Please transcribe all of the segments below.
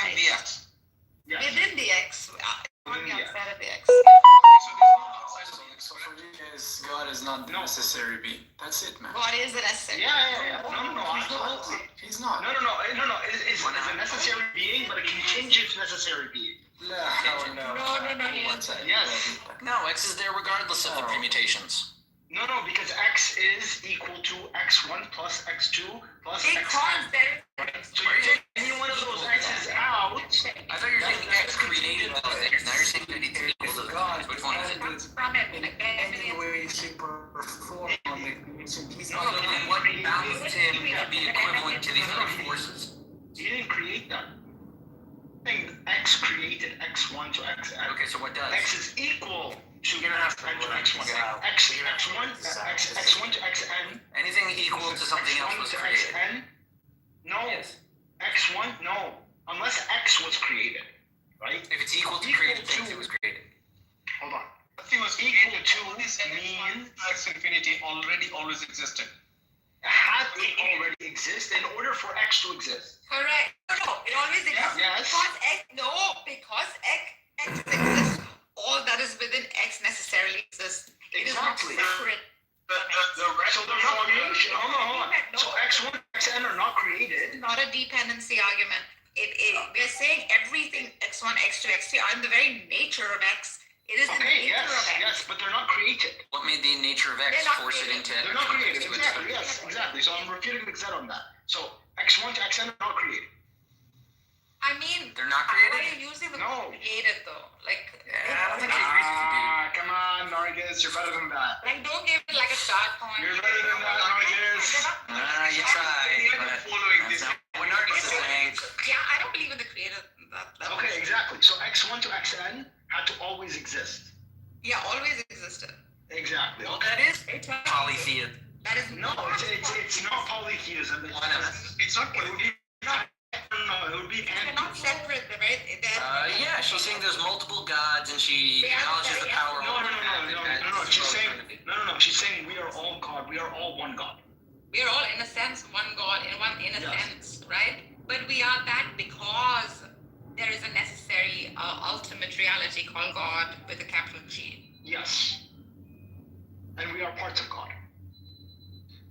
Within the X. Yes. Within the X. On the outside of the X. So there's no outside of the X. So for you guys, God is not the necessary being. That's it, man. God is a necessary. Yeah. No, absolutely. He's not. No. It's a necessary being, but a contingent necessary being. No. No. Yes. No, X is there regardless of the permutations. No, because X is equal to X1 plus X2 plus Because Xn. there So you're taking any one of those X's out. I thought you were saying X created those things. Now you're saying that it's equal to God. Which one is it? comes from it. Anyway, superform on the creation. He's No, but then what balanced him to be equivalent to these other forces? You didn't create them. I think X created X1 to Xn. Okay, so what does? X is equal to You're gonna have to X1. X1 to Xn. Anything equal to something else X1 was to created. Xn. No. Yes. X1, no. Unless X was created, right? If it's equal to created things, it was created. Hold on. Nothing was Equal created. to All this means X infinity always existed. had to already exist in order for X to exist. Correct. No, it always exists. Yes. Because X exists. All that is within X necessarily exists. It is not Exactly. separate. The rest So of they're not creation. Hold on. So X1 and Xn are not created. Not a dependency argument. We're saying everything X1, X2, X3 are in the very nature of X. It is the Okay, nature of X. yes, but they're not created. What made the nature of X They're not force it created. into They're not created. into its Exactly. Yes, exactly. So I'm refuting the Xen on that. So X1 to Xn are not created. I mean, They're not how are created? you using the No. word created though? Like, I don't think I agree with you, dude. Come on, Nargis, you're better than that. like don't give it like a start point. You're better than that, Nargis. You tried, but following that's this. not what Nargis is saying. Yeah, I don't believe in the created that level. Okay, exactly. So X1 to Xn had to always exist. Yeah, always existed. Exactly. Well, that is polytheism. That is No, it's not polytheism. Why not? It's not It would be it would be They're not separate, right? Yeah, she's saying there's multiple gods, and she acknowledges the power of No. She's saying saying. no. She's saying we are all God. We are all one God. We are all in a sense one God in a Yes. sense, right? But we are that because there is a necessary ultimate reality called God with a capital G. Yes. And we are parts of God.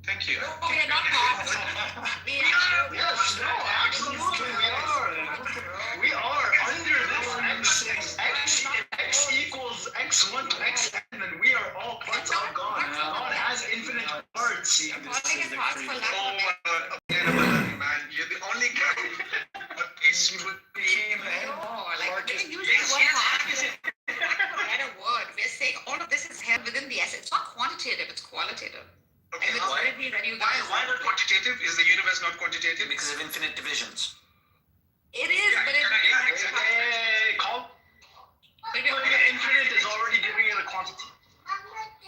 Thank you. No, we are not God. We are. Yes, no, absolutely we are. We are under this X equals X1 to Xn, and we are all parts of God. God has infinite parts. Calling it parts for lack Oh, of man, you're the only guy. Became No, like we're using the word part is a better word. We're saying all of this is held within the S. It's not quantitative, it's qualitative. Okay, And why? it's when you Why guys not quantitative? Is the universe not quantitative? Because of infinite divisions. it is, but exactly. Hey, call. but Infinite is already giving you the quantity.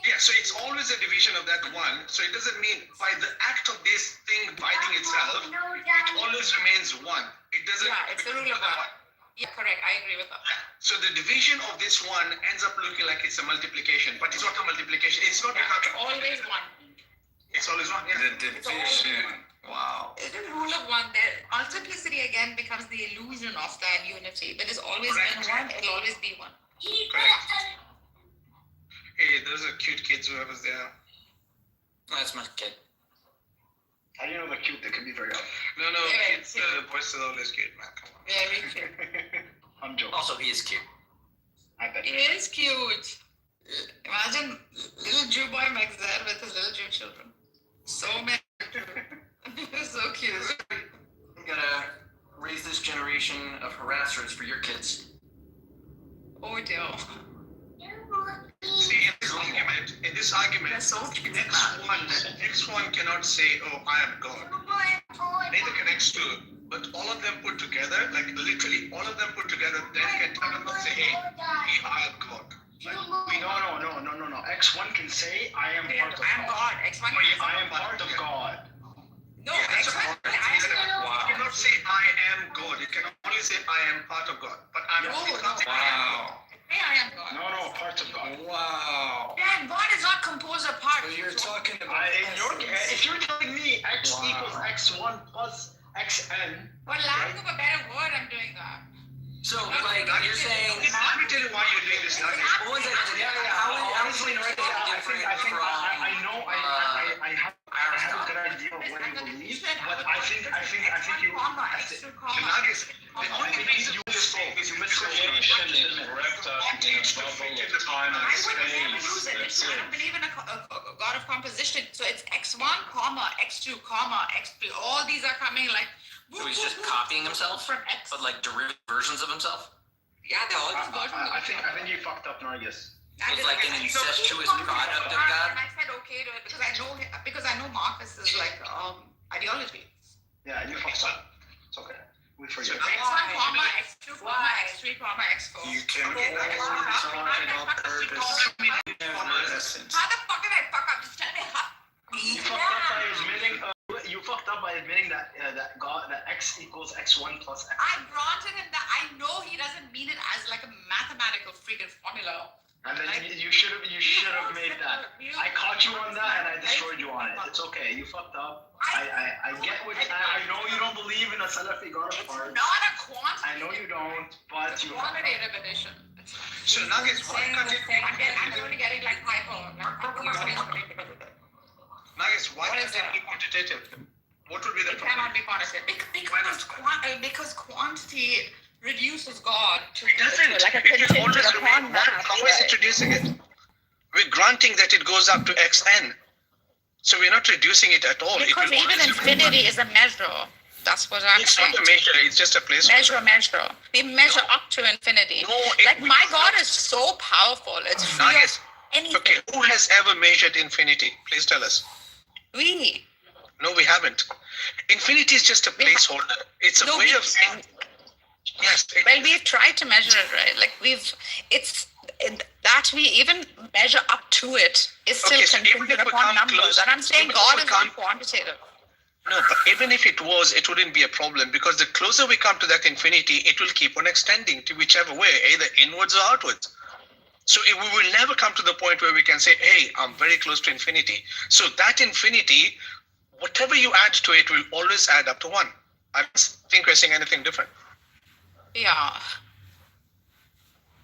Yeah, so it's always a division of that one. So it doesn't mean by the act of this thing dividing itself, it always remains one. It doesn't. Yeah, it's the rule of one. Yeah, correct. I agree with that. So the division of this one ends up looking like it's a multiplication, but it's not a multiplication. It's not. It's always one. It's always one. Yeah. The division. Wow. It's the rule of one. There, multiplicity again becomes the illusion of that unity. But it's always been one. It'll always be one. Correct. Hey, those are cute kids. Whoever's there. That's my kid. How do you know they're cute? They can be very ugly. No, Yeah, kids. Voice is always cute, man. Come on. Very cute. I'm joking. Also, he is cute. I bet. It is cute. Imagine little Jew boy Max there with his little Jew children. So many. So cute. You gotta raise this generation of harassers for your kids. Oh dear. See, in this argument, That's so cute. X1 cannot say, "Oh, I am God." Neither can X2. But all of them put together, like literally all of them put together, then can tell them and say, "Hey, I am God." No. X1 can say, I am part of I'm God. God. X1. I am part of God. No, Yeah, that's X1. a- I You cannot say, "I am God." It can only say, "I am part of God." But I'm No, it can't say, no. "I am God." I am God. No, parts of God. Wow. Dan, God is not composed of parts. So you're talking about If you're telling me X equals X1 plus Xn, For lack of a better word, I'm doing that. So, like, you're saying, Let me tell you why you're doing this, Nugget. what was it? How is infinity different from I know I have a good idea of what you believe, but I think you Nuggets, the only reason you misspoke is you Creation is wrapped up in a bubble of time and I would never use space. it. That's I it. don't believe in a God of composition. So it's x1, comma, x2, comma, x3. All these are coming like. So he's just copying himself, from X. but like derivative versions of himself? Yeah, they're all just versions. I think you fucked up, Nargis. It's like an incestuous product of God? And I said okay to it because I know Marcus is like ideology. Yeah, you fucked up. It's okay. We forget. X1, comma, x2, comma, x3, comma, x4. You can always talk about purpose. How the fuck did I fuck up? Just tell me how. You fucked up by admitting that that x equals x1 plus x. I granted him that I know he doesn't mean it as like a mathematical freaking formula. And then you should have made that. I caught you on that and I destroyed you on it. It's okay. You fucked up. I get what I know you don't believe in a Salafi God of It's parts. not a quantity. I know you don't, but It's you. quantitative addition. So Nuggets, why can't it be I'm only getting like hypo. Nuggets, why What can't is it that? be quantitative? What would be the It problem? cannot be quantitative because quantity reduces God to It doesn't. like a It will always contingent remain upon one. that. How is it reducing it? We're granting that it goes up to xn. So we're not reducing it at all. Because it will even always remain infinity is a measure. That's what I'm It's saying. not a measure, it's just a place. Measure. We measure up to infinity. No, it- Like my God is so powerful. It's free of Nuggets, anything. okay, who has ever measured infinity? Please tell us. We. No, we haven't. Infinity is just a We have- placeholder. It's a No, way we- of saying, yes, Well, we've tried to measure it, right? Like that we even measure up to it is still Okay, so even contingent if we upon come numbers. close- And I'm saying even if God we is come- not quantitative. no, but even if it was, it wouldn't be a problem because the closer we come to that infinity, it will keep on extending to whichever way, either inwards or outwards. So we will never come to the point where we can say, hey, I'm very close to infinity. So that infinity, whatever you add to it will always add up to 1. I don't think we're saying anything different.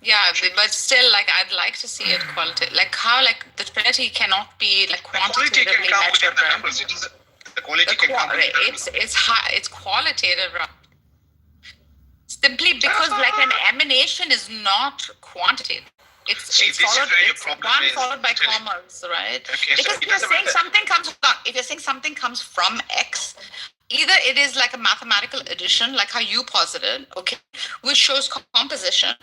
Yeah, but still, like I'd like to see it qualitative. Like how, like the Trinity cannot be like The quality can quantitatively come within measured, the right? numbers. The quality can come within the numbers. It's high. It's qualitative, right? Simply because like an emanation is not quantitative. See, It's this is followed. where your It's problem one is. followed by Actually. commas, right? Okay, so Because it if you're doesn't saying matter. something comes from, if you're saying something comes from X, either it is like a mathematical addition, like how you posited, okay, which shows composition,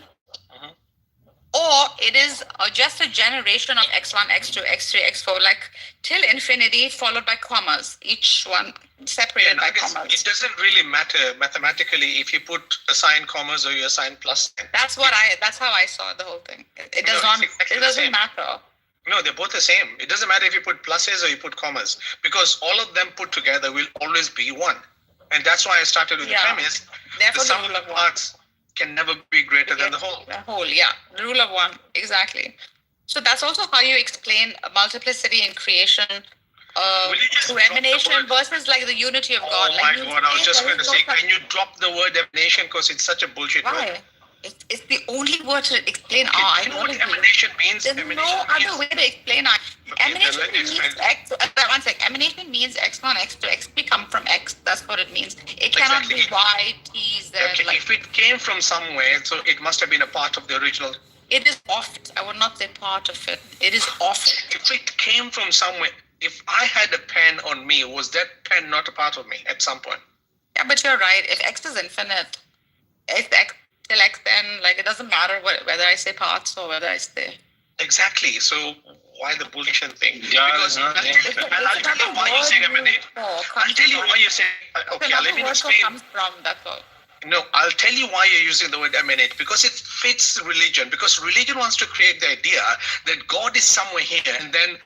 or it is just a generation of x1, x2, x3, x4, like till infinity, followed by commas, each one separated And by I guess commas. it doesn't really matter mathematically if you put assign commas or you assign plus sign. That's how I saw the whole thing. It does No, not. it's exactly It the doesn't same. matter. No, they're both the same. It doesn't matter if you put pluses or you put commas because all of them put together will always be 1. And that's why I started with Yeah. the premise. The Therefore, sum the of rule the of one. parts can never be greater than the whole. The whole, yeah. The rule of one, exactly. So that's also how you explain multiplicity in creation Will you just through drop the emanation word? versus like the unity of God. Oh Like my you God, I was say just there going to is no say, such- can you drop the word emanation because it's such a bullshit word? Why? It's the only word to explain Okay, our do you know what ideology. emanation means? There's Emanation no means- other way to explain our Okay, then emanation let me means explain. X. One sec. Emanation means X1, X2, XP come from X. That's what it means. It cannot Exactly. be Y, T, Z. Okay, Like if it came from somewhere, so it must have been a part of the original. it is oft. I would not say part of it. It is oft. If it came from somewhere, if I had a pen on me, was that pen not a part of me at some point? Yeah, but you're right. If X is infinite, if X till X, then like it doesn't matter whether I say parts or whether I say. Exactly. So why the bullshit thing? God Because is not I'll infinite. tell you why you say emanate. I'll tell you why you say. Okay, let me explain. comes from. That's all. No, I'll tell you why you're using the word emanate because it fits religion. Because religion wants to create the idea that God is somewhere here, and then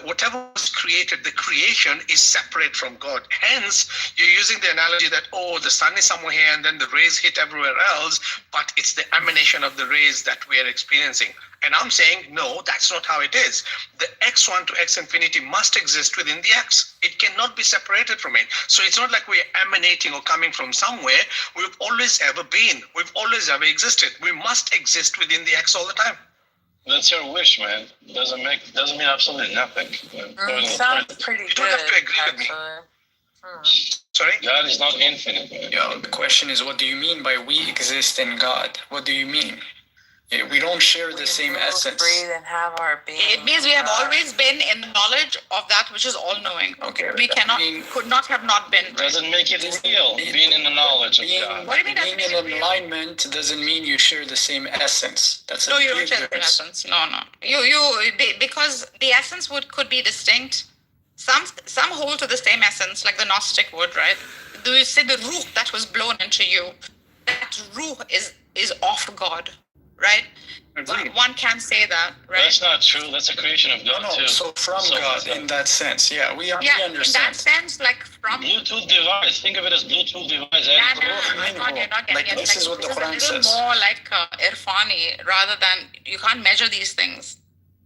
whatever was created, the creation is separate from God. Hence, you're using the analogy that the sun is somewhere here, and then the rays hit everywhere else, but it's the emanation of the rays that we are experiencing. And I'm saying, no, that's not how it is. The x1 to x infinity must exist within the x. It cannot be separated from it. So it's not like we're emanating or coming from somewhere. We've always ever been. We've always ever existed. We must exist within the x all the time. That's your wish, man. Doesn't mean absolutely nothing. Sounds pretty You good. don't have to agree with me. Sorry? God is not infinite, man. Yeah, the question is, what do you mean by we exist in God? What do you mean? Yeah, we don't share the same essence. Breathe and have our being. It means we have always been in the knowledge of that which is all-knowing. Okay, We cannot, could not have not been. Doesn't make it real. Being in the knowledge of God. What do you mean Being doesn't in make it real? alignment doesn't mean you share the same essence. That's a No, you don't big share the difference. essence. No. Because the essence could be distinct. Some hold to the same essence, like the Gnostic would, right? Do you see the ruh that was blown into you? That ruh is of God, right? Agreed. One can say that, right? That's not true. That's a creation of God No, too. so from God in that sense, yeah, we Yeah, in understand. that sense, like from. Bluetooth device. Think of it as Bluetooth device. Nah, you're not getting Like, it. this is what the this Quran is a little says. more like irfani rather than you can't measure these things.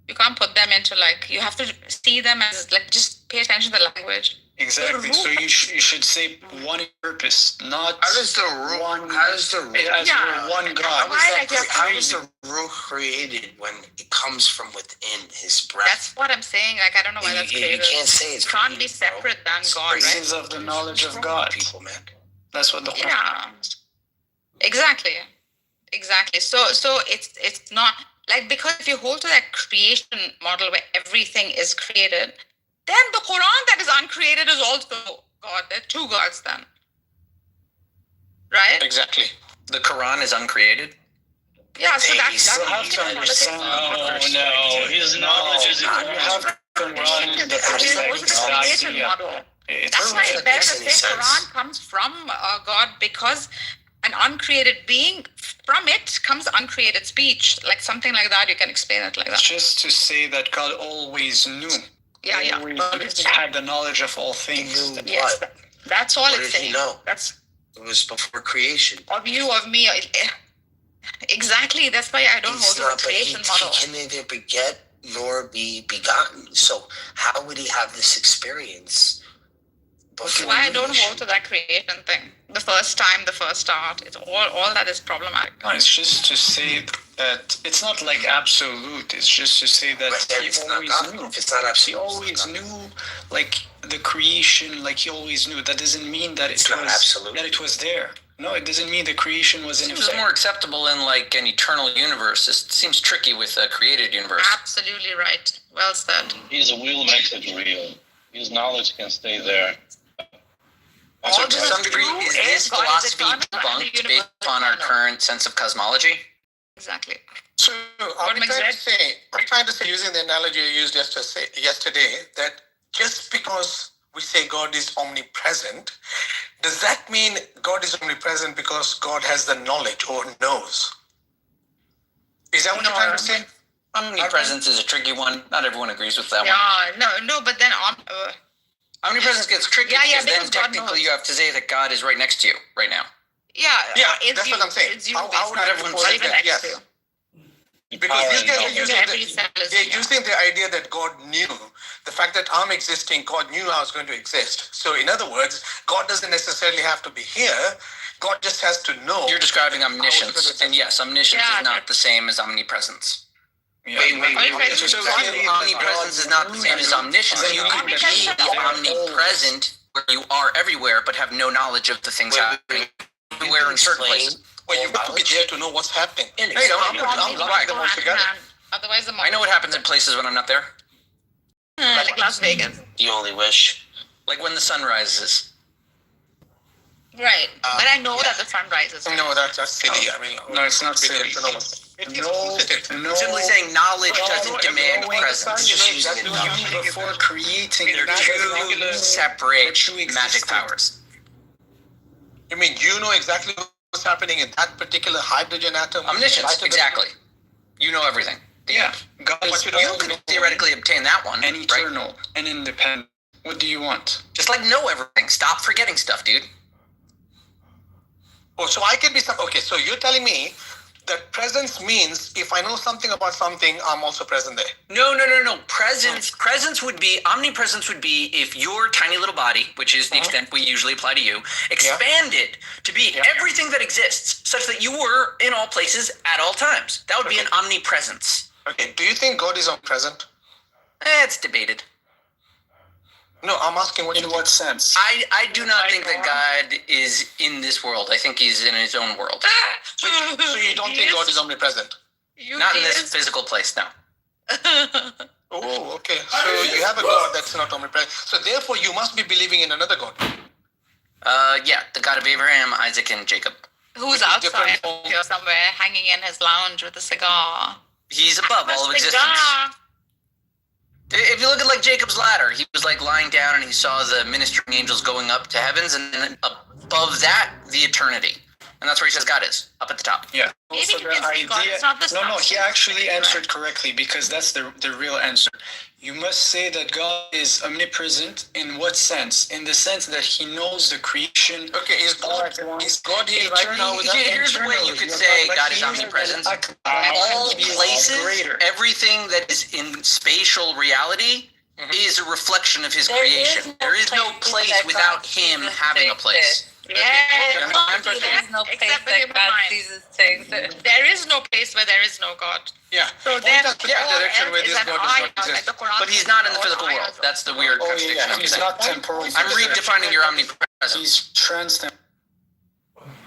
You can't put them into like you have to see them as like just pay attention to the language. Exactly. So you should say one purpose, not How does the ruh? one. How does the ruh? As Yeah. one How God. Why, like, you're how is the ruh created when it comes from within his breath? That's what I'm saying. Like I don't know why that's you created. can't say it's It can't be created, bro. separate than God, It's right? Pieces of the knowledge of God. People, man. That's what the Quran. Yeah. Exactly. So it's not like because if you hold to that creation model where everything is created, then the Quran that is uncreated is also God. There are two gods then. Right? Exactly. The Quran is uncreated. Yeah, so that's You have to understand. Oh no, his knowledge is You have to understand the creation model. It's That's why it's that better makes to any say sense. Quran comes from God because an uncreated being, from it comes uncreated speech. Like something like that, you can explain it like that. just to say that God always knew. Yeah. Always had the knowledge of all things. He knew Yes, what? that's all What it's did he saying. know? That's It was before creation. of you, of me. Exactly. That's why I don't hold He's to the not, but he creation model. can neither beget nor be begotten. So how would he have this experience? That's why I don't hold to that creation thing. The first time, the first start. It's all that is problematic. No, it's just to say that it's not like absolute. It's just to say that But then he it's not always God. knew. If it's not He absolute, always it's not knew, like the creation. Like he always knew. That doesn't mean that It's it not was absolute. that it was there. No, it doesn't mean the creation was in Seems effect. more acceptable in like an eternal universe. It seems tricky with a created universe. Absolutely right. Well said. His will makes it real. His knowledge can stay there. So All to this some is degree, true is is this God is philosophy eternal and the debunked universe based is on our eternal. current sense of cosmology? Exactly. So What makes that- are we trying to say, using the analogy you used yesterday, that just because we say God is omnipresent, does that mean God is omnipresent because God has the knowledge or knows? Is that what you're trying to say? Omnipresence is a tricky one. Not everyone agrees with that one. Yeah. No. But then Omnipresence gets tricky Yeah, because then because God technically knows. you have to say that God is right next to you right now. Yeah, that's it's you. what I'm saying. It's you. How would basically. everyone Not say even that? next Yes. to you. Because these guys are Every using cell is- they're using the idea that God knew. The fact that I'm existing, God knew I was going to exist. So in other words, God doesn't necessarily have to be here. God just has to know. You're describing omniscience, and yes, omniscience Yeah, is not the same as omnipresence. Yeah. So omnipresence is not the same as omniscience. You can be the omnipresent where you are everywhere, but have no knowledge of the things happening everywhere in certain places. Well, you've got to be there to know what's happening. And Hey, I'm Omnipresent lumping them all together. hand. Otherwise, the I know what happens in places when I'm not there, like Las Vegas. you only wish. like when the sun rises. Right. But I know that the sun rises. No, that's silly. I mean, No, it's not we silly. need to know what's- No. I'm simply saying knowledge doesn't demand presence. Just using it. Before creating, They're two separate magic powers. You mean you know exactly what's happening in that particular hydrogen atom? Omniscience, exactly. You know everything. Yeah, God is But you don't You could theoretically obtain that one, and right? eternal and independent. What do you want? Just like know everything. Stop forgetting stuff, dude. Oh, so I can be some. Okay, so you're telling me that presence means if I know something about something, I'm also present there. No. Presence would be, omnipresence would be if your tiny little body, which is the extent we usually apply to you, expanded to be everything that exists, such that you were in all places at all times. That would be an omnipresence. Okay. Do you think God is omnipresent? It's debated. No, I'm asking what In what sense? I do not think that God is in this world. I think he's in his own world. So you don't think God is omnipresent? Not in this physical place, no. Oh, okay. So you have a God that's not omnipresent. So therefore, you must be believing in another God. Yeah, the God of Abraham, Isaac, and Jacob. Who's Which is outside different from- here somewhere, hanging in his lounge with a cigar. He's above all of existence. Cigar. If you look at like Jacob's ladder, he was like lying down and he saw the ministering angels going up to heavens, and then above that, the eternity. And that's where he says God is, up at the top. Yeah. Maybe So you the can say God idea, is not the no, he substance, actually right? answered correctly, because that's the real answer. You must say that God is omnipresent in what sense? In the sense that he knows the creation. Okay, is God here right now with us? Here's the way you could say God is omnipresent. All places, everything that is in spatial reality is a reflection of his creation. There is no place without him having a place. Yes. There's no place Except that in your God mind. ceases to exist. There is no place where there is no God. Yeah. So Point us to therefore, that direction where is this an God does I, not exist. like the Quran But he's says, not in the all physical I world. also. That's the weird contradiction I'm He's saying. not temporal. I'm redefining your omnipresence. He's transcendent.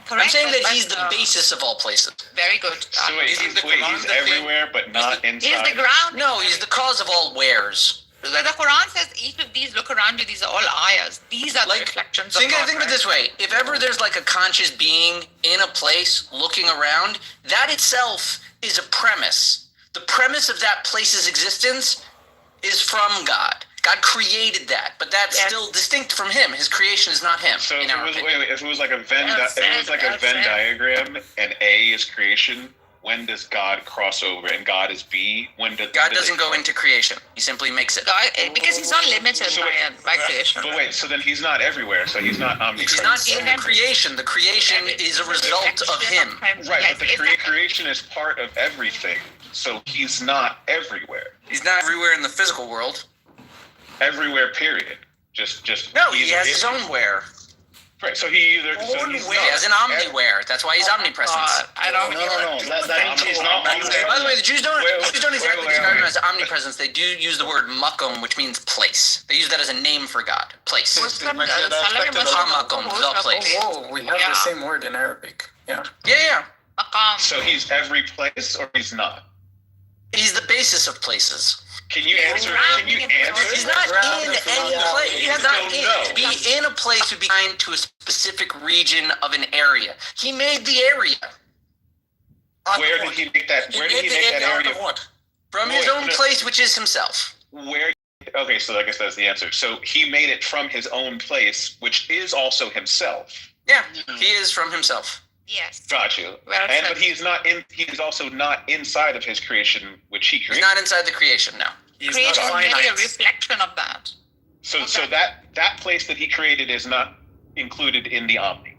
Correct, I'm saying that but, he's the basis of all places. Very good. So wait, Isn't the wait, Quran he's the thing? everywhere but not He's the inside. ground. No, he's the cause of all wares. The Quran says each of these, look around you, these are all ayahs. These are the Like, reflections think of God. of it this way. If ever there's like a conscious being in a place looking around, that itself is a premise. The premise of that place's existence is from God. God created that, but that's Yes. still distinct from him. His creation is not him. So in if our it was, opinion. wait, if it was like a Venn, Well if it was like a said, Venn well said. diagram, and A is creation, when does God cross over, and God is B? When does God doesn't go into creation. He simply makes it. God, because he's not limited So by creation. But wait, so then he's not everywhere. So he's not He's omnipresent. not in the creation. The creation is a result of him. Right, Yes, but the it's creation is part of everything. So he's not everywhere. He's not everywhere in the physical world. Everywhere, period. Just. No, he he's- has his own where. Right. So he either. So he's He has an omniware. That's why he's omnipresent. God, I don't No. He's not By the way, the Jews don't exactly wait, describe him wait. as omnipresence. They do use the word makom, which means place. They use that as a name for God. Place. Muslim, Like that aspect of the Hamakom, the place. Whoa, we have Yeah. the same word in Arabic. Yeah. Yeah. Maqam. So he's every place, or he's not. He's the basis of places. Can you answer? Can you answer? He's not in any place. He's not don't in. know. To be in a place would be kind to a specific region of an area. He made the area Where did he make that? Where did he make that out area? of what? from his own place, which is himself. Where? Okay, so I guess that's the answer. So he made it from his own place, which is also himself. Yeah, he is from himself. Yes. Got you. Well And said. but he's not in. He's also not inside of his creation, which he He's created. not inside the creation. No. He's Creation not is merely a finite. reflection of that. So that place that he created is not included in the omni.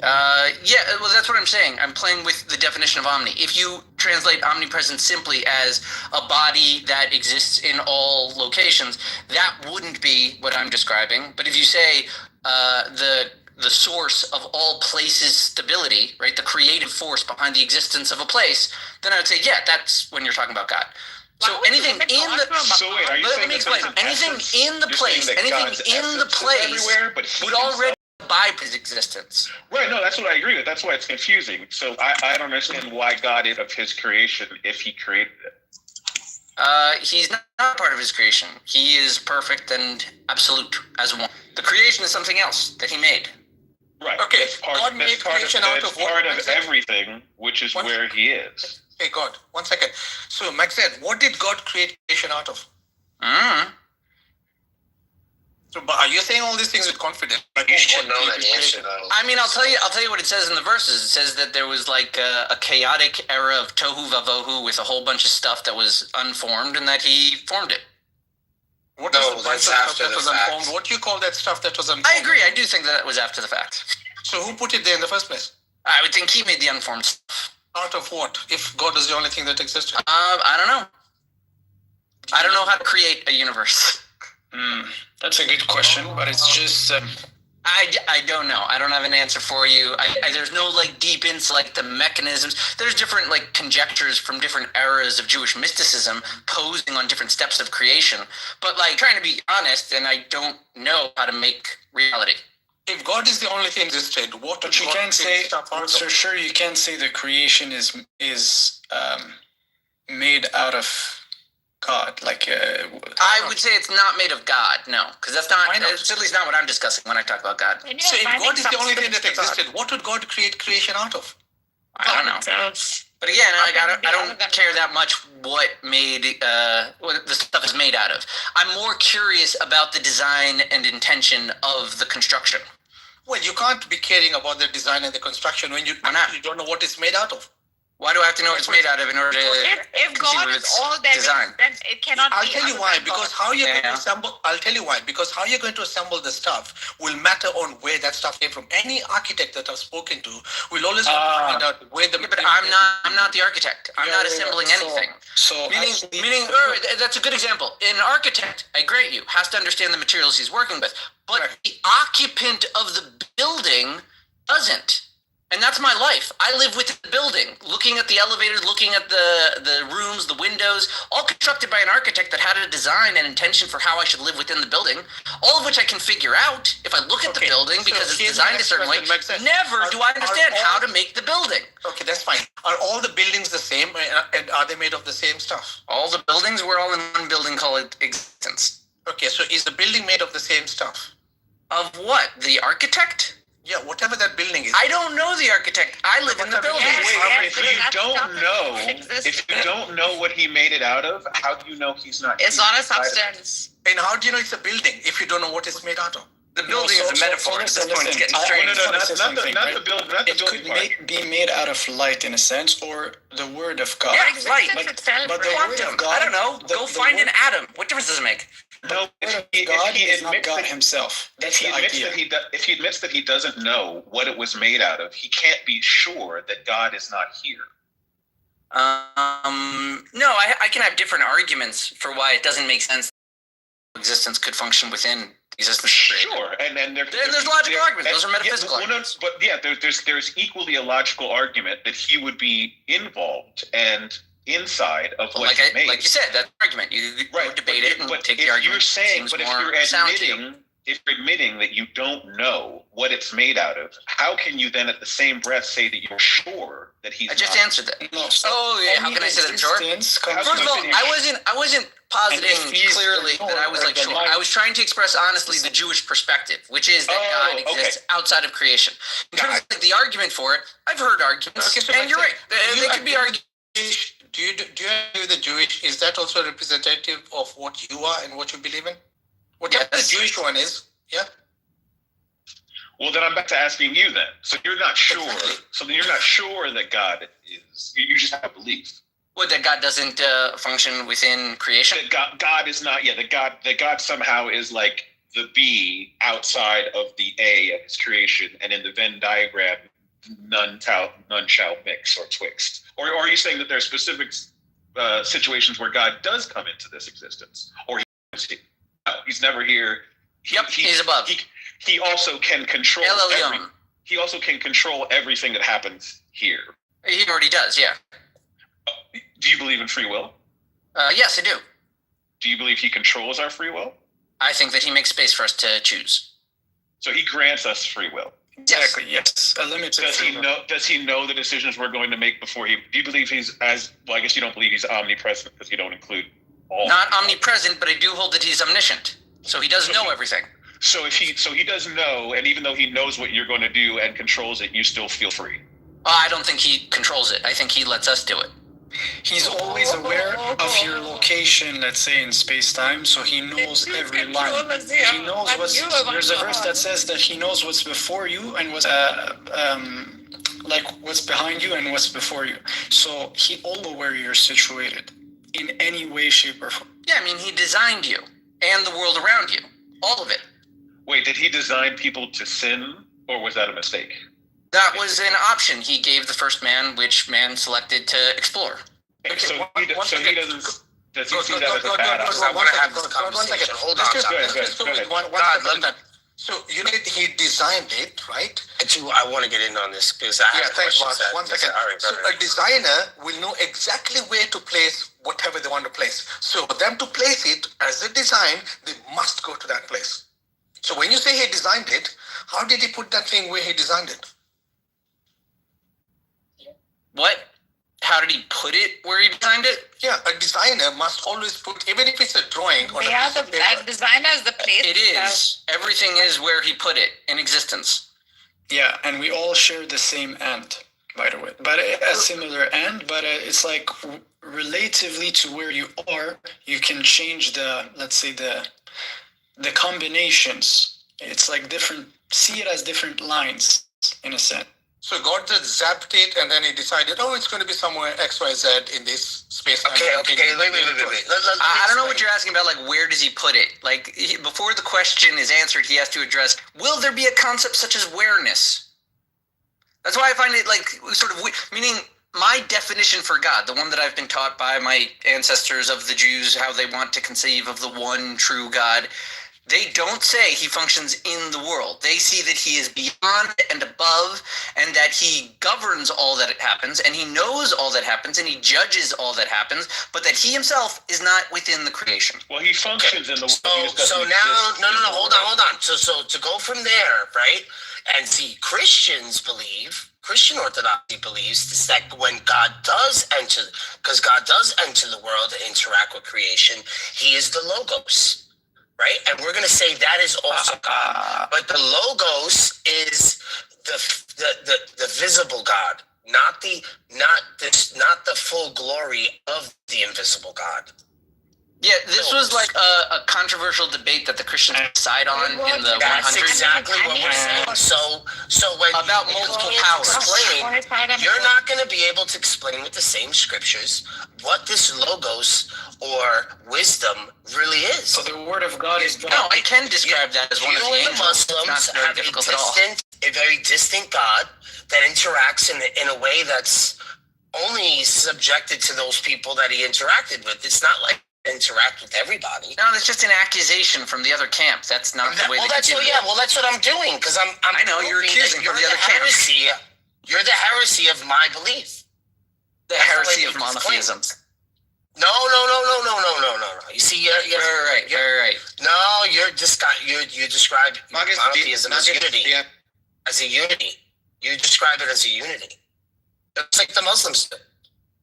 Yeah, well, that's what I'm saying. I'm playing with the definition of omni. If you translate omnipresent simply as a body that exists in all locations, that wouldn't be what I'm describing. But if you say the source of all places stability, right, the creative force behind the existence of a place, then I would say, yeah, that's when you're talking about God. So Why would you anything limit in God the to a maqam? So wait, are you let saying me that explain. there's an Anything essence? in the You're place, saying that anything God's in the essence is place everywhere, but he would himself- already by his existence. Right, no, that's what I agree with. That's why it's confusing. So I don't understand why God is of his creation if he created it. He's not part of his creation. He is perfect and absolute as one. The creation is something else that he made. Right. Okay, That's part, God made that's part creation of, out that's of what? part of One second. everything, which is One where he is. Hey, God, 1 second. So, Max said, what did God create creation out of? Mm. So, but are you saying all these things with confidence? Like, You oh, should God know that created answer creation. though. I mean, I'll tell you what it says in the verses. It says that there was like a chaotic era of tohu vavohu with a whole bunch of stuff that was unformed, and that he formed it. What No, is the bunch that's of stuff after that the was fact. unformed? What do you call that stuff that was unformed? I agree. I do think that was after the fact. So, who put it there in the first place? I would think he made the unformed stuff. Out of what? If God is the only thing that existed? I don't know. I don't know how to create a universe. That's a good question, but it's just I don't know. I don't have an answer for you. There's no like deep into like the mechanisms. There's different like conjectures from different eras of Jewish mysticism posing on different steps of creation. But like trying to be honest, and I don't know how to make reality. If God is the only thing existed, what? But you can't say. What's for sure? You can't say the creation is made out of God. Like I would say it's not made of God. No, because that's not. It's at least not what I'm discussing when I talk about God. So if God is the only thing that existed, what would God create creation out of? I don't know. But again, I don't care that much what the stuff is made out of. I'm more curious about the design and intention of the construction. Well, you can't be caring about the design and the construction when you don't know what it's made out of. Why do I have to know what it's made out of in order to if God is all there is, then it cannot I'll be. tell you why. Because how you're going to assemble. I'll tell you why. Because how you're going to assemble the stuff will matter on where that stuff came from. Any architect that I've spoken to will always find out where the. Yeah, but I'm not the architect. I'm not assembling anything. So meaning, that's a good example. An architect, I grant you, has to understand the materials he's working with, but the occupant of the building doesn't. And that's my life. I live within the building, looking at the elevators, looking at the rooms, the windows, all constructed by an architect that had a design and intention for how I should live within the building, all of which I can figure out if I look at the building because it's designed a certain way. Never do I understand how to make the building. Okay, that's fine. Are all the buildings the same, and are they made of the same stuff? All the buildings, we're all in one building called existence. Okay, so is the building made of the same stuff? Of what? The architect? Yeah, whatever that building is. I don't know the architect. I live in the building. If you don't know what he made it out of, how do you know he's not? It's not a substance. And how do you know it's a building if you don't know what it's made out of? The building is a metaphor. At this point, it's getting strange. Not the building. Not the building part. Be made out of light in a sense, or the word of God. Yeah, light. But the word of God. I don't know. Go find an atom. What difference does it make? No, God is not God himself. That's the idea. If he admits that he doesn't know what it was made out of, he can't be sure that God is not here. No, I can have different arguments for why it doesn't make sense existence could function within existence. Sure, and there's logical arguments. Those are metaphysical arguments. But yeah, there's equally a logical argument that he would be involved and inside of what he made. Like you said, that argument. You debate it and take the argument. You're saying, but if you're admitting that you don't know what it's made out of, how can you then at the same breath say that you're sure that he's? I just answered that. No, how can I say that I'm sure? First of all, I wasn't positing clearly that I was like sure. I was trying to express honestly the Jewish perspective, which is that God exists outside of creation. In terms of like, the argument for it, I've heard arguments, and you're right. They could be argued. Do you agree with the Jewish? Is that also representative of what you are and what you believe in? Whatever the Jewish one is, yeah. Well, then I'm back to asking you then. So you're not sure. Exactly. So then you're not sure that God is. You just have a belief. What, that God doesn't function within creation? That God is not. Yeah, that God somehow is like the B outside of the A of his creation, and in the Venn diagram, none shall mix or twixt. Or are you saying that there are specific situations where God does come into this existence, or he's never here? He's above. He also can control. He also can control everything that happens here. He already does. Yeah. Do you believe in free will? Yes, I do. Do you believe he controls our free will? I think that he makes space for us to choose. So he grants us free will. Exactly. Yes. A limited. Does he know the decisions we're going to make before he? Do you believe he's as well? I guess you don't believe he's omnipresent because you don't include all. Not omnipresent, but I do hold that he's omniscient. So he does know everything. So he does know, and even though he knows what you're going to do and controls it, you still feel free. I don't think he controls it. I think he lets us do it. He's always aware of your location, let's say in space-time, so he knows every line. He knows there's a verse that says that he knows what's before you and what's what's behind you and what's before you. So he all where you're situated in any way, shape, or form. Yeah, I mean, he designed you and the world around you, all of it. Wait, did he design people to sin, or was that a mistake? That was an option he gave the first man, which man selected to explore. Okay, so he doesn't. Does he see Go, that as go, a go, bad go, option? go, I one want to have second, this go, one second. conversation. Hold Let's on. just Go ahead, let's go do ahead. it one God, step at a let me- time. So he designed it, right? I want to get in on this because I have Thanks, questions. boss. One second. All right, So brother. a designer will know exactly where to place whatever they want to place. So for them to place it as a design, they must go to that place. So when you say he designed it, how did he put that thing where he designed it? What? How did he put it where he designed it? Yeah, a designer must always put, even if it's a drawing on a piece of paper. designer is the place. It is. Everything is where he put it in existence. Yeah, and we all share the same end, by the way. But a similar end, but it's like relatively to where you are, you can change let's say the combinations. It's like different, see it as different lines in a sense. So God just zapped it and then he decided, it's going to be somewhere X, Y, Z in this space. Okay, wait. I don't know what you're asking about, like, where does he put it? Like, before the question is answered, he has to address, will there be a concept such as awareness? That's why I find it, like, sort of, meaning my definition for God, the one that I've been taught by my ancestors of the Jews, how they want to conceive of the one true God, they don't say he functions in the world. They see that he is beyond and above, and that he governs all that happens, and he knows all that happens, and he judges all that happens, but that he himself is not within the creation. Well, he functions in the world. So now, no, hold on. So to go from there, right? And see, Christian Orthodoxy believes that when God does enter, because God does enter the world and interact with creation, he is the Logos. Right, and we're going to say that is also God, but the Logos is the visible God, not the full glory of the invisible God. Yeah, this was like a controversial debate that the Christians side on in the 100. That's exactly what we're saying. So when about multiple powers, you're not going to be able to explain with the same scriptures what this Logos or wisdom really is. So the word of God is God. No, I can describe that as one of the angels. Muslims not very have difficult at all. a very distant God that interacts in a way that's only subjected to those people that he interacted with. It's not like interact with everybody. No, that's just an accusation from the other camp. That's not the way that's what I'm doing because I know you're accusing from the other camp. You're the heresy of my belief. The heresy of monotheism. No. You see, Right. No, you describe monotheism as unity. Yeah. As a unity. You describe it as a unity. It's like the Muslims do.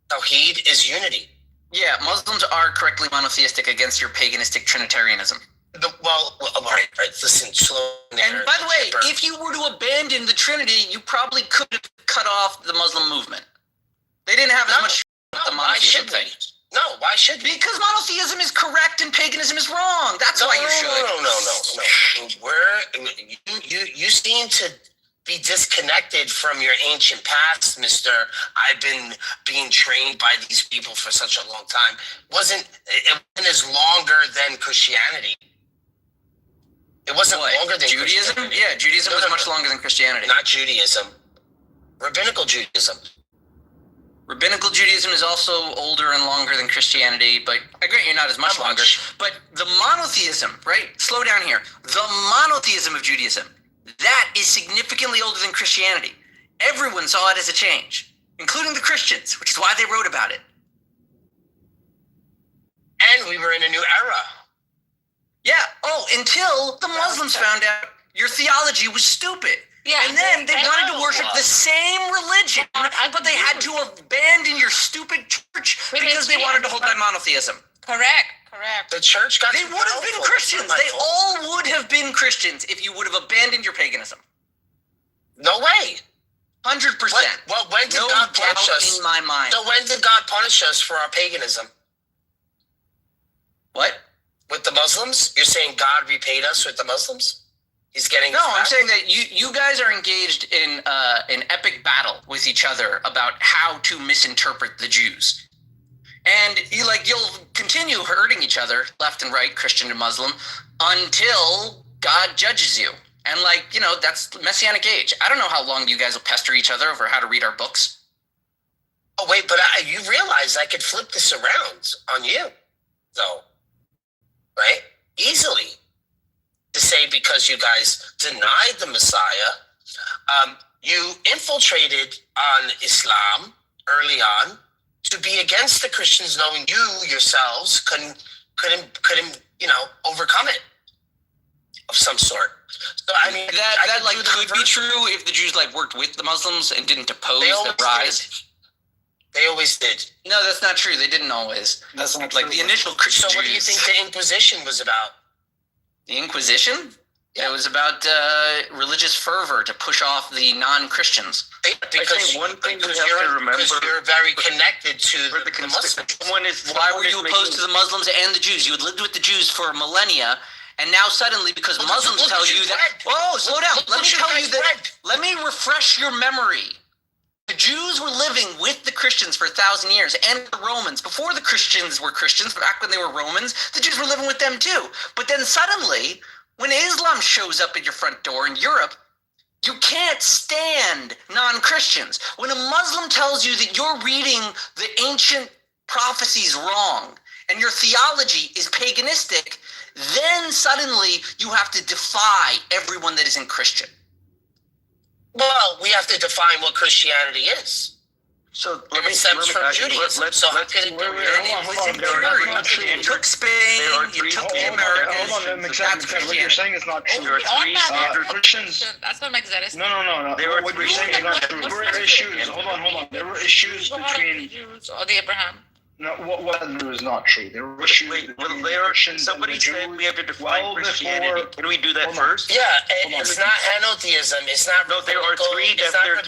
Tawheed is unity. Yeah, Muslims are correctly monotheistic against your paganistic Trinitarianism. All right. Listen, slow. And by the way, if you were to abandon the Trinity, you probably could have cut off the Muslim movement. They didn't have as much with the monotheism thing. No, why should we? Because monotheism is correct and paganism is wrong. That's why you should. No. You seem to be disconnected from your ancient past, Mr. I've been being trained by these people for such a long time. It wasn't as longer than Christianity. It wasn't longer than Judaism? Yeah, Judaism was much longer than Christianity. Not Judaism. Rabbinical Judaism. Rabbinical Judaism is also older and longer than Christianity, but I grant you not as much longer. But the monotheism, right? Slow down here. The monotheism of Judaism, that is significantly older than Christianity. Everyone saw it as a change, including the Christians, which is why they wrote about it. And we were in a new era. Yeah. Until the Muslims found out your theology was stupid. Yeah, and then they wanted to worship the same religion, but they had to abandon your stupid church because they wanted to hold by monotheism. Correct. The church got. They would have been Christians. They all would have been Christians if you would have abandoned your paganism. No way. 100%. Well, when did God punish us? In my mind. So when did God punish us for our paganism? What? With the Muslims? You're saying God repaid us with the Muslims? He's getting. No, I'm saying that you guys are engaged in an epic battle with each other about how to misinterpret the Jews, and you'll continue hurting each other left and right, Christian and Muslim, until God judges you. And that's Messianic age. I don't know how long you guys will pester each other over how to read our books. Oh wait, but you realize I could flip this around on you, though, right? Easily. To say because you guys denied the Messiah, you infiltrated on Islam early on to be against the Christians, knowing you yourselves couldn't overcome it of some sort. So I mean, that could be true if the Jews worked with the Muslims and didn't oppose the rise. They always did. No, that's not true. They didn't always. That's not true. The initial Christians. So what do you think the Inquisition was about? The Inquisition? It was about religious fervor to push off the non-Christians. Because one thing we have to remember, because you're very connected to the Muslims. Why were you opposed to the Muslims and the Jews? You had lived with the Jews for millennia, and now suddenly, because Muslims tell you that... Whoa, slow down. Let me tell you that... Let me refresh your memory. The Jews were living with the Christians for 1,000 years, and the Romans. Before the Christians were Christians, back when they were Romans, the Jews were living with them too. But then suddenly... when Islam shows up at your front door in Europe, you can't stand non-Christians. When a Muslim tells you that you're reading the ancient prophecies wrong and your theology is paganistic, then suddenly you have to defy everyone that isn't Christian. Well, we have to define what Christianity is. So it stems from Judaism. So how could it be? You took Spain, you took the Americans. Hold on, what you're saying is not true. There are three Christians. That's what makes that. No. What you're saying is not true. There were issues. Hold on. There were issues between the Jews or the Abraham. No, what is not true. There were issues between Christians somebody and the said Jews we have to define Christianity. Can we do that first? Yeah, it's not henotheism. It's not. No, there are three standard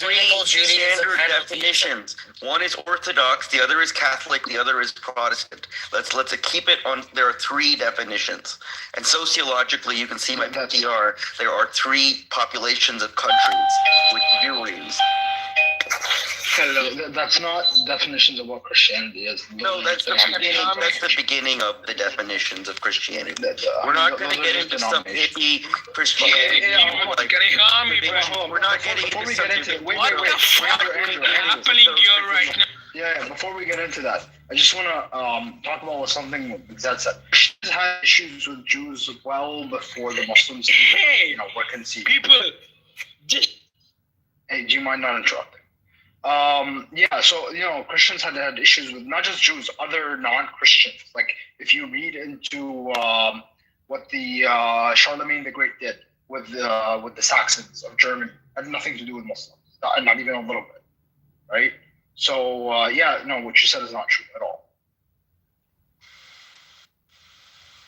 definitions. One is Orthodox, the other is Catholic, the other is Protestant. Let's keep it on. There are three definitions, and sociologically, you can see my PTR. There are three populations of countries with Jews. That's not definitions of what Christianity is. No, that's the beginning of the definitions of Christianity. We're not going to get into some hippie Christianity. We're not getting into something. What the fuck is happening here right now? Yeah, before we get into that, I just want to talk about something Zed said. Christians had issues with Jews well before the Muslims were conceived. People. Hey, do you mind not interrupting? So Christians had issues with not just Jews, other non-Christians. Like if you read into what the Charlemagne the Great did with the Saxons of Germany, had nothing to do with Muslims, not even a little bit, right? So what you said is not true at all.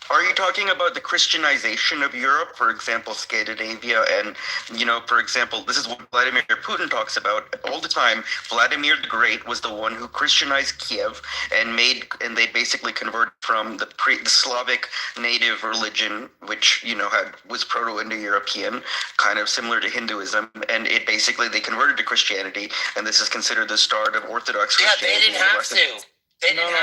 Are you talking about the Christianization of Europe, for example, Scandinavia, and, for example, this is what Vladimir Putin talks about all the time. Vladimir the Great was the one who Christianized Kiev and they basically converted from the Slavic native religion, which, was Proto-Indo-European, kind of similar to Hinduism, and they converted to Christianity, and this is considered the start of Orthodox Christianity. Yeah, they didn't have to. No.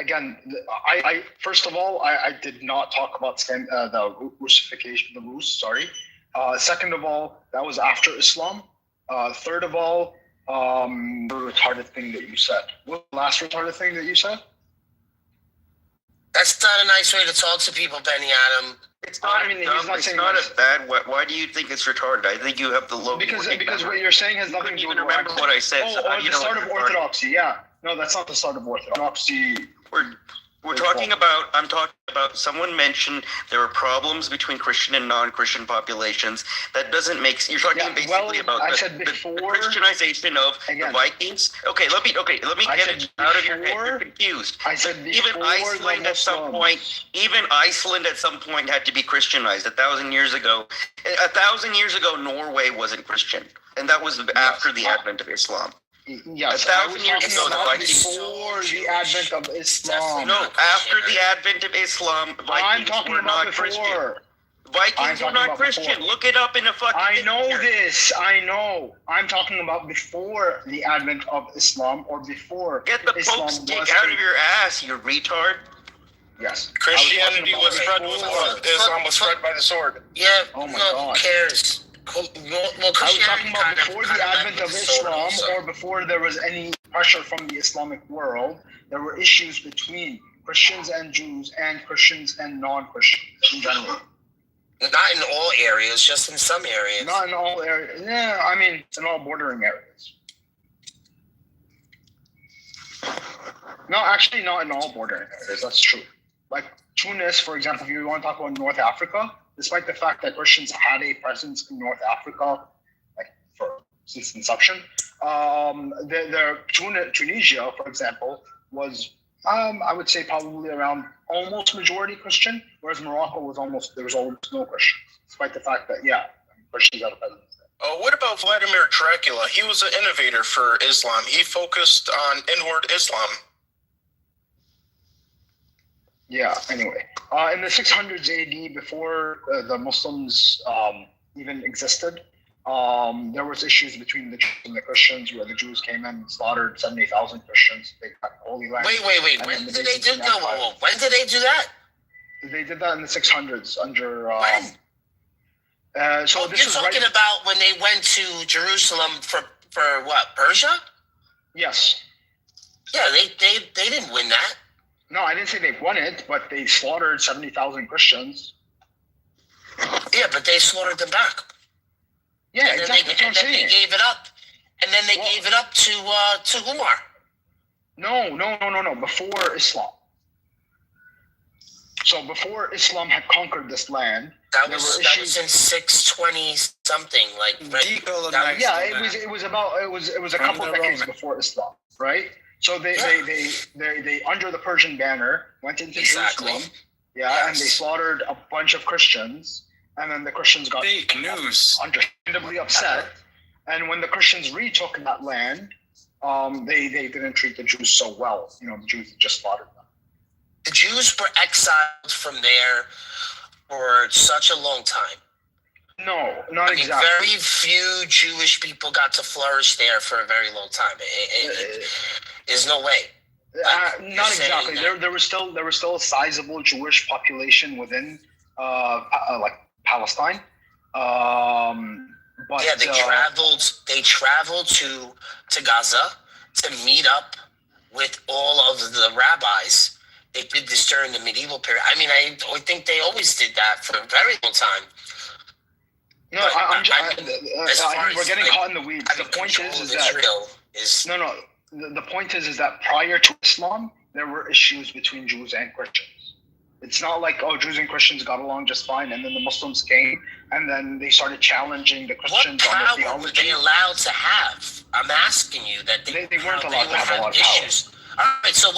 Again, I first of all, I did not talk about the Russification, the Rus. Sorry. Second of all, that was after Islam. Third of all, the retarded thing that you said. What was the last retarded thing that you said? That's not a nice way to talk to people, Benny Adam. It's not. It's not a bad. Why do you think it's retarded? I think you have the low. Because what you're saying has nothing to do with remember what I said. The start of orthodoxy. Yeah. No, that's not the start of orthodoxy. I'm talking about someone mentioned there are problems between Christian and non-Christian populations. That doesn't make you're talking basically about the Christianization of the Vikings. Okay, let me get it out of your head. You're confused. I said even Iceland at some point had to be Christianized 1,000 years ago. 1,000 years ago, Norway wasn't Christian, and that was after the advent of Islam. Yes, 1,000 years ago, the Vikings. Before the advent of Islam. No, after the advent of Islam, Vikings were not Christian. Vikings were not Christian. Look it up in a fucking. I know this. I know. I'm talking about before the advent of Islam, or before. Get the Pope's dick out of your ass, you retard. Yes. Christianity was spread with Islam was spread by the sword. Yeah. Oh my no, God. Who cares? Well, I was Christianity talking about before the advent of Islam, also. or before there was any pressure from the Islamic world, there were issues between Christians and Jews and Christians and non-Christians in general. Not in all areas, just in some areas. Not in all areas. Yeah, I mean, in all bordering areas. No, actually, not in all bordering areas. That's true. Like Tunis, for example, if you want to talk about North Africa, despite the fact that Christians had a presence in North Africa, like since inception, Tunisia, for example, was I would say probably around almost majority Christian, whereas Morocco was there was almost no Christians, despite the fact that Christians had a presence. What about Vladimir Dracula? He was an innovator for Islam. He focused on inward Islam. Yeah, anyway. In the 600s AD, before the Muslims even existed, there was issues between the Jews and the Christians, where the Jews came in and slaughtered 70,000 Christians. They got Holy Land. Wait. When did they do that? When did they do that? They did that in the 600s under... when? So this you're is talking about when they went to Jerusalem for what, Persia? Yes. Yeah, they didn't win that. No, I didn't say they won it, but they slaughtered 70,000 Christians. Yeah, but they slaughtered them back. Yeah, and exactly. And then they gave it up. And then they gave it up to Umar. No. Before Islam. So before Islam had conquered this land, that was in 620 something, like it was a couple decades before Islam, right? So they under the Persian banner went into Jerusalem, and they slaughtered a bunch of Christians, and then the Christians got fake news, understandably upset. And when the Christians retook that land, they didn't treat the Jews so well. The Jews just slaughtered them. The Jews were exiled from there for such a long time. No, not exactly. Very few Jewish people got to flourish there for a very long time. There's no way. Not exactly. There was still a sizable Jewish population within like Palestine. But they traveled to Gaza to meet up with all of the rabbis. They did this during the medieval period. I mean, I think they always did that for a very long time. No, I think we're getting caught in the weeds. The point is that the point is that prior to Islam, there were issues between Jews and Christians. It's not like, Jews and Christians got along just fine, and then the Muslims came, and then they started challenging the Christians on their theology. What power were they allowed to have? I'm asking you that they weren't allowed to have a lot of issues. Power. All right, so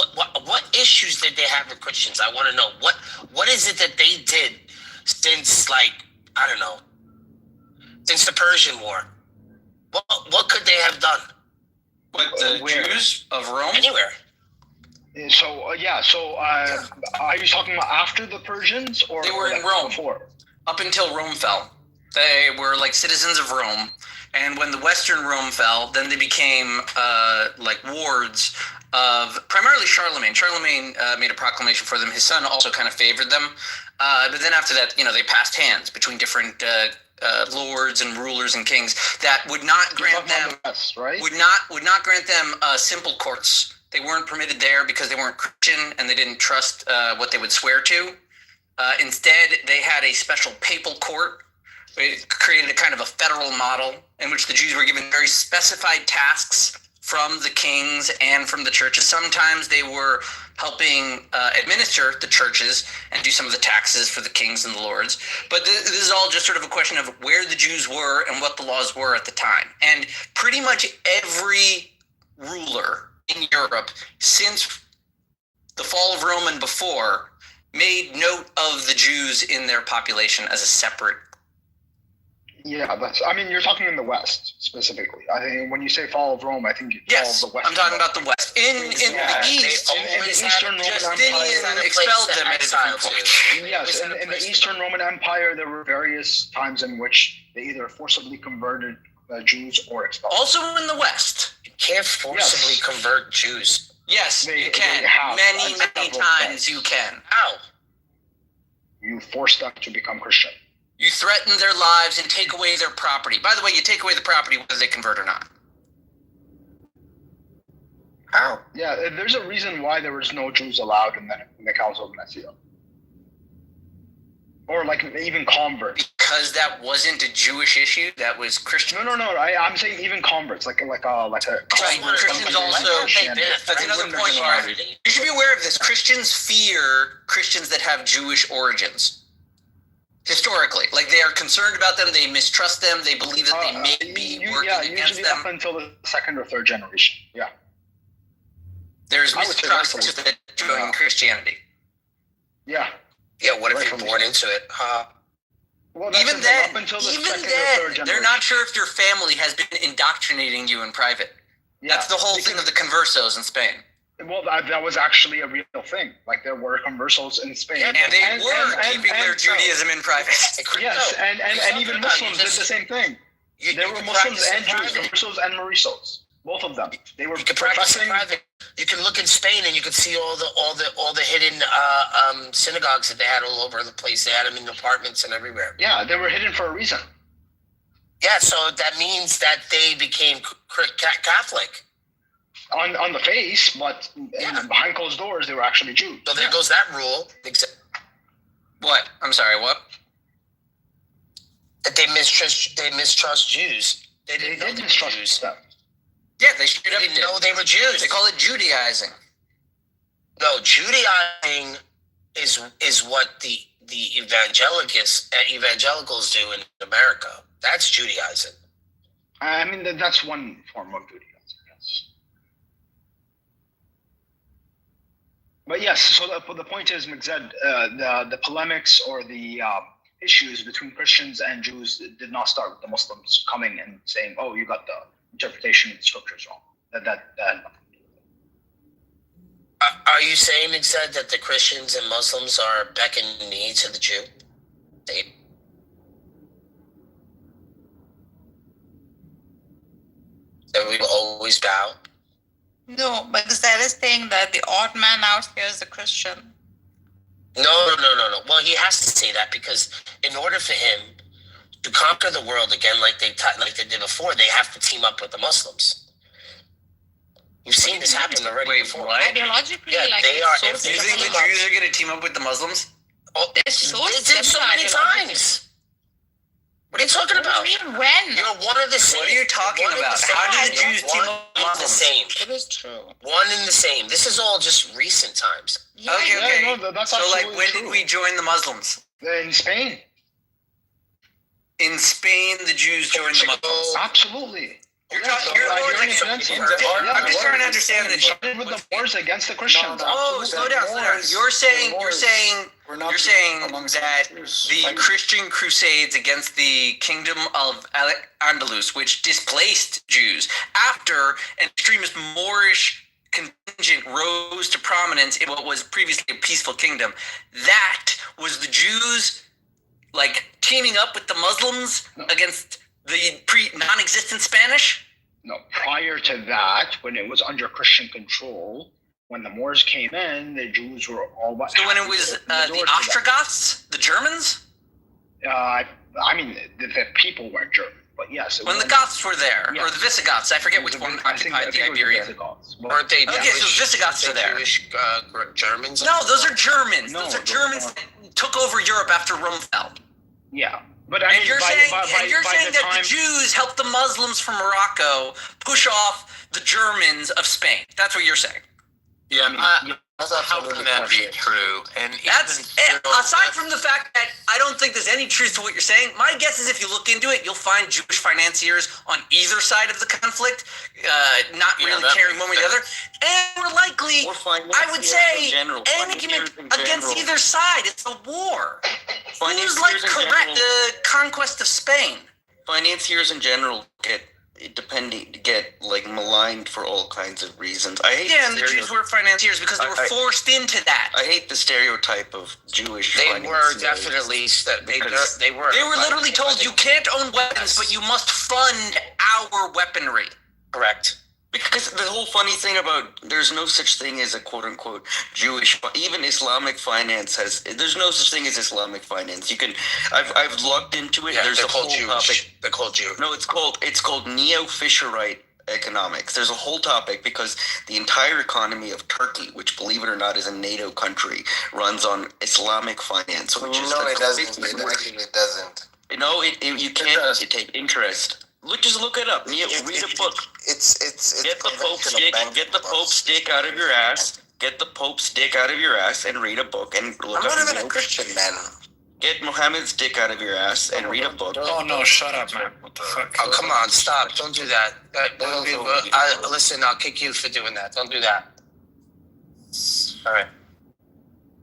what issues did they have with Christians? I want to know. What is it that they did since, since the Persian War? What could they have done? What, the Jews of Rome? Anywhere. So are you talking about after the Persians, or they were in Rome before? Up until Rome fell, they were like citizens of Rome, and when the Western Rome fell, then they became like wards of primarily Charlemagne. Charlemagne made a proclamation for them. His son also kind of favored them, but then after that, they passed hands between different lords and rulers and kings that would not grant them would not grant them simple courts. They weren't permitted there because they weren't Christian and they didn't trust what they would swear to. Instead, they had a special papal court. It created a kind of a federal model in which the Jews were given very specified tasks from the kings and from the churches. Sometimes they were helping administer the churches and do some of the taxes for the kings and the lords. But this is all just sort of a question of where the Jews were and what the laws were at the time. And pretty much every ruler in Europe since the fall of Rome and before made note of the Jews in their population as a separate. Yeah, you're talking in the West specifically. I think when you say fall of Rome, I think you fall of the West. I'm talking about the West. In the East, in the Eastern Roman Empire, expelled them at a different point. Yes, in the Eastern Roman Empire, there were various times in which they either forcibly converted Jews or expelled. Also in the West. You can't forcibly convert Jews. Yes, They you can. have Many several times times. you can. How? You force them to become Christian. You threaten their lives and take away their property. By the way, you take away the property whether they convert or not. How? Yeah, there's a reason why there was no Jews allowed in the Council of Nicaea. Or like even converts. Because that wasn't a Jewish issue, that was Christian. No. I'm saying even converts, like a Right, Christians also. That's another point, Mark. You should be aware of this. Christians fear Christians that have Jewish origins. Historically, like they are concerned about them, they mistrust them, they believe that they may be working against usually them. up until the second or third generation. Yeah. There's I would say mistrust rightfully. that join Christianity. Yeah. Yeah, what if you're Rightfully born so. into it? Well, that's Even the thing, then, up until the even second or third then, generation. they're not sure if your family has been indoctrinating you in private. Yeah, That's the whole thing of the conversos in Spain. Well, that was actually a real thing. Like there were conversos in Spain. Yeah, And they were keeping their Judaism in private. Yes, and even Muslims did the same thing. There were Muslims and Jews, conversos and Marisos. Both of them. They were You can practice in professing. private. You can look in Spain and you can see all the hidden synagogues that they had all over the place. They had them in apartments and everywhere. Yeah, they were hidden for a reason. Yeah, so that means that they became Catholic. On the face, but behind closed doors, they were actually Jews. So there goes that rule. What? I'm sorry, what? That they mistrust Jews. They They didn't know did they were mistrust Jews. them. Yeah, they straight They up didn't did. know they were Jews. They call it Judaizing. No, Judaizing is what the evangelicals do in America. That's Judaizing. I mean, that's one form of Judaism, yes. But yes, so the point is, Migzed, the polemics or the issues between Christians and Jews did not start with the Muslims coming and saying, "Oh, you got the interpretation of the scriptures wrong." That Are you saying, it said, that the Christians and Muslims are beckoning knee to the Jew? That we will always bow? No, because that is saying that the odd man out here is the Christian. No. Well, he has to say that because in order for him to conquer the world again, like they did before, they have to team up with the Muslims. You've seen this happen already before. What? Ideologically, Yeah, like they it's are. so If Do you think the similar. Jews are going to team up with the Muslims? Oh, They're so they did so similar many ideologically. times. What are you talking What do about? you mean when? You're one of the same. What are you talking One and about? the same. How did the You're Jews team one up with and the Muslims? same. It is true. One and the same. This is all just recent times. Yeah, Okay. no, that's So, like, absolutely when true. did we join the Muslims? In Spain, In Spain, the Jews joined the Muslims. absolutely. You're Yes, talking. You're Iberian like, Peninsula. I'm just trying to understand It this. started with the wars against the Christians. Oh, slow down. You're saying We're not you're saying amongst that Jews. the Christian crusades against the kingdom of Andalus, which displaced Jews after an extremist Moorish contingent rose to prominence in what was previously a peaceful kingdom, that was the Jews like teaming up with the Muslims against the non-existent Spanish? No, prior to that, when it was under Christian control, when the Moors came in, the Jews were all but. So when it was the Ostrogoths, the Germans? I mean, the people weren't German, but yes. When the Goths were there, or the Visigoths, I forget which one occupied the Iberian. Aren't they Okay, so Visigoths are there. Jewish Germans? No, those are Germans. No, Those are those Germans aren't. that took over Europe after Rome fell. Yeah, but I mean, And you're by saying, the that time, the Jews helped the Muslims from Morocco push off the Germans of Spain. That's what you're saying. Yeah, That's how absolutely can that be bullshit. true? And That's even still, aside from the fact that I don't think there's any truth to what you're saying. My guess is if you look into it, you'll find Jewish financiers on either side of the conflict, not really that caring makes one way or the other, and more likely, I would say, argument against either side. It's a war. Who's like correct the conquest of Spain? Financiers in general get like maligned for all kinds of reasons. I hate Yeah, and the Jews were financiers because they were forced into that. I hate the stereotype of Jewish They were financiers. definitely. They were. They were literally told you can't own weapons, but you must fund our weaponry. Correct. Because the whole funny thing about there's no such thing as a quote unquote Jewish, even Islamic finance has, there's no such thing as Islamic finance. You can, I've looked into it. Yeah, there's they're a called whole Jewish. topic. They're called Jewish. No, it's called neo-Fisherite economics. There's a whole topic because the entire economy of Turkey, which believe it or not is a NATO country, runs on Islamic finance. Which is it doesn't. It actually doesn't. No, you can't take interest. Just look it up. Read a book. It's Get the Pope stick. Get the Pope stick out of your ass. Get the Pope stick out of your ass and read a book and look up. I'm not even a Christian, man. Get Muhammad's dick out of your ass and read a book. Oh no, shut up, man. What the fuck? Oh, come on, stop. Don't do that. Listen, I'll kick you for doing that. Don't do that. All right.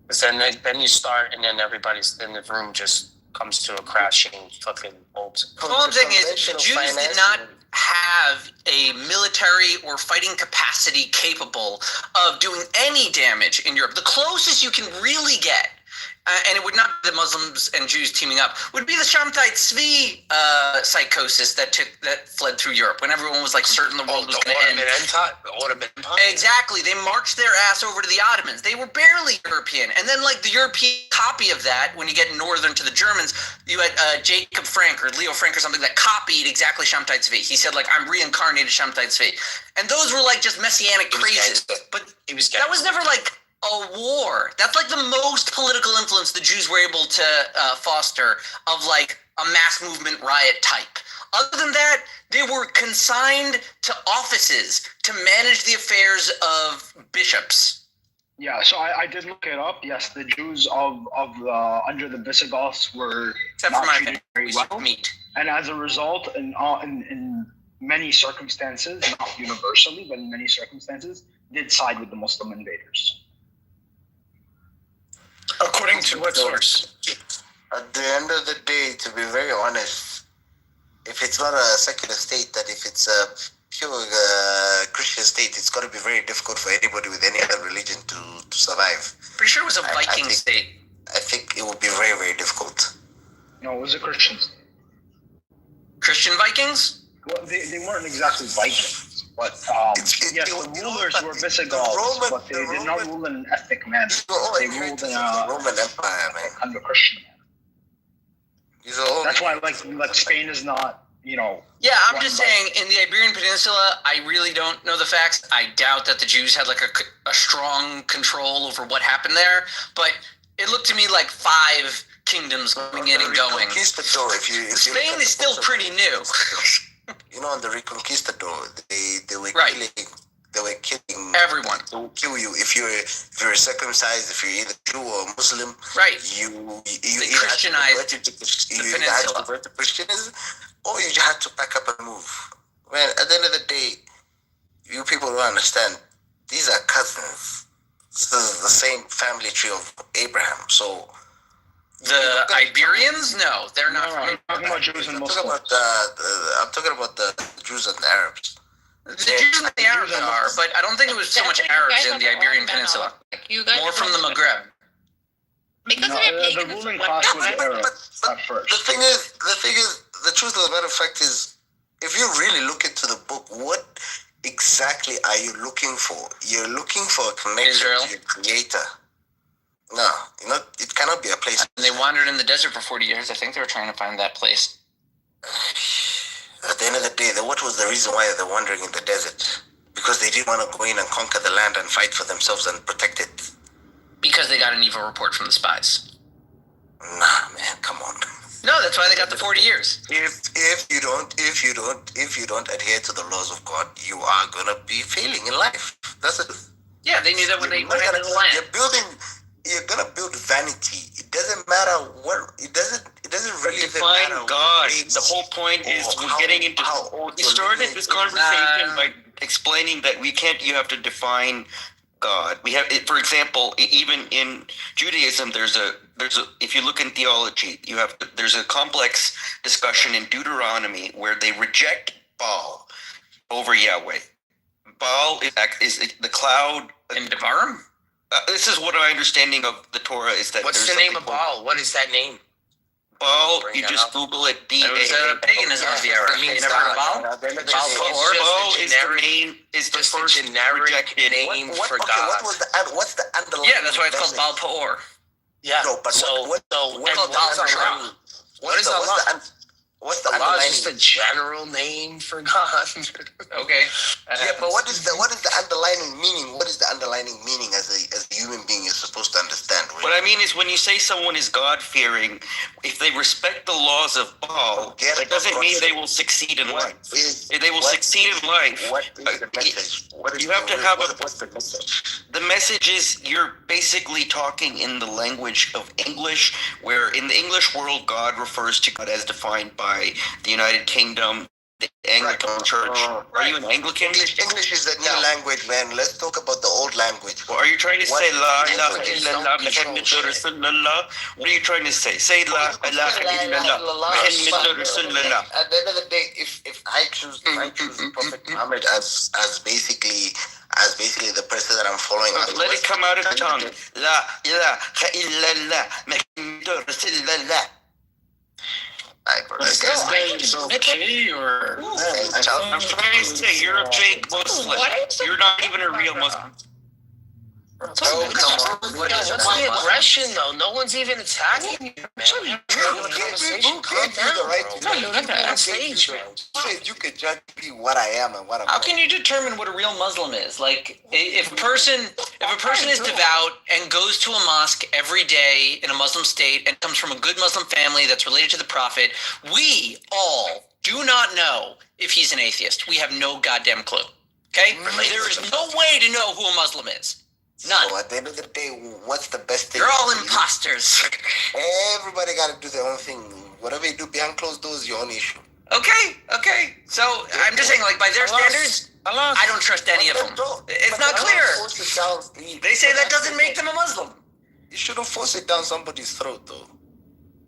Because then you start, and then everybody's in the room just comes to a crashing fucking halt. The whole thing is, the Jews did not have a military or fighting capacity capable of doing any damage in Europe. The closest you can really get, and it would not be the Muslims and Jews teaming up, would be the Shamtai Tzvi psychosis that fled through Europe when everyone was like certain the world was going to end. Ottoman Empire. Exactly. They marched their ass over to the Ottomans. They were barely European. And then like the European copy of that, when you get northern to the Germans, you had Jacob Frank or Leo Frank or something that copied exactly Shamtai Tzvi. He said like, I'm reincarnated Shamtai Tzvi. And those were like just messianic crazes. But that was never like a war. That's like the most political influence the Jews were able to foster of like a mass movement riot type. Other than that, they were consigned to offices to manage the affairs of bishops. Yeah, so I did look it up. Yes, the Jews of under the Visigoths were Except not for my treated very well, meat. and as a result, in many circumstances, not universally, but in many circumstances, did side with the Muslim invaders. According to what source? At the end of the day, to be very honest, if it's not a secular state, that if it's a pure Christian state, it's going to be very difficult for anybody with any other religion to survive. Pretty sure it was a Viking state. I think it would be very, very difficult. No, it was a Christian state. Christian Vikings? Well, they weren't exactly Vikings, but yes, the rulers were Visigoths, but they did not rule in an ethnic manner. They ruled in a Roman Empire, man. kind of a Christian manner. That's why, like Spain is not, Yeah, I'm just saying, in the Iberian Peninsula, I really don't know the facts. I doubt that the Jews had like a strong control over what happened there, but it looked to me like 5 kingdoms coming in and going. Spain is still pretty new. On the Reconquistador, they were killing everyone. They will kill you if you're circumcised, if you're either Jew or Muslim. Right. You Christianized the peninsula. Convert to Christianism, or you had to pack up and move. Man, at the end of the day, you people don't understand. These are cousins. This is the same family tree of Abraham. So. The Iberians? No, they're not. I'm talking about Jews and Muslims. I'm talking about the Jews and the Arabs. The Jews and the Arabs are, but I don't think it was so much Arabs in the Iberian Peninsula. More from the Maghreb. Because the ruling class was Arabs at first. The thing is, the truth of the matter of fact is, if you really look into the book, what exactly are you looking for? You're looking for a connection to your creator. No, it cannot be a place. And they wandered in the desert for 40 years. I think they were trying to find that place. At the end of the day, what was the reason why they're wandering in the desert? Because they didn't want to go in and conquer the land and fight for themselves and protect it. Because they got an evil report from the spies. Nah, man, come on. No, that's why they got the 40 years. If you don't adhere to the laws of God, you are gonna be failing in life. That's it. Yeah, they knew that when they went into the land. You're gonna build vanity. It doesn't matter what. It doesn't really define matter. God. The whole point is we're getting into. We started this conversation by explaining that you have to define God. We have, for example, even in Judaism, there's a. If you look in theology, there's a complex discussion in Deuteronomy where they reject Baal over Yahweh. Baal is the cloud in Devarim. This is what my understanding of the Torah is that. What's the name of Baal? What is that name? Baal, you just Google it. It was paganism of the era. It means You never heard of God. Baal? It's Baal just- Peor? it's Baal just a is the generic- name, is the just a first generic rejected name for okay, God. what's the underlying? Yeah, that's why it's called message? Baal Peor. Yeah. No, but so what and called what is Baal Allah? Peor? What is Allah? What's the Allah underlying? is just a general name for God. Okay. Yeah, but what is the underlying meaning? What is the underlying meaning as a human being is supposed to understand? What I mean is when you say someone is God-fearing, if they respect the laws of Baal, that doesn't mean they will succeed in life. If they will succeed in life. What is the message? You have to have what's the message? The message is you're basically talking in the language of English, where in the English world, God refers to God as defined by the United Kingdom, the Anglican Church. Are you an Anglican? English is the new language, man. Let's talk about the old language. Well, are you trying to say La ilaha Languages illallah don't control Muhammadur shit. Rasulullah? What are you trying to say? Say La ilaha illallah Muhammadur Rasulullah. At the end of the day, if I choose Prophet Muhammad as basically the person that I'm following. Let it come out of the tongue. La ilaha illallah Muhammadur Rasulullah. Is this okay or? I'm trying to say you're a fake Muslim. You're not even a real Muslim. What's the aggression though? No one's even attacking you, man. Calm down, bro. On stage, man. You could judge me what I am and what I'm How not. can you determine what a real Muslim is? Like, if a person is devout and goes to a mosque every day in a Muslim state and comes from a good Muslim family that's related to the Prophet, we all do not know if he's an atheist. We have no goddamn clue. Okay? There is no way to know who a Muslim is. None. So at the end of the day, what's the best thing? You're all imposters. Everybody got to do their own thing. Whatever you do behind closed doors is your own issue. Okay. So I'm just saying, like, by their standards, I don't trust any of them. It's not clear. They say that doesn't make them a Muslim. You shouldn't force it down somebody's throat, though.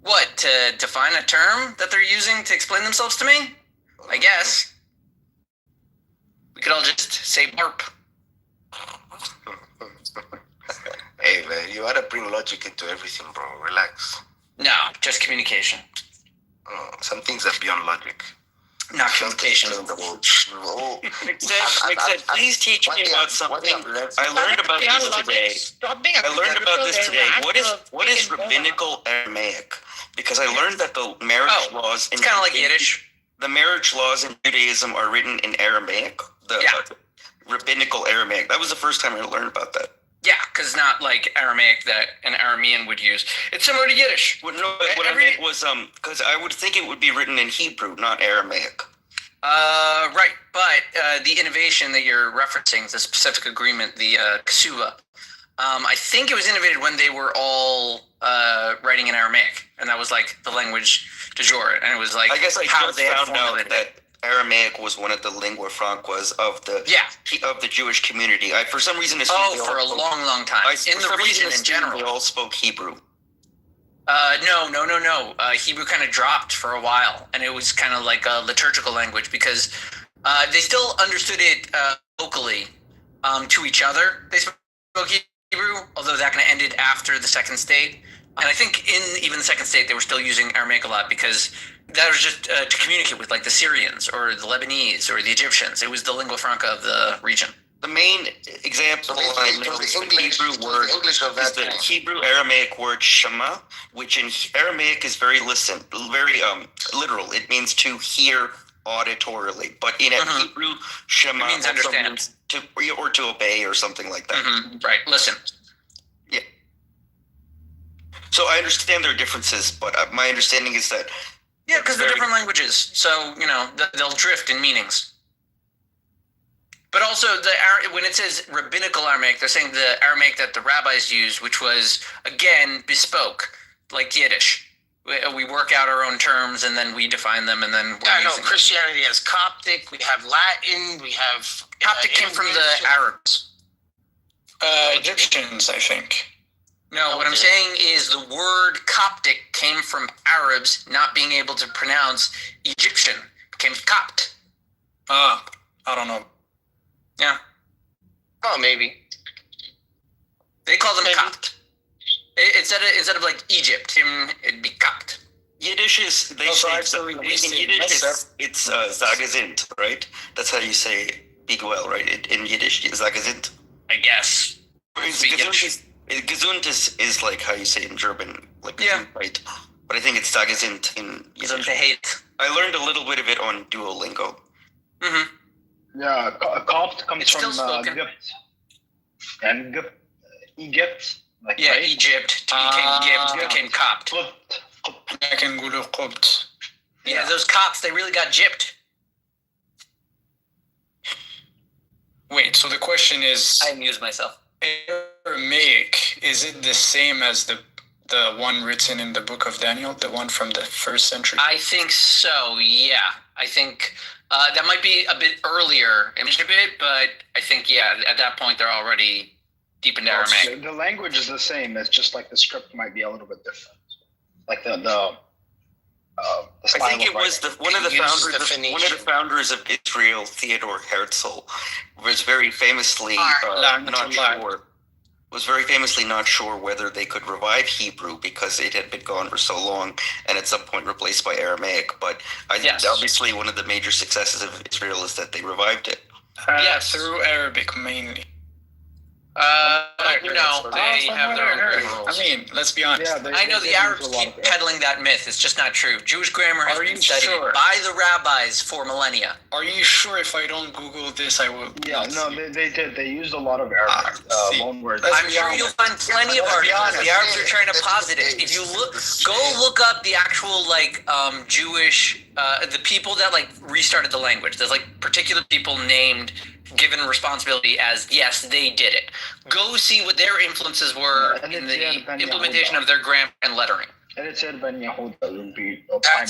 What, to define a term that they're using to explain themselves to me? I guess. We could all just say barp. Hey, man, you ought to bring logic into everything, bro. Relax. No, just communication. Some things are beyond logic. Not communication. Mixed, please teach me about something. I learned about this today. What is rabbinical Aramaic? Because I learned that the marriage laws in it's kind of like Yiddish. The marriage laws in Judaism are written in Aramaic. Rabbinical Aramaic. That was the first time I learned about that. Yeah, because not like Aramaic that an Aramean would use. It's similar to Yiddish. What I meant was, because I would think it would be written in Hebrew, not Aramaic. Right, but the innovation that you're referencing, the specific agreement, the Ksuba, I think it was innovated when they were all writing in Aramaic, and that was like the language du jour, and it was like I guess I how just they had found out formulated that it. Aramaic was one of the lingua francas of the Jewish community. For some reason, for a long time in the region in general. They all spoke Hebrew. No. Hebrew kind of dropped for a while, and it was kind of like a liturgical language because they still understood it locally to each other. They spoke Hebrew, although that kind of ended after the second state. And I think in even the second state, they were still using Aramaic a lot because that was just to communicate with like the Syrians or the Lebanese or the Egyptians. It was the lingua franca of the region. The main example I know is the Hebrew word is the Hebrew Aramaic word shema, which in Aramaic is very literal. It means to hear auditorily, but in Hebrew shema means understand, to obey or something like that. Right. Listen. Yeah. So I understand there are differences, but my understanding is that because they're different languages, so they'll drift in meanings. But also, when it says rabbinical Aramaic, they're saying the Aramaic that the rabbis used, which was, again, bespoke, like Yiddish. We work out our own terms, and then we define them, and then we're using them. Christianity has Coptic, we have Latin, we have... Coptic came from the Arabs. Egyptians, I think. No, what I'm saying is the word Coptic came from Arabs not being able to pronounce Egyptian. It came Copt. I don't know. Yeah. Oh, maybe. They call them Copt. Instead of like Egypt, it'd be Copt. Yiddish is they Also, say actually, we in say Yiddish Messer. it's Zagazint, right? That's how you say "be well," right? In Yiddish, Zagazint. I guess. Gesund is like how you say it in German, like Yeah. right? But I think it's Zagazint in Yiddish. hate. I learned a little bit of it on Duolingo. Mm-hmm. Yeah, Copt comes It's from still spoken. Egypt. And Egypt. Like, Yeah, right? Egypt became Copt. Copt. لكن نقولوا قبط. Yeah, those Copts, they really got gypped. Wait, so the question is, I amused myself. Aramaic, is it the same as the one written in the book of Daniel, the one from the 1st century? I think so, yeah. I think that might be a bit earlier, a bit, but I think, yeah, at that point they're already deep into Aramaic. The language is the same. It's just like the script might be a little bit different. Like the style I think it of was writing. one of the Uses the founders. One of the Phoenician. founders of Israel, Theodore Herzl, was very famously not sure whether they could revive Hebrew because it had been gone for so long and at some point replaced by Aramaic. But obviously one of the major successes of Israel is that they revived it. Through Arabic mainly. They have their own grammar. I mean, let's be honest. Yeah, I know the Arabs keep peddling that myth. It's just not true. Jewish grammar has Are been you studied sure? by the rabbis for millennia. Are you sure if I don't Google this, I will? Yeah, no, they did. They used a lot of Arabic see. loan words. I'm sure you'll find plenty of articles. The Arabs are trying to posit it. If you look up the actual Jewish, the people that restarted the language. There's particular people named, given responsibility as yes, they did it. Go see what their influences were in the implementation of their grammar and lettering. And it said Ben Yehuda would be a primary.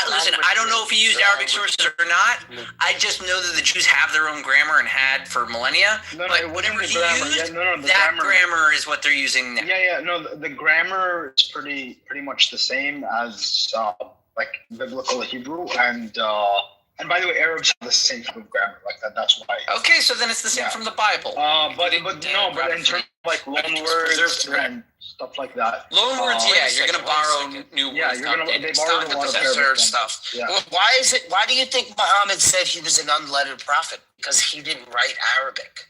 Listen, I don't know if he used Arabic sources or not. I just know that the Jews have their own grammar and had for millennia. But whatever he used, that grammar is what they're using now. Yeah. No, the grammar is pretty much the same as biblical Hebrew, and by the way, Arabs have the same type of grammar like that. That's why. Okay, so then it's the same from the Bible. But in terms of loan words and stuff like that. Loan words, you're gonna borrow new words. Yeah, they borrowed a lot of Arabic stuff. Yeah. Well, why do you think Muhammad said he was an unlettered prophet? Because he didn't write Arabic.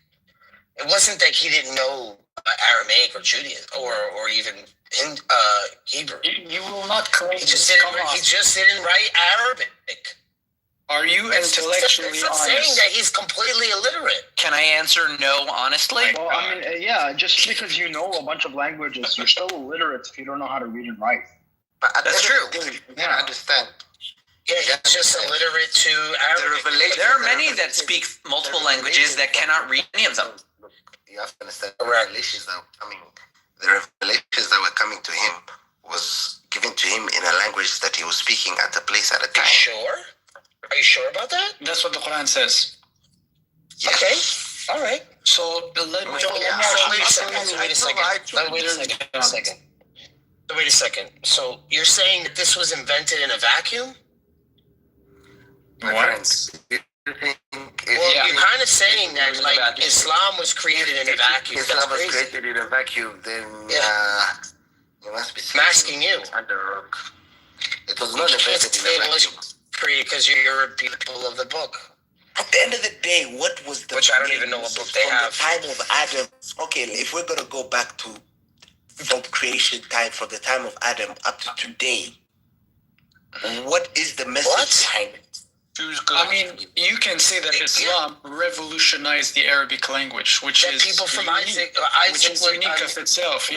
It wasn't that he didn't know Aramaic or Judaism or even Hebrew. You will not claim he just didn't write Arabic. Are you intellectually honest? I'm saying that he's completely illiterate. Can I answer no honestly? Well, I mean, just because you know a bunch of languages, you're still illiterate if you don't know how to read and write. That's true. I understand. Yeah, he's just illiterate to Arabic. There are many that speak multiple languages that cannot read any of them. You have to understand the revelations the revelations that were coming to him was given to him in a language that he was speaking at a place at a time. Are you sure about that? That's what the Quran says. Yes. Okay. All right. So Wait a second. So you're saying that this was invented in a vacuum? What? You're kind of saying that Islam was created in a vacuum. Islam was created in a vacuum, then you must be asking you. Under a rock. It was not invented in a vacuum. Because you're a people of the book. At the end of the day, what was the... Which I don't even know what book they have. From the time of Adam... Okay, if we're going to go back to from creation time, from the time of Adam up to today, what is the message behind it? I mean, you can say that Islam revolutionized the Arabic language, which is people from unique, Isaac which is unique of itself.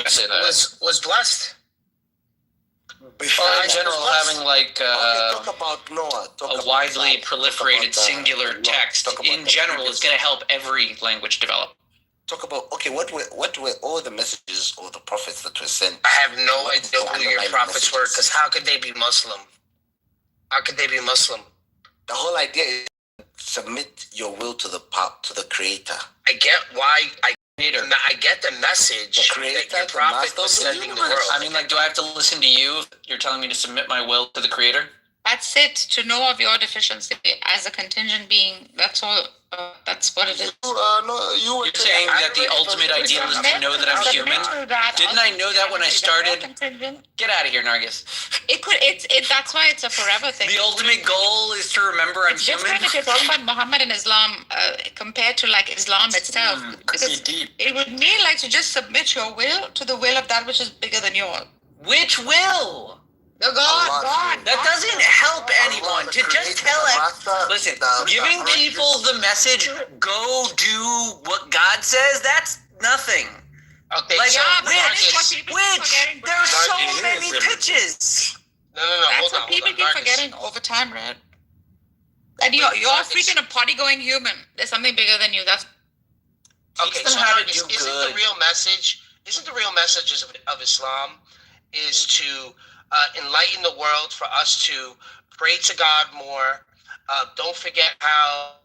Was blessed. In general, having talk about Noah. a widely proliferated singular text in general is going to help every language develop. Talk about what were all the messages or the prophets that were sent? I have no idea who your prophets were, because how could they be Muslim? How could they be Muslim? The whole idea is submit your will to the Creator. I get why. I get the message that your prophet was sending the world. I mean, do I have to listen to you? You're telling me to submit my will to the Creator? That's it. To know of your deficiency as a contingent being. That's all. That's what it is. You're saying that the ultimate ideal is to know that I'm human? Didn't I know that when I started? Get out of here, Nargis. That's why it's a forever thing. The ultimate goal is to remember I'm It's human? different if you're talking about Muhammad and Islam compared to like Islam itself. Because it would mean like to just submit your will to the will of that which is bigger than yours. Which will? The God. That doesn't help anyone to just tell it. Listen, giving people the message, go do what God says, that's nothing. Okay, Like, so which, there's so many pitches. No, That's what people keep forgetting over time, Red. And you're freaking a potty going human. There's something bigger than you. That's okay. So Marcus, isn't the real message of Islam is to enlighten the world, for us to pray to God more. Don't forget how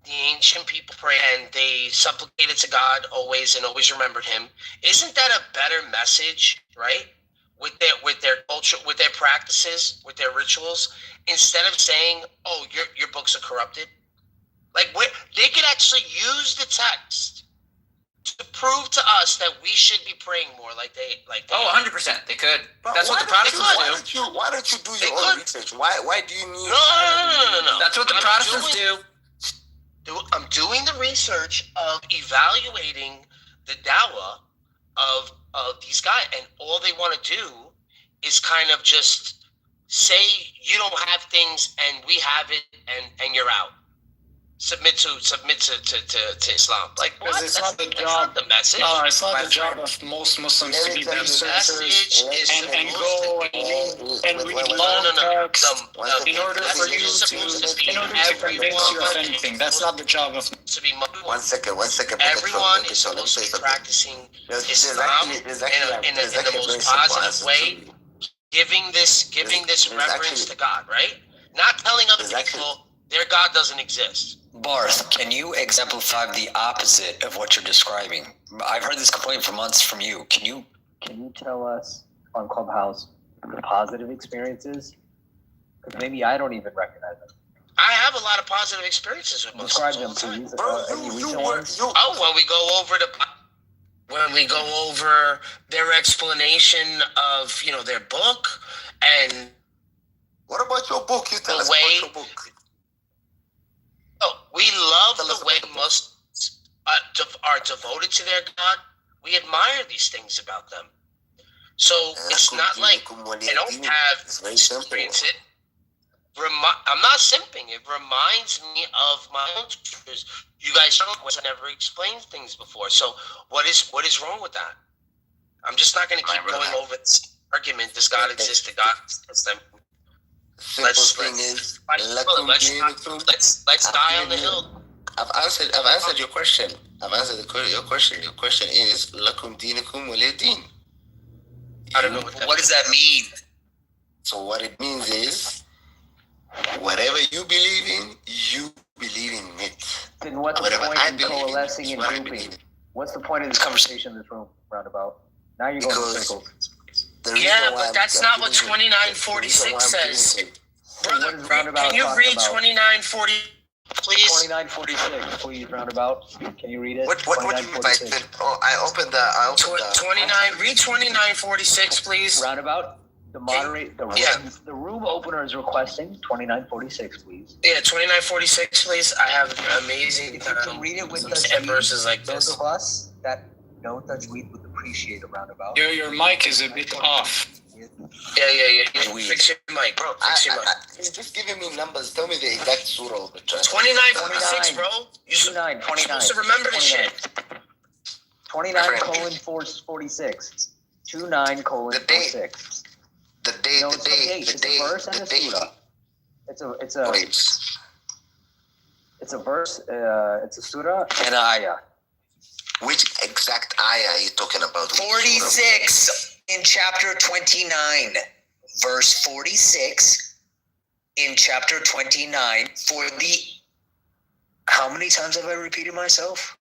the ancient people prayed and they supplicated to God always and always remembered Him. Isn't that a better message, right? With their culture, with their practices, with their rituals, instead of saying, "Oh, your books are corrupted." Like they could actually use the text to prove to us that we should be praying more, like they. Oh, 100%, they could. That's what the Protestants do. Why don't you do your own research? Why do you need? No. That's what the Protestants do. I'm doing the research of evaluating the dawah of these guys, and all they want to do is kind of just say you don't have things and we have it, and you're out. Submit to Islam. Like what? Because it's not the job. The message. No, it's not the job of most Muslims to be themselves and go and read long text in order to convince you of anything. That's not the job of. To be One second. Everyone is supposed to be practicing Islam in the most positive way, giving this reverence to God, right? Not telling other people their God doesn't exist. Barth, can you exemplify the opposite of what you're describing? I've heard this complaint for months from you. Can you tell us on Clubhouse the positive experiences? Because maybe I don't even recognize them. I have a lot of positive experiences with Muslims. Describe them, please. Any recent ones? When we go over their explanation of their book, and what about your book? You tell us about your book. We love the way Muslims are devoted to their God. We admire these things about them. So it's not like they don't have experience it. I'm not simping. It reminds me of my own scriptures. You guys never explained things before. So what is wrong with that? I'm just not going to keep going over this argument. Does God exist? The God exists. Let's die on the hill. I've answered your question. Your question. Your question is lakum dinukum waliya din. I don't know what does that mean? So what it means is whatever you believe in, you believe in it. Then what's the point in coalescing and grouping? What's the point of this conversation in this room, roundabout? Now you're going in circles. Yeah, but that's not what 2946 says. Brother, can you read 2940, please? 2946, please, roundabout. Can you read it? What do you mean by that? Oh, I opened the read 2946, please. Roundabout. The room opener is requesting 2946, please. Yeah, 2946, please. I have amazing. If you can read it with us, verses like those this. of us that know Tajweed would appreciate a roundabout. Your mic is a bit off. Yeah. Fix your mic, bro. Fix your mic. He's just giving me numbers. Tell me the exact surah of the church. 2946, bro. You're supposed to remember this shit. 29:46. 29:46. The day. It's a verse and a surah. It's a verse. It's a surah and an ayah. Which exact ayah are you talking about? 46 in chapter 29, verse 46 in chapter 29 for the. How many times have I repeated myself?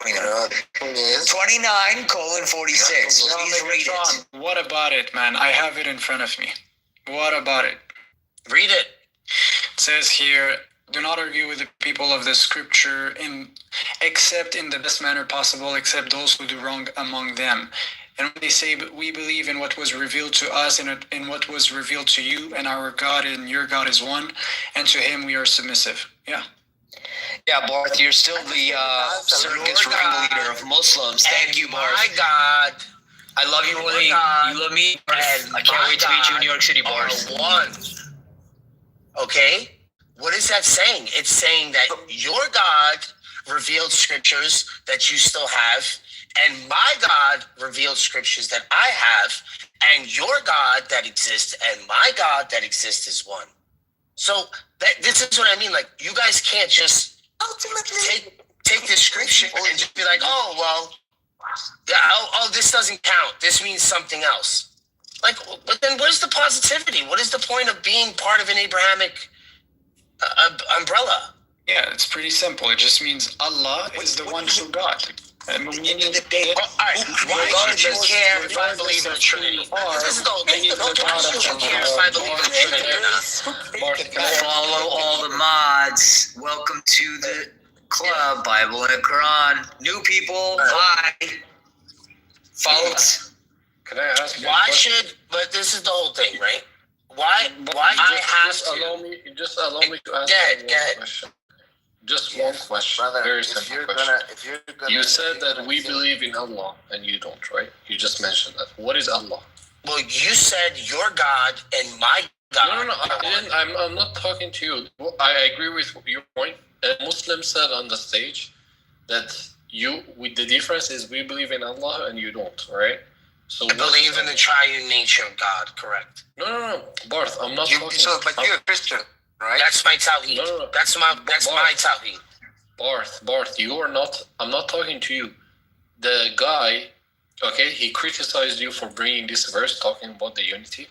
29:46. Please read it. What about it, man? I have it in front of me. What about it? Read it. It says here, Do not argue with the people of the scripture, except in the best manner possible, except those who do wrong among them. And when they say, we believe in what was revealed to us and in what was revealed to you, and our God and your God is one, and to him we are submissive. Yeah. Yeah, Barth, you're still the circus ringleader of Muslims. Thank you, Barth. My God. I love you, Willie. You love me, Barth. I can't wait to meet you in New York City, Barth. One. Okay? What is that saying? It's saying that your God revealed scriptures that you still have, and my God revealed scriptures that I have, and your God that exists and my God that exists is one. So this is what I mean. Like, you guys can't just ultimately take this scripture and just be like, oh, well, yeah, oh, this doesn't count. This means something else. Like, but then where's the positivity? What is the point of being part of an Abrahamic umbrella? Yeah, it's pretty simple. It just means Allah is the one true God. Why should you care if I believe in the Trinity? This is the whole thing. Why should you care if I believe in the Trinity or not? Follow all the mods. Welcome to the club, Bible and Quran. New people, hi. Follow us. Can I ask you why should, but this is the whole thing, right? Why I have just to. Just allow me to ask one question. Just one question. Brother, very simple question. You said that we believe in Allah and you don't, right? You just mentioned that. What is Allah? Well, you said your God and my God. No. I'm not talking to you. I agree with your point. A Muslim said on the stage that the difference is we believe in Allah and you don't, right? So I believe in the triune nature of God, correct? No. Barth, I'm not talking. But you're a Christian, right? That's my tawheed. No. That's my tawheed. Barth, you are not. I'm not talking to you. The guy, okay, he criticized you for bringing this verse talking about the unity,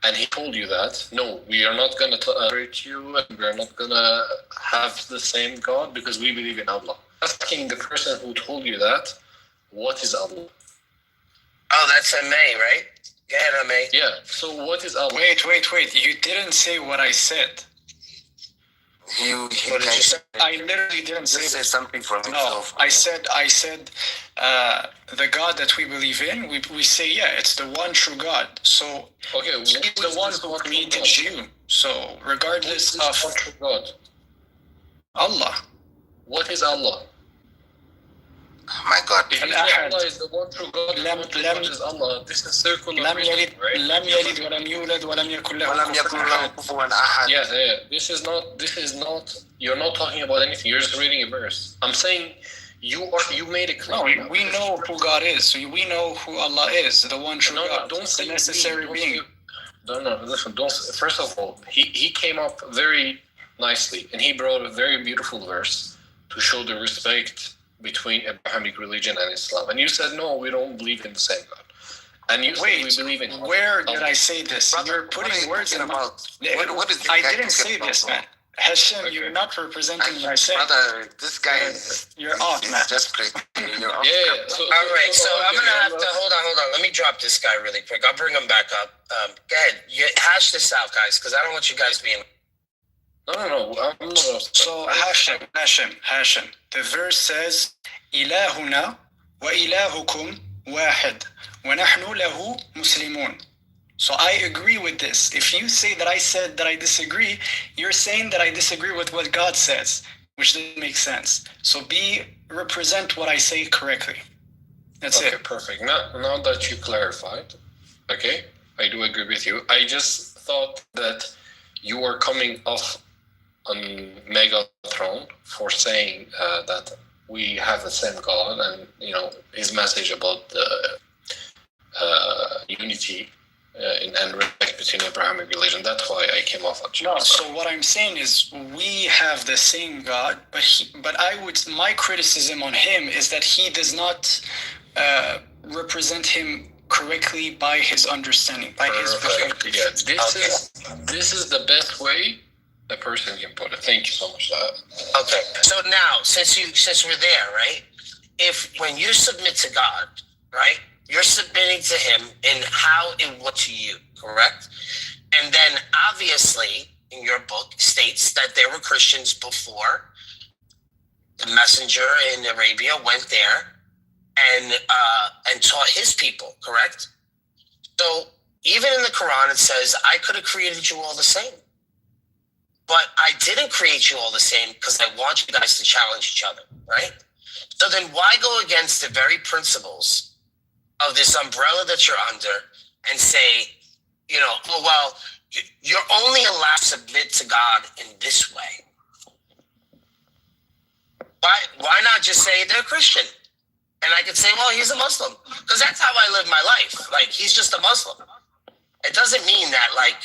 and he told you that no, we are not gonna tolerate you, and we are not gonna have the same God because we believe in Allah. Asking the person who told you that, what is Allah? Oh, that's MA, right? Go ahead, MA. Yeah. So what is Allah? Wait. You didn't say what I said. What did you say? I literally didn't say something from himself. No, I said the God that we believe in, we say, yeah, it's the one true God. So okay, he's the one who created you. So regardless of one true God, Allah. What is Allah? My God. If you say Allah is the one true God, what is Allah? This is circular, right? Yeah. This is not. You're not talking about anything. You're just reading a verse. I'm saying you made it clear. No, we know who God is. We know who Allah is, the one true God. Don't say the necessary being. No. Listen. Don't. First of all, he came up very nicely, and he brought a very beautiful verse to show the respect between Abrahamic religion and Islam. And you said, no, we don't believe in the same God. And you said we believe in Allah. Where did I say this? You're putting words in my mouth. What is this I didn't say this, man. Hashem, you're not representing what I said. Brother, this guy is... You're off, man. Just crazy. You're off. Yeah. All right, so I'm going to have to... Hold on. Let me drop this guy really quick. I'll bring him back up. Go ahead. Hash this out, guys, because I don't want you guys being... No. I'm not. So Hashem. The verse says, "Ilahuna wa ilahukum wahid, wa nahnu lahu muslimun." So I agree with this. If you say that I said that I disagree, you're saying that I disagree with what God says, which doesn't make sense. So represent what I say correctly. That's it. Okay, perfect. Now that you clarified, okay, I do agree with you. I just thought that you were coming off on Megatron for saying that we have the same God, and his message about the unity and respect between Abrahamic religion. That's why I came off on you. No, so what I'm saying is we have the same God, but my criticism on him is that he does not represent him correctly by his understanding, by his perspective. Yeah, this is the best way a person can put it. Thank you so much. Okay. So now, since we're there, right? When you submit to God, right? You're submitting to Him in how and what to you, correct? And then obviously, in your book states that there were Christians before the messenger in Arabia went there and taught his people, correct? So even in the Quran, it says, I could have created you all the same. But I didn't create you all the same because I want you guys to challenge each other, right? So then why go against the very principles of this umbrella that you're under and say, you know, oh, well, you're only allowed to submit to God in this way? Why not just say they're Christian? And I could say, well, he's a Muslim. Because that's how I live my life. Like, he's just a Muslim. It doesn't mean that, like,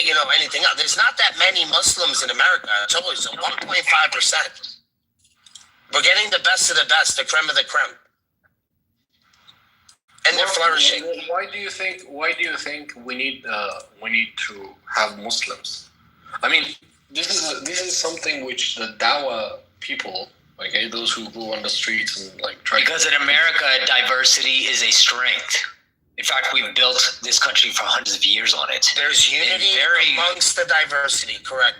you know, anything else. There's not that many Muslims in America. It's always 1.5%. We're getting the best of the best, the creme of the creme. And they're flourishing. Why do you think we need to have Muslims? I mean, this is something which the Dawa people, okay, those who go on the streets and like try. Because in America, diversity is a strength. In fact, we've built this country for hundreds of years on it. There's unity amongst the diversity, correct?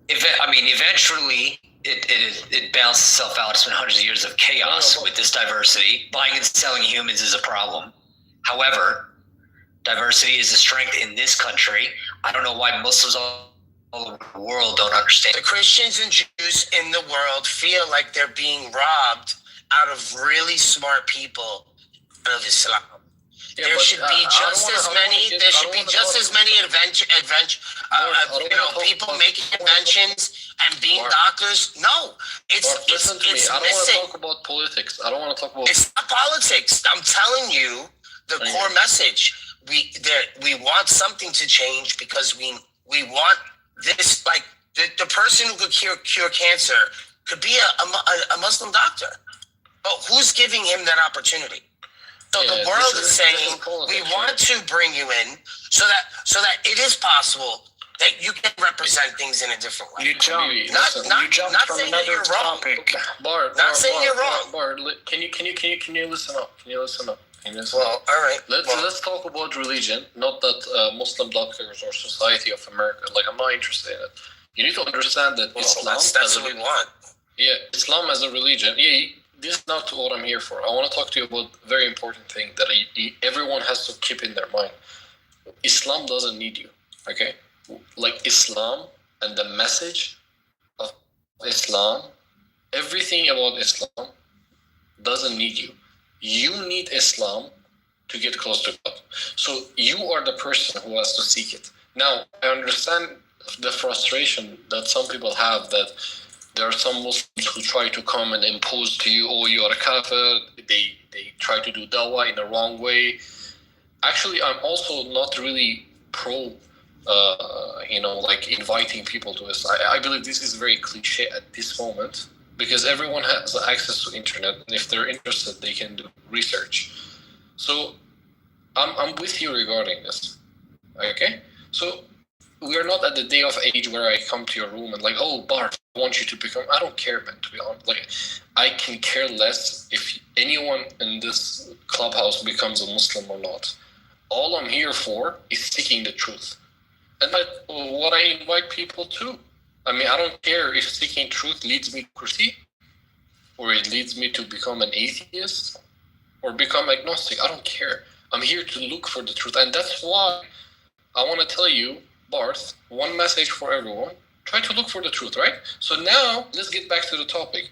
Eventually, it balances itself out. It's been hundreds of years of chaos with this diversity. Buying and selling humans is a problem. However, diversity is a strength in this country. I don't know why Muslims all over the world don't understand. The Christians and Jews in the world feel like they're being robbed out of really smart people out of Islam. Yeah, there should be just as many. There should be just as many people making inventions and being doctors. No, listen to me. I don't want to talk about politics. I don't want to talk about. It's not politics. I'm telling you the core message. We want something to change because we want this. Like the person who could cure cancer could be a Muslim doctor, but who's giving him that opportunity? So the world is saying we want to bring you in so that it is possible that you can represent things in a different way. You jumped from another topic. Bart, you're wrong. Bart, can you listen up? Well, all right. Let's talk about religion, not that Muslim doctors or Society of America. Like, I'm not interested in it. You need to understand that Islam. That's what we want. Yeah, Islam as a religion. Yeah, this is not what I'm here for. I want to talk to you about a very important thing that everyone has to keep in their mind. Islam doesn't need you, okay? Like Islam and the message of Islam, everything about Islam doesn't need you. You need Islam to get close to God. So you are the person who has to seek it. Now, I understand the frustration that some people have that there are some Muslims who try to come and impose to you, oh, you are a kafir. They try to do dawah in the wrong way. Actually, I'm also not really pro, like inviting people to this. I believe this is very cliche at this moment because everyone has access to internet, and if they're interested, they can do research. So I'm with you regarding this. Okay, so we are not at the day of age where I come to your room and like, oh, Bart, I want you to become. I don't care, man. To be honest, like, I can care less if anyone in this clubhouse becomes a Muslim or not. All I'm here for is seeking the truth, and that's what I invite people to. I mean, I don't care if seeking truth leads me to Christianity, or it leads me to become an atheist, or become agnostic. I don't care. I'm here to look for the truth, and that's why I want to tell you, Barth, one message for everyone. Try to look for the truth, right? So now, let's get back to the topic.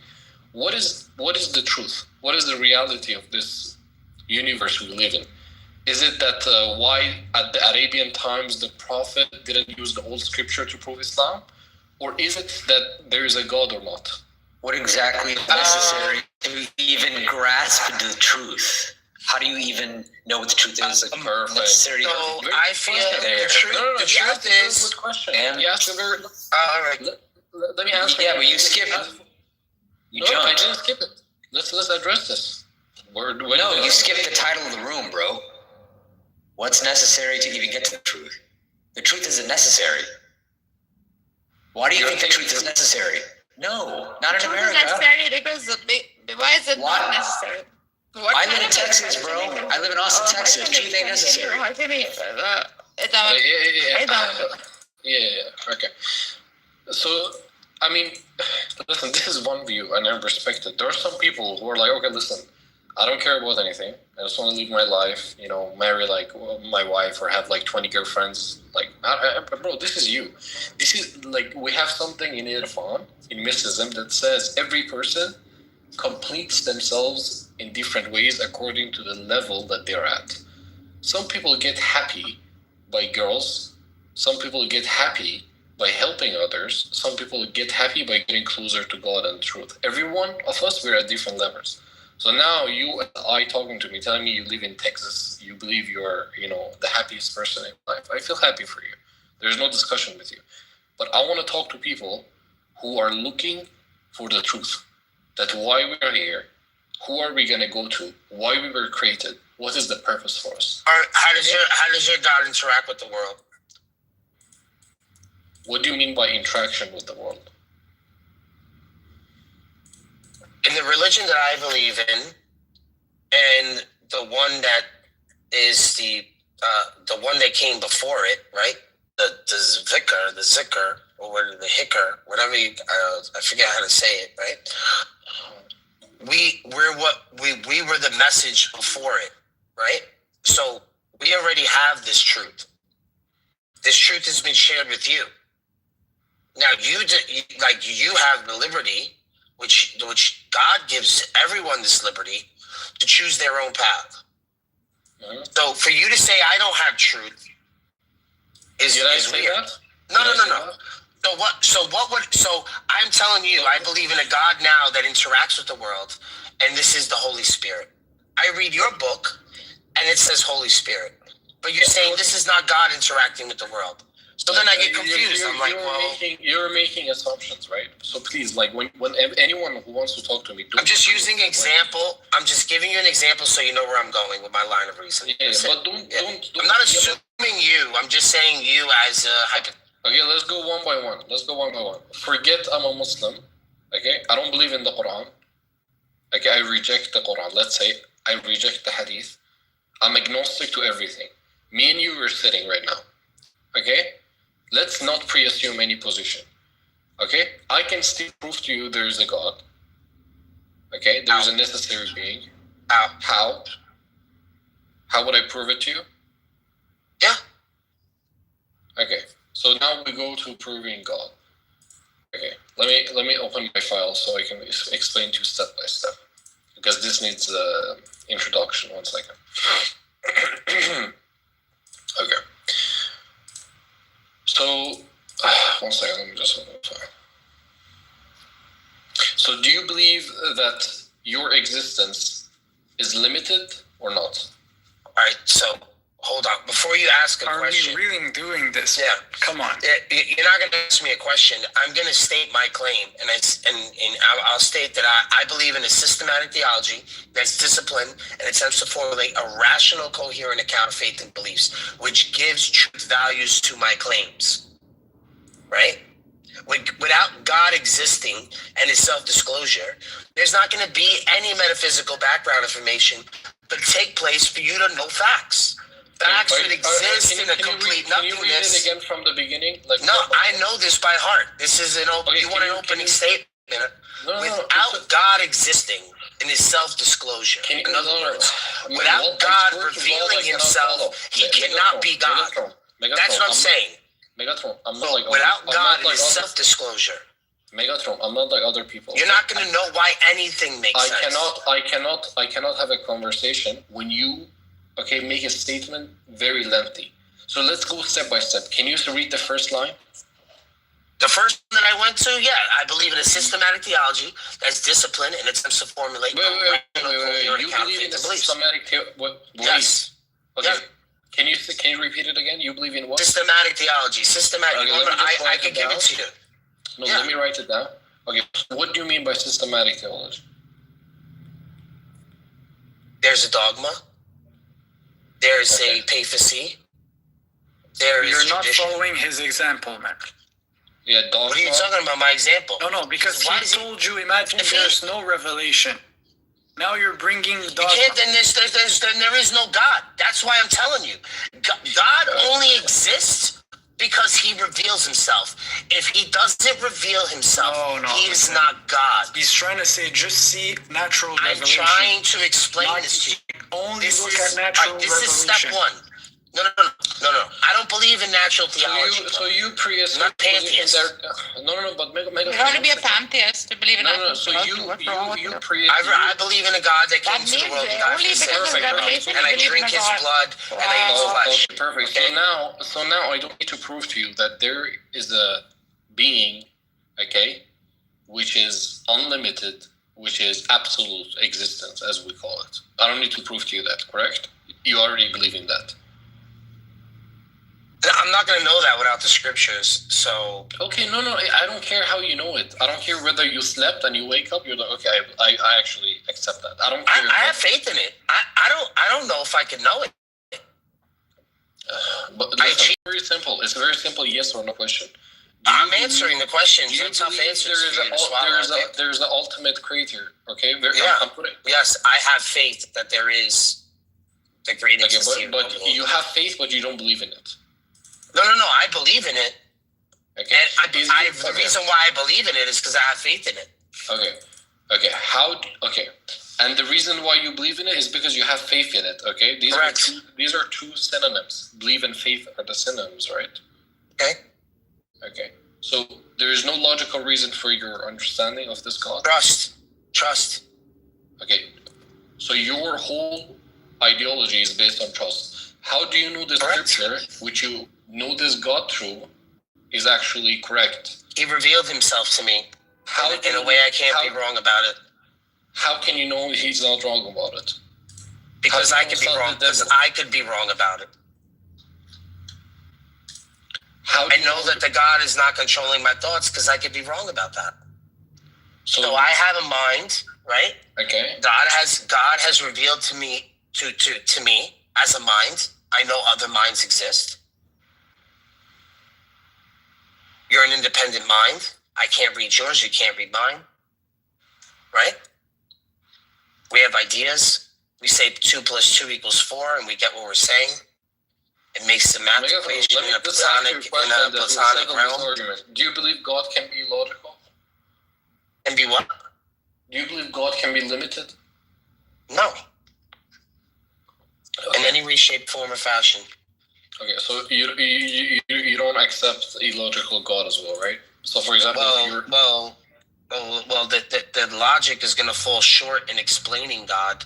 What is the truth? What is the reality of this universe we live in? Is it that why at the Arabian times the Prophet didn't use the old scripture to prove Islam? Or is it that there is a God or not? What exactly is necessary to even grasp the truth? How do you even know what the truth is? Perfect. I feel the truth is. Good question. And you asked a very. All right. Let me answer. Yeah, but you skipped it. You jumped. I didn't skip it. Let's address this. You skipped the title of the room, bro. What's necessary to even get to the truth? The truth isn't necessary. Why do you think the truth is necessary? No, not in America. It's necessary because why is it not necessary? I live in Texas, bro. I live in Austin, Texas. Truth ain't necessary. Yeah. Okay. So, I mean, listen, this is one view, and I respect it. There are some people who are like, okay, listen, I don't care about anything. I just want to live my life, marry like my wife or have like 20 girlfriends. Like, bro, this is you. This is like, we have something in Irfan, in mysticism, that says every person completes themselves in different ways according to the level that they're at. Some people get happy by girls. Some people get happy by helping others. Some people get happy by getting closer to God and truth. Every one of us, we're at different levels. So now you and I talking to me, telling me you live in Texas, you believe you're, the happiest person in life. I feel happy for you. There's no discussion with you. But I want to talk to people who are looking for the truth. That why we are here, who are we going to go to, why we were created, what is the purpose for us? How does your God interact with the world? What do you mean by interaction with the world? In the religion that I believe in, and the one that is the one that came before it, right? The zikr, or the hikr, whatever I forget how to say it, right? We were the message before it, right? So we already have this truth. This truth has been shared with you. Now you have the liberty, which God gives everyone this liberty to choose their own path. Mm-hmm. So for you to say I don't have truth is weird. No. So I'm telling you, I believe in a God now that interacts with the world, and this is the Holy Spirit. I read your book, and it says Holy Spirit, but you're saying this is not God interacting with the world. So then I get confused. I'm like, you're making assumptions, right? So please, like when anyone who wants to talk to me, I'm just using an example. I'm just giving you an example so you know where I'm going with my line of reasoning. Yeah, but don't. I'm not assuming you. I'm just saying you as a hypothetical. Okay, let's go one by one. Forget I'm a Muslim. Okay, I don't believe in the Quran. Okay, I reject the Quran. Let's say I reject the Hadith. I'm agnostic to everything. Me and you are sitting right now. Okay, let's not pre-assume any position. Okay, I can still prove to you there is a God. Okay, there is a necessary being. How? How would I prove it to you? Yeah. Okay. So now we go to proving God. Okay, let me open my file so I can explain to you step by step, because this needs introduction. 1 second. Okay. So 1 second. Let me just open the file. So, do you believe that your existence is limited or not? All right. So. Hold on. Before you ask a question. Are we really doing this? Yeah. Come on. You're not going to ask me a question. I'm going to state my claim, and I'll state that I believe in a systematic theology that's disciplined and attempts to formulate a rational, coherent account of faith and beliefs, which gives truth values to my claims. Right? Without God existing and his self-disclosure, there's not going to be any metaphysical background information but take place for you to know facts. Facts should exist in a complete nothingness. Can you read it again from the beginning? No, I know this by heart. This is an open. You want an opening statement? Without God existing in his self-disclosure, in other words, without God revealing himself, he cannot be God. That's what I'm saying. Megatron, I'm not like without God and his self-disclosure. Megatron, I'm not like other people. You're not going to know why anything makes sense. I cannot have a conversation when you make a statement very lengthy. So let's go step by step. Can you read the first line? The first one that I went to, I believe in a systematic theology that's disciplined and attempts to formulate. Wait. You believe in a systematic theology? Yes. Okay. Yeah. Can you repeat it again? You believe in what? Systematic theology. Systematic. I can give it to you. No, let me write it down. Okay. What do you mean by systematic theology? There's a dogma. There's a papacy. You're not following his example, man. Yeah, dogma. What are you talking about? My example? No, because he told you. Imagine there's no revelation. Now you're bringing dogma. You can't. Then there is no God. That's why I'm telling you, God only exists Because he reveals himself. If he doesn't reveal himself, he is not God. He's trying to say, just see natural I'm revelation. trying to explain this to you. Only look at natural revelation. This is step one. No. I don't believe in natural theology. So you pre-assert not pantheist. No, but make you have to be a pantheist to believe in natural theology. I believe in a God that came to the world and died for sins, and I drink his blood and I eat his flesh. Okay, perfect. Okay. So now I don't need to prove to you that there is a being, okay, which is unlimited, which is absolute existence, as we call it. I don't need to prove to you that, correct? You already believe in that. I'm not going to know that without the scriptures, so... Okay, no, I don't care how you know it. I don't care whether you slept and you wake up, you're like, okay, I actually accept that. I don't care. I have faith in it. I don't know if I can know it. But listen, it's very simple. It's a very simple yes or no question. I'm answering the question. There's the ultimate creator, okay? Yes, I have faith that there is the great existence. But you have faith, but you don't believe in it. No, I believe in it. Okay. And the reason why I believe in it is because I have faith in it. Okay. And the reason why you believe in it is because you have faith in it, okay? These are two synonyms. Believe and faith are the synonyms, right? Okay. So there is no logical reason for your understanding of this God? Trust. Okay. So your whole ideology is based on trust. How do you know the scripture, which you know this God through, is actually correct? He revealed himself to me in a way I can't be wrong about it. How can you know he's not wrong about it? Because I could be wrong. Because I could be wrong about it. I know that the God is not controlling my thoughts because I could be wrong about that. So I have a mind, right? Okay. God has revealed to me to me as a mind. I know other minds exist. You're an independent mind. I can't read yours. You can't read mine. Right? We have ideas. We say 2 + 2 = 4, and we get what we're saying. It makes the math equation in a platonic realm. Do you believe God can be logical? Can be what? Do you believe God can be limited? No. In any way, shape, form, or fashion. Okay, so you don't accept a logical God as well, right? So, for example, the logic is going to fall short in explaining God.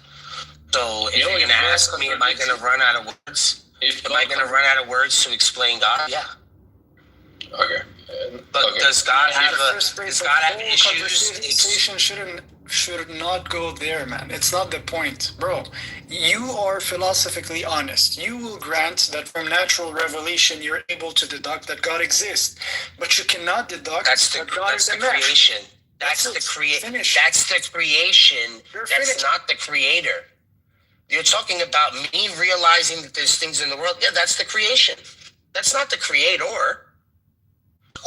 So if you're going to ask me, am I going to run out of words? Am I going to run out of words to explain God? Yeah. Okay. But does God have issues? Conversation should not go there, man. It's not the point, bro. You are philosophically honest. You will grant that from natural revelation you're able to deduct that God exists, but you cannot deduct that God is the creation. That's the creation. That's not the creator. You're talking about me realizing that there's things in the world. Yeah, that's the creation. That's not the creator.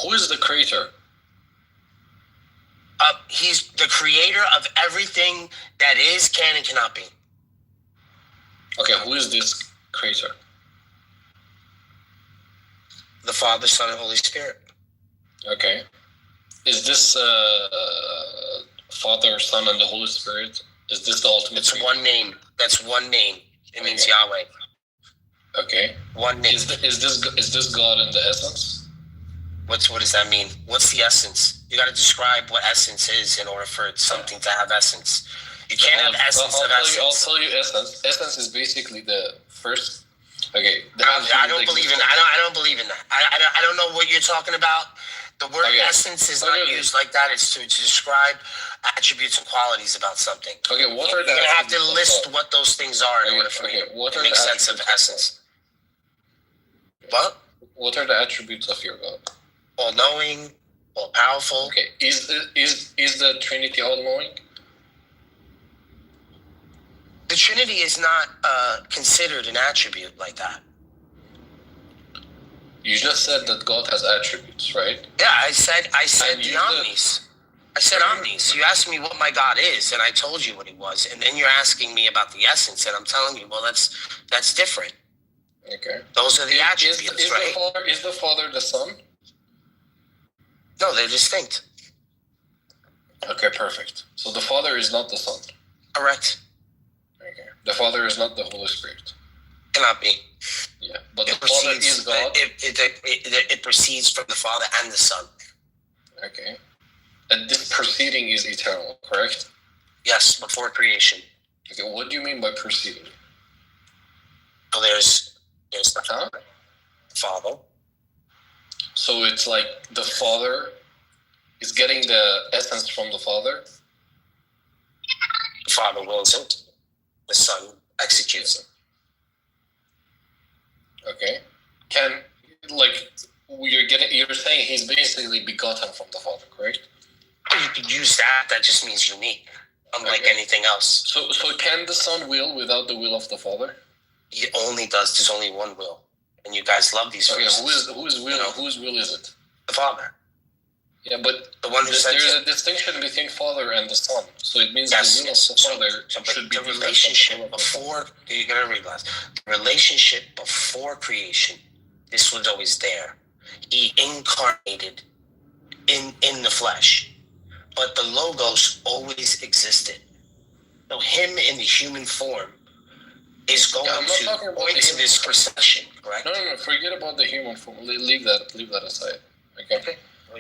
Who is the creator? He's the creator of everything that is, can, and cannot be. Okay, who is this creator? The Father, Son, and Holy Spirit. Okay. Is this Father, Son, and the Holy Spirit? Is this the ultimate? It's one name. That's one name. It means Yahweh. Okay. One name. Is this God in the essence? What does that mean? What's the essence? You got to describe what essence is in order for something to have essence. You can't have essence of essence. I'll tell you essence. Essence is basically the first. Okay. I don't believe in that. I don't believe in that. I don't know what you're talking about. The word essence is not used like that. It's to describe attributes and qualities about something. Okay, what are the? You're gonna have to list what those things are in order for me to make sense of essence. What? What are the attributes of your God? All-knowing, all-powerful. Okay, is the Trinity all-knowing? The Trinity is not considered an attribute like that. You just said that God has attributes, right? Yeah, I said the omnis. I said omnis. You asked me what my God is, and I told you what he was, and then you're asking me about the essence, and I'm telling you, well, that's different. Okay. Those are the attributes, right? Is the Father the Son? No, they're distinct. Okay, perfect. So the Father is not the Son. Correct. Okay. The Father is not the Holy Spirit. Cannot be. Yeah, but the Father is God. It proceeds from the Father and the Son. Okay. And this proceeding is eternal, correct? Yes, before creation. Okay, what do you mean by proceeding? So there's the Father. So it's like the Father is getting the essence from the Father? The Father wills it. The Son executes it. Okay. You're saying he's basically begotten from the Father, correct? You could use that. That just means unique, unlike anything else. So can the Son will without the will of the Father? He only does. There's only one will, and you guys love these verses. Whose will is it? The Father. Yeah, but the one who there's a distinction between Father and the Son. So it means the will of the Father should be the relationship before. You gotta realize the relationship before creation. This was always there. He incarnated in the flesh, but the Logos always existed. So him in the human form is going to point to this procession, correct? No, forget about the human form. Leave that aside. Okay.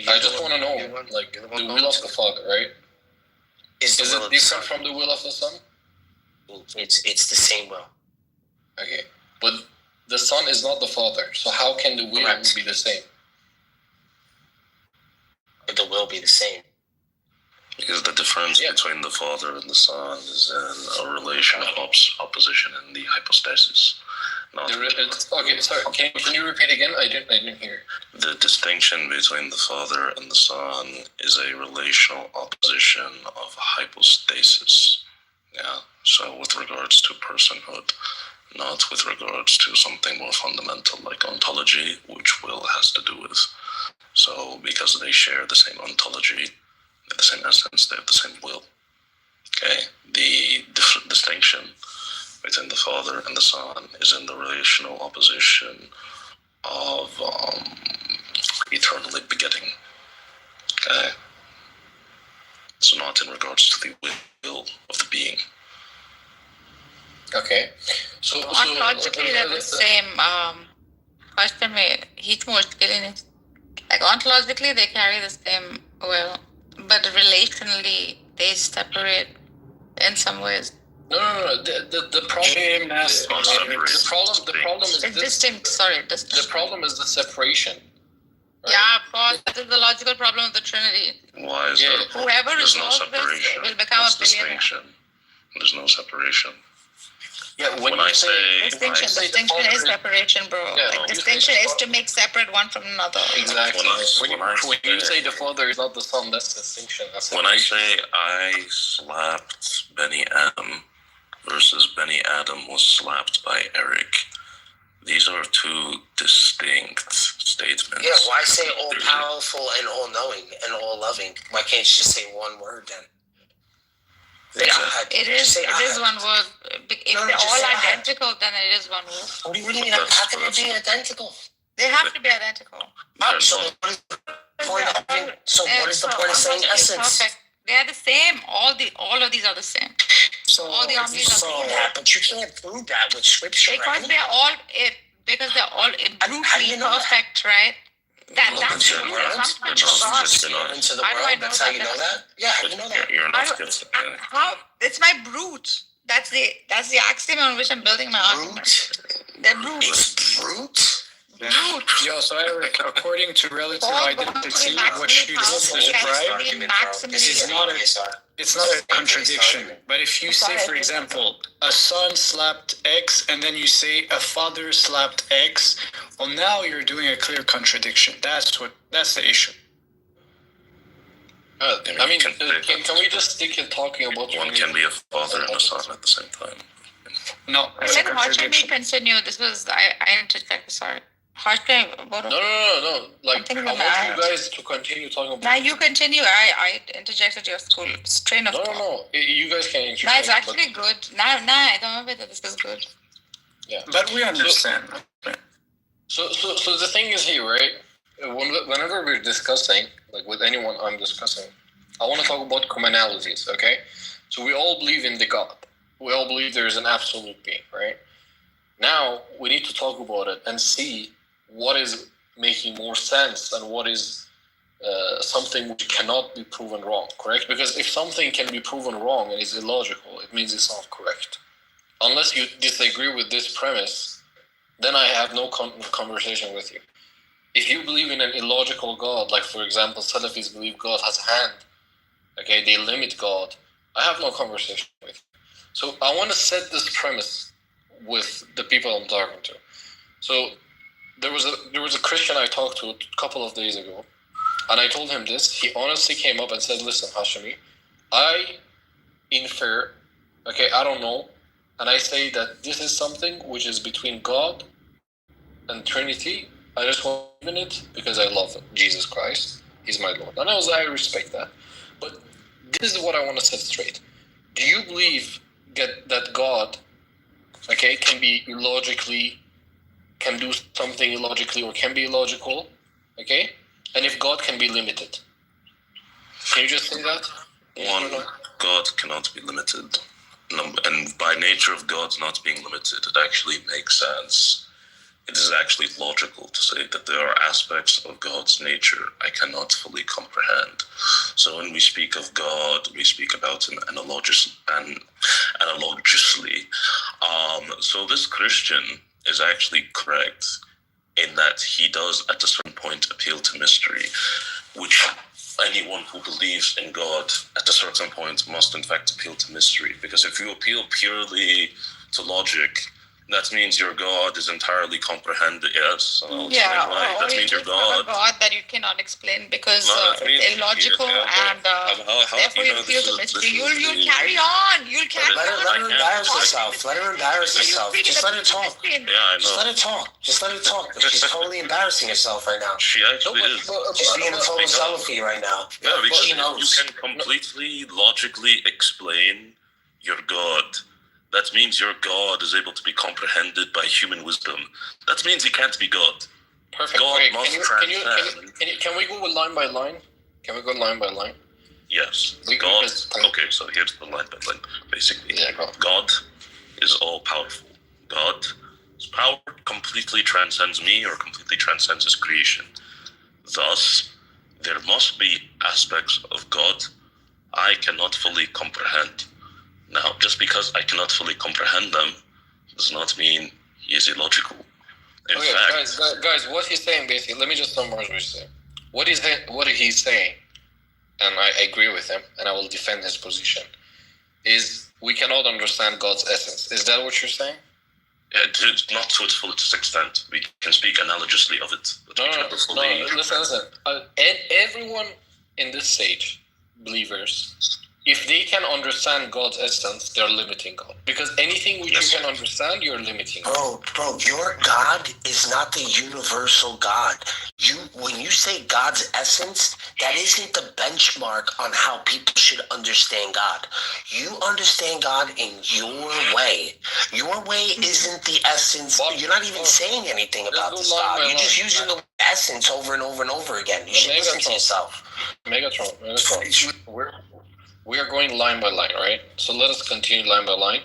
I just want to know, the will of the Father, right? Is it different from the will of the Son? It's the same will. Okay, but the Son is not the Father, so how can the will be the same? But the will be the same. Because the difference between the Father and the Son is in a relation of opposition in the hypostasis. Okay, sorry. Can you repeat again? I didn't hear. The distinction between the Father and the Son is a relational opposition of hypostasis. Yeah. So with regards to personhood, not with regards to something more fundamental like ontology, which will has to do with. So because they share the same ontology, they have the same essence, they have the same will. Okay. The distinction between the Father and the Son is in the relational opposition of eternally begetting. Okay? It's not in regards to the will of the being. Okay. So ontologically they're the same. Question में hitch मुश्किल नहीं. Like ontologically they carry the same will, but relationally they separate in some ways. No. The problem. The problem is distinct. Sorry, distinct. The problem is the separation. Right? Yeah, of course. That is the logical problem of the Trinity. Why is there? Whoever resolves this will become a billionaire. There's no separation. Yeah, when I say distinction is separation, bro. Yeah, like distinction is to make separate one from another. Exactly. When you say the Father is not the Son, that's distinction. When I say I slapped Benny Adam versus Benny Adam was slapped by Eric, these are two distinct statements. Yeah, why say all powerful and all knowing and all loving? Why can't you just say one word then? It is one word. If they're all identical, then it is one word. What do you mean? How can they be identical? They have to be identical. So what is the point of saying essence? Perfect. They are the same. All of these are the same. So all the omnis are the same. But you can't prove that with scripture. Because they're all brutally perfect, right? That's true. Into the world. That's how you know that. Yeah, how do you know that? You're not how? It's my brute. That's the axiom on which I'm building my argument. They're brute. It's brute. Yeah, so Eric, according to relative identity, what you just described it's not a contradiction. But if you say, for example, a son slapped X, and then you say a father slapped X, well, now you're doing a clear contradiction. That's the issue. Can we just stick in talking about one can be a father and a son at the same time? No, that's a contradiction. Let me continue. This was I interjected. Sorry. No. Like, I want you guys to continue talking about. Now you continue. I interjected your train of thought. No. You guys can interject. No, it's actually good. Now I don't know whether this is good. Yeah. But we understand. So the thing is here, right? Whenever we're discussing, like with anyone I'm discussing, I want to talk about commonalities, okay? So we all believe in the God. We all believe there is an absolute being, right? Now we need to talk about it and see what is making more sense and what is something which cannot be proven wrong, correct? Because if something can be proven wrong and is illogical, it means it's not correct. Unless you disagree with this premise, then I have no conversation with you. If you believe in an illogical God, like for example, Salafis believe God has a hand, okay, they limit God, I have no conversation with you. So I want to set this premise with the people I'm talking to. So there was a Christian I talked to a couple of days ago, and I told him this. He honestly came up and said, listen, Hashemi, I infer, okay, I don't know, and I say that this is something which is between God and Trinity. I just want to believe in it because I love Jesus Christ. He's my Lord. And I respect that. But this is what I want to set straight. Do you believe that God, okay, can be illogically, can do something illogically or can be illogical, okay? And if God can be limited. Can you just say that? One, God cannot be limited. And by nature of God not being limited, it actually makes sense. It is actually logical to say that there are aspects of God's nature I cannot fully comprehend. So when we speak of God, we speak about him analogously. So this Christian is actually correct in that he does at a certain point appeal to mystery, which anyone who believes in God at a certain point must in fact appeal to mystery. Because if you appeal purely to logic, that means your God is entirely comprehended. Yes. That means your God. A God that you cannot explain because it's illogical and therefore you feel the mystery. You'll carry on. You'll carry on. Let her embarrass herself. Let her embarrass herself. Just let her talk. Yeah, I know. Just let her talk. Just let her talk. She's totally embarrassing herself right now. She actually is. She's being a total Salafi right now. Yeah, because she knows. You can completely logically explain your God. That means your God is able to be comprehended by human wisdom. That means he can't be God. Perfect. God Wait, must transcend. Can we go line by line? Can we go line by line? Yes. God. Okay, so here's the line by line. Basically, God is all powerful. God's power completely transcends me or completely transcends his creation. Thus, there must be aspects of God I cannot fully comprehend. Now, just because I cannot fully comprehend them does not mean he is illogical. In fact, guys, what he's saying basically, let me just summarize what he's saying. What he's saying, and I agree with him, and I will defend his position, is we cannot understand God's essence. Is that what you're saying? It's not to its fullest extent. We can speak analogously of it. No, listen. Everyone in this stage, believers, if they can understand God's essence, they're limiting God. Because anything which you can understand, you're limiting God. Bro, your God is not the universal God. When you say God's essence, that isn't the benchmark on how people should understand God. You understand God in your way. Your way isn't the essence. You're not even saying anything about this God. You're just using the essence over and over and over again. You should listen to yourself. Megatron. We are going line by line, right? So let us continue line by line.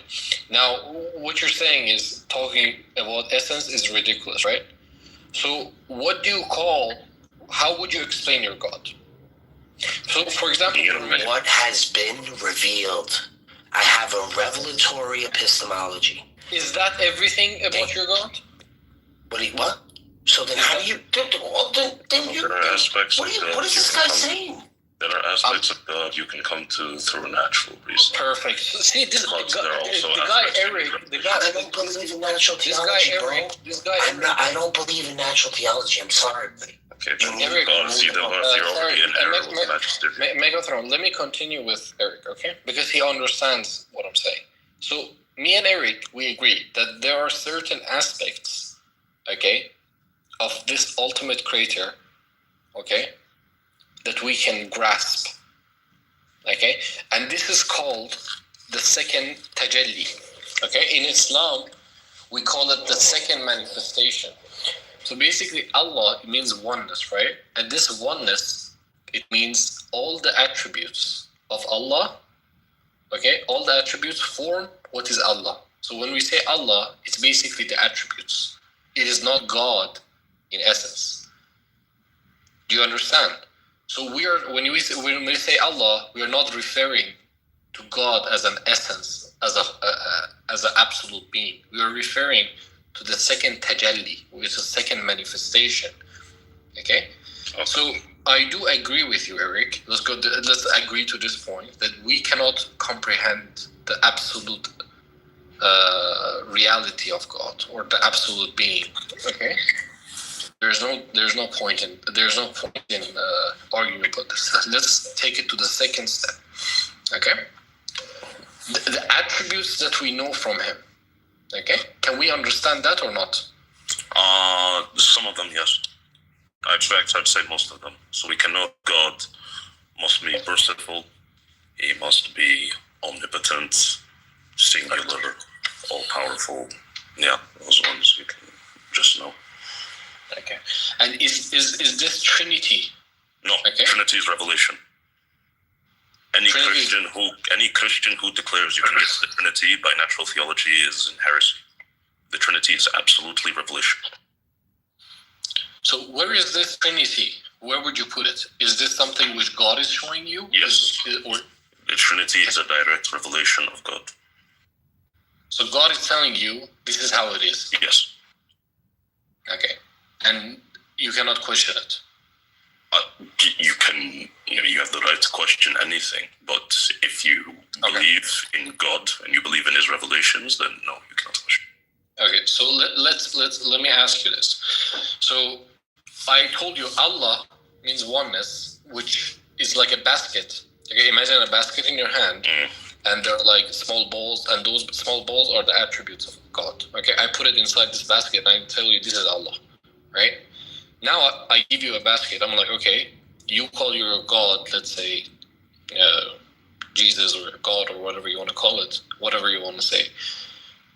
Now, what you're saying is talking about essence is ridiculous, right? So how would you explain your God? So, for example, what has been revealed. I have a revelatory epistemology. Is that everything about your God? What? So then how do you... There are aspects of God. What is this guy saying? There are aspects of God you can come to through natural reason. Perfect. See, the guy Eric, I don't believe in natural theology, bro. I don't believe in natural theology. I'm sorry, buddy. Okay, then you're already in error with majesty. Megatron, let me continue with Eric, okay? Because he understands what I'm saying. So, me and Eric, we agree that there are certain aspects, okay, of this ultimate creator, okay, that we can grasp, okay? And this is called the second tajalli, okay? In Islam, we call it the second manifestation. So basically, Allah means oneness, right? And this oneness, it means all the attributes of Allah, okay? All the attributes form what is Allah. So when we say Allah, it's basically the attributes. It is not God in essence. Do you understand? So when we say Allah, we are not referring to God as an essence, as an absolute being. We are referring to the second tajalli, which is a second manifestation. Okay? So I do agree with you, Eric. Let's agree to this point that we cannot comprehend the absolute reality of God or the absolute being. Okay? There's no point in arguing about this. Let's take it to the second step. Okay? The attributes that we know from him. Okay? Can we understand that or not? Some of them, yes. I'd say most of them. So we can know God must be merciful. He must be omnipotent, singular, all-powerful. Yeah, those ones you can just know. Okay. And is this Trinity? No, okay. Trinity is revelation. Any Christian who declares you can get the Trinity by natural theology is in heresy. The Trinity is absolutely revelation. So where is this Trinity? Where would you put it? Is this something which God is showing you? Yes. The Trinity is a direct revelation of God. So God is telling you this is how it is? Yes. Okay. And you cannot question it? You have the right to question anything, but if you believe in God and you believe in his revelations, then no, you cannot question. Okay, so let me ask you this. So I told you Allah means oneness, which is like a basket. Okay, imagine a basket in your hand, and there are like small balls, and those small balls are the attributes of God. Okay, I put it inside this basket, and I tell you this is Allah, right? Now I give you a basket. I'm like, okay, you call your God, let's say, Jesus or God or whatever you want to call it, whatever you want to say.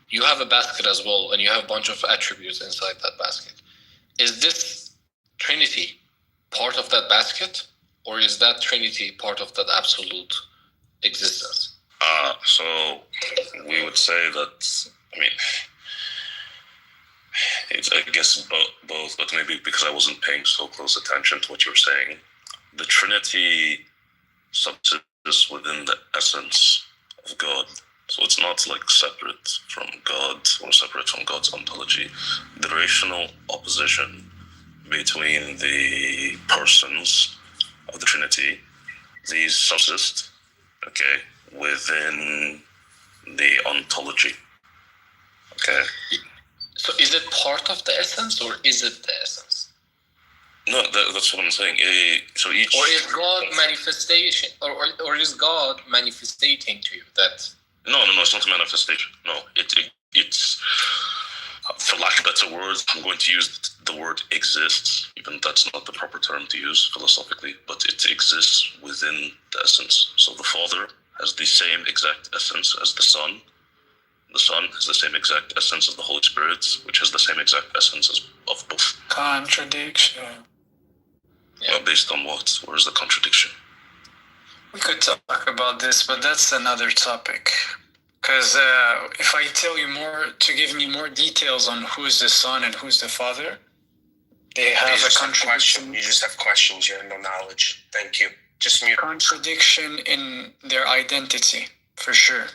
You have a basket as well, and you have a bunch of attributes inside that basket. Is this Trinity part of that basket, or is that Trinity part of that absolute existence? So we would say that, it's, I guess, both, but maybe because I wasn't paying so close attention to what you were saying. The Trinity subsists within the essence of God. So it's not like separate from God or separate from God's ontology. The rational opposition between the persons of the Trinity, these subsist, okay, within the ontology. Okay. So is it part of the essence or is it the essence? No, that's what I'm saying. So each, or is God manifestation, or is God manifestating to you that? No, it's not a manifestation. No, it's for lack of better words, I'm going to use the word exists, even that's not the proper term to use philosophically, but it exists within the essence. So the Father has the same exact essence as the Son. The Son has the same exact essence as the Holy Spirit, which has the same exact essence of both. Contradiction. Yeah. Well, based on what? Where's the contradiction? We could talk about this, but that's another topic. Because if I tell you to give me more details on who's the Son and who's the Father, they have a contradiction. You just have questions, you have no knowledge. Thank you. Just mute. Contradiction in their identity, for sure.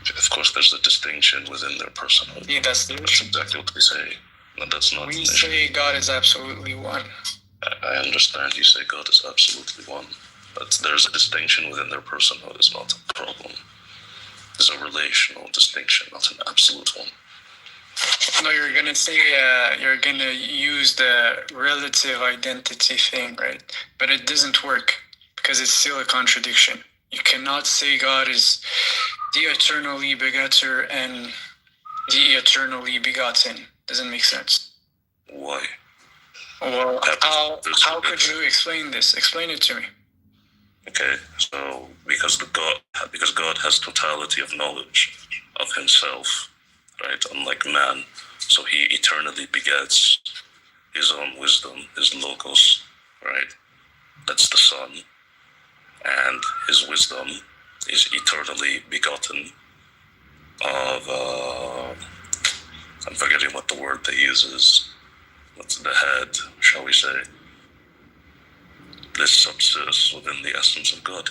Of course, there's a distinction within their personhood. Yeah, that's exactly what we say. No, that's not. We say God is absolutely one. I understand you say God is absolutely one, but there's a distinction within their personhood. Is not a problem. There's a relational distinction, not an absolute one. No, you're gonna say you're gonna use the relative identity thing, right? But it doesn't work because it's still a contradiction. You cannot say God is the eternally begetter and the eternally begotten. Doesn't make sense. Why? Well, how could you explain this? Explain it to me. Okay, so because God has totality of knowledge of himself, right? Unlike man, So he eternally begets his own wisdom, his logos, right? That's the Son. And his wisdom is eternally begotten of, I'm forgetting what the word they use is. What's the head, shall we say? This subsists within the essence of God.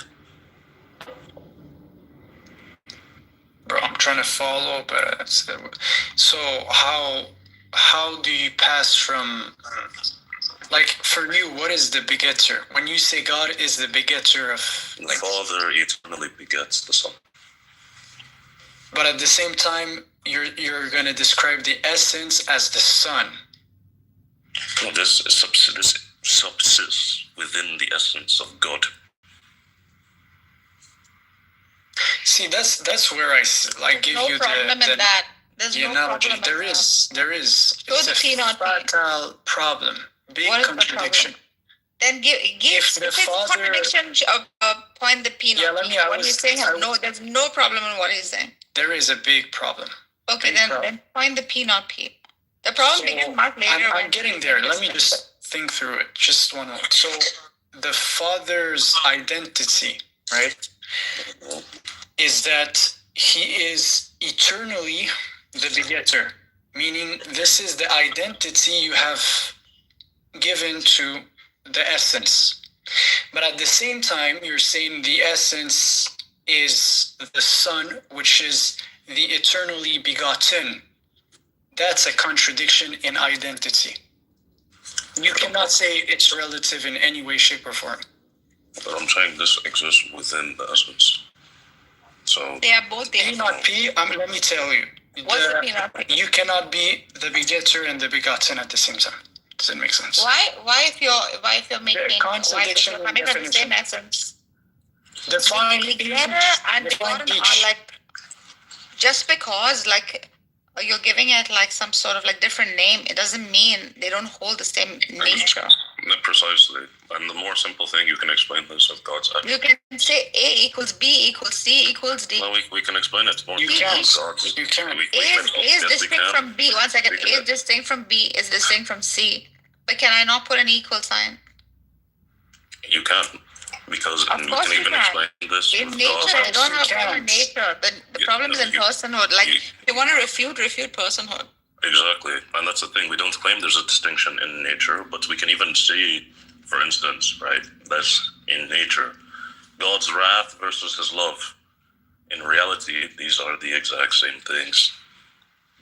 Bro, I'm trying to follow, but so how do you pass from, like, for you, what is the begetter? When you say God is the begetter of, The Father eternally begets the Son. but at the same time, you're going to describe the essence as the Son. No, this subsists within the essence of God. See, that's where I like give No you problem the in that. There's the no analogy. problem in There is Show it's the a P not P. fatal problem, big What is the contradiction. Then give If the if it's Father- contradiction point the P not Yeah, let P. me- I What was- he's saying has I- no, there's no problem in what he's saying. There is a big problem. Okay, Big problem. then point the P not P. The problem begins much later. I'm getting there. Let me just think through it. Just one more. So the Father's identity, right, is that he is eternally the begetter, meaning this is the identity you have given to the essence. But at the same time, you're saying the essence is the Son, which is the eternally begotten. That's a contradiction in identity. You cannot say it's relative in any way, shape, or form. But I'm saying this exists within the essence. So They are both the P not P, let me tell you. What's the P not P? You cannot be the begetter and the begotten at the same time. Does it make sense? Why if you're making contradiction why in coming from the same definition. essence? Define Begetter and begotten are like, just because like you're giving it like some sort of like different name, it doesn't mean they don't hold the same nature. precisely. And the more simple thing you can explain this as God's act. You can say A equals B equals C equals D. No, we can explain it more. You simply. can't. God, You can't. we A is yes, we distinct can. from B. 1 second. We A can. is distinct from B is distinct from C. But can I not put an equal sign? You can. Because Of and we course can you even can. explain this In with nature, God. I don't have a You problem in can't. nature. The Yeah, problem is in you- personhood. Like, you- if you want to refute personhood. Exactly. And that's the thing. We don't claim there's a distinction in nature, but we can even see, for instance, right, that in nature, God's wrath versus his love. In reality, these are the exact same things.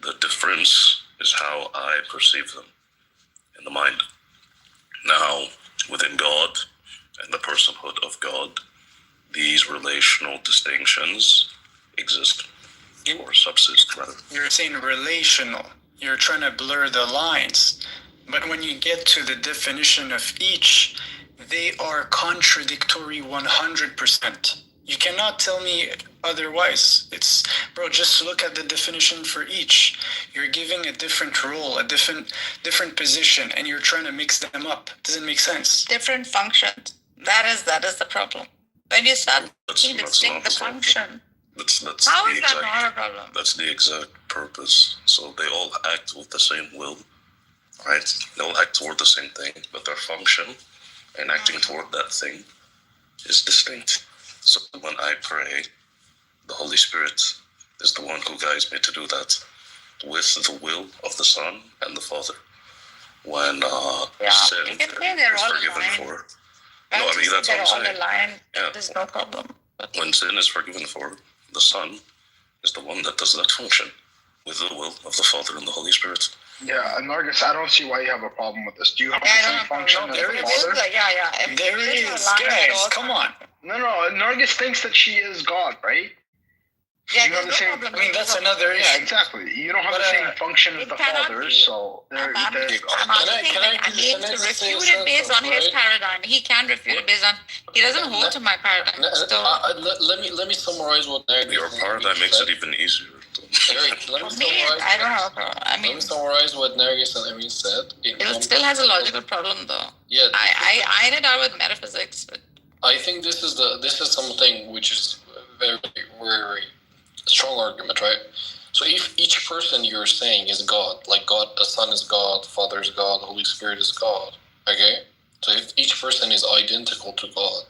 The difference is how I perceive them in the mind. Now, within God and the personhood of God, these relational distinctions exist or subsist, rather. You're saying relational. You're trying to blur the lines. But when you get to the definition of each, they are contradictory 100%. You cannot tell me otherwise. Bro, just look at the definition for each. You're giving a different role, a different position, and you're trying to mix them up. Doesn't make sense. Different functions. That is the problem. When you start making distinct the function. That's How the is that exact, not a problem? That's the exact purpose. So they all act with the same will, right? They all act toward the same thing, but their function and acting toward that thing is distinct. So when I pray, the Holy Spirit is the one who guides me to do that with the will of the Son and the Father. When sin You can say they're is all forgiven aligned. for. Right? No, I mean, that's what I'm they're all saying. aligned. Yeah. There's no problem. When sin is forgiven for, the Son is the one that does that function with the will of the Father and the Holy Spirit. Yeah, Nargis, I don't see why you have a problem with this. Do you have Yeah, I the don't same have a function problem. as There the is. Father? If There it is, aligned at guys. all Come on. No, Nargis thinks that she is God, right? Yeah, You have there's the no same- problem. I mean, that's another issue. Yeah, exactly. You don't have But, the same function as it the cannot Father, be. so I'm they're asking can I I need to just say refute it based on something, his right? paradigm. He can refute it based on. He doesn't hold to my paradigm. Let me summarize what Your paradigm makes it even easier. Eric, let me For me, summarize. I don't have a problem. I Let mean, me summarize what Nergis and Emin said. it still has a logical problem, though. Yeah, I iron it out with metaphysics, but I think this is something which is very, very strong argument, right? So if each person you're saying is God, like God, the Son is God, Father is God, the Holy Spirit is God, okay? So if each person is identical to God,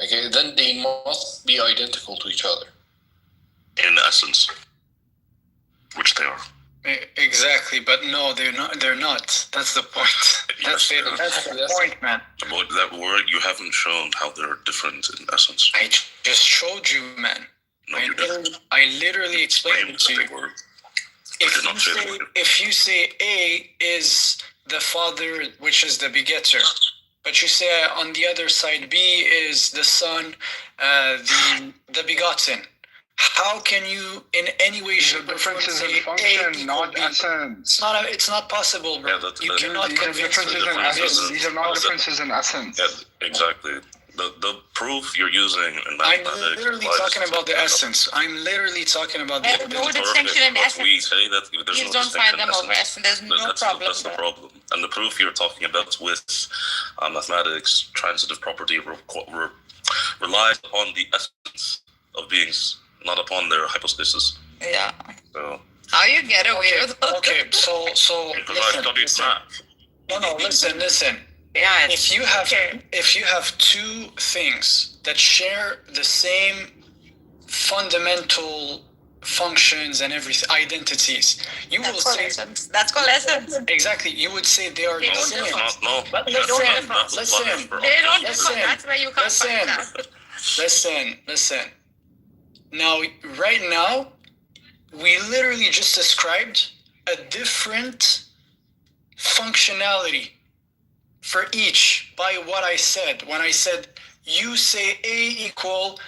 okay, then they must be identical to each other. In essence, which they are. Exactly, but no, they're not. They're not. That's the point. That's the point, man. But that word, you haven't shown how they're different in essence. I just showed you, man. No, you didn't. I literally explained it to you. If you say A is the Father, which is the begetter, but you say on the other side B is the Son, the begotten. How can you, in any way, shape, or form, say function, not essence? It's not possible, bro. Yeah, you cannot convince me. These are not differences in essence. Yeah, exactly. The proof you're using in mathematics. I'm literally talking about the essence. I'm literally talking about the essence. There's no distinction in essence. We say that there's Please no don't fight them over essence. essence. There's no problem. That's the problem. And the proof you're talking about with mathematics, transitive property, relies upon the essence of beings, not upon their hypostasis. Yeah. So. How you get away with that? Okay, so because I studied math. No, listen. Yeah. If you have two things that share the same fundamental functions and everything, identities, you will say essence. That's called essence. Exactly. You would say they are the same. No. But listen. They don't differ. That's where you come from. Listen. Now, right now, we literally just described a different functionality for each by what I said. When I said, you say A equal,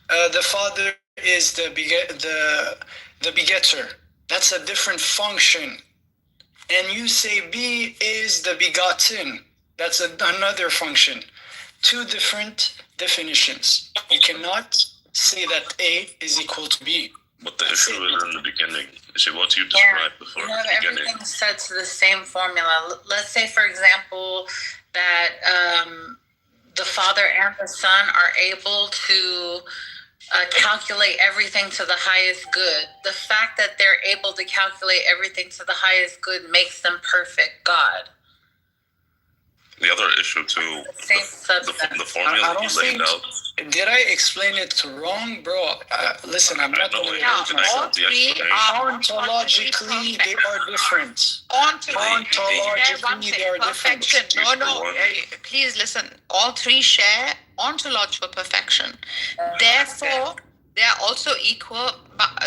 the Father is the begetter. That's a different function. And you say B is the begotten. That's another function. Two different definitions. You cannot say that A is equal to B. But the issue is in the beginning. See what you described before. You have everything set to the same formula. Let's say, for example, that the Father and the Son are able to calculate everything to the highest good. The fact that they're able to calculate everything to the highest good makes them perfect God. The other issue too, the formula you laid out. Did I explain it wrong, bro? Listen, I'm not going to. All three are ontologically they are different. Ontologically they are perfection. different. No. Please listen. All three share ontological perfection. Therefore, they are also equal.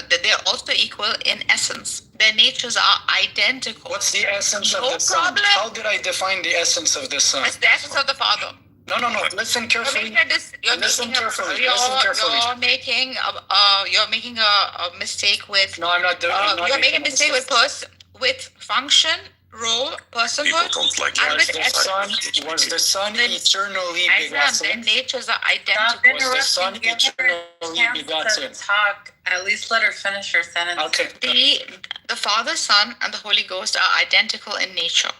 They are also equal in essence. Their natures are identical. What's the essence of the Son? How did I define the essence of the Son? It's the essence of the Father. No. Listen carefully. You're making a mistake with. No, I'm not doing. You're making a mistake with function, role, personhood, and with essence. Was the Son eternally begotten? Their natures are identical. Was the Son eternally begotten? Talk. At least let her finish her sentence. Okay. The Father, Son, and the Holy Ghost are identical in nature.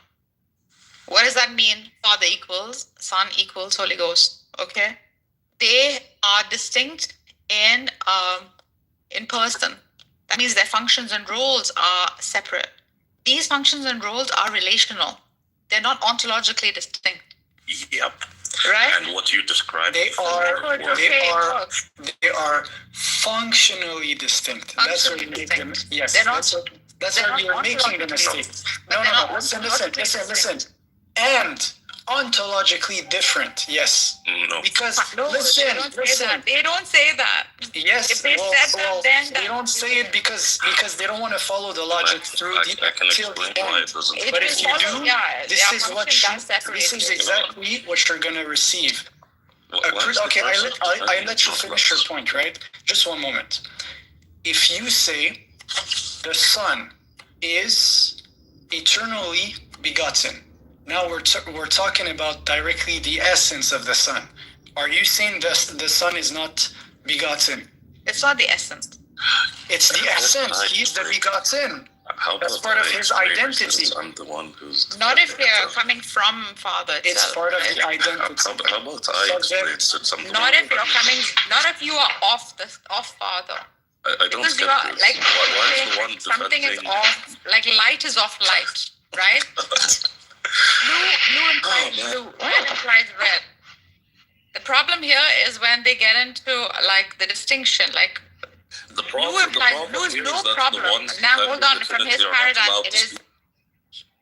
What does that mean? Father equals, Son equals, Holy Ghost. Okay? They are distinct in person. That means their functions and roles are separate. These functions and roles are relational. They're not ontologically distinct. Yep. Right? And what you described, they are functionally distinct. That's where you make them. Yes. That's where you're making the mistake. No. Listen. And ontologically different. Yes. No. Because listen. They don't say that. Yes. If they said that, then they don't say it because they don't want to follow the logic through I can explain why it doesn't. But if you do, this is exactly what you're gonna receive. Okay, I let you finish your point, right? Just one moment. If you say the Son is eternally begotten, now we're talking about directly the essence of the Son. Are you saying the Son is not begotten? It's not the essence. It's the essence. He's the begotten. That's part of his identity. I'm the one who's. Not if they're coming from Father itself. It's part of the identity. How about I explain something? Not if you're coming. Not if you are off Father. I don't Because get you are this. like Why is the one something is defending? off, like light is off light, right? Blue implies blue, red implies red. The problem here is when they get into like the distinction, like The blue implies blue is here no is that problem. the ones Now defending hold on, the from his Trinity are not paradigm, allowed it to is speak.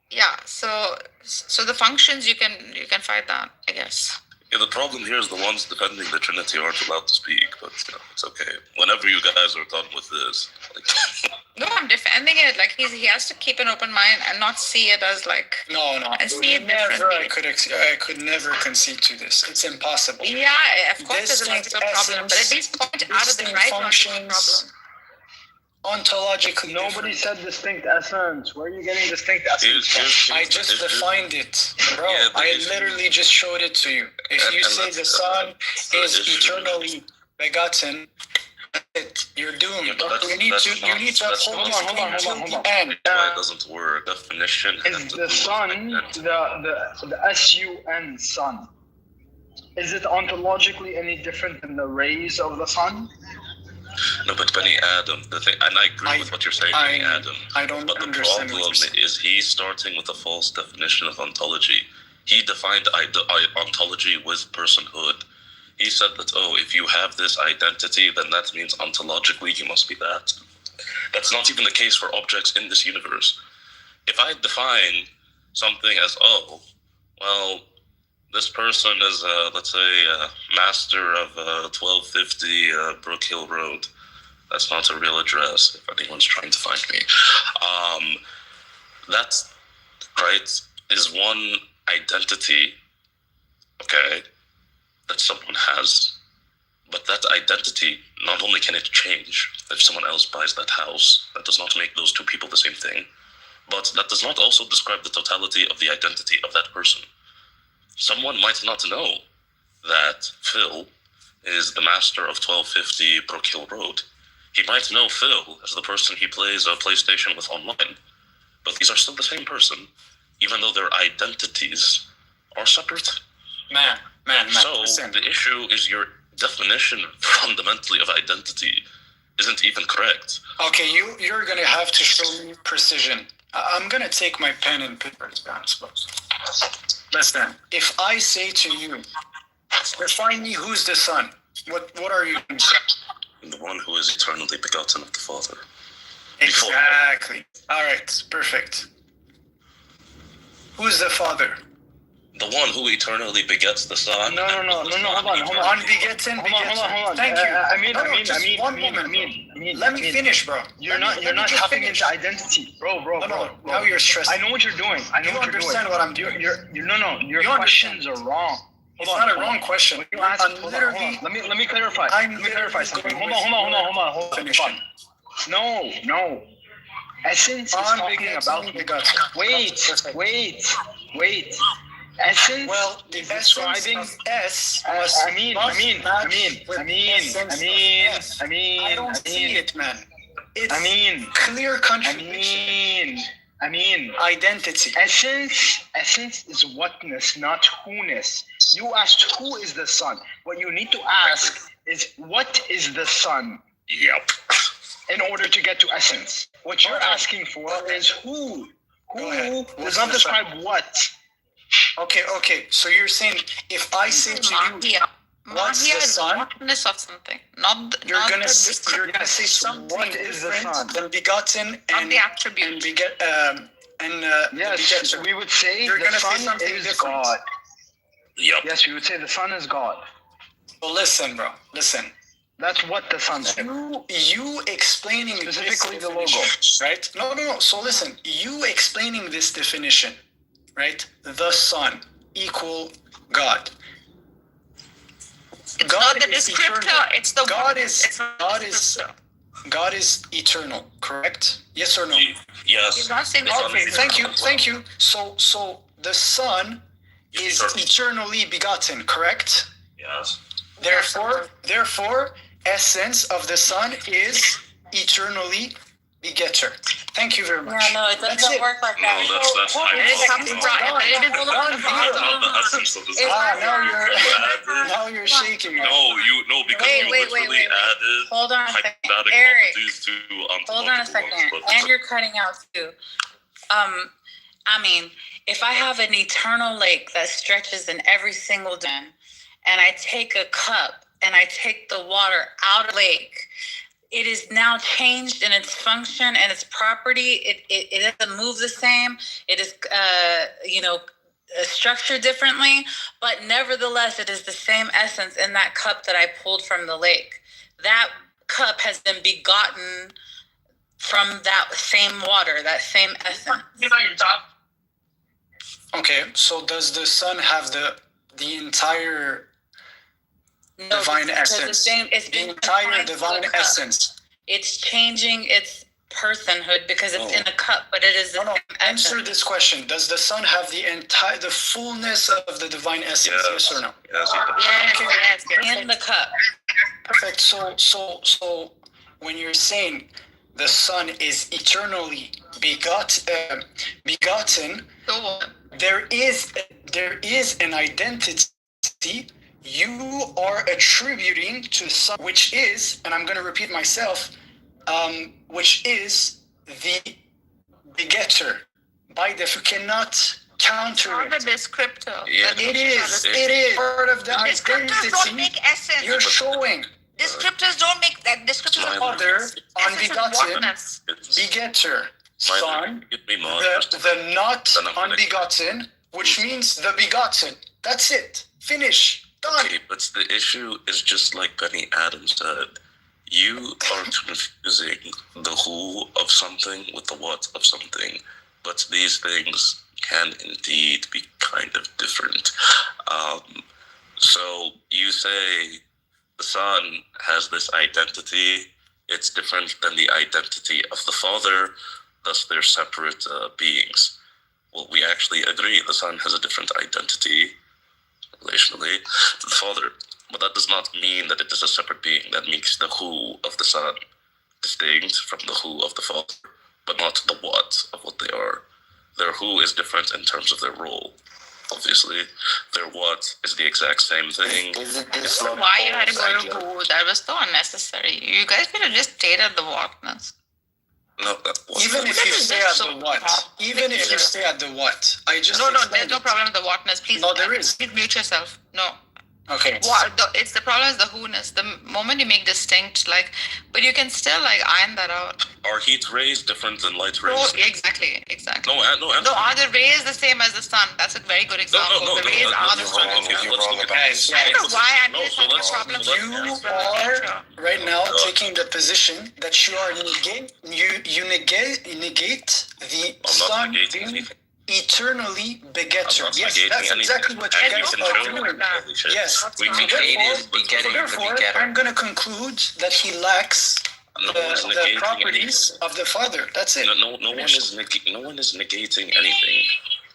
yeah. So the functions you can fight that, I guess. Yeah, the problem here is the ones defending the Trinity aren't allowed to speak, but it's okay. Whenever you guys are done with this, like, No, I'm defending it. Like he has to keep an open mind and not see it as like No. and see it Never. differently. I could never concede to this. It's impossible. Yeah, of course there's a Distinct logical problem, but at least point out of the right logical functions, problem. Ontologically Nobody different. said distinct essence. Where are you getting distinct essence from? I just defined it, bro. Yeah, the I issue- literally just showed it to you. If you and say that's- the Son the is issue. eternally begotten, that's it. You're doomed. Yeah, but that's- you need that's to not- uphold Hold on. and why it doesn't work. Definition has Is to the do with sun identity. the sun sun? Is it ontologically any different than the rays of the sun? No, but Benny Adam, the thing, and I agree with what you're saying, Benny Adam. I don't But the understand what problem you're saying. is he's starting with a false definition of ontology. He defined ontology with personhood. He said that, if you have this identity, then that means ontologically you must be that. That's not even the case for objects in this universe. If I define something as, this person is, let's say, master of 1250 Brook Hill Road. That's not a real address, if anyone's trying to find me. That, right, is one identity, okay, that someone has. But that identity, not only can it change if someone else buys that house, that does not make those two people the same thing, but that does not also describe the totality of the identity of that person. Someone might not know that Phil is the master of 1250 Brook Hill Road. He might know Phil as the person he plays a PlayStation with online, but these are still the same person, even though their identities are separate. Man, So listen. the issue is your definition fundamentally of identity isn't even correct. Okay, you're gonna have to show me precision. I'm gonna take my pen and paper down, I suppose. Listen, if I say to you, define me who's the Son, what are you going to say? The one who is eternally begotten of the Father. Exactly. All right, perfect. Who's the Father? The one who eternally begets the Son. No, hold on. Unbegotten, begotten. Hold on. Thank you. I mean, Let me finish, bro. You're not tapping into identity, bro. No. Now you're stressing. I know what you're doing. You understand what I'm doing. Your questions are wrong. It's not a wrong question. You asked, hold on. Let me clarify. Let me clarify something. Hold on. Finish. No. Essence is talking about. Wait. Essence. Well, the is essence describing. of S. I mean. I don't see it, man. It's clear contradiction. Identity. Essence is whatness, not who-ness. You asked who is the Son. What you need to ask is what is the Son? Yep. In order to get to essence. What you're asking for is who. Who does not describe what. Okay. So you're saying if I say to you, what's the Son? Whatness of something, not You're not gonna the say something What is the different Son? than begotten and the attribute. and beget Yes, begetter. we would say You're the gonna say Son something is different. God. Yep. Yes, we would say the Son is God. Well, listen, bro. Listen. That's what the Son is. You explaining Specifically this the logo. definition, right? No. So listen, you explaining this definition, right? The Son equal God. It's not the descriptor. Eternal. It's the God is eternal, correct? Yes or no? Yes. He's not saying Okay, thank you. So the Son is eternally begotten, correct? Yes. Therefore, essence of the Son is eternally begetter. Thank you very much. Yeah, no, it doesn't work like that. No, that's Now you're shaking. No, because you literally added Hold on a second. hypothetical Eric, these two Hold on a second. And you're cutting out too. I mean, if I have an eternal lake that stretches in every single den, and I take a cup and I take the water out of the lake, it is now changed in its function and its property. It doesn't move the same. It is, structured differently, but nevertheless, it is the same essence in that cup that I pulled from the lake. That cup has been begotten from that same water, that same essence. Okay, so does the Son have the entire divine essence? The entire divine essence. It's changing its personhood because it's in a cup, but it is the same essence. Answer this question. Does the Son have the fullness of the divine essence? Yes or no? Yes, he does. Yes, in the cup. Perfect. So when you're saying the Son is eternally begotten, there is an identity you are attributing to the Son, which is, and I'm going to repeat myself, which is the begetter. By the cannot counter it. Not the descriptor. Yeah. It is part of the Descriptors don't make essence. You're showing. Descriptors don't make that. Descriptors Father, unbegotten, begetter, Son, the not unbegotten, which means the begotten. That's it. Finish. Done. Okay, but the issue is just like Benny Adams said. You are confusing the who of something with the what of something, but these things can indeed be kind of different. So you say the Son has this identity, it's different than the identity of the Father, thus they're separate beings. Well, we actually agree the Son has a different identity relationally to the Father, but that does not mean that it is a separate being. That makes the who of the Son distinct from the who of the Father, but not the what of what they are. Their who is different in terms of their role. Obviously, their what is the exact same thing. Why you had to go to who? That was so unnecessary. You guys could have just stayed at the whatness. No, that even if you stay at the what, even if you stay at the what, I just no, there's no problem with the whatness. Please, no, there is. Please mute yourself. No. Okay. It's the problem is the who-ness. The moment you make distinct, but you can still iron that out. Are heat rays different than light rays? No, exactly. No, are the rays the same as the sun? That's a very good example. No, the rays are the sun. Let's look at guys. I don't know why I'm having a problem. You are right now taking the position that you are negate the sun being eternally begetter. Yes, that's exactly what you guys are doing. Yes. Therefore, I'm going to conclude that he lacks the properties of the Father. That's it. No one is negating anything.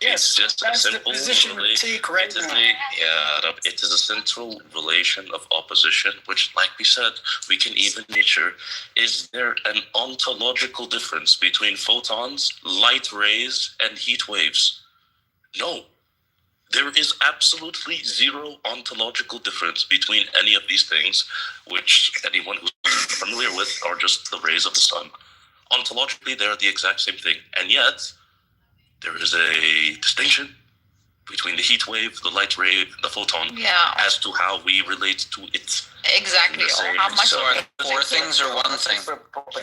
Yes, it's just that's a the simple position we take right now. It is a central relation of opposition, which, like we said, we can even nature. Is there an ontological difference between photons, light rays, and heat waves? No. There is absolutely zero ontological difference between any of these things, which anyone who's familiar with are just the rays of the sun. Ontologically, they're the exact same thing, and yet there is a distinction between the heat wave, the light ray, the photon, as to how we relate to it. Exactly. Or how much four things or one thing?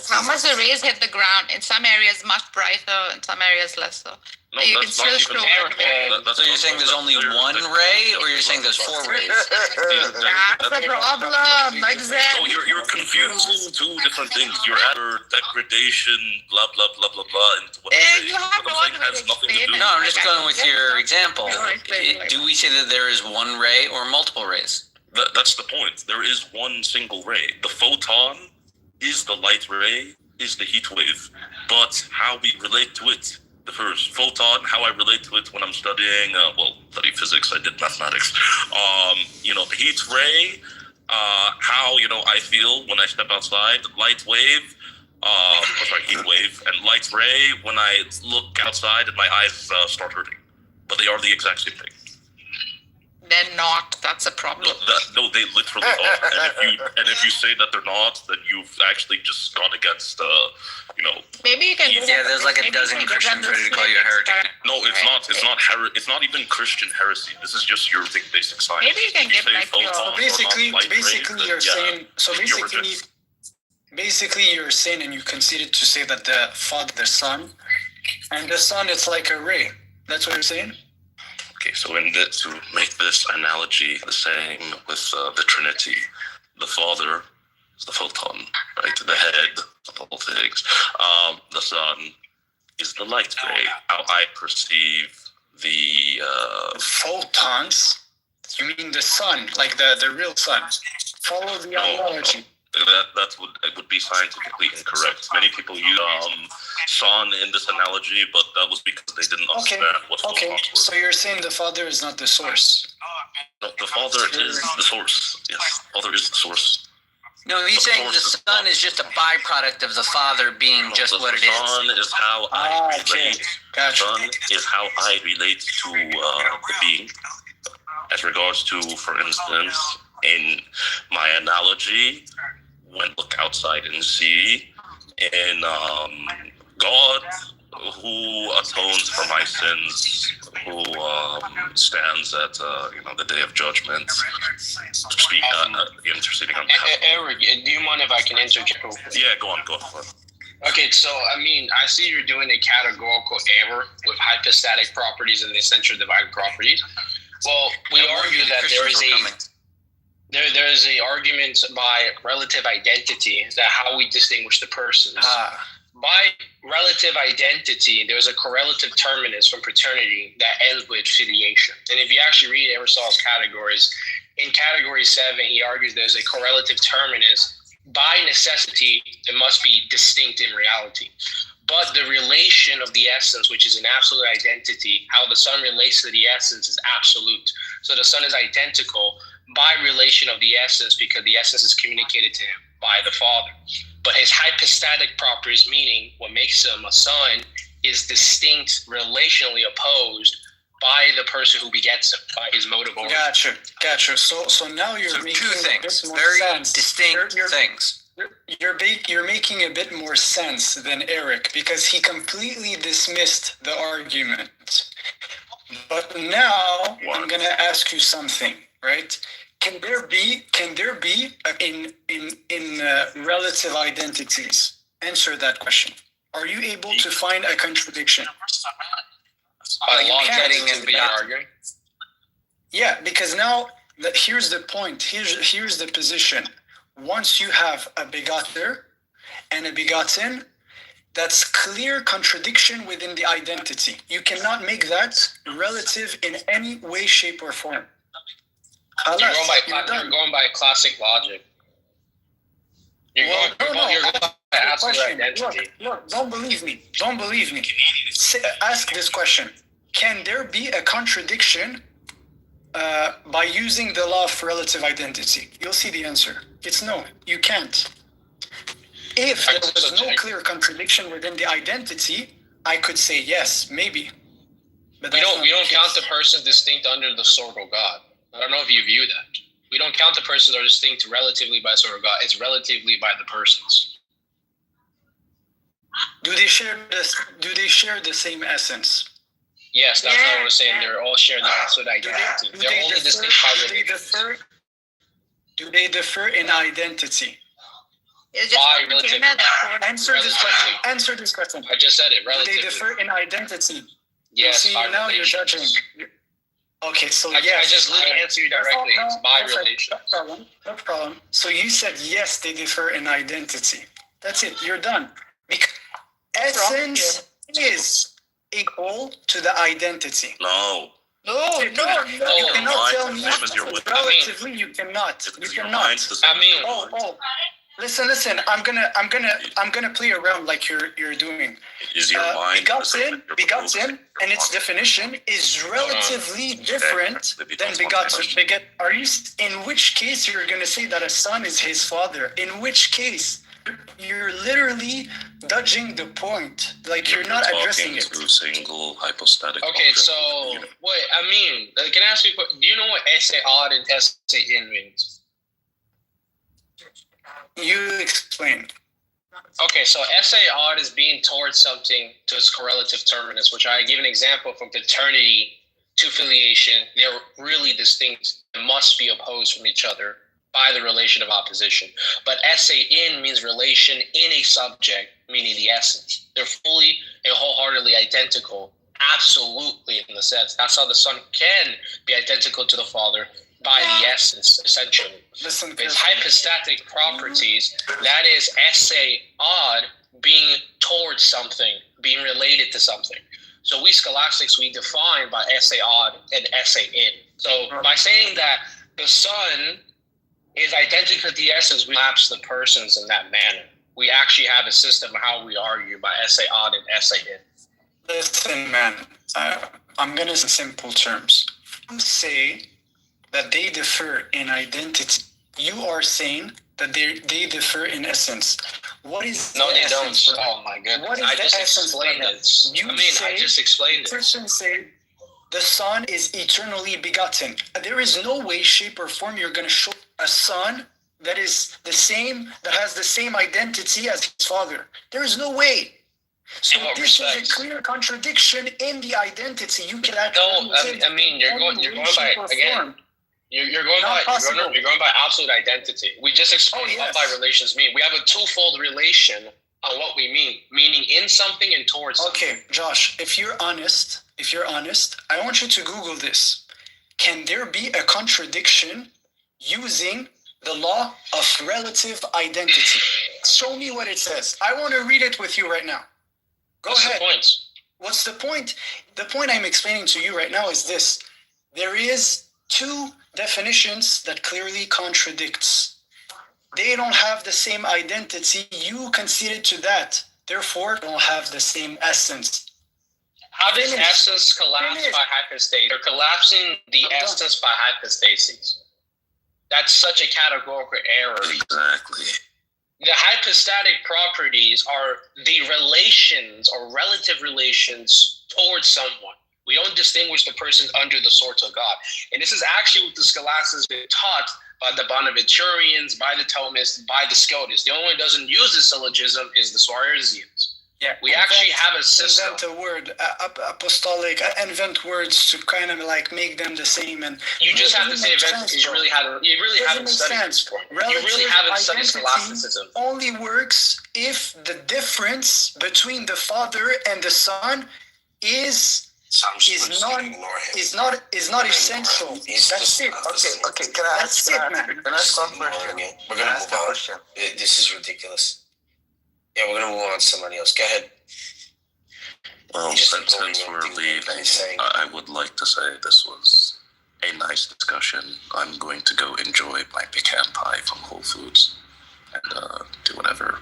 How much the rays hit the ground. In some areas much brighter, in some areas less so. No, you that's can not still even So you're saying there's only one ray, or you're saying there's four rays? That's the problem. So you're confusing two different things. You're adding degradation, blah blah blah blah blah, into what you have has nothing to do. No, I'm just going with your example. Do we say that there is one ray or multiple rays? That's the point. There is one single ray. The photon is the light ray, is the heat wave. But how we relate to it, the first photon, how I relate to it when I'm studying, study physics, I did mathematics. The heat ray, how, I feel when I step outside, light wave, heat wave, and light ray when I look outside and my eyes start hurting. But they are the exact same thing. they're not. That's a problem. No, they literally are. And if you say that they're not, then you've actually just gone against Maybe you can. Yeah, there's like a dozen Christians ready to call you a heretic. No, it's not. It's not even Christian heresy. This is just your basic science. Maybe you can get like your. Basically, you're saying. So basically, you're saying, and you conceded to say that the Father, the Son, and the Son, it's like a ray. That's what you're saying. Okay, so to make this analogy the same with the Trinity, the Father is the photon, right? The head of all things. The Son is the light ray. How I perceive the photons. You mean the sun, like the real sun? Follow the analogy. That would be scientifically incorrect. Many people use sun in this analogy, but that was because they didn't understand what photons were. So you're saying the Father is not the source? No, the Father is the source. Yes, Father is the source. No, he's saying the Son is just a byproduct of the Father being just what it is. The Son is how I relate. The Son is how I relate to the being. As regards to, for instance, in my analogy, when look outside and see, in God, who atones for my sins, who stands at the day of judgment, speak interceding on behalf. Eric, do you mind if I can interject? Yeah, go on. Okay, so I see you're doing a categorical error with hypostatic properties and the essential divine properties. Well, we argue that there is a argument by relative identity, that how we distinguish the persons. By relative identity, there's a correlative terminus from paternity that ends with filiation. And if you actually read Aristotle's categories, in category 7, he argues there's a correlative terminus. By necessity, it must be distinct in reality. But the relation of the essence, which is an absolute identity, how the Son relates to the essence is absolute. So the Son is identical by relation of the essence because the essence is communicated to him by the Father. But his hypostatic properties, meaning what makes him a son, is distinct, relationally opposed by the person who begets him, by his mode of origin. Gotcha. So now you're making two things, a bit more very sense. distinct things. You're making a bit more sense than Eric because he completely dismissed the argument. But now I'm gonna ask you something, right? Can there be in relative identities? Answer that question. Are you able to find a contradiction? By law getting and beyond arguing? Yeah, because now here's the point. Here's the position. Once you have a begotter and a begotten, that's clear contradiction within the identity. You cannot make that relative in any way, shape, or form. You're going by classic logic. You're going by absolute identity. Look, don't believe me. Ask this question. Can there be a contradiction by using the law of relative identity? You'll see the answer. It's no, you can't. If there was no clear contradiction within the identity, I could say yes, maybe. But we don't count the persons distinct under the sort of God. I don't know if you view that. We don't count the persons are distinct relatively by sort of God. It's relatively by the persons. Do they share the same essence? Yes, that's what I was saying. They're all sharing the absolute identity. They're only distinct by relation. Do they differ in identity? Answer this question. I just said it. Relatively. Do they differ in identity? Yes. See, now you're judging. Okay, so I just literally answer you directly. It's by relation. No problem. So you said yes, they differ in identity. That's it. You're done. Because essence is equal to the identity. No. You cannot tell me relatively. You cannot. Listen. I'm gonna play around like you're doing. Is your mind begotten, and its definition is relatively different than begotten. In which case you're gonna say that a son is his father? In which case? you're literally dodging the point. Like you're not addressing it. To single hypostatic. Okay, so wait. I mean, can I ask you? Do you know what essay odd and essay in means? You explain. Okay, so essay odd is being towards something to its correlative terminus, which I give an example from paternity to filiation. They're really distinct and must be opposed from each other by the relation of opposition. But essay in means relation in a subject, meaning the essence. They're fully and wholeheartedly identical, absolutely in the sense. That's how the Son can be identical to the Father by the essence, essentially. Its hypostatic properties, that is essay odd, being towards something, being related to something. So we scholastics, we define by essay odd and essay in. So by saying that the Son is identical to the essence, we lapse the persons in that manner. We actually have a system of how we argue by essay odd and essay in. Listen, man, I'm going to use simple terms. Say that they differ in identity. You are saying that they differ in essence. What is no, they essence? don't. Oh my goodness! What is I the just essence explained it. I just explained it. Person say the Son is eternally begotten. There is no way, shape, or form you're going to show a Son that is the same, that has the same identity as his Father. There is no way. So this is a clear contradiction in the identity. You can actually I mean, you're going by again. You're going by absolute identity. We just explained what by relations mean. We have a twofold relation on what we mean, meaning in something and towards something. Okay, Josh, if you're honest, I want you to Google this. Can there be a contradiction using the law of relative identity? Show me what it says. I want to read it with you right now. Go ahead. What's the point? The point I'm explaining to you right now is this. There is two definitions that clearly contradicts. They don't have the same identity. You conceded to that. Therefore, don't have the same essence. How does essence collapse by hypostasis? They're collapsing the essence by hypostasis. That's such a categorical error. Exactly. The hypostatic properties are the relations or relative relations towards someone. We don't distinguish the persons under the sort of God. And this is actually what the scholastics has been taught by the Bonaventureans, by the Thomists, by the Scotists. The only one who doesn't use this syllogism is the Suarezzians. Yeah, we actually have a system. Invent a word, apostolic, invent words to kind of like make them the same. And you just have to say invent because you really haven't studied this point. You really haven't studied scholasticism. Only works if the difference between the Father and the Son is not essential. That's it. Okay. Can I ask one question? We're gonna move on. This is ridiculous. Yeah, we're gonna move on to somebody else. Go ahead. Well, since we're leaving, I would like to say this was a nice discussion. I'm going to go enjoy my pecan pie from Whole Foods and do whatever.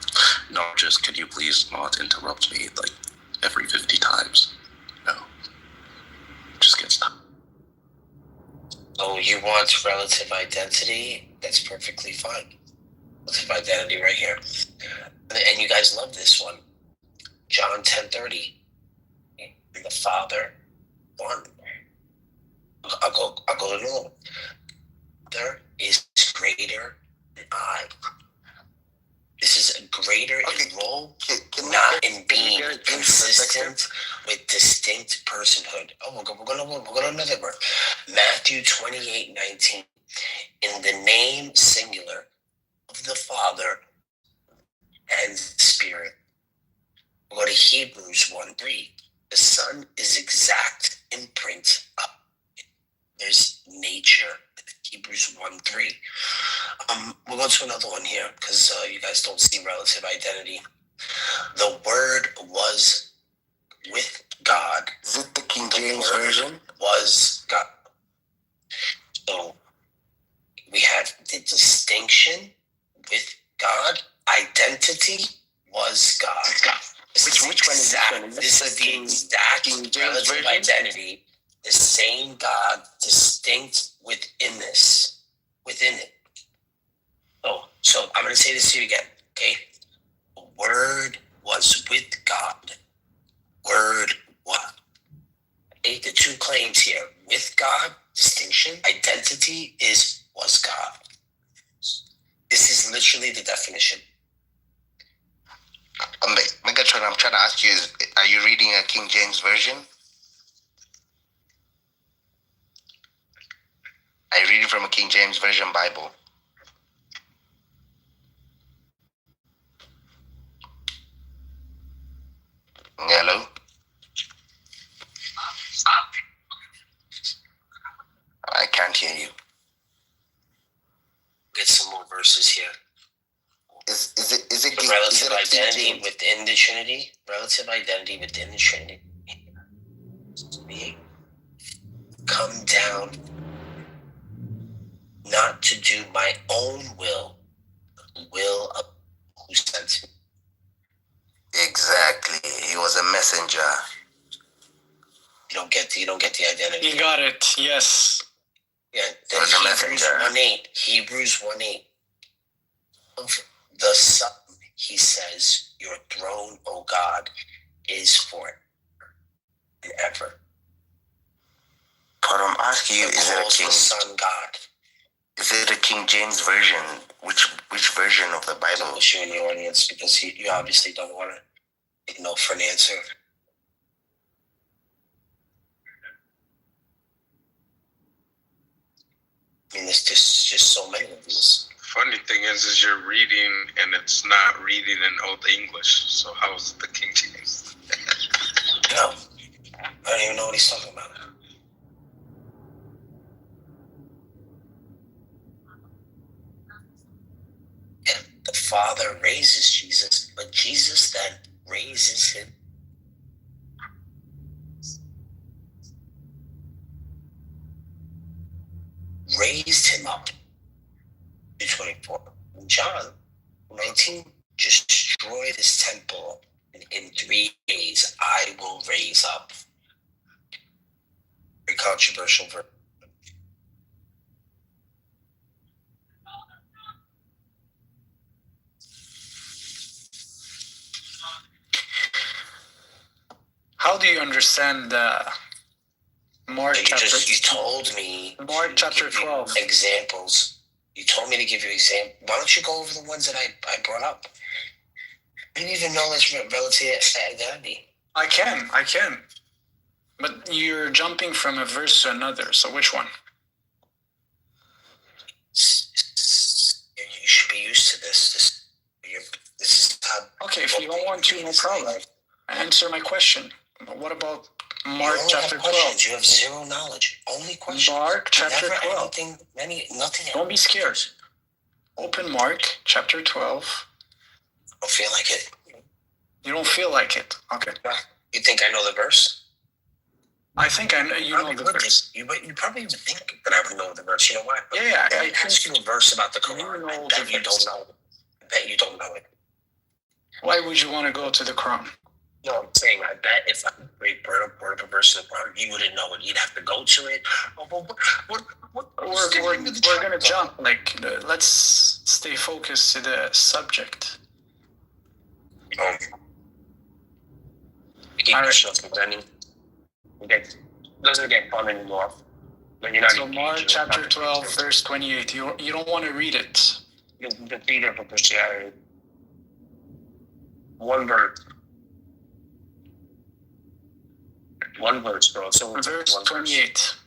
Narjus, can you please not interrupt me like every 50 times? No. Just get stuck. Oh, you want relative identity? That's perfectly fine. Relative identity right here. And you guys love this one. John 10:30. The Father, one. I'll go to the Lord. There is greater than I. This is a greater in role, not in being consistent with distinct personhood. Oh, we're going to another word. Matthew 28:19. In the name singular of the Father and Spirit. We'll go to Hebrews 1:3. The Son is exact imprint. There's nature. Hebrews 1:3. We'll go to another one here because you guys don't see relative identity. The Word was with God. Is it the King James Version? Was God. So we have the distinction with God. Identity was God. Which one is that? This is the exact relative identity. The same God, distinct within it. So I'm going to say this to you again, okay? God distinction, identity was God. This is literally the definition. Megatron, I'm trying to ask you, are you reading a King James Version? Are you reading from a King James Version Bible? Hello? I can't hear you. Get some more verses here. Is it the relative identity within the Trinity? Relative identity within the Trinity. Come down not to do my own will, the will of who sent me. Exactly. He was a messenger. You don't get the identity. You got it. Yes. Yeah. He was a messenger. Hebrews 1:8. Of the Son, he says, your throne, O God, is for and ever. But I'm asking you, is it a King? The Son God. Is it a King James version? Which version of the Bible? I'll show you in the audience because you obviously don't want to know for an answer. I mean, there's just so many of these. Funny thing is you're reading and it's not reading in Old English. So how is it the King James? No, I don't even know what he's talking about. And the Father raises Jesus, but Jesus then raises him. Raised him up. 24. John 19, just destroy this temple, and in 3 days I will raise up. Very controversial verse. How do you understand Mark chapter? You told me. Mark chapter 12. Examples. You told me to give you examples. Why don't you go over the ones that I brought up? I didn't even know that's relative identity. I can. But you're jumping from a verse to another. So which one? You should be used to this. This is how. Okay, if you don't want to, no problem. Answer my question. What about Mark chapter 12? You have zero knowledge. Only questions. Mark chapter 12. Nothing. Don't be scared. Open Mark chapter 12. I don't feel like it. You don't feel like it. Okay. You think I know the verse? I think I know. You know the verse. You probably would think that I would know the verse. You know what? Yeah. I ask you a verse about the Quran. I bet you don't know it. I bet you don't know it. Why would you want to go to the Quran? No, I'm saying I bet if I brought up a verse in the Quran, you wouldn't know it. You'd have to go to it. We're gonna jump. Let's stay focused to the subject. All right. Doesn't get fun anymore. So Mark chapter 12, verse 28. You don't want to read it. The leader for Christianity. One verse, bro. So verse 28.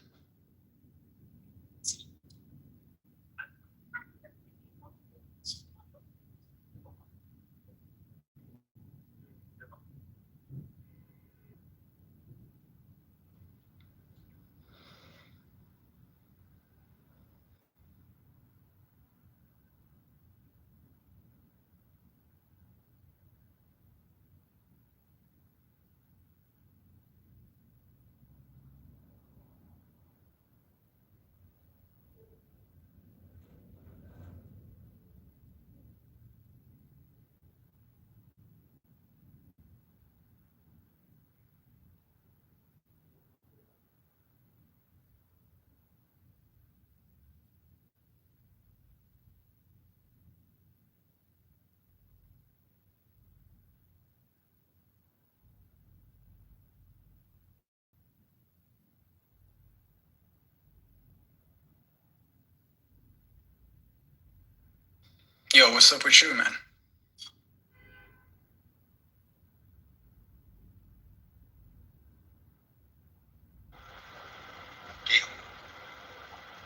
Yo, what's up with you, man?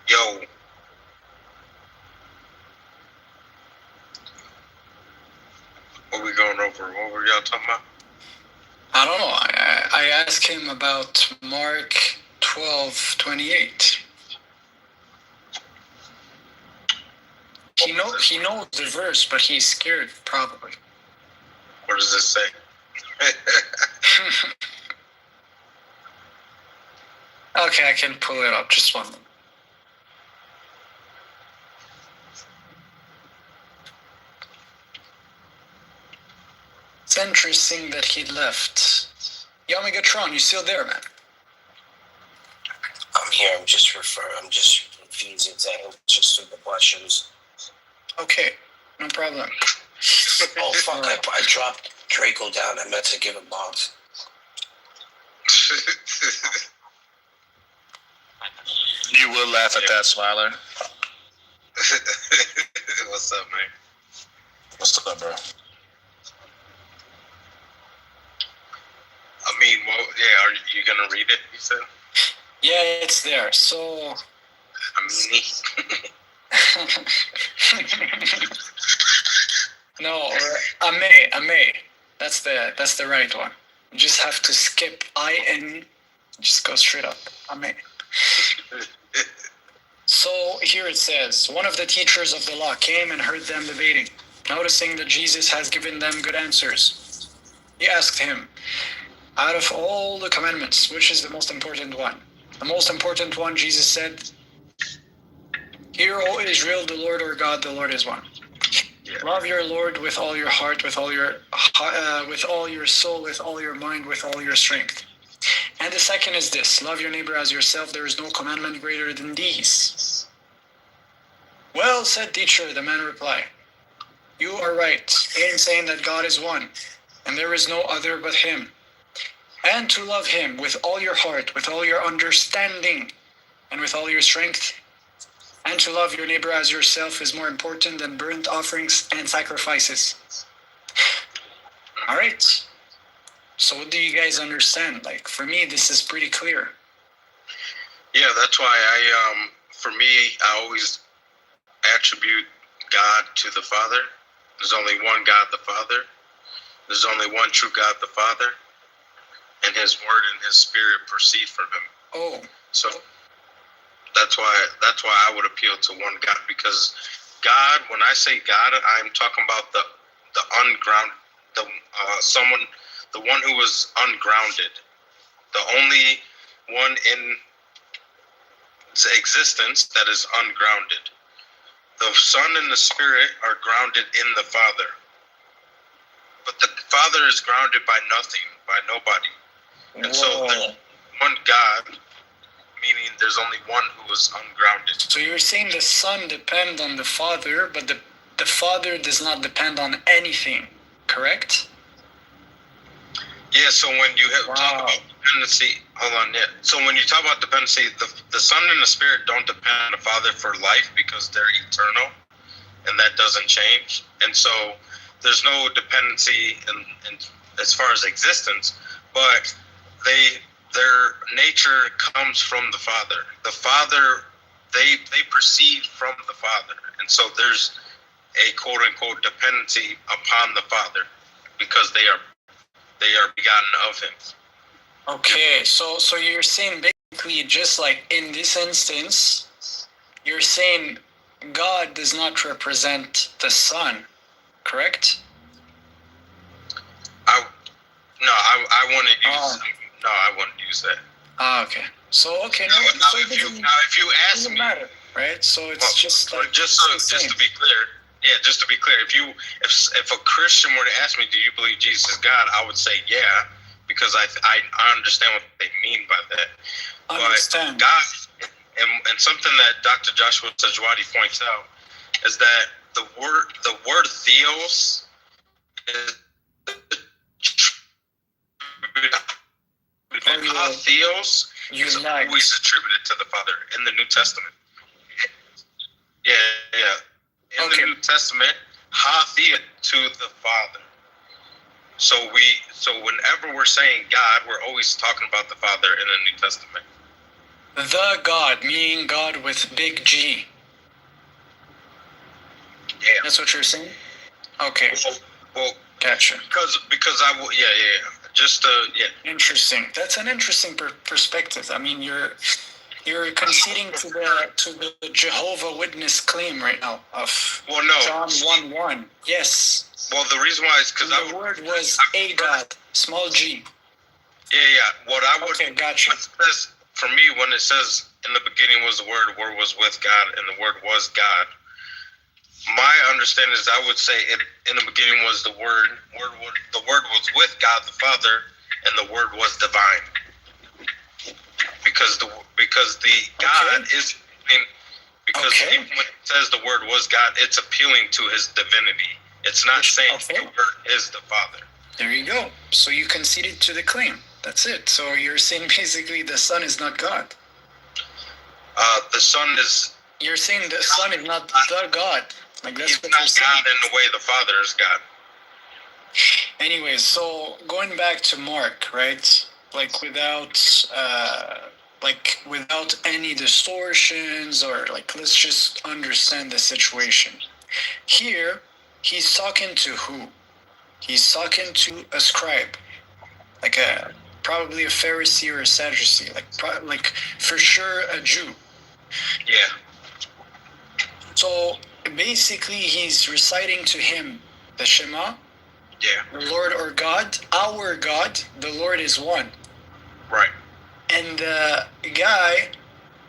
Yo. What we going over? What were y'all talking about? I don't know. I asked him about Mark 12:28. He knows the verse, but he's scared, probably. What does it say? Okay, I can pull it up. Just one moment. It's interesting that he left. Yo, Megatron, you still there, man? I'm here. I'm just refusing to answer stupid questions. Okay, no problem. Oh fuck! I dropped Draco down. I meant to give him bombs. You will laugh at that, Smiler. What's up, man? What's up, bro? I mean, well, yeah. Are you gonna read it? You said. Yeah, it's there. So. No, or Ame. That's the right one. You just have to skip I-N. Just go straight up. Ame. So here it says, one of the teachers of the law came and heard them debating. Noticing that Jesus has given them good answers, he asked him, out of all the commandments, which is the most important one? The most important one, Jesus said, hear, O Israel, the Lord our God, the Lord is one. Love your Lord with all your heart, with all your soul, with all your mind, with all your strength. And the second is this, love your neighbor as yourself. There is no commandment greater than these. Well said, teacher, the man replied. You are right in saying that God is one, and there is no other but him. And to love him with all your heart, with all your understanding, and with all your strength. And to love your neighbor as yourself is more important than burnt offerings and sacrifices. All right. So what do you guys understand? Like, for me, this is pretty clear. Yeah, that's why for me, I always attribute God to the Father. There's only one God, the Father. There's only one true God, the Father. And his word and his spirit proceed from him. Oh. So that's why I would appeal to one God, because God, when I say God, I'm talking about the ungrounded, the one who was ungrounded, the only one in existence that is ungrounded. The Son and the Spirit are grounded in the Father, but the Father is grounded by nothing, by nobody. And so there's one God, meaning there's only one who is ungrounded. So you're saying the Son depends on the Father, but the Father does not depend on anything, correct? Yeah, so when you talk about dependency, hold on, yeah. So when you talk about dependency, the Son and the Spirit don't depend on the Father for life because they're eternal, and that doesn't change. And so there's no dependency in as far as existence, but their nature comes from the Father. The Father, they proceed from the Father, and so there's a quote unquote dependency upon the Father because they are begotten of him. Okay, so you're saying basically, just like in this instance, you're saying God does not represent the Son, correct? I wouldn't use that. Ah, okay. So okay, if you ask me, matter, right? So it's just like just to be clear. Yeah, just to be clear, if a Christian were to ask me, do you believe Jesus is God, I would say yeah, because I understand what they mean by that. Understand. But God, and something that Dr. Joshua Tajwadi points out is that the word theos is God theos is always attributed to the Father in the New Testament. Yeah. In the New Testament, hathia to the Father. So whenever we're saying God, we're always talking about the Father in the New Testament. The God, meaning God with big G. Yeah. That's what you're saying? Okay. Well, gotcha. Because I will, yeah. Just yeah. Interesting. That's an interesting perspective. I mean, you're conceding to the Jehovah Witness claim right now of John 1:1. Yes. Well, the reason why is because the word was a God, small g. Yeah. What I would. Okay, gotcha. For me, when it says in the beginning was the word was with God, and the word was God. My understanding is I would say in the beginning was the word. The word was with God the Father, and the word was divine. Because the God is, because even when it says the word was God, it's appealing to his divinity. It's not saying the word is the Father. There you go. So you conceded to the claim. That's it. So you're saying basically the Son is not God. The Son is. You're saying the Son is not the God. Like that's he's what not you're saying. God in the way the Father is God. Anyways, so going back to Mark, right? Like without any distortions, or like let's just understand the situation. Here, he's talking to who? He's talking to a scribe, like probably a Pharisee or a Sadducee, like for sure a Jew. Yeah. So basically, he's reciting to him the Shema. Yeah. The Lord or God, our God, the Lord is one. Right. And the guy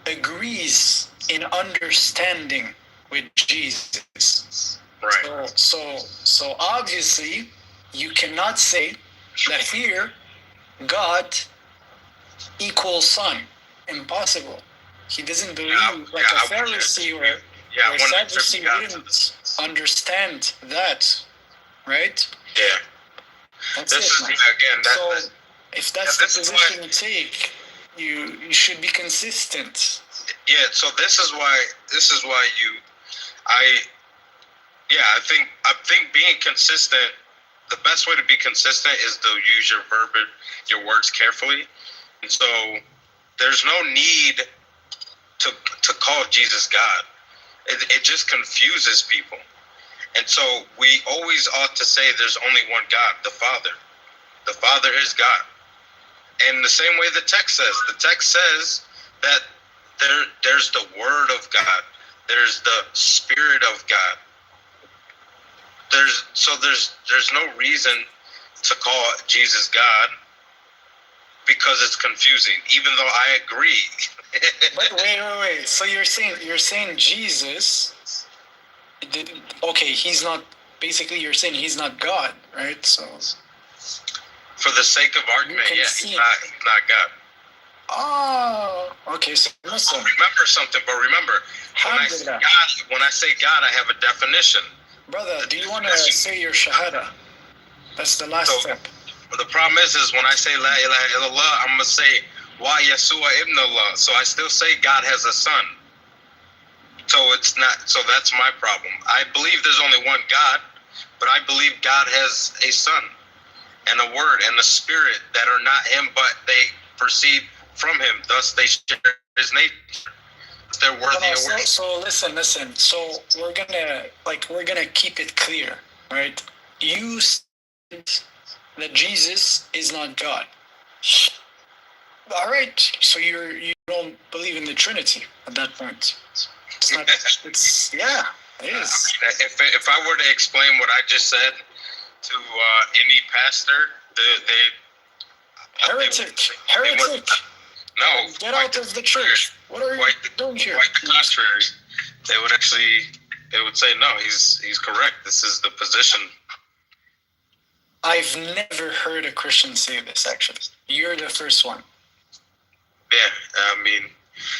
agrees in understanding with Jesus. Right. So obviously, you cannot say that here God equals Son. Impossible. He doesn't believe like a Pharisee or a Sadducee wouldn't understand that, right? Yeah. That's it, man. Again, so if that's the position you take, you should be consistent. Yeah. So this is why I think being consistent. The best way to be consistent is to use your verbiage, your words carefully. And so there's no need to call Jesus God. It just confuses people. And so we always ought to say there's only one God, the Father. The Father is God. And the same way the text says that there's the Word of God. There's the Spirit of God. There's no reason to call Jesus God because it's confusing, even though I agree. But wait. So you're saying Jesus? Okay, he's not. Basically, you're saying he's not God, right? So. For the sake of argument, yeah, he's not God. Oh, okay. So remember something, but remember when I say God, I have a definition. Brother, do you want to say your shahada? That's the last step. The problem is when I say La ilaha illallah, I'm gonna say Wa Yeshua ibn Allah. So I still say God has a son. So it's not. So that's my problem. I believe there's only one God, but I believe God has a son and a word and a spirit that are not him, but they proceed from him. Thus they share his nature. They're worthy of worship. So listen. So we're gonna keep it clear, right? You said that Jesus is not God. All right. So you don't believe in the Trinity at that point. It's not. Yeah. It is. If I were to explain what I just said to any pastor, Heretic. No. Get out of the church. What are you doing here? Quite the contrary. They would say, no, he's correct. This is the position. I've never heard a Christian say this, actually. You're the first one. Yeah, I mean,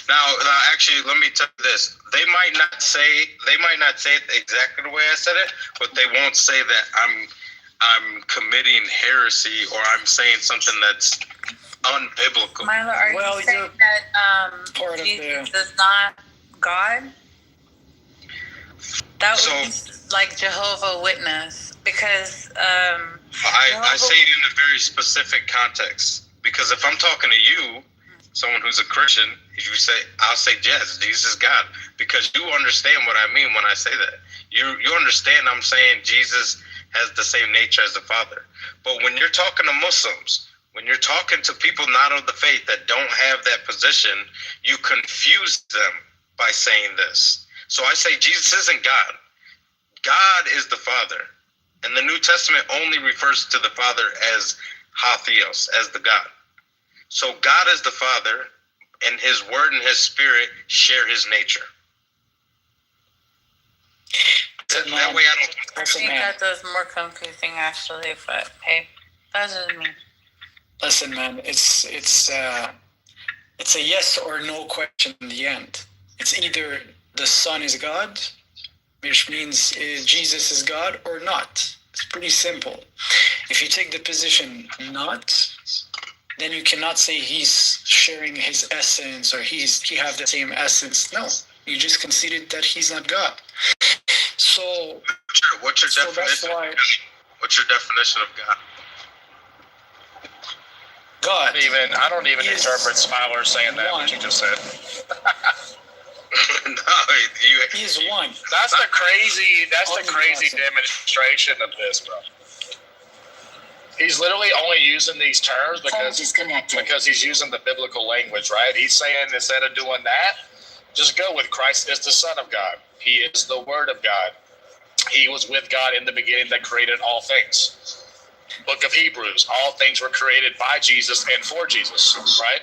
now actually, let me tell you this. They might not say it exactly the way I said it, but they won't say that I'm committing heresy or I'm saying something that's unbiblical. Milo, are you saying that Jesus is not God? That would be like Jehovah Witness, because I say it in a very specific context, because if I'm talking to you, someone who's a Christian, if you say, I'll say yes, Jesus is God, because you understand what I mean when I say that. You understand I'm saying Jesus has the same nature as the Father. But when you're talking to Muslims, when you're talking to people not of the faith that don't have that position, you confuse them by saying this. So I say Jesus isn't God. God is the Father. And the New Testament only refers to the Father as Hatheos, as the God. So God is the Father, and his word and his spirit share his nature. That way I don't... I think that does more confusing, actually, but hey, that's just me. Listen, man, it's a yes or no question in the end. It's either the Son is God, which means Jesus is God, or not. It's pretty simple. If you take the position not, then you cannot say he's sharing his essence or he have the same essence. No, you just conceded that he's not God. So what's your definition? What's your definition of God? God. I don't even interpret Smiler saying that what you just said. He is one. That's the crazy demonstration of this, bro. He's literally only using these terms because he's using the biblical language, right? He's saying instead of doing that, just go with Christ is the Son of God. He is the Word of God. He was with God in the beginning that created all things. Book of Hebrews, all things were created by Jesus and for Jesus, right?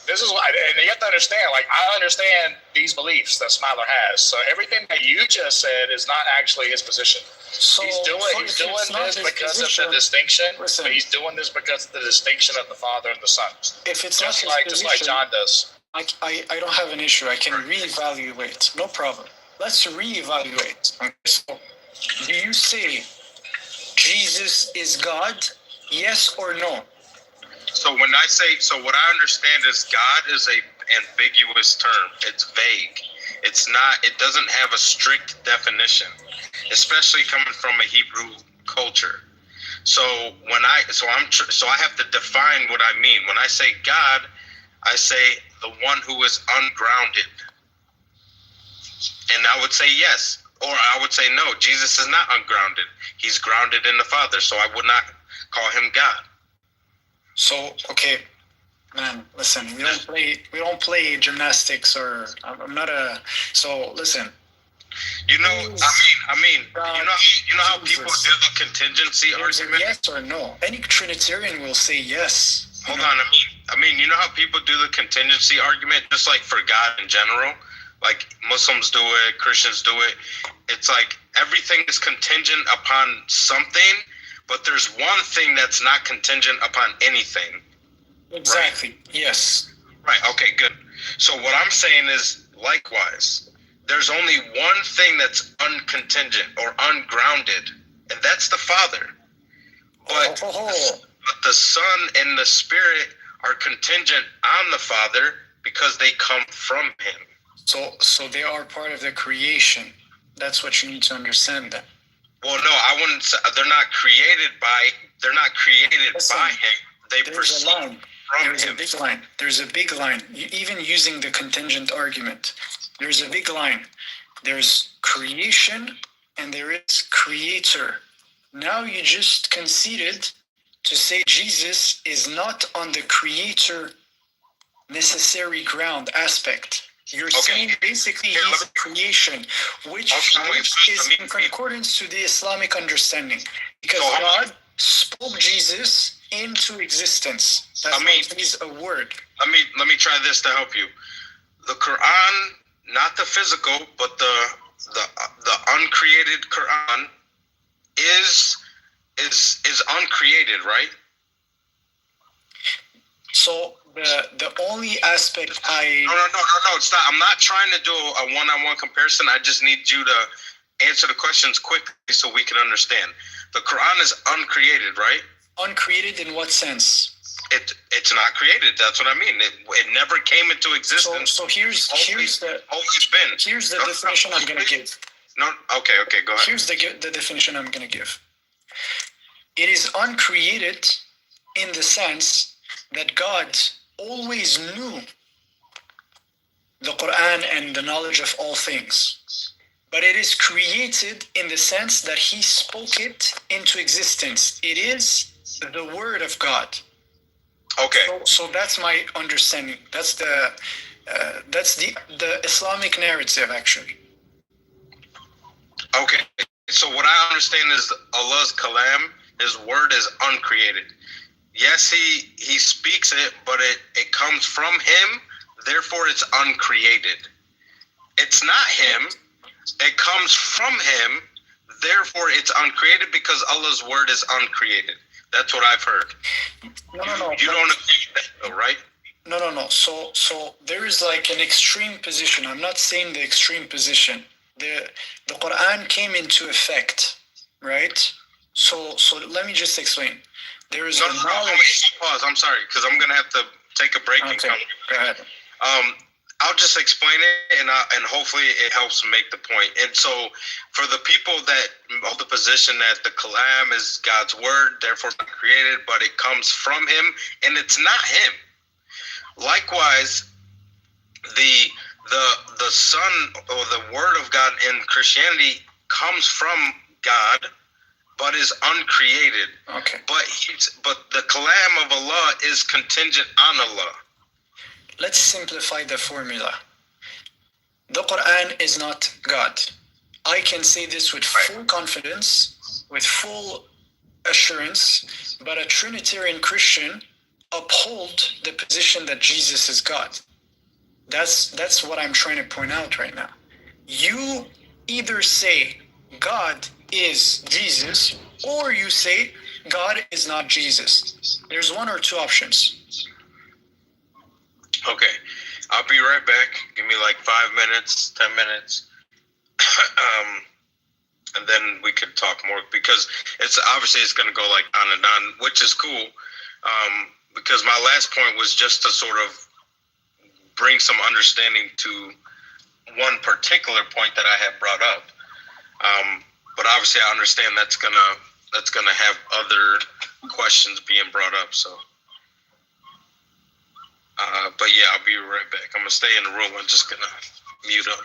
This is what, and you have to understand, like, I understand these beliefs that Smiler has. So everything that you just said is not actually his position. So, he's doing this because of the distinction. Listen, but he's doing this because of the distinction of the Father and the Son. If it's just not just like John does. I don't have an issue. I can reevaluate. No problem. Let's reevaluate. Okay, so do you say Jesus is God? Yes or no? So when I say, what I understand is God is a ambiguous term. It's vague. It's not. It doesn't have a strict definition, especially coming from a Hebrew culture. So when I have to define what I mean. When I say God, I say the one who is ungrounded, and I would say yes, or I would say no. Jesus is not ungrounded. He's grounded in the Father. So I would not call him God. So, okay, man, listen, we don't play gymnastics, or I'm not a, so listen. You know, I mean, you know how people do the contingency argument? Yes or no? Any Trinitarian will say yes. Hold on, I mean, you know how people do the contingency argument, just like for God in general? Like Muslims do it, Christians do it. It's like everything is contingent upon something, but there's one thing that's not contingent upon anything. Exactly. Right? Yes. Right. Okay, good. So what I'm saying is, likewise, there's only one thing that's uncontingent or ungrounded, and that's the Father. But, but the Son and the Spirit are contingent on the Father because they come from him. So they are part of the creation. That's what you need to understand then. Well, no, I wouldn't say they're not created by him. They proceed from him. There's a big line. Even using the contingent argument, there's a big line. There's creation and there is creator. Now you just conceded to say Jesus is not on the creator necessary ground aspect. You're saying basically he's a creation, which is in concordance to the Islamic understanding. Because God spoke Jesus into existence. That means he's a word. Let me try this to help you. The Quran, not the physical, but the uncreated Quran is uncreated, right? So the only aspect No, it's not. I'm not trying to do a one-on-one comparison. I just need you to answer the questions quickly so we can understand. The Quran is uncreated, right? Uncreated in what sense? It's not created. That's what I mean. It never came into existence. So here's the definition I'm going to give. No. Okay. Go ahead. Here's the definition I'm going to give. It is uncreated in the sense that God always knew the Quran and the knowledge of all things. But it is created in the sense that he spoke it into existence. It is the word of God. Okay. So that's my understanding. That's the Islamic narrative, actually. Okay. So what I understand is Allah's kalam, His word, is uncreated. Yes, he speaks it, but it comes from Him. Therefore, it's uncreated. It's not Him. It comes from Him. Therefore, it's uncreated because Allah's word is uncreated. That's what I've heard. No. You don't agree with that, though, right? No. So there is like an extreme position. I'm not saying the extreme position. The Quran came into effect, right? So let me just explain. There is no, pause. I'm sorry, because I'm gonna have to take a break. Okay. Go ahead. I'll just explain it, and hopefully it helps make the point. And so, for the people that hold the position that the kalam is God's word, therefore not created, but it comes from Him, and it's not Him. Likewise, the Son or the Word of God in Christianity comes from God, but is uncreated. Okay. But the kalam of Allah is contingent on Allah. Let's simplify the formula. The Quran is not God. I can say this with full confidence, with full assurance, but a Trinitarian Christian uphold the position that Jesus is God. That's what I'm trying to point out right now. You either say God is Jesus, or you say God is not Jesus. There's one or two options. Okay, I'll be right back. Give me like 5 minutes, 10 minutes. And then we could talk more, because it's going to go like on and on, which is cool. Because my last point was just to sort of bring some understanding to one particular point that I had brought up. But obviously I understand that's gonna have other questions being brought up. So, but yeah, I'll be right back. I'm gonna stay in the room. I'm just gonna mute up.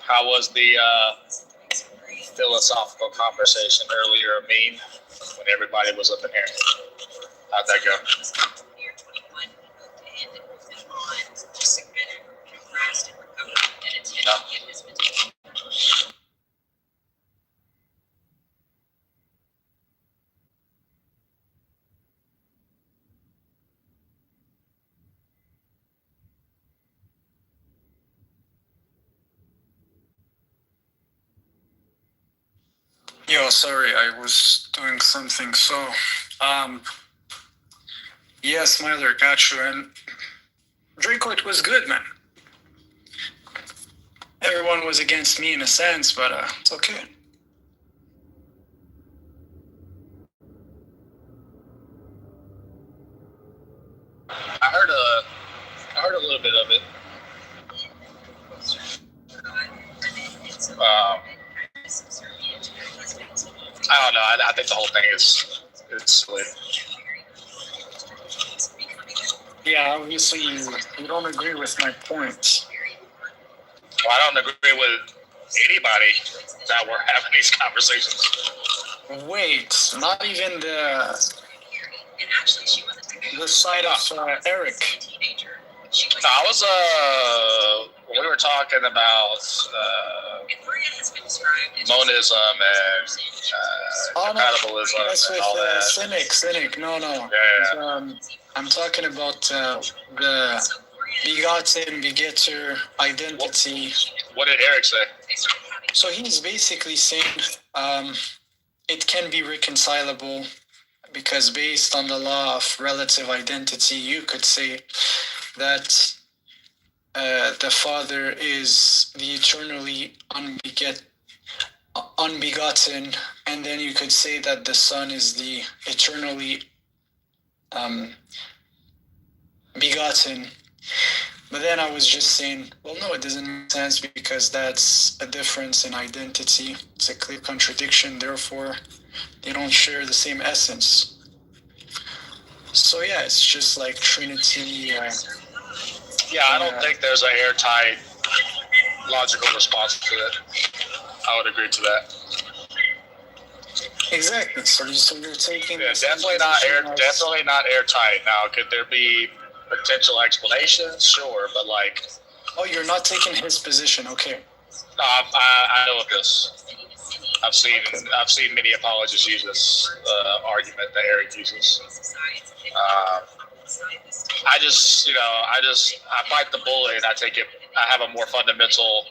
How was the philosophical conversation earlier, Amin, when everybody was up in here? How'd that go? No. Yo, sorry, I was doing something. So, yes, Myler, got you. And Dracoit was good, man. Everyone was against me in a sense, but it's okay. I heard a little bit of it. I don't know. I think the whole thing is silly. Yeah, obviously you don't agree with my points. Well, I don't agree with anybody that we're having these conversations. Wait, not even the side of Eric. No, I was we were talking about monism and compatibilism that's and all with that. cynic. No. Yeah. I'm talking about the begotten, begetter identity. What did Eric say? So he's basically saying it can be reconcilable, because based on the law of relative identity, you could say that the Father is the eternally unbegotten, and then you could say that the Son is the eternally begotten. But then I was just saying, well, no, it doesn't make sense because that's a difference in identity. It's a clear contradiction. Therefore, they don't share the same essence. So yeah, it's just like Trinity. Yeah, I don't think there's an airtight logical response to it. I would agree to that. Exactly. So you're taking. Yeah, definitely not airtight. Now, could there be potential explanations? Sure, but like. Oh, you're not taking his position. Okay. No, I know of this. I've seen many apologists use this argument that Eric uses. I bite the bullet and I take it. I have a more fundamental.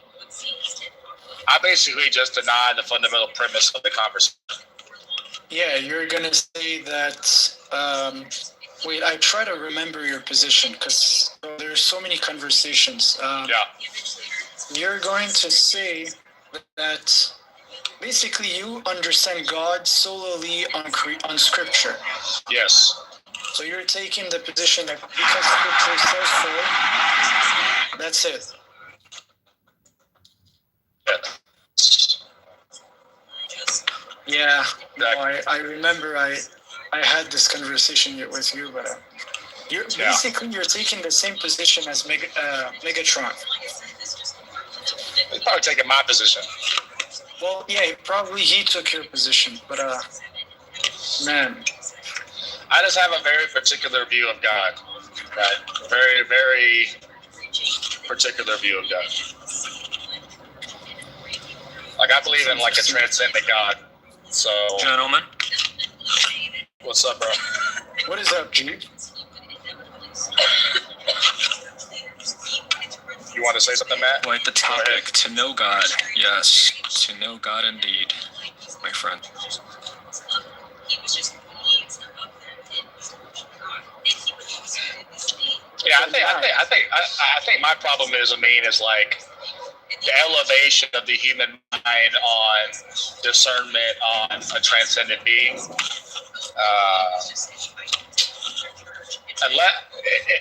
I basically just deny the fundamental premise of the conversation. Yeah, you're gonna say that. Wait, I try to remember your position because there's so many conversations. You're going to say that basically you understand God solely on Scripture. Yes. So you're taking the position that because Scripture says so, that's it. Yeah. No, I remember I had this conversation with you, but you're taking the same position as Megatron. He's probably taking my position. Well, yeah, he took your position, but man. I just have a very particular view of God. Right? Very, very particular view of God. Like I believe in like a transcendent God. So, gentlemen, what's up, bro? What is up, G? You want to say something, Matt? Quite the topic. To know God. Yes, to know God indeed, my friend. Yeah, I think my problem is like the elevation of the human mind on discernment on a transcendent being.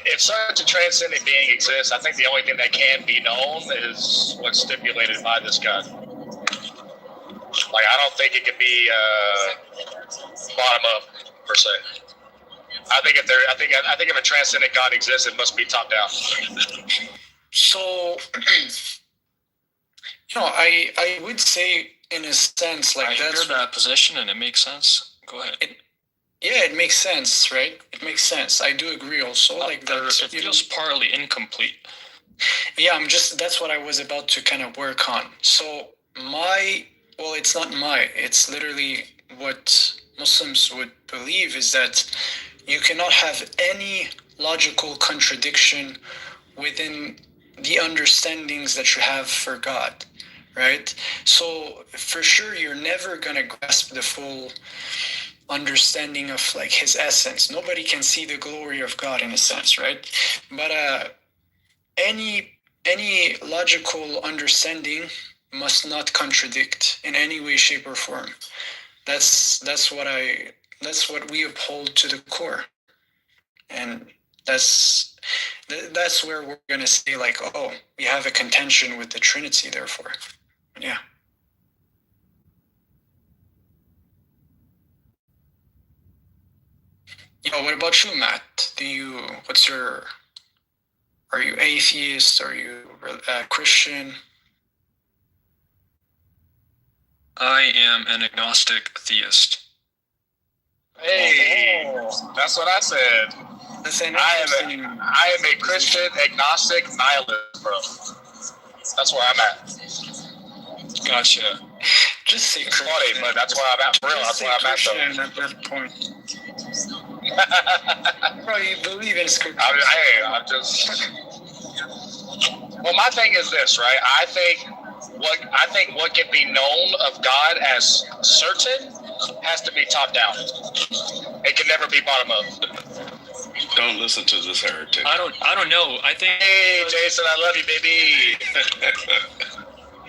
If such a transcendent being exists, I think the only thing that can be known is what's stipulated by this God. Like, I don't think it could be bottom up per se. I think if a transcendent God exists, it must be top down. So, I would say in a sense like I hear that position and it makes sense. Go ahead. It makes sense, right? It makes sense. I do agree also. It feels partly incomplete. Yeah, that's what I was about to kind of work on. So it's not it's literally what Muslims would believe is that you cannot have any logical contradiction within the understandings that you have for God, right? So for sure, you're never going to grasp the full understanding of like his essence. Nobody can see the glory of God in a sense, right? But any logical understanding must not contradict in any way, shape, or form. That's what we uphold to the core, and that's where we're gonna say like, oh, we have a contention with the Trinity, therefore, yeah. What about you, Matt? Are you atheist? Are you Christian? I am an agnostic theist. Hey, that's what I said. I am a Christian agnostic nihilist, bro. That's where I'm at. Gotcha. Just say it's funny, but that's where I'm at for real. That's where I'm at, though. At that point. Bro, you believe in scripture. Well, my thing is this, right? I think what can be known of God as certain has to be top down. It can never be bottom up. Don't listen to this heretic. I don't know. I think. Hey, Jason, I love you, baby.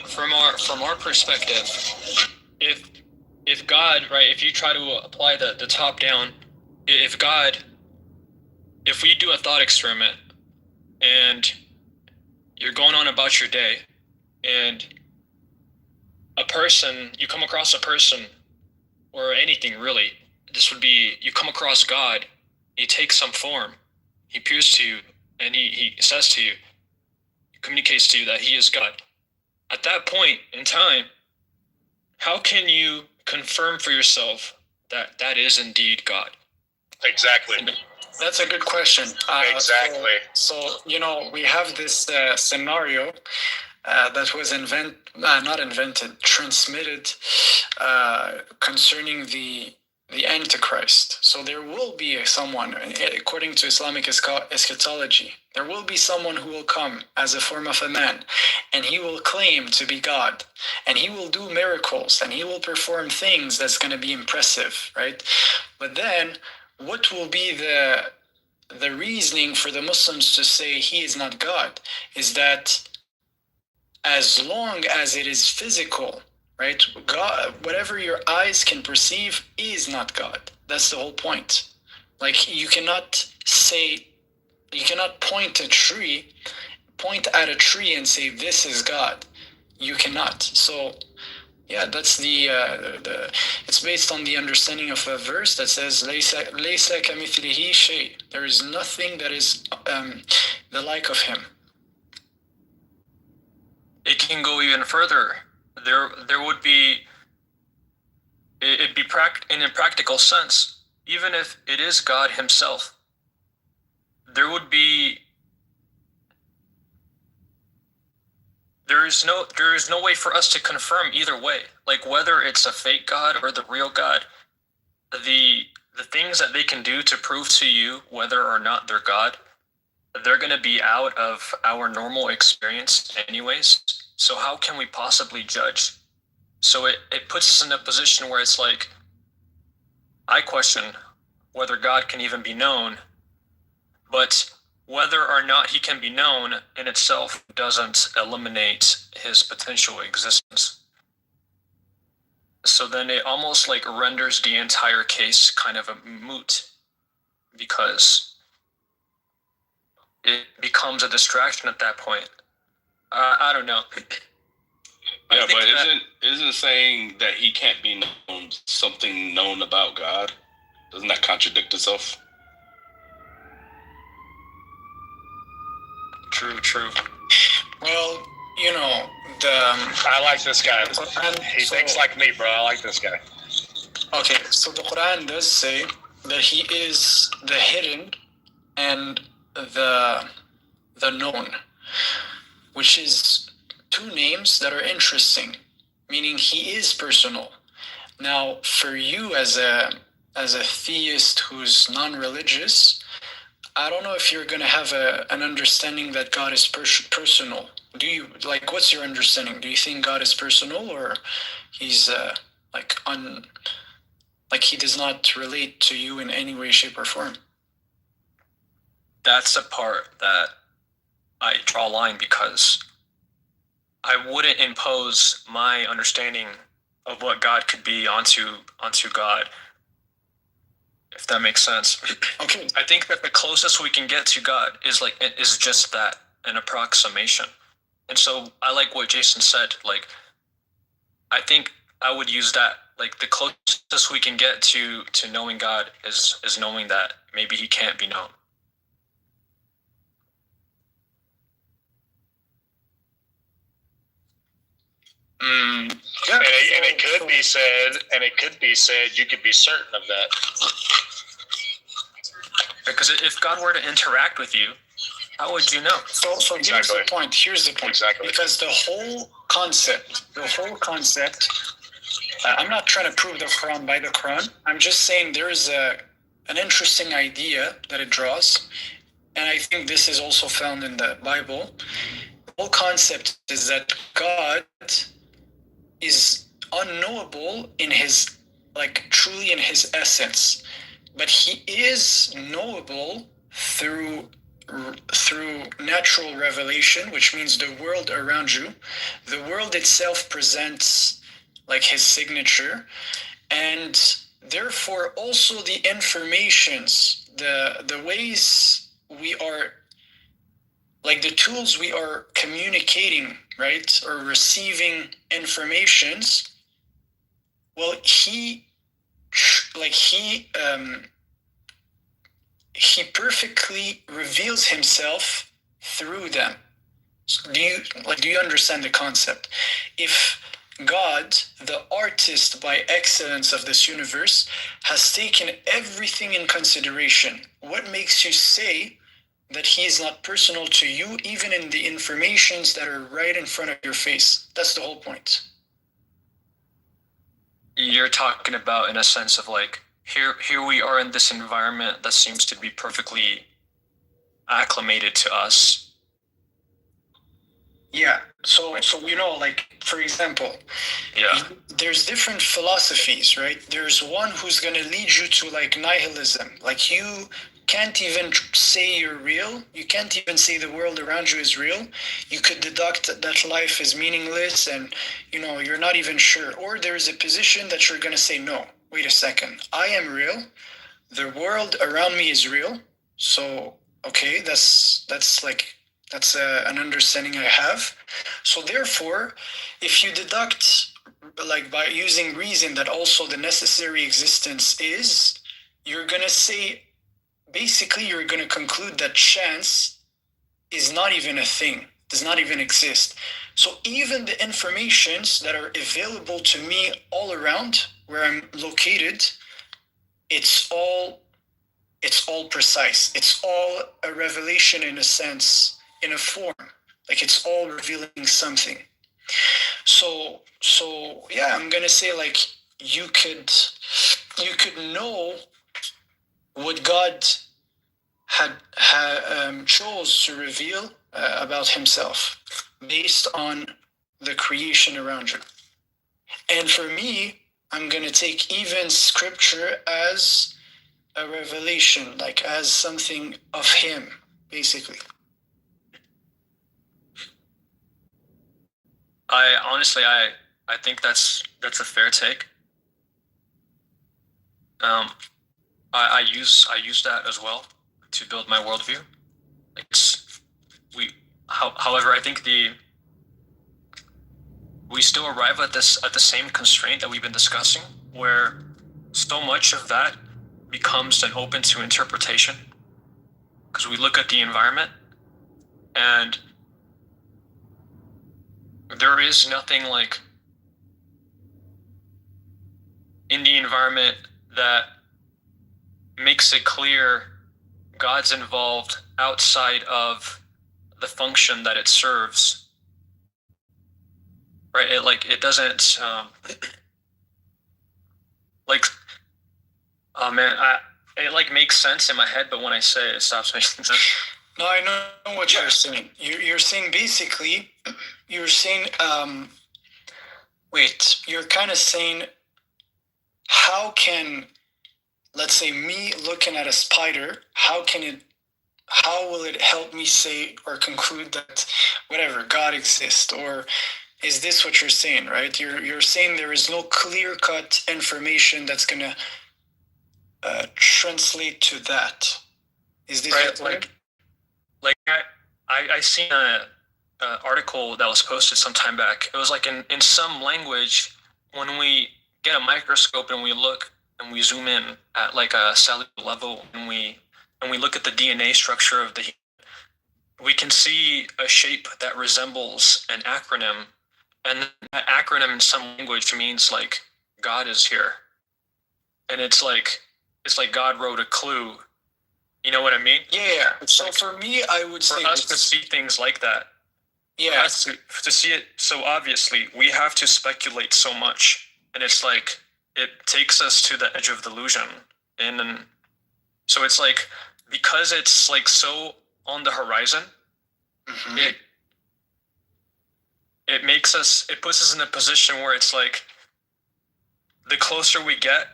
from our perspective, if God, right, if you try to apply the top down, if we do a thought experiment and you're going on about your day and you come across a person or anything really, this would be, you come across God, he takes some form, he appears to you and he says to you, communicates to you that he is God. At that point in time, how can you confirm for yourself that that is indeed God? Exactly. That's a good question. Exactly. So, we have this scenario that was transmitted concerning the Antichrist. So there will be someone, according to Islamic eschatology, there will be someone who will come as a form of a man, and he will claim to be God, and he will do miracles, and he will perform things that's going to be impressive, right? But then, what will be the reasoning for the Muslims to say he is not God is that as long as it is physical, right? God, whatever your eyes can perceive is not God. That's the whole point. Like you cannot point at a tree and say this is God. You cannot. So yeah, that's it's based on the understanding of a verse that says "Laysa kamithlihi shay." There is nothing that is the like of him. It can go even further. There would be, it'd be in a practical sense, even if it is God himself, there is no way for us to confirm either way, like whether it's a fake God or the real God. The things that they can do to prove to you whether or not they're God, they're going to be out of our normal experience anyways. So how can we possibly judge? So it puts us in a position where it's like, I question whether God can even be known, but whether or not he can be known in itself doesn't eliminate his potential existence. So then it almost like renders the entire case kind of a moot, because it becomes a distraction at that point. I don't know. Yeah, but isn't saying that he can't be known something known about God? Doesn't that contradict itself? True. Well, I like this guy. He thinks like me, bro. I like this guy. Okay, so the Quran does say that he is the hidden and the known, which is two names that are interesting, meaning he is personal. Now, for you as a theist who's non-religious, I don't know if you're going to have an understanding that God is personal. Do you, what's your understanding? Do you think God is personal, or he's he does not relate to you in any way, shape, or form? That's a part that I draw a line, because I wouldn't impose my understanding of what God could be onto God, if that makes sense. Okay. I think that the closest we can get to God is just that, an approximation. And so I like what Jason said. I think I would use that. The closest we can get to knowing God is knowing that maybe he can't be known. Yeah. And it could be said, you could be certain of that. Because if God were to interact with you, how would you know? So here's the point. Exactly. Because the whole concept, I'm not trying to prove the Quran by the Quran. I'm just saying there is an interesting idea that it draws. And I think this is also found in the Bible. The whole concept is that God is unknowable in his, truly in his essence. But he is knowable through through natural revelation, which means the world around you. The world itself presents like his signature, and therefore also the informations, the ways we are, like the tools we are communicating, right, or receiving informations. Well, he perfectly reveals himself through them. So do you understand the concept? If God, the artist by excellence of this universe, has taken everything in consideration, what makes you say that he is not personal to you, even in the informations that are right in front of your face? That's the whole point. You're talking about in a sense of like, here we are in this environment that seems to be perfectly acclimated to us. Yeah. So like, for example, there's different philosophies, right? There's one who's going to lead you to like nihilism. Like you can't even say you're real. You can't even say the world around you is real. You could deduct that life is meaningless and, you're not even sure. Or there's a position that you're going to say, no, wait a second. I am real. The world around me is real. So, okay, that's an understanding I have. So therefore, if you deduct, like by using reason, that also the necessary existence is, you're going to say, basically, you're going to conclude that chance is not even a thing, does not even exist. So even the informations that are available to me all around where I'm located, it's all precise. It's all a revelation in a sense, in a form. Like it's all revealing something. So yeah, I'm gonna say like you could know what God had chose to reveal about himself based on the creation around you. And for me, I'm gonna take even scripture as a revelation, like as something of him, basically. I think that's a fair take. I use that as well to build my worldview. However, I think we still arrive at the same constraint that we've been discussing, where so much of that becomes then open to interpretation, because we look at the environment and there is nothing like in the environment that makes it clear God's involved outside of the function that it serves, right? It doesn't oh man, it makes sense in my head, but when I say it stops making sense. No, I know what you're saying. You're saying basically, you're saying, you're kind of saying, how can, let's say, me looking at a spider, how will it help me say or conclude that whatever, God exists? Or is this what you're saying, right? You're saying there is no clear-cut information that's going to translate to that. Is this right? I seen a article that was posted some time back. It was like in some language, when we get a microscope and we look and we zoom in at like a cellular level and we look at the DNA structure of the human, we can see a shape that resembles an acronym, and that acronym in some language means like God is here, and it's like God wrote a clue. You know what I mean? Yeah. So for me, I would say for us to see things like that. Yeah. To see it so obviously, we have to speculate so much, and it's like it takes us to the edge of delusion, and so it's like, because it's like so on the horizon, it makes us, it puts us in a position where it's like the closer we get,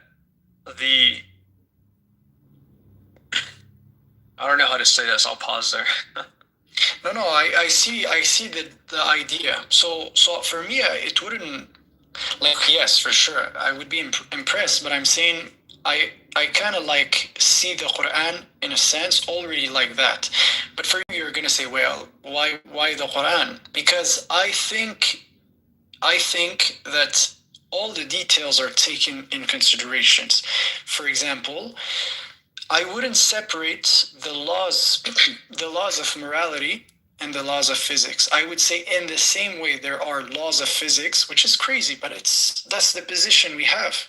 I don't know how to say this. I'll pause there. No, I see the idea. So for me, it wouldn't, like, yes, for sure, I would be impressed, but I'm saying I kind of like see the Quran in a sense already like that. But for you, you're gonna say, well, why the Quran? Because I think that all the details are taken in considerations. For example, I wouldn't separate the laws of morality and the laws of physics. I would say in the same way there are laws of physics, which is crazy, but that's the position we have.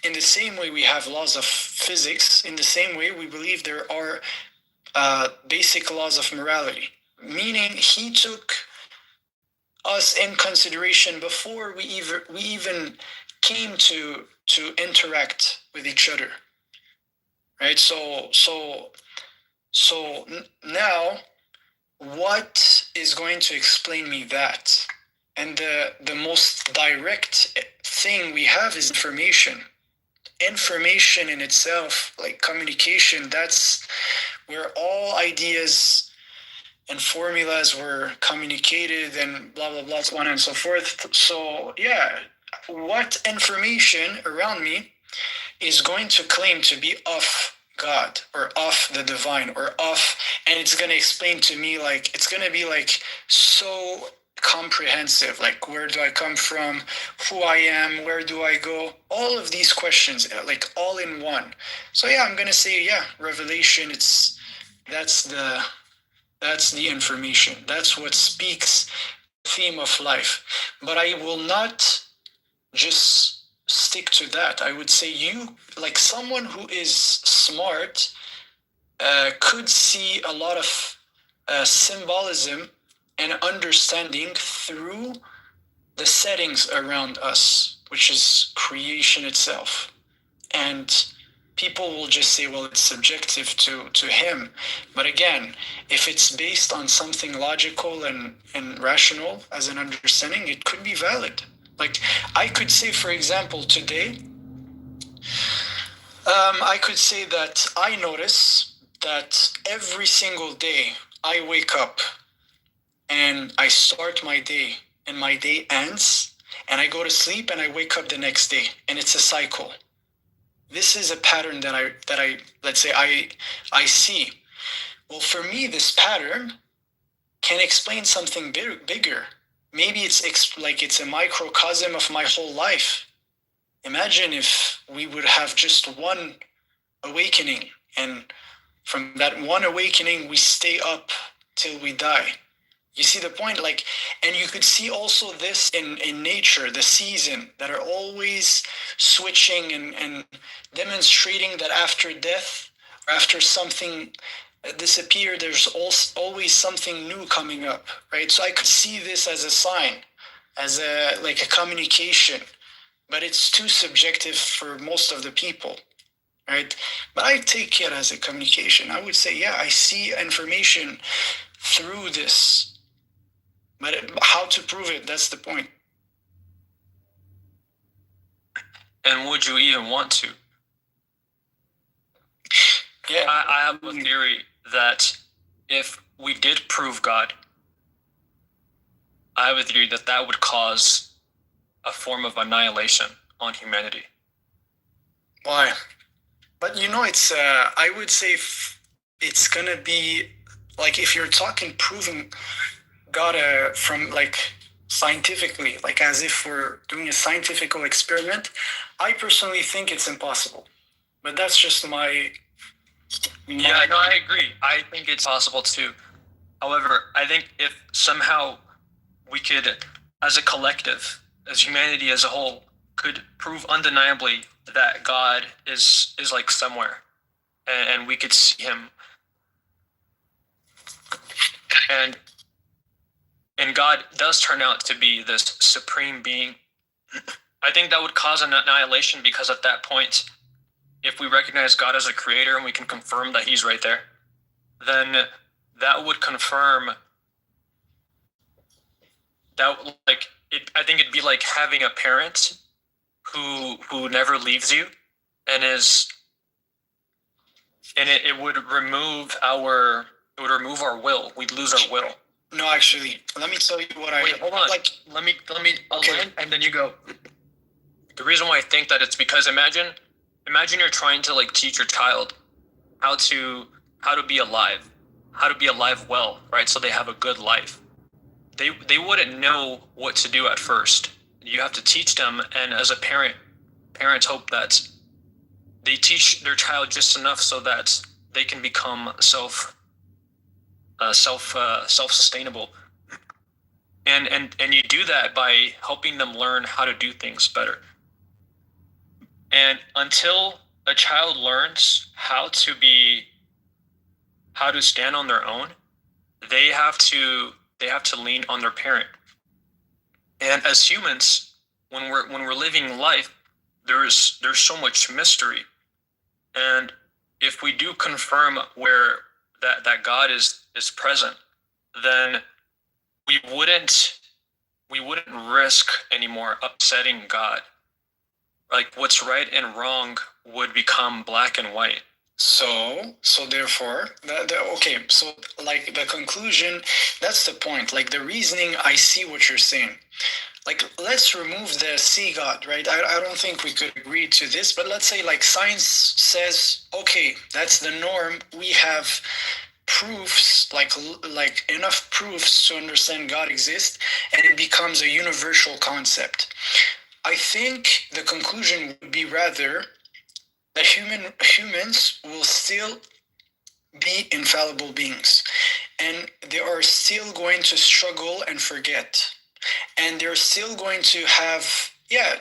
In the same way we have laws of physics, in the same way we believe there are basic laws of morality. Meaning he took us in consideration before we even came to interact with each other. Right? So now, what is going to explain me that? And the most direct thing we have is information. Information in itself, like communication, that's where all ideas and formulas were communicated and blah, blah, blah, so on and so forth. So yeah, what information around me is going to claim to be of God or of the divine or of, and it's going to explain to me, like, it's going to be like so comprehensive, like, where do I come from, who I am, where do I go, all of these questions, like all in one. So yeah, I'm going to say, yeah, revelation, that's the information, that's what speaks the theme of life. But I will not just stick to that. I would say you, like someone who is smart, could see a lot of symbolism and understanding through the settings around us, which is creation itself. And people will just say, well, it's subjective to him. But again, if it's based on something logical and rational as an understanding, it could be valid. Like, I could say, for example, today, I could say that I notice that every single day I wake up and I start my day and my day ends and I go to sleep and I wake up the next day, and it's a cycle. This is a pattern that I let's say I see. Well, for me, this pattern can explain something bigger. Maybe it's a microcosm of my whole life. Imagine if we would have just one awakening, and from that one awakening we stay up till we die. You see the point? Like, and you could see also this in nature, the season that are always switching and demonstrating that after death or after something disappear, there's always something new coming up, right? So I could see this as a sign, as a communication, but it's too subjective for most of the people, right? But I take it as a communication. I would say, yeah, I see information through this. But how to prove it, that's the point. And would you even want to? Yeah. I have a theory that if we did prove God, I have a theory that would cause a form of annihilation on humanity. Why? But it's, I would say it's gonna be, like, if you're talking proving God from, like, scientifically, like as if we're doing a scientific experiment, I personally think it's impossible. But that's just my... Yeah, no, I agree. I think it's possible too. However, I think if somehow we could, as a collective, as humanity as a whole, could prove undeniably that God is like somewhere, and we could see him, and God does turn out to be this supreme being, I think that would cause an annihilation, because at that point, if we recognize God as a creator and we can confirm that he's right there, then that would confirm that, like, I think it'd be like having a parent who never leaves you and is and it would remove our will. We'd lose our will. No, actually, let me tell you what I... Wait, hold on. Like, let me okay. align, and then you go. The reason why I think that it's because imagine you're trying to like teach your child how to be alive, well, right? So they have a good life. They wouldn't know what to do at first. You have to teach them, and as a parent, parents hope that they teach their child just enough so that they can become self-sustainable. And you do that by helping them learn how to do things better. And until a child learns how to stand on their own, they have to lean on their parent. And as humans, when we're living life, there's so much mystery. And if we do confirm where that God is present, then we wouldn't risk anymore upsetting God. Like what's right and wrong would become black and white. So therefore, okay, so like the conclusion, that's the point. Like the reasoning, I see what you're saying. Like, let's remove the see God, right? I don't think we could agree to this, but let's say like science says, okay, that's the norm. We have proofs, like enough proofs to understand God exists, and it becomes a universal concept. I think the conclusion would be rather that humans will still be infallible beings, and they are still going to struggle and forget, and they're still going to have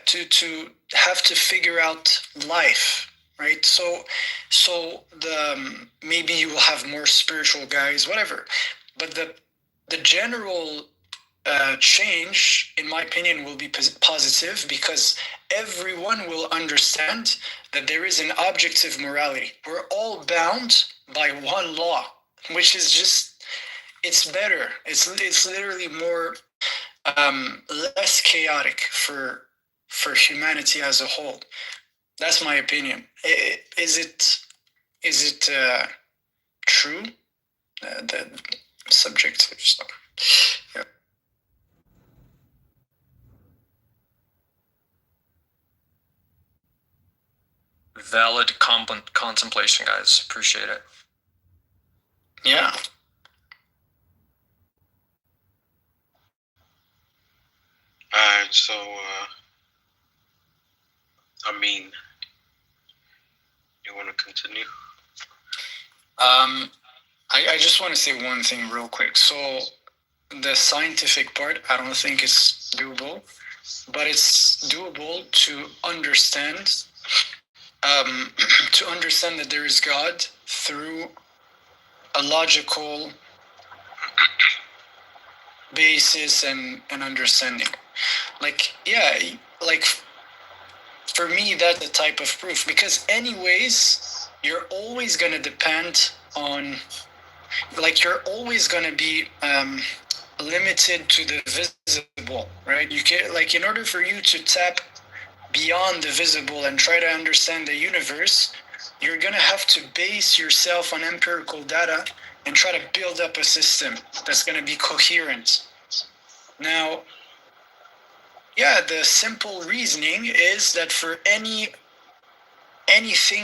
to have to figure out life, right? So the maybe you will have more spiritual guys, whatever, but the general change, in my opinion, will be positive, because everyone will understand that there is an objective morality. We're all bound by one law, which is just, it's better. It's literally more less chaotic for humanity as a whole. That's my opinion. Is it true? The subjective stuff. Yeah. Valid contemplation, guys. Appreciate it. Yeah. Alright, so I mean, you want to continue? I just want to say one thing real quick. So the scientific part, I don't think it's doable, but it's doable to understand that there is God through a logical basis and understanding. Like, yeah, like for me, that's a type of proof, because anyways, you're always going to depend on, like, you're always going to be limited to the visible, right? You can't, like, in order for you to tap beyond the visible and try to understand the universe, you're going to have to base yourself on empirical data and try to build up a system that's going to be coherent. Now, yeah, the simple reasoning is that for anything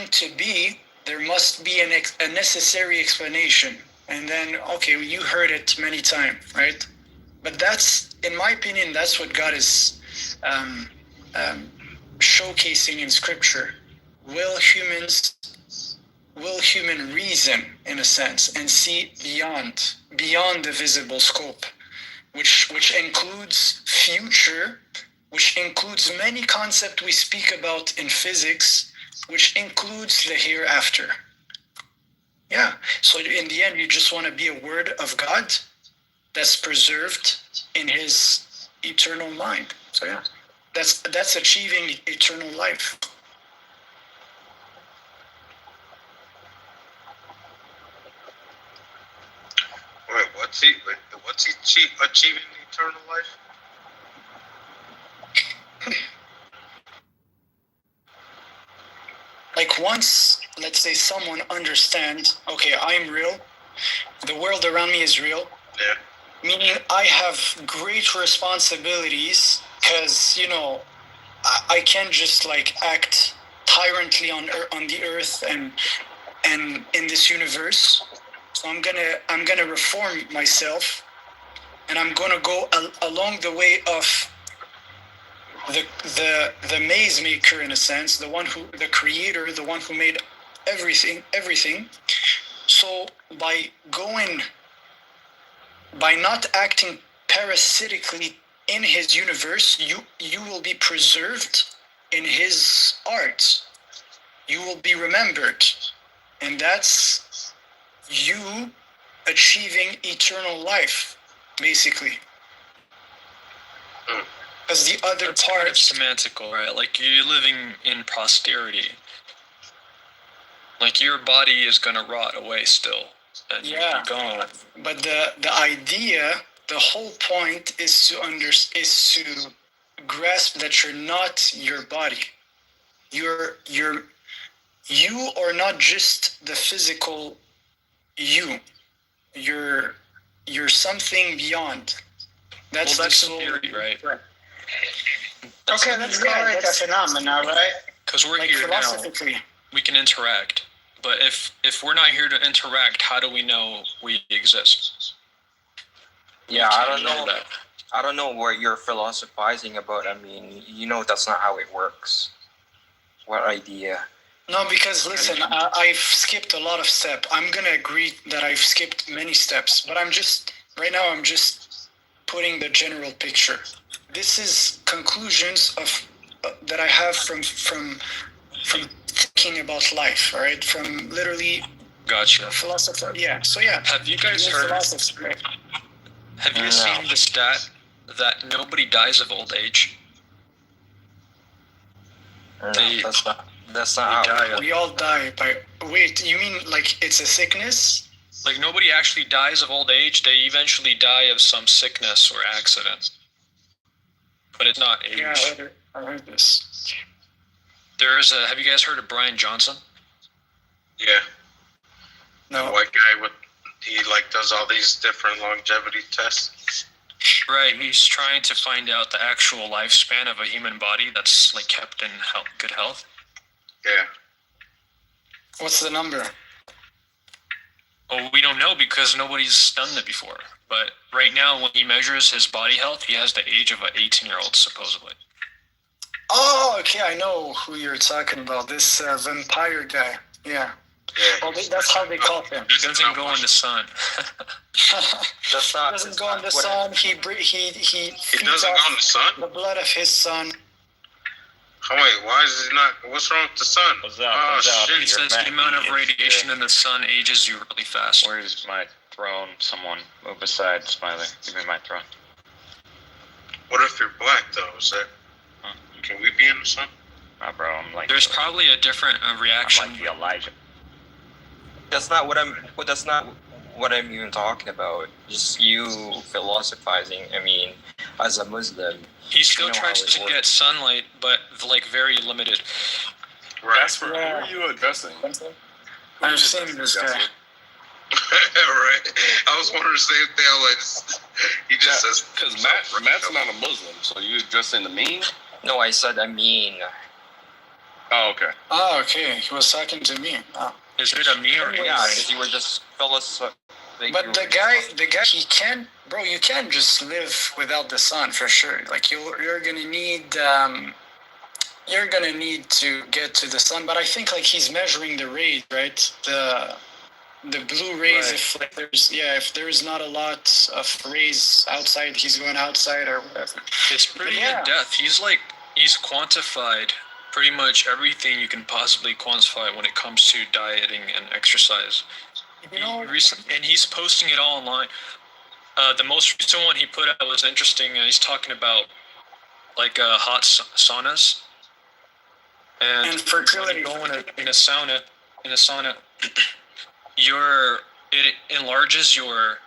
to be, there must be a necessary explanation. And then, okay, you heard it many times, right? But that's, in my opinion, that's what God is showcasing in Scripture. Will human reason, in a sense, and see beyond the visible scope, which includes future, which includes many concepts we speak about in physics, which includes the hereafter. Yeah. So in the end, you just want to be a word of God that's preserved in His eternal mind. So yeah, that's achieving eternal life. Wait, what's he achieving eternal life? Like once let's say someone understands, okay, I'm real, the world around me is real, meaning I have great responsibilities because, you know, I can't just like act tyrantly on the earth and in this universe. So I'm gonna reform myself, and I'm gonna go along the way of the maze maker, in a sense, the creator, the one who made everything. So by not acting parasitically in his universe, you will be preserved in his art. You will be remembered, and that's you achieving eternal life, basically. Because the other That's part of semantical, right? Like you're living in posterity. Like your body is gonna rot away still, and you'll be gone. But the idea, the whole point is to grasp that you're not your body. You are not just the physical you. You're something beyond. That's the soul. Theory, right? Okay, let's call it a phenomena, right? Because we're here now, we can interact. But if we're not here to interact, how do we know we exist? Yeah, I don't know. I don't know what you're philosophizing about. I mean, you know that's not how it works. What idea? No, because listen, I've skipped a lot of steps. I'm gonna agree that I've skipped many steps, but I'm just putting the general picture. This is conclusions of that I have from thinking about life, all right? From literally. Gotcha. Philosopher, yeah. So yeah. Have you guys heard? Have you seen the stat that nobody dies of old age? That's not how we all die by. Wait, you mean like it's a sickness? Like nobody actually dies of old age. They eventually die of some sickness or accident. But it's not age. Yeah, I heard this. Have you guys heard of Brian Johnson? Yeah. No. The white guy he like does all these different longevity tests. Right, he's trying to find out the actual lifespan of a human body that's like kept in good health. Yeah. What's the number? Oh, we don't know because nobody's done it before. But right now, when he measures his body health, he has the age of an 18-year-old, supposedly. Oh, okay, I know who you're talking about. This vampire guy. Yeah. Well, that's how they call him. He doesn't go in the sun. Doesn't go in the sun. He doesn't go in the sun. The blood of his son. Oh wait, why is he not? What's wrong with the sun? Shit. He says the amount of radiation in the sun ages you really fast. Where's my throne? Someone move aside, Smiley. Give me my throne. What if you're black though? Is that? Can we be in the sun? Nah, bro, I'm like. There's probably a different reaction. I'm like the Elijah. That's not what I'm even talking about. Just you philosophizing. I mean, as a Muslim. He still tries to get sunlight, but like very limited. Right. Who are you addressing? I'm seeing this guy. Right. I was wondering the same thing. I was like, he just says. Because Matt's not a Muslim, so you addressing the mean? No, I said I mean. Oh, okay. Oh, okay. He was talking to me. Oh. Is it a me or yeah? Because you were just philosophizing. But the guy, he can't, bro. You can't just live without the sun for sure. Like you're gonna need to get to the sun. But I think like he's measuring the rays, right? The blue rays. Right. If there's not a lot of rays outside, he's going outside or whatever. It's pretty in depth. He's quantified pretty much everything you can possibly quantify when it comes to dieting and exercise. And he's posting it all online. The most recent one he put out was interesting. He's talking about like hot saunas and fertility. Going in a sauna, it enlarges your.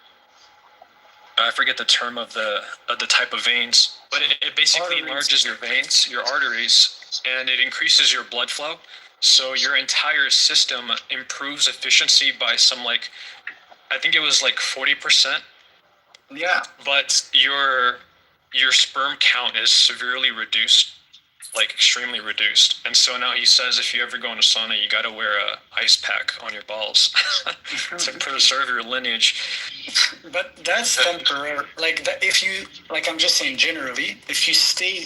I forget the term of the type of veins, but it basically enlarges your veins, your arteries, and it increases your blood flow. So your entire system improves efficiency by some like, I think it was like 40%. Yeah. But your sperm count is severely reduced, like extremely reduced. And so now he says if you ever go in a sauna, you got to wear a ice pack on your balls to preserve your lineage. But that's temporary. Like that, if you, like I'm just saying generally, if you stay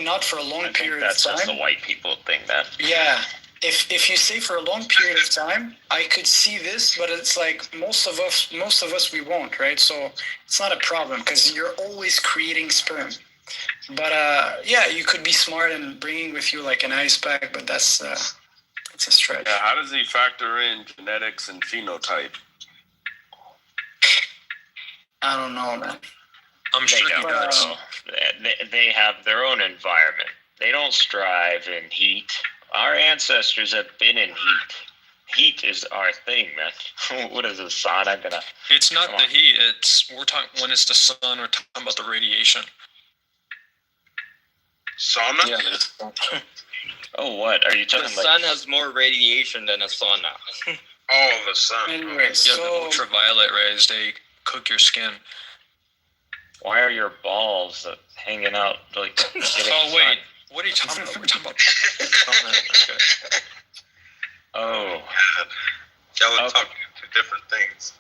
not for a long period of time. That's just a white people thing, then. Yeah. If you stay for a long period of time, I could see this, but it's like most of us we won't, right? So it's not a problem because you're always creating sperm. But yeah, you could be smart and bringing with you like an ice pack, but that's it's a stretch. Yeah, how does he factor in genetics and phenotype? I don't know, man. I'm sure he does. They have their own environment. They don't strive in heat. Our ancestors have been in heat. Heat is our thing, man. What is a sauna gonna? It's not the heat. We're talking when it's the sun. We're talking about the radiation. Sauna? Yeah. Oh, what are you talking about? The sun has more radiation than a sauna. Oh, the sun. Anyway, yeah, the ultraviolet rays, they cook your skin. Why are your balls hanging out like? Oh wait, what are you talking about? We're talking about. Okay. Oh. Y'all are talking to different things.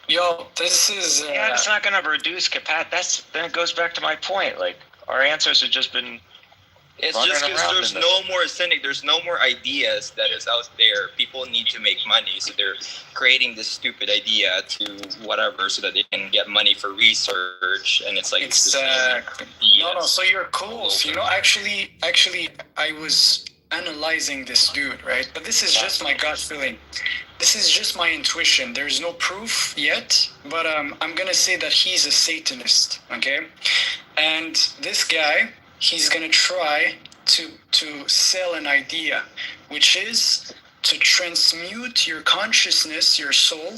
Yo, this is. Yeah, it's not gonna reduce capacity. Then it goes back to my point. Like our ancestors have just been. It's just because there's no more cynic, there's no more ideas that is out there. People need to make money, so they're creating this stupid idea to whatever, so that they can get money for research. And it's like exactly. No, so you're cool. So, actually, I was analyzing this dude, right? But this is just my gut feeling. This is just my intuition. There's no proof yet, but I'm gonna say that he's a Satanist, okay? And this guy, he's gonna try to sell an idea, which is to transmute your consciousness, your soul,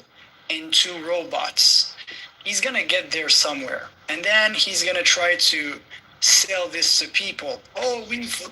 into robots. He's gonna get there somewhere, and then he's gonna try to sell this to people. Oh,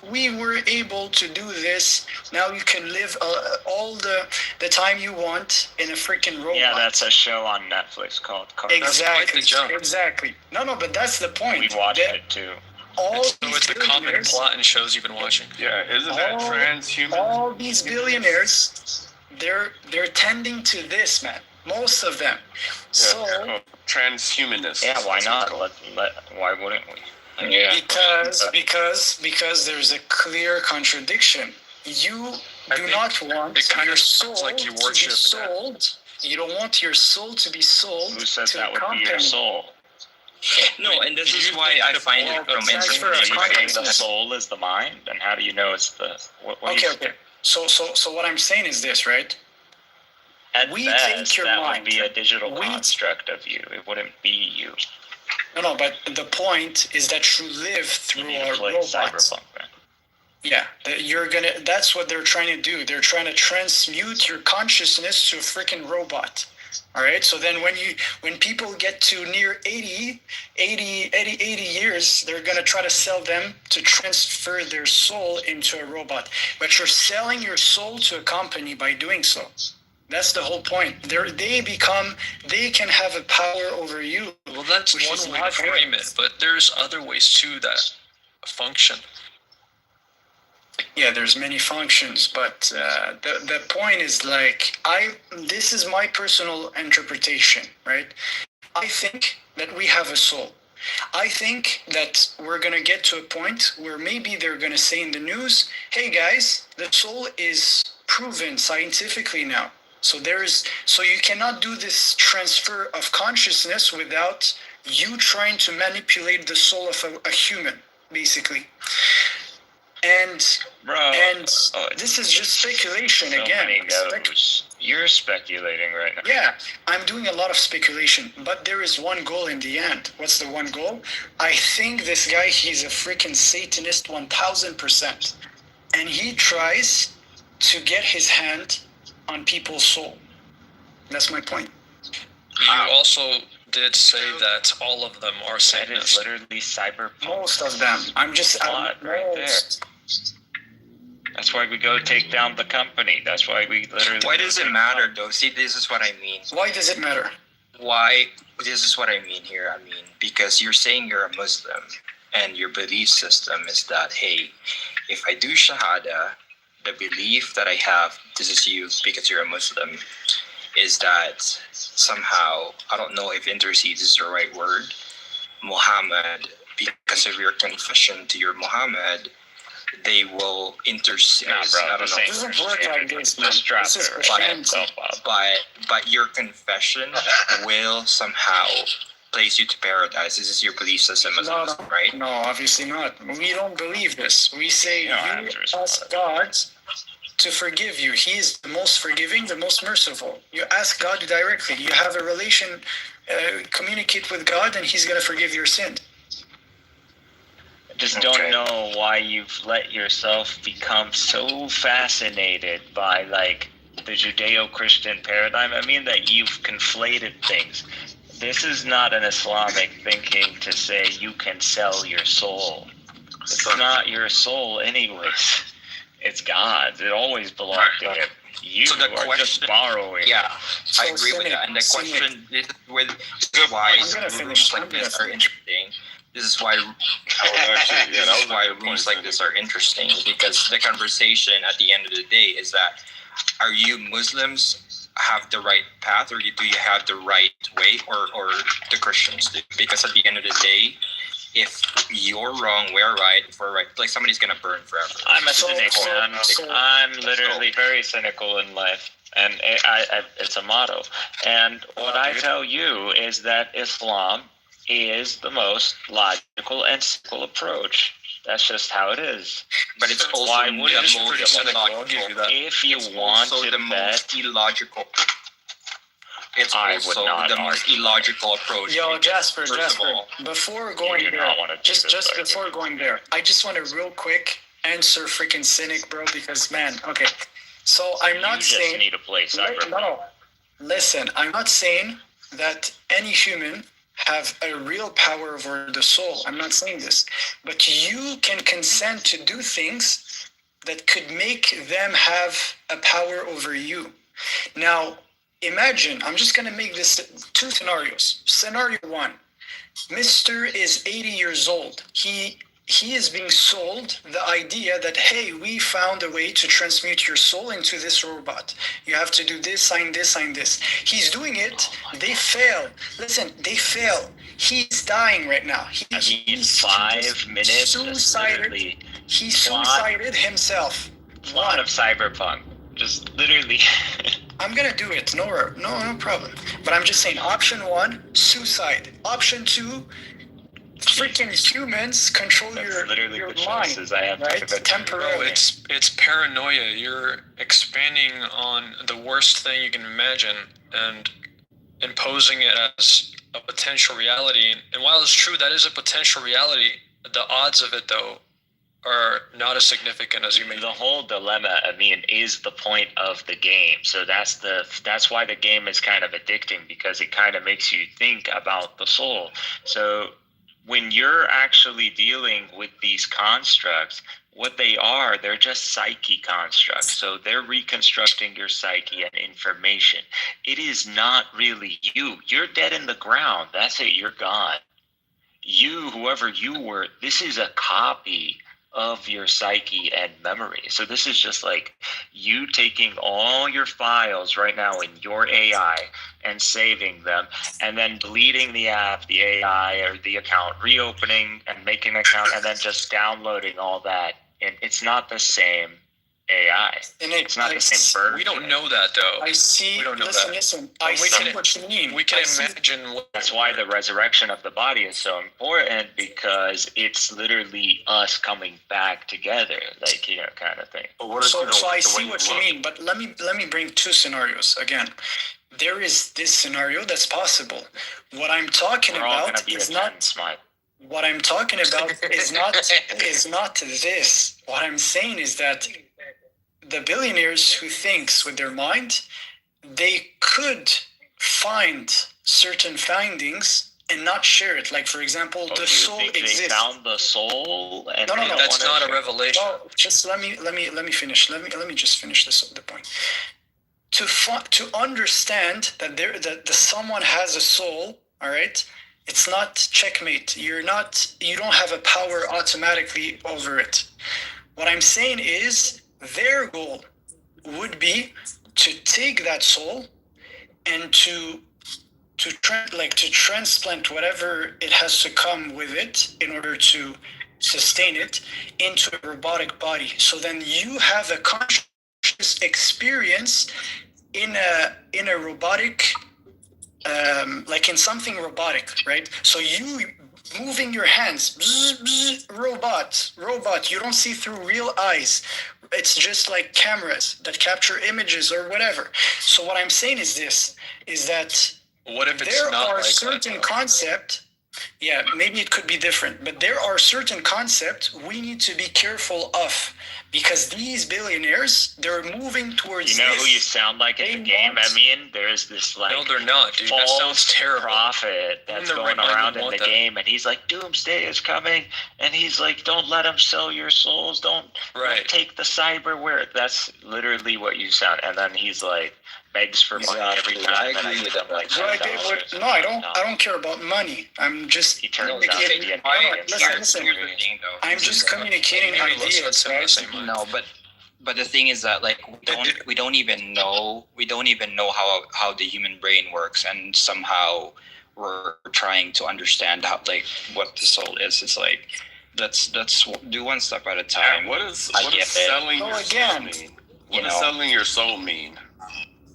we were able to do this. Now you can live all the time you want in a freaking robot. Yeah, that's a show on Netflix called Car. Exactly. No, but that's the point. We watched it too. It's a common plot in shows you've been watching. Yeah, isn't that transhuman? All these billionaires, they're tending to this, man. Most of them. Yeah, so transhumanists. Yeah, why not? Why wouldn't we? Yeah. Because there's a clear contradiction. You do not want your soul to be sold. You don't want your soul to be sold. Who said to that would company. be your soul? No, and this is why I find it from interesting. The soul is the mind, and how do you know it's the? Okay. So what I'm saying is this, right? At we best, take your that mind. would be a digital construct of you. It wouldn't be you. No, but the point is that you live through a robot. Cyberpunk, man. Yeah, that's what they're trying to do. They're trying to transmute your consciousness to a freaking robot. All right, so then when people get to near 80 years, they're going to try to sell them to transfer their soul into a robot. But you're selling your soul to a company by doing so. That's the whole point. They can have a power over you. Well, that's one way to frame it, but there's other ways too that function. Yeah, there's many functions, but the point is this is my personal interpretation, right? I think that we have a soul. I think that we're going to get to a point where maybe they're going to say in the news, hey guys, the soul is proven scientifically now. So you cannot do this transfer of consciousness without you trying to manipulate the soul of a human, basically. And this is just speculation again. You're speculating right now. Yeah, I'm doing a lot of speculation, but there is one goal in the end. What's the one goal? I think this guy, he's a freaking Satanist 1000%. And he tries to get his hand on people's soul. That's my point. You also did say that all of them are Satanists. That is literally cyberpunk. Most of them. I'm just right there. That's why we go take down the company. That's why we literally. Why does it matter though? See, this is what I mean. Why does it matter? Why? This is what I mean here. I mean, because you're saying you're a Muslim and your belief system is that, hey, if I do Shahada, the belief that I have, this is you because you're a Muslim, is that somehow, I don't know if intercedes is the right word, Muhammad, because of your confession to your Muhammad, they will intercede. Nah, bro, It doesn't work like this. Just drop This is it. Christianity. But your confession will somehow place you to paradise. This is your belief system as a Muslim, right? No, obviously not. We don't believe this. We say you ask God to forgive you. He is the most forgiving, the most merciful. You ask God directly. You have a relation, communicate with God, and He's going to forgive your sin. Just don't know why you've let yourself become so fascinated by like the Judeo-Christian paradigm. I mean that you've conflated things. This is not an Islamic thinking to say you can sell your soul. It's not your soul anyways. It's God's. It always belonged to Him. You are just borrowing. Yeah, I agree with that. And the question is why rooms like this are interesting. This is why rooms like this are interesting, because the conversation at the end of the day is that, are you Muslims have the right path, or do you have the right way, or the Christians do? Because at the end of the day, if you're wrong, we're right. If we're right, like somebody's gonna burn forever. I'm a cynic, man. I'm literally very cynical in life, and it's a motto. And what I tell you is that Islam is the most logical and simple approach. That's just how it is. But it's also why the would most illogical? If you want also to the bet, most illogical. It's I would also not the most argue. illogical approach. Yo, Jasper, First of Jasper, all, before going there, just before going there, I just want to real quick answer freaking cynic, bro, because man, okay. So I'm not saying. You just need to play Cyberpunk. No, listen, I'm not saying that any human have a real power over the soul. I'm not saying this, but you can consent to do things that could make them have a power over you. Now, imagine, I'm just going to make this two scenarios. Scenario one, Mr. is 80 years old. He is being sold the idea that, hey, we found a way to transmute your soul into this robot. You have to do this, sign this, sign this. He's doing it. They fail. Listen, they fail. He's dying right now. He's 5 minutes. Suicided. He suicided himself. Plot of Cyberpunk. Just literally. I'm gonna do it. No problem. But I'm just saying, option one, suicide. Option two, freaking humans control your mind, right? Temporarily. No, it's paranoia. You're expanding on the worst thing you can imagine and imposing it as a potential reality. And while it's true that is a potential reality, the odds of it though are not as significant as you may. The whole dilemma, I mean, is the point of the game. So that's why the game is kind of addicting, because it kind of makes you think about the soul. So when you're actually dealing with these constructs, what they are, they're just psyche constructs. So they're reconstructing your psyche and information. It is not really you. You're dead in the ground. That's it. You're gone. You, whoever you were, this is a copy of your psyche and memory. So this is just like you taking all your files right now in your AI and saving them, and then deleting the app, the AI, or the account, reopening and making an account, and then just downloading all that. And it's not the same AI. And it's not the same bird. We don't know that though. I see. We don't know Listen. I see what you mean. We can imagine. That's why the resurrection of the body is so important, because it's literally us coming back together, like, kind of thing. So I see what you mean, but let me bring two scenarios again. There is this scenario that's possible. What I'm talking about is not. What I'm talking about is not this. What I'm saying is that the billionaires who thinks with their mind, they could find certain findings and not share it. Like, for example, the soul exists. They found the soul, and no, that's not a revelation. No, just let me finish. Let me just finish the point. To understand that that someone has a soul, all right. It's not checkmate. You don't have a power automatically over it. What I'm saying is their goal would be to take that soul and to transplant whatever it has to come with it in order to sustain it into a robotic body. So then you have a conscious experience in a robotic, like in something robotic, right? So you moving your hands, robot, you don't see through real eyes. It's just like cameras that capture images or whatever. So what I'm saying is that what if it's there not are like certain that, concepts. Yeah, maybe it could be different, but there are certain concepts we need to be careful of, because these billionaires, they're moving towards. You know who you sound like in the game? I mean, there's this like no, they're not, dude. That sounds terrible. Prophet that's going around in the game, and he's like, "Doomsday is coming," and he's like, "Don't let them sell your souls. Don't take the cyberware." That's literally what you sound. And then he's like, begs for money every time. I agree with that. Like, no, I don't care about money. I'm just communicating. Listen. I'm just communicating ideas, right? No, but the thing is that like we don't even know how the human brain works, and somehow we're trying to understand how, like, what the soul is. It's like let's do one step at a time. What does selling your soul mean? What does selling your soul mean?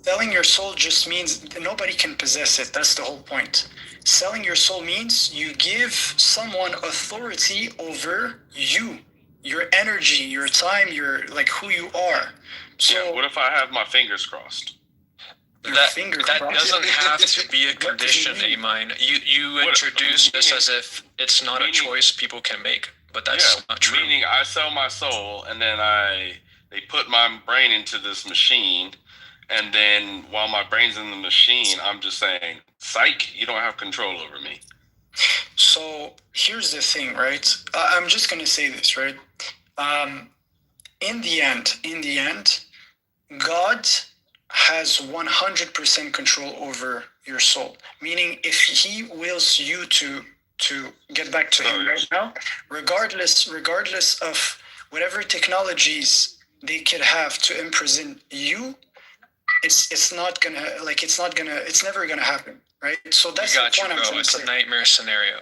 Selling your soul just means nobody can possess it. That's the whole point. Selling your soul means you give someone authority over you, your energy, your time, your like who you are. So what if I have my fingers crossed? That doesn't have to be a condition, Amine. You introduce this as if it's not a choice people can make, but that's not true. Meaning I sell my soul, and then they put my brain into this machine. And then while my brain's in the machine, I'm just saying, psych, you don't have control over me. So here's the thing, right? I'm just going to say this, right? In the end, God has 100% control over your soul. Meaning if he wills you to get back to him right now, regardless of whatever technologies they could have to imprison you, it's never gonna happen, right? So that's the point I'm trying to say. It's a nightmare scenario.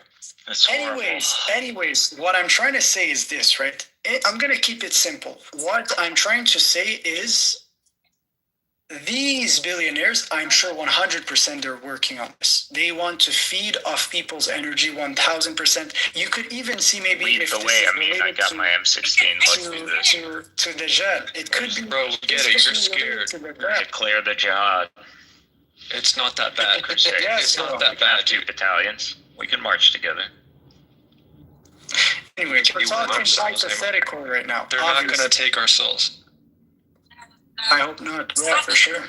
Anyways, what I'm trying to say is this, right? I'm gonna keep it simple. What I'm trying to say is these billionaires, I'm sure 100% they're working on this. They want to feed off people's energy 1000%. You could even see maybe if the way, I got my M16. Let's do this. To the jet. It could be. Bro, get it. You're scared. Declare the jihad. It's not that bad. It's not that bad. 2 battalions. We can march together. Anyway, we're talking hypothetical right now. They're not going to take our souls. I hope not. Yeah, for sure.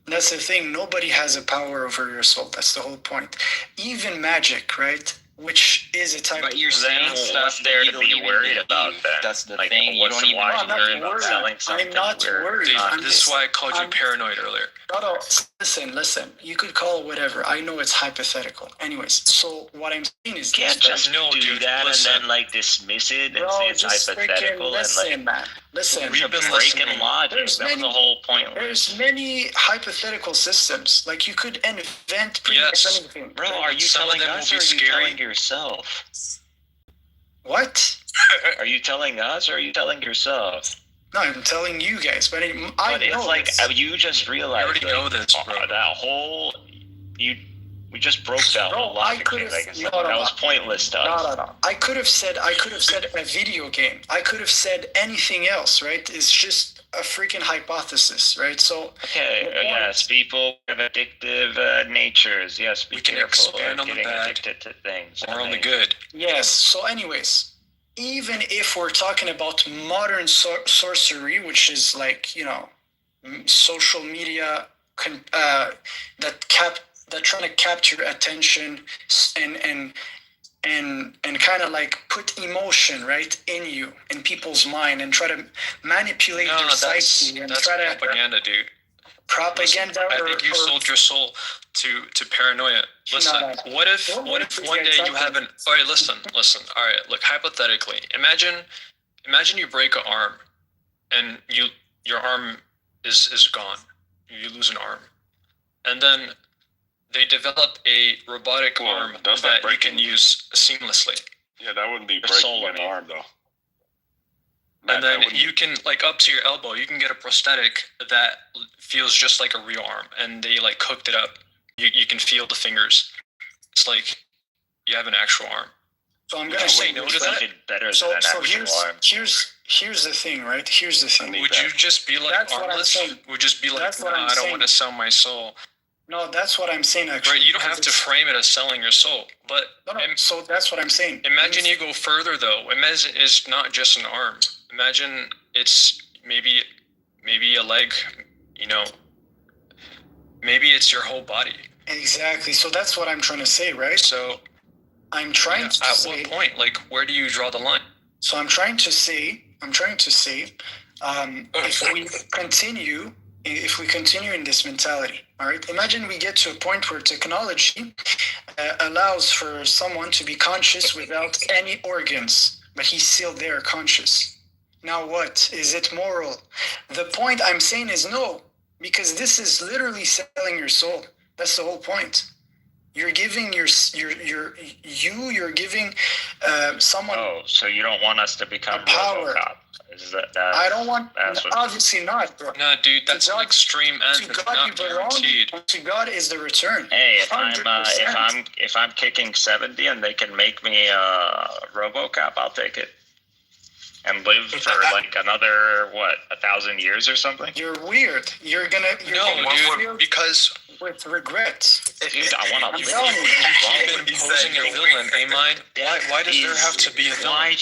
That's the thing. Nobody has a power over your soul. That's the whole point. Even magic, right? Which is a type. But you're saying stuff there to be worried about that. That's the thing. You don't even. I'm not worried. Dude, this is why I called you paranoid earlier. No, listen. You could call it whatever. I know it's hypothetical. Anyways, so what I'm saying is can't just do that and then like dismiss it and say it's hypothetical and like. Listen. We've been breaking logic. That was the whole point. There's many hypothetical systems. Like you could invent pretty much anything. Bro, are you telling us or are you telling yourself? What? Are you telling us or are you telling yourself? No, I'm telling you guys, but it's like you just realized. You already know this, bro. That whole we just broke that whole logic. That was pointless to us. No. I could have said a video game. I could have said anything else, right? It's just a freaking hypothesis, right? So yes, people have addictive natures. Yes, we can expand on the bad addicted to things or on the good. Yes. So, anyways, even if we're talking about modern sorcery, which is like social media that trying to capture attention and kind of like put emotion right in people's mind and try to manipulate their psyche and that's try to propaganda, dude. propaganda. Listen, I think you sold your soul to paranoia. Listen, what if one day you have an? All right, listen. All right, look. Hypothetically, imagine you break an arm, and your arm is gone. You lose an arm, and then they develop a robotic arm that you can use seamlessly. Yeah, that wouldn't be breaking an arm though. And then you can, like, up to your elbow, you can get a prosthetic that feels just like a real arm, and they like hooked it up. You can feel the fingers. It's like you have an actual arm. So I'm gonna say no to that. Better so than an actual arm. Here's the thing, right? Here's the thing. Would you just be like armless? Would just be like, I don't want to sell my soul. No, that's what I'm saying. Actually, right? You don't have to frame it as selling your soul, but so that's what I'm saying. Imagine you go further though. Imagine it's not just an arm. Imagine it's maybe a leg. Maybe it's your whole body. Exactly. So that's what I'm trying to say, right? So I'm trying to say. At what point? Like, where do you draw the line? So I'm trying to say, if we continue in this mentality, all right, imagine we get to a point where technology allows for someone to be conscious without any organs, but he's still there conscious. Now what? Is it moral? The point I'm saying is no, because this is literally selling your soul. That's the whole point. You're giving you're giving someone. Oh, so you don't want us to become power. RoboCop? Is that? I don't want. Obviously not, bro. No, dude, that's an extreme end. To God you belong. To God is the return. Hey, if I'm kicking 70 and they can make me RoboCop, I'll take it. And live for like another 1,000 years or something. You're weird. You're gonna dude, because with regret. Dude, I want to. You've been posing a villain, Amine. Why does there have to be a villain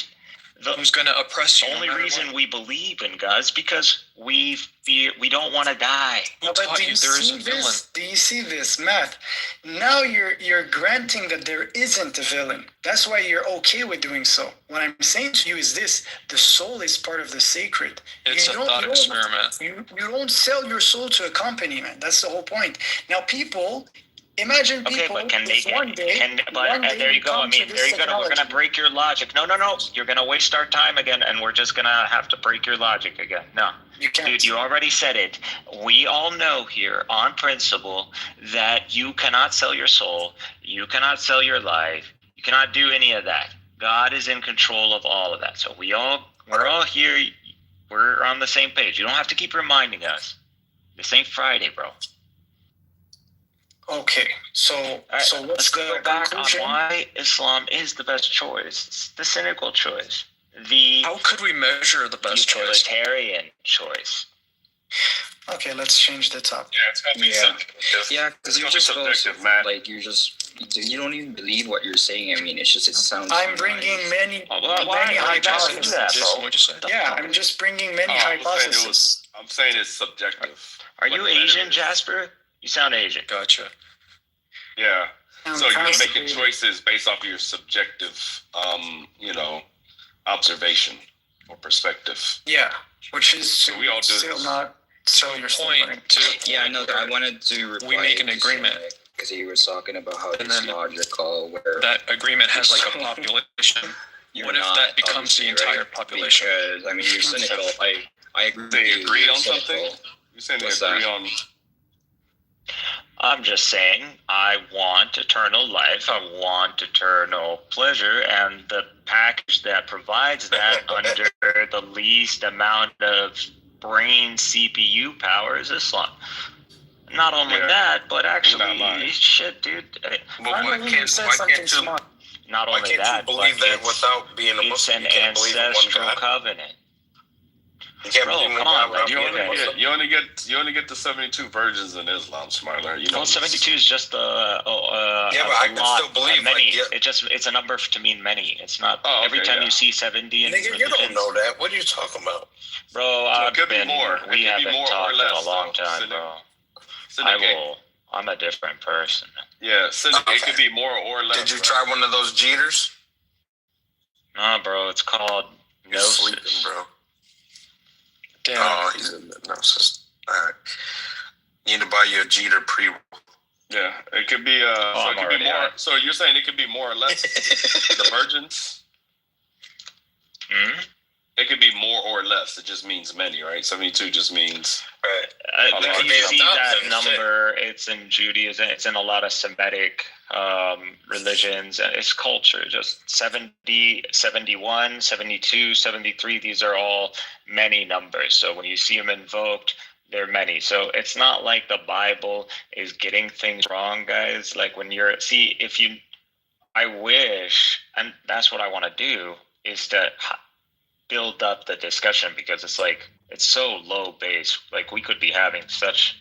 who's gonna oppress you? The only reason we believe in God is because we don't want to die. Who taught you there is a villain? Do you see this, Matt? Now you're granting that there isn't a villain. That's why you're okay with doing so. What I'm saying to you is this: the soul is part of the sacred. It's a thought experiment. You don't sell your soul to a company, man. That's the whole point. Now, imagine people. Okay, but there you go. I mean, there you go. We're gonna break your logic. No. You're gonna waste our time again, and we're just gonna have to break your logic again. No, you can't. Dude, you already said it. We all know here, on principle, that you cannot sell your soul. You cannot sell your life. You cannot do any of that. God is in control of all of that. So we're all here. We're on the same page. You don't have to keep reminding us. This ain't Friday, bro. Okay, so let's go back on why Islam is the best choice. It's the cynical choice. How could we measure the best choice? Utilitarian choice. Okay, let's change the topic. Yeah, it's gonna be subjective. Yeah, because you're just subjective, man. Like you don't even believe what you're saying. I mean, it sounds. I'm bringing many hypotheses. Yeah, I'm just bringing many hypotheses. I'm saying it's subjective. Are you Asian, Jasper? You sound Asian. Gotcha. Yeah. So you're making choices based off of your subjective, observation or perspective. Yeah, which is so we all do still not sell your point. Yeah, I know that. I wanted to reply. We make an agreement because he was talking about how it's logical. Where that agreement has like a population. What if that becomes the entire population? Because I mean, you're cynical. I agree. They agree on something. You saying they agree on? I'm just saying, I want eternal life, I want eternal pleasure, and the package that provides that under the least amount of brain CPU power is Islam. Not only that, but actually, shit, dude. Why can't you? Not only that, believe that without being a Muslim? It's an ancestral covenant. You can't believe come on, man. You only get the 72 virgins in Islam, Smiler. Well, 72 is just but I can still believe many. It's a number to mean many. It's not every time you see 70. Nigga, you don't know that. What are you talking about, bro? So it could be more. We haven't talked in a long time, bro. I'm a different person. Yeah, Cynic, it could be more or less. Did you try one of those Jeters? Nah, bro, it's called You're sleeping, bro. Damn. Oh, he's a hypnosis. All right. You need to buy you a Jeter pre-roll. Yeah, it could be. So it could be more. So you're saying it could be more or less divergence? Hmm? It could be more or less. It just means many, right? 72 just means. If you see that number, it's in Judaism. It's in a lot of Semitic religions. It's culture. Just 70, 71, 72, 73. These are all many numbers. So when you see them invoked, they're many. So it's not like the Bible is getting things wrong, guys. Like when I wish, and that's what I want to do, is to build up the discussion, because it's so low base. Like we could be having such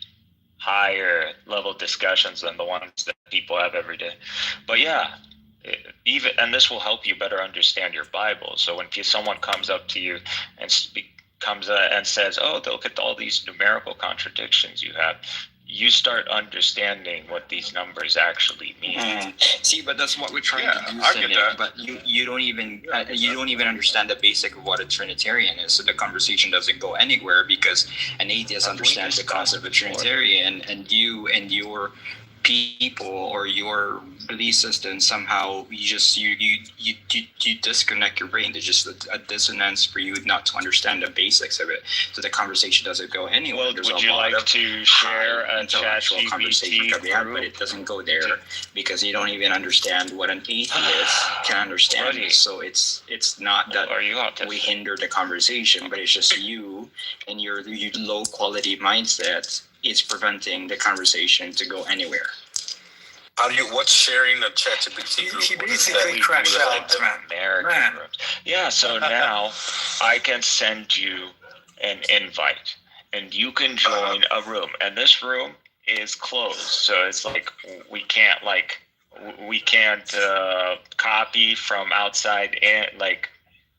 higher level discussions than the ones that people have every day. But yeah, and this will help you better understand your Bible. So when someone comes up to you and and says, "Oh, look at all these numerical contradictions you have," you start understanding what these numbers actually mean. See, but that's what we're trying to do. Cynic, but you don't even understand the basic of what a Trinitarian is. So the conversation doesn't go anywhere, because an atheist understands the concept of a Trinitarian, and you and your people or your belief system somehow you disconnect your brain. There's just a dissonance for you not to understand the basics of it. So the conversation doesn't go anywhere. Well, There's would a you lot like of to share a intellectual conversation that we have, but it doesn't go there because you don't even understand what an atheist can understand. So it's not that we hinder the conversation, but it's just you and your low quality mindset is preventing the conversation to go anywhere. What's sharing the ChatGPT group? He basically crashed out, man. Yeah, so now I can send you an invite, and you can join a room, and this room is closed. So it's like we can't copy from outside, and like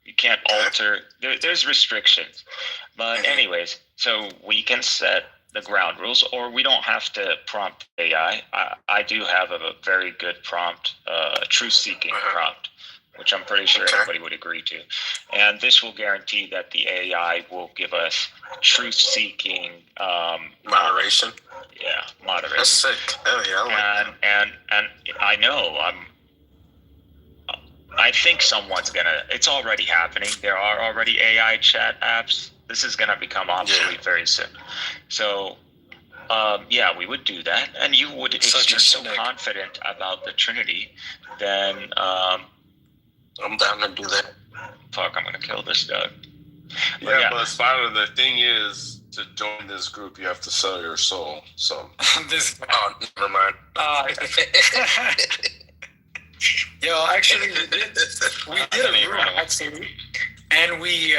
you can't alter. There's restrictions, but anyways, so we can set the ground rules, or we don't have to prompt AI. I do have a very good prompt, truth-seeking prompt, which I'm pretty sure everybody would agree to. And this will guarantee that the AI will give us truth-seeking moderation. Yeah, moderation. That's sick. Hell yeah, I like and I know I think someone's gonna. It's already happening. There are already AI chat apps. This is gonna become obsolete very soon. So, yeah, we would do that, and you would. If you're so confident about the Trinity, then I'm down to do that. Fuck, I'm gonna kill this dog. But Spider, the thing is, to join this group, you have to sell your soul. So oh, never mind. Yo, actually, we did a room actually, and we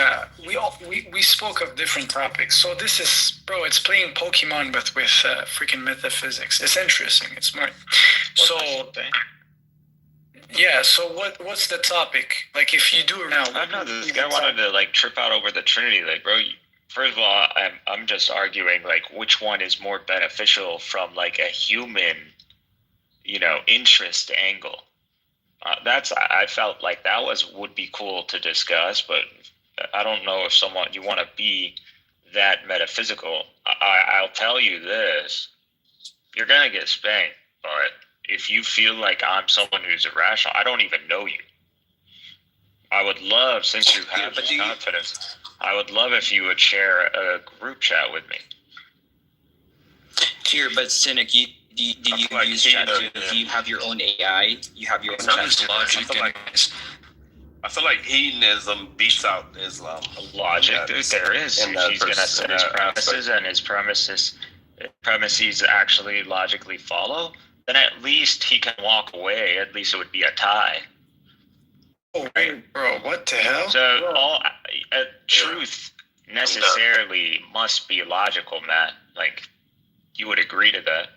spoke of different topics. So this is, bro, it's playing Pokemon, but with freaking metaphysics. It's interesting. It's smart. So yeah. So what's the topic? Like, if you do it now, I don't know. This guy wanted to like trip out over the Trinity, like, bro. First of all, I'm just arguing like which one is more beneficial from like a human, interest angle. I felt like that would be cool to discuss, but I don't know if you want to be that metaphysical. I'll tell you this: you're gonna get spanked. But if you feel like I'm someone who's irrational, I don't even know you. I would love, since you have this confidence, I would love if you would share a group chat with me. Here, but Cynic, do you use ChatGPT? Do you have your own AI? You have your own ChatGPT? I feel like hedonism beats out Islam. Logic, there is. If he's going to set his premises and his premises actually logically follow, then at least he can walk away. At least it would be a tie. Oh, wait, bro, what the hell? So truth necessarily must be logical, Matt. Like, you would agree to that.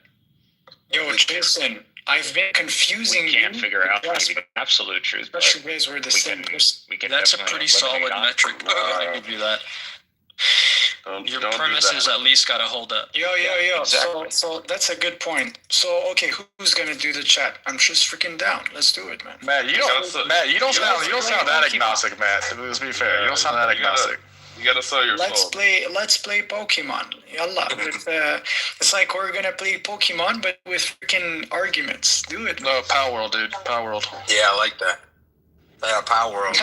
Yo, Jason, I've been confusing. We can't figure out the absolute truth. But you guys were the same person. That's a pretty solid metric. I'll give you that. Your premises at least gotta hold up. Yo. Exactly. So that's a good point. So okay, who's gonna do the chat? I'm just freaking down. Let's do it, man. Matt, you don't sound that agnostic, Matt. Let's be fair. You don't sound that agnostic. You gotta sell your Let's soul. Let's play Pokemon. Yalla. It's like we're gonna play Pokemon, but with freaking arguments. Do it. No, Power World, dude. Power World. Yeah, I like that. Yeah, Power World.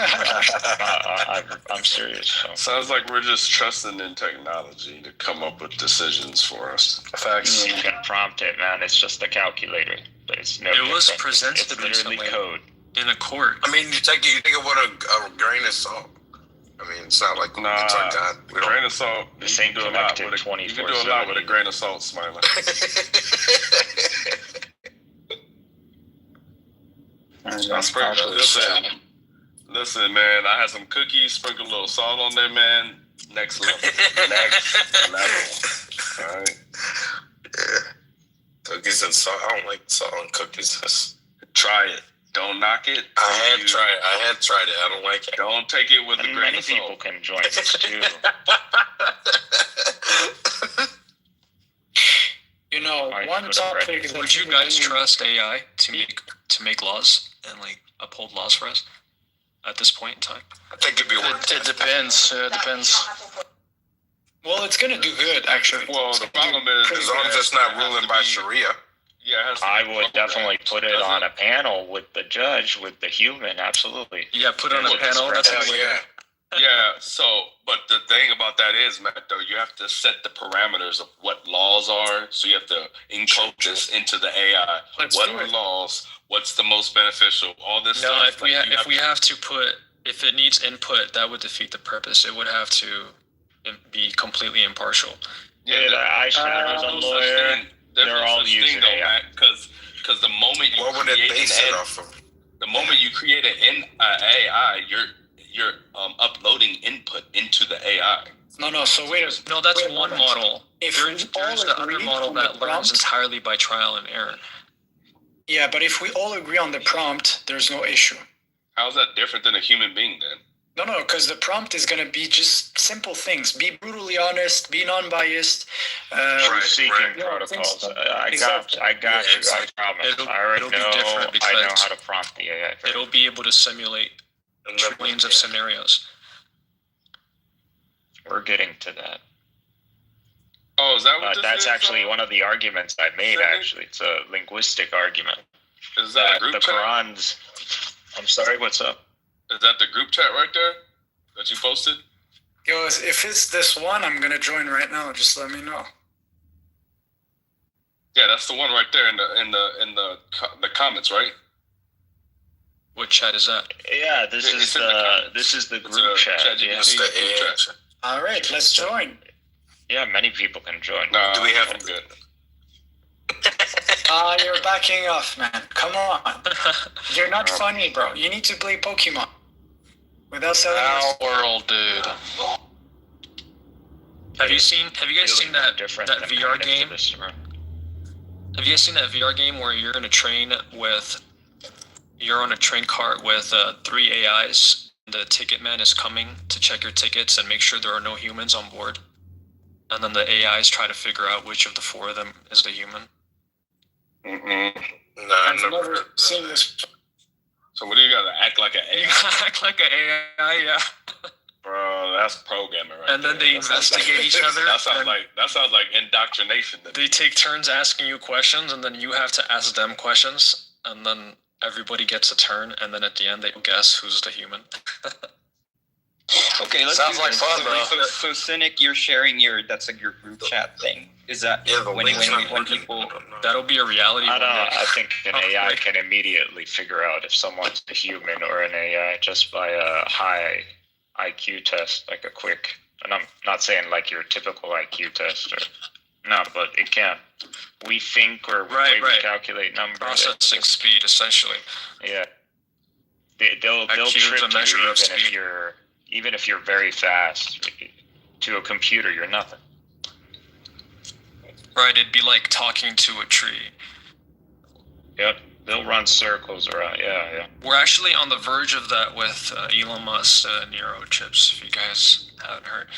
I'm serious. So. Sounds like we're just trusting in technology to come up with decisions for us. Facts. You can prompt it, man. It's just a calculator. But it's no. It was different. presented It's in literally some way. code. In a court. I mean, you take it with a grain of salt. I mean, it's not like it's our God. A grain of salt. This ain't You can do a lot with a grain of salt, Smiley. Listen, man, I had some cookies, sprinkle a little salt on there, man. Next level. Next level. All right. Yeah. Cookies and salt. I don't like salt on cookies. Try it. Don't knock it. I had tried it. I don't like it. Don't take it with a grain of salt. Many people can join this too. You know, one topic. Would you guys trust AI to make laws and like uphold laws for us at this point in time? I think it'd be worth It depends. It depends. Well, it's gonna do good, actually. Well, the problem is, as long as it's not ruling by Sharia. Yeah, I would definitely put it on a panel with the judge, with the human, absolutely. Yeah, put it on a panel. That's Yeah, but the thing about that is, Matt, though, you have to set the parameters of what laws are. So you have to encode this into the AI. What are laws? What's the most beneficial? All this stuff. If it needs input, that would defeat the purpose. It would have to be completely impartial. Yeah, I should have a lawyer. They're all using AI. Because the moment you create an AI, you're uploading input into the AI. No. So wait. No, that's one model. There's the other model that learns entirely by trial and error. Yeah, but if we all agree on the prompt, there's no issue. How's that different than a human being then? No, because the prompt is going to be just simple things. Be brutally honest, be non-biased. Seeking protocols. I got you. I promise. I already know. I know how to prompt the AI. It'll be able to simulate trillions of scenarios. We're getting to that. Oh, is that what that's actually one of the arguments I made, actually. It's a linguistic argument. Is that a group the chat? Quran's... I'm sorry, what's up? Is that the group chat right there that you posted? Yo, if it's this one, I'm going to join right now. Just let me know. Yeah, that's the one right there in the comments, right? What chat is that? Yeah, this is the group chat. All right, let's join. Yeah, many people can join. No, do we have I'm good. You're backing off, man. Come on. You're not funny, bro. You need to play Pokemon. Without selling World, dude. Have you guys seen that VR game? Have you guys seen that VR game where you're on a train cart with 3 AIs? The ticket man is coming to check your tickets and make sure there are no humans on board. And then the AIs try to figure out which of the 4 of them is the human. No, I've never seen this. So what do you gotta act like an AI? You gotta act like an AI, yeah. Bro, that's programming, right? And then they investigate each other. That sounds like indoctrination. They take turns asking you questions, and then you have to ask them questions, and then everybody gets a turn, and then at the end they guess who's the human. Okay, let's sounds like fun, bro. So Cynic, you're sharing that's like your group chat thing. Is that when people? That'll be a reality. I think an AI can immediately figure out if someone's a human or an AI just by a high IQ test, like a quick. And I'm not saying like your typical IQ test, but it can. We think or we calculate numbers. Processing speed, essentially. Yeah. They'll trip you even if you're very fast. To a computer, you're nothing. Right, it'd be like talking to a tree. Yep, they'll run circles around. Yeah. We're actually on the verge of that with Elon Musk's Neuro chips. If you guys haven't heard.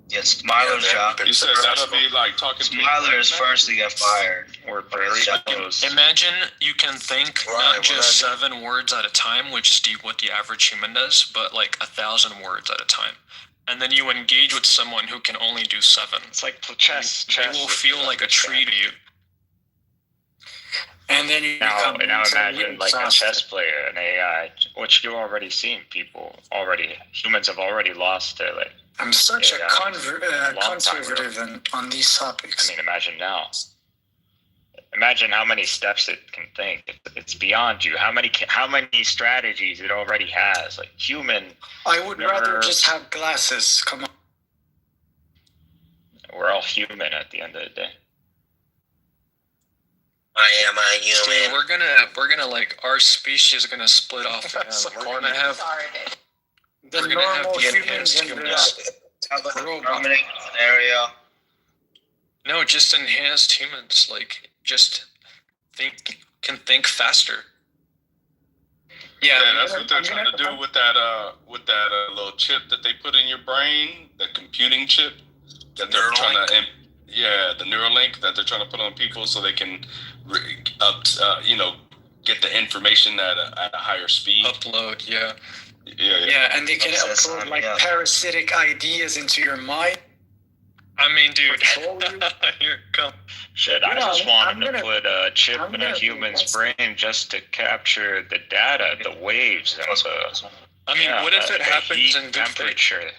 Yeah, Smiler's job. You said that'll be like talking to Smiler is first to get fired. Or Prairie Dogs. Imagine you can think not just 7 words at a time, which is what the average human does, but like 1,000 words at a time. And then you engage with someone who can only do 7. It's like chess. They will feel like a tree to you. And then you now imagine like a chess player, an AI, which you've already seen. Humans have already lost their like. I'm such a conservative on these topics. I mean, imagine now. Imagine how many steps it can think. It's beyond you. How many strategies it already has? Like human. I would rather just have glasses. Come on. We're all human at the end of the day. I am a human. Dude, we're gonna like our species is gonna split off. We're gonna have the normal humans and the dominant scenario. No, just enhanced humans. Like just can think faster. Yeah, that's what they're trying to do with that little chip that they put in your brain, the computing chip that they're trying to. The Neuralink that they're trying to put on people so they can, get the information at a higher speed. Upload, yeah. Yeah, and they can upload like parasitic ideas into your mind. I mean, dude, here it comes. Shit, I just wanted to put a chip in a human's brain just to capture the data, the waves, and what if it happens in temperature,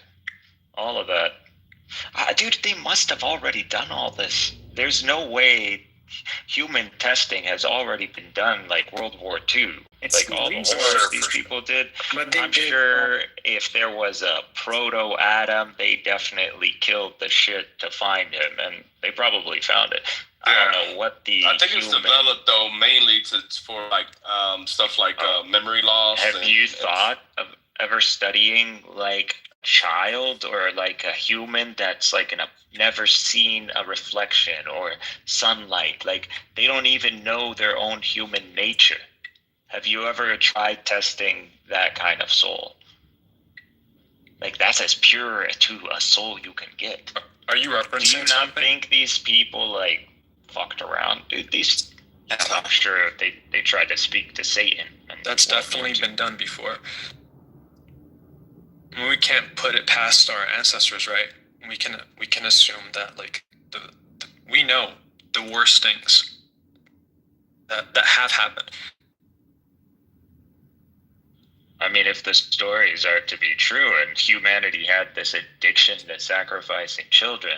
all of that. Dude, they must have already done all this. There's no way human testing has already been done like World War II. Like all the horrors these people did. I'm sure if there was a proto-Adam, they definitely killed the shit to find him, and they probably found it. I don't know what the. I think it's developed though mainly for like stuff like memory loss. Have you thought of ever studying like child or like a human that's like never seen a reflection or sunlight? Like they don't even know their own human nature. Have you ever tried testing that kind of soul? Like that's as pure to a soul you can get. Are you referencing? Do you not think these people like fucked around, dude? I'm sure they tried to speak to Satan. That's definitely been done before. We can't put it past our ancestors, right? We can assume that like we know the worst things that have happened. I mean, if the stories are to be true and humanity had this addiction to sacrificing children,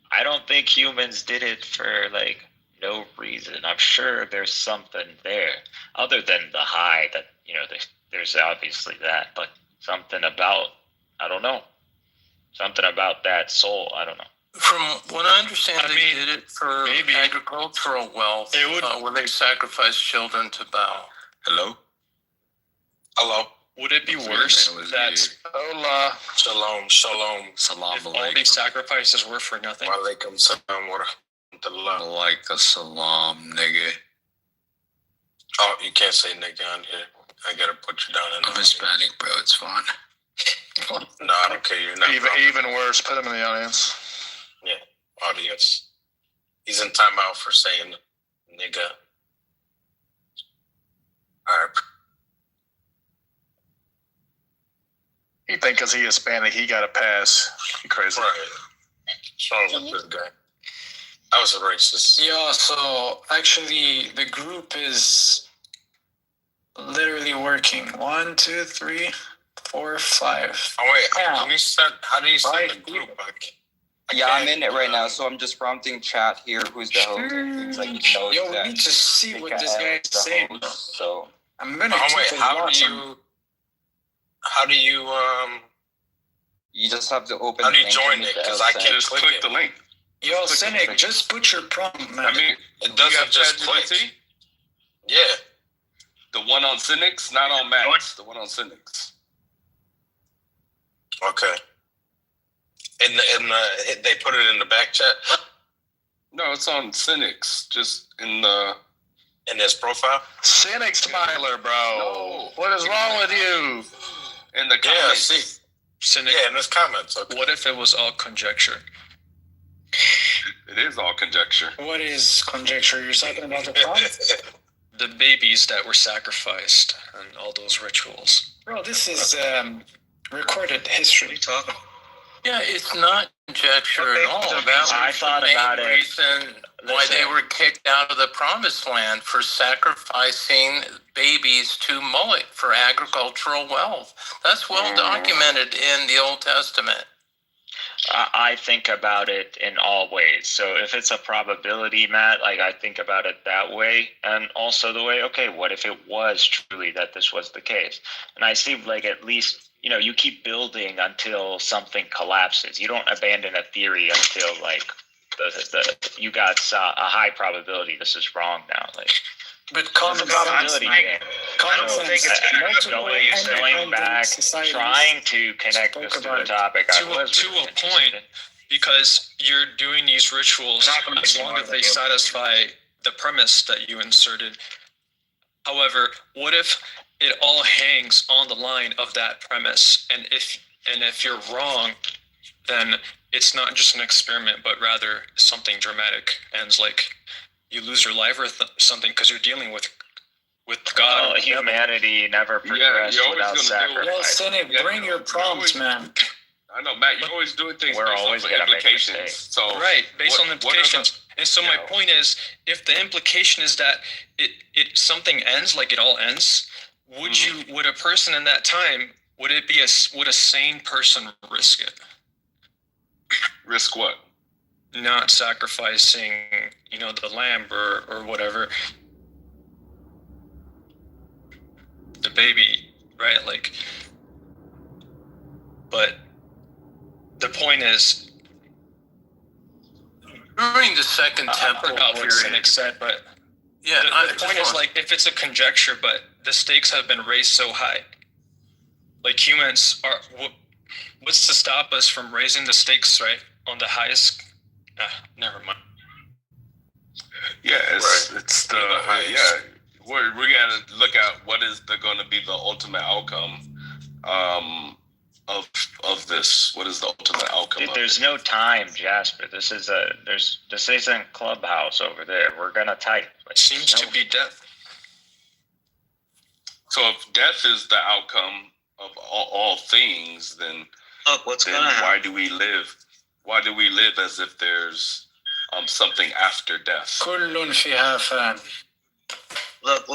I don't think humans did it for like no reason. I'm sure there's something there other than the high that, there's obviously that, but something about, I don't know, something about that soul, I don't know. From what I understand, they did it for agricultural wealth, where they sacrificed children to bow. Hello? Would it be worse that Hola. Shalom. If all these sacrifices were for nothing? Walaikum salam wa rahmatullah. Like a salam, nigga. Oh, you can't say nigga on here. I gotta put you down. I'm Hispanic, bro. It's fine. No, I don't care. You're not. Even worse. Put him in the audience. Yeah, audience. He's in timeout for saying nigga. All right. He think because he Hispanic, he got a pass. You crazy. Right. What's wrong with this guy? I was a racist. Yeah, so actually the group is literally working. 1, 2, 3, 4, 5. Oh wait, how do you set the group? Yeah, I'm in it right now, so I'm just prompting chat here. Who's the host? It's like Yo, we need to see what this guy is saying. So I'm gonna. Oh wait, how do you you just have to open. How do you join it? Because I can't just click the link. Yo, Cynic, just put your prompt, man. I mean, it doesn't just click. Yeah. The one on Cynics, not on Max. The one on Cynics. Okay. And they put it in the back chat. No, it's on Cynics. Just in his profile. Cynic Smiler, bro. No. What is wrong with you? In the comments. Yeah, see. Cynic, in his comments. Okay. what if it was all conjecture? It is all conjecture. What is conjecture? You're talking about the prophets? The babies that were sacrificed and all those rituals. Bro, this is recorded history. What are you talking about? Yeah, it's not conjecture at all. I thought about it. Reason why they were kicked out of the promised land for sacrificing babies to Moloch for agricultural wealth. That's well documented in the Old Testament. I think about it in all ways. So if it's a probability, Matt, like I think about it that way, and also the way, okay, what if it was truly that this was the case? And I see like at least, you know, you keep building until something collapses. You don't abandon a theory until like you got a high probability this is wrong now. Like, but common sense, going back, trying to connect this to the topic. To a point, because you're doing these rituals as long as they satisfy the premise that you inserted. However, what if it all hangs on the line of that premise, and if you're wrong, then it's not just an experiment, but rather something dramatic, and like you lose your life or something because you're dealing with God. Well, humanity never progressed without sacrifice. Well, Cynic, bring your prompts, man. I know, Matt. You're always doing things We're based always on gonna make implications. mistakes. So Right, based on implications. And so my point is, if the implication is that it something ends, like it all ends, would a person in that time, would a sane person risk it? Risk what? Not sacrificing, the lamb or whatever, the baby, right? Like, but the point is, During the Second Temple what period, Cynic said, but yeah, the point is, like, if it's a conjecture, but the stakes have been raised so high, like humans are, what's to stop us from raising the stakes, right, on the highest? Never mind. Yeah, it's the We're gonna look at what is going to be the ultimate outcome of this. What is the ultimate outcome? Dude, there's no time, Jasper. This isn't Clubhouse over there. We're gonna type. It seems to be death. So if death is the outcome of all things, then look, why do we live? Why do we live as if there's something after death? Look.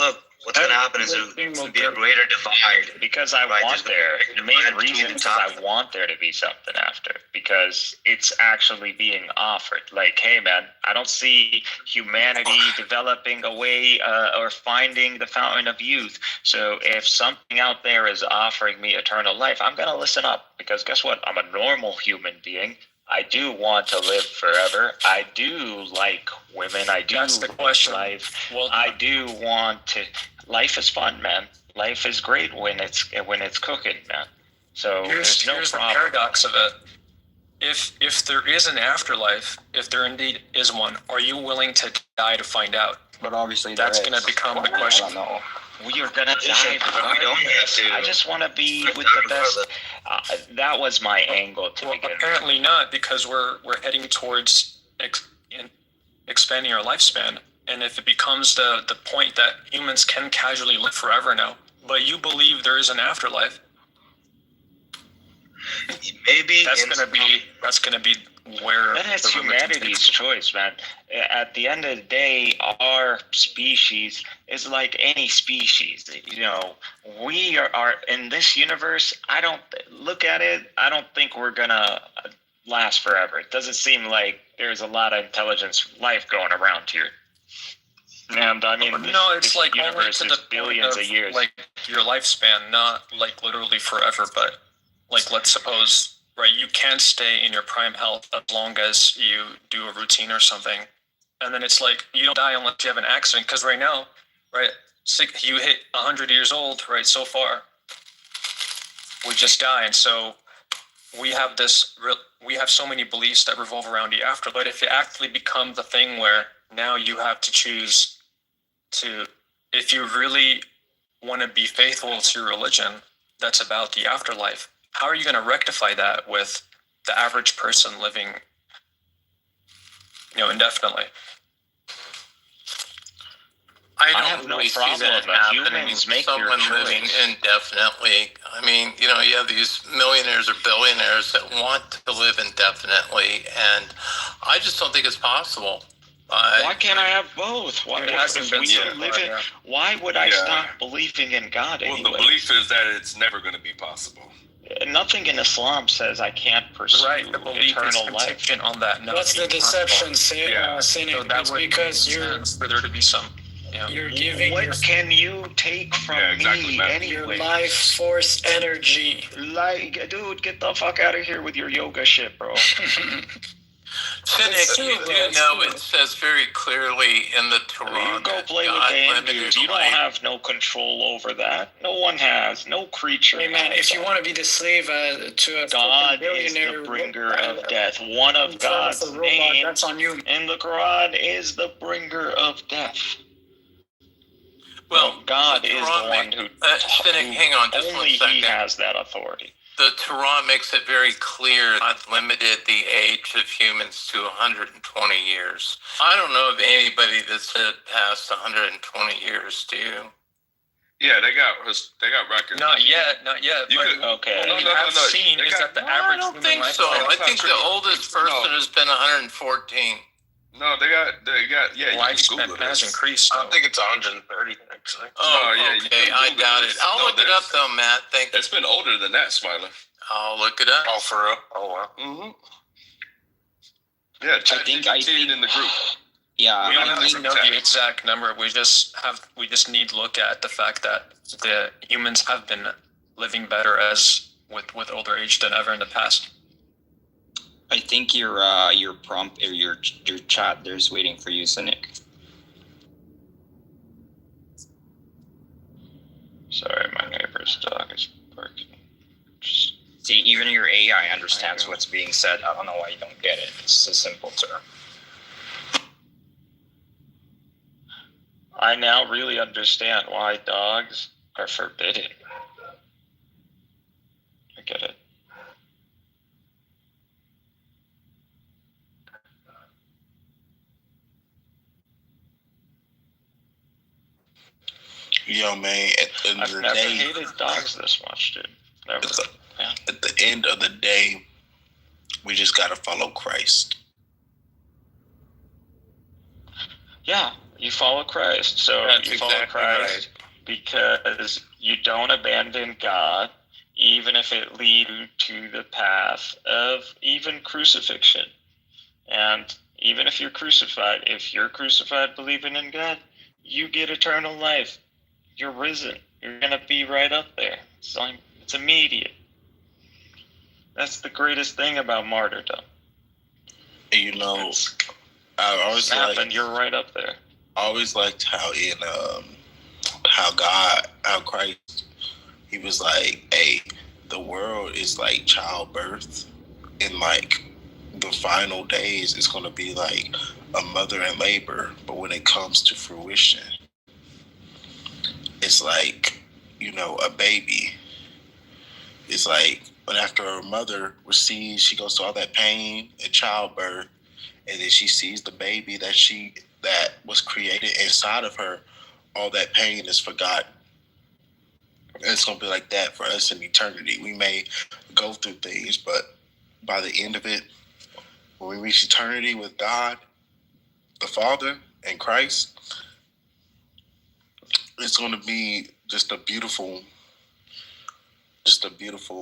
What's going to happen is there's going to be a greater divide. Because I want there. The main reason is I want there to be something after. Because it's actually being offered. Like, hey, man, I don't see humanity developing a way or finding the fountain of youth. So if something out there is offering me eternal life, I'm going to listen up. Because guess what? I'm a normal human being. I do want to live forever. I do like women. I do like life. Well, I do want to. Life is fun, man. Life is great when it's cooking, man. So here's no the problem. paradox of it. If there is an afterlife, if there indeed is one, are you willing to die to find out? But obviously, that's going to become the question. I don't know. We are gonna die. I just want to be with the best. That was my angle to begin. Apparently not, because we're heading towards expanding our lifespan, and if it becomes the point that humans can casually live forever now, but you believe there is an afterlife, maybe that's gonna be where that's humanity's choice, man. At the end of the day, our species is like any species. We are in this universe. I don't look at it. I don't think we're gonna last forever. It doesn't seem like there's a lot of intelligence life going around here. And I mean, it's like only to the billions of years. Like your lifespan, not like literally forever, but like let's suppose. Right, you can stay in your prime health as long as you do a routine or something, and then it's like you don't die unless you have an accident. Because right now, right, you hit 100 years old, right? So far, we just die, and so we have so many beliefs that revolve around the afterlife. But if it actually becomes a thing where now you have to choose if you really want to be faithful to your religion, that's about the afterlife. how are you going to rectify that with the average person living, indefinitely? I have no problem. Humans make their choice. Someone living indefinitely. I mean, you have these millionaires or billionaires that want to live indefinitely, and I just don't think it's possible. Why can't I have both? Why would I stop believing in God anyway? Well, the belief is that it's never going to be possible. Nothing in Islam says I can't pursue eternal life. On that. That's the deception, cynic. So because for there to be some. You're giving what can you take from me anyway? Your life force energy. Like, dude, get the fuck out of here with your yoga shit, bro. Cynic, you do know it says very clearly in the Torah. You go play with the Hindus. You don't have no control over that. No one has. No creature. Hey man, if you want to be the slave to a God is the bringer of death. One of God's names that's on you. in the Quran is the bringer of death. Well, God is the one who hang on just only 1 second. He has that authority. The Torah makes it very clear God limited the age of humans to 120 years. I don't know of anybody that's past 120 years, do you? Yeah, they got records. Not yet. Okay. What we have seen is that the average. I don't think so. I think the oldest person has been 114. No, they got lifespan has increased. I think it's 130 actually. Oh, okay, I doubt it. I'll look it up though, Matt. Thank you. It's been older than that, Smiler. I'll look it up. Oh, for real? Oh, wow. Mm-hmm. Yeah, I think in the group. Yeah, we don't even know the exact number. We just need to look at the fact that the humans have been living better with older age than ever in the past. I think your prompt or your chat there's waiting for you, Cynic. Sorry, my neighbor's dog is barking. See, even your AI understands what's being said. I don't know why you don't get it. It's a simple term. I now really understand why dogs are forbidden. I get it. Yo, man, at the end of the day, I've never hated dogs this much, dude. Never. At the end of the day, we just gotta follow Christ. Yeah, you follow Christ. So you follow Christ because you don't abandon God, even if it leads you to the path of even crucifixion. And even if you're crucified believing in God, you get eternal life. You're risen. You're going to be right up there. It's immediate. That's the greatest thing about martyrdom. You know, I always you're right up there. I always liked how how Christ, he was like, hey, the world is like childbirth, and like the final days is going to be like a mother in labor, but when it comes to fruition, it's like, a baby. It's like when after her mother receives, she goes through all that pain and childbirth, and then she sees the baby that was created inside of her, all that pain is forgotten. And it's going to be like that for us in eternity. We may go through things, but by the end of it, when we reach eternity with God, the Father, and Christ, it's going to be just a beautiful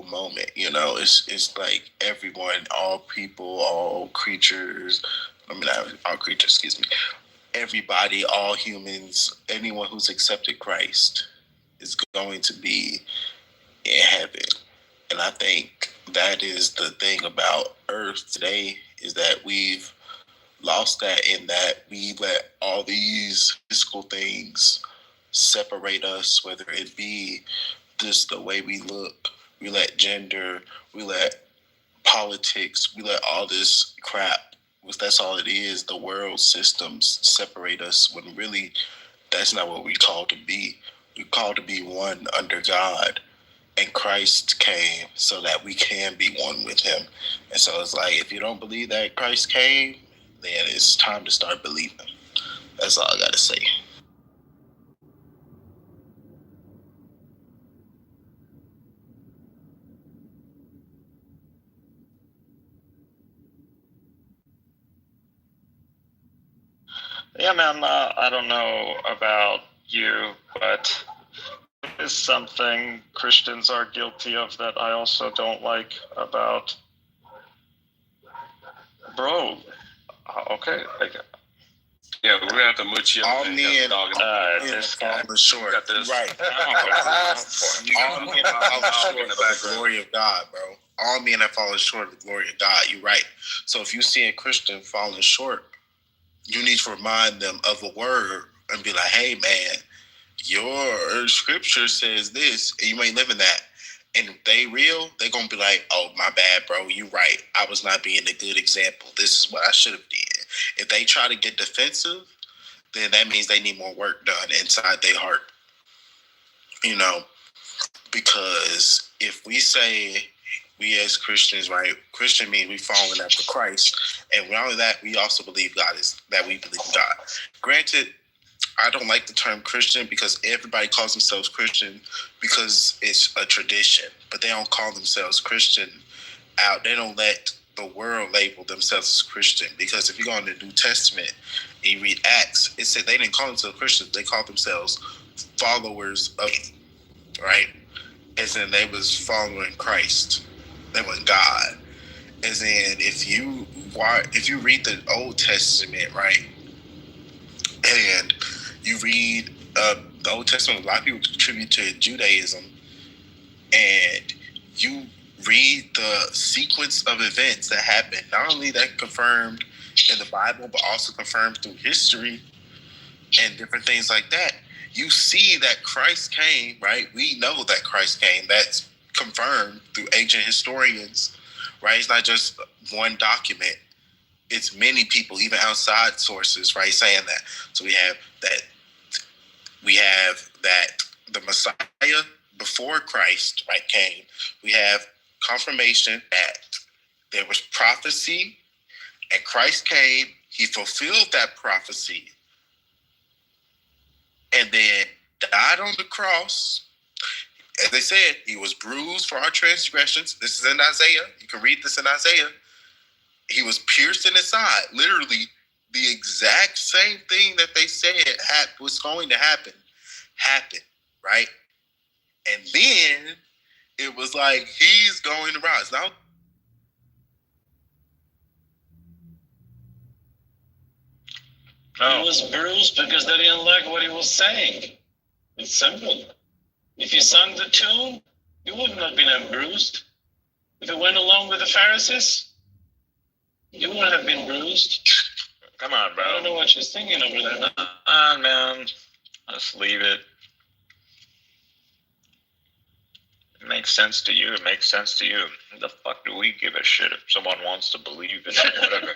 moment. It's like everyone, all people, all creatures. All creatures, excuse me. Everybody, all humans, anyone who's accepted Christ is going to be in heaven. And I think that is the thing about Earth today, is that we've lost that, in that we let all these physical things separate us, whether it be just the way we look, we let gender, we let politics, we let all this crap, that's all it is, the world systems separate us, when really that's not what we're called to be. We're called to be one under God, and Christ came so that we can be one with him. And so it's like, if you don't believe that Christ came, then it's time to start believing. That's all I got to say. Yeah, man, I don't know about you, but it's something Christians are guilty of that I also don't like about. Bro, okay. Yeah, we're gonna have to mute you. All men, this guy. falling short. Got this. Right. All men have fallen short of the glory of God, bro. All men have fallen short of the glory of God. You're right. So if you see a Christian falling short, you need to remind them of a word and be like, hey, man, your scripture says this, and you ain't living that. And if they real, they're going to be like, oh, my bad, bro. You right. I was not being a good example. This is what I should have did. If they try to get defensive, then that means they need more work done inside their heart. You know, because if we say we as Christians, right, Christian means we following after Christ. And not only that, we also believe that we believe in God. Granted, I don't like the term Christian because everybody calls themselves Christian because it's a tradition, but they don't call themselves Christian out. They don't let the world label themselves as Christian, because if you go in the New Testament and you read Acts, it said they didn't call themselves Christians. They called themselves followers of, right? As in they was following Christ. They were God. As in if you read the Old Testament, right, and you read the Old Testament, a lot of people contribute to Judaism, and you read the sequence of events that happened, not only that confirmed in the Bible, but also confirmed through history and different things like that. You see that Christ came, right? We know that Christ came. That's confirmed through ancient historians, right? It's not just one document. It's many people, even outside sources, right, saying that. So we have that the Messiah before Christ, right, came. We have confirmation that there was prophecy and Christ came. He fulfilled that prophecy and then died on the cross. As they said, he was bruised for our transgressions. This is in Isaiah. You can read this in Isaiah. He was pierced in his side. Literally, the exact same thing that they said was going to happen, happened, right? And then it was like, he's going to rise. Now, He was bruised because they didn't like what he was saying. It's simple. If you sung the tune, you would not been bruised. If you went along with the Pharisees, you wouldn't have been bruised. Come on, bro. I don't know what she's thinking over there. Come on, man. Let's leave it. It makes sense to you. It makes sense to you. The fuck do we give a shit if someone wants to believe in it? Whatever.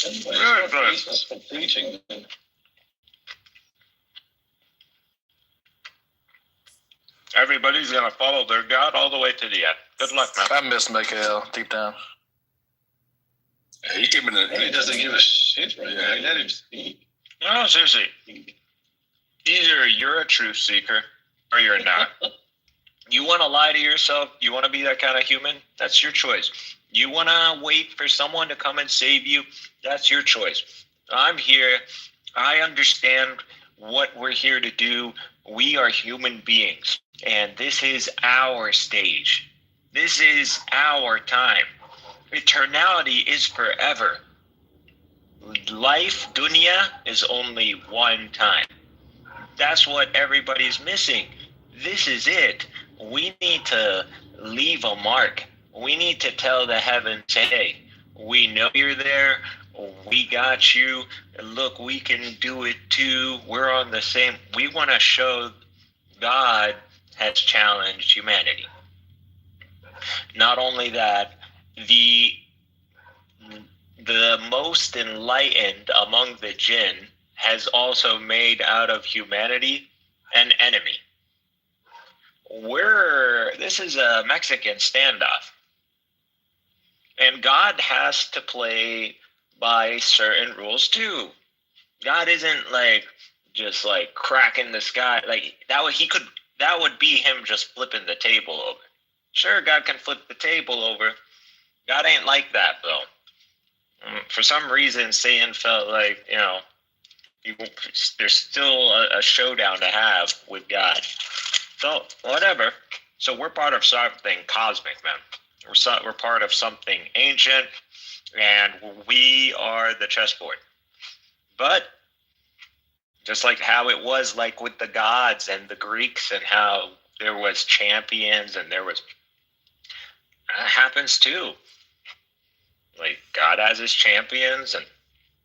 Everybody's for preaching. Everybody's gonna follow their God all the way to the end. Good luck, man. I miss Michael deep down. He gave me He doesn't give a shit right now. Let him speak. No, seriously. Either you're a truth seeker or you're not. You want to lie to yourself? You want to be that kind of human? That's your choice. You want to wait for someone to come and save you? That's your choice. I'm here. I understand what we're here to do. We are human beings, and this is our stage. This is our time. Eternality is forever. Life, dunya, is only one time. That's what everybody's missing. This is it. We need to leave a mark. We need to tell the heavens, hey, we know you're there. We got you. Look, we can do it too. We're on the same. We want to show God has challenged humanity. Not only that, the most enlightened among the jinn has also made out of humanity an enemy. this is a Mexican standoff. And God has to play by certain rules too. God isn't like just like cracking the sky. Like that would be him just flipping the table over. Sure, God can flip the table over. God ain't like that though. For some reason, Satan felt like, there's still a showdown to have with God. So whatever. So we're part of something cosmic, man. We're part of something ancient, and we are the chessboard. But just like how it was like with the gods and the Greeks, and how there was champions and that happens too. Like God has his champions and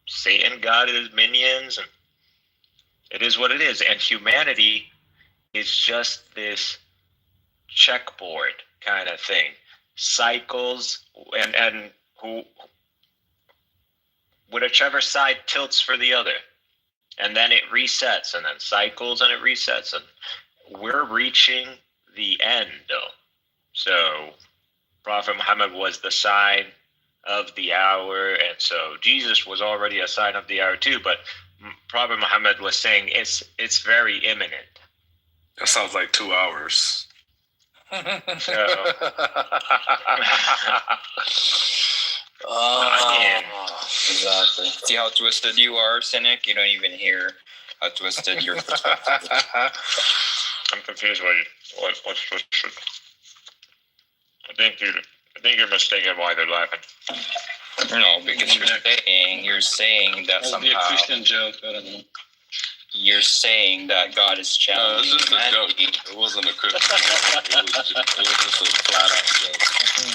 Satan got his minions, and it is what it is. And humanity is just this checkboard kind of thing. Cycles and whichever side tilts for the other. And then it resets, and then cycles, and it resets. And we're reaching the end, though. So Prophet Muhammad was the sign of the hour, and so Jesus was already a sign of the hour too. But Prophet Muhammad was saying it's very imminent. That sounds like 2 hours. Exactly. See how twisted you are, Cynic? You don't even hear how twisted your perspective is. I'm confused. What's twisted? I think you're mistaken why they're laughing. No, because you're saying that somehow. That'd be a Christian joke. I don't know. You're saying that God is challenging humanity. It wasn't a Christian joke. It was just a flat out joke.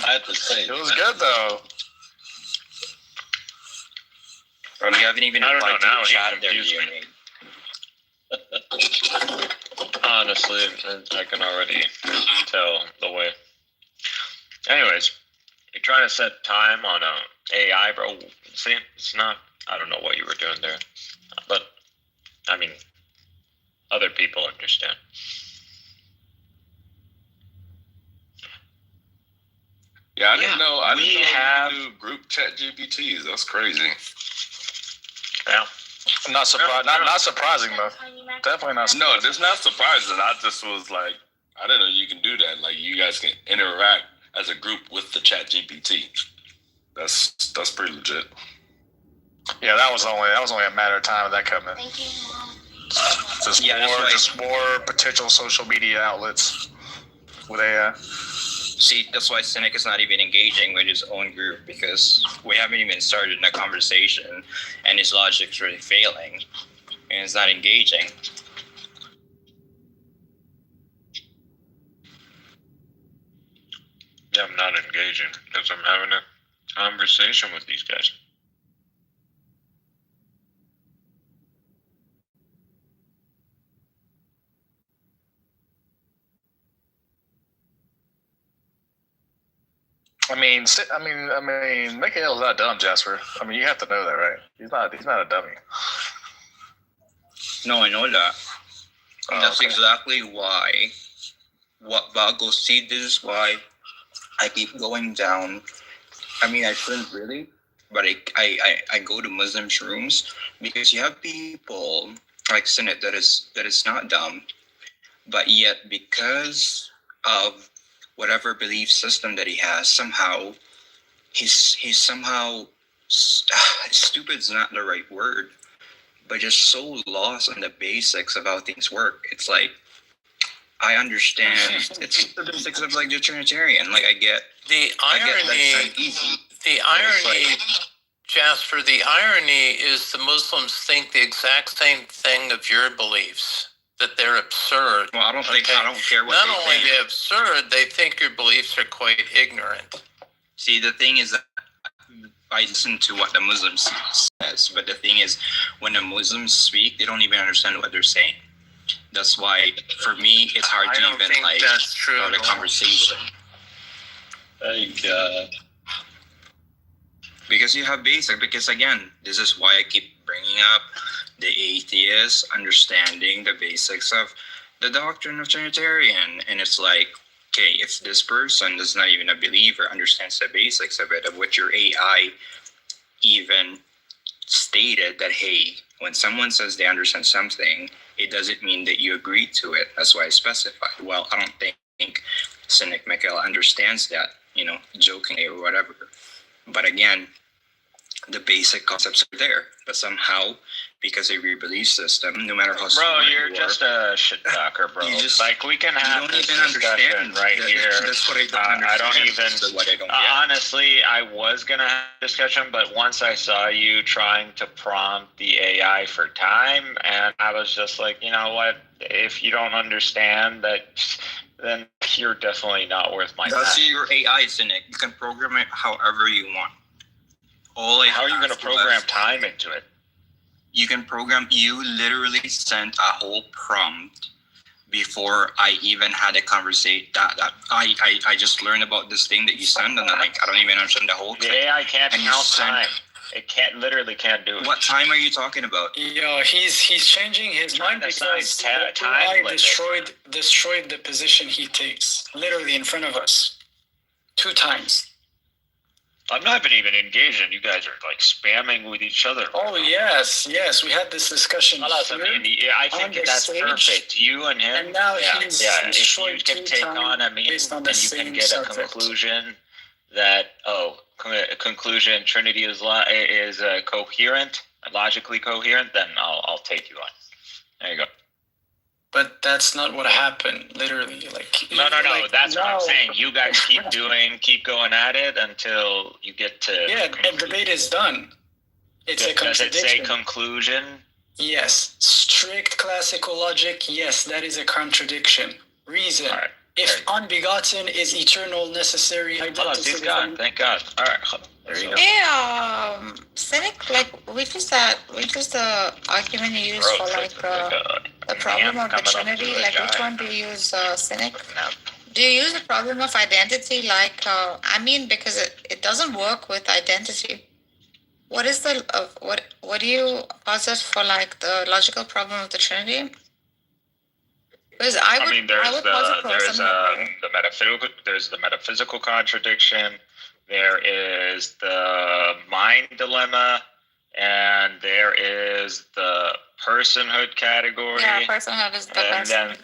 I had to say it was good though. Bro, you haven't even replied to the chat there, Jimmy. Honestly, I can already tell the way. Anyways, you're trying to set time on a AI, bro. See, it's not. I don't know what you were doing there, but I mean, other people understand. Yeah, I didn't know you do group chat GPTs. That's crazy. Yeah. Not surprised. Not surprising though. Definitely not. No, it's not surprising. I just was like, I didn't know you can do that. Like, you guys can interact as a group with the chat GPT. That's pretty legit. Yeah, that was only a matter of time of that coming. Thank you, Mom. Just more potential social media outlets with AI. See, that's why Cynic is not even engaging with his own group, because we haven't even started a conversation, and his logic's really failing, and it's not engaging. Yeah, I'm not engaging because I'm having a conversation with these guys. I mean, Mikhail's not dumb, Jasper. I mean, you have to know that, right? He's not a dummy. No, I know that. And that's exactly why. What Vago see, this is why I keep going down. I mean, I shouldn't really, but I go to Muslims' rooms, because you have people like Sinet that is not dumb, but yet because of whatever belief system that he has, somehow he's somehow stupid is not the right word, but just so lost on the basics of how things work. It's like, I understand it's the basics of like the Trinitarian. Like, I get the irony. The irony, Jasper. The irony is the Muslims think the exact same thing of your beliefs. That they're absurd. Well, I don't care what Not they only think. they're absurd, they think your beliefs are quite ignorant. See, the thing is that I listen to what the Muslims says, but the thing is, when the Muslims speak, they don't even understand what they're saying. That's why, for me, it's hard to even start a conversation. Thank God. Because you have basic. Because again, this is why I keep bringing up the atheists understanding the basics of the doctrine of Trinitarian, and it's like, okay, if this person is not even a believer, understands the basics of it, of which your AI even stated that, hey, when someone says they understand something, it doesn't mean that you agree to it. That's why I specified. Well, I don't think Cynic Michael understands that, jokingly or whatever. But again, the basic concepts are there. But somehow, because of your belief system, no matter how Bro, you're just a shit talker, bro. We can have this discussion right here. That's what I don't understand. I don't even. What I don't honestly, I was gonna have a discussion, but once I saw you trying to prompt the AI for time, and I was just like, you know what? If you don't understand that, then you're definitely not worth my time. That's your AI, Cynic. You can program it however you want. How are you going to program time into it? You can program. You literally sent a whole prompt before I even had a conversation. That I just learned about this thing that you sent, and I'm like, I don't even understand the whole thing. The AI can't count time. It literally can't do it. What time are you talking about? Yo, he's changing his mind because the AI destroyed the position he takes, literally in front of us, 2 times. I'm not even engaged, and you guys are like spamming with each other. Oh yes, we had this discussion. I think that's perfect. You and him. And now he's if you can take on a meeting and you can get a conclusion that conclusion Trinity is coherent, logically coherent, then I'll take you on. There you go. But that's not what happened, literally. No. That's what I'm saying. You guys keep going at it until you get to. Yeah, the debate is done. It's a contradiction. Does it say conclusion? Yes. Strict classical logic, yes, that is a contradiction. Reason. Right. If unbegotten is eternal, necessary, identity. He's gone. Thank God. All right. There you go. Yeah, Cynic, which is the argument you use for the problem of the Trinity? Which one do you use, Cynic? No. Do you use the problem of identity? Because it doesn't work with identity. What is what do you posit for the logical problem of the Trinity? Because there's the metaphysical contradiction. There is the mind dilemma, and there is the personhood category. Yeah, personhood is the best. And then,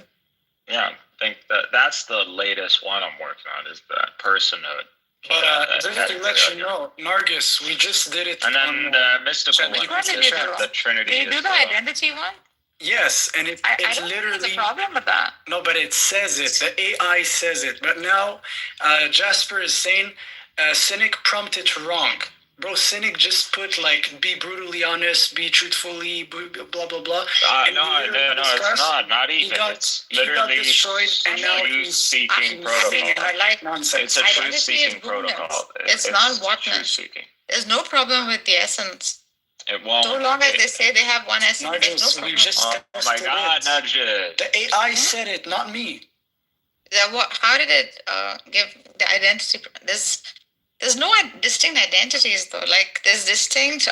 I think that's the latest one I'm working on is that personhood. But just to let you know, Nargis, we just did it. And then the mystical one is the Trinity. Do you do the identity one? Yes, and it literally. There's a problem with that. No, but it says it. The AI says it. But now, Jasper is saying, Cynic prompted wrong. Bro, Cynic just put be brutally honest, be truthfully, blah blah blah. No, it's not. Not even. It's literally destroyed, and now he's seeking protocol. Nonsense. It's a truth-seeking protocol. It's not oneness. There's no problem with the essence. It won't. So long as they say they have one essence, there's no problem. Oh my God, Najid. The AI said it, not me. How did it give the identity? There's no distinct identities though. There's distinct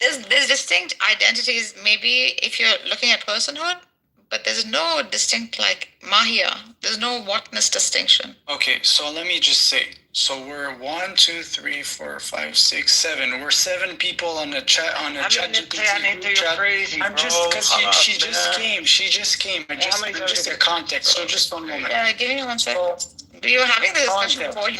there's distinct identities. Maybe if you're looking at personhood, but there's no distinct Mahia. There's no whatness distinction. Okay, so let me just say. So we're 1, 2, 3, 4, 5, 6, 7. We're 7 people on a chat GPT. Crazy, I'm just because she just came. She just came. Just a context. So just 1 moment. Yeah, give me 1 second. You were having the discussion before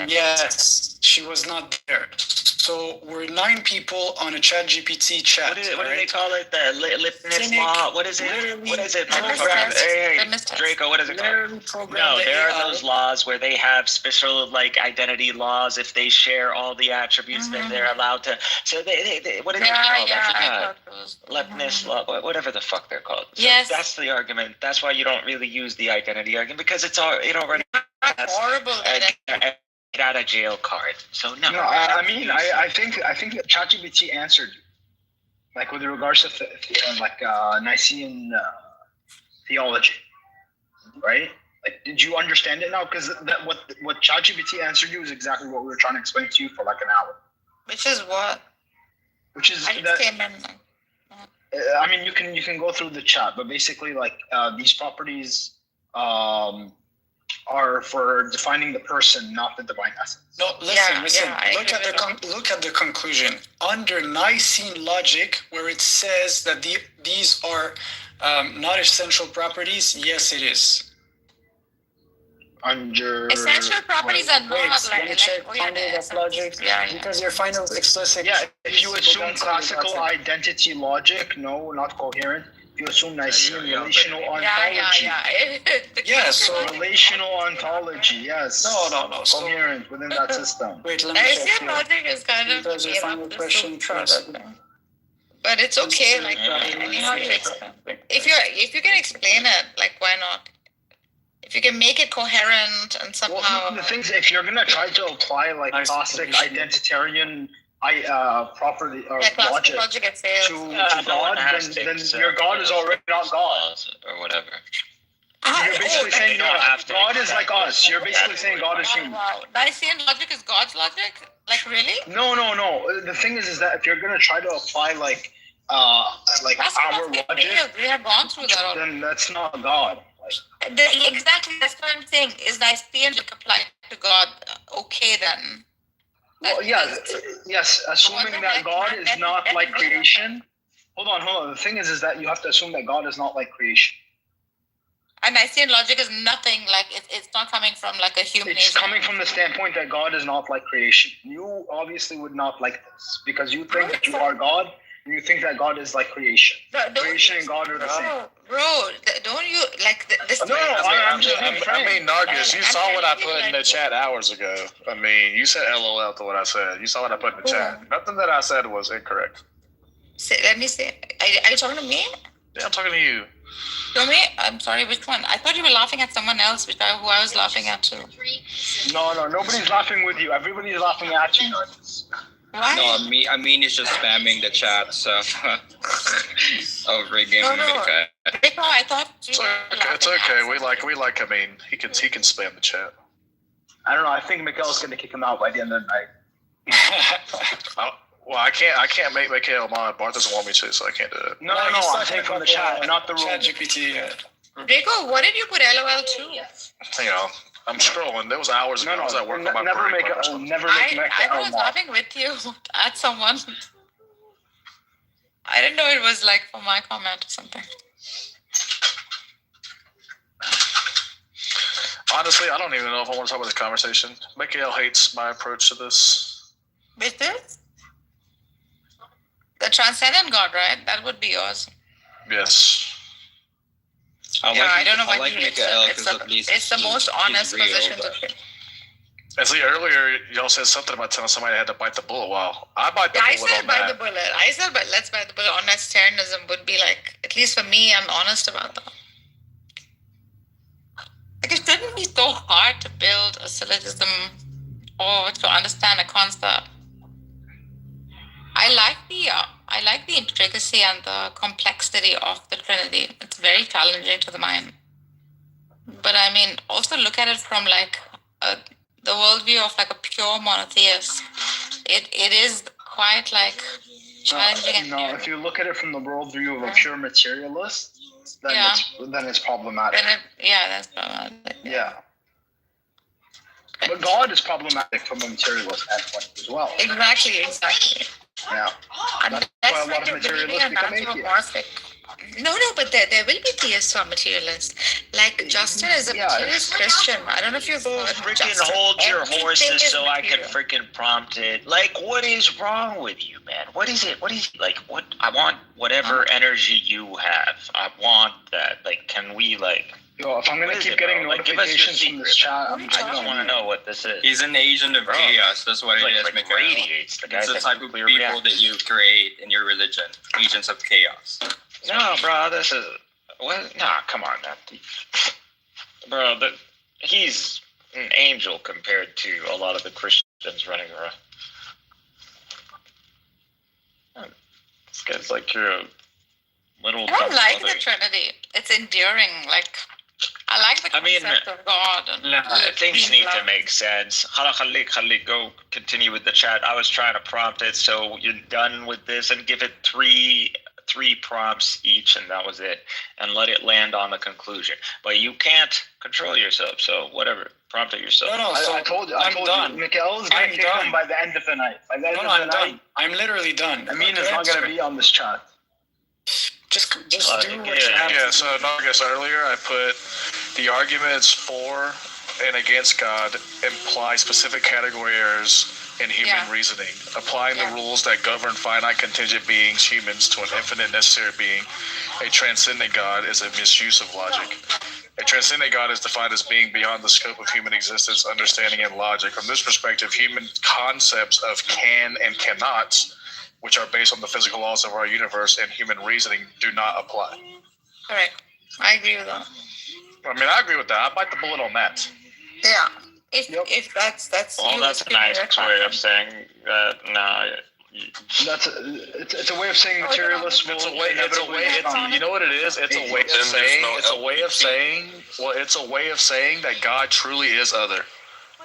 Yes, she was not there. So we're 9 people on a chat GPT chat. What do they call it? The Lipness law? What is it? What is it? Hey, Draco, what is it called? No, there are those laws where they have special identity laws. If they share all the attributes, then they're allowed to. So they what is it called? I forgot. Lipness law, whatever the fuck they're called. So yes, that's the argument. That's why you don't really use the identity argument because it already has horrible. Get out of jail card. So no. I think that ChatGPT answered you, with regards to Nicene theology, right? Did you understand it now? Because what ChatGPT answered you is exactly what we were trying to explain to you for an hour. Which is what? Which is I just came in. I mean, you can go through the chat, but basically, like these properties are for defining the person, not the divine essence. No, listen. Look at the conclusion. Under Nicene logic, where it says that these are not essential properties, yes, it is. Under essential properties are not logic. Because your final explicit. Yeah, if you assume classical identity logic, no, not coherent. If you assume Nicene relational ontology. So relational ontology, yes. No. Coherent within that system. Wait, let me check Nicene logic is kind of because your final question but it's okay. Like anyhow you explain. If you can explain it, like why not? If you can make it coherent and somehow. Well, the thing is, if you're gonna try to apply like classic identitarian property or logic to God, then your God is already not God or whatever. You're basically saying God is like us. You're basically saying God is human. Wow. Nicene logic is God's logic? Like really? No. The thing is that if you're gonna try to apply like that's our logic, we have gone through that already. Then that's not God. Exactly, that's what I'm saying. Is Nicene logic applied to God okay then? Well, yes. Assuming that God is not like creation. Hold on. The thing is that you have to assume that God is not like creation. And Nicene logic is nothing like it's not coming from like a human. It's coming from the standpoint that God is not like creation. You obviously would not like this because you think that you are God. And you think that God is like creation. Creation and God are the same. Bro, don't you like this? No, I'm just being frank. I mean, Nargis, you saw what I put in the chat hours ago. I mean, you said LOL to what I said. You saw what I put in the chat. Nothing that I said was incorrect. Let me see. Are you talking to me? Yeah, I'm talking to you. To me? I'm sorry, which one? I thought you were laughing at someone else, who I was laughing at too. No, nobody's laughing with you. Everybody's laughing at you. Why? No, I mean, it's just spamming the chat, so over again. No. I thought it's okay. We like. I mean, he can spam the chat. I don't know. I think Mikhail's gonna kick him out by the end of the night. Well, I can't make Mikhail mod. Bart doesn't want me to, so I can't do it. No. I'm saying from the chat, not the room. GPT. Rico, what did you put LOL to? You know, I'm scrolling. There was hours ago. I was at work on my never break. I was laughing with you at someone. I didn't know it was like for my comment or something. Honestly, I don't even know if I want to talk about this conversation. Mikhail hates my approach to this. With this? The transcendent God, right? That would be yours. Yes. I don't know why he hates it. It's the most honest position to take. And see, earlier y'all said something about telling somebody they had to bite the bullet. Well, I bite the bullet. I said bite the bullet. I said, but let's bite the bullet. Honestarianism would be like, at least for me, I'm honest about that. Like, it shouldn't be so hard to build a syllogism or to understand a concept. I like the intricacy and the complexity of the Trinity. It's very challenging to the mind. But I mean, also look at it from like the worldview of like a pure monotheist. It is quite like challenging. No, if you look at it from the worldview of a pure materialist, then it's problematic. That's problematic. Yeah. But God is problematic from a materialist standpoint as well. Exactly. Yeah. That's why a lot of materialists become atheists. No, but there will be theists who are materialists. Like Justin is a materialist Christian. I don't know if you've heard freaking hold your horses so I can freaking prompt it. Like, what is wrong with you, man? What is it? Like, what? I want whatever energy you have. I want that. Like, can we like... Yo, if I'm gonna keep getting notifications from this chat, I just want to know what this is. He's an agent of chaos. That's what it is. Like radiates. It's the type of people that you create in your religion. Agents of chaos. No, bro, this is... What? Nah, come on, man. Bro, he's an angel compared to a lot of the Christians running around. This guy's like your little... I don't like the Trinity. It's enduring, like... I like the concept of God. And things need to make sense. Go continue with the chat. I was trying to prompt it, so you're done with this and give it 3 3 prompts each, and that was it, and let it land on the conclusion. But you can't control yourself, so whatever. Prompt it yourself. No, I told you, Mikhail's going to kick him by the end of the night. By the end of the night, done. I'm literally done. Amin is not going to be on this chat. Just do what you have Yeah, to so Nargis, earlier I put the arguments for and against God imply specific category errors in human reasoning. Applying the rules that govern finite contingent beings, humans, to an infinite necessary being, a transcendent God, is a misuse of logic. A transcendent God is defined as being beyond the scope of human existence, understanding, and logic. From this perspective, human concepts of can and cannots, which are based on the physical laws of our universe and human reasoning, do not apply. Correct. I agree with that. I mean, I agree with that. I bite the bullet on that. Yeah. If that's well, that's a nice way of saying that. Nah. It's a way of saying materialists will inevitably. You know what it is? It's a way of saying. It's a way of saying. Well, it's a way of saying that God truly is other.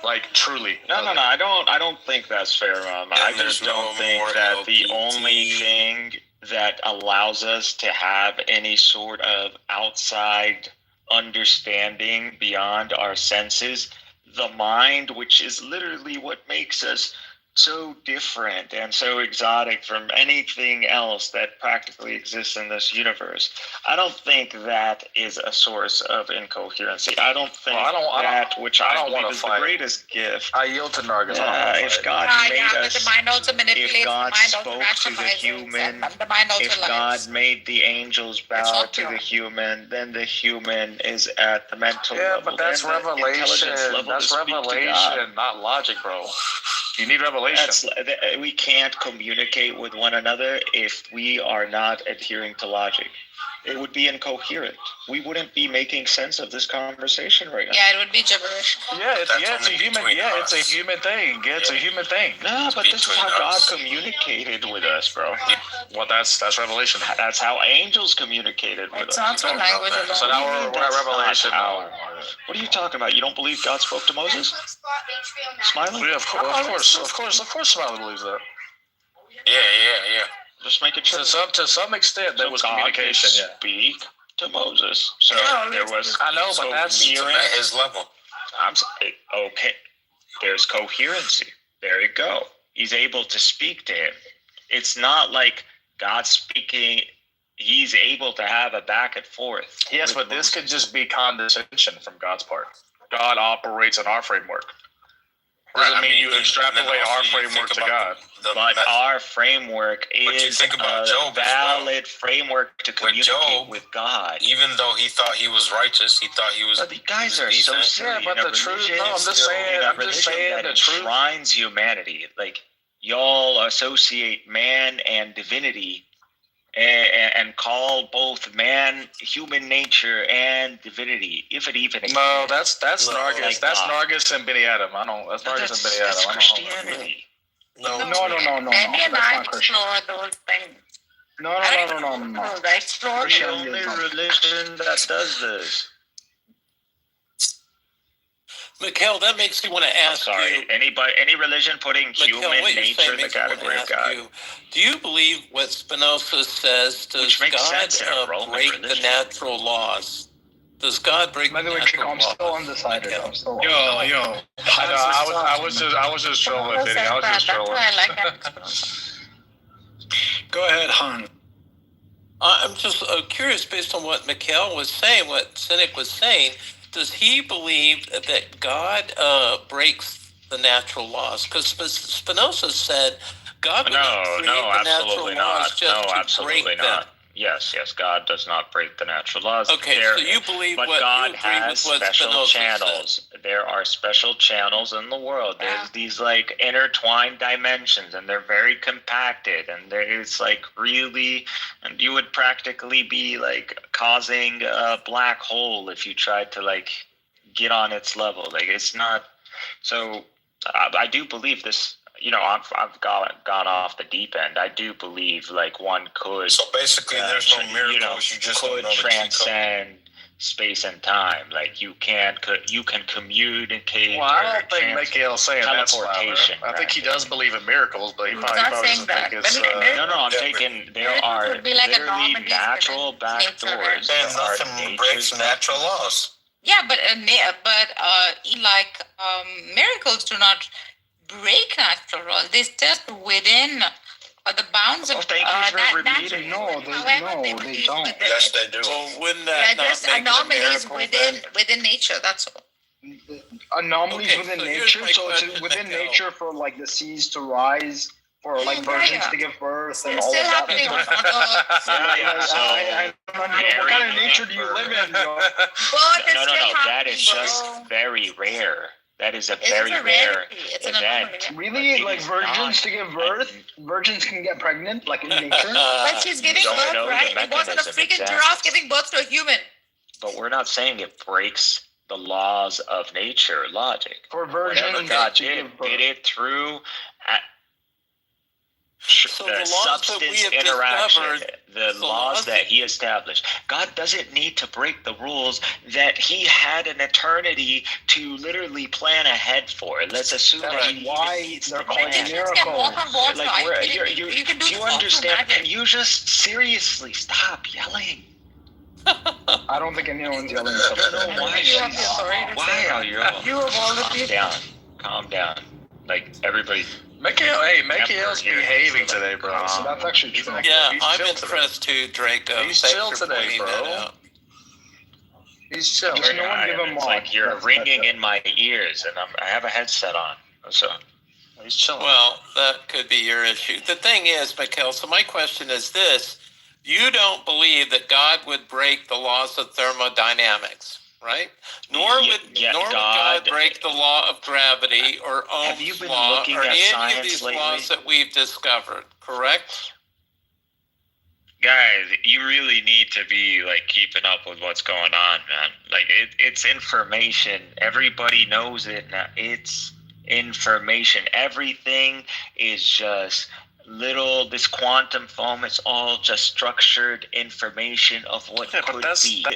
Like truly. No. I don't think that's fair, I just don't think that the only thing that allows us to have any sort of outside understanding beyond our senses, the mind, which is literally what makes us so different and so exotic from anything else that practically exists in this universe. I don't think that is a source of incoherency. I don't think which I believe is the greatest gift. I yield to Nargis. If God made us, the mind also manipulates, if God the mind spoke to the human, if God made the angels bow to the human, then the human is at the mental level. Yeah, but that's revelation. That's revelation, not logic, bro. You need revelation. We can't communicate with one another if we are not adhering to logic. It would be incoherent. We wouldn't be making sense of this conversation right now. Yeah, it would be gibberish. It's a human thing. Yeah, it's a human thing. No, but this is how God communicated with us, bro. Well, that's revelation. That's how angels communicated with us. It's not so language alone. So now we're at revelation. What are you talking about? You don't believe God spoke to Moses? Smiley? Yeah, of course, Smiley believes that. Yeah. Just make it sure. To some extent, there was communication. Speak to Moses. So there was. I know, but that's at his level. Okay. There's coherency. There you go. He's able to speak to him. It's not like God speaking. He's able to have a back and forth. Yes, but this could just be condescension from God's part. God operates in our framework. Doesn't mean you extrapolate our framework to God. But our framework is a valid framework to communicate with God. Even though he thought he was righteous, he thought he was. But the guys are so silly. Yeah, but the truth. No, I'm just saying the truth enshrines humanity. Like y'all associate man and divinity, and call both human nature and divinity, if it even exists. No, that's Nargis. Like that's Nargis and Benny Adam. That's Nargis and Benny Adam. That's Christianity. No. Maybe and I explore those things. No. I explore the only religion that does this. Mikhail, that makes me want to ask you. Any religion putting human nature in the category of God. Do you believe what Spinoza says? Does God break the natural laws? Does God break the natural laws? I'm still undecided. Yo. I was just trolling, Benny. I was just trolling. That's why I like that. Go ahead, Han. I'm just curious, based on what Mikhail was saying, what Cynic was saying. Does he believe that God breaks the natural laws? Because Spinoza said God would not create the natural laws just to break them. Yes, God does not break the natural laws. Okay, so you believe but what God you agree has with what special Spinoza channels. said. There are special channels in the world. There's these like intertwined dimensions, and they're very compacted, and it's like really, and you would practically be like causing a black hole if you tried to like get on its level. Like it's not. So I do believe this. You know, I've gone off the deep end. I do believe like one could. So basically, there's no miracles. You just could don't know transcend space and time. Like you can communicate. Well, I don't think Mikhail's saying that's teleportation. I think he does believe in miracles, but he probably doesn't think it's. No, I'm taking. There are literally natural back doors. And nothing breaks natural laws. Yeah, but miracles do not break natural laws. They stay within the bounds of nature. No, they don't. Yes, they do. Well, wouldn't that not make anomalies it within nature? That's all. Anomalies within nature. So it's within nature for like the seas to rise, for like virgins to give birth, and all of that. What kind of nature do you live in? No. That is just very rare. That is a very rare event. Really? Like virgins to give birth? Virgins can get pregnant, like in nature? But she's giving birth, right? It wasn't a freaking giraffe giving birth to a human. But we're not saying it breaks the laws of nature logic. For virgins God did it through the substance interaction, the laws that he established. God doesn't need to break the rules that he had an eternity to literally plan ahead for. Let's assume that he needs to plan. Do you understand? Can you just seriously stop yelling? I don't think anyone's yelling. Why are you? Calm down. Like everybody. Mikhail's behaving today, bro. That's actually true. Yeah, I'm impressed too, Draco. He's chill today, bro. He's chill. It's like you're ringing in my ears, and I have a headset on, so he's chilling. Well, that could be your issue. The thing is, Mikhail, so my question is this. You don't believe that God would break the laws of thermodynamics, right? Nor would God break the law of gravity or Ohm's law or any of these laws that we've discovered, correct? Guys, you really need to be like keeping up with what's going on, man. Like it's information. Everybody knows it now. It's information. Everything is just this quantum foam. It's all just structured information of what could be.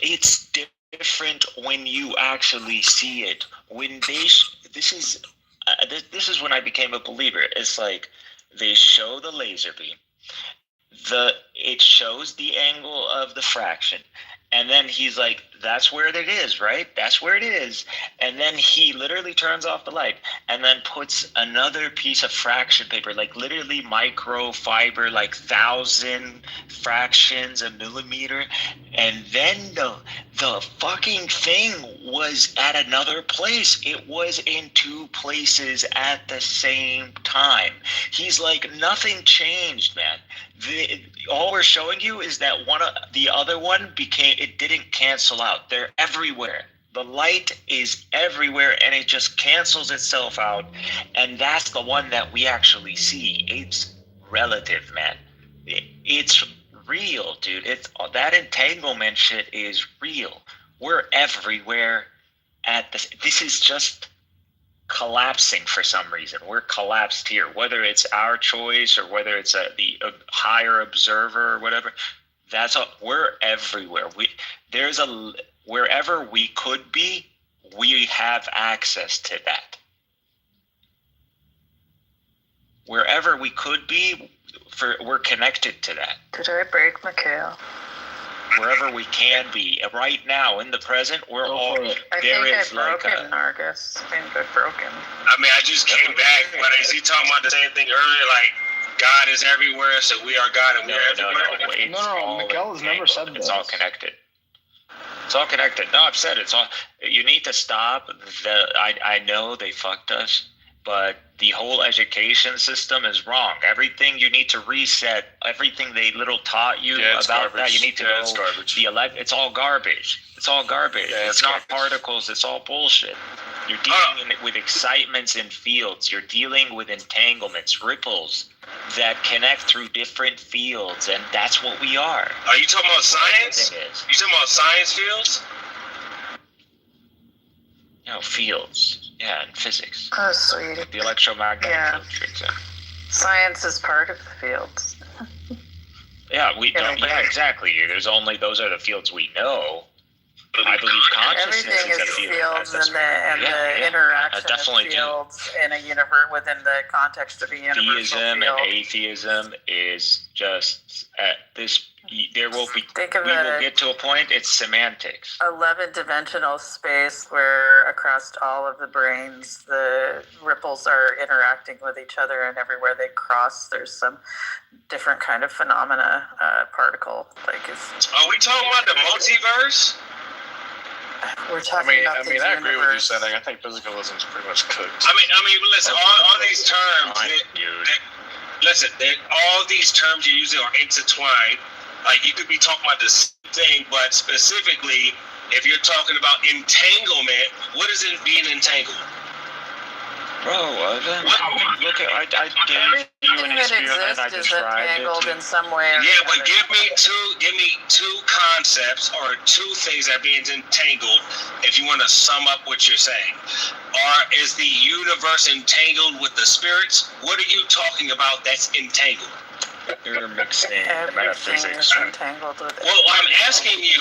It's different when you actually see it. When this is when I became a believer. It's like they show the laser beam. It shows the angle of the fraction, and then he's like, that's where it is, right? That's where it is. And then he literally turns off the light and then puts another piece of fraction paper, like literally microfiber, like 1,000 fractions a millimeter. And then the fucking thing was at another place. It was in two places at the same time. He's like, nothing changed, man. All we're showing you is that the other one didn't cancel out. They're everywhere. The light is everywhere, and it just cancels itself out. And that's the one that we actually see. It's relative, man. It's real, dude. That entanglement shit is real. We're everywhere this is just collapsing for some reason. We're collapsed here, whether it's our choice or whether it's the higher observer or whatever. We're everywhere. Wherever we could be, we have access to that. Wherever we could be, we're connected to that. Did I break Mikhail? Wherever we can be, right now in the present, we're all. I think I broke him, Nargis. I think I broke him. I mean, I just came back, but is he talking about the same thing earlier? Like, God is everywhere, so we are God and we are everywhere? No, Mikhail has never said this. It's all connected. It's all connected. No, I've said it's all. You need to stop. I know they fucked us, but the whole education system is wrong. Everything you need to reset. Everything they taught you about garbage. That you need to go. It's garbage. It's all garbage. It's all garbage. Yeah, it's not particles. It's all bullshit. You're dealing with excitements in fields. You're dealing with entanglements, ripples that connect through different fields, and that's what we are. Are you talking about science? You talking about science fields? Fields. Yeah, in physics. Oh, sweet. The electromagnetic field. Science is part of the fields. Yeah, Yeah, we don't. Yeah, exactly. Those are the fields we know. I believe consciousness Everything is is a field. fields and the interaction of fields in a universe within the context of a universal Theism field. and atheism is just at this. We will get to a point. It's semantics. 11-dimensional space where across all of the brains, the ripples are interacting with each other, and everywhere they cross, there's some different kind of phenomena, particle. Are we talking about the multiverse? We're talking about the universe. I agree with you, Setting. I think physicalism is pretty much cooked. I mean, listen. All these terms, all these terms you're using are intertwined. Like, you could be talking about the same thing, but specifically, if you're talking about entanglement, what is it being entangled? Bro, look at I gave you an experiment. I described entangled in some way. But give me two concepts or two things that are being entangled. If you want to sum up what you're saying, or is the universe entangled with the spirits? What are you talking about that's entangled? You're mixing metaphysics. Entangled with it. Well, I'm asking you,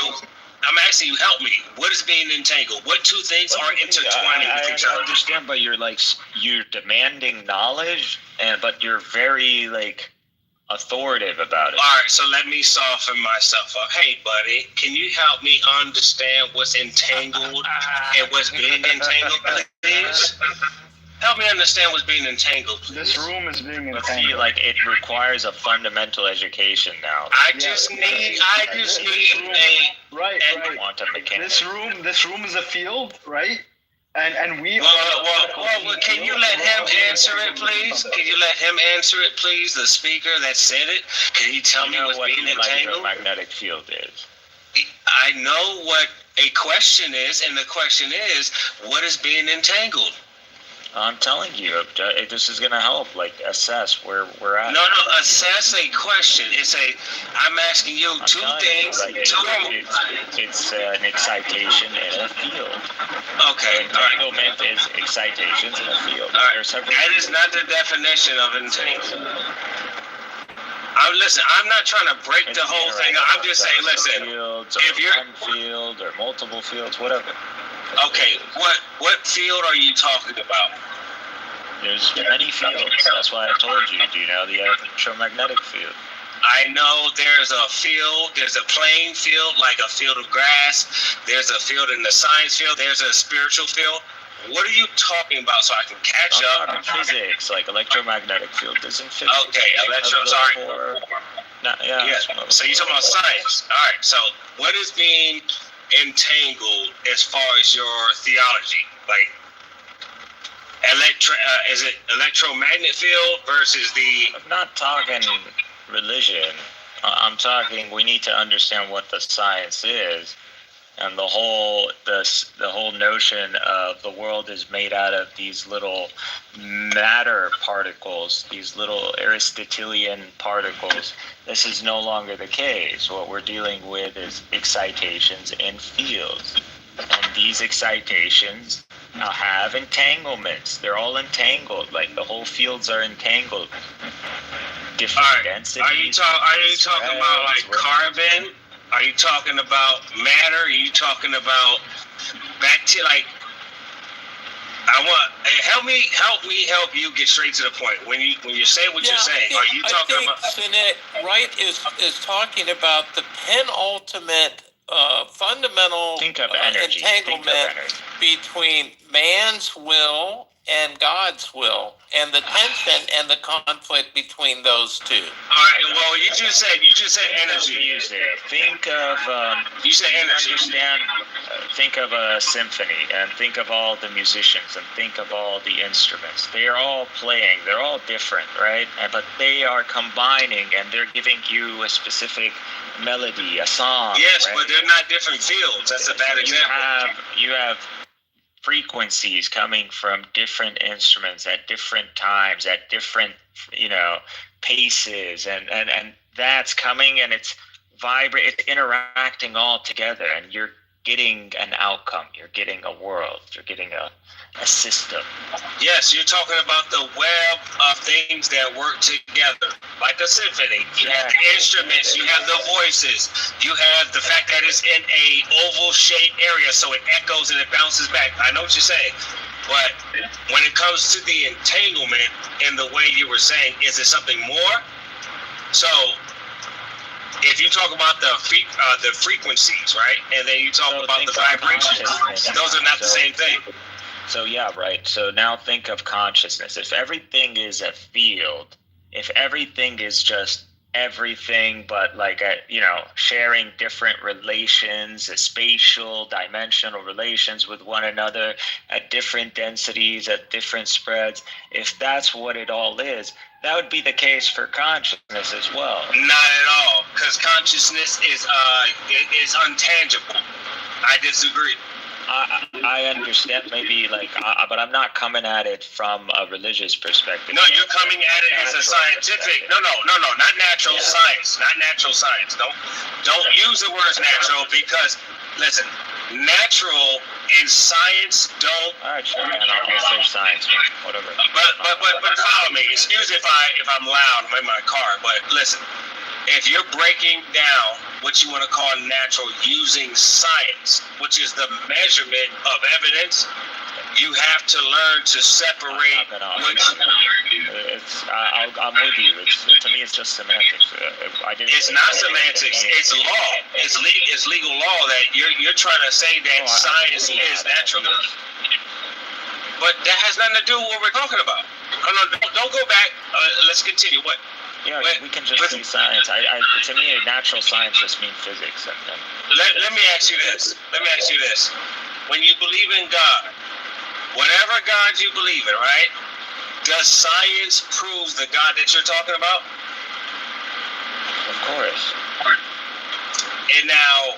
help me. What is being entangled? What two things are intertwining with each other? I understand, but you're demanding knowledge, but you're very authoritative about it. All right, so let me soften myself up. Hey, buddy, can you help me understand what's entangled and what's being entangled, please? Help me understand what's being entangled, please. This room is being entangled. See, it requires a fundamental education now. I just need right. Quantum mechanics. This room is a field, right? And we. Well, can you let him answer it, please? Can you let him answer it, please? The speaker that said it. Can you tell me what's being entangled? What the electromagnetic field is. I know what a question is, and the question is, what is being entangled? I'm telling you, this is going to help, assess where we're at. No, assess a question. I'm asking you two things. It's an excitation in a field. Okay, entanglement is excitations in a field. All right. That is not the definition of entanglement. Listen, I'm not trying to break the whole thing. I'm just saying, listen. If you're one field or multiple fields, whatever. Okay, what field are you talking about? There's many fields. That's why I told you. Do you know the electromagnetic field? I know there's a field. There's a playing field, like a field of grass. There's a field in the science field. There's a spiritual field. What are you talking about so I can catch up? I'm talking physics, electromagnetic field isn't physics. Okay, sorry. So you're talking about science. All right, so what is being entangled as far as your theology? Is it electromagnetic field versus the... I'm not talking religion. I'm talking we need to understand what the science is. And the whole notion of the world is made out of these little matter particles, these little Aristotelian particles. This is no longer the case. What we're dealing with is excitations in fields. And these excitations have entanglements. They're all entangled. The whole fields are entangled. Different densities. Are you talking about carbon? Are you talking about matter? Are you talking about bacteria? Help you get straight to the point. When you say what you're saying, are you talking about? Sinet, Wright is talking about the penultimate fundamental entanglement between man's will and God's will, and the tension and the conflict between those two. All right. Well, you just said energy. Think of you said energy. Understand? Think of a symphony, and think of all the musicians, and think of all the instruments. They are all playing. They're all different, right? But they are combining, and they're giving you a specific melody, a song. Yes, right? But they're not different fields. That's a bad example. You have frequencies coming from different instruments at different times, at different paces, and that's coming, and it's vibrating, it's interacting all together, and you're getting an outcome. You're getting a world. You're getting a system. Yes, you're talking about the web of things that work together, like a symphony. You have the instruments, you have the voices, you have the fact that it's in a oval-shaped area, so it echoes and it bounces back. I know what you're saying, but when it comes to the entanglement in the way you were saying, is it something more? So, if you talk about the frequencies, right, and then you talk about the vibrations, those are not the same thing. So yeah, right. So now think of consciousness. If everything is a field, if everything is just everything, but like sharing different relations, spatial, dimensional relations with one another at different densities, at different spreads, if that's what it all is, that would be the case for consciousness as well. Not at all, because consciousness is untangible. I disagree. I understand maybe but I'm not coming at it from a religious perspective. No, you're coming at it as a scientific. No, not natural science. Not natural science. Don't use the words natural because, listen, natural and science don't. All right, sure, man. I'll say science, whatever. But follow me. Excuse if I'm loud. I'm in my car. But listen, if you're breaking down what you want to call natural using science, which is the measurement of evidence, you have to learn to separate. I'm with you. To me, it's just semantics. It's not semantics. It's law. It's legal law that you're trying to say that science is natural. But that has nothing to do with what we're talking about. Don't go back. Let's continue. What? Yeah, we can just say science. To me, natural science just means physics. Let me ask you this. When you believe in God, whatever God you believe in, right? Does science prove the God that you're talking about? Of course. And now,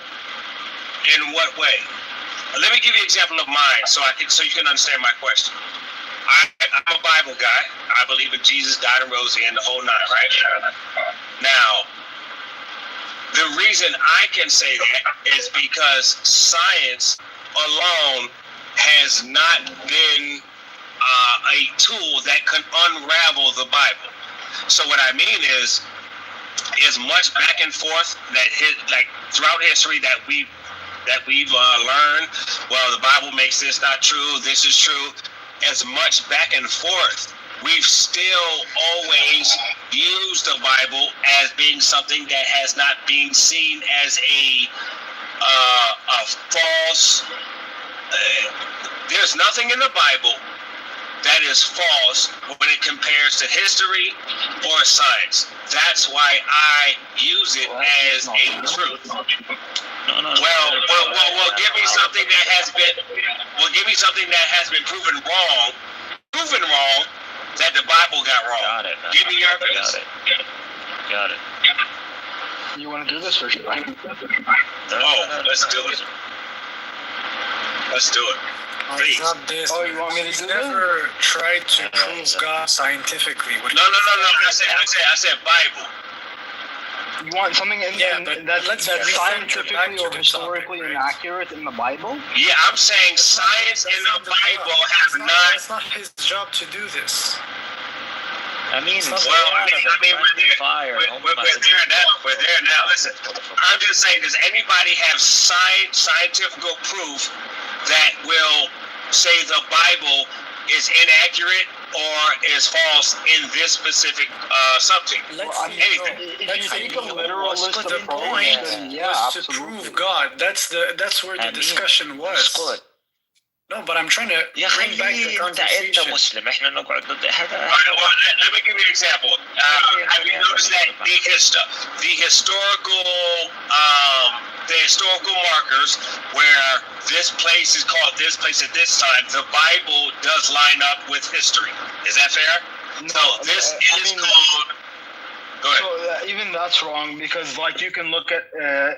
in what way? Let me give you an example of mine, so you can understand my question. I'm a Bible guy. I believe in Jesus, died and rose again, the whole nine, right? Now, the reason I can say that is because science alone has not been a tool that can unravel the Bible. So what I mean is much back and forth like throughout history that we've learned. Well, the Bible makes this not true. This is true. As much back and forth, we've still always used the Bible as being something that has not been seen as a false. There's nothing in the Bible that is false when it compares to history or science. That's why I use it as a truth. Well, give me something that has been. Well, give me something that has been proven wrong that the Bible got wrong. Got it. Give me your evidence. Got it. You want to do this or should I? Let's do it. Let's do it. Please. You want me to do it? Never tried to prove God scientifically. No. I said Bible. You want something that's scientifically or historically inaccurate in the Bible? Yeah, I'm saying science and the Bible have not. It's not his job to do this. I mean, we're there now. Listen, I'm just saying, does anybody have scientific proof that will say the Bible is inaccurate or is false in this specific subject? If you take a literalist approach, the point was to prove God. That's where the discussion was. No, but I'm trying to bring back the conversation. Let me give you an example. Have you noticed that the historical markers where this place is called this place at this time, the Bible does line up with history. Is that fair? No, this is called. Go ahead. So even that's wrong because, like, you can look at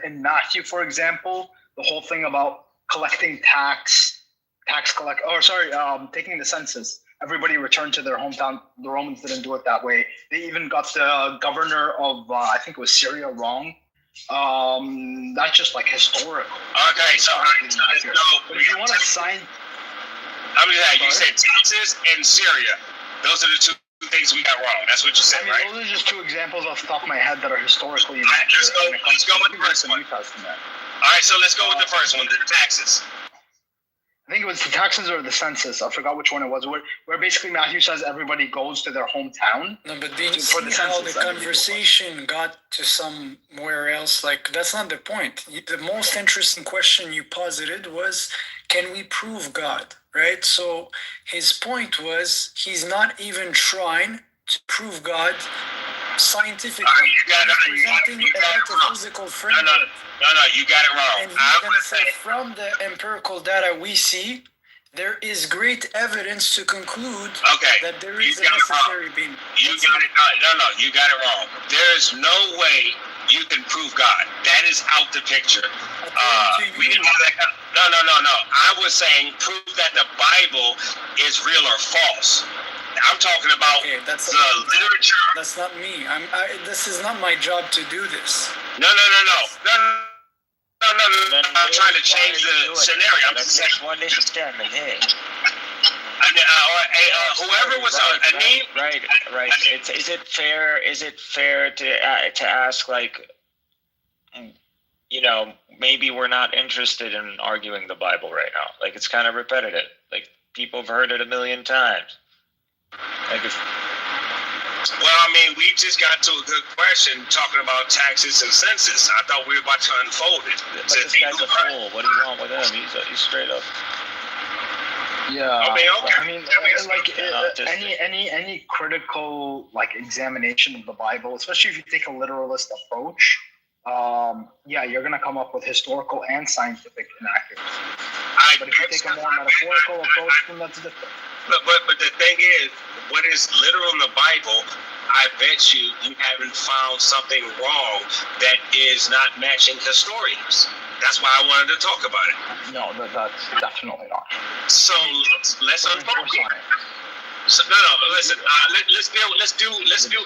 in Matthew, for example, the whole thing about collecting taking the census. Everybody returned to their hometown. The Romans didn't do it that way. They even got the governor of, I think it was Syria, wrong. That's just like historical. Okay, so but if you want to sign, I'm just saying, you said Texas and Syria. Those are the two things we got wrong. That's what you said, right? Those are just two examples off the top of my head that are historically accurate. Let's go with the first one. All right, so let's go with the first one, the taxes. I think it was the taxes or the census. I forgot which one it was. Where basically Matthew says everybody goes to their hometown. No, but did you see how the conversation got to somewhere else? Like, that's not the point. The most interesting question you posited was, can we prove God, right? So his point was, he's not even trying to prove God scientifically. He's presenting a metaphysical framework. No, you got it wrong. And he's going to say, from the empirical data we see, there is great evidence to conclude that there is a necessary being. You got it. No, you got it wrong. There is no way you can prove God. That is out the picture. We didn't have that. No. I was saying prove that the Bible is real or false. I'm talking about the literature. That's not me. This is not my job to do this. No. I'm trying to change the scenario. I'm just saying. Whoever was a name. Right. Is it fair? Is it fair to ask, like, maybe we're not interested in arguing the Bible right now. Like, it's kind of repetitive. Like, people have heard it a million times. We just got to a good question talking about taxes and census. I thought we were about to unfold it. This guy's a fool. What do you want with him? He's straight up. Yeah. Any critical examination of the Bible, especially if you take a literalist approach, you're gonna come up with historical and scientific inaccuracies. But if you take a more metaphorical approach, then that's different. But the thing is, what is literal in the Bible, I bet you haven't found something wrong that is not matching historians. That's why I wanted to talk about it. No, that's definitely not. So let's unfold it. So, listen. Let's do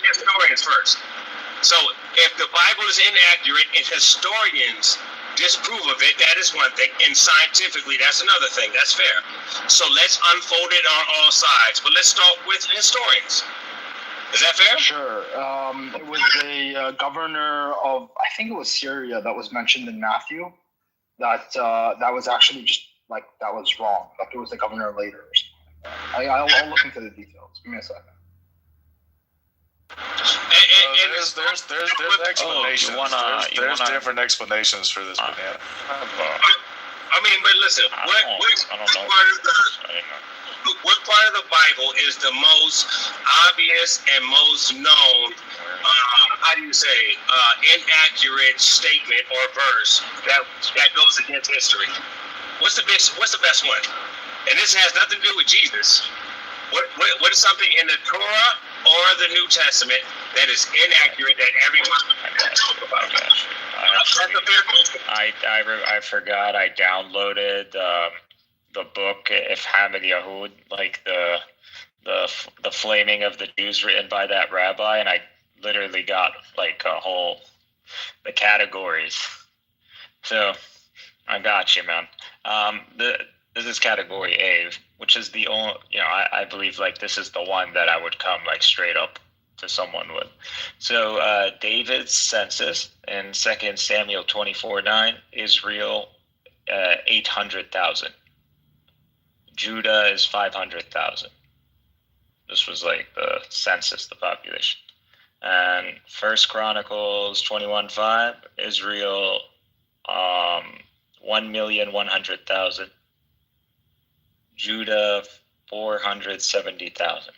historians first. So if the Bible is inaccurate and historians disprove of it, that is one thing, and scientifically, that's another thing. That's fair. So let's unfold it on all sides. But let's start with historians. Is that fair? Sure. It was a governor of, I think it was Syria, that was mentioned in Matthew. That was actually just that was wrong. Like, it was the governor later or something. I'll look into the details. Give me a second. There's explanations. There's different explanations for this banana. But listen, what part of the Bible is the most obvious and most known, inaccurate statement or verse that goes against history? What's the best one? And this has nothing to do with Jesus. What is something in the Torah or the New Testament that is inaccurate that everyone can talk about? I forgot I downloaded the book If Hamid Yahud, like the flaming of the Jews written by that rabbi, and I literally got the categories. So I got you, man. This is category A, which is the only, I believe this is the one that I would come straight up to someone with. So David's census in 2 Samuel 24:9, Israel 800,000. Judah is 500,000. This was the census, the population. And 1 Chronicles 21:5, Israel 1,100,000. Judah 470,000.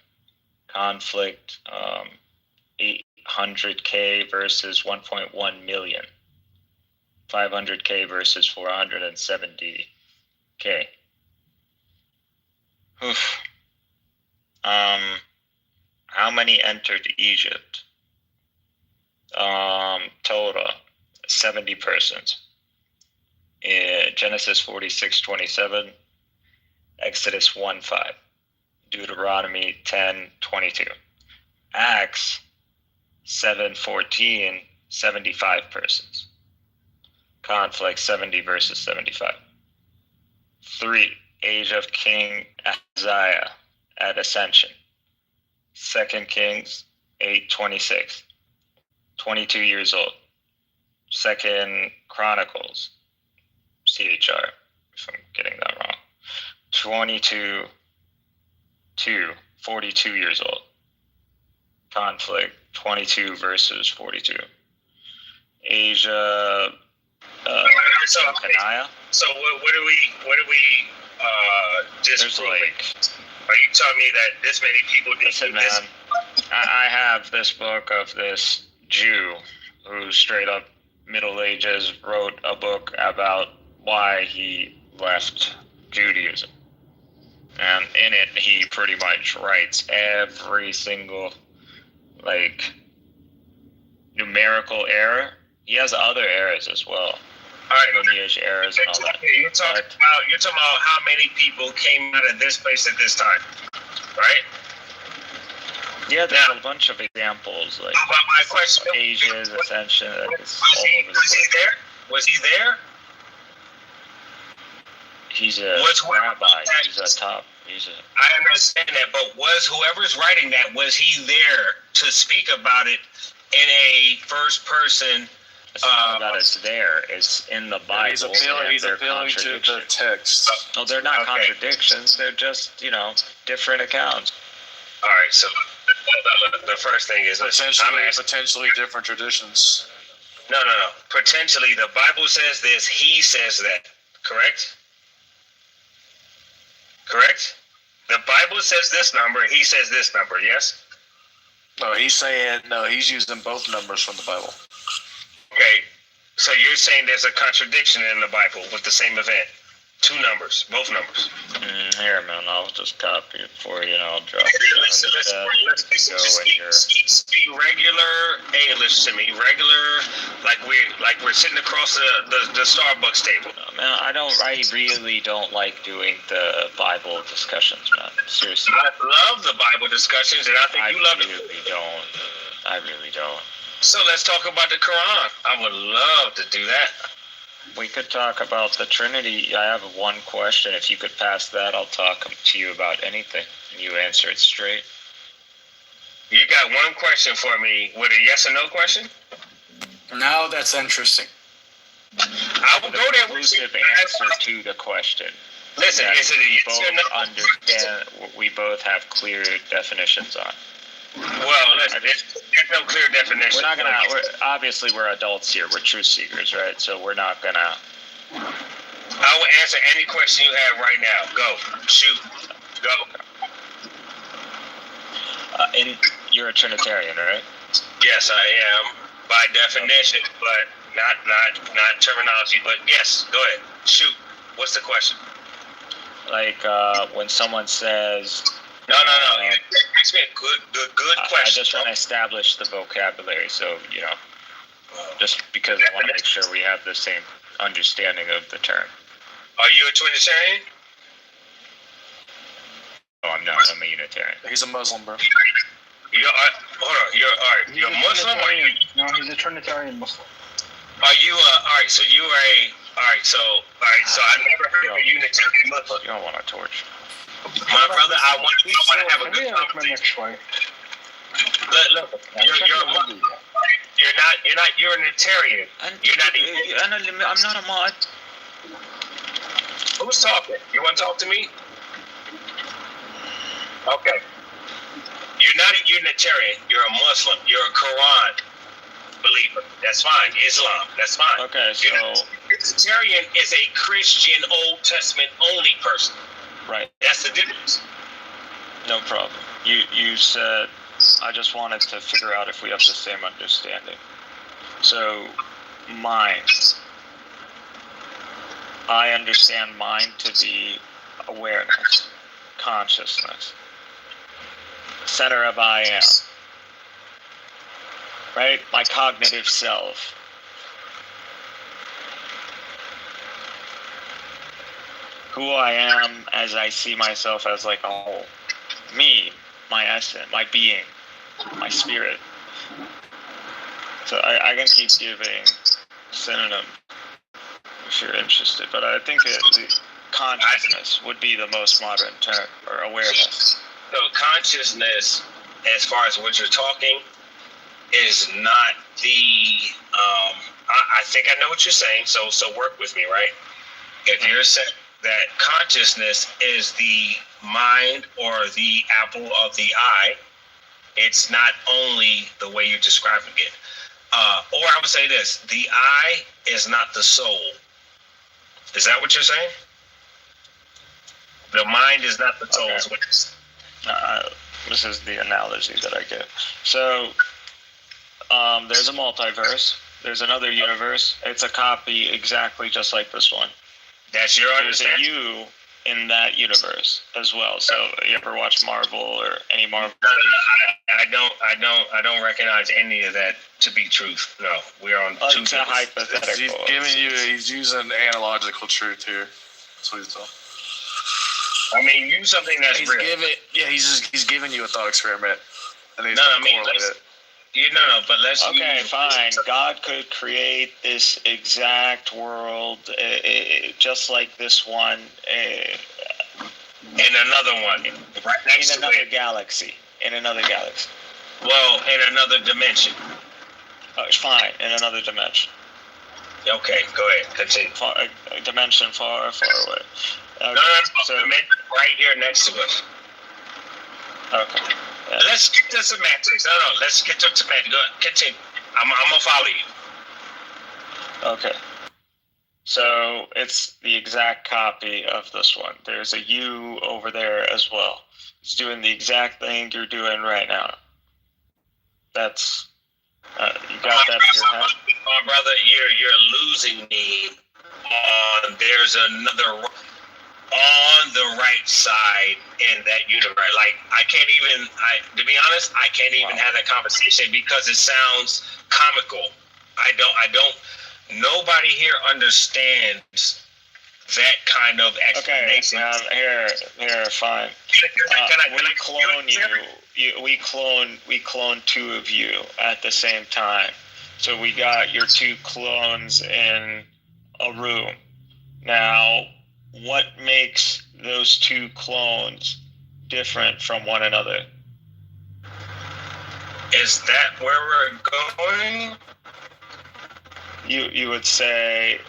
Conflict 800K versus 1.1 million. 500K versus 470K. Oof. How many entered Egypt? Total 70 persons. Genesis 46:27. Exodus 1:5, Deuteronomy 10:22, Acts 7:14, 75 persons, conflict 70 verses 75. 3. Age of King Ahaziah at Ascension. 2 Kings 8:26. 22 years old. 2 Chronicles, CHR, if I'm getting that wrong. 22, 42 years old. Conflict 22 verses 42. Asia, Kanaya. So what do we disprove? Are you telling me that this many people did Listen, this? man, I have this book of this Jew who straight up Middle Ages wrote a book about why he left Judaism. And in it, he pretty much writes every single, numerical error. He has other errors as well. All right, lineage errors and all that. You're talking about how many people came out of this place at this time, right? Yeah, there's a bunch of examples, like my question, Asia's ascension. It's all over the place. Was he there? He's a rabbi. I understand that, but was whoever's writing that, was he there to speak about it in a first person? It's not that it's there. It's in the Bible. He's appealing to the text. No, they're not contradictions. They're just, different accounts. All right, so the first thing is potentially different traditions. No. Potentially, the Bible says this. He says that. Correct? Correct? The Bible says this number. He says this number. Yes? No, he's using both numbers from the Bible. Okay, so you're saying there's a contradiction in the Bible with the same event. Two numbers, both numbers. Here, man, I'll just copy it for you, and I'll drop it. Let's be regular. Hey, listen to me. Regular, like we're sitting across the Starbucks table. Man, I really don't like doing the Bible discussions, man. Seriously. I love the Bible discussions, and I think you love it. I really don't. So let's talk about the Quran. I would love to do that. We could talk about the Trinity. I have one question. If you could pass that, I'll talk to you about anything, and you answer it straight. You got one question for me with a yes or no question? Now that's interesting. I will go there with you. Answer to the question. Listen, is it a yes or no? Understand. We both have clear definitions on. Well, listen, there's no clear definition. Obviously we're adults here. We're truth seekers, right? So we're not gonna. I will answer any question you have right now. Go, shoot, go. You're a Trinitarian, right? Yes, I am by definition, but not terminology. But yes, go ahead, shoot. What's the question? When someone says. No. Ask me a good question. I just want to establish the vocabulary, so just because I want to make sure we have the same understanding of the term. Are you a Trinitarian? Oh, I'm not. I'm a Unitarian. He's a Muslim, bro. You're a Muslim? No, he's a Trinitarian Muslim. Are you alright? So you are So I never heard of a Unitarian Muslim. You don't want to torch. My brother, I want to have a good conversation. Look, you're a Unitarian. I'm not a mod. Who's talking? You want to talk to me? Okay. You're not a Unitarian. You're a Muslim. You're a Quran believer. That's fine. Islam. That's fine. Okay, so Unitarian is a Christian Old Testament only person. Right. That's the difference. No problem. You said, I just wanted to figure out if we have the same understanding. So, mind. I understand mind to be awareness, consciousness, center of I am. Right? My cognitive self. Who I am as I see myself as like a whole. Me, my essence, my being, my spirit. So I can keep giving synonym if you're interested, but I think consciousness would be the most modern term, or awareness. So consciousness, as far as what you're talking, is not the. I think I know what you're saying. So work with me, right? If you're saying that consciousness is the mind or the apple of the eye, it's not only the way you're describing it. Or I would say this: the eye is not the soul. Is that what you're saying? The mind is not the soul. Okay. This is the analogy that I give. So there's a multiverse. There's another universe. It's a copy exactly just like this one. That's your understanding? There's a you in that universe as well. So you ever watch Marvel or any Marvel? No, I don't recognize any of that to be truth. No, we're on two. It's a hypothetical. He's using analogical truth here. That's what he's doing. I mean, use something that's real. He's giving you a thought experiment, and he's but let's. Okay, fine. God could create this exact world, just like this one, in another one, right next in another galaxy. In another galaxy. Well, in another dimension. Fine, in another dimension. Okay, go ahead. Continue. A dimension far, far away. No, so right here next to us. Okay. Yeah. Let's get to semantics. No, let's get to semantics. Go ahead. Continue. I'm gonna follow you. Okay. So it's the exact copy of this one. There's a you over there as well. It's doing the exact thing you're doing right now. That's you got that in your head? My brother, you're losing me on there's another on the right side in that universe. Like to be honest, I can't even have that conversation because it sounds comical. I don't nobody here understands that kind of explanation. Okay, here, fine. We clone you. We clone two of you at the same time. So we got your two clones in a room. Now, what makes those two clones different from one another? Is that where we're going? You would say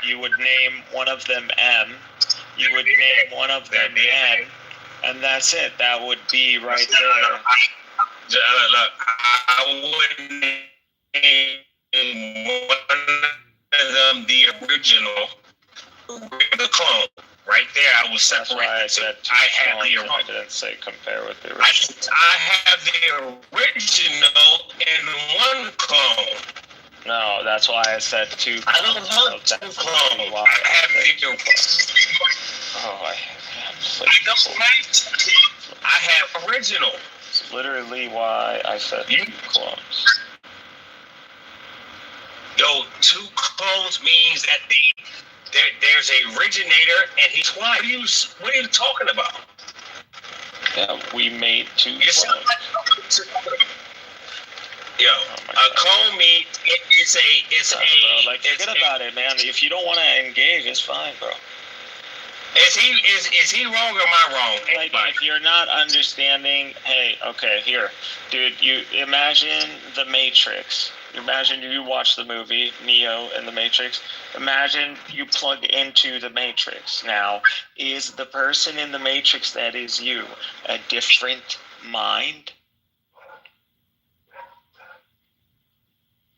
you would name one of them M. You would name one of them N, and that's it. That would be right there. Look, I wouldn't name one of them the original, the clone. Right there, I will separate. That's why I have the original. I didn't say compare with the original. I have the original in one clone. No, that's why I said two clones. I don't know two clones. I have the original. I have original. It's literally why I said two clones. Yo, two clones means that there's a originator and he's one. What are you talking about? Yeah, we made two clones. Yo, a clone means forget about it, man. If you don't want to engage, it's fine, bro. Is he wrong or am I wrong? Like, if you're not understanding, hey, okay, here, dude, you imagine the Matrix. Imagine you watch the movie Neo and the Matrix. Imagine you plug into the Matrix. Now, is the person in the Matrix that is you a different mind?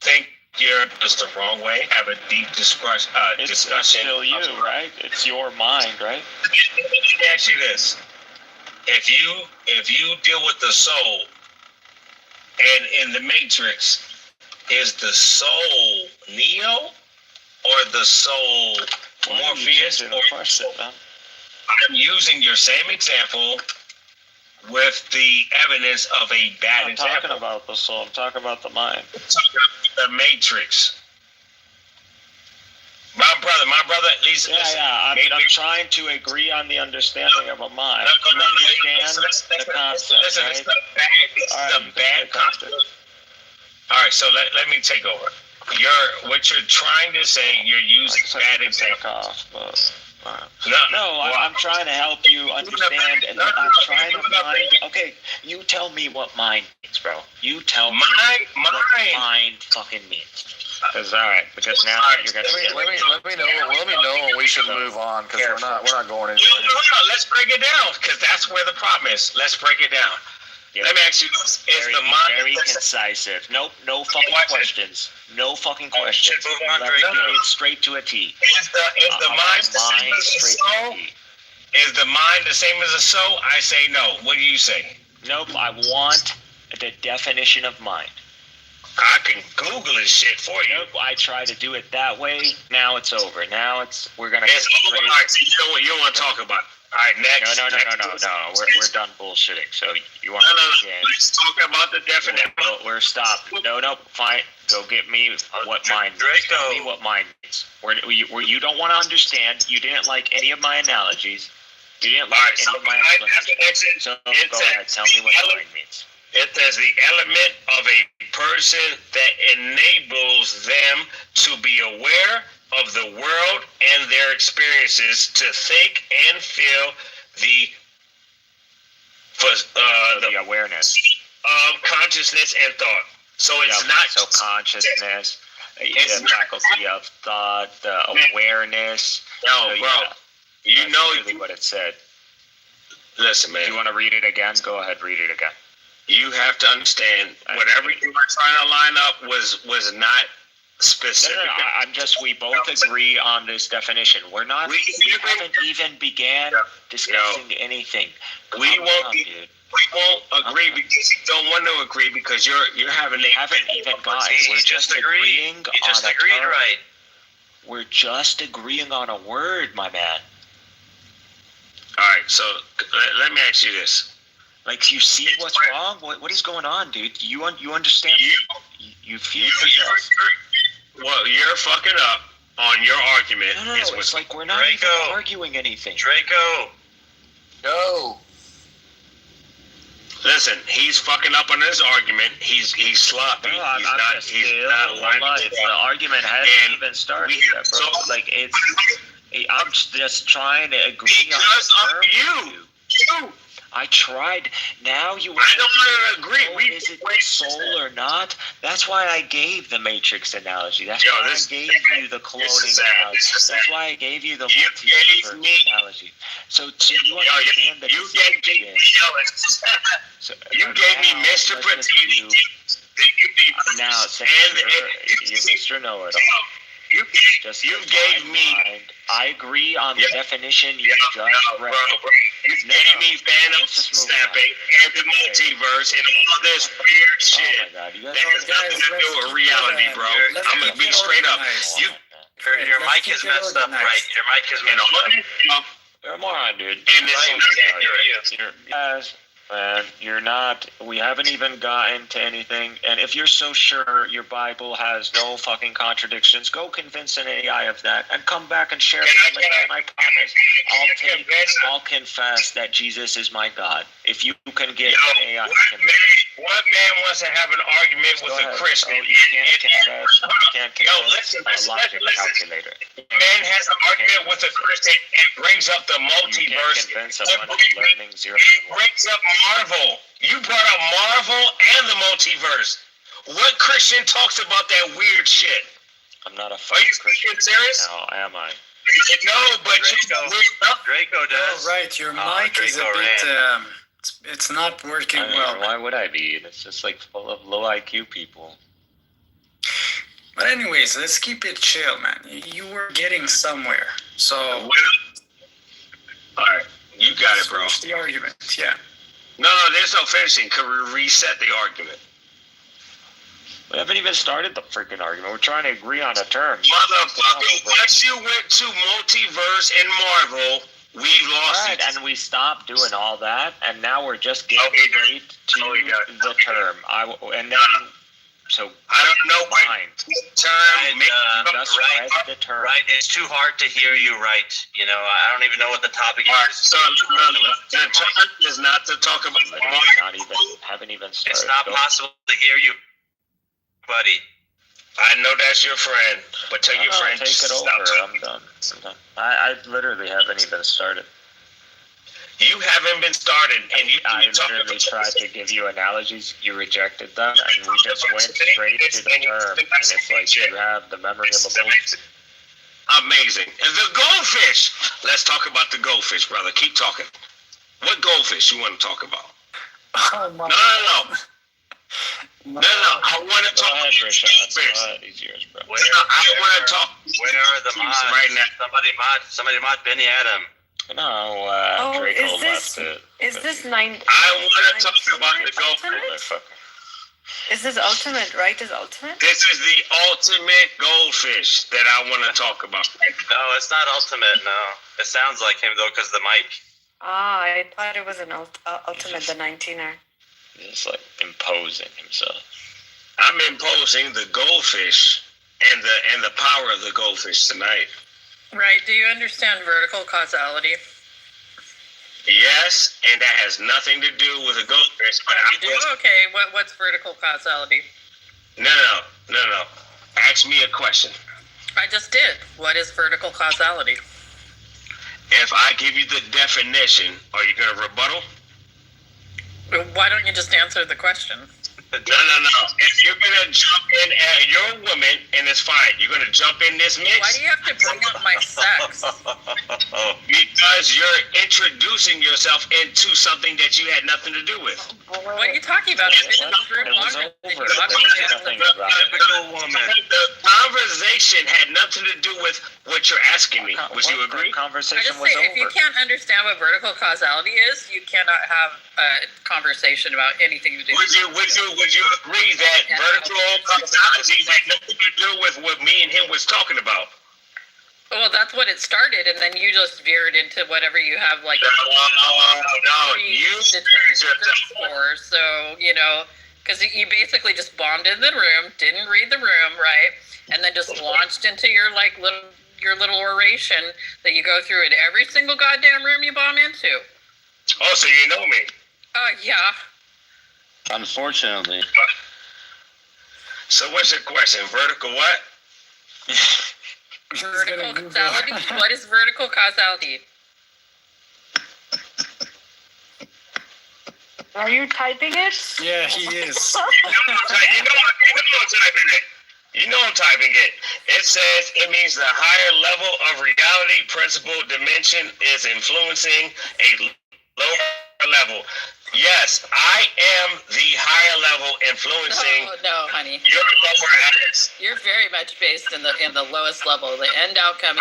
Think you're just the wrong way. Have a deep discussion. It's still you, right? It's your mind, right? Let me ask you this: if you deal with the soul, and in the Matrix, is the soul Neo or the soul Morpheus? I'm using your same example with the evidence of a bad example. I'm talking about the soul. I'm talking about the mind. The Matrix. My brother, at least. I'm trying to agree on the understanding of a mind. The concept, listen, right? It's the bad concept. All right, so let me take over. what you're trying to say, you're using bad examples. I'm trying to help you understand, and I'm trying to find. Okay, you tell me what mind means, bro. You tell me what mind fucking means. Because now you're gonna let me know when we should move on, because we're not going anywhere. No, let's break it down, because that's where the problem is. Let's break it down. Yeah. Let me ask you this: is the mind very concisive? Nope, no fucking questions. No fucking questions. Let's get it straight to a T. Is the mind the same as the soul? Is the mind the same as the soul? I say no. What do you say? Nope. I want the definition of mind. I can Google this shit for you. Nope, I try to do it that way. Now it's over. We're gonna. It's over. All right, so you don't want to talk about it. All right, next. No. We're done bullshitting. So you want to? Let's talk about the definition. We're stopped. No. Fine. Go get me what mind means. Tell me what mind means. You don't want to understand. You didn't like any of my analogies. You didn't like any of my explanations. So go ahead. Tell me what mind means. It is the element of a person that enables them to be aware of the world and their experiences, to think and feel the awareness of consciousness and thought. So it's not consciousness, the faculty of thought, the awareness. No, bro. That's really what it said. Listen, man. Do you want to read it again? Go ahead, read it again. You have to understand, whatever you were trying to line up was not specific. No, we both agree on this definition. We haven't even began discussing anything. We won't agree because you don't want to agree, because you're having. Haven't even gotten. We're just agreeing on a term. Right. We're just agreeing on a word, my man. All right, so let me ask you this. Like, you see what's wrong? What is going on, dude? You understand? You feel possessed. Well, you're fucking up on your argument. No, it's like we're not even arguing anything. Draco. No. Listen, he's fucking up on his argument. He's sloppy. No, the argument hasn't even started yet, bro. I'm just trying to agree on you. I tried. Now you want I don't want to agree. Is it the soul or not? That's why I gave the Matrix analogy. That's why I gave you the cloning analogy. That's why I gave you the multiverse analogy. So you understand that you gave me Mr. Pretty. Now, you Mr. Know-It-All. You gave me. I agree on the definition you just read. You gave me Phantom Snapping and the multiverse and all this weird shit. Oh my God, you guys has nothing to do with reality, bro. I'm gonna be straight up. Your mic is messed up, right? Your mic is messed up. You're a moron, dude. And this is man, you're not. We haven't even gotten to anything. And if you're so sure your Bible has no fucking contradictions, go convince an AI of that and come back and share it. I promise. I'll confess that Jesus is my God. If you can get an AI to convince. What man wants to have an argument with a Christian? You can't convince a logic calculator. Man has an argument with a Christian and brings up the multiverse. You can't convince a bunch of learning zero. Brings up Marvel. You brought up Marvel and the multiverse. What Christian talks about that weird shit? I'm not a fucking Christian. Are you serious? No, am I? No, but Draco does. Oh, right, your mic is a bit. It's not working well. Why would I be? It's just like full of low IQ people. But anyways, let's keep it chill, man. You were getting somewhere, so. All right, you got it, bro. The argument, yeah. No, there's no finishing. Can we reset the argument? We haven't even started the freaking argument. We're trying to agree on a term. Motherfucker, once you went to multiverse and Marvel, we lost it. And we stopped doing all that, and now we're just getting straight to the term. So I don't know what term. The term. Right, it's too hard to hear you. Right, I don't even know what the topic is. So the term is not to talk about. Haven't even started. It's not possible to hear you, buddy. I know that's your friend, but tell your friend take it over. I'm done. I literally haven't even started. You haven't been started, and I literally tried to give you analogies. You rejected them, and we just went straight to the term. And it's like you have the memory of a bull. Amazing. And the goldfish. Let's talk about the goldfish, brother. Keep talking. What goldfish you want to talk about? Oh my. No. I want to talk about These years, bro. I want to talk. Where are the mods? Right now. Somebody mod Benny Adam. No, Draco is this 9? I want to talk about the goldfish. Is this ultimate, right? Is ultimate? This is the ultimate goldfish that I want to talk about. No, it's not ultimate, no. It sounds like him, though, because the mic. I thought it was an ultimate, the 19er. He's like imposing himself. I'm imposing the goldfish and the power of the goldfish tonight. Right. Do you understand vertical causality? Yes, and that has nothing to do with a goldfish. But you do? Okay. What's vertical causality? No. Ask me a question. I just did. What is vertical causality? If I give you the definition, are you going to rebuttal? Why don't you just answer the question? No. If you're going to jump in, you're a woman, and it's fine. You're going to jump in this mix? Why do you have to bring up my sex? Because you're introducing yourself into something that you had nothing to do with. What are you talking about? I've been in this room longer than you. The conversation had nothing to do with what you're asking me. Would you agree? Conversation was over. If you can't understand what vertical causality is, you cannot have a conversation about anything to do with Would you agree that vertical causality had nothing to do with what me and him was talking about? Well, that's what it started, and then you just veered into whatever you have, like. No, you for. So, because you basically just bombed in the room, didn't read the room, right, and then just launched into your little oration that you go through in every single goddamn room you bomb into. Oh, so you know me? Yeah. Unfortunately. So what's your question? Vertical what? Vertical causality? What is vertical causality? Are you typing it? Yeah, he is. You know I'm typing it. It says it means the higher level of reality, principle, dimension is influencing a lower level. Yes, I am the higher level influencing. No, honey. Your lower ass. You're very much based in the lowest level. The end outcome.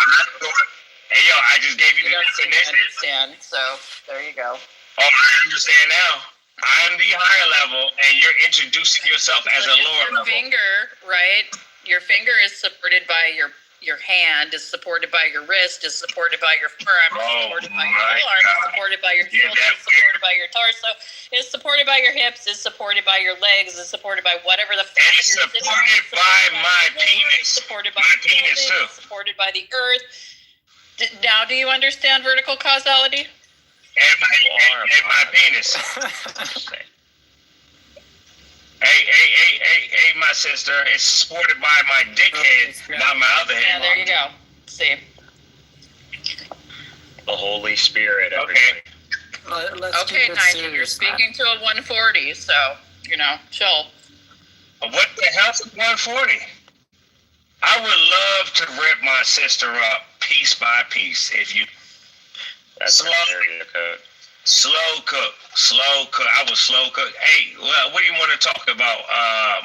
Hey, yo, I just gave you the definition. Understand? So there you go. Oh, I understand now. I'm the higher level, and you're introducing yourself as a lower level. Your finger, right? Your finger is supported by your hand, is supported by your wrist, is supported by your forearm, is supported by your forearm, is supported by your shoulder, is supported by your torso, is supported by your hips, is supported by your legs, is supported by whatever the fuck you're sitting on. Supported by my penis. Supported by my penis too. Supported by the earth. Now, do you understand vertical causality? And my penis. Hey, my sister. It's supported by my dickhead, not my other head. Yeah, there you go. See. The Holy Spirit. Okay. Okay, 90. You're speaking to a 140, so, chill. What the hell's a 140? I would love to rip my sister up piece by piece if you. That's area code. Slow cook. I was slow cook. Hey, what do you want to talk about,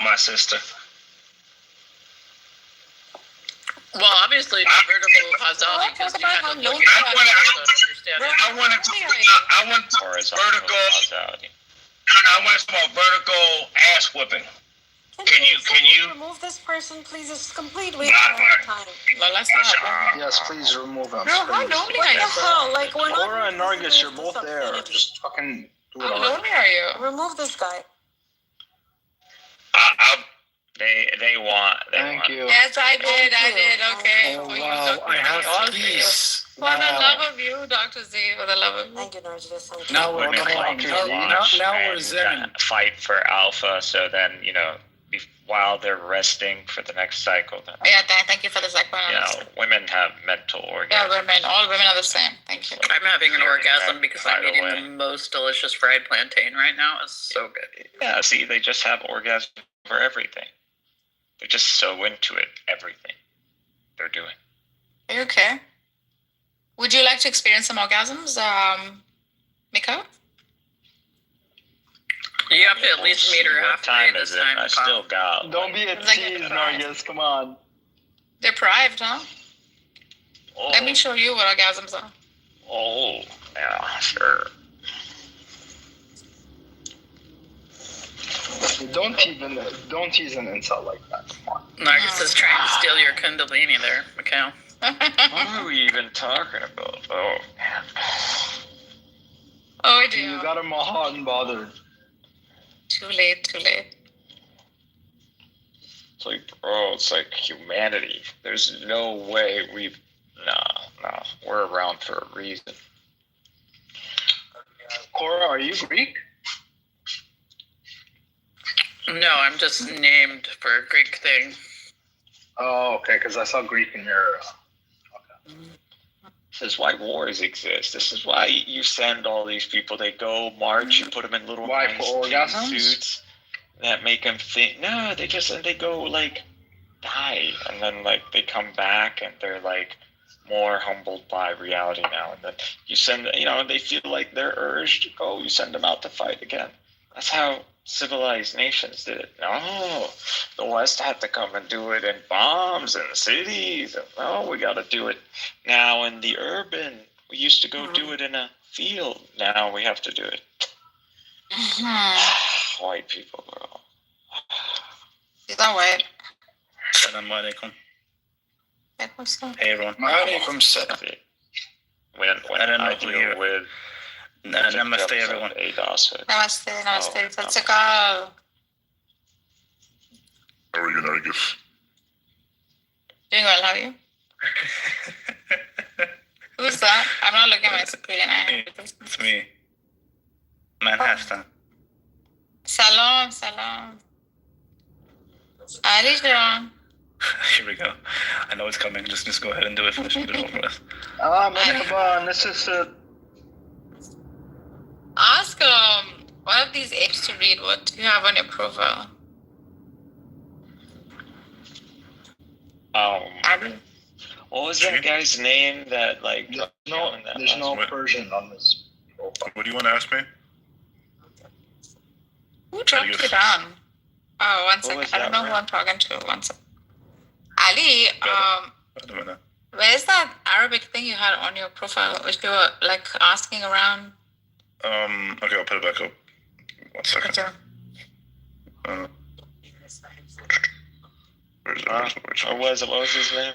my sister? Well, obviously, not vertical causality because you have to look at I want to talk vertical causality. I want to talk about vertical ass whipping. Can you remove this person, please? It's complete waste of time. Well, let's not. Yes, please remove him. No, how lonely are you? Like, we're not. Laura and Nargis, you're both there. Just fucking do it. How lonely are you? Remove this guy. They want. Thank you. Yes, I did. Okay. Oh, wow. I have peace. For the love of you, Dr. Z, for the love of you. Thank you, Nargis. Now we're zen. Fight for alpha, so then, while they're resting for the next cycle. Then, Yeah, thank you for the psychoanalysis. Women have mental orgasms. Yeah, all women are the same. Thank you. I'm having an orgasm because I'm eating the most delicious fried plantain right now. It's so good. Yeah, see, they just have orgasms for everything. They're just so into it, everything they're doing. Are you okay? Would you like to experience some orgasms, Miko? You have to at least meet her halfway this time. I still got. Don't be a tease, Nargis. Come on. Deprived, huh? Oh. Let me show you what orgasms are. Oh, yeah, sure. Don't tease an insult like that. Come on. Nargis is trying to steal your Kundalini there, Mikhail. What are we even talking about? Oh, man. Oh, dear. You got him all hot and bothered. Too late. It's like, bro, it's like humanity. There's no way Nah, we're around for a reason. Cora, are you Greek? No, I'm just named for a Greek thing. Oh, okay, because I saw Greek in your... This is why wars exist. This is why you send all these people. They go march. You put them in little Why, nice for orgasms? suits that make them think. No, they go like die, and then like they come back and they're like more humbled by reality now. And then you send, they feel like they're urged to go. You send them out to fight again. That's how civilized nations did it. No, the West had to come and do it in bombs and cities. No, we got to do it now in the urban. We used to go do it in a field. Now we have to do it. White people, bro. Is that white? Assalamu alaikum. Hey everyone. Alaikum salam. When I don't know I who deal you're- with Namaste everyone. ADOS. Namaste. Satsikal. How are you, Nargis? Doing well, how are you? Who's that? I'm not looking at my screen. It's me. Manhattan. Salam. Ali John. Here we go. I know it's coming. Just go ahead and do it. Finish it over with. Merhaba, nasılsın? Ask one of these apes to read what you have on your profile. What was that guy's name that like? There's no Persian on this profile. What do you want to ask me? Who dropped you down? Oh, one second. I don't know who I'm talking to. One second. Ali, where's that Arabic thing you had on your profile, which you were like asking around? Okay, I'll put it back up. 1 second. Okay. What was his name?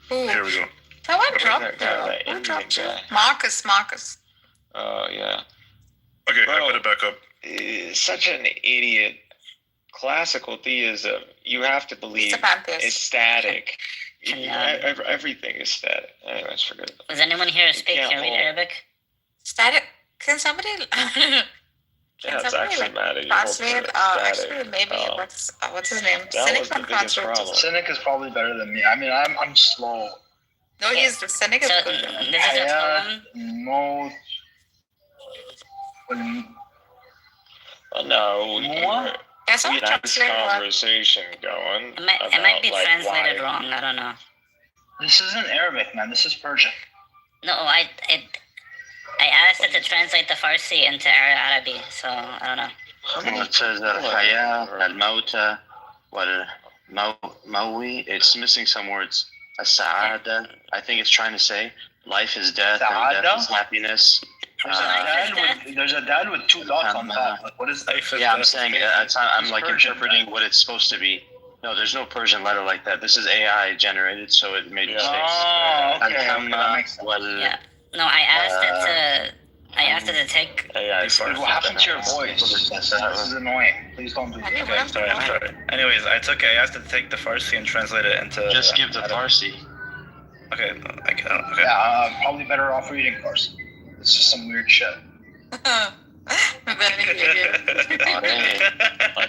Who? Here we go. Someone dropped you. Who dropped you? Marcus. Oh, yeah. Okay, I put it back up. Such an idiot. Classical theism, you have to believe it's static. Everything is static. Anyways, forget it. Does anyone here speak and read Arabic? Static. Can somebody... Yeah, it's actually mad. Translate, actually, maybe, what's his name? Cynic can translate. Cynic is probably better than me. I mean, I'm slow. No, Cynic is good. This is a poem? No. Well, no. We had this conversation going. It might be translated wrong. I don't know. This isn't Arabic, man. This is Persian. No, I asked it to translate the Farsi into Arabic, so I don't know. It says al-haya, al-mauta, wal-mawi. It's missing some words. As-sa'ada. I think it's trying to say life is death and death is happiness. There's a dad with 2 dots on top. Like, what is that? Yeah, I'm saying I'm like interpreting what it's supposed to be. No, there's no Persian letter like that. This is AI generated, so it made mistakes. Oh, okay. That makes sense. Yeah. No, I asked it to take. What happened to your voice? This is annoying. Please don't do that. Sorry. Anyways, I asked it to take the Farsi and translate it into. Just give the Farsi. Okay. Okay. Yeah, probably better off reading Farsi. It's just some weird shit. I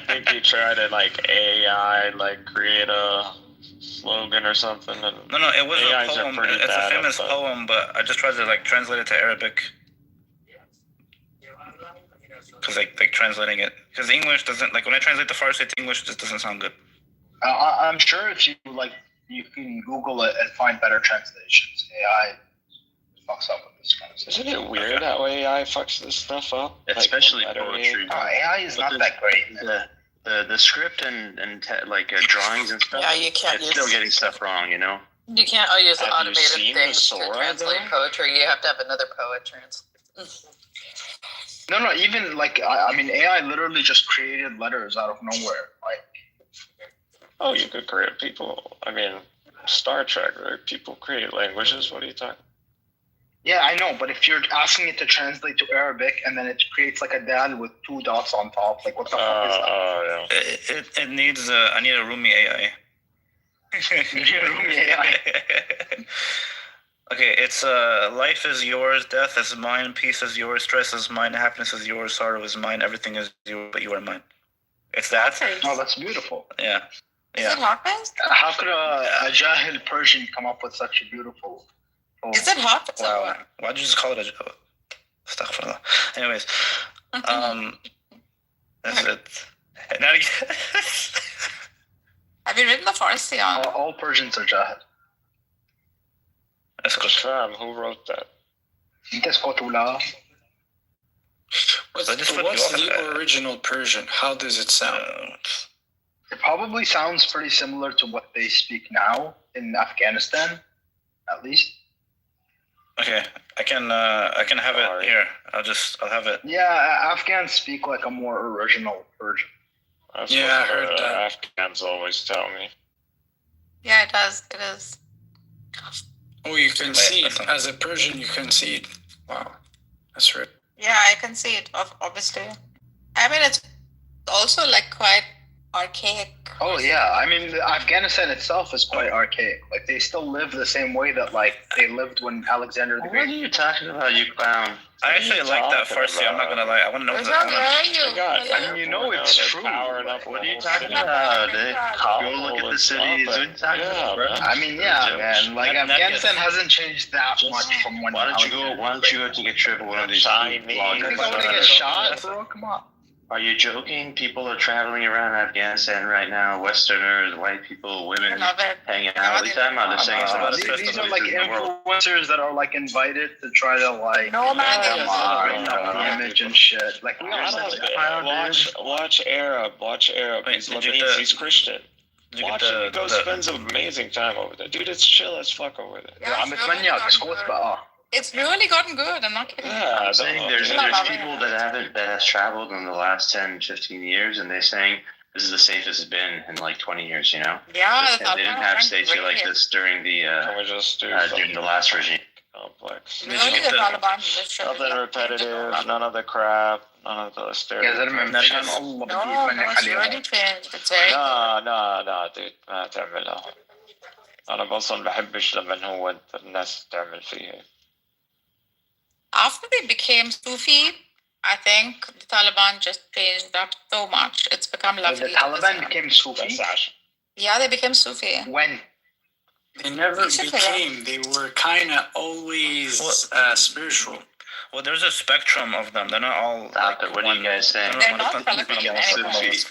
think he tried to like AI, like create a slogan or something. And No, it was AIs a poem. are pretty It's a bad at famous that. poem, but I just tried to like translate it to Arabic. Because like translating it, because English doesn't, like when I translate the Farsi to English, it just doesn't sound good. I'm sure if you like, you can Google it and find better translations. AI fucks up with this kind of stuff. Isn't it weird how AI fucks this stuff up? Especially like, poetry. AI is not that great. The script and drawings and stuff. Yeah, you can't it's still getting stuff wrong, you know. You can't use Have you automated seen the things to Sora, translate though? poetry. You have to have another poet translate. No, even like I mean, AI literally just created letters out of nowhere. Like, Oh, you could create people. I mean, Star Trek, right? People create languages. What are you talking? yeah, I know, but if you're asking it to translate to Arabic and then it creates like a dal with 2 dots on top, like what the fuck is that? Yeah. It needs I need a Rumi AI. Rumi AI. Okay, it's life is yours, death is mine, peace is yours, stress is mine, happiness is yours, sorrow is mine, everything is yours, but you are mine. It's that? Oh, that's beautiful. Yeah. Is it Hafiz? How could a Jahil Persian come up with such a beautiful poem? Is it Hafiz? Wow. Why'd you just call it a... Astaghfirullah. Anyways, that's it. Now Have you written the Farsi on? All Persians are Jahil. That's good. Who wrote that? What's the original Persian? How does it sound? It probably sounds pretty similar to what they speak now in Afghanistan, at least. Okay, I can have it here. I'll have it. Yeah, Afghans speak like a more original Persian. That's Yeah, what I heard the that. Afghans always tell me. Yeah, it does. It is. Oh, you concede. As a Persian, you concede. Wow. That's right. Yeah, I can see it, obviously. I mean, it's also like quite archaic. Oh yeah, I mean Afghanistan itself is quite archaic. Like they still live the same way that like they lived when Alexander the What Great. are you talking about, you clown? I actually like that Farsi. I'm not gonna lie. I want to know. I mean, you know it's true. What are you talking about? Go look at the cities. What are you talking about, bro? I mean, yeah, man. Like Afghanistan hasn't changed that much from when. Why don't you go take a trip with one of these vloggers? Go take a shot, bro. Come on. Are you joking? People are traveling around Afghanistan right now. Westerners, white people, women hanging out. What are you talking about? They're saying it's about These are like influencers that are like invited to try to like up the image and shit. Like we are such Watch Arab. He's Lebanese. He's Christian. Watch him. He goes spends an amazing time over there, dude. It's chill as fuck over there. It's really gotten good. I'm not kidding. Yeah, I'm saying there's people that has traveled in the last 10, 15 years, and they're saying this is the safest it's been in like 20 years. You know? Yeah, they didn't have safety like this during the during the last regime. Complex. Only the Taliban. Nothing repetitive. None of the crap. None of the stereotypes. No, it's really changed. It's very لا dude ما تعملها. أنا أصلاً بحبش لما هو الناس تعمل فيه. After they became Sufi, I think the Taliban just changed up so much. It's become lovely. The Taliban became Sufi? Yeah, they became Sufi. When? They never became. They were kind of always spiritual. Well, there's a spectrum of them. They're not all. What are you guys saying? They're not Salafi.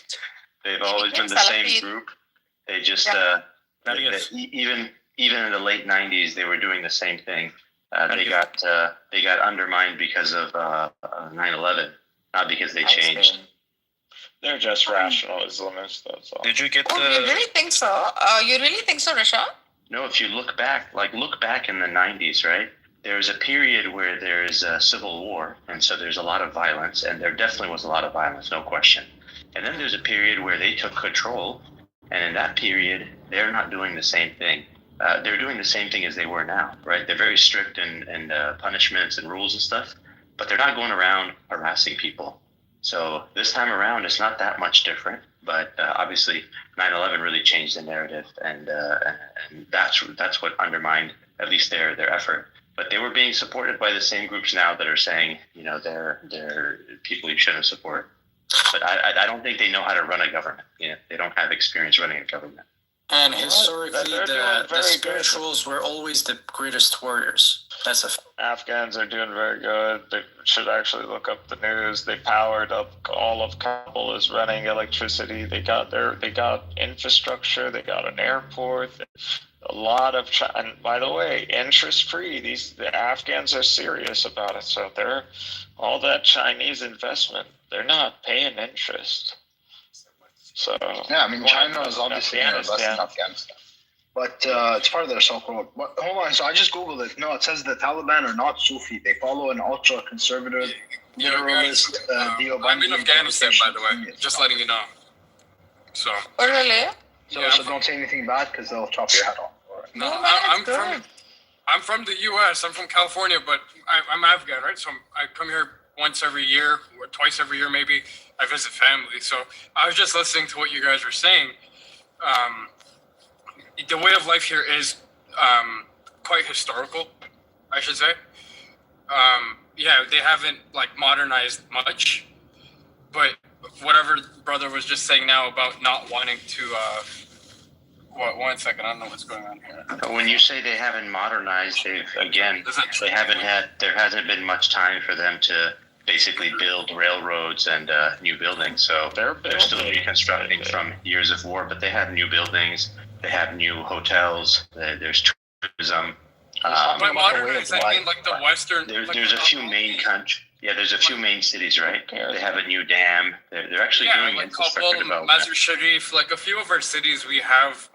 They've always been the same group. They just even in the late 90s, they were doing the same thing. They got undermined because of 9/11, not because they changed. They're just rational Islamists. That's all. Did you get you really think so? You really think so, Rasha? No, if you look back in the 90s, right? There was a period where there is a civil war, and so there's a lot of violence, and there definitely was a lot of violence, no question. And then there's a period where they took control, and in that period, they're not doing the same thing. They're doing the same thing as they were now, right? They're very strict in punishments and rules and stuff, but they're not going around harassing people. So this time around, it's not that much different, but obviously 9/11 really changed the narrative, and that's what undermined at least their effort. But they were being supported by the same groups now that are saying, they're people you shouldn't support. But I don't think they know how to run a government. They don't have experience running a government. And historically, the spirituals were always the greatest warriors. That's a Afghans are doing very good. They should actually look up the news. They powered up all of Kabul is running electricity. They got infrastructure. They got an airport. A lot of and by the way, interest free. The Afghans are serious about it. So all that Chinese investment. They're not paying interest. So yeah, I mean China is obviously investing in Afghanistan, but it's part of their Silk Road. But hold on, so I just googled it. No, it says the Taliban are not Sufi. They follow an ultra conservative literalist I'm in Afghanistan, by the way. Just letting you know. So. Oh really? So don't say anything bad because they'll chop your head off. No, I'm from the U.S. I'm from California, but I'm Afghan, right? So I come here once every year or twice every year, maybe. I visit family. So I was just listening to what you guys were saying. The way of life here is quite historical, I should say. They haven't modernized much, but whatever brother was just saying now about not wanting to. One second, I don't know what's going on here. But when you say they haven't modernized, there hasn't been much time for them to basically build railroads and new buildings. So they're still reconstructing from years of war, but they have new buildings. They have new hotels. There's tourism. By modernized, I mean the Western. There's a few main countries. Yeah, there's a few main cities, right? They have a new dam. They're actually doing infrastructure development. Mazar Sharif, a few of our cities, we have.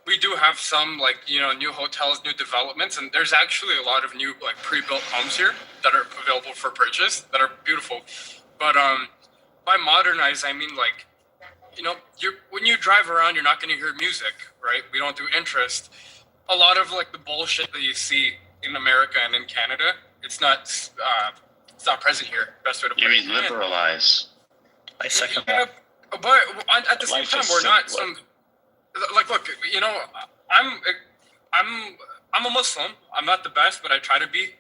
We do have some new hotels, new developments, and there's actually a lot of new pre-built homes here that are available for purchase that are beautiful. But by modernized, I mean when you drive around, you're not going to hear music, right? We don't do interest. A lot of the bullshit that you see in America and in Canada, it's not present here. Best way to put it. You mean liberalize? I second that. But at the same time, we're not some. Look, I'm a Muslim. I'm not the best, but I try to be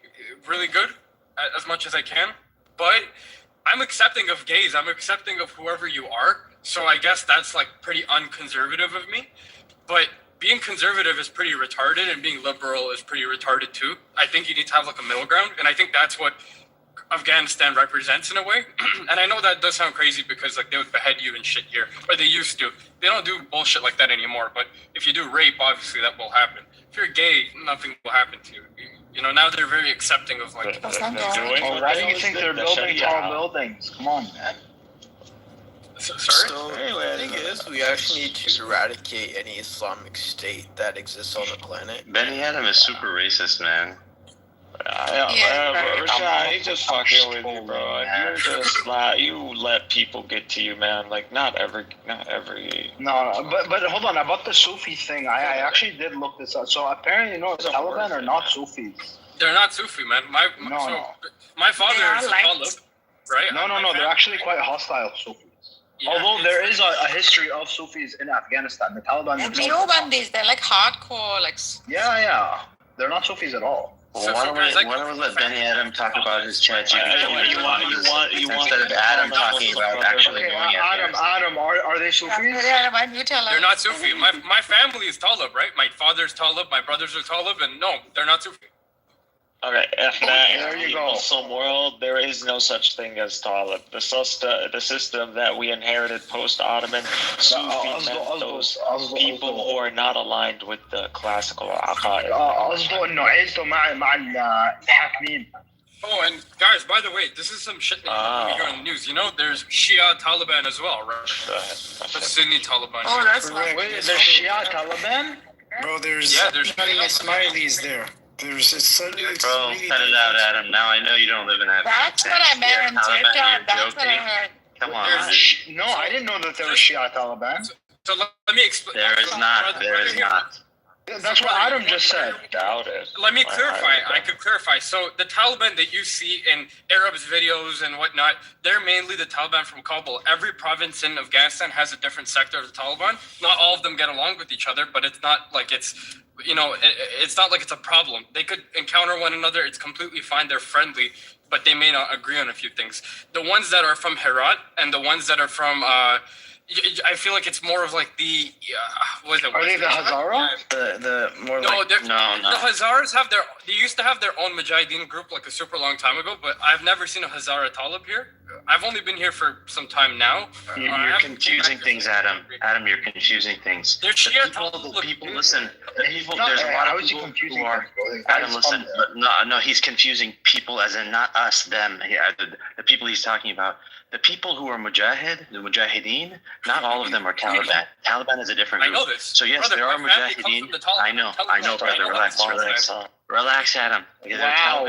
really good as much as I can. But I'm accepting of gays. I'm accepting of whoever you are. So I guess that's pretty unconservative of me. But being conservative is pretty retarded, and being liberal is pretty retarded too. I think you need to have a middle ground, and I think that's what Afghanistan represents in a way. And I know that does sound crazy because they would behead you and shit here, or they used to. They don't do bullshit like that anymore. But if you do rape, obviously that will happen. If you're gay, nothing will happen to you. Now they're very accepting of why do you think they're building tall buildings? Come on, man. Sorry? So the thing is, we actually need to eradicate any Islamic state that exists on the planet. Benny Adam is super racist, man. Rashad, he's just fucking with you, bro. You let people get to you, man. Not every. No, but hold on about the Sufi thing. I actually did look this up. So apparently, the Taliban are not Sufis. They're not Sufi, man. My father is a Talib, right? No. They're actually quite hostile Sufis. Yeah, although there is a history of Sufis in Afghanistan, the Taliban. They're hardcore, Yeah, they're not Sufis at all. Well, why don't we let Benny Adam talk about his chat? You want instead of Adam talking about actually going Adam, are they Sufis? They're not Sufi. My family is Talib, right? My father's Talib, my brothers are Talib, and no, they're not Sufi. Okay, there you go. Muslim world, there is no such thing as Talib. The system that we inherited post-Ottoman, Sufi meant those people who are not aligned with the classical aqaid. Oh, and guys, by the way, this is some shit that you hear on the news. There's Shia Taliban as well, right? The Sunni Taliban. Oh, that's right. Wait, there's Shia Taliban? Bro, there's Ismailis there. Bro, cut it out, Adam. Now I know you don't live in Afghanistan. That's what I meant. That's what I heard. Come on. No, I didn't know that there was Shia Taliban. So let me explain. There is not. That's what Adam just said. Doubt it. Let me clarify. I could clarify. So the Taliban that you see in Arabs' videos and whatnot, they're mainly the Taliban from Kabul. Every province in Afghanistan has a different sector of the Taliban. Not all of them get along with each other, but it's not like it's, it's not like it's a problem. They could encounter one another. It's completely fine. They're friendly, but they may not agree on a few things. The ones that are from Herat and the ones that are from I feel like it's more of like the what is it? Are they the Hazara? The more no, like the Hazaras have they used to have their own Mujahideen group like a super long time ago, but I've never seen a Hazara Talib here. I've only been here for some time now. You're confusing things, Adam. Adam, you're confusing things. They're the people listen. There's a lot of people who are. Adam, listen. No, he's confusing people as in not us, them. Yeah, the people he's talking about. The people who are Mujahid, the Mujahideen, not all of them are Taliban. Taliban is a different group. I know this. So yes, there are Mujahideen. I know, brother. Relax, Adam. Wow,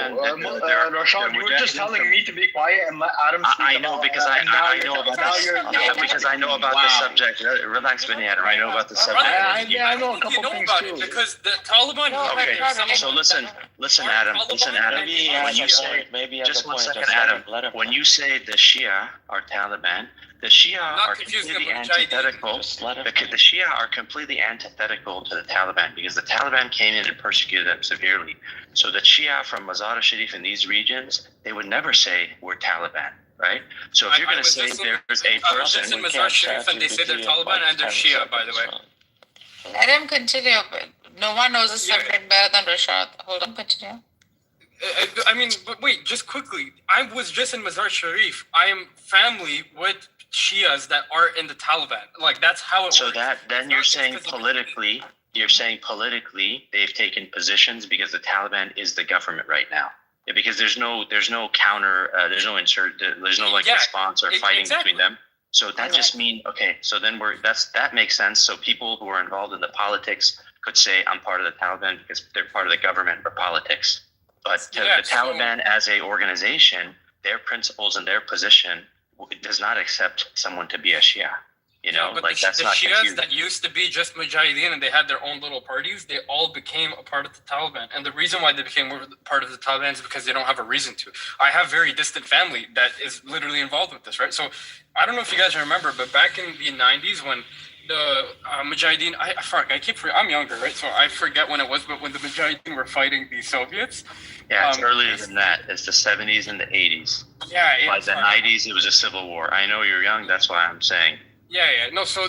Rashad, you were just telling me to be quiet and let Adam speak. I know because I know about this. Because I know about the subject. Relax, Vinny Adam. I know about the subject. I know a couple things too. Because the Taliban. Okay, so listen, Adam. When you say, just 1 second, Adam. When you say the Shia are Taliban, the Shia are completely antithetical. The Shia are completely antithetical to the Taliban because the Taliban came in and persecuted them severely. So the Shia from Mazar-e Sharif in these regions, they would never say we're Taliban, right? So if you're going to say there's a person, in Mazar-e Sharif and they say they're Taliban and they're Shia, by the way. Let him continue. No one knows the subject better than Rashad. Hold on, continue. I mean, but wait, just quickly. I was just in Mazar-e Sharif. I am family with Shias that are in the Taliban. Like, that's how it works. So then you're saying politically, they've taken positions because the Taliban is the government right now. Yeah, because there's no counter, there's no response or fighting between them. So that just means, okay, so then that makes sense. So people who are involved in the politics could say, I'm part of the Taliban because they're part of the government or politics. But the Taliban as a organization, their principles and their position does not accept someone to be a Shia. But that's the not Shias confusing. that used to be just Mujahideen and they had their own little parties, they all became a part of the Taliban. And the reason why they became part of the Taliban is because they don't have a reason to. I have very distant family that is literally involved with this, right? So I don't know if you guys remember, but back in the 90s when the Mujahideen, I'm younger, right? So I forget when it was, but when the Mujahideen were fighting the Soviets. Yeah, it's earlier than that. It's the 70s and the 80s. Yeah. By the 90s, it was a civil war. I know you're young, that's why I'm saying. Yeah. No, so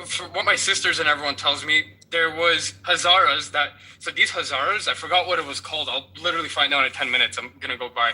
for what my sisters and everyone tells me, there was Hazaras so these Hazaras, I forgot what it was called. I'll literally find out in 10 minutes. I'm going to go by.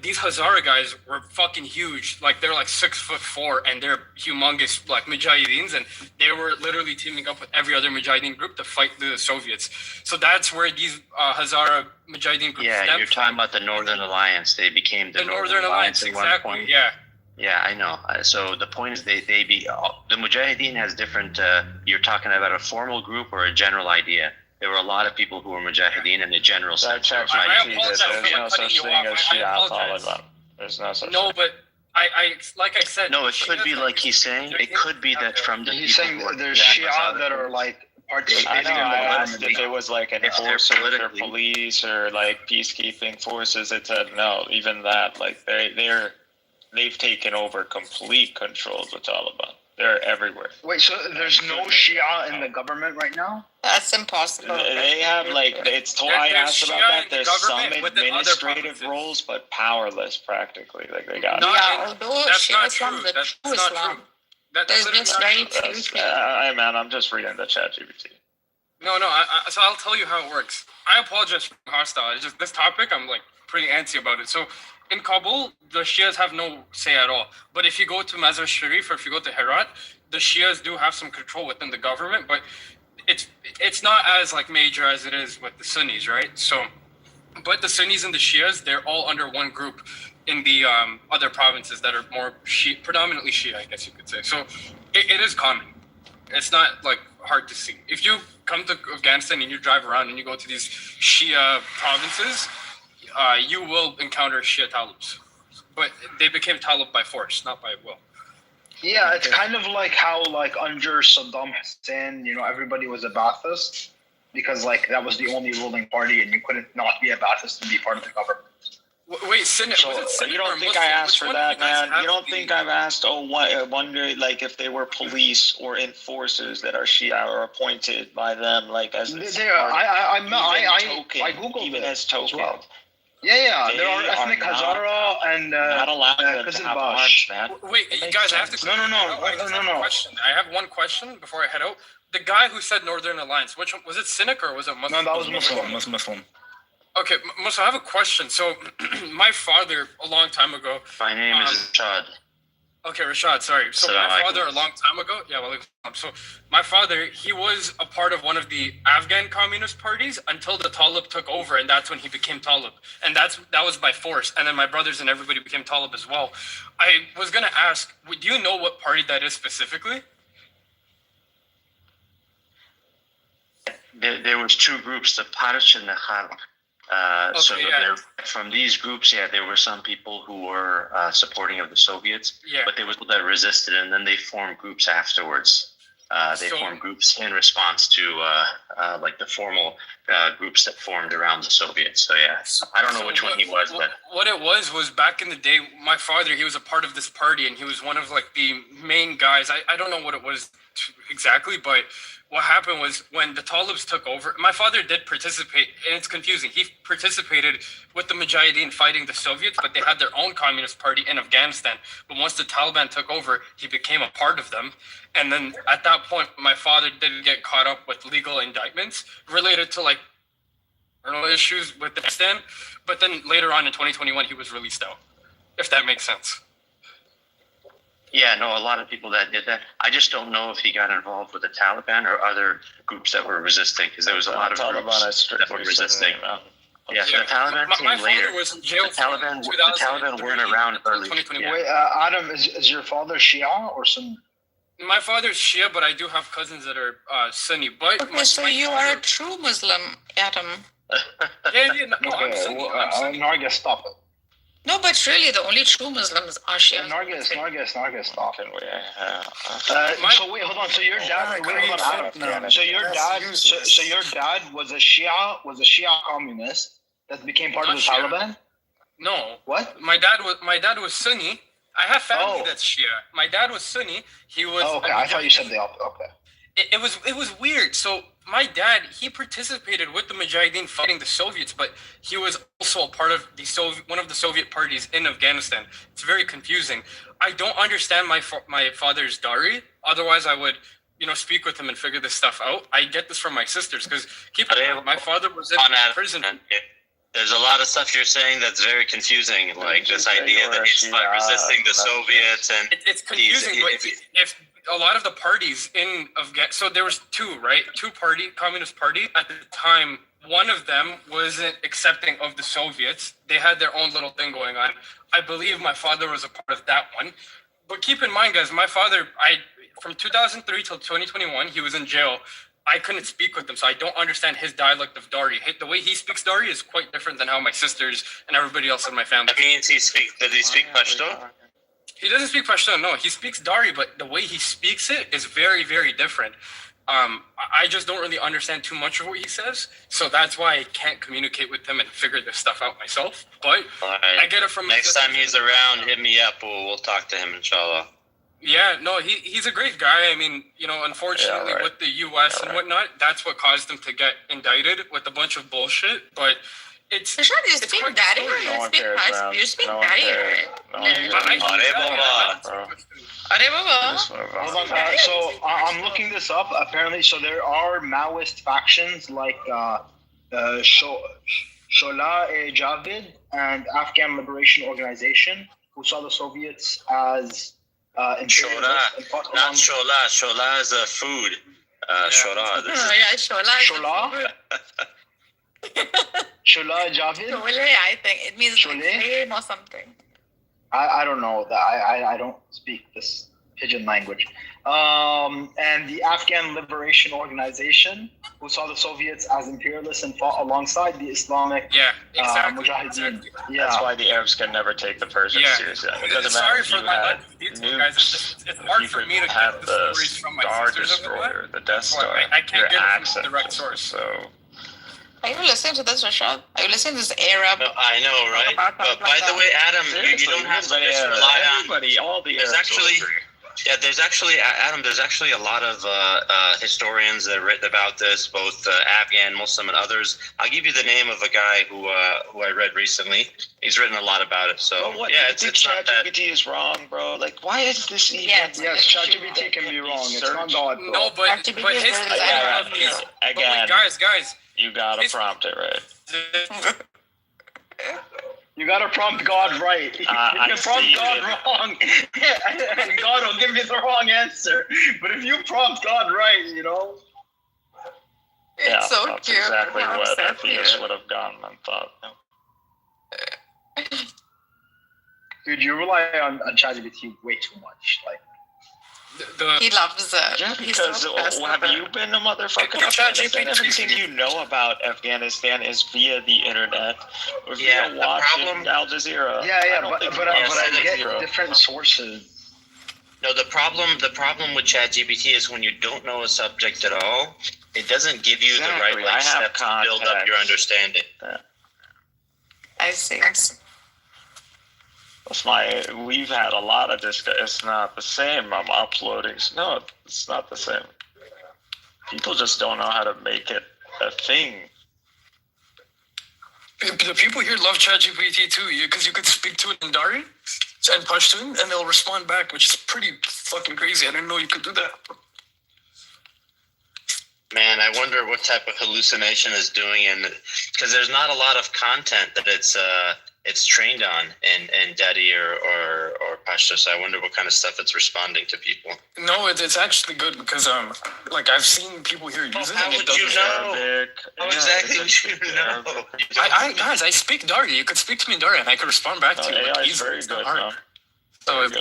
These Hazara guys were fucking huge. Like, they're like 6'4" and they're humongous, like Mujahideens, and they were literally teaming up with every other Mujahideen group to fight the Soviets. So that's where these Hazara Mujahideen groups Yeah, you're talking about the Northern Alliance. They became the Northern Alliance at one point. Yeah. Yeah, I know. So the point is the Mujahideen has different, you're talking about a formal group or a general idea. There were a lot of people who were Mujahideen in the general sense. There's no such thing as Shia Taliban. There's no such thing. But I like I said. No, it could be like he's saying. It could be that from the he's saying there's Shia that are like participating in the asked if it was like enforcers or police or like peacekeeping forces. It said no. Even that, like they've taken over complete control of the Taliban. They're everywhere. Wait, so there's no Shia in the government right now? That's impossible. They have I asked about that. There's some administrative roles, but powerless practically. Like they got. Although Shia is from the true Islam. There's just very few. Hey man, I'm just reading the ChatGPT. No. So I'll tell you how it works. I apologize for being hostile. It's just this topic. I'm like pretty antsy about it. So. In Kabul, the Shias have no say at all. But if you go to Mazar-e Sharif or if you go to Herat, the Shias do have some control within the government, but it's not as like major as it is with the Sunnis, right? So, but the Sunnis and the Shias, they're all under one group in the other provinces that are more predominantly Shia, I guess you could say. So it is common. It's not like hard to see. If you come to Afghanistan and you drive around and you go to these Shia provinces, you will encounter Shia Talibs. But they became Talib by force, not by will. Yeah, it's kind of like how like under Saddam Hussein, everybody was a Ba'athist because like that was the only ruling party, and you couldn't not be a Ba'athist and be part of the government. Wait, Cynic, So was it Cynic you don't or think Muslim? I asked Which for one do that, man? have You don't the- think I've asked? Wonder like if they were police or enforcers that are Shia or appointed by them, like as I googled even it as token. as well. Yeah, They there are ethnic are Hazara and not allowing them to Qizil have Bash. arms, man. Wait, you guys, I have to. No. I have one question before I head out. The guy who said Northern Alliance, which one, was it Cynic or was it Muslim? No, that was Muslim. Okay, Musa, I have a question. So, my father, a long time ago. My name is Rashad. Okay, Rashad, sorry. So my father, a long time ago, so my father, he was a part of one of the Afghan Communist parties until the Talib took over, and that's when he became Talib, and that was by force. And then my brothers and everybody became Talib as well. I was gonna ask, do you know what party that is specifically? There was two groups, the Parish and the Khalq. From these groups, there were some people who were supporting of the Soviets, but there was people that resisted, and then they formed groups afterwards. They formed groups in response to like the formal groups that formed around the Soviets. So I don't know which one he was, but what it was back in the day. My father, he was a part of this party, and he was one of like the main guys. I don't know what it was exactly, but what happened was when the Talibs took over, my father did participate, and it's confusing. He participated with the Mujahideen fighting the Soviets, but they had their own communist party in Afghanistan. But once the Taliban took over, he became a part of them. And then at that point, my father did get caught up with legal indictments related to like internal issues with Afghanistan. But then later on in 2021, he was released out, if that makes sense. Yeah, no, a lot of people that did that. I just don't know if he got involved with the Taliban or other groups that were resisting, because there was a lot of groups that were resisting. The Taliban came later. The Taliban weren't around early. Wait, Adam, is your father Shia or Sunni? My father's Shia, but I do have cousins that are Sunni. But so you are a true Muslim, Adam. Nargis, stop it. No, but really, the only true Muslims are Shia. Nargis, stop. So wait, hold on. So your dad, So your dad was a Shia communist that became part of the Taliban? No. What? My dad was Sunni. I have family that's Shia. My dad was Sunni. He was. Oh, okay. I thought you said the opposite. Okay. It was weird. So my dad, he participated with the Mujahideen fighting the Soviets, but he was also a part of one of the Soviet parties in Afghanistan. It's very confusing. I don't understand my father's Dari. Otherwise, I would speak with him and figure this stuff out. I get this from my sisters because my father was in prison. There's a lot of stuff you're saying that's very confusing, like this idea that he's resisting the Soviets, and it's confusing. But if a lot of the parties in Afghanistan, so there was two communist party at the time. One of them wasn't accepting of the Soviets. They had their own little thing going on. I believe my father was a part of that one. But keep in mind, guys, my father, from 2003 till 2021, he was in jail. I couldn't speak with him, so I don't understand his dialect of Dari. The way he speaks Dari is quite different than how my sisters and everybody else in my family. That means does he speak Pashto? He doesn't speak Pashto, no. He speaks Dari, but the way he speaks it is very, very different. I just don't really understand too much of what he says, so that's why I can't communicate with him and figure this stuff out myself. But I get it from next time he's around. Hit me up. We'll talk to him, inshallah. Yeah, no, he's a great guy. I mean, unfortunately with the U.S. and whatnot, that's what caused him to get indicted with a bunch of bullshit. But it's Rashad, you speak Dari or you speak Dari, Hold on. So I'm looking this up. Apparently, so there are Maoist factions like Shola-e-Javid and Afghan Liberation Organization, who saw the Soviets as Shola, not Shola. Shola is a food. Shola. Shola. Shola Javid. Shole, I think it means Shole like flame or something. I don't know that. I don't speak this pigeon language. And the Afghan Liberation Organization, who saw the Soviets as imperialists and fought alongside the Islamic Mujahideen. Yeah. That's why the Arabs can never take the Persians seriously. It doesn't matter if you had nukes, it's hard for me to have get the the stories from my Star sisters Destroyer, the Death Star. I can't get it from the the direct source. So. Are you listening to this, Rashad? Are you listening to this Arab? No, I know, right? But by the way, Adam, you don't have to just rely on everybody. All the There's Arabs actually, there's actually a lot of historians that have written about this, both Afghan, Muslim, and others. I'll give you the name of a guy who I read recently. He's written a lot about it. So But what, yeah, you think ChatGPT is wrong, bro? Like, why is this even? Yes, ChatGPT can be wrong. It's not God. Bro. No, but his again, guys, you gotta prompt it right. You gotta prompt God right. You can prompt God wrong, and God will give you the wrong answer. But if you prompt God right, you know. It's so that's cute. exactly How what upset atheists you. would have gone and thought. Dude, you rely on ChatGPT way too much. Like. He loves it. Yeah, He's because so obsessed have with you it. been a motherfucking Afghanistan? Everything you know about Afghanistan is via the internet or via watching Al Jazeera. Yeah, but I get different sources. No, the problem with ChatGPT is when you don't know a subject at all, it doesn't give you the right steps to build up your understanding. I see. We've had a lot of discussion. It's not the same. I'm uploading. No, it's not the same. People just don't know how to make it a thing. The people here love ChatGPT too, because you could speak to it in Dari and Pashtun, and they'll respond back, which is pretty fucking crazy. I didn't know you could do that. Man, I wonder what type of hallucination is doing, and because there's not a lot of content that it's trained on in Dedi or Pashto, so I wonder what kind of stuff it's responding to people. No, it's actually good because like I've seen people here use it. How would you know? How exactly would you know? Guys, I speak Dari. You could speak to me in Dari, and I could respond back to you. AI Like, is very it's not good. hard. So it's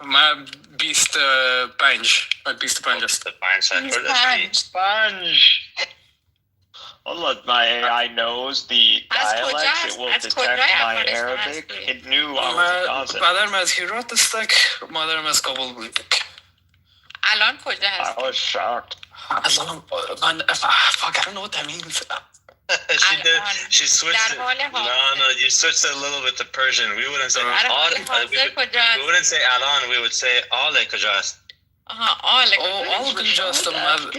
my beast Panj. My beast Panj. Sponge. Well, my AI knows the dialect. It will detect my Arabic. It knew I was a Gaza. بعدم از هیرات استک مادرم از کابل بود. الان کجا هستی؟ I was shocked. Fuck, I don't know what that means. She switched it. No, you switched it a little bit to Persian. We wouldn't say we wouldn't say Alan, we would say Ale Kajast. All Kajast.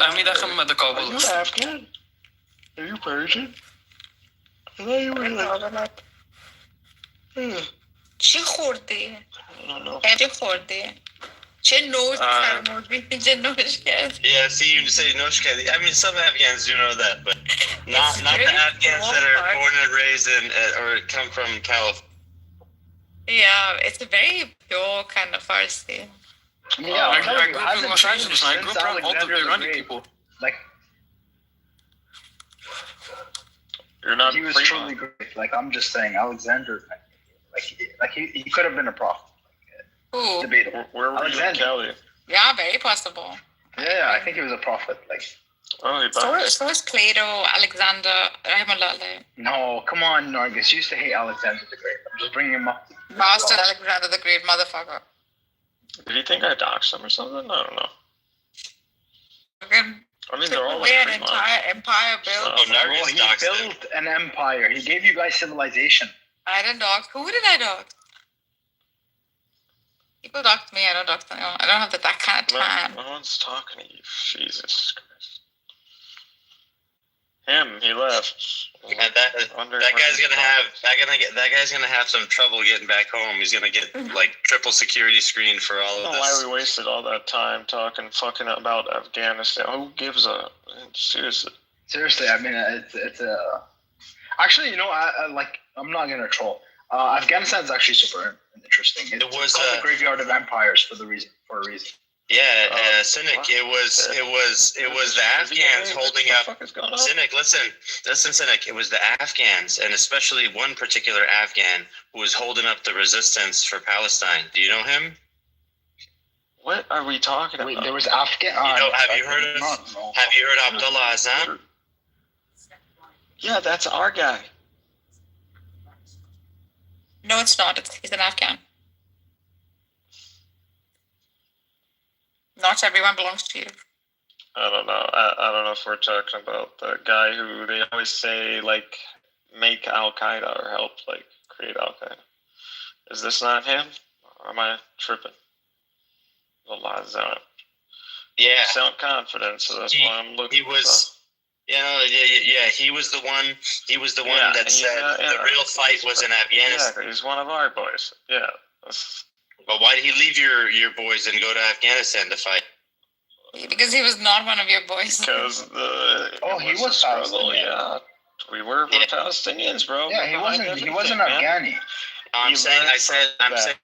Amida Khamad Kabul. Are you Afghan? Are you Persian? I thought you were like... چی خوردی؟ I don't know. چی خوردی؟ چه نوش فرمودی؟ چه نوش کردی؟ Yeah, see, you say Noshkadi. I mean, some Afghans do know that, but not the Afghans that are born and raised in or come from California. Yeah, it's a very pure kind of Farsi. Yeah, I grew up in Los Angeles, and I grew up around all the Iranian people. Like, you're not. He was truly great. Like, I'm just saying, Alexander, like he could have been a prophet. Who? Debatable. Where were you in Kelly? Yeah, very possible. Yeah, I think he was a prophet. Like, so is Plato, Alexander, Rahimullah. No, come on, Nargis. You used to hate Alexander the Great. I'm just bringing him up. Bastard Alexander the Great, motherfucker. Did you think I doxed him or something? I don't know. Okay. I mean, they're all like an entire empire built. He built an empire. He gave you guys civilization. I didn't dox. Who did I dox? People dox me. I don't dox anyone. I don't have that kind of time. No one's talking to you. Jesus Christ. He left. Yeah, that guy's gonna have some trouble getting back home. He's gonna get like triple security screen for all of this. I don't know why we wasted all that time talking fucking about Afghanistan. Who gives a seriously? I mean, it's a. Actually, you know, I'm not gonna troll. Afghanistan's actually super interesting. It's called the graveyard of empires for a reason. Yeah, Cynic. It was the Afghans holding up. Cynic, listen, Cynic. It was the Afghans, and especially one particular Afghan who was holding up the resistance for Palestine. Do you know him? What are we talking about? Wait, there was Afghan. Have you heard Abdullah Azam? Yeah, that's our guy. No, it's not. He's an Afghan. Not everyone belongs to you. I don't know. I don't know if we're talking about the guy who they always say, like, make Al-Qaeda or help, like, create Al-Qaeda. Is this not him? Or am I tripping? Yeah. You sound confident, so that's why I'm looking. He was, he was the one. He was the one that said the real fight was in Afghanistan. Yeah, he's one of our boys. Yeah. But why did he leave your boys and go to Afghanistan to fight? Because he was not one of your boys. Because he was struggle. Yeah, we're Palestinians, bro. Yeah, he wasn't Afghani. I'm saying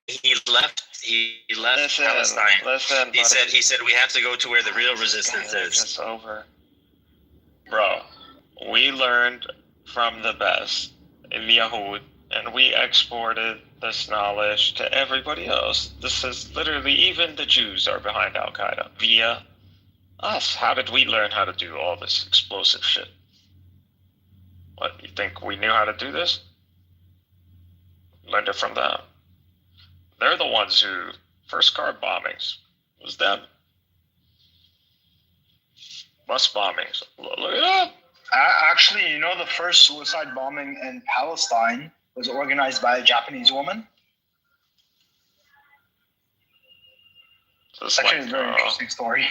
he left. He left Palestine. He said we have to go to where the real resistance is. It's over, bro. We learned from the best, the Yahud, and we exported this knowledge to everybody else. This is literally, even the Jews are behind Al Qaeda via us. How did we learn how to do all this explosive shit? What, you think we knew how to do this? Learned it from them. They're the ones who first car bombings was them. Bus bombings. Look it up. Actually, the first suicide bombing in Palestine was organized by a Japanese woman. It's actually a very interesting story.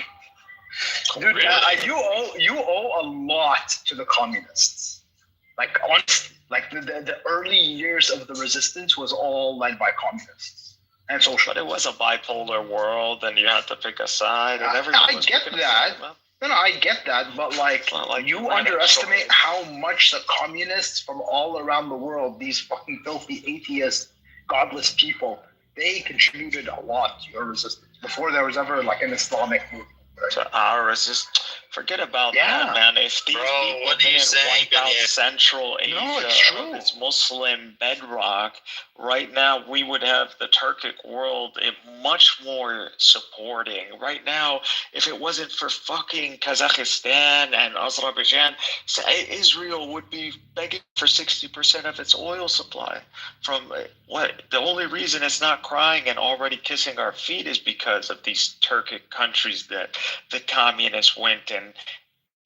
Dude, really? You owe a lot to the communists. Like, honestly, like the early years of the resistance was all led by communists and social. But it was a bipolar world, and you had to pick a side, and everyone was picking a side. No, I get that, but like you underestimate how much the communists from all around the world, these fucking filthy atheist, godless people, they contributed a lot to your resistance before there was ever like an Islamic movement. To our resistance. Forget about that, man. If these people didn't wipe out Central Asia of its Muslim bedrock, right now we would have the Turkic world much more supporting. Right now, if it wasn't for fucking Kazakhstan and Azerbaijan, Israel would be begging for 60% of its oil supply. From what? The only reason it's not crying and already kissing our feet is because of these Turkic countries that the communists went and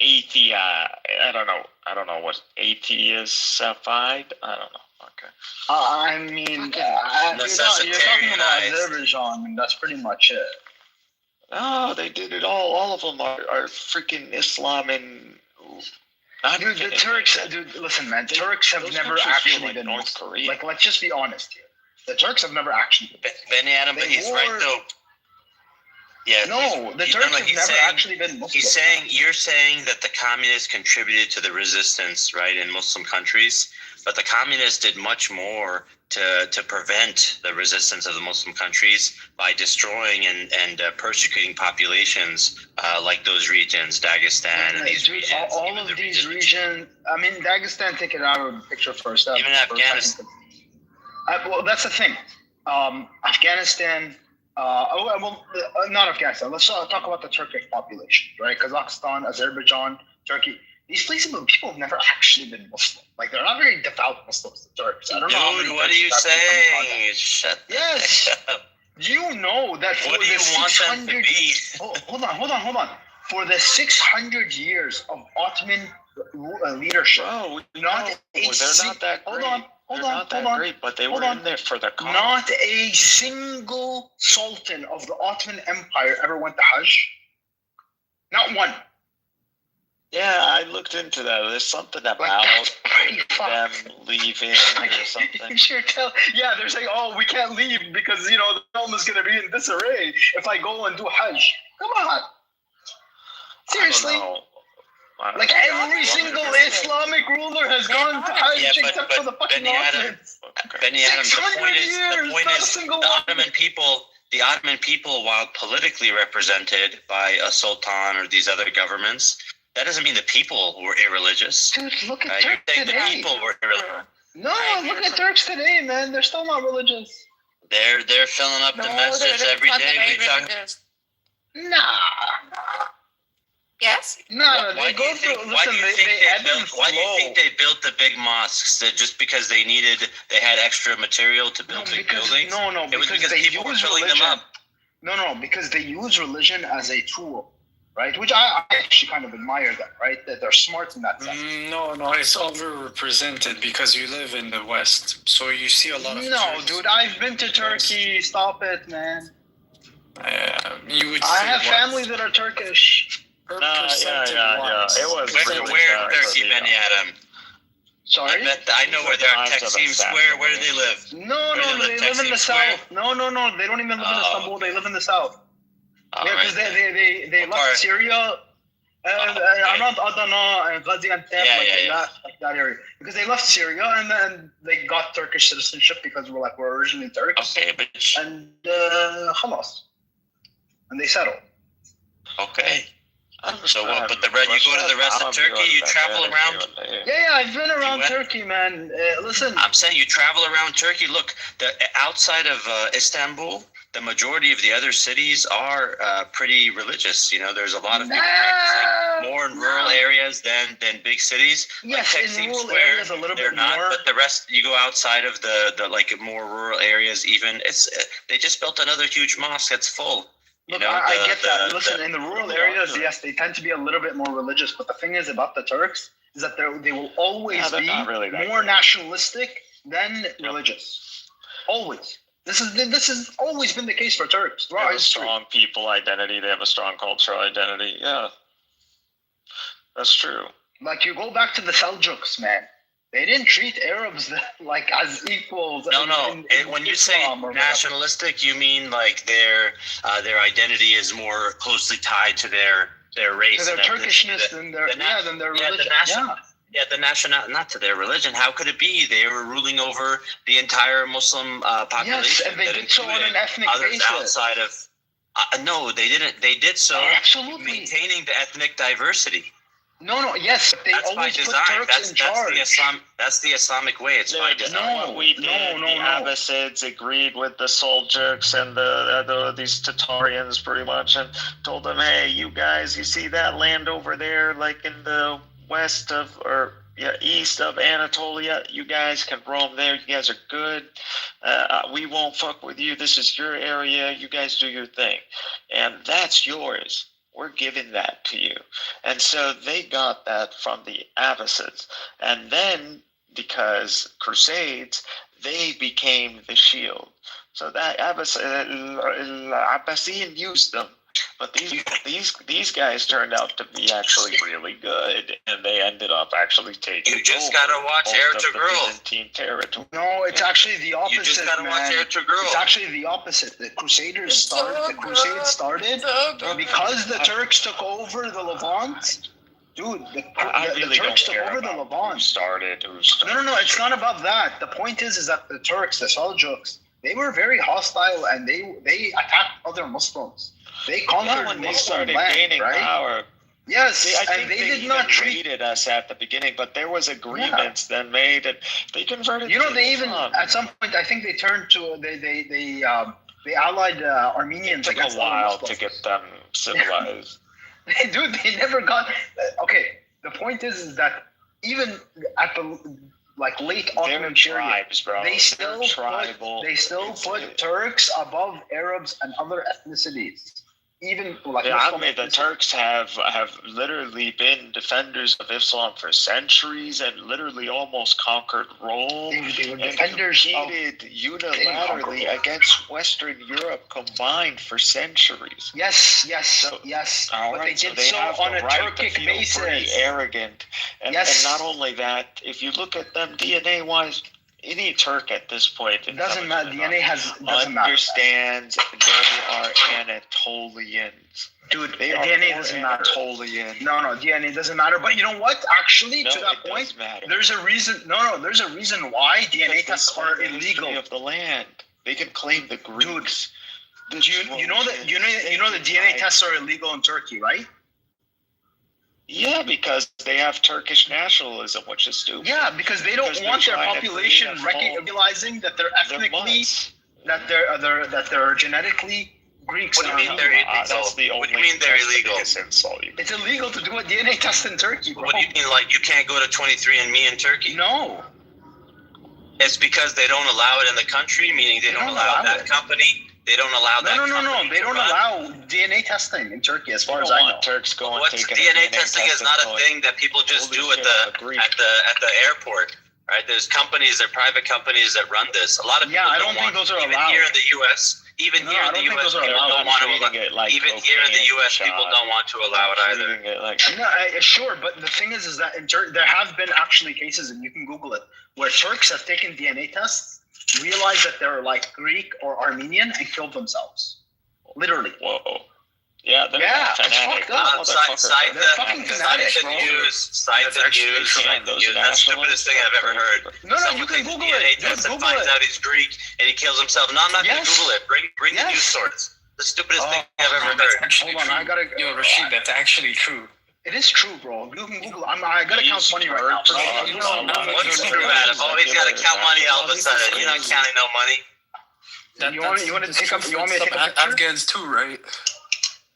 I don't know what atheistified. I don't know. Okay. I mean, you're talking about Azerbaijan, and that's pretty much it. No, they did it all. All of them are freaking Islam and. Dude, the Turks. Dude, listen, man. Turks have never actually been North Korea. Like, let's just be honest here. The Turks have never actually been. Benny Adam, but he's right though. Yeah. No, the Turks have never actually been Muslim. You're saying that the communists contributed to the resistance, right, in Muslim countries, but the communists did much more to prevent the resistance of the Muslim countries by destroying and persecuting populations like those regions, Dagestan and these regions. All of these regions. I mean, Dagestan, take it out of the picture first. Even Afghanistan. Well, that's the thing. Afghanistan. Not Afghanistan. Let's talk about the Turkic population, right? Kazakhstan, Azerbaijan, Turkey. These places, people have never actually been Muslim. Like, they're not very devout Muslims, the Turks. I don't know how many what are you saying? Shut yes. Do you know that for the 600... Hold on. For the 600 years of Ottoman leadership, they're not that great. Hold on. Great, but they were in there for the cause. Not a single sultan of the Ottoman Empire ever went to Hajj. Not one. Yeah, I looked into that. There's something about them leaving or something. Sure yeah, they're saying, we can't leave because, the film is going to be in disarray if I go and do Hajj. Come on. Seriously? Like, every single Islamic ruler has gone to Hajj except for the fucking Ottomans. Benny Adam, the point is the Ottoman people, while politically represented by a sultan or these other governments, that doesn't mean the people were irreligious. Dude, look at Turks today. The people were irreligious. No, look at Turks today, man. They're still not religious. They're filling up the message every day. Nah. Yes. No, Why do you think they built the big mosques? Just because they had extra material to build big buildings? No, it was because they people were use filling them religion. up. No, because they use religion as a tool, right? Which I actually kind of admire them, right? That they're smart in that sense. No, it's overrepresented because you live in the West, so you see a lot of. No, dude, I've been to Turkey. Stop it, man. You would. I have family that are Turkish. Yeah. It was where Turkey, Benny Adam? Sorry? I know where they are. Taksim Square. Where do they live? No, they live in the south. No, they don't even live in Istanbul. They live in the south. Because they left Syria. Around Adana and Gaziantep, like that area. Because they left Syria and then they got Turkish citizenship because we're originally Turks. Okay, bitch. And khalas. And they settled. Okay. So what? But you go to the rest of Turkey, you travel around. Yeah, I've been around Turkey, man. Listen, I'm saying you travel around Turkey. Look, outside of Istanbul, the majority of the other cities are pretty religious. There's a lot of people practicing more in rural areas than big cities. Yes, like in rural Square, areas a little bit not, more. But the rest, you go outside of the like more rural areas. Even they just built another huge mosque that's full. Look, I get that. Listen, in the rural areas, yes, they tend to be a little bit more religious. But the thing is about the Turks is that they will always be more nationalistic than religious. Always. This has always been the case for Turks. They have a strong people identity. They have a strong cultural identity. Yeah, that's true. Like you go back to the Seljuks, man. They didn't treat Arabs like as equals. When you say nationalistic, you mean like their identity is more closely tied to their race. To their Turkishness than their religion. The national, not to their religion. How could it be? They were ruling over the entire Muslim population. Yes, and they did so on an ethnic basis. Outside of, no, they didn't. They did so absolutely maintaining the ethnic diversity. No, yes, they that's always by put design. Turks in charge. That's the Islamic way. It's by design. The Abbasids agreed with the Seljuks and these Tatarians pretty much, and told them, hey, you guys, you see that land over there, like in the west of east of Anatolia, you guys can roam there. You guys are good. We won't fuck with you. This is your area. You guys do your thing, and that's yours. We're giving that to you. And so they got that from the Abbasids. And then, because Crusades, they became the shield. So that Abbasian used them. But these guys turned out to be actually really good, and they ended up actually taking. You just gotta watch Ertugrul. Byzantine territory. No, it's actually the opposite. You just gotta watch Ertugrul. It's actually the opposite. The Crusades started because the Turks took over the Levant. Dude, the Turks took over the Levant. Who started? No, it's not about that. The point is that the Turks, the Seljuks, they were very hostile, and they attacked other Muslims. They conquered when they Muslim started land, gaining right? power. Yes, I think they did not treat us at the beginning, but there was agreements then made, and they converted. They even at some point, I think they turned to they allied Armenians. It took a while to get them civilized. Dude, they never got. Okay, the point is that even at the late Ottoman period, they still put Turks above Arabs and other ethnicities. Even the Turks have literally been defenders of Islam for centuries and literally almost conquered Rome. They were defenders competed unilaterally against Western Europe combined for centuries. Yes. But they did so on a Turkic basis. Pretty arrogant. And not only that, if you look at them DNA-wise, any Turk at this point, it doesn't matter. DNA understands they are Anatolians. Dude, DNA doesn't matter. Anatolian. No, DNA doesn't matter. But you know what? Actually, to that point, there's a reason. There's a reason why DNA tests are illegal. Of the land, they can claim the Greeks. Dude, you know the DNA tests are illegal in Turkey, right? Yeah, because they have Turkish nationalism, which is stupid. Yeah, because they don't want their population realizing that they're ethnically, that they're genetically Greeks. What do you mean they're illegal? That's the only. What do you mean they're illegal? It's illegal to do a DNA test in Turkey, bro. What do you mean, like you can't go to 23andMe in Turkey? No. It's because they don't allow it in the country, meaning they don't allow that company. They don't allow that. No. They don't allow DNA testing in Turkey, as far as I know. Turks going. DNA testing is not a thing that people just do at the airport, right? There's companies, there are private companies that run this. A lot of people I don't think those are allowed. Here in the U.S. Even here in the U.S., people don't want to allow it. Even here in the U.S., people don't want to allow it either. Sure, but the thing is that in there have been actually cases, and you can Google it, where Turks have taken DNA tests, realized that they're like Greek or Armenian, and killed themselves. Literally. Whoa. Yeah, they're fanatic. Cite They're fucking fanatics, bro. Cite the news. That's the stupidest thing I've ever heard. No, you can Google it. Finds out he's Greek and he kills himself. No, I'm not going to Google it. Bring the news source. The stupidest thing I've ever heard. Hold on, I gotta. Yo, Rashid, that's actually true. It is true, bro. You can Google. I gotta count money right now. What's true, Adam? Oh, he's got to count money all of a sudden. You're not counting no money. You want me to take a picture? Afghans too, right?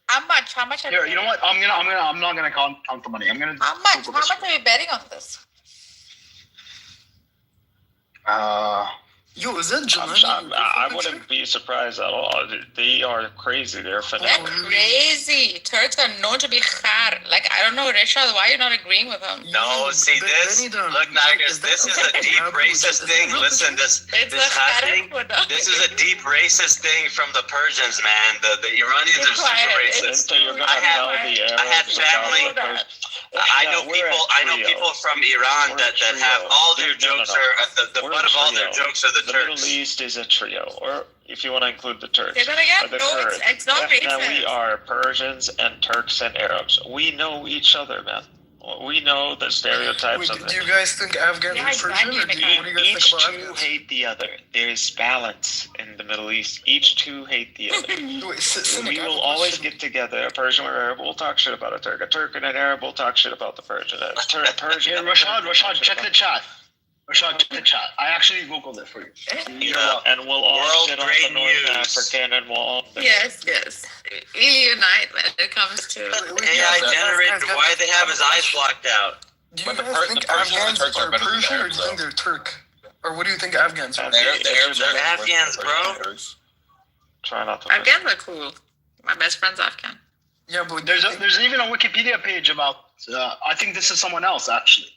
How much? How much? Here, you know what? I'm not gonna count the money. I'm gonna. How much? How much are you betting on this? Yo, is that I wouldn't be surprised at all. They are crazy. They're phenomenal. They're crazy. Turks are known to be khar. Like, I don't know, Rishad, why are you not agreeing with him? No, see this? Look, Nagas, this is a deep racist thing. Listen, this happening. This is a deep racist thing from the Persians, man. The Iranians are super racist. I had family. I know people from Iran that have all their jokes are the butt of all their jokes are the Turks. The Middle East is a trio, or if you want to include the Turks, they're gonna get it's not racist. Now we are Persians and Turks and Arabs. We know each other, man. We know the stereotypes of it. Do you guys think Afghans are Persian? Or what do you guys each think about two Afghans? hate the other. There's balance in the Middle East. Each two hate the other. We will always get together. A Persian or Arab will talk shit about a Turk. A Turk and an Arab will talk shit about the Persian. A Persian. Here, Rashad, check the chat. Rashad, check the chat. I actually Googled it for you. And we'll all shit on the North African and we'll all... Yes. We unite when it comes to... AI generator, why do they have his eyes blocked out? Do you guys think Afghans are Persian, or do you think they're Turk? Or what do you think Afghans are? They're Afghans, bro. Try not to... Afghans are cool. My best friend's Afghan. Yeah, but there's even a Wikipedia page about... I think this is someone else, actually.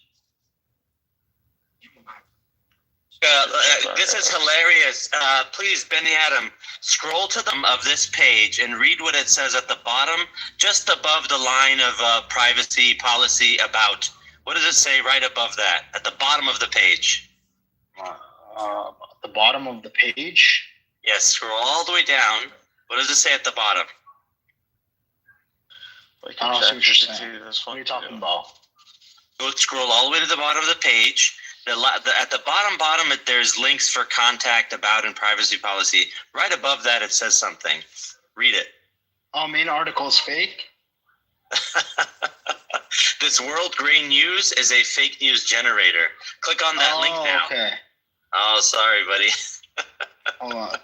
This is hilarious. Please, Benny Adam, scroll to the of this page and read what it says at the bottom, just above the line of privacy policy about. What does it say right above that, at the bottom of the page? The bottom of the page? Yes, scroll all the way down. What does it say at the bottom? I don't see what you're saying. What are you talking about? Go scroll all the way to the bottom of the page. At the bottom, there's links for contact, about, and privacy policy. Right above that, it says something. Read it. Main article is fake. This World Green News is a fake news generator. Click on that link now. Okay. Oh, sorry, buddy. Hold on.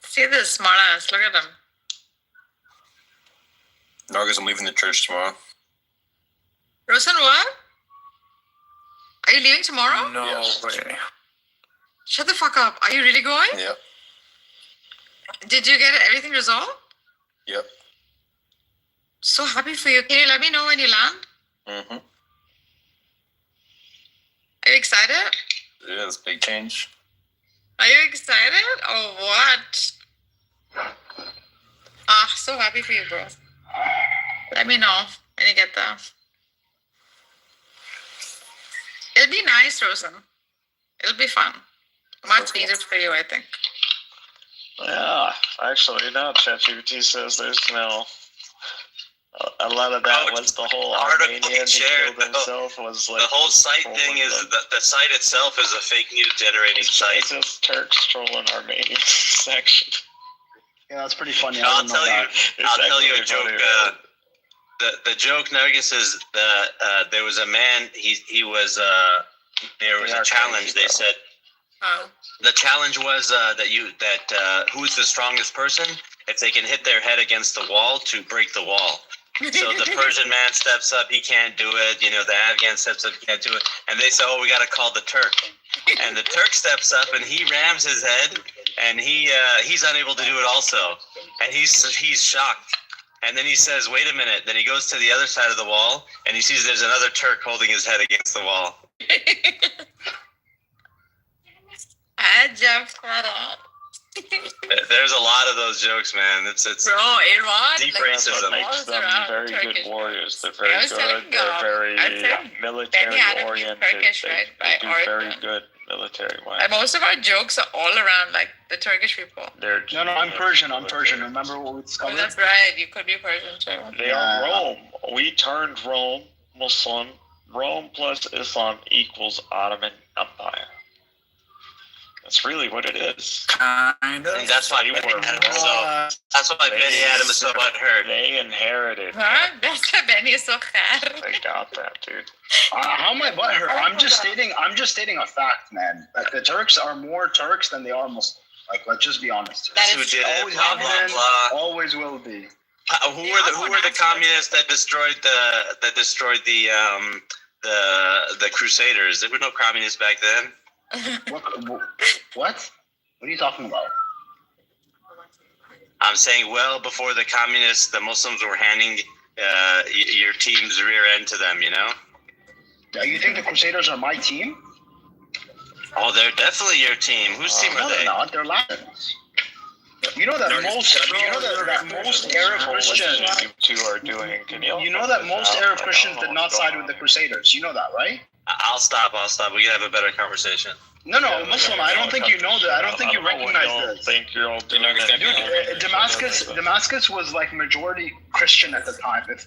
See this smart ass. Look at him. Nargis, I'm leaving the church tomorrow. Rosen, what? Are you leaving tomorrow? No way. Shut the fuck up. Are you really going? Yep. Did you get everything resolved? Yep. So happy for you. Can you let me know when you land? Mm-hmm. Are you excited? Yeah, it's a big change. Are you excited or what? So happy for you, bro. Let me know when you get there. It'll be nice, Rosen. It'll be fun. Much needed for you, I think. Yeah, actually, now ChatGPT says there's a lot of that was the whole Armenian who killed himself was like... The whole site thing is, the site itself is a fake news generating site. It's just Turks trolling Armenian section. Yeah, that's pretty funny. I'll tell you a joke. The joke, Nargis, is there was a man. He was. There was a challenge. They said. The challenge was that who's the strongest person, if they can hit their head against the wall, to break the wall. So the Persian man steps up, he can't do it. You know, the Afghan steps up, he can't do it. And they say, oh, we got to call the Turk. And the Turk steps up and he rams his head, and he's unable to do it also. And he's shocked. And then he says, wait a minute. Then he goes to the other side of the wall, and he sees there's another Turk holding his head against the wall. There's a lot of those jokes, man. It's Bro, Iran, deep like, racism. Makes them very good warriors. They're very good. They're very military oriented. Turkish, right? They do very good military wise. And most of our jokes are all around like the Turkish people. No, I'm Persian. Remember what we discovered? Oh, that's right. You could be Persian too. They are Rome. We turned Rome Muslim. Rome plus Islam equals Ottoman Empire. That's really what it is. Kind of. And that's why Benny Adam is so butthurt. They inherited. Huh? That's why Benny is so fat. They got that, dude. How am I butthurt? I'm just stating a fact, man. Like, the Turks are more Turks than they are Muslim. Like, let's just be honest. That's who did it. Always have been, always will be. Who were the communists that destroyed the Crusaders? There were no communists back then. What? What are you talking about? I'm saying well before the communists, the Muslims were handing your team's rear end to them, you know? You think the Crusaders are my team? Oh, they're definitely your team. Whose team are they? They're not. They're Latins. You know that most Arab Christians. You two are doing. You know that most Arab Christians did not side with the Crusaders. You know that, right? I'll stop. We can have a better conversation. No, Muslim. I don't think you know that. I don't think you recognize this. Dude, Damascus was like majority Christian at the time. If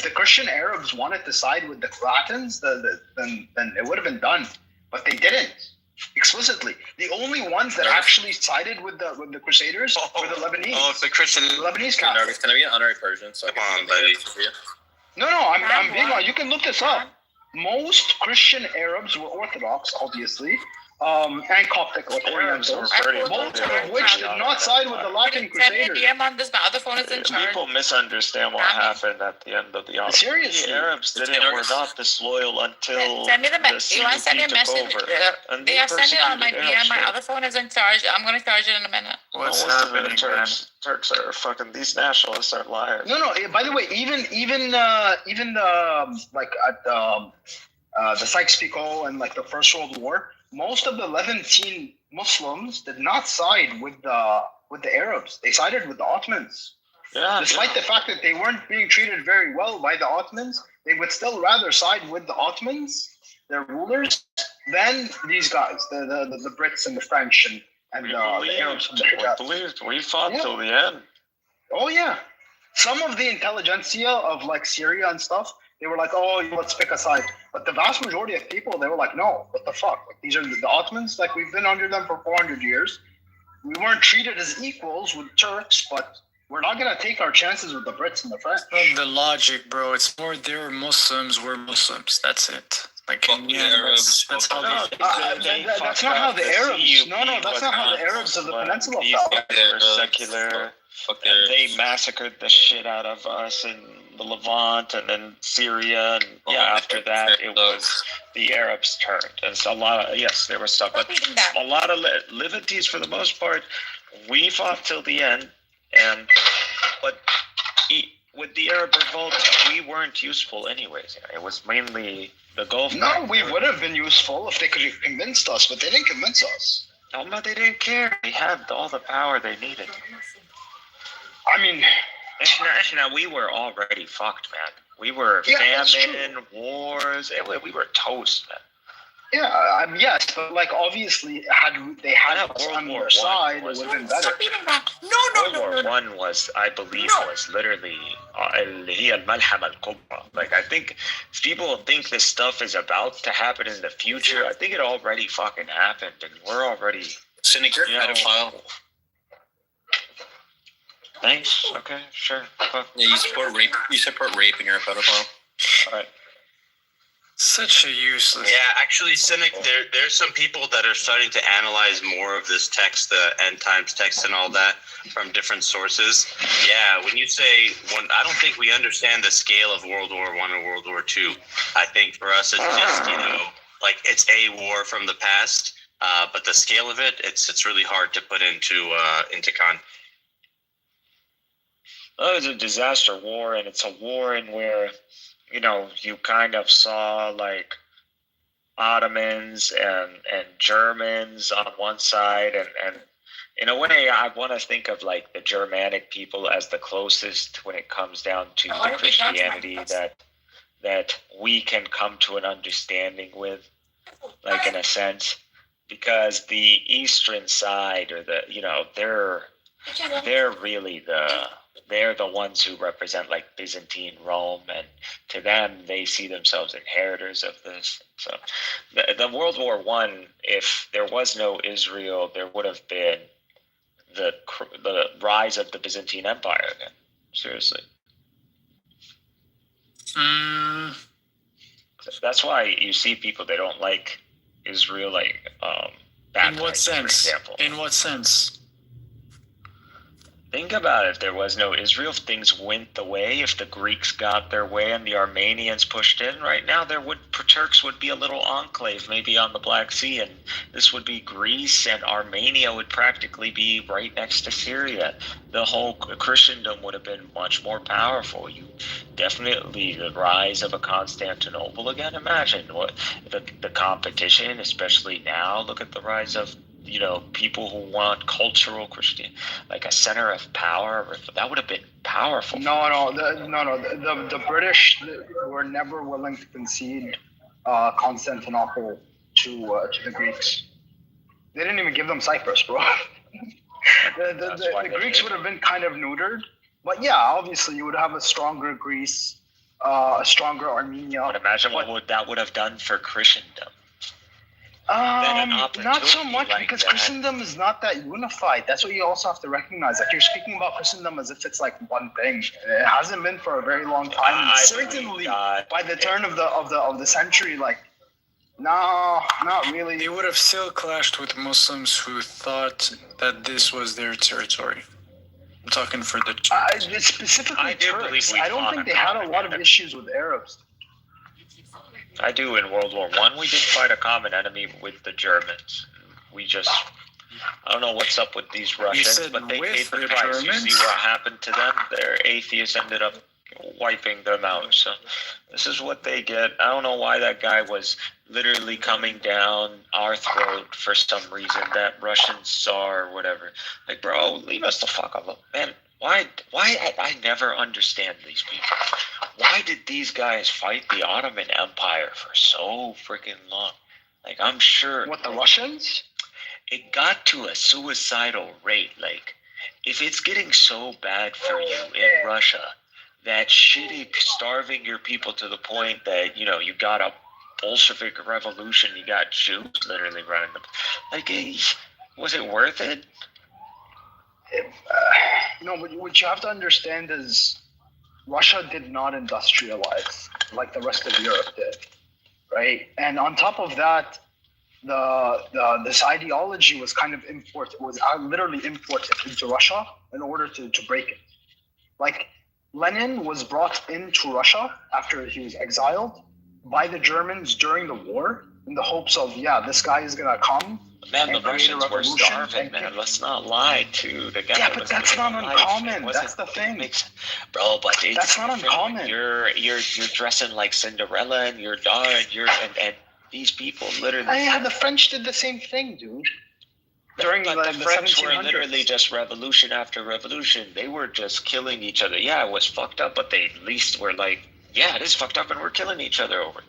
the Christian Arabs wanted to side with the Latins, then it would have been done. But they didn't. Explicitly, the only ones that actually sided with the Crusaders were the Lebanese. Oh, the Christian Lebanese Catholics. Can I be an honorary Persian? So come on, buddy. No, I'm big on. You can look this up. Most Christian Arabs were Orthodox, obviously, and Coptic, like Orientals, both of which did not side with the Latin Crusaders. My other phone is in charge. People misunderstand what happened at the end of the Ottoman. Seriously, the Arabs were not disloyal until send me the message. You want to send me a message? They have sent it on my DM. My other phone is in charge. I'm going to charge it in a minute. What's happening? Turks are fucking. These nationalists are liars. No. By the way, even like at the Sykes-Picot and like the First World War, most of the Levantine Muslims did not side with the Arabs. They sided with the Ottomans. Yeah, despite the fact that they weren't being treated very well by the Ottomans, they would still rather side with the Ottomans, their rulers, than these guys, the Brits and the French and the Arabs from the Hijaz. We fought till the end. Oh yeah. Some of the intelligentsia of like Syria and stuff, they were like, oh, let's pick a side. But the vast majority of people, they were like, no, what the fuck? Like, these are the Ottomans, like we've been under them for 400 years. We weren't treated as equals with Turks, but we're not going to take our chances with the Brits and the French. The logic, bro. It's more they're Muslims, we're Muslims. That's it. Like, that's how that's not how the Arabs. No, that's not how the Arabs of the peninsula felt. They're secular. They massacred the shit out of us in the Levant and then Syria, and after that it was the Arabs turned. And so there was stuff, but a lot of Levantes for the most part. We fought till the end, but with the Arab revolt, we weren't useful anyways. It was mainly the Gulf. No, we would have been useful if they could have convinced us, but they didn't convince us. No, but they didn't care. They had all the power they needed. I mean, we were already fucked, man. We were famine, wars. We were toast, man. Yeah, yes, but like obviously, had they had us on their side, it would have been better. World War I was, I believe, was literally like, I think if people think this stuff is about to happen in the future, I think it already fucking happened, and we're already pedophile. Thanks. Okay, sure. Yeah, you support rape. You support rape, and you're a pedophile. All right. Such a useless. Yeah, actually, Cynic, there's some people that are starting to analyze more of this text, the end times text and all that from different sources. Yeah, when you say, I don't think we understand the scale of World War I or World War II. I think for us, it's just, like it's a war from the past, but the scale of it, it's really hard to put into context. Well, it was a disaster war, and it's a war in where, you kind of saw like Ottomans and Germans on one side, and in a way, I want to think of like the Germanic people as the closest when it comes down to the Christianity that we can come to an understanding with, like in a sense, because the Eastern side or they're really they're the ones who represent like Byzantine Rome, and to them they see themselves inheritors of this. So the World War I, if there was no Israel, there would have been the rise of the Byzantine Empire again. Seriously. That's why you see people, they don't like Israel, like in what sense? For example. In what sense? Think about it. If there was no Israel, if things went the way, if the Greeks got their way and the Armenians pushed in, right now Turks would be a little enclave, maybe on the Black Sea, and this would be Greece, and Armenia would practically be right next to Syria. The whole Christendom would have been much more powerful. Definitely the rise of a Constantinople again. Imagine what the competition, especially now. Look at the rise of people who want cultural Christian, like a center of power. That would have been powerful. The British were never willing to concede Constantinople to the Greeks. They didn't even give them Cyprus, bro. the Greeks would have been kind of neutered, but yeah, obviously you would have a stronger Greece, a stronger Armenia. But imagine what that would have done for Christendom. Not so much, because Christendom is not that unified. That's what you also have to recognize. Like, you're speaking about Christendom as if it's like one thing. It hasn't been for a very long time. Certainly, by the turn of the century, like, no, not really. They would have still clashed with Muslims who thought that this was their territory. I'm talking for the Turks. Specifically Turks. I don't think they had a lot of issues with Arabs. I do. In World War I, we did fight a common enemy with the Germans. I don't know what's up with these Russians, but they paid the price. You see what happened to them? Their atheists ended up wiping them out. So this is what they get. I don't know why that guy was literally coming down our throat for some reason, that Russian Tsar or whatever. Like, bro, leave us the fuck alone. Man, why I never understand these people. Why did these guys fight the Ottoman Empire for so freaking long? Like, I'm sure. What, the Russians? It got to a suicidal rate. Like, if it's getting so bad for you in Russia, that shitty starving your people to the point that, you got a Bolshevik revolution, you got Jews literally running them. Like, was it worth it? No, but what you have to understand is Russia did not industrialize like the rest of Europe did, right? And on top of that, this ideology was kind of literally imported into Russia in order to break it. Like, Lenin was brought into Russia after he was exiled by the Germans during the war in the hopes of, this guy is gonna come. Man, the Russians were starving, man. Let's not lie to the guy. Yeah, but that's not uncommon. That's the thing. Bro, but that's not uncommon. You're dressing like Cinderella and your dog, and these people literally. The French did the same thing, dude. During the French 1700s. were literally just revolution after revolution. They were just killing each other. Yeah, it was fucked up, but they at least were like, it is fucked up, and we're killing each other over it.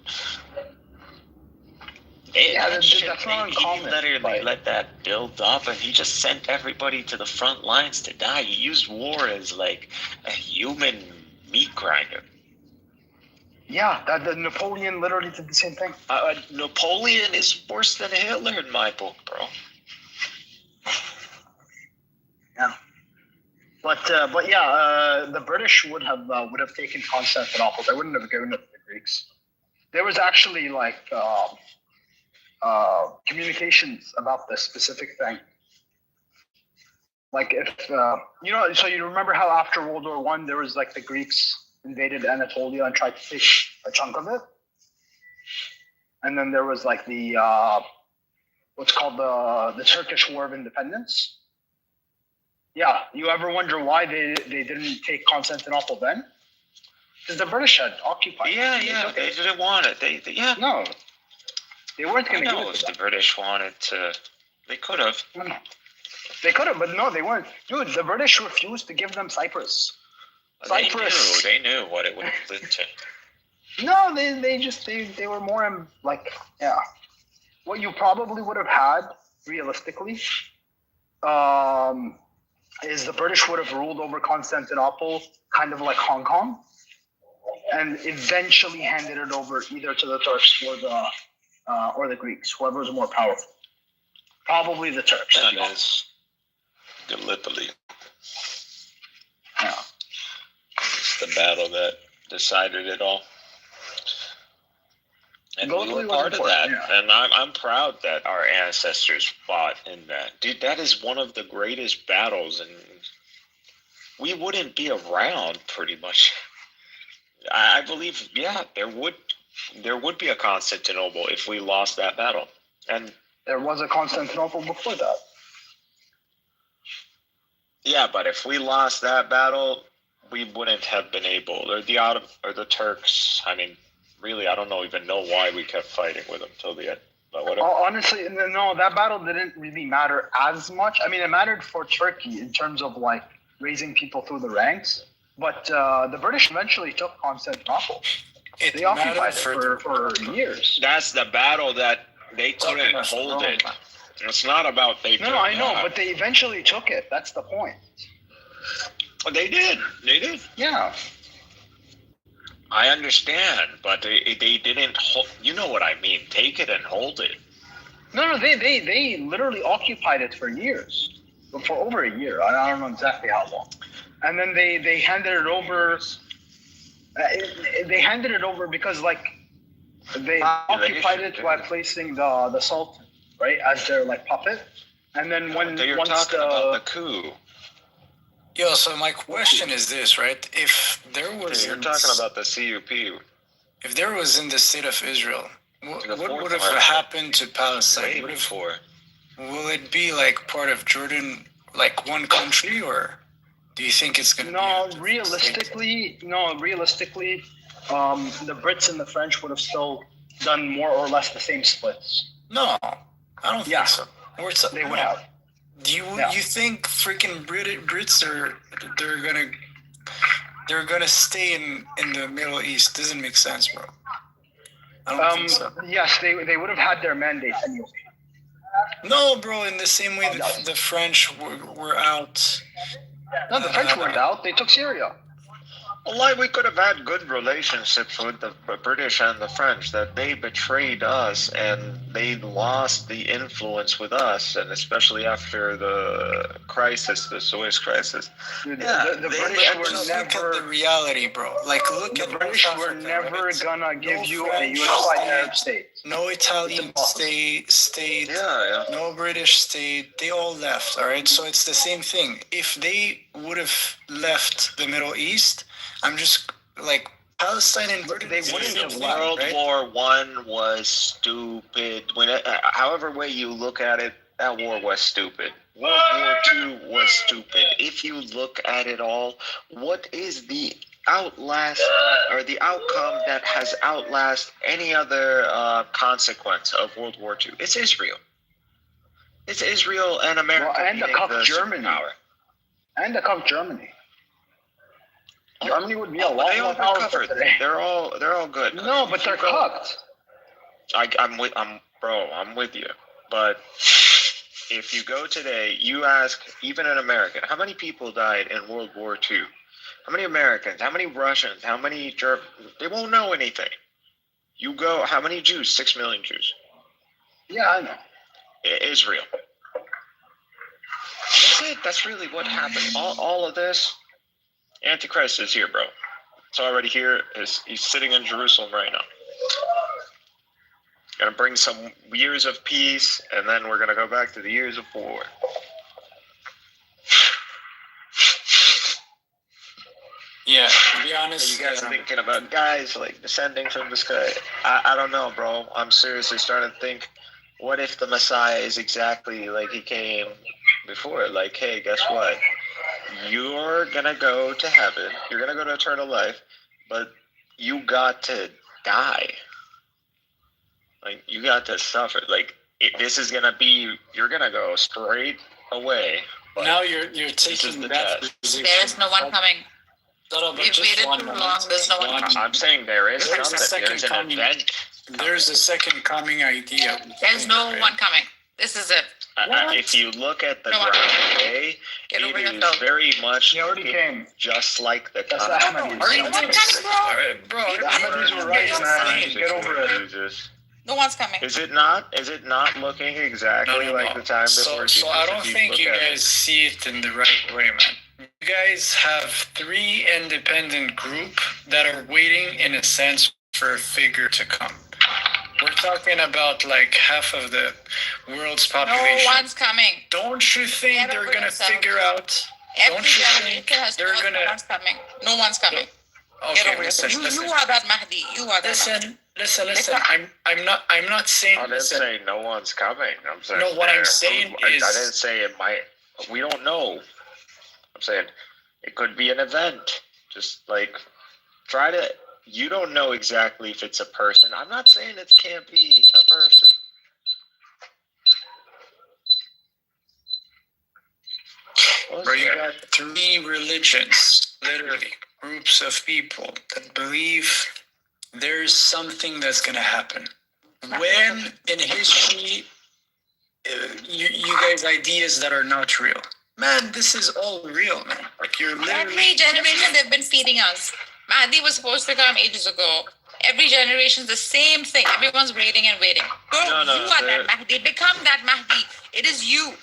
That's not uncommon. He literally let that build up, and he just sent everybody to the front lines to die. He used war as like a human meat grinder. Yeah, the Napoleon literally did the same thing. Napoleon is worse than Hitler in my book, bro. Yeah, but yeah, the British would have taken Constantinople. They wouldn't have given it to the Greeks. there was actually like communications about this specific thing. Like if so you remember how after World War I there was like the Greeks invaded Anatolia and tried to take a chunk of it, and then there was like the what's called the Turkish War of Independence. Yeah, you ever wonder why they didn't take Constantinople then? Because the British had occupied. They didn't want it. No, they weren't going to give it if to them. the British wanted to, they could have. No. They could have, but no, they weren't. Dude, the British refused to give them Cyprus. Cyprus. They knew what it would lead to. No, they were more like, yeah. What you probably would have had, realistically, is the British would have ruled over Constantinople, kind of like Hong Kong, and eventually handed it over either to the Turks or the Greeks, whoever was more powerful. Probably the Turks. That is Gallipoli. Yeah. It's the battle that decided it all. And we were part of that. Yeah. And I'm proud that our ancestors fought in that. Dude, that is one of the greatest battles, and we wouldn't be around pretty much. I believe, there would be a Constantinople if we lost that battle. And there was a Constantinople before that. Yeah, but if we lost that battle, we wouldn't have been able. Or the Turks. I mean, really, I don't even know why we kept fighting with them till the end. But whatever. Honestly, no, that battle didn't really matter as much. I mean, it mattered for Turkey in terms of like raising people through the ranks. But the British eventually took Constantinople. They occupied it for years. That's the battle that they couldn't hold it. It's not about they. No, I know, but they eventually took it. That's the point. They did. Yeah. I understand, but they didn't hold. You know what I mean? Take it and hold it. No, they literally occupied it for years, for over a year. I don't know exactly how long. And then they handed it over. They handed it over because like they occupied it by placing the Sultan, right, as their like puppet. And then once about the coup. Yo, so my question is this, right? If there was... You're talking about the CUP. If there was in the state of Israel, what would have happened to Palestine? Will it be like part of Jordan, like one country, or do you think it's going to be... Realistically, the Brits and the French would have still done more or less the same splits. No, I don't think so. They would have. Do you think freaking Brits they're gonna stay in the Middle East? Doesn't make sense, bro. I don't think so. Yes, they would have had their mandate anyway. No, bro. In the same way that the French were out. No, the French weren't out. They took Syria. Well, we could have had good relationships with the British and the French, that they betrayed us and they lost the influence with us, and especially after the crisis, the Suez crisis. Dude, the British were never... Look at the reality, bro. Like, look at the British were never gonna give you a unified Arab state. No Italian state. Yeah. No British state. They all left, all right? So it's the same thing. If they would have left the Middle East... I'm just like Palestine and they wouldn't have left. World War I was stupid. However way you look at it, that war was stupid. World War II was stupid. If you look at it all, what is the outlast or the outcome that has outlast any other consequence of World War II? It's Israel. It's Israel and America and being the Germany. Superpower. And the cup Germany. Germany would be a lot more powerful today. They're all good. No, but they're cooked. I'm with you. But if you go today, you ask even an American, how many people died in World War II? How many Americans? How many Russians? How many Germans? They won't know anything. You go, how many Jews? 6 million Jews. Yeah, I know. Israel. That's it. That's really what happened. All of this. Antichrist is here, bro. It's already here. He's sitting in Jerusalem right now. going to bring some years of peace, and then we're going to go back to the years of war. Yeah, to be honest. You guys are thinking about guys like descending from the sky. I don't know, bro. I'm seriously starting to think, what if the Messiah is exactly like he came before? Like, hey, guess what? You're going to go to heaven. You're going to go to eternal life, but you got to die. Like, you got to suffer. Like, this is going to be, you're going to go straight away. Now you're taking that position. There is no one coming. No, We've waited too long. There's no one coming. I'm saying there is something. There's an event. There's a second coming idea. There's no one coming. This is it. If you look at the ground today, it is very much just like the coming. Bro, Ahmadis were right, man. Get over it. No one's coming. Is it not? Is it not looking exactly like the time before Jesus? So I don't think you guys see it in the right way, man. You guys have 3 independent groups that are waiting, in a sense, for a figure to come. We're talking about like half of the world's population. No one's coming. Don't you think they're gonna figure out? Don't you think they're gonna? No one's coming. No one's coming. Okay, listen. You are that Mahdi. You are that. Listen. I'm not saying. I didn't say no one's coming. I'm saying. No, what I'm saying is. I didn't say it might. We don't know. I'm saying it could be an event. Just like try to. You don't know exactly if it's a person. I'm not saying it can't be a person. Bro, you got 3 religions, literally, groups of people that believe there's something that's going to happen. When in history, you guys' ideas that are not real. Man, this is all real, man. Like you're literally... Every generation they've been feeding us. Mahdi was supposed to come ages ago. Every generation is the same thing. Everyone's waiting and waiting. Bro, you are that Mahdi. Become that Mahdi. It is you.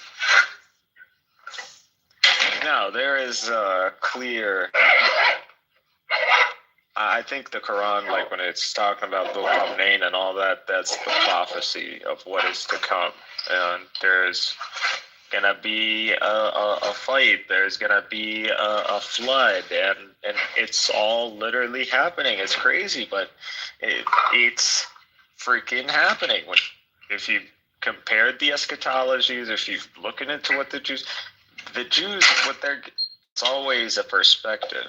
No, there is a clear... I think the Quran, like when it's talking about Dhul Qarnayn and all that, that's the prophecy of what is to come. And there's gonna be a fight. There's gonna be a flood, and it's all literally happening. It's crazy, but it's freaking happening. If you compared the eschatologies, if you're looking into what the Jews, it's always a perspective,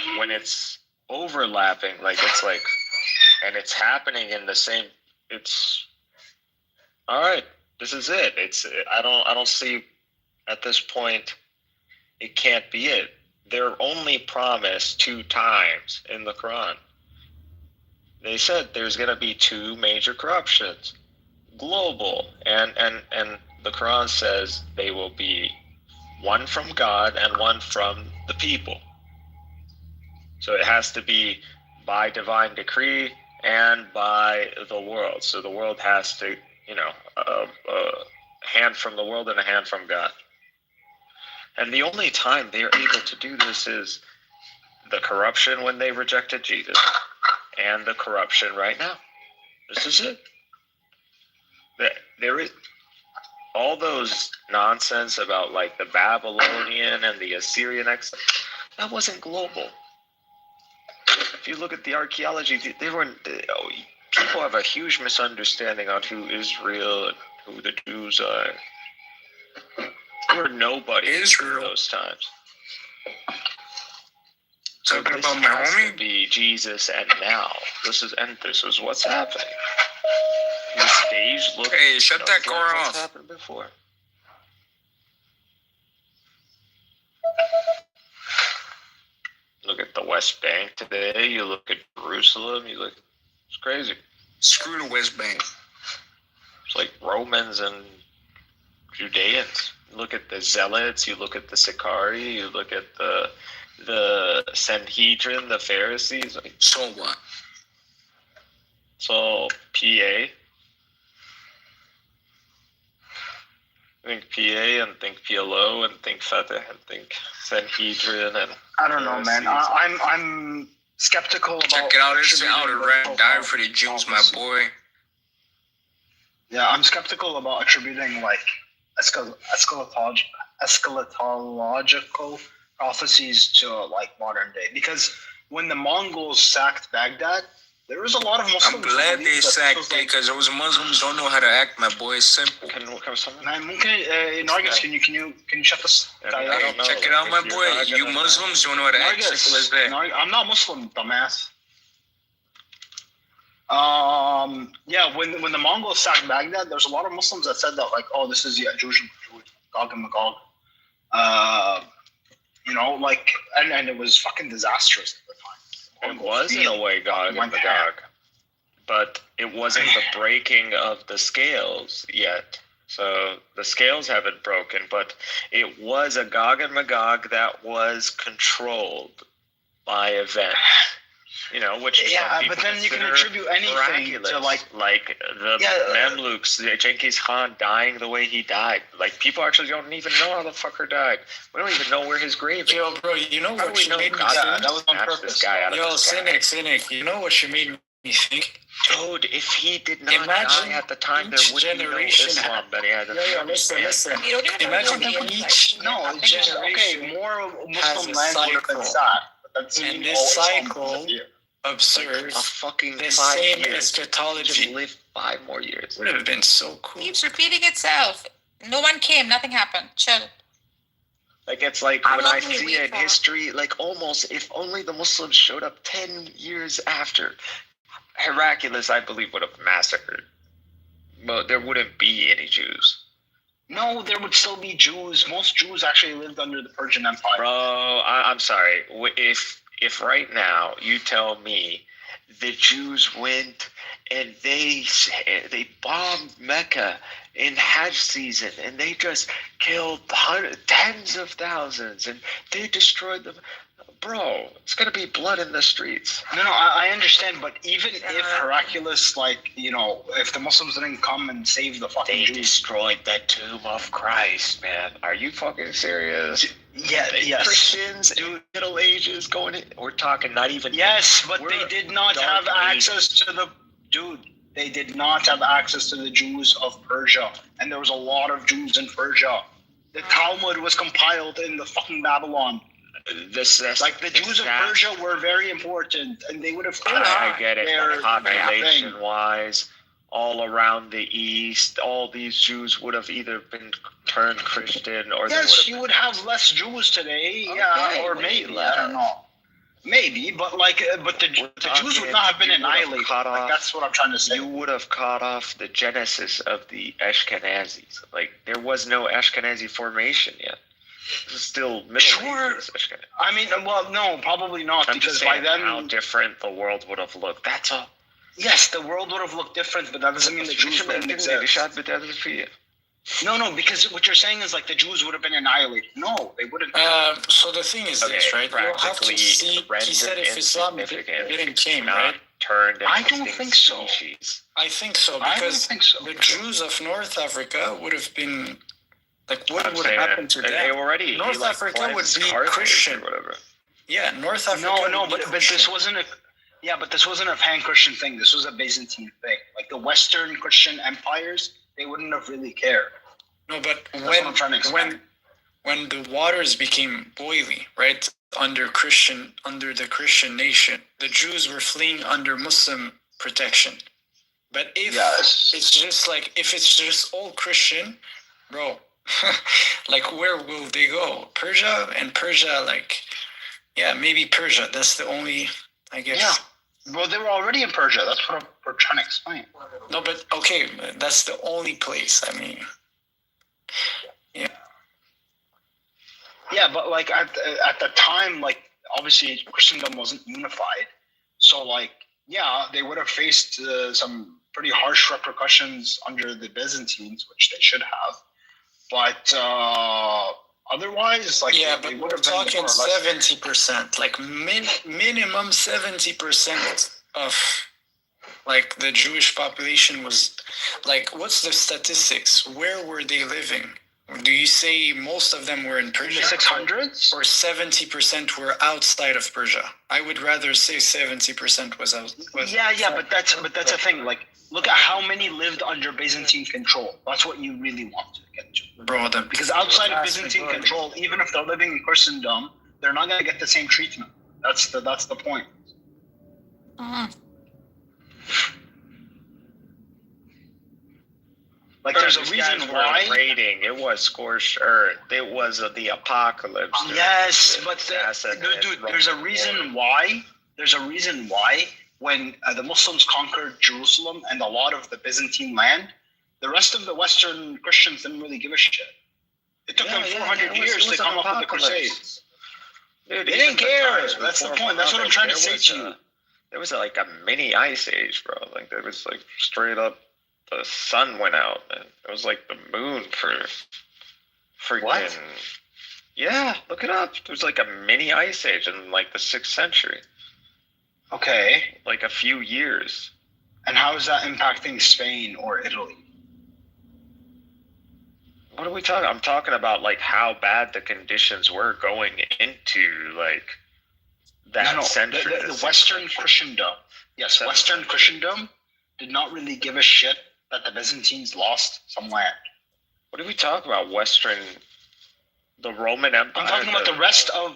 and when it's overlapping, like it's like, and it's happening in the same. It's all right. This is it. I don't see at this point it can't be it. They're only promised 2 times in the Quran. They said there's going to be 2 major corruptions, global, and the Quran says they will be one from God and one from the people. So it has to be by divine decree and by the world. So the world has to, a hand from the world and a hand from God. And the only time they are able to do this is the corruption when they rejected Jesus and the corruption right now. This is it. There is all those nonsense about like the Babylonian and the Assyrian exile. That wasn't global. If you look at the archaeology, people have a huge misunderstanding on who Israel and who the Jews are. They were nobody in those times. So this has to be Jesus and now. This is what's happening. The stage looks. Hey, shut that car off. What's happened before. Look at the West Bank today. You look at Jerusalem. It's crazy. Screw the West Bank. It's like Romans and Judeans. You look at the Zealots. You look at the Sicarii. You look at the Sanhedrin, the Pharisees. So what? It's all PA. Think PA and think PLO and think Fatah and think Sanhedrin and I don't know, man. I'm skeptical about. Check it out. It's out of red die for the Jews, my boy. Yeah, I'm skeptical about attributing like eschatological prophecies to like modern day, because when the Mongols sacked Baghdad, there was a lot of Muslims. I'm glad they sacked it because those Muslims don't know how to act. My boy, it's simple. Man, Nargis, can you shut this guy up? Check it out, my boy. You Muslims don't know how to act. Simple as that. I'm not Muslim, dumbass. Yeah, when the Mongols sacked Baghdad, there's a lot of Muslims that said that, like, oh, this is Jewish, Gog and Magog. You know, like, and it was fucking disastrous at the time. It was in a way Gog and Magog, but it wasn't the breaking of the scales yet. So the scales haven't broken, but it was a Gog and Magog that was controlled by events. You know, which but then you can attribute anything to like the Mamluks, Genghis Khan dying the way he died. Like, people actually don't even know how the fucker died. We don't even know where his grave is. Yo, bro, you know what you made me think? That was on purpose. Yo, Cynic, you know what you made me think? Dude, if he did not die at the time, there would be no Islam that he had. Listen. Imagine each generation more Muslim has a land would have been sad. And this cycle observes a fucking the 5 same years. eschatology. Live 5 more years. Would have been so cool. Keeps repeating itself. No one came. Nothing happened. Chill. Like, it's like when I see in history, like, almost if only the Muslims showed up 10 years after, Heraclius, I believe, would have massacred. But there wouldn't be any Jews. No, there would still be Jews. Most Jews actually lived under the Persian Empire. Bro, I'm sorry. If right now you tell me the Jews went and they bombed Mecca in Hajj season and they just killed tens of thousands and they destroyed them, bro, it's gonna be blood in the streets. No, I understand, but even if Heraclius, like, you know, if the Muslims didn't come and save the fucking Jews, destroyed the tomb of Christ, man. Are you fucking serious? Yes. Christians, dude, Middle Ages going in. We're talking not even. Yes, but they did not have access to the. Dude, they did not have access to the Jews of Persia, and there was a lot of Jews in Persia. The Talmud was compiled in the fucking Babylon. The Jews of Persia were very important, and they would have. I get it. Population-wise, all around the East, all these Jews would have either been turned Christian or you would have less Jews today. Or maybe I don't know. Maybe, but the Jews would not have been annihilated. That's what I'm trying to say. You would have cut off the genesis of the Ashkenazis. Like, there was no Ashkenazi formation yet. Still Middle Ages. I mean, well, no, probably not, because by then how different the world would have looked. That's all. Yes, the world would have looked different, but that doesn't mean the Jews wouldn't exist. No, because what you're saying is like the Jews would have been annihilated. No, they wouldn't. So the thing is this, right? You have to see. He said if Islam didn't came, right? I don't think so. I think so because the Jews of North Africa would have been. Like, what would happen to them? North Africa would be Christian. Yeah, North Africa. No, but this wasn't a. Yeah, but this wasn't a pan-Christian thing. This was a Byzantine thing. Like the Western Christian empires, they wouldn't have really cared. No, but when the waters became boiling, right, under the Christian nation, the Jews were fleeing under Muslim protection. But if it's just all Christian, bro. Like, where will they go? Persia, maybe Persia. That's the only, I guess. Yeah. Well, they were already in Persia. That's what we're trying to explain. No, but okay, that's the only place. I mean, yeah. Yeah, but like at the time, like obviously Christendom wasn't unified, so like they would have faced some pretty harsh repercussions under the Byzantines, which they should have. But otherwise, like but we're talking 70%, like minimum 70% of like the Jewish population was like. What's the statistics? Where were they living? Do you say most of them were in Persia? In the 600s? Or 70% were outside of Persia? I would rather say 70% was out. Yeah, but that's a thing. Like, look at how many lived under Byzantine control. That's what you really want to get to. Bro, because outside of Byzantine control, even if they're living in Christendom, they're not going to get the same treatment. That's the point. Like, there's a reason why. Raiding. It was scorched earth. It was the apocalypse. Yes, but dude, there's a reason why. There's a reason why when the Muslims conquered Jerusalem and a lot of the Byzantine land, the rest of the Western Christians didn't really give a shit. It took them 400 years to come up with the Crusades. Dude, they didn't care. That's the point. That's what I'm trying to say to you. There was like a mini ice age, bro. Like there was like straight up. The sun went out, and it was like the moon for freaking. What? Yeah, look it up. There was like a mini ice age in like the 6th century. Okay. Like a few years. And how is that impacting Spain or Italy? What are we talking? I'm talking about like how bad the conditions were going into like that century. The Western Christendom. Yes, Western Christendom did not really give a shit that the Byzantines lost some land. What are we talking about? The Roman Empire? I'm talking about the rest of...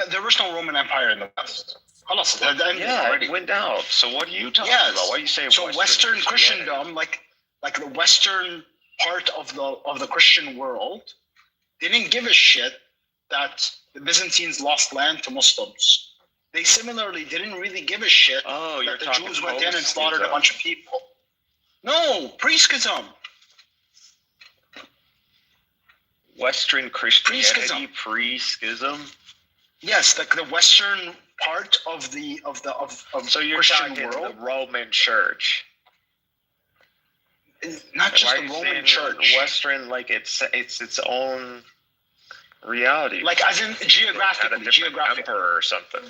There was no Roman Empire in the West. It went down. So what are you talking about? Why are you saying Western Christendom, like the Western part of the Christian world, they didn't give a shit that the Byzantines lost land to Muslims. They similarly didn't really give a shit that the Jews went in and slaughtered a bunch of people. No, pre-schism. Western Christianity pre-schism. Yes, the Western part of the so you're Christian talking world. The Roman Church. Not just the Roman Church. Western, like it's its own reality. Like as in geographically, emperor or something.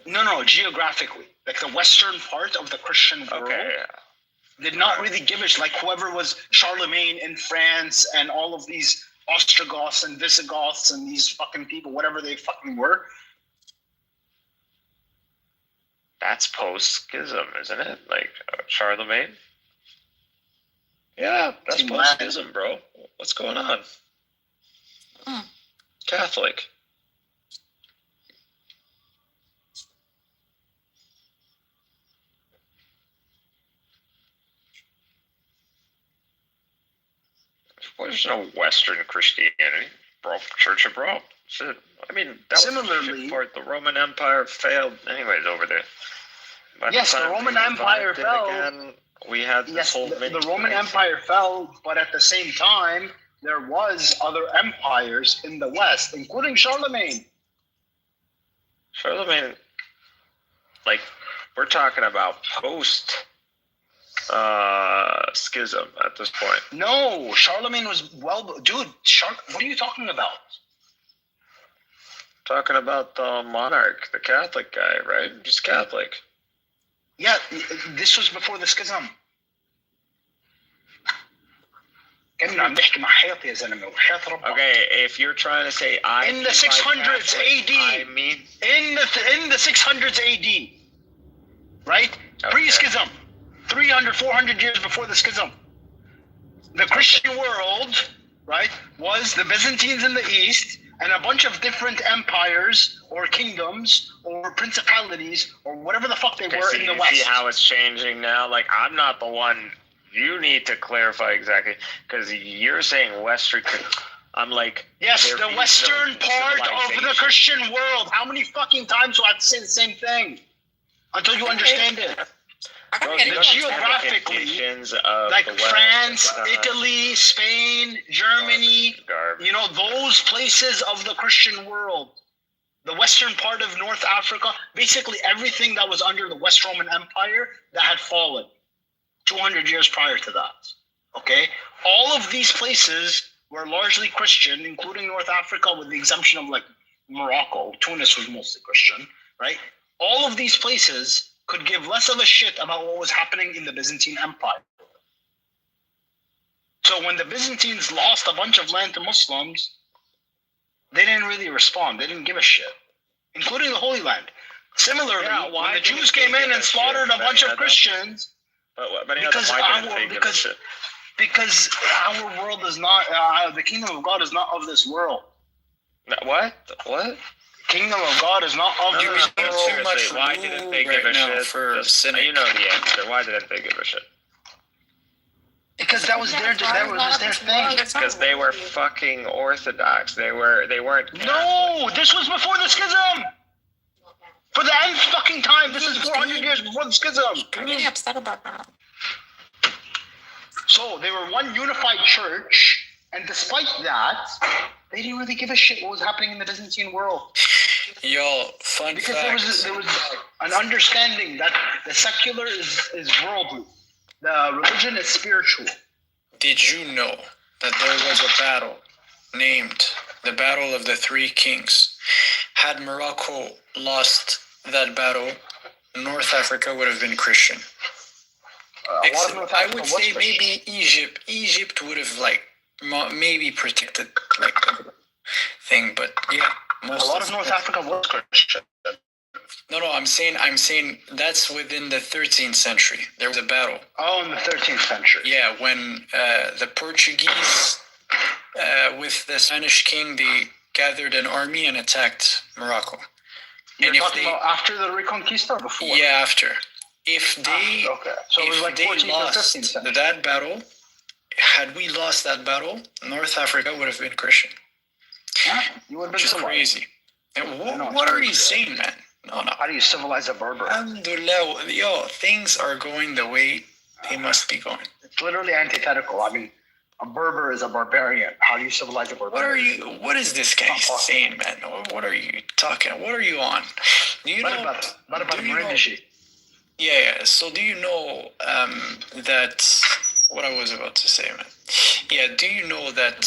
No, geographically. Like the Western part of the Christian world. Okay. Did not really give a shit. Like whoever was Charlemagne in France and all of these Ostrogoths and Visigoths and these fucking people, whatever they fucking were. That's post-schism, isn't it? Like Charlemagne? Yeah, that's post-schism, bro. What's going on? Catholic. There's no Western Christianity. Bro, Church of Rome. Shit. I mean, that similarly, was part. The Roman Empire failed anyways over there. Yes, the Roman Empire fell. Again, we had this whole the Roman Empire fell, but at the same time, there was other empires in the West, including Charlemagne. Charlemagne, like, we're talking about post schism at this point. No, Charlemagne was dude. What are you talking about? Talking about the monarch, the Catholic guy, right? Just Catholic. Yeah, this was before the schism. Okay, if you're trying to say in the 600s AD, in the 600s AD, right? Okay. Pre-schism, 300, 400 years before the schism. The Christian world, right, was the Byzantines in the east and a bunch of different empires or kingdoms or principalities or whatever the fuck they were in the West. See how it's changing now? Like, I'm not the one. You need to clarify exactly, because you're saying Western. I'm like, yes, the Western part of the Christian world. How many fucking times do I have to say the same thing until you understand it? Geographically, like France, Italy, Spain, Germany, you know, those places of the Christian world, the western part of North Africa, basically everything that was under the West Roman Empire that had fallen 200 years prior to that. Okay? All of these places were largely Christian, including North Africa with the exemption of like Morocco. Tunis was mostly Christian, right? All of these places could give less of a shit about what was happening in the Byzantine Empire. So when the Byzantines lost a bunch of land to Muslims, they didn't really respond. They didn't give a shit, including the Holy Land. Similarly, when the Jews came in and slaughtered a bunch of Christians, because our world is not, the kingdom of God is not of this world. What? Kingdom of God is not of this world. Too much. Why didn't they give a shit? You know the answer. Why didn't they give a shit? Because that was their thing. Because they were fucking orthodox. They weren't. No, this was before the schism. For the nth fucking time, this is 400 years before the schism. I'm really upset about that. So they were one unified church, and despite that, they didn't really give a shit what was happening in the Byzantine world. Yo, fun because fact. there was an understanding that the secular is worldly, the religion is spiritual. Did you know that there was a battle named the Battle of the Three Kings? Had Morocco lost that battle, North Africa would have been Christian. I would say maybe Egypt. Egypt would have maybe protected the thing, but yeah, a lot of North Africa was Christian. No, I'm saying that's within the 13th century. There was a battle. Oh, in the 13th century. Yeah, when the Portuguese with the Spanish king, they gathered an army and attacked Morocco. You're talking about after the Reconquista or before? Yeah, after. If they, so it was like 14th or 15th century. That battle, had we lost that battle, North Africa would have been Christian. Yeah, you would have been which is crazy. And what are you saying, man? No. How do you civilize a Berber? Alhamdulillah, yo, things are going the way they must be going. It's literally antithetical. I mean, a Berber is a barbarian. How do you civilize a barbarian? What is this guy saying, man? What are you talking? What are you on? Do you know? Yeah. So do you know that? What I was about to say, man. Yeah. Do you know that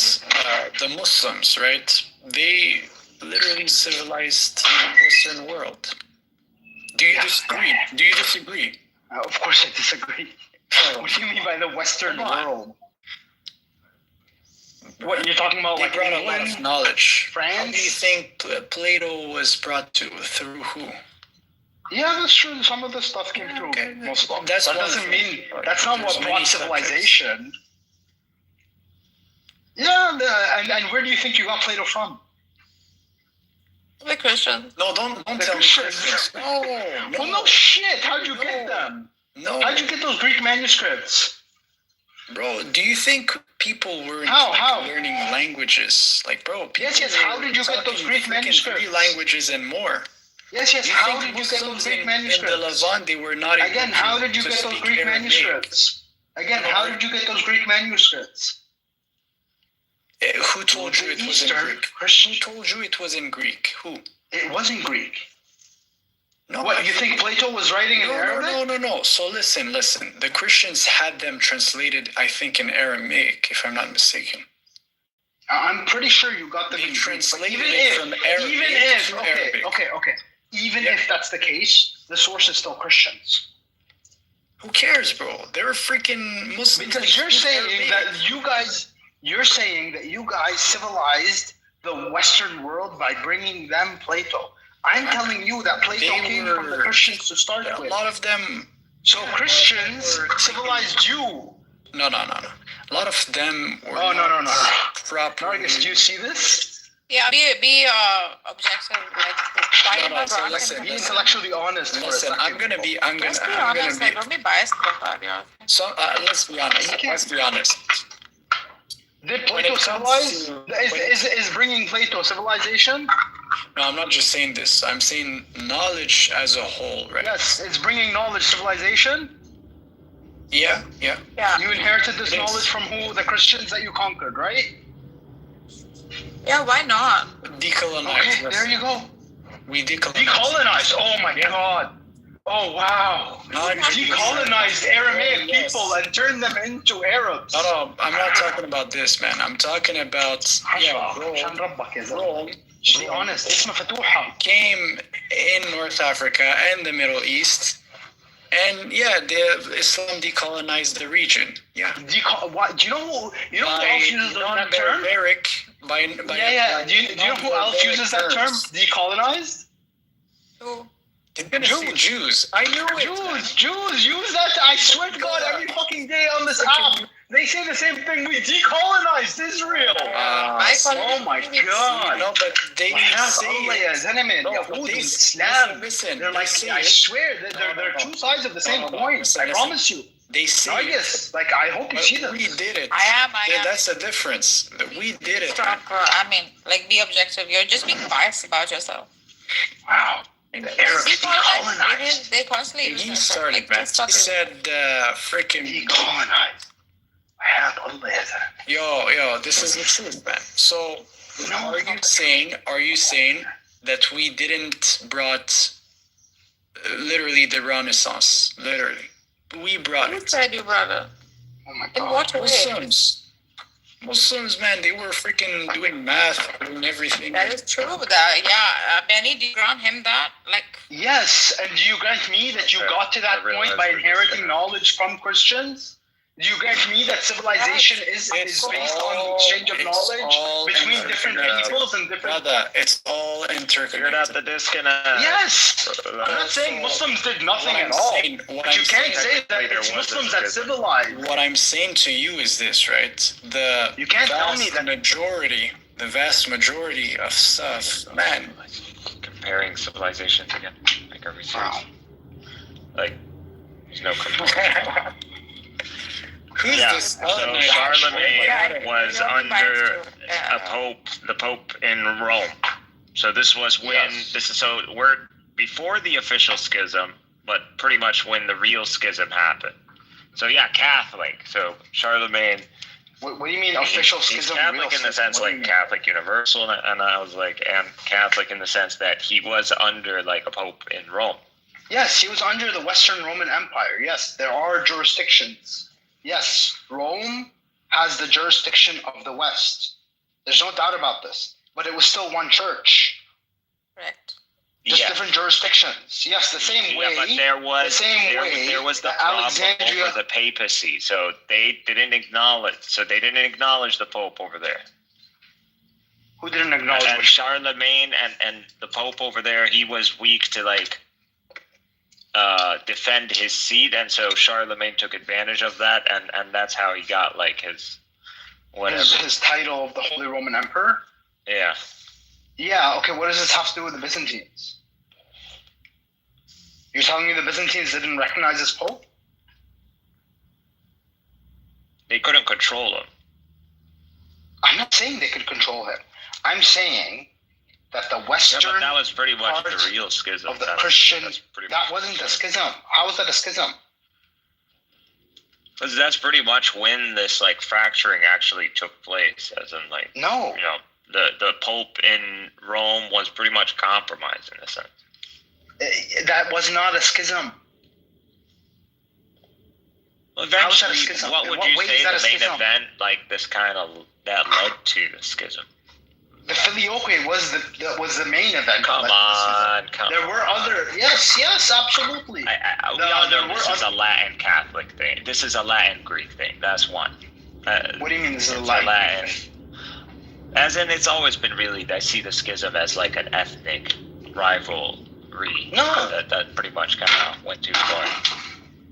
the Muslims, right? They literally civilized the Western world. Do you disagree? Of course I disagree. What do you mean by the Western world? What you're talking about? They brought a lot of knowledge. France? How do you think Plato was brought to? Through who? Yeah, that's true. Some of the stuff came through Muslim. That doesn't mean that's not what brought civilization. Yeah, and where do you think you got Plato from? The Christians. No, don't tell me Christians. No. Well, no shit. How'd you get them? No. How'd you get those Greek manuscripts? Bro, do you think people were learning languages? Bro, yes. How did you get those Greek manuscripts? 3 languages and more. Yes. How did you get those Greek manuscripts? In the Levant, they were not. Again, how did you get those Greek manuscripts? Who told you it was in Greek? Who told you it was in Greek? Who? It was in Greek. No. What, you think Plato was writing in Arabic? No. So listen. The Christians had them translated, I think, in Aramaic, if I'm not mistaken. I'm pretty sure you got them translated from Arabic to Arabic. Okay. Even if that's the case, the source is still Christians. Who cares, bro? They're freaking Muslims. Because you're saying that you guys civilized the Western world by bringing them Plato. I'm telling you that Plato came from the Christians to start with. A lot of them. So Christians civilized you. No. A lot of them were. No. Proper. Nargis, do you see this? Yeah, be objective. Be intellectually honest. Listen, I'm gonna be. Don't be biased about that. So let's be honest. Did Plato civilize? Is bringing Plato civilization? No, I'm not just saying this. I'm saying knowledge as a whole, right? Yes, it's bringing knowledge civilization. Yeah. You inherited this knowledge from who? The Christians that you conquered, right? Yeah, why not? Decolonized. Okay, there you go. We decolonized. Decolonized. Oh my God. Oh wow. Decolonized Aramaic people and turned them into Arabs. No, I'm not talking about this, man. I'm talking about Rome. Be honest. Came in North Africa and the Middle East And yeah, Islam decolonized the region. Yeah. What? Do you know who else uses that term? Do you know who else uses that term? Decolonized. Who? Jews. I knew it. Jews use that. I swear to God, every fucking day on this app, they say the same thing. We decolonized Israel. Oh my God! No, but they listen. They're like, I swear, they're two sides of the same coin. I promise you. They say it. Like, I hope you see them. We did it. I am. That's the difference. We did it. Stop, I mean, like, be objective. You're just being biased about yourself. Wow. The Arabs decolonized. They constantly. He started, man. He said, freaking decolonized. Yo, this is the truth, man. So, are you saying that we didn't brought literally the Renaissance? Literally, we brought it. Who said you brought it? Oh my God. In what way? Muslims, man, they were freaking doing math, doing everything. That is true. Benny, do you grant him that? Like. Yes, and do you grant me that you got to that point by inheriting knowledge from Christians? Do you grant me that civilization is based on the exchange of knowledge between different peoples and different... Brother, it's all interconnected. You're not the disconnect. Yes! I'm not saying Muslims did nothing at all. But you can't say that it's Muslims that civilized. What I'm saying to you is this, right? You can't tell me that... The vast majority of stuff, man. Comparing civilizations again. Like, are we serious? Like, there's no comparison. Who's this? So Charlemagne was under the Pope in Rome. So this was when we're before the official schism, but pretty much when the real schism happened. So yeah, Catholic. So Charlemagne. What do you mean official schism? He's Catholic in the sense like Catholic Universal, and I was like, and Catholic in the sense that he was under like a Pope in Rome. Yes, he was under the Western Roman Empire. Yes, there are jurisdictions. Yes, Rome has the jurisdiction of the West. There's no doubt about this. But it was still one church. Correct. Just different jurisdictions. Yes, the same way. But there was the problem over the papacy. So they didn't acknowledge the Pope over there. Who didn't acknowledge? And Charlemagne and the Pope over there, he was weak to like defend his seat, and so Charlemagne took advantage of that, and that's how he got like his whatever his title of the Holy Roman Emperor. Yeah. Yeah. Okay. What does this have to do with the Byzantines? You're telling me the Byzantines didn't recognize this Pope? They couldn't control him. I'm not saying they could control him. I'm saying that the Western but that was pretty much the real schism of the Christians. That wasn't a schism. How was that a schism? Because that's pretty much when this like fracturing actually took place, as in like the Pope in Rome was pretty much compromised in a sense. That was not a schism. Well, eventually, what would you say the main event like this kind of that led to the schism? The Filioque was the main event. Come on. There were other. Yes, absolutely. We all know this is a Latin Catholic thing. This is a Latin Greek thing. That's one. What do you mean this is a Latin? As in, it's always been really. I see the schism as like an ethnic rivalry. No. That pretty much kind of went too far.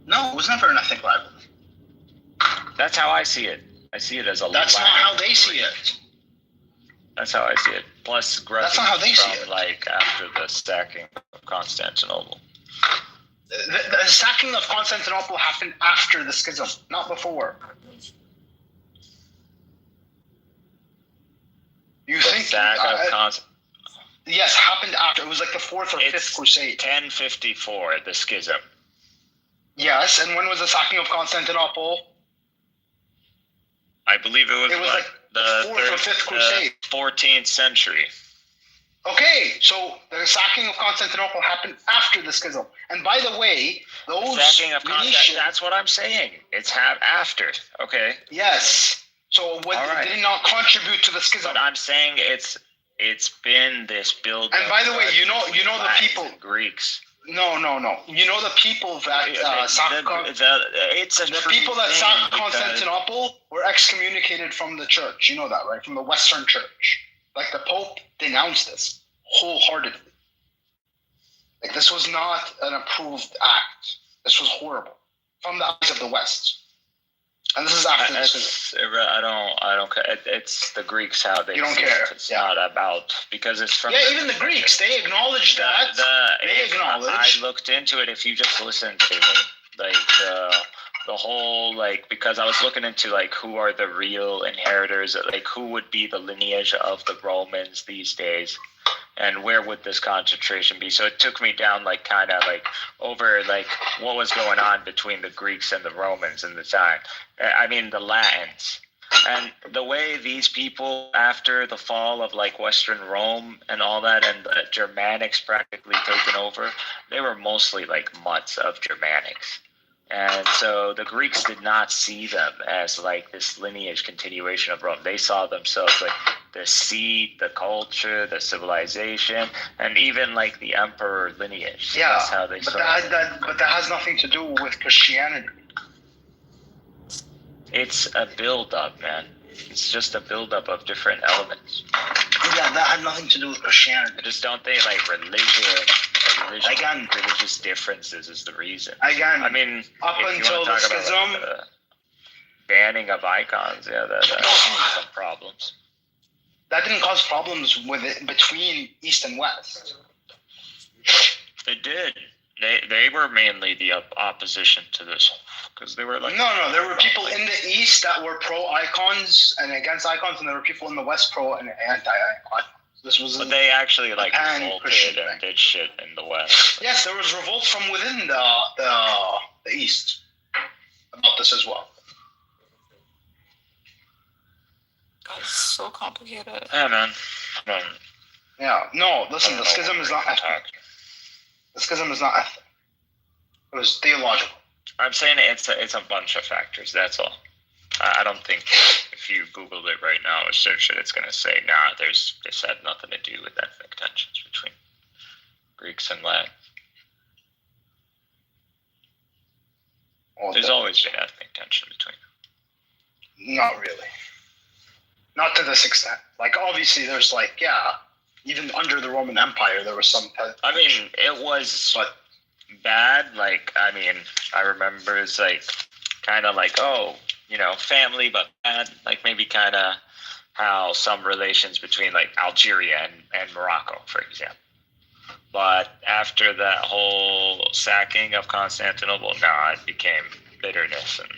No, it was never an ethnic rivalry. That's how I see it. I see it as a. That's not how they see it. That's how I see it. Plus, that's not how they see it. Like after the sacking of Constantinople. The sacking of Constantinople happened after the schism, not before. You think sack of Constantinople? Yes, happened after. It was like the 4th or 5th Crusade. 1054, the schism. Yes, and when was the sacking of Constantinople? I believe it was like the 4th or 5th Crusade. 14th century. Okay, so the sacking of Constantinople happened after the schism. And by the way, those sacking of Constantinople, that's what I'm saying. It's after. Okay. Yes. So did it not contribute to the schism? But I'm saying it's been this build. And by the way, you know the people Greeks. No. You know the people that sacked the people that sacked Constantinople were excommunicated from the church. You know that, right? From the Western Church. Like the Pope denounced this wholeheartedly. Like this was not an approved act. This was horrible from the eyes of the West. And this is after this. I don't care. It's the Greeks how they. You don't care. It's not about because it's from. Yeah, even the Greeks they acknowledge that. They acknowledge. I looked into it. If you just listen to me, like the whole because I was looking into who are the real inheritors, who would be the lineage of the Romans these days. And where would this concentration be? So it took me down over what was going on between the Greeks and the Romans in the time. I mean the Latins. And the way these people, after the fall of Western Rome and all that, and the Germanics practically taken over, they were mostly mutts of Germanics. And so the Greeks did not see them as this lineage continuation of Rome. They saw themselves the seed, the culture, the civilization, and even the emperor lineage. So that's how they saw it. But that has nothing to do with Christianity. It's a build-up, man. It's just a build-up of different elements. Yeah, that had nothing to do with Christianity. I just don't think religious differences is the reason. Again, I mean, up until the schism, banning of icons, that caused some problems. That didn't cause problems with it between East and West. It did. They were mainly the opposition to this because they were No, there were people in the East that were pro icons and against icons, and there were people in the West pro and anti icons. This was. But they actually revolted and did shit in the West. Yes, there was revolt from within the East about this as well. God, it's so complicated. Yeah, man. Yeah, no, listen, the schism is not ethnic. The schism is not ethnic. It was theological. I'm saying it's a bunch of factors, that's all. I don't think if you Googled it right now or search it, it's going to say, this had nothing to do with ethnic tensions between Greeks and Latins. There's always been ethnic tension between them. Not really. Not to this extent. Obviously, there's even under the Roman Empire, there was some. I mean, it was bad. I remember it's family, but bad. Maybe kind of how some relations between Algeria and Morocco, for example. But after that whole sacking of Constantinople, it became bitterness and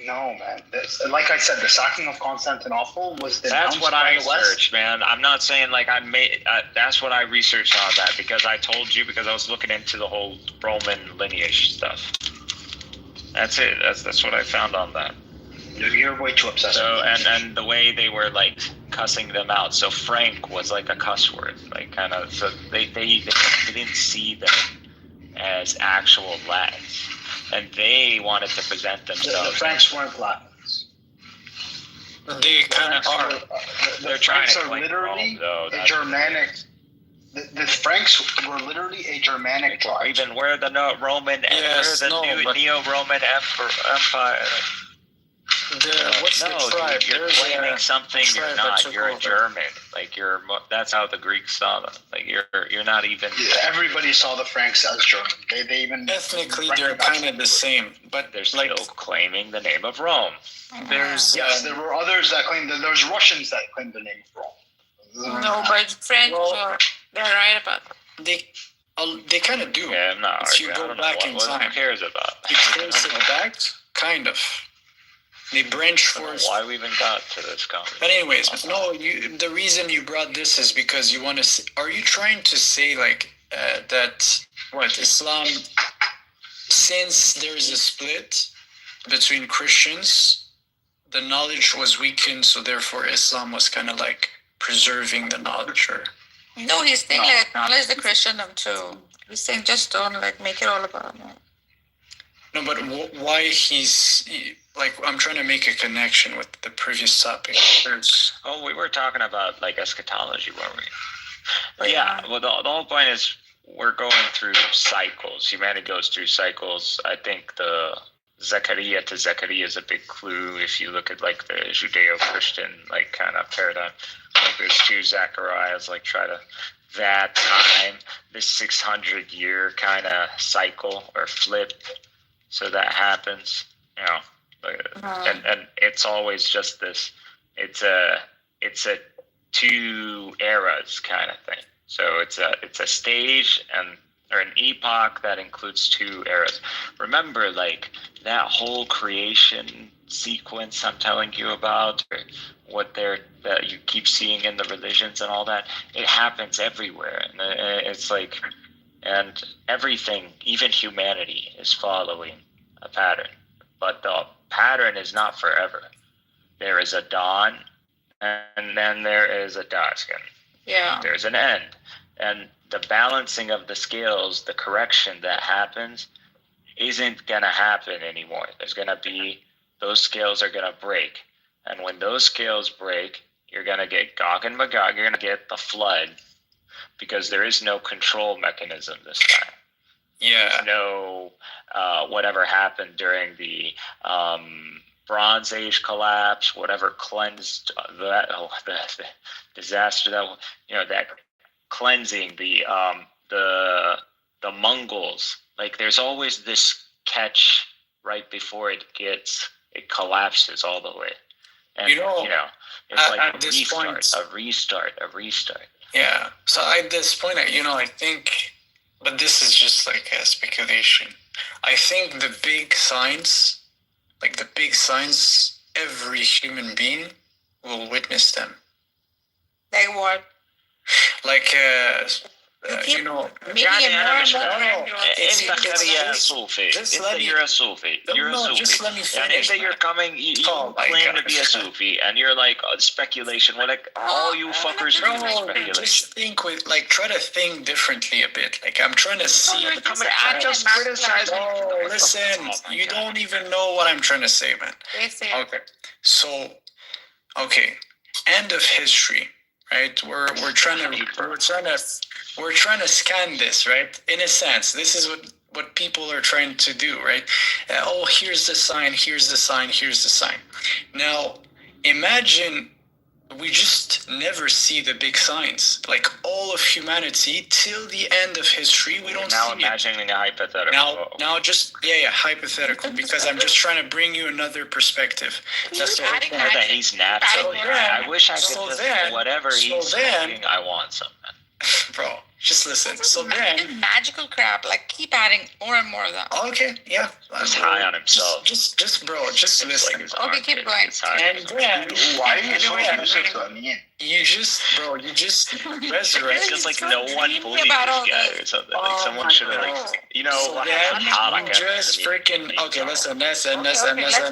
No, man. Like I said, the sacking of Constantinople was denounced. That's what I researched, man. I'm not saying I made. That's what I researched on that because I told you because I was looking into the whole Roman lineage stuff. That's it. That's what I found on that. You're way too obsessed. So and the way they were cussing them out. So Frank was a cuss word, So they didn't see them as actual Latins. And they wanted to present themselves. The Franks weren't Latins. They kind of are. The Franks are literally a Germanic. The Franks were literally a Germanic tribe. Even where the Roman Neo-Roman Empire. What's the tribe? You're claiming something you're not. You're a German. That's how the Greeks saw them. You're not even. Yeah, everybody saw the Franks as German. They even ethnically they're kind of the same, but they're still claiming the name of Rome. There were others that claimed that. There's Russians that claimed the name of Rome. No, but French, they're right about it. They kind of do. Yeah, I'm not. If you go back in time, who cares about? You trace it back, kind of. They branch forth. Why we even got to this conversation? But anyways, the reason you brought this is because you want to. Are you trying to say that Islam, since there is a split between Christians, the knowledge was weakened, so therefore Islam was kind of preserving the knowledge, or? No, he's saying acknowledge the Christendom too. He's saying just don't make it all about it. No, but why he's I'm trying to make a connection with the previous topic. We were talking about eschatology, weren't we? Yeah, well, the whole point is we're going through cycles. Humanity goes through cycles. I think the Zechariah to Zechariah is a big clue. If you look at like the Judeo-Christian like kind of paradigm, like there's two Zechariahs, like try to that time, this 600-year kind of cycle or flip. So that happens, you know, and it's always just this. It's a two eras kind of thing. So it's a stage or an epoch that includes two eras. Remember, like that whole creation sequence I'm telling you about, or what that you keep seeing in the religions and all that. It happens everywhere, and it's like, and everything, even humanity, is following a pattern. But the pattern is not forever. There is a dawn, and then there is a dusk, and there's an end. And the balancing of the scales, the correction that happens, isn't going to happen anymore. There's going to be, those scales are going to break. And when those scales break, you're going to get Gog and Magog, you're going to get the flood, because there is no control mechanism this time. Yeah. There's no whatever happened during the Bronze Age collapse, whatever cleansed that, the disaster that, you know, that cleansing, the Mongols. Like there's always this catch right before it collapses all the way. And, you know it's like a restart. Yeah. So at this point, I think, but this is just like a speculation. I think the big signs, every human being will witness them. Like what? Like, making it more and more. Just let me. You're a Sufi. You're a Sufi. Just let me finish. And if you're coming, you claim to be a Sufi, and you're like speculation. What like all you fuckers do is speculation. Just think try to think differently a bit. Like I'm trying to see. Just criticize. Oh, listen, you don't even know what I'm trying to say, man. Okay, so, end of history. Right, we're trying to scan this, right? In a sense, this is what people are trying to do, right? Here's the sign, here's the sign, here's the sign. Now, imagine we just never see the big signs. Like all of humanity till the end of history, we don't see it. Now imagining a hypothetical. Now just hypothetical, because I'm just trying to bring you another perspective. That's the whole point. That he's natural. I wish I could whatever he's thinking, I want something. Bro, just listen. So then magical crap, like keep adding more and more of them. Okay, yeah. He's high on himself. Just listen. Okay, keep going. And then why are you so abusive to me? You just resurrect. It's just like no one bullied this guy or something. Like someone should have So then you just freaking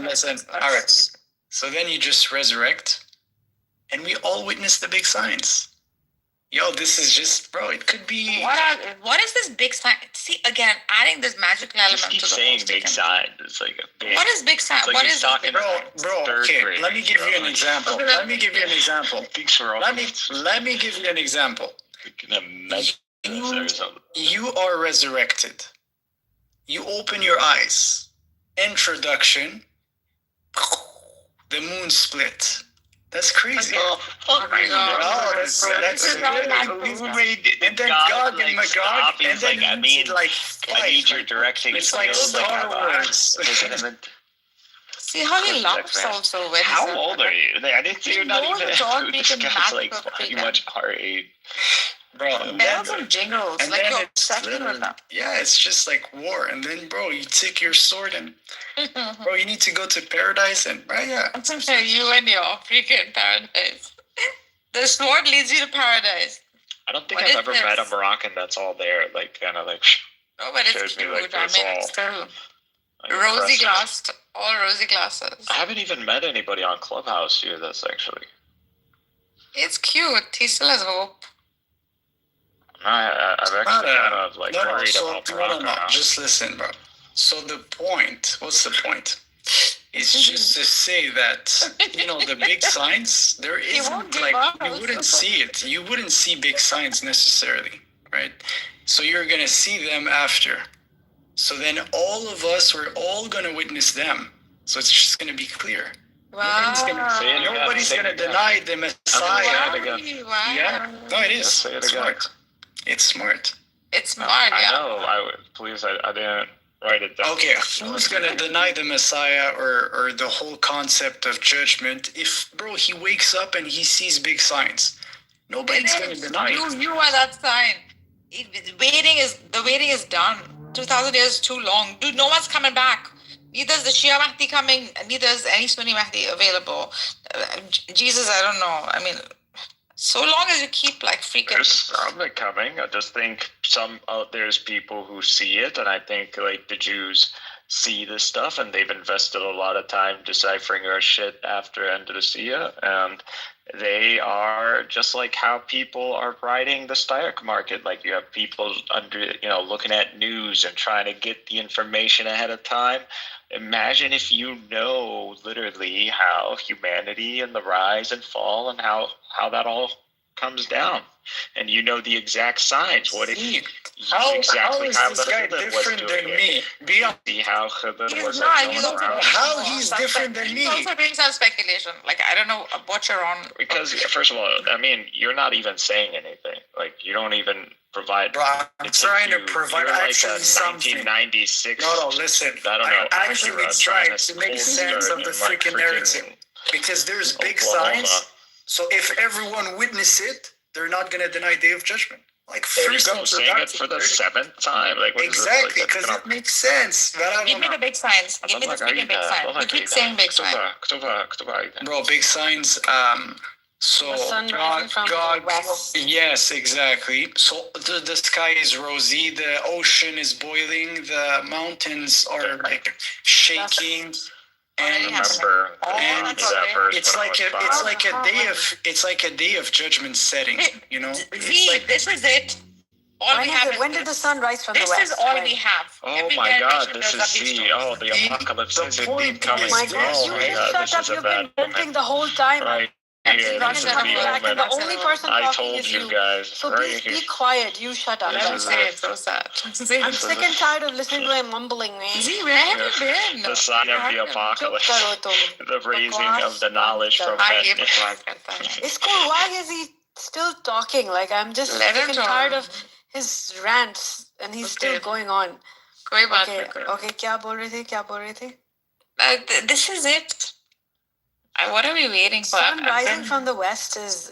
listen. All right. So then you just resurrect, and we all witness the big signs. Yo, this is just, bro, it could be... What is this big sign? See, again, adding this magical element just keep to the saying big sign. It's like a big... What is big sign? Like what is talking bro, okay, let me give you an example. Let me give you an example. Let me give you an example. You are resurrected. You open your eyes. Introduction. The moon split. That's crazy. Oh my God! Oh, that's and then Gog and Magog, and then I need your directing. It's like Star Wars. See how he laughs also when how old are you? I didn't say you're not even. This guy's like pretty much our age. Bro, there are some jingles, like you're obsessed with them. Yeah, it's just like war, and then bro, you take your sword and bro, you need to go to paradise and right, yeah. I'm so sure you and your freaking paradise. The sword leads you to paradise. I don't think I've ever met a Moroccan that's all there, like kind of like. Oh, but it's cute. Like I mean, it's still rosy glassed, all rosy glasses. I haven't even met anybody on Clubhouse here. That's actually. It's cute. He still has hope. I've actually kind of like worried about Morocco. No. Just listen, bro. So the point, what's the point? is just to say that, the big signs, there isn't, like, you wouldn't see it. You wouldn't see big signs necessarily, right? So you're going to see them after. So then all of us, we're all going to witness them. So it's just going to be clear. Wow. Nobody's going to deny the Messiah. Wow. Yeah. No, it is. It's smart. It's smart. It's smart, I know. I didn't write it down. Okay, who's going to deny the Messiah or the whole concept of judgment if, bro, he wakes up and he sees big signs? Nobody's going to deny it. You are that sign. The waiting is done. 2,000 years is too long. Dude, no one's coming back. Neither is the Shia Mahdi coming, neither is any Sunni Mahdi available. Jesus, I don't know. I mean, so long as you keep like freaking. There's some coming. I just think there's people who see it, and I think like the Jews see this stuff, and they've invested a lot of time deciphering our shit after Andalusia, and they are just like how people are riding the stock market. Like you have people looking at news and trying to get the information ahead of time. Imagine if you know literally how humanity and the rise and fall and how that all comes down, and you know the exact signs. What if you how is this guy different than me? See how Khidr was around. How he's different than me? He's also doing some speculation. Like I don't know what you're on. Because first of all, I mean, you're not even saying anything. Like you don't even provide. Bro, I'm trying to provide actually something. 1996. No, listen. I don't know. I'm actually trying to make sense of the freaking narrative because there's big signs. So if everyone witness it, they're not going to deny Day of Judgment. Like first saying it for the seventh time. Like exactly, because it makes sense. Give me the big signs. Give me the freaking big signs. You keep saying big signs. Bro, big signs. So the sun rising from the west. Yes, exactly. So the sky is rosy, the ocean is boiling, the mountains are like shaking. And it's like a day of judgment setting, this is it. When did the sun rise from the west? This is all we have. Oh my God, this is the apocalypse is indeed coming. My God, you just shut up. You've been venting the whole time. Right. Here, this is the only person I talking told is you guys. So please be quiet. You shut up. I'm so sad. I'm sick and tired of listening to him mumbling, man. Where have you been? The sign of the apocalypse. The raising of the knowledge from heaven. Why is he still talking? Like I'm just sick and tired of his rants, and he's still going on. Okay, क्या बोल रहे थे? This is it. What are we waiting for? Sun rising from the west is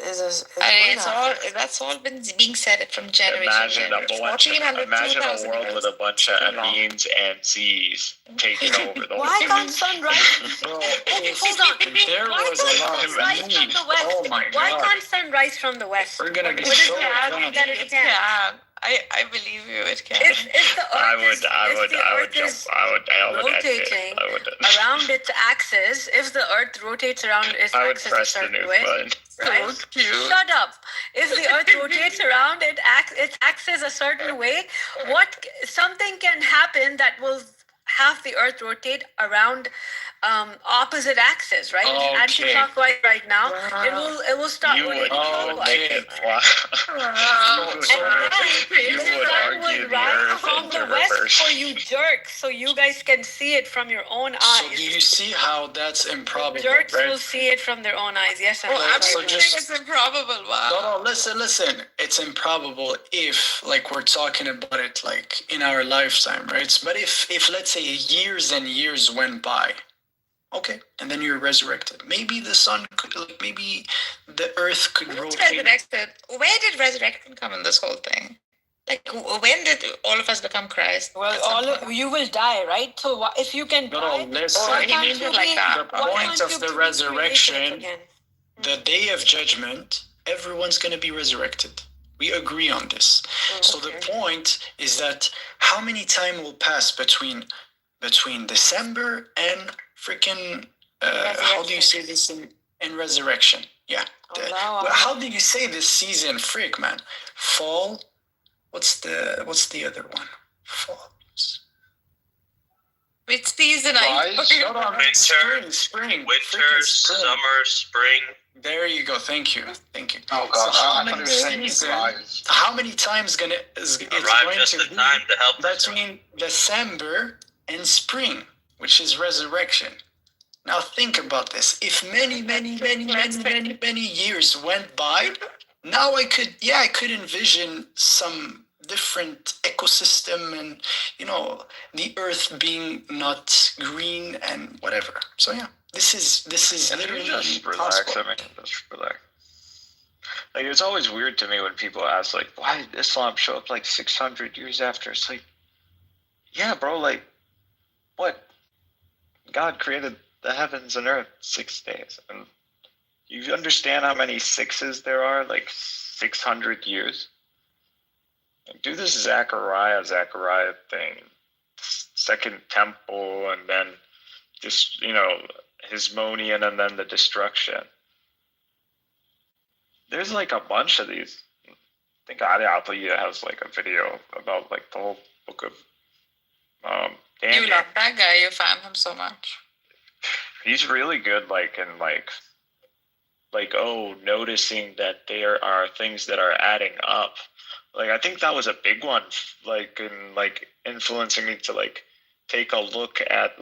that's all been being said from generation. Imagine a world with a bunch of amines and Z's taking over the world. Why can't sun rise? Hold on. There was a lot of amines. Oh my God. Why can't sun rise from the west? We're gonna be so I believe you. It can. If the earth rotating around its axis, if the earth rotates around its axis a certain way, right? Shut up. If the earth rotates around its axis a certain way, something can happen that will have the earth rotate around opposite axis, right? Okay. Anti-clockwise right now. It will start. You would make it. Wow. You would rise from the west for you jerks, so you guys can see it from your own eyes. So do you see how that's improbable? Jerks right? will see it from their own eyes. Yes, I'm saying it's improbable. Wow. No, listen. It's improbable if, like, we're talking about it, like, in our lifetime, right? But if let's say years and years went by, okay, and then you're resurrected. Maybe the sun could, maybe the earth could rotate. Resurrected. Where did resurrection come in this whole thing? Like, when did all of us become Christ? Well, you will die, right? So if you can die, the point of the resurrection, the day of judgment, everyone's going to be resurrected. We agree on this. Okay. So the point is that how many time will pass between December and freaking how do you say this in resurrection? Yeah. How do you say this season, freak man? Fall. What's the other one? Fall. Which season are you talking about? Winter, summer, spring. There you go. Thank you. Oh So gosh, how I many understand seasons? How many times it's going to be between December and spring, which is resurrection? Now think about this. If many years went by, now I could envision some different ecosystem and the earth being not green and whatever. So yeah, this is literally just possible. relax. I mean, just relax. Like, it's always weird to me when people ask, like, why did Islam show up like 600 years after? It's like, yeah, bro, like, what? God created the heavens and earth 6 days. And you understand how many sixes there are? Like 600 years? Like, do this Zechariah thing. Second temple, and then just, Hasmonean, and then the destruction. There's like a bunch of these. I think Ali Atiyah has like a video about like the whole book of Daniel. You love that guy. You found him so much. He's really good, noticing that there are things that are adding up. Like, I think that was a big one, influencing me to take a look at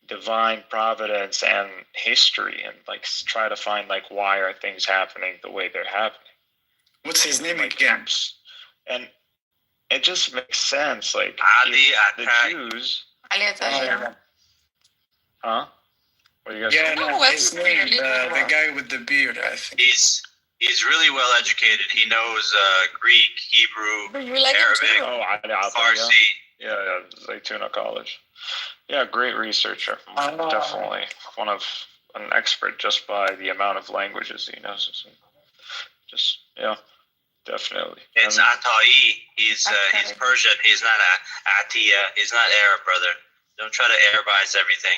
divine providence and history, and try to find why are things happening the way they're happening. What's his name again? And it just makes sense. The Jews. Huh? What are you guys saying? His name, the guy with the beard, I think. He's really well educated. He knows Greek, Hebrew, Arabic, Farsi. Yeah, Zaytuna College. Yeah, great researcher. Definitely an expert just by the amount of languages he knows. Definitely. It's Atai. He's Persian. He's not Atiyah. He's not Arab, brother. Don't try to Arabize everything.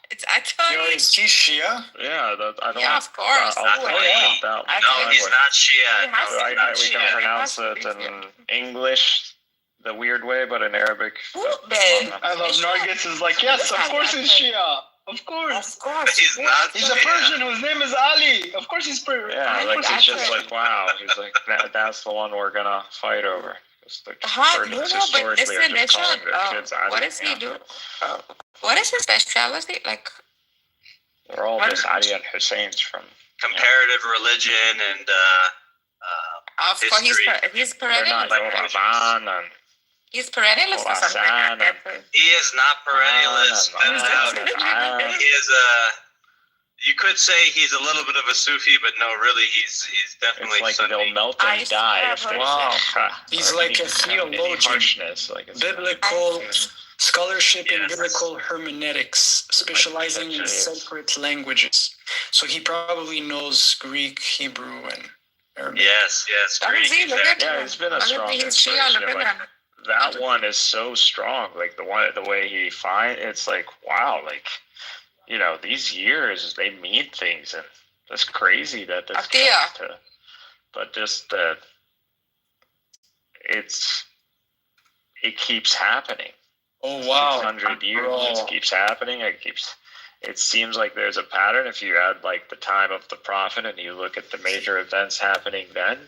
It's Atai. Is he Shia? Yeah, I don't. Yeah, of course. No, he's not Shia. We can pronounce it in English the weird way, but in Arabic. I love Nargis is like, yes, of course he's Shia. Of course. He's not. He's a Persian whose name is Ali. Of course he's Persian. Yeah, he's just wow. He's like, that's the one we're gonna fight over. But listen, what does he do? What is his specialty? They're all just Ali and Hussein's from comparative religion and of course, he's perennialist. He's perennialist or something like that. He is not perennialist. He is you could say he's a little bit of a Sufi, but no, really, he's definitely Sunni. They'll melt and die. He's like a theologian, biblical scholarship in biblical hermeneutics, specializing in sacred languages. So he probably knows Greek, Hebrew, and Arabic. Yes, Greek. Yeah, he's been a strong inspiration. That one is so strong. The way he it's wow. These years, they mean things, and that's crazy that this but just that it keeps happening. Oh, wow. 600 years, it keeps happening. It seems like there's a pattern. If you add the time of the prophet and you look at the major events happening then,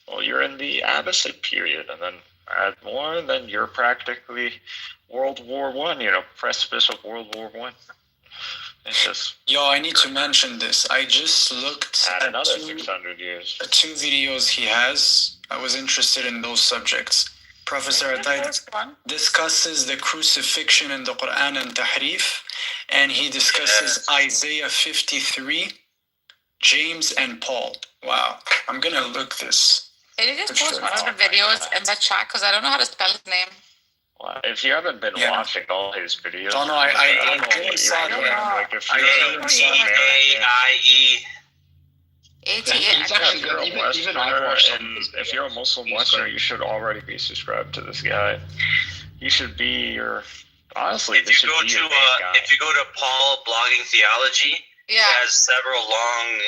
well, you're in the Abbasid period, and then add more, and then you're practically World War I, precipice of World War I. It's just... I need to mention this. I just looked at another 600 years. 2 videos he has. I was interested in those subjects. Professor Atai discusses the crucifixion in the Quran and Tahrif, and he discusses Isaiah 53, James and Paul. Wow, I'm gonna look this. Can you just post one of the videos in the chat, because I don't know how to spell his name. Well, if you haven't been watching all his videos, I saw if you're a Muslim Westerner, you should already be subscribed to this guy. He should be your. Honestly, if you go to Paul Blogging Theology, he has several long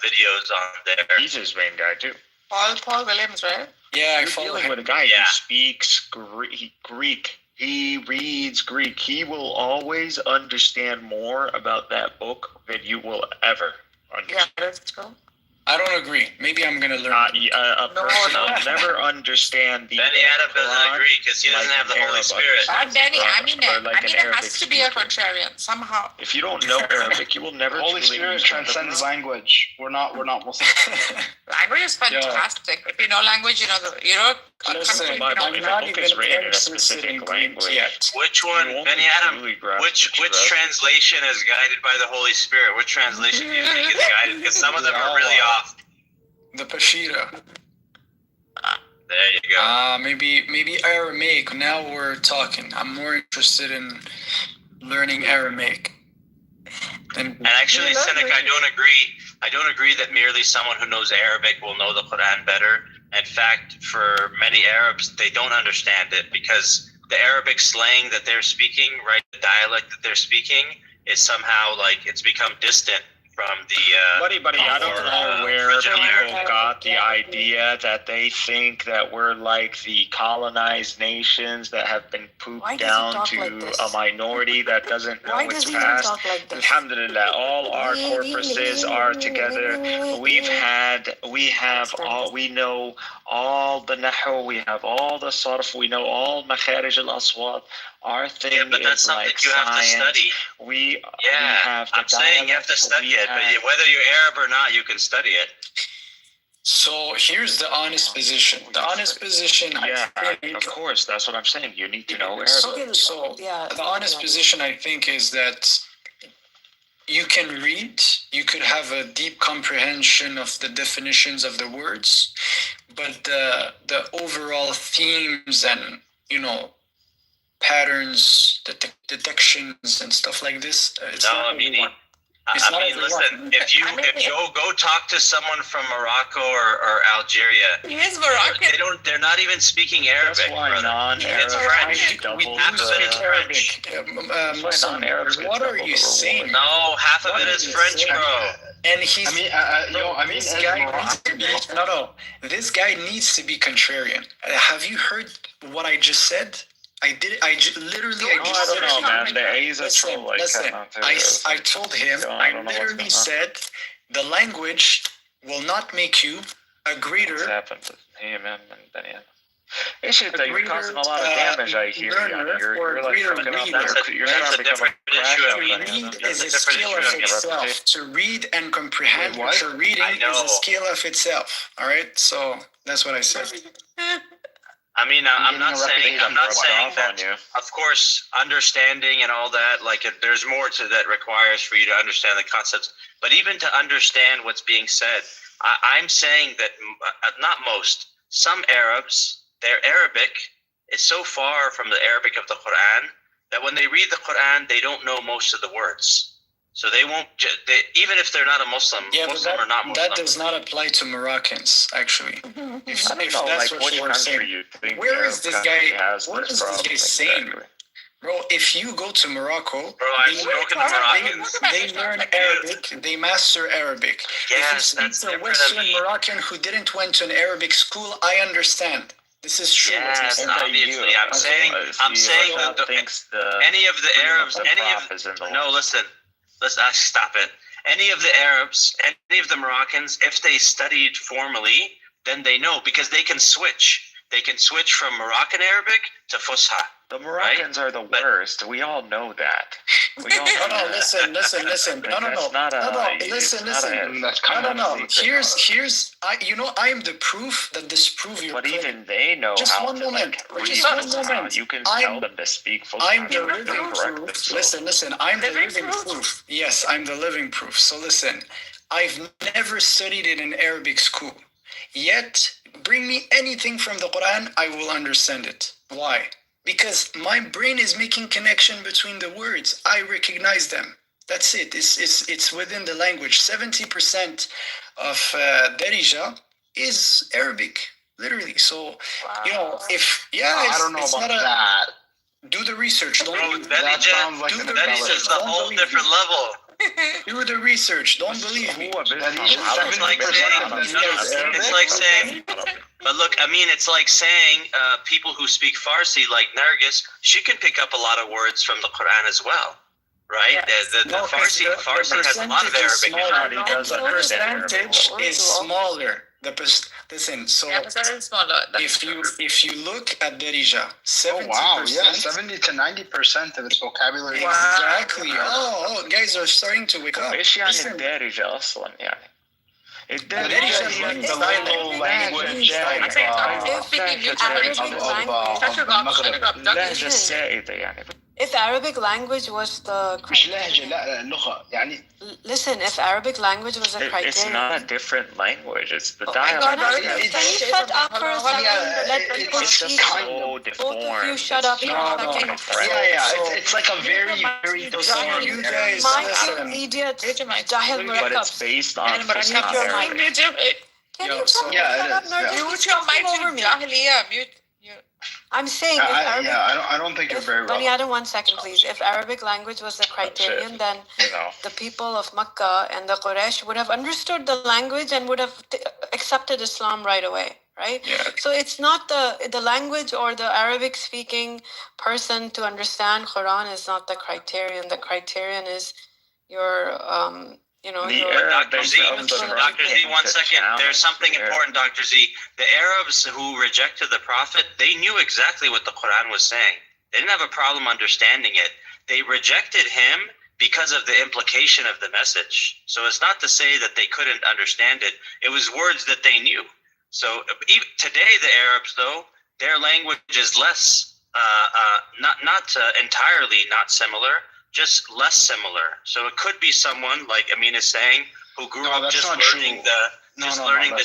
videos on there. He's his main guy too. Paul Williams, right? Yeah, I follow him. With a guy who speaks Greek. he reads Greek. He will always understand more about that book than you will ever understand. Yeah, that's true. I don't agree. Maybe I'm gonna learn. A person will never understand the Benny Adam doesn't agree because he doesn't have the Holy Spirit. Benny, it has to be a contrarian somehow. If you don't know Arabic, you will never. Holy Spirit transcends language. We're not Muslim. Language is fantastic. If you know language, you know Listen, my book is written in a specific language. Which one, Benny Adam? Which translation is guided by the Holy Spirit? Which translation do you think is guided? Because some of them are really off. The Pashira. There you go. Maybe Aramaic. Now we're talking. I'm more interested in learning Aramaic. And actually, Cynic, I don't agree that merely someone who knows Arabic will know the Quran better. In fact, for many Arabs, they don't understand it because the Arabic slang that they're speaking, right, the dialect that they're speaking, is somehow like it's become distant from the. Buddy, I don't know where people got the idea that they think that we're like the colonized nations that have been pooped down to a minority that doesn't know its past. Alhamdulillah, all our corpuses are together. We know all the nahu, we have all the sarf, we know all makharij al-aswat. Our thing but that's is something like you have science. to study. We have I'm saying you have to study it, but whether you're Arab or not, you can study it. So here's the honest position. The honest position. Of course, that's what I'm saying. You need to know Arabic. So the honest position, I think, is that you can read, you could have a deep comprehension of the definitions of the words, but the overall themes and patterns, detections and stuff like this. Listen. If you go talk to someone from Morocco or Algeria, he is Moroccan. They're not even speaking Arabic. That's why It's French. What are you saying? No, half of it is French, bro. And he's. This guy needs to be contrarian. Have you heard what I just said? I don't know, man. The A's are so like. Listen, I told him. I literally said, the language will not make you a greater. What's happened to him and Benny? It's shit that you're causing a lot of damage. I hear you're like fucking up. You're trying to become a crash. Reading is a skill of itself. To read and comprehend what you're reading is a skill of itself. All right, so that's what I said. I'm not saying that. Of course, understanding and all that, like there's more to that requires for you to understand the concepts. But even to understand what's being said, I'm saying that some Arabs, their Arabic is so far from the Arabic of the Quran that when they read the Quran, they don't know most of the words. So they won't, even if they're not a Muslim, Muslim or not Muslim. That does not apply to Moroccans, actually. If that's what you were saying. Where is this guy? What is this guy saying? Bro, if you go to Morocco, they learn Arabic, they master Arabic. Yes, if you speak to a Western Moroccan who didn't went to an Arabic school, I understand. This is true. Yes, obviously. I'm saying any of the Arabs, stop it. Any of the Arabs, any of the Moroccans, if they studied formally, then they know because they can switch. They can switch from Moroccan Arabic to Fusha. The Moroccans are the worst. We all know that. Listen. Listen. Here's. I am the proof that this proof you're. But even they know just how one to. Moment. You can tell them to speak Fusha. I'm the living proof. Listen. I'm the living proof. Yes, I'm the living proof. So listen, I've never studied in an Arabic school. Yet, bring me anything from the Quran, I will understand it. Why? Because my brain is making connection between the words. I recognize them. That's it. It's within the language. 70% of Darija is Arabic, literally. So, I don't know about that. Do the research. That sounds like Darija is a whole different level. Do the research. Don't believe me. It's like saying But look, I mean, it's like saying people who speak Farsi, like Nargis, she can pick up a lot of words from the Quran as well, right? Yes. The Farsi has a lot of Arabic in it. And the percentage is smaller. Listen, so smaller. if you look at Darija, 70%. Oh wow, yeah, 70 to 90% of its vocabulary. Exactly. Oh, guys are starting to wake up. ايش يعني الدارجة اصلا يعني؟ الدارجة is the local language اللهجة السائدة يعني. If Arabic language was the مش لهجة لا لغة يعني. Listen, if Arabic language was a criteria. It's not a different language. It's the God, dialect. can you shut up for a second? Let people speak. So deformed. Both of you shut up for a second. Yeah. It's like a very deformed. You guys Mike, you idiot. Jahil But it's based on Can you shut up, Nargis? Mute your mic over me. Mute. I'm saying if Arabic, I don't think you're very Bani well. Adam, 1 second, please. If Arabic language was the criterion, then the people of Makkah and the Quraysh would have understood the language and would have accepted Islam right away, right? Yeah. So it's not the language or the Arabic speaking person to understand Quran is not the criterion. The criterion is your Dr. Z, 1 second. There's something important, Dr. Z. The Arabs who rejected the Prophet, they knew exactly what the Quran was saying. They didn't have a problem understanding it. They rejected him because of the implication of the message. So it's not to say that they couldn't understand it. It was words that they knew. So today, the Arabs, though, their language is less, not entirely not similar, just less similar. So it could be someone like Amin is saying who grew up just learning the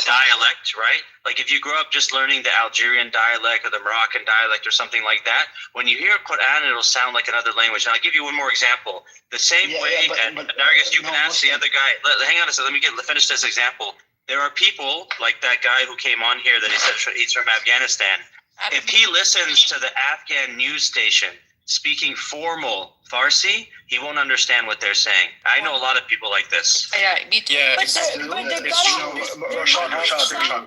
dialect, right? Like if you grew up just learning the Algerian dialect or the Moroccan dialect or something like that, when you hear Quran, it'll sound like another language. And I'll give you one more example. The same way, and Nargis, you can ask the other guy. Hang on a second. Let me finish this example. There are people like that guy who came on here that he said he's from Afghanistan. If he listens to the Afghan news station speaking formal Farsi, he won't understand what they're saying. I know a lot of people like this. Yeah, me too. Yeah, Rashad,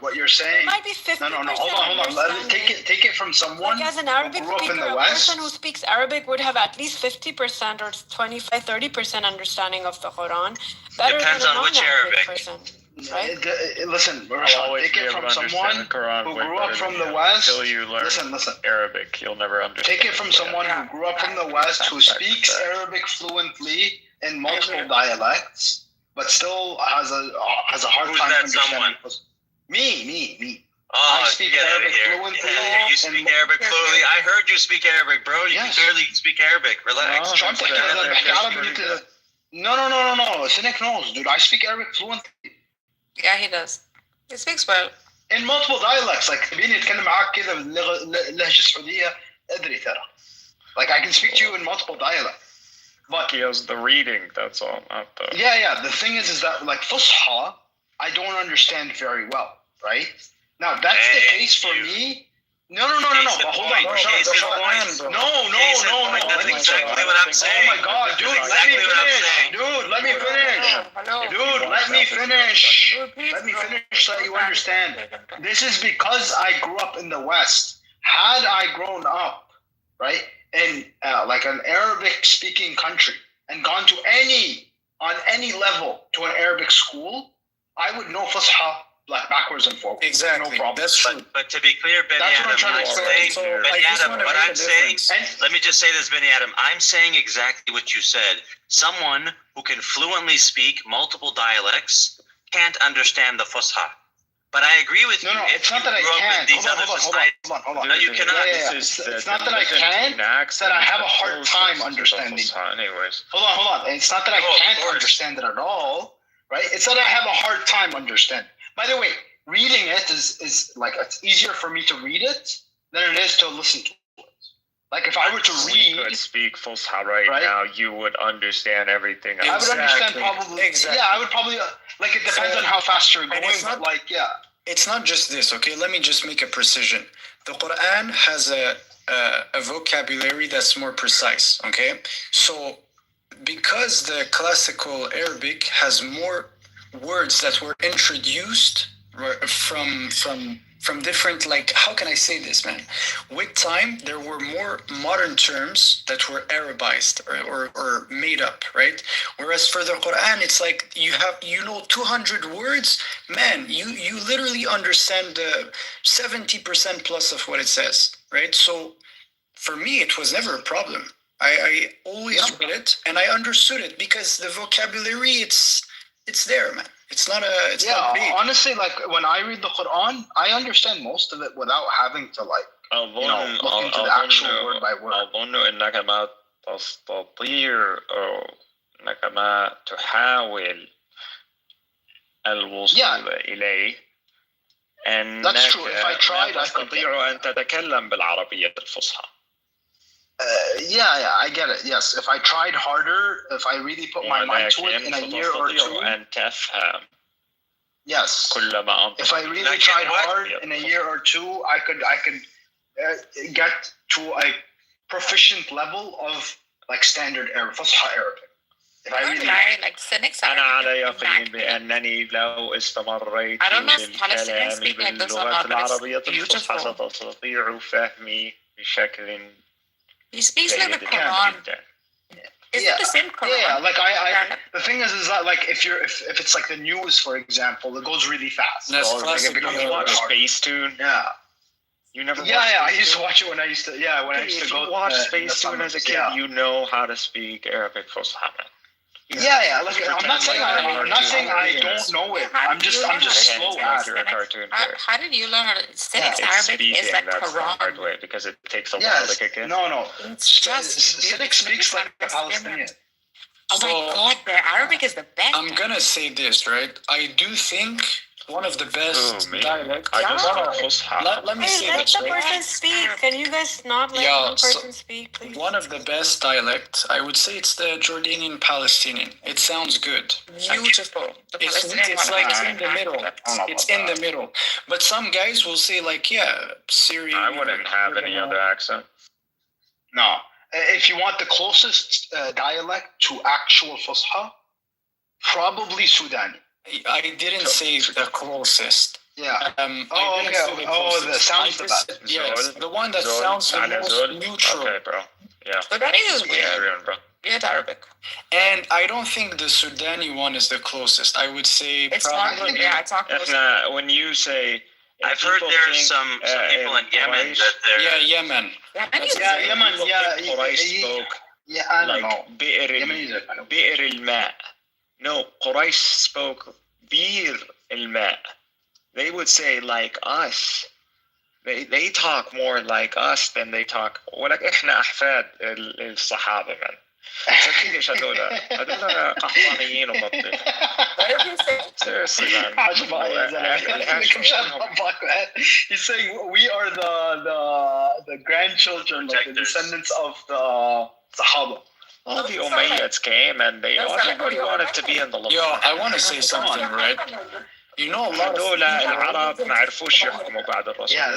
what you're saying. Might be 50%. No, hold on. Take it from someone like as an Arabic who grew up in speaker, the a West. person who speaks Arabic would have at least 50% or 25-30% understanding of the Quran. Better Depends than a on which Arabic. person. Right? Listen, Rashad, take it from someone who grew up from the West. Until you learn Arabic, you'll never understand. Take it from someone who grew up from the West, who speaks Arabic fluently in multiple dialects, but still has a hard time understanding. Me. Oh, I speak Arabic fluently. Yeah, you speak Arabic fluently. I heard you speak Arabic, bro. You clearly speak Arabic. Relax. No. Cynic knows, dude. I speak Arabic fluently. Yeah, he does. He speaks well. In multiple dialects, like تبيني اتكلم معاك كده باللهجة السعودية ادري ترى. Like I can speak to you in multiple dialects. But he has the reading, that's all, not the... Yeah. The thing is that like Fusha, I don't understand very well, right? Now that's the case for me. No. But hold on. No. That's exactly what I'm saying. Oh my God, dude, let me finish. Let me finish so you understand. This is because I grew up in the West. Had I grown up, right, in like an Arabic-speaking country and gone to on any level to an Arabic school, I would know Fusha like backwards and forwards. Exactly. No problem. That's true. But to be clear, Benny Adam, let me just say this, Benny Adam. I'm saying exactly what you said. Someone who can fluently speak multiple dialects can't understand the Fusha. But I agree with you. No, it's not that I can't. Hold on. No, you cannot. It's not that I can't. It's that I have a hard time understanding. Anyways. Hold on. It's not that I can't understand it at all, right? It's that I have a hard time understanding. By the way, reading it is like it's easier for me to read it than it is to listen to it. Like if I were to read, you could speak Fusha right now, you would understand everything. I would understand probably. Exactly. Yeah, I would probably like it depends on how fast you're going. But like it's not just this. Okay, let me just make a precision. The Quran has a vocabulary that's more precise. Okay, so because the classical Arabic has more words that were introduced from from different, like, how can I say this, man? With time, there were more modern terms that were Arabized or made up, right? Whereas for the Quran, it's like you have, 200 words, man, you literally understand 70% plus of what it says, right? So for me, it was never a problem. I always read it and I understood it because the vocabulary, it's there, man. It's not big. Honestly, like when I read the Quran, I understand most of it without having to like look into the actual word by word. أظن أنك ما تستطيع أو أنك ما تحاول الوصول إليه. That's true. If I tried, لا تستطيع أن تتكلم بالعربية الفصحى. Yeah, I get it. Yes, if I tried harder, if I really put my mind to it in a year or two. أن تفهم. Yes. If I really tried hard in a year or two, I could get to a proficient level of like standard Arabic, Fusha Arabic. If I really like cynics. أنا على يقين بأنني لو استمريت بالكلام باللغة العربية الفصحى ستستطيع فهمي بشكل He speaks like the Quran. Is it the same Quran? Yeah, like the thing is that like if it's like the news, for example, it goes really fast. That's classic. You watch Space Tune? Yeah. You never? Yeah, I used to watch it when I used to. Yeah, when I used to go. If you watch Space Tune as a kid, you know how to speak Arabic Fusha. Yeah. Like, I'm not saying I don't know it. I'm just slow at it. How did you learn how to? Cynics Arabic is like Quran. Hard way because it takes a while to kick in. No. Cynic speaks like a Palestinian. Oh my God, their Arabic is the best. I'm gonna say this, right? I do think one of the best dialects. Let me say let this, the right? person speak. Can you guys not let one person speak, please? One of the best dialects, I would say it's the Jordanian Palestinian. It sounds good. Beautiful. It's like in the middle. It's in the middle. But some guys will say like, Syrian. I wouldn't have any other accent. No. If you want the closest dialect to actual Fusha, probably Sudani. I didn't say the closest. Yeah. The sounds the best. Yes, the one that sounds the most neutral. Okay, bro. Yeah. Sudani is weird. Bro. Weird Arabic. And I don't think the Sudani one is the closest. I would say it's not good. Yeah, it's not close. When you say, I've heard there's some people in Yemen that they're. Yeah, Yemen. Yemen. spoke. Yeah, I don't know. بئر الماء. No, Quraysh spoke Bir al-Ma. They would say like us. They talk more like us than they talk. ولكن إحنا أحفاد الصحابة man. صدقنيش هذول قحطانيين وبطيخ. Seriously man. He's saying we are the grandchildren, like the descendants of the Sahaba. All the Umayyads came and everybody wanted to be in the Yo, I want to say something, right? You know, هذول العرب ما عرفوش يحكموا بعد الرسول. Yeah,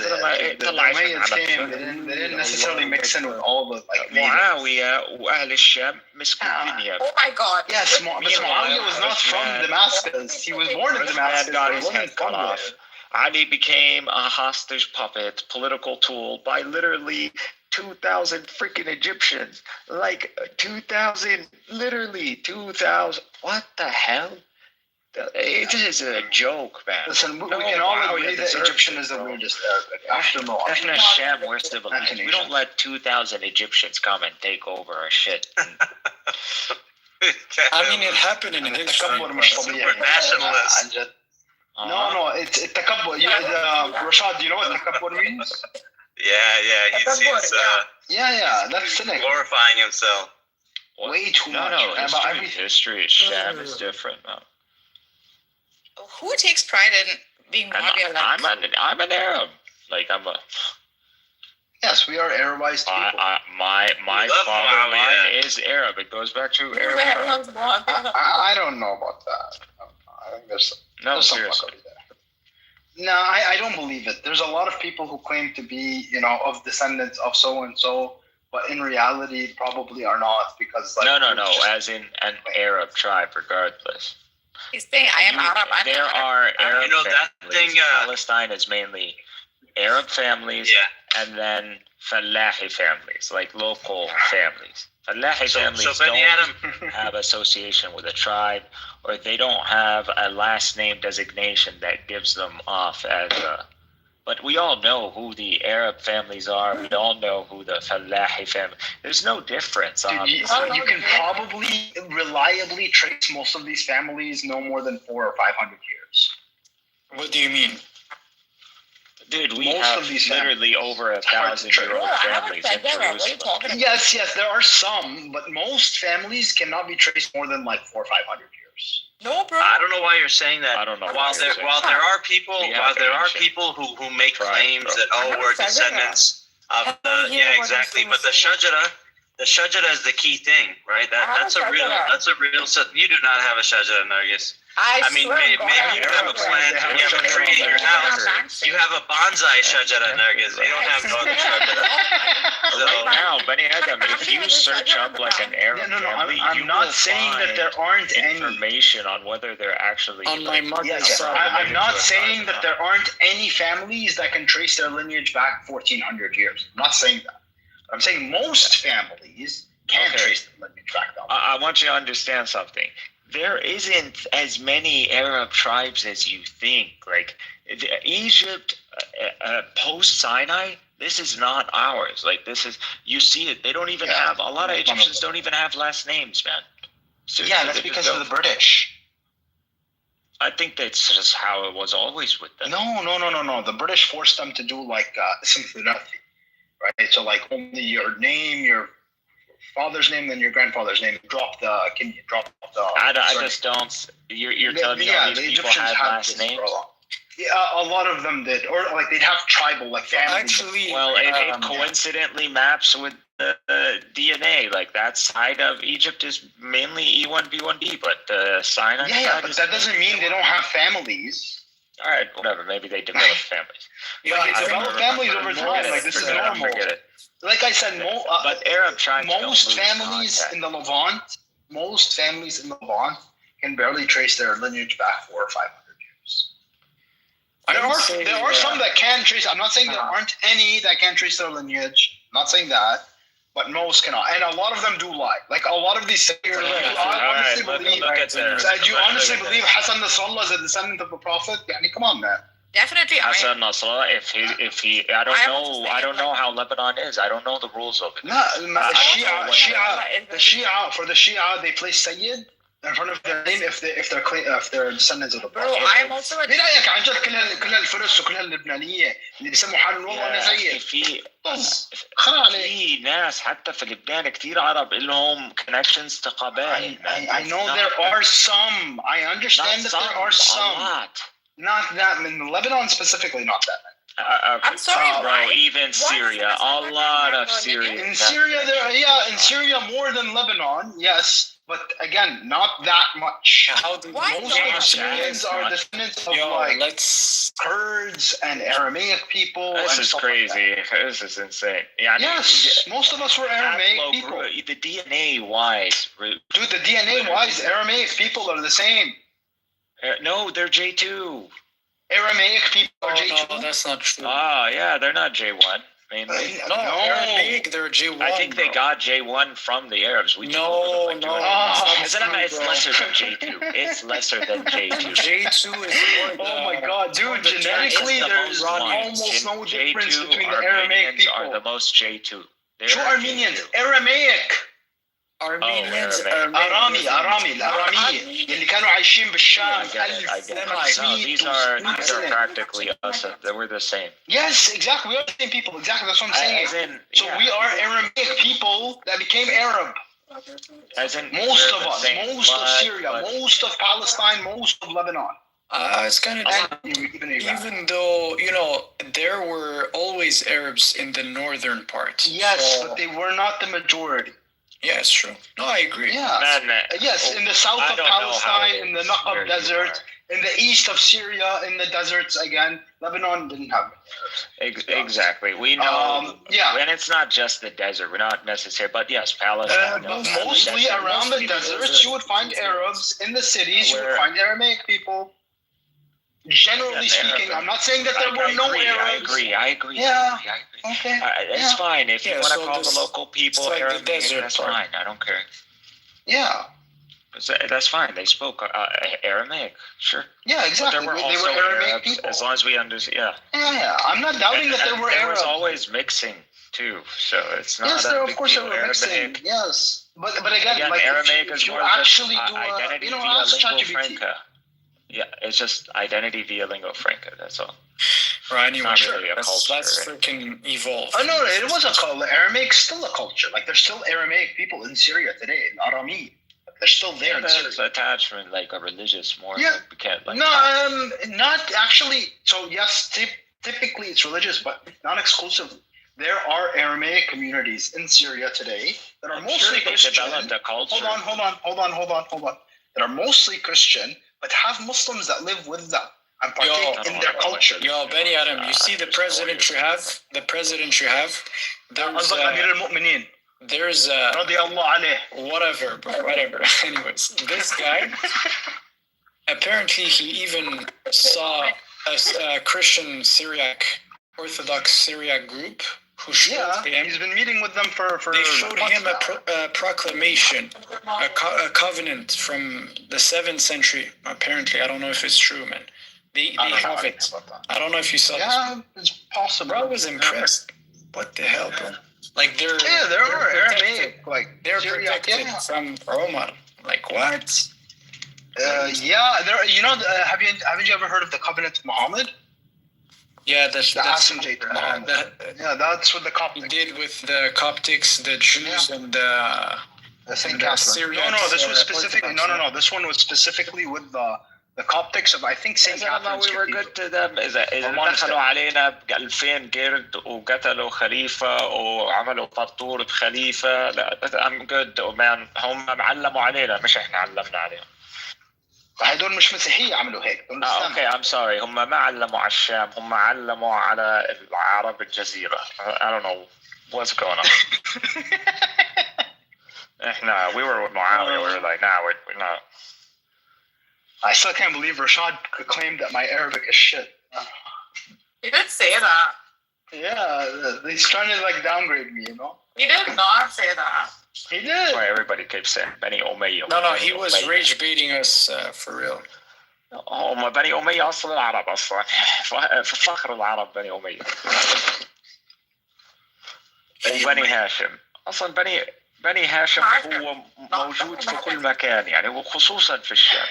the Umayyads came. They didn't necessarily mix in with all the like. معاوية وأهل الشام مسكوا الدنيا. Oh my God. Yes, but Muawiyah was not from Damascus. He was born in Damascus. Got his head cut off. Ali became a hostage puppet, political tool by literally 2,000 freaking Egyptians. Like 2,000, literally 2,000. What the hell? It is a joke, man. Listen, we can all agree that Egyptian is the weirdest Arabic. After all, Eħna Sham, we're civilized. We don't let 2,000 Egyptians come and take over our shit. I mean, it happened in history. Super nationalist. No, it's takabbur. Rashad, do you know what takabbur means? Yeah, he's yeah, that's cynic. Glorifying himself. Way too much. No, history Sham is different, man. Who takes pride in being Muawiyah? I'm an Arab. Like I'm a. Yes, we are Arabized people. My father line is Arab. It goes back to Arab. I don't know about that. I think there's seriously. No, I don't believe it. There's a lot of people who claim to be, of descendants of so and so, but in reality, probably are not because. Like, no. As in an Arab tribe, regardless. He's saying, "I am Arab." There are Arab that families. thing. Palestine is mainly Arab families, and then Fallahi families, like local families. Fallahi families don't have association with a tribe, or they don't have a last name designation that gives them off as a. But we all know who the Arab families are. We all know who the Fallahi family. There's no difference. You can probably reliably trace most of these families no more than 400 or 500 years. What do you mean? Dude, we have literally over 1,000-year-old families in Jerusalem. Yes, there are some, but most families cannot be traced more than like 400 or 500 years. No, bro. I don't know why you're saying that. I don't know. While there are people who make claims that we're descendants of exactly. But the shajara is the key thing, right? That's a real. You do not have a shajara, Nargis. I mean, maybe you have a plant, you have a tree in your house. You have a bonsai shajara, Nargis. You don't have no other shajara. Right now, Bani Adam, if you search up like an Arab family, I'm not saying that there aren't information on whether they're actually on my mother's side. I'm not saying that there aren't any families that can trace their lineage back 1,400 years. I'm not saying that. I'm saying most families can't trace their lineage back that. I want you to understand something. There isn't as many Arab tribes as you think. Like Egypt, post-Sinai, this is not ours. Like this is, you see it. They don't even have, a lot of Egyptians don't even have last names, man. So that's because of the British. I think that's just how it was always with them. No. The British forced them to do like something, right? So like only your name, your father's name, then your grandfather's name. I just don't. You're telling me all these people had last names? Yeah, a lot of them did, or like they'd have tribal, like family. Actually, well, it coincidentally maps with the DNA. Like that side of Egypt is mainly E1B1B, but the Sinai. But that doesn't mean they don't have families. All right, whatever. Maybe they develop families. They develop families over time. Like this is normal. Like I said, but Arab tribes. Most families in the Levant, can barely trace their lineage back 400 or 500 years. There are some that can trace. I'm not saying there aren't any that can trace their lineage. I'm not saying that, but most cannot, and a lot of them do lie. Like a lot of these. Do you honestly believe Hassan Nasrallah is a descendant of the Prophet? Come on, man. Definitely. Hassan Nasrallah, if he, I don't know how Lebanon is. I don't know the rules of it. No, the Shia, they place Sayyid in front of their name if they're descendants of the Prophet. Bro, I'm also a. رايك عن جد كل الفرس وكلها اللبنانيه اللي بيسموا حالهم والله انا زيك. في ناس حتى في لبنان كثير عرب لهم connections to قبائل. I know there are some. I understand that there are some. Not that in Lebanon specifically, not that many. I'm sorry, bro. Even Syria, a lot of Syria. In Syria, in Syria more than Lebanon, yes. But again, not that much. Most of the Syrians are descendants of Kurds and Aramaic people. This is crazy. This is insane. Yes, most of us were Aramaic people. The DNA-wise. Dude, the DNA-wise, Aramaic people are the same. No, they're J2. Aramaic people are J2. No, that's not true. Yeah, they're not J1. Mainly. No, Aramaic, they're J1. I think they got J1 from the Arabs. No. It's lesser than J2. It's lesser than J2. J2 is more. Oh my God, dude! Genetically, there's almost no difference between the Aramaic people. Are the most J2. True Armenians, Aramaic. Armenians, الأرامية اللي كانوا عايشين بالشام. These are practically us. We're the same. Yes, exactly. We are the same people. Exactly. That's what I'm saying. So we are Aramaic people that became Arab. Most of us, most of Syria, most of Palestine, most of Lebanon. It's kind of even though there were always Arabs in the northern part. Yes, but they were not the majority. Yeah, it's true. No, I agree. Yeah. Yes, in the south of Palestine, in the Naqab Desert, in the east of Syria, in the deserts again, Lebanon didn't have Arabs. Exactly. We know. And it's not just the desert. We're not necessarily, but yes, Palestine. Mostly around the deserts, you would find Arabs. In the cities, you would find Aramaic people. Generally speaking, I'm not saying that there were no Arabs. I agree. Yeah. Okay. It's fine. If you want to call the local people like Aramaic, that's fine. I don't care. Yeah. That's fine. They spoke Aramaic, sure. Yeah, exactly. But there were they also were Aramaic Arabs, people. as long as we understand. Yeah. Yeah. I'm not doubting that there were Arabs. There Arabs. was always mixing too, so it's not. Yes, there of course there were mixing. Yes, but again, like Aramaic if is you more actually just do identity via ask lingua ChatGPT. franca. Yeah, it's just identity via lingua franca. That's all. Right, anyway, It's not really a culture. That's freaking evolved. Oh no, it was a culture. Aramaic still a culture. Like there's still Aramaic people in Syria today, in Arami. They're still there in Syria. That's attachment, like a religious more. Yeah. Like we can't, like, No, not actually. So yes, typically it's religious, but not exclusively. There are Aramaic communities in Syria today that are mostly Christian. Hold on. That are mostly Christian, but have Muslims that live with them and partake in their culture. Yo, Benny Adam, you see the president you have? The president you have? There's Amir al-Mu'mineen. There's whatever, bro, whatever. Anyways, this guy apparently he even saw a Christian Syriac, Orthodox Syriac group who showed him. He's been meeting with them for. They showed him a proclamation, a covenant from the 7th century. Apparently, I don't know if it's true, man. They have it. I don't know if you saw this. Yeah, it's possible. Bro, I was impressed. What the hell, bro? Like there are Aramaic, like they're protected from Omar. Like what? There. You know, haven't you ever heard of the Covenant of Muhammad? Yeah, that's Muhammad. Yeah, that's what the Coptics did with the Coptics, the Jews, and the St. Catherine. No, this was specifically. No. This one was specifically with the Coptics of, I think, St. Catherine's. We were good to them. إذا دخلوا علينا ب 2000 قرد وقتلوا خليفة وعملوا فطور بخليفة. لا, I'm good, man. هم علموا علينا مش احنا علمنا عليهم. هدول مش مسيحية عملوا هيك. اوكي I'm sorry. هم ما علموا على الشام. هم علموا على العرب الجزيرة. I don't know what's going on. احنا we were with Muawiyah. We were like, nah, we're not. I still can't believe Rashad claimed that my Arabic is shit. He did say that. Yeah, he's trying to like downgrade me, you know? He did not say that. He did. That's why everybody keeps saying Bani Umayyah. No, he was rage baiting us for real. هم بني أمية أصل العرب أصلا. فخر العرب بني أمية. وبني هاشم. أصلا بني هاشم هو موجود في كل مكان يعني وخصوصا في الشام.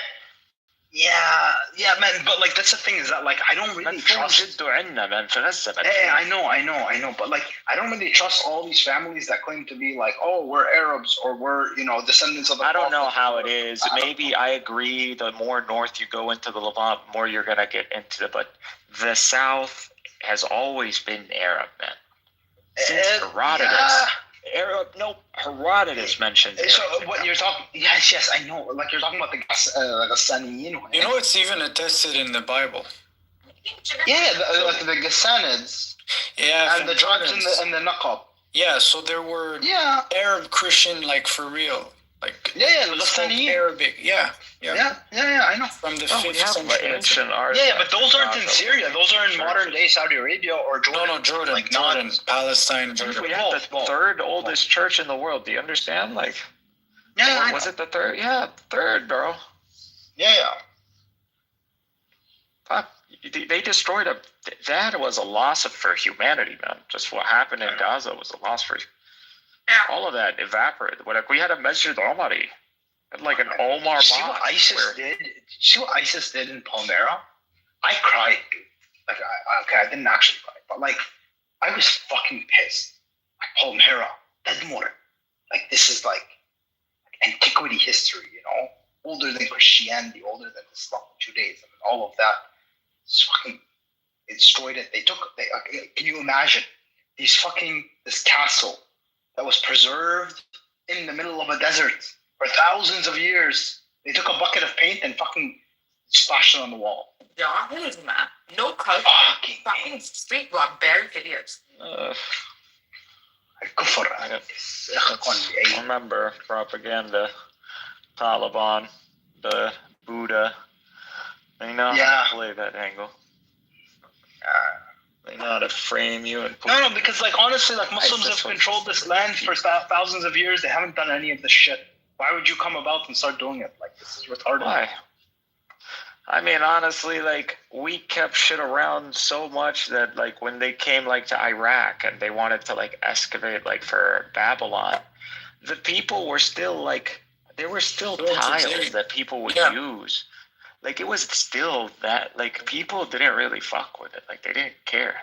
Yeah, man. But like, that's the thing is that like I don't really trust. Hey, I know. But like, I don't really trust all these families that claim to be like, oh, we're Arabs or we're descendants of the. I don't know how it is. Maybe I agree. The more north you go into the Levant, more you're gonna get into it. But the South has always been Arab, man. Since Herodotus. Arab, no, Herodotus mentions Arab. So what you're talking? Yes, I know. Like you're talking about the Ghassaniyin. You know, it's even attested in the Bible. Yeah, the Ghassanids. Yeah, and the tribes in the Naqab. Yeah, so there were Arab Christian, like for real, like the Ghassaniyin. Arabic. Yeah, I know. From the 5th century. Ancient art. Yeah, but those aren't in Syria. Those are in modern day Saudi Arabia or Jordan. No, Jordan. Like Jordan, Palestine, Jordan. We have the third oldest church in the world. Do you understand? Like, was it the third? Yeah, third, bro. Yeah. Fuck. They destroyed that was a loss for humanity, man. Just what happened in Gaza was a loss for all of that evaporated. Like we had a Masjid Omari. Like an Omar mosque. See what ISIS did in Palmyra? I cried, dude. Like, I didn't actually cry, but like, I was fucking pissed. Like Palmyra, Tadmur. Like this is like antiquity history, older than Christianity, older than Islam, Judaism, and all of that. It's fucking destroyed it. Can you imagine this castle that was preserved in the middle of a desert for thousands of years? They took a bucket of paint and fucking splashed it on the wall. Yeah, man. No culture. Fucking street rock, bare idiots. Remember propaganda, Taliban, the Buddha, They know how to play that angle. They know how to frame you and No, because like honestly, like Muslims have controlled this land for thousands of years. They haven't done any of this shit. Why would you come about and start doing it? Like, this is retarded. Why? I mean, honestly, like, we kept shit around so much that, like, when they came, like, to Iraq and they wanted to, like, excavate, like, for Babylon, the people were still, like, there were still tiles that people would use. Like, it was still that, like, people didn't really fuck with it. Like, they didn't care.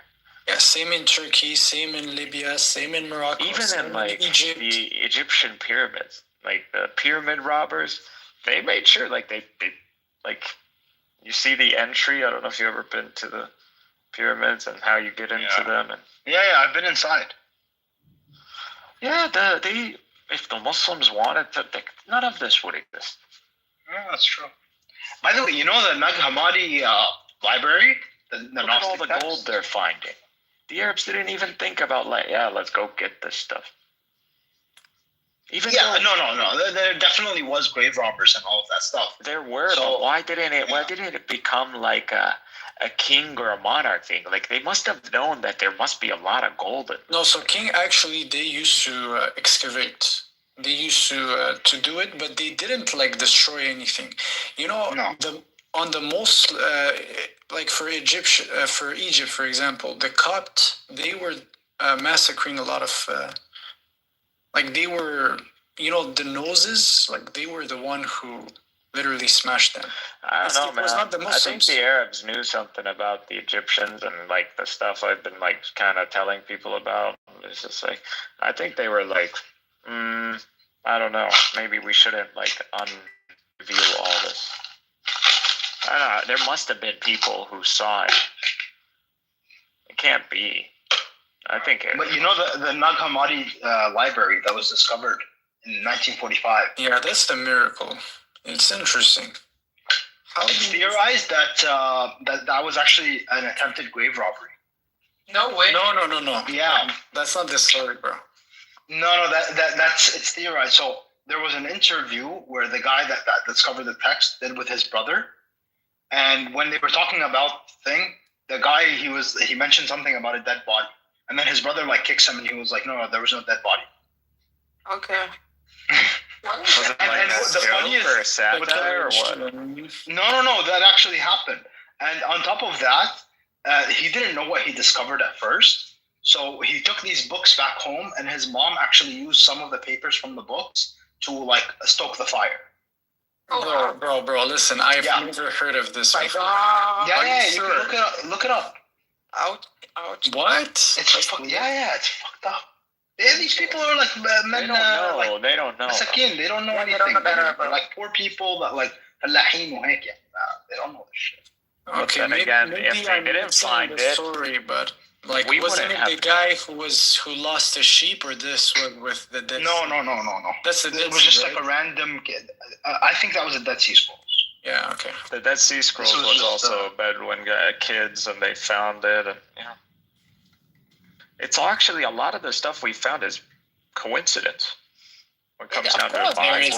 Yeah, same in Turkey, same in Libya, same in Morocco. Even in, like, Egypt. The Egyptian pyramids, like, the pyramid robbers, they made sure, like, they like, you see the entry. I don't know if you've ever been to the pyramids and how you get into them. And yeah, I've been inside. Yeah, if the Muslims wanted to, none of this would exist. Yeah, that's true. By the way, you know the Nag Hammadi library? Look at all the gold they're finding. The Arabs didn't even think about, like, let's go get this stuff. No. There definitely was grave robbers and all of that stuff. There were, but why didn't it become like a king or a monarch thing? Like, they must have known that there must be a lot of gold. No, so king actually, they used to excavate. They used to do it, but they didn't, like, destroy anything. You know, on the most like for Egypt, for example, the Copt, they were massacring a lot of. Like, they were, you know, the noses, like, they were the one who literally smashed them. I don't know, man. I think the Arabs knew something about the Egyptians and, like, the stuff I've been, like, kind of telling people about. It's just, like, I think they were, like, I don't know. Maybe we shouldn't, like, unreveal all this. I don't know. There must have been people who saw it. It can't be. I think But you know the Nag Hammadi library that was discovered in 1945? Yeah, that's the miracle. It's interesting. It's theorized that was actually an attempted grave robbery. No way. No. Yeah. That's not the story, bro. No, it's theorized. So there was an interview where the guy that discovered the text did with his brother. And when they were talking about the thing, the guy, he mentioned something about a dead body. And then his brother, like, kicks him, and he was like, no, there was no dead body. Okay. Was it like the funniest or a satire or what? No, that actually happened. And on top of that, he didn't know what he discovered at first. So he took these books back home, and his mom actually used some of the papers from the books to, like, stoke the fire. Bro, listen, I've never heard of this before. Yeah, you can look it up. Ouch. What? It's fucked up. Yeah, these people are like men. They don't know. Masakin, they don't know anything. They're like poor people that, like, فلاحين وهيك. They don't know this shit. Okay, then again, if they didn't find it, sorry, but, like, we wasn't wouldn't it the guy who lost a sheep, or this one with the Dead Sea? No. That's the Dead Sea, It was just right? like a random kid. I think that was a Dead Sea Scrolls. Yeah, okay. The Dead Sea Scrolls was also Bedouin kids, and they found it, and it's actually a lot of the stuff we found is coincidence. When it comes down to the bodies.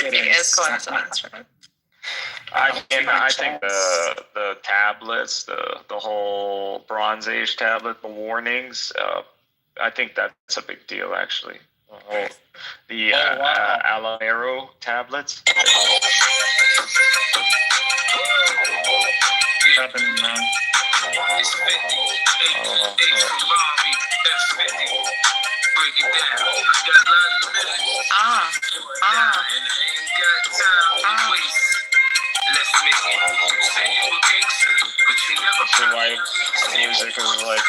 Living is coincidence, right? I think the tablets, the whole Bronze Age tablet, the warnings, I think that's a big deal, actually. The Alamero tablets. What's happening, man? So why music is like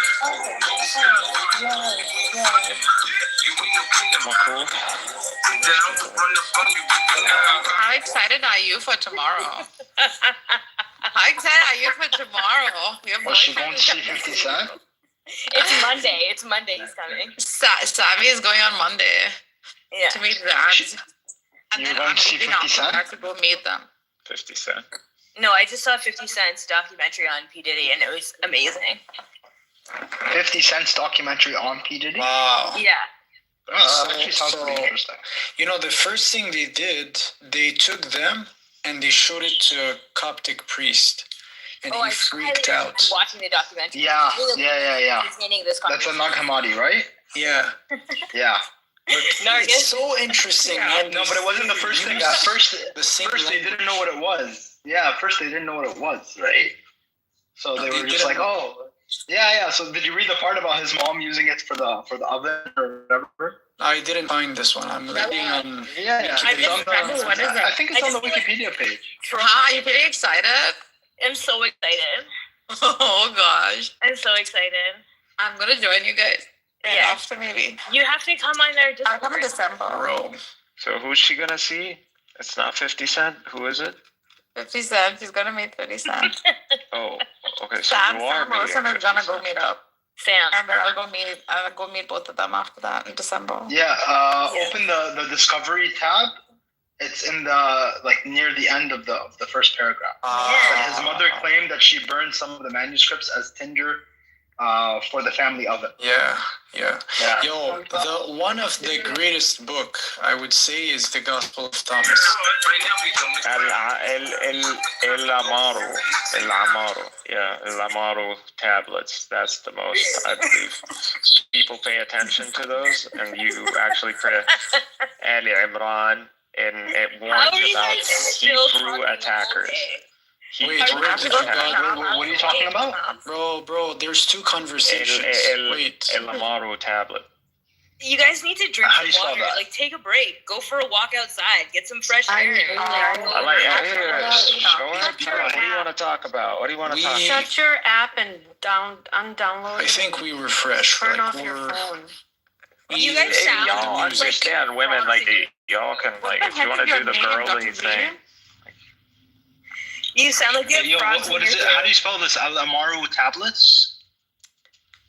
cool. How excited are you for tomorrow? How excited are you for tomorrow? Was she going to see 50 Cent? It's Monday. It's Monday. He's coming. Sami is going on Monday to meet Rads. And You're then going to see 50 Cent? I have to go meet them. 50 Cent. No, I just saw 50 Cent's documentary on P. Diddy, and it was amazing. 50 Cent's documentary on P. Diddy? Wow. Yeah. That actually sounds pretty interesting. You know, the first thing they did, they took them and they showed it to a Coptic priest, and he freaked out. Watching the documentary. Yeah. Containing this That's a Nag Hammadi, right? Yeah. Yeah. It's so interesting. Yeah. No, but it wasn't the first thing. At first they didn't know what it was. Yeah, at first they didn't know what it was, right? So they were just like, oh, yeah. So did you read the part about his mom using it for the oven or whatever? I didn't find this one. I'm reading on. Yeah. What is it? I think it's on the Wikipedia page. Are you pretty excited? I'm so excited. Oh gosh. I'm so excited. I'm gonna join you guys. Yeah. After maybe. You have to come on there. I'll come in December. Bro. So who's she gonna see? It's not 50 Cent. Who is it? 50 Cent. She's gonna meet 50 Cent. Oh, okay. So Sam you are Wilson meeting is gonna 50 go meet up. Sam. And then I'll go meet both of them after that in December. Yeah. Open the Discovery tab. It's in the near the end of the first paragraph. That his mother claimed that she burned some of the manuscripts as tinder for the family oven. Yeah. Yo, the one of the greatest book I would say is the Gospel of Thomas. El Amaro. Yeah, El Amaro tablets. That's the most, I believe. People pay attention to those, and you actually pray Ali Imran, and it warns about Hebrew attackers. Wait, what are you talking about? Bro, there's two conversations. Wait. El Amaro tablet. You guys need to drink How do you some spell water. that? Like, take a break. Go for a walk outside. Get some fresh air. What do you want to talk about? What do you want to talk about? Shut your app and undownload. I think we refresh. Turn off your phone. You guys sound y'all understand women y'all can if you want to do the girly thing. You sound like you have frogs what is it? How do you spell this? Al Amaro tablets?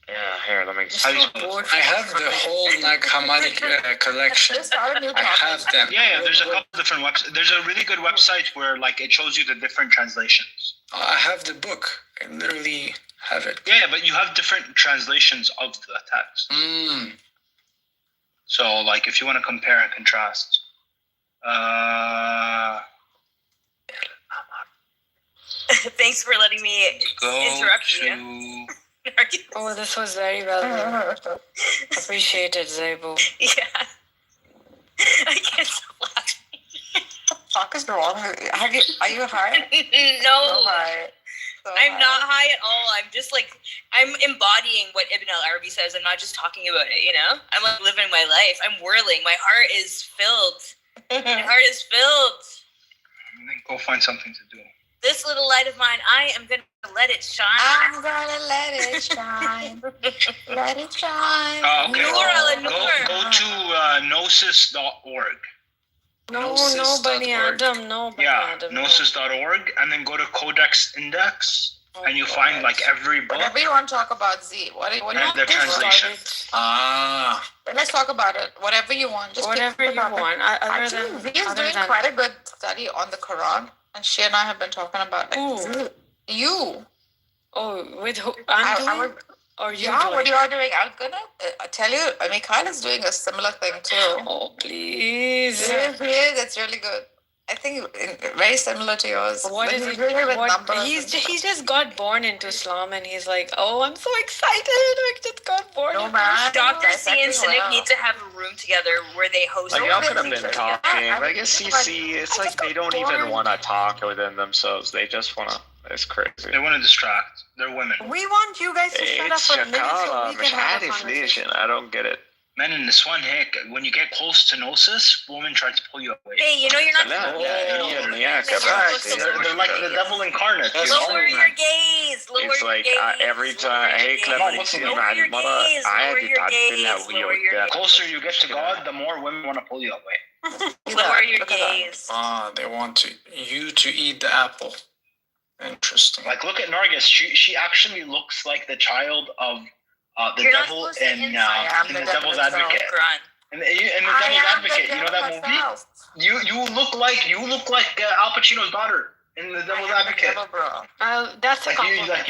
Yeah, here, let me. I have the whole Nag Hammadi collection. I have them. Yeah. There's a couple different websites. There's a really good website where it shows you the different translations. I have the book. I literally have it. Yeah, but you have different translations of the text. So if you want to compare and contrast. Thanks for letting me interrupt you. Oh, this was very well appreciated, Zebo. Yeah. I can't stop laughing. What the fuck is wrong with you? Are you high? No. So I'm not high at all. I'm just I'm embodying what Ibn al-Arabi says. I'm not just talking about it, I'm living my life. I'm whirling. My heart is filled. My heart is filled. Go find something to do. This little light of mine, I am going to let it shine. I'm gonna let it shine. Let it shine. Okay. Go to gnosis.org. No, Bani Adam, no. Gnosis.org, and then go to Codex Index, and you find every book. Whatever you want to talk about, Z. What do you want the translation. Let's talk about it. Whatever you want. Just whatever you want. Actually, Z is doing quite a good study on the Quran, and she and I have been talking about you. Oh, with who? I'm doing? Or you doing? What you are doing? I'm gonna tell you. Mikhail is doing a similar thing too. Oh, please. He is. It's really good. I think very similar to yours. What is he doing with numbers? He just got born into Islam, and he's like, oh, I'm so excited. I just got born. No, man. Dr. C and Cynic need to have a room together where they host. Y'all could have been talking. I guess CC, it's they don't even want to talk within themselves. They just want to. It's crazy. They want to distract. They're women. We want you guys to shut up for a minute so we can have a conversation. I don't get it. Men in this one, heck, when you get close to Gnosis, women try to pull you away. Hey, you're not. They're like the devil incarnate. Lower your gaze. It's every time. Hey, clever. The closer you get to God, the more women want to pull you away. Lower your gaze. They want you to eat the apple. Interesting. Look at Nargis. She actually looks like the child of the devil in the Devil's Advocate. In the Devil's Advocate, you know that movie? You look like Al Pacino's daughter in the Devil's Advocate. That's a compliment.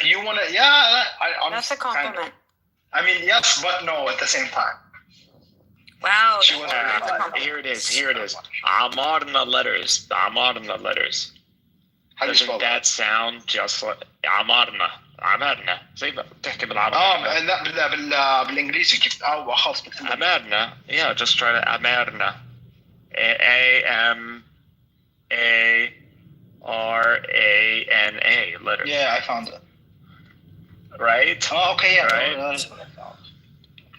You want to? Yeah, that's a compliment. I mean, yes, but no at the same time. Wow. Here it is. Amarna letters. How do you spell Doesn't that sound just like Amarna? زي ما بتحكي بالعربي. لا بالانجليزي كيف خلاص Amarna. Yeah, just try to Amarna. A-M-A-R-A-N-A letter. Yeah, I found it. Right? Oh, okay, yeah. Right.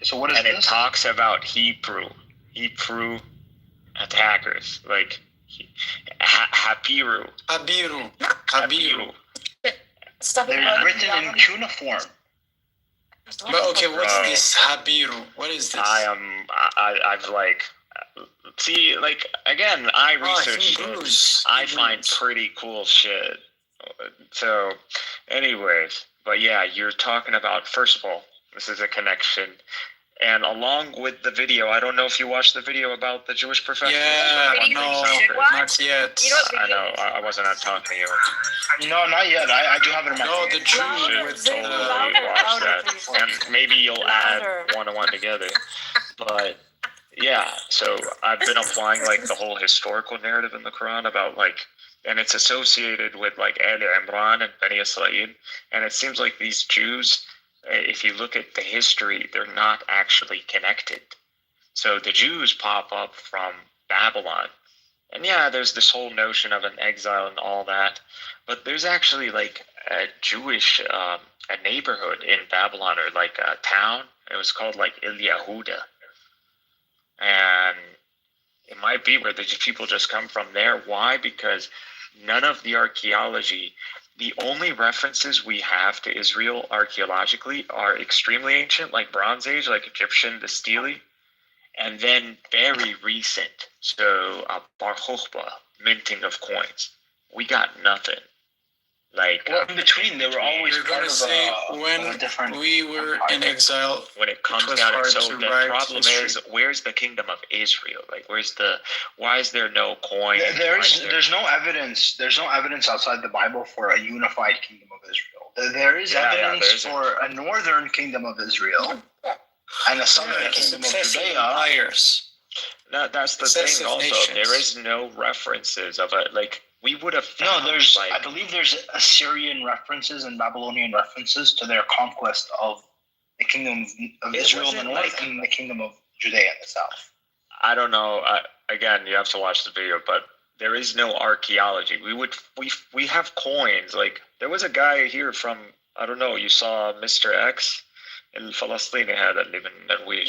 So what is and this? And it talks about Hebrew attackers, like Habiru. They're written in cuneiform. But okay, what's this Habiru? What is this? I've like, see, like, again, I research things. I find pretty cool shit. So, anyways, but yeah, you're talking about, first of all, this is a connection. And along with the video, I don't know if you watched the video about the Jewish professor. Yeah, no, not yet. I know, I wasn't talking to you. No, not yet. I do have it in my No, the Jew with totally watch that. And maybe you'll add one and one together. But yeah, so I've been applying like the whole historical narrative in the Quran about like, and it's associated with like Ali Imran and Bani Israel. And it seems like these Jews, if you look at the history, they're not actually connected. So the Jews pop up from Babylon. And yeah, there's this whole notion of an exile and all that. But there's actually like a Jewish a neighborhood in Babylon, or like a town. It was called like Il Yehuda. And it might be where the people just come from there. Why? Because none of the archaeology, the only references we have to Israel archaeologically are extremely ancient, like Bronze Age, like Egyptian, the stele, and then very recent. So Bar Kokhba, minting of coins. We got nothing. Like in between, they were always part of when different. We were in exile. When it comes down, so the problem is, where's the kingdom of Israel? Like, why is there no coin? There's no evidence. There's no evidence outside the Bible for a unified kingdom of Israel. There is evidence for a northern kingdom of Israel and a southern kingdom of Judea. That's the thing. Also, nations. There is no references of it. Like, we would have found, I believe there's Assyrian references and Babylonian references to their conquest of the kingdom of Israel in the north and the kingdom of Judea in the south. I don't know. Again, you have to watch the video, but there is no archaeology. We have coins. Like, there was a guy here from, I don't know, you saw Mr. X in Palestine had that live in Norway.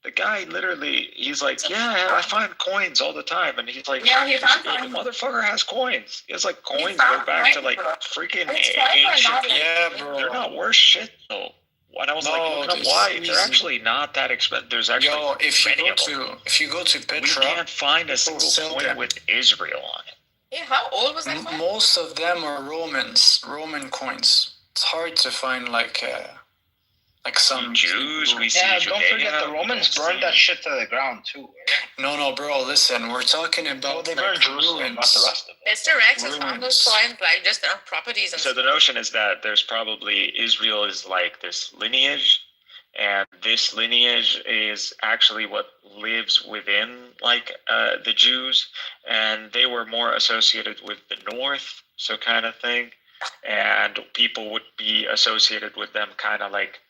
The guy literally, he's like, yeah, I find coins all the time. And he's like, yeah, the motherfucker has coins. He has like coins go back to like freaking ancient. Yeah, bro. They're not worth shit though. And I was like, why? They're actually not that expensive. There's actually if you go to Petra, we can't find a single coin with Israel on it. Yeah, how old was that coin? Most of them are Roman coins. It's hard to find like some Jews. We see don't forget the Romans burned that shit to the ground too. No, bro. Listen, we're talking about they burned Jerusalem, not the rest of it. Mr. X has found those coins like just on properties. And so the notion is that there's probably Israel is like this lineage, and this lineage is actually what lives within like the Jews, and they were more associated with the north, so kind of thing, and people would be associated with them kind of like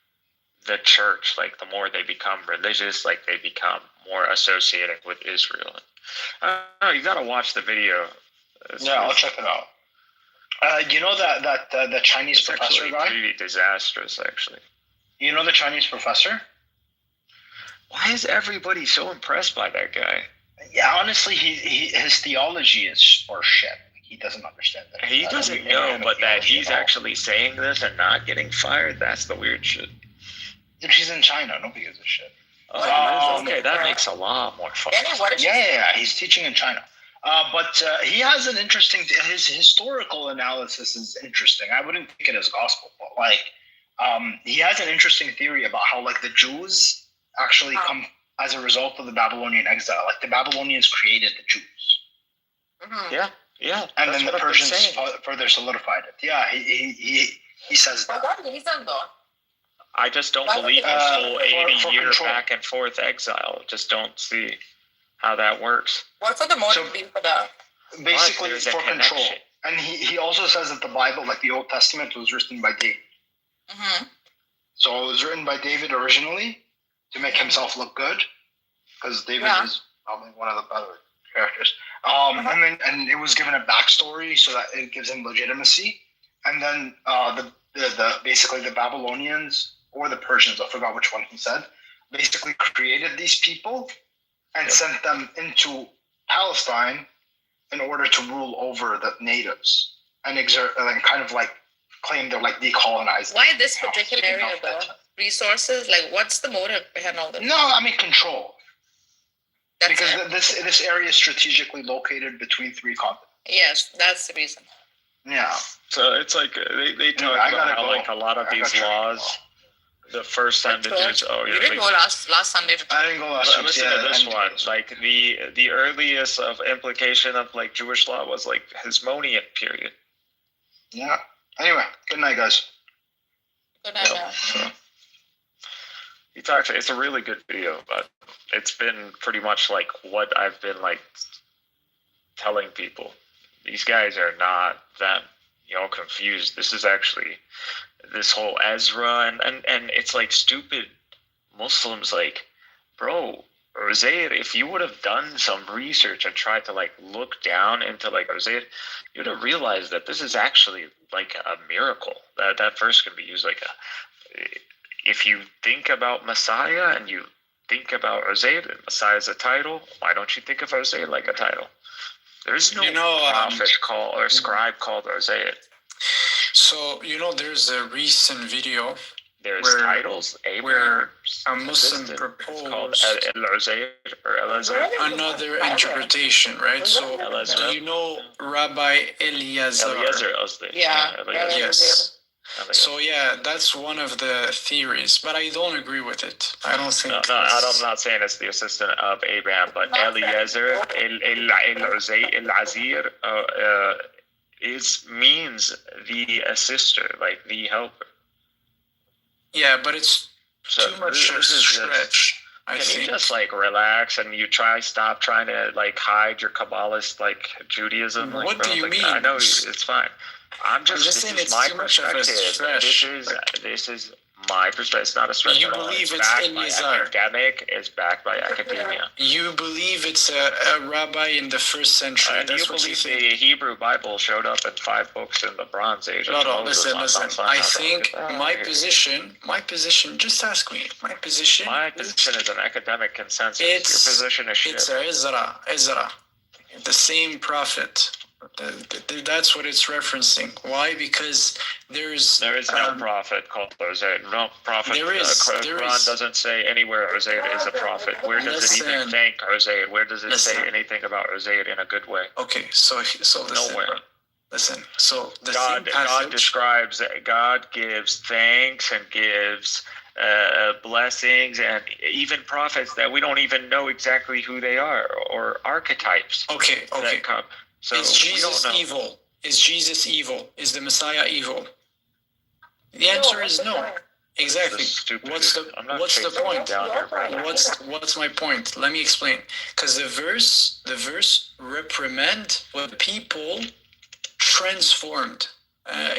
the church. Like, the more they become religious, like they become more associated with Israel. You gotta watch the video. I'll check it out. You know that the Chinese professor guy? Pretty disastrous, actually. You know the Chinese professor? Why is everybody so impressed by that guy? Yeah, honestly, his theology is for shit. He doesn't understand that. He doesn't know, but that he's actually saying this and not getting fired, that's the weird shit. He's in China. Nobody gives a shit. Okay, that makes a lot more fun. Yeah. He's teaching in China. But he has an interesting, his historical analysis is interesting. I wouldn't take it as gospel, but like, he has an interesting theory about how like the Jews actually come as a result of the Babylonian exile. Like, the Babylonians created the Jews. Mm-hmm. Yeah. And then the Persians further solidified it. Yeah, he says that. For what reason though? I just don't believe this whole 80-year back and forth exile. Just don't see how that works. What would the motive be for that? Basically, for control. And he also says that the Bible, like the Old Testament, was written by David. Mm-hmm. So it was written by David originally to make himself look good, because David is probably one of the better characters. And it was given a backstory so that it gives him legitimacy. And then the basically the Babylonians or the Persians, I forgot which one he said, basically created these people and sent them into Palestine in order to rule over the natives and kind of like claim they're like decolonized. Why this particular area though? Resources? Like, what's the motive behind all this? No, I mean control. Because this area is strategically located between 3 continents. Yes, that's the reason. Yeah. So it's like they talk about how like a lot of these laws. The first time the Jews. Oh, you didn't go last Sunday. I didn't go last Sunday. Listen to this one. Like the earliest of implication of like Jewish law was like Hasmonean period. Yeah. Anyway, good night, guys. Good night. So, he talks. It's a really good video, but it's been pretty much like what I've been like telling people. These guys are not that confused. This is actually this whole Ezra and it's like stupid Muslims like, bro, Uzair, if you would have done some research and tried to like look down into like Uzair, you would have realized that this is actually like a miracle. That verse can be used like if you think about Messiah and you think about Uzair, and Messiah is a title, why don't you think of Uzair like a title? There's no prophet called or scribe called Uzair. So, there's a recent video There's titles where a Muslim proposed another interpretation, right? So, Rabbi Eliezer? Yeah. Yes. So that's one of the theories, but I don't agree with it. I don't think. No, I'm not saying it's the assistant of Abraham, but Eliezer, El-Azir, means the assister, like the helper. Yeah, but it's too much of a stretch. Can you just like relax and stop trying to like hide your Kabbalist like Judaism? Like, what do you mean? I know it's fine. I'm just saying it's too much of a stretch. This is my perspective. It's not a stretch. You believe it's in Nizar. Academic is backed by academia. You believe it's a rabbi in the 1st century. That's what you think. The Hebrew Bible showed up in 5 books in the Bronze Age. No, listen. I think my position, just ask me. My position is an academic consensus. Your position is shit. It's Ezra. The same prophet. That's what it's referencing. Why? Because there is no prophet called Uzair. No prophet. There is. Quran doesn't say anywhere Uzair is a prophet. Where does it even thank Uzair? Where does it say anything about Uzair in a good way? Okay, so listen. Nowhere. Listen. So the God describes that God gives thanks and gives blessings, and even prophets that we don't even know exactly who they are, or archetypes. Okay. So is Jesus evil? Is Jesus evil? Is the Messiah evil? The answer is no. Exactly. What's the point? What's my point? Let me explain. Because the verse reprimand what people transformed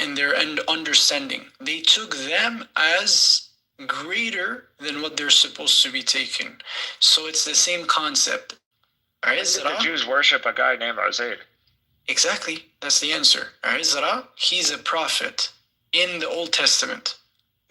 in their understanding. They took them as greater than what they're supposed to be taken. So it's the same concept. The Jews worship a guy named Uzair. Exactly. That's the answer. Ezra, he's a prophet in the Old Testament.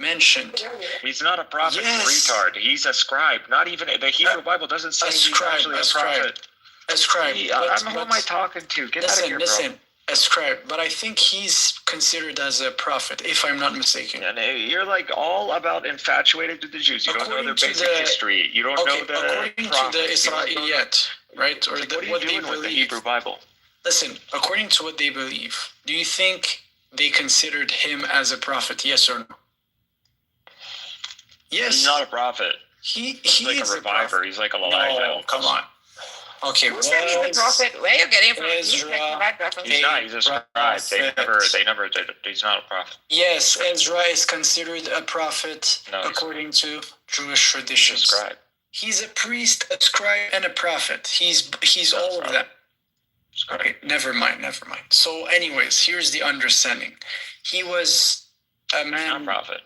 Mentioned. He's not a prophet, retard. He's a scribe. Not even the Hebrew Bible doesn't say he's actually a prophet. A scribe. Who am I talking to? Get out of here, bro. A scribe, but I think he's considered as a prophet, if I'm not mistaken. And you're like all about infatuated to the Jews. You don't know their basic history. You don't know the according to the Israeliyat, right? Or what they believe with the Hebrew Bible. Listen, according to what they believe, do you think they considered him as a prophet? Yes or no? Yes. He's not a prophet. He's like a reviver. He's like a Elijah. No, come on. Okay, Who said he's a prophet? Where are you getting from? Ezra, He's not. He's a scribe. They never did. He's not a prophet. Yes, Ezra is considered a prophet according to Jewish traditions. He's a scribe. He's a priest, a scribe, and a prophet. He's all of them. Okay, never mind. So, anyways, here's the understanding. He was a man. Not a prophet.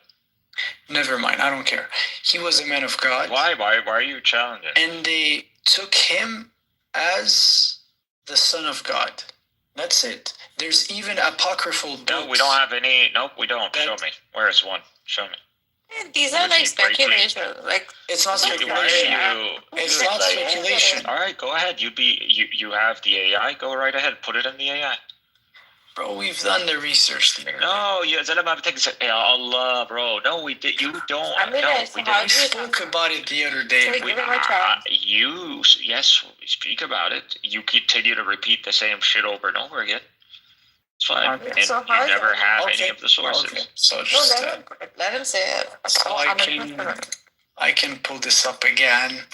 Never mind. I don't care. He was a man of God. Why are you challenging? And they took him as the Son of God. That's it. There's even apocryphal books. No, we don't have any. Nope, we don't. Show me. Where is one? Show me. These are like speculation. Like it's not speculation. It's not speculation. All right, go ahead. You have the AI. Go right ahead. Put it in the AI. Bro, we've done the research there. No, Allah, bro. No, we did. You don't. We didn't. We spoke about it the other day. Yes, we speak about it. You continue to repeat the same shit over and over again. It's fine. Okay. And So you never have any of the sources. Okay. So just let him say it. So I can pull this up again.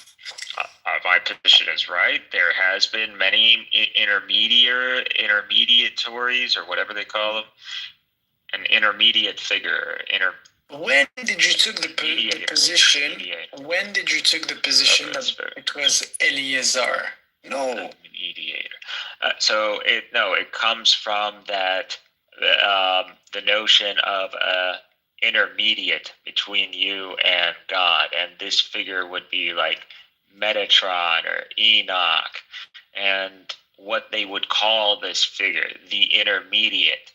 My position is right. There has been many intermediatories or whatever they call them. An intermediate figure. When did you took the position? When did you took the position that it was Eliezer? No. Mediator. It comes from that the notion of intermediate between you and God, and this figure would be like Metatron or Enoch, and what they would call this figure, the intermediate,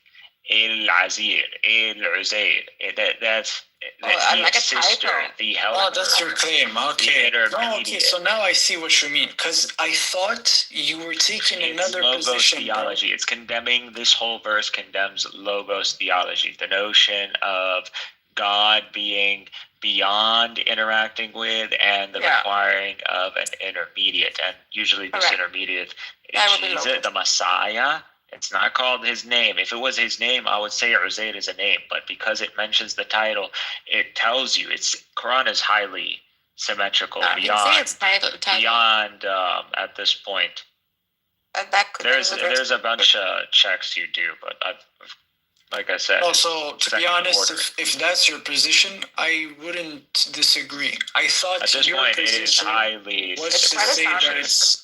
El-Azir, El-Uzair. That's like a sister, title. the helper. Oh, that's your claim. Okay. Okay, so now I see what you mean. Because I thought you were taking another position. Theology. It's condemning, this whole verse condemns logos theology. The notion of God being beyond interacting with and the requiring of an intermediate. And usually this intermediate is Jesus, the Messiah. It's not called his name. If it was his name, I would say Uzair is a name. But because it mentions the title, it tells you. Quran is highly symmetrical beyond at this point. There's a bunch of checks you do, but like I said. Also, to be honest, if that's your position, I wouldn't disagree. I thought at this point it is highly was to say that it's.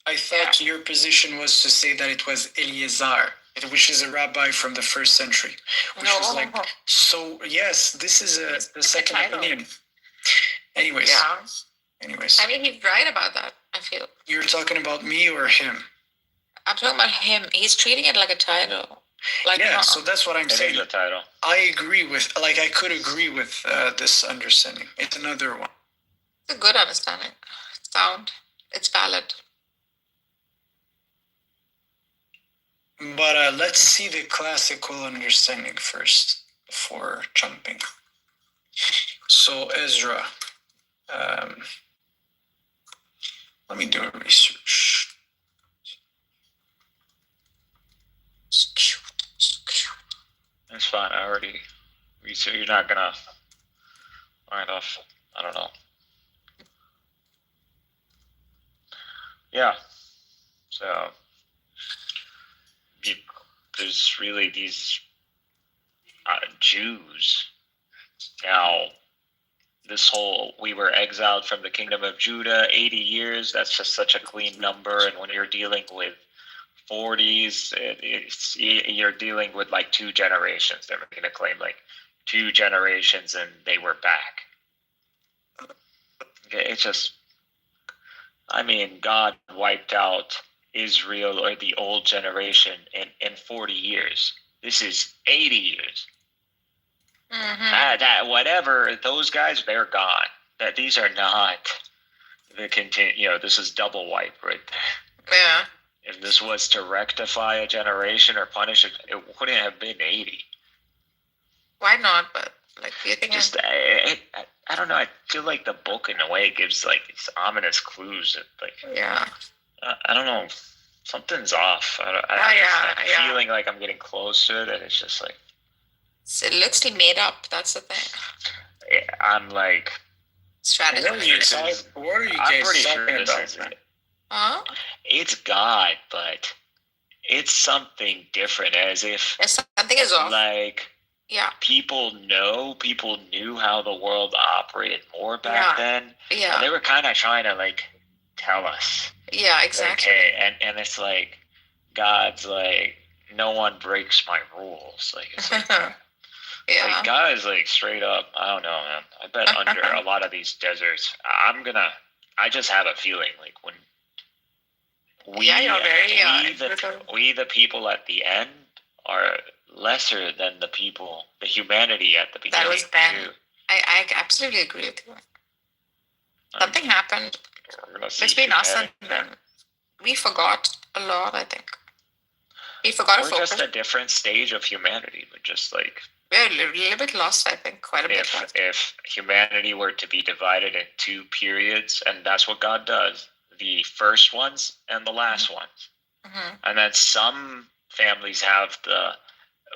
I thought your position was to say that it was Eliezer, which is a rabbi from the first century. Which was like, so yes, this is the second opinion. Anyways. I mean, he's right about that, I feel. You're talking about me or him? I'm talking about him. He's treating it like a title. So that's what I'm saying. It is a title. I could agree with this understanding. It's another one. It's a good understanding. Sound. It's valid. But let's see the classical understanding first before jumping. So Ezra, let me do a research. It's fine. I already researched. You're not gonna find off. I don't know. Yeah. So. There's really these Jews. Now, we were exiled from the kingdom of Judah, 80 years, that's just such a clean number. And when you're dealing with 40s, you're dealing with like 2 generations. They're going to claim like 2 generations and they were back. It's just, God wiped out Israel or the old generation in 40 years. This is 80 years. That whatever, those guys, they're gone. That these are not the this is double wipe right there. Yeah. If this was to rectify a generation or punish it, it wouldn't have been 80. Why not? But do you think? I don't know. I feel like the book in a way gives like these ominous clues that I don't know. Something's off. I'm feeling like I'm getting close to it, and it's just like. So it looks made up. That's the thing. I'm like. Strategy. What are you guys talking about? It's God, but it's something different, as if something is off. Like, people knew how the world operated more back then. Yeah. And they were kind of trying to like tell us. Yeah, exactly. Okay, and it's like God's like, no one breaks my rules. Like, it's like, like God is like straight up. I don't know, man. I bet under a lot of these deserts, I just have a feeling like when we the people at the end are lesser than the humanity at the beginning. That was bad. Too. I absolutely agree with you. Something happened between us and them. We forgot a lot, I think. We forgot to focus. We're just a different stage of humanity. We're just like... We're a little bit lost, I think. Quite a bit lost. If humanity were to be divided in two periods, and that's what God does, the first ones and the last ones. Mm-hmm. And then some families have the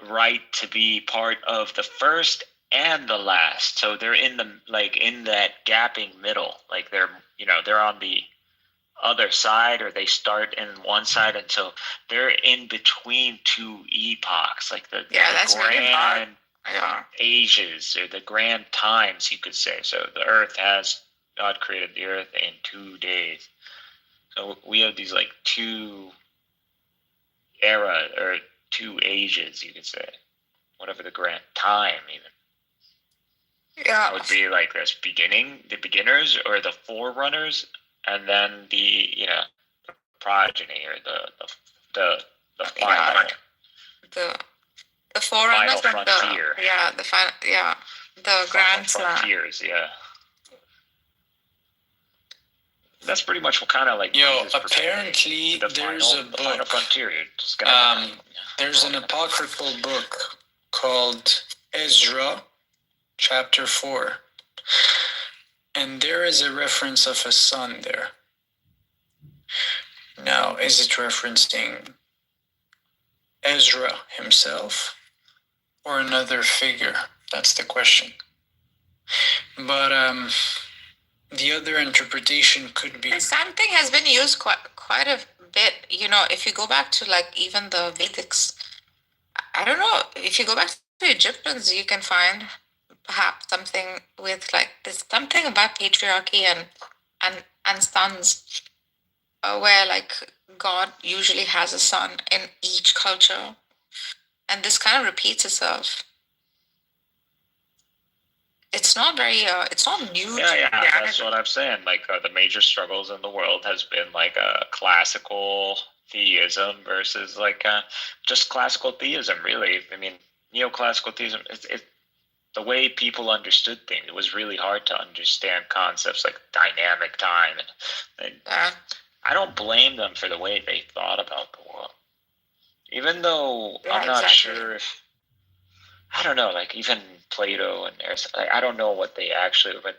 right to be part of the first and the last. So they're in that gapping middle. Like they're on the other side, or they start in one side until they're in between two epochs, like the grand ages, or the grand times, you could say. So God created the earth in 2 days. So we have these like two ages, you could say, whatever the grand time even. Yeah, it would be like the beginners, or the forerunners, and then the progeny, or the final, the forerunners, final frontier. The grand frontiers, That's pretty much what kind of like. Apparently there's a book. Final frontier. There's an apocryphal book called Ezra, chapter 4, and there is a reference of a son there. Now, is it referencing Ezra himself or another figure? That's the question. But the other interpretation could be... Something has been used quite a bit. If you go back to like even the Vedics, I don't know. If you go back to the Egyptians, you can find perhaps something with like there's something about patriarchy and sons, where like God usually has a son in each culture, and this kind of repeats itself. It's not very. It's not new. Yeah. That's what I'm saying. Like the major struggles in the world has been like a classical theism versus like just classical theism. Really, I mean, neoclassical theism. It's the way people understood things. It was really hard to understand concepts like dynamic time, and I don't blame them for the way they thought about the world. Even though I'm not sure if. I don't know, like even Plato and Aristotle, I don't know what they actually, but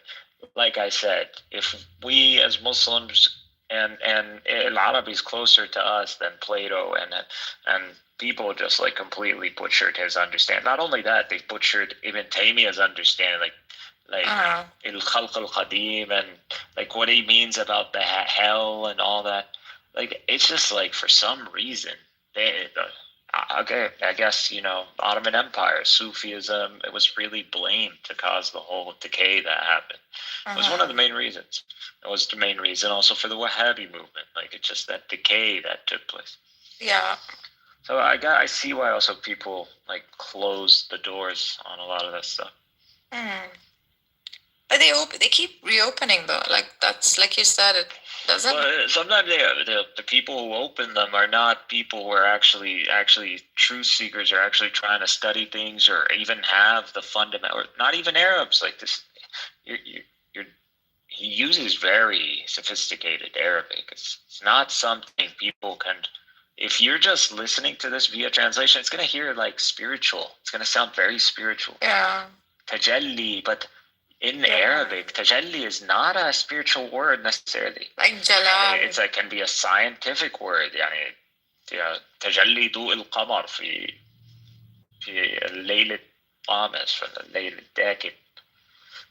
like I said, if we as Muslims, and Al-Arabi is closer to us than Plato, and people just like completely butchered his understanding. Not only that, they butchered Ibn Taymiyyah's understanding, like al-Khalq al-Qadim, and like what he means about the hell and all that. Like it's just like for some reason I guess, Ottoman Empire, Sufism, it was really blamed to cause the whole decay that happened. It was one of the main reasons. It was the main reason also for the Wahhabi movement. Like, it's just that decay that took place. Yeah. So I see why also people, like, close the doors on a lot of that stuff. But they keep reopening, though. Like, that's, like you said, it doesn't... Well, sometimes the people who open them are not people who are actually truth seekers, or actually trying to study things, or even have the fundamental... Or not even Arabs. Like, this... He uses very sophisticated Arabic. It's not something people can... If you're just listening to this via translation, it's going to hear, like, spiritual. It's going to sound very spiritual. Yeah. Tajalli, but... In Arabic, tajalli is not a spiritual word necessarily. Like jalal. It can be a scientific word. تجلي ضوء القمر في الليل الطامس, from the الليل الداكن.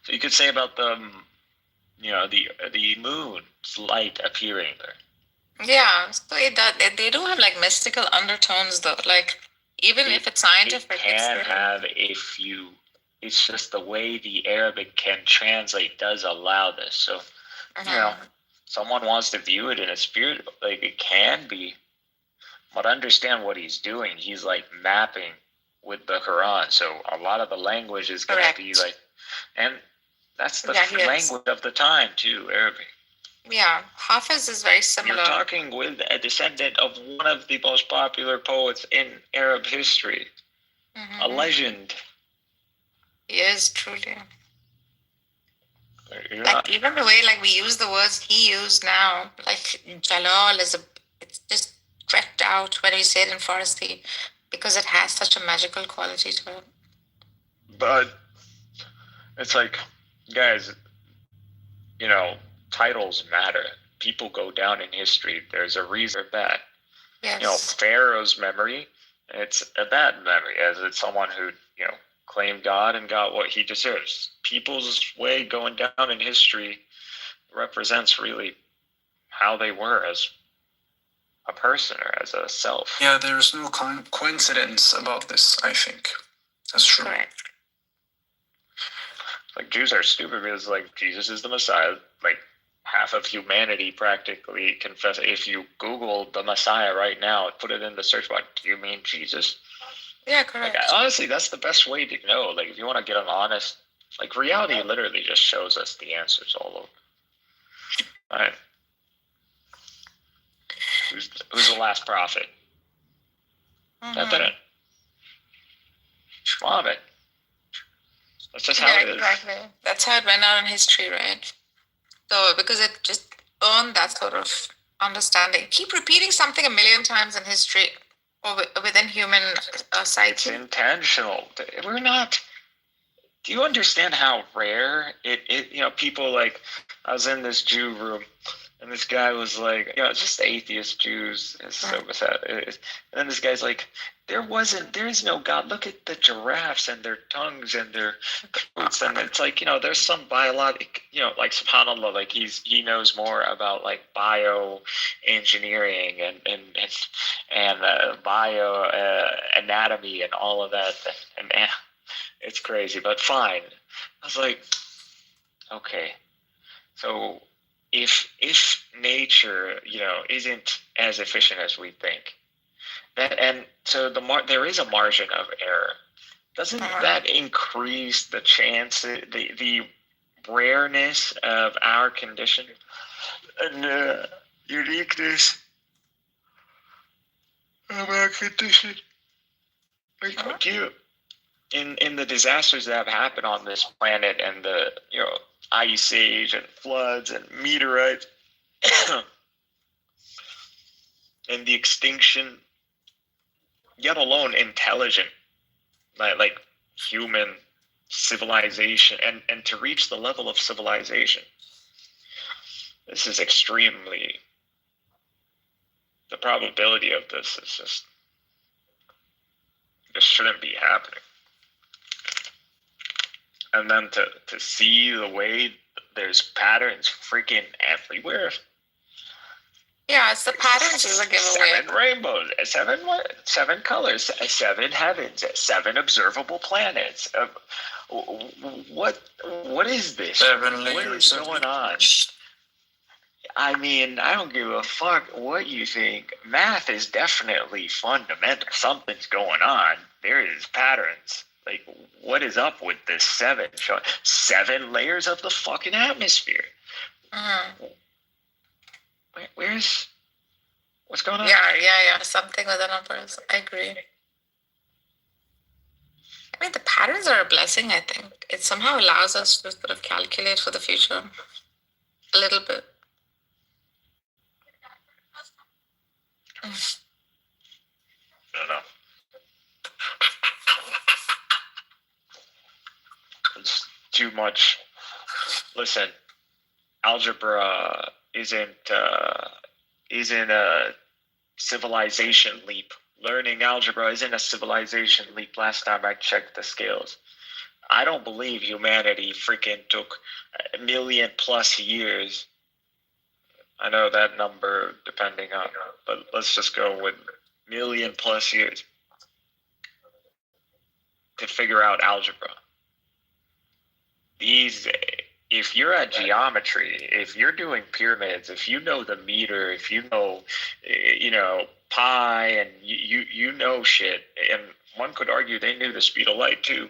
So you could say about the moon's light appearing there. Yeah, so they do have like mystical undertones though. Like even if it's scientific, it can have if you. It's just the way the Arabic can translate does allow this. So, you know, someone wants to view it in a spirit, like it can be, but understand what he's doing. He's like mapping with the Quran. So a lot of the language is going to be like, and that's the language of the time too, Arabic. Yeah, Hafiz is very similar. You're talking with a descendant of one of the most popular poets in Arab history, a legend. He is truly. Like even the way like we use the words he used now, like Jalal it's just stretched out when we say it in Farsi because it has such a magical quality to it. But it's like, guys, you know, titles matter. People go down in history. There's a reason for that. Yes. You know, Pharaoh's memory, it's a bad memory, as it's someone who, you know, claimed God and got what he deserves. People's way going down in history represents really how they were as a person or as a self. Yeah, there's no coincidence about this, I think. That's true. Correct. Like, Jews are stupid because, like, Jesus is the Messiah. Like, half of humanity practically confess. If you Google the Messiah right now, put it in the search bar, do you mean Jesus? Yeah, correct. Like, honestly, that's the best way to know. Like, if you want to get an honest, like, reality literally just shows us the answers all over. All right. Who's the last prophet? That's it. Muhammad. That's just how it is. Exactly. That's how it went out in history, right? So because it just earned that sort of understanding. Keep repeating something a million times in history or within human psyche. It's intentional. We're not. Do you understand how rare it? You know, people like. I was in this Jew room, and this guy was like, you know, just atheist Jews. It's so sad. And then this guy's like, there is no God. Look at the giraffes and their tongues and their coats. And it's like, you know, there's some biologic, you know, like subhanAllah, like he knows more about like bioengineering and bio anatomy and all of that. And it's crazy, but fine. I was like, okay. So if nature, you know, isn't as efficient as we think, so there is a margin of error. Doesn't that increase the chance, the rareness of our condition and uniqueness of our condition? Like you, in the disasters that have happened on this planet and the, you know, ice age and floods and meteorites and the extinction, yet alone intelligent, like human civilization, and to reach the level of civilization, this is extremely, the probability of this is just shouldn't be happening. And then to see the way there's patterns freaking everywhere. Yeah, it's the patterns is a giveaway. 7 rainbows, 7 colors, 7 heavens, 7 observable planets. What is this? 7 layers. What is going on? I mean, I don't give a fuck what you think. Math is definitely fundamental. Something's going on. There is patterns. Like, what is up with this 7? 7 layers of the fucking atmosphere. What's going on? Yeah. Something with the numbers. I agree. I mean, the patterns are a blessing, I think. It somehow allows us to sort of calculate for the future a little bit. I don't know. It's too much. Listen, algebra isn't a civilization leap. Learning algebra isn't a civilization leap. Last time I checked the scales, I don't believe humanity freaking took 1,000,000+ years I know that number, depending on, but let's just go with million plus years to figure out algebra. If you're at geometry, if you're doing pyramids, if you know the meter, if you know, pi, and you know shit, and one could argue they knew the speed of light too.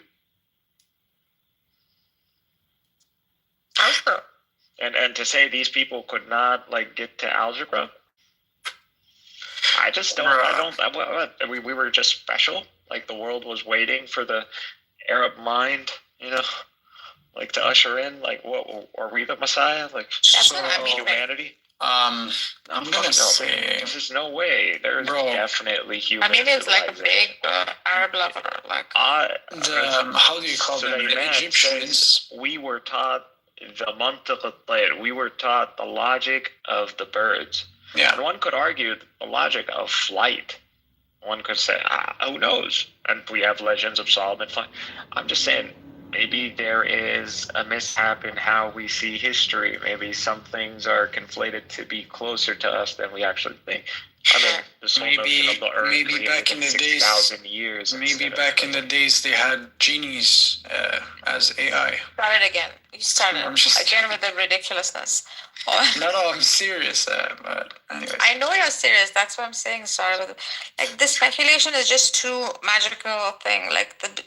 How so? And to say these people could not get to algebra, I just don't. We were just special. Like the world was waiting for the Arab mind, to usher in. Like, what are we the Messiah? That's what I mean. Humanity. I'm gonna say there's no way. There's definitely human. I mean, it's like a big Arab lover. How do you call them? The Egyptians. We were taught the mantiq al-tayr. We were taught the logic of the birds. Yeah. And one could argue the logic of flight. One could say, who knows? And we have legends of Solomon flying. I'm just saying, maybe there is a mishap in how we see history. Maybe some things are conflated to be closer to us than we actually think. I mean, this whole notion of the Earth maybe back in the days, 6,000 years. Maybe back in the days they had genies as AI. Start it again. You started again with the ridiculousness. No, I'm serious. But anyways. I know you're serious. That's what I'm saying. Sorry, the speculation is just too magical thing. Like the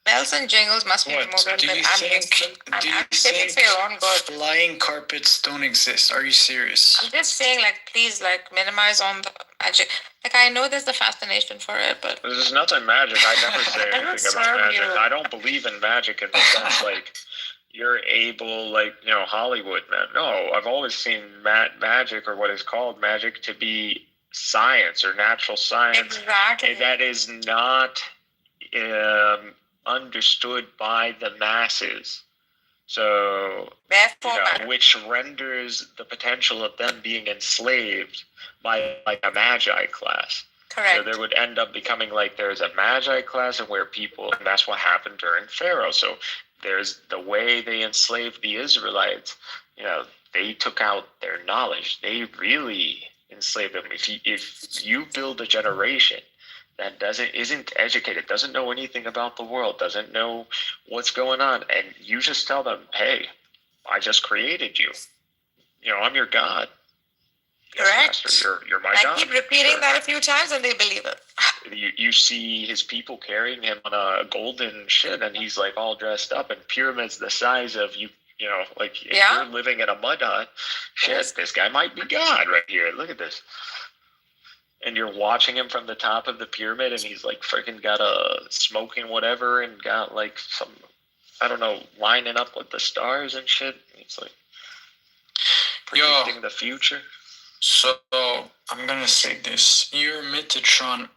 bells and jingles must be removed. Do you think for your own good. Flying carpets don't exist? Are you serious? I'm just saying, please, minimize on the magic. I know there's the fascination for it, but there's nothing magic. I never say anything about magic. I don't believe in magic in the sense you're able, Hollywood, man. No, I've always seen magic, or what is called magic, to be science or natural science. Exactly. That is not understood by the masses. So, which renders the potential of them being enslaved by a magi class. Correct. So there would end up becoming there's a magi class, and and that's what happened during Pharaoh. So there's the way they enslaved the Israelites. They took out their knowledge. They really enslaved them. If you build a generation that isn't educated, doesn't know anything about the world, doesn't know what's going on, and you just tell them, hey, I just created you. I'm your God. Correct. Yes, Master, you're my God. I keep repeating that a few times and they believe it. You see his people carrying him on a golden shit, and he's all dressed up, and pyramids the size of you. If you're living in a mud hut, this guy might be God right here. Look at this. And you're watching him from the top of the pyramid, and he's freaking got a smoking whatever, and got some, I don't know, lining up with the stars and shit. It's predicting the future. So I'm gonna say this: your Metatron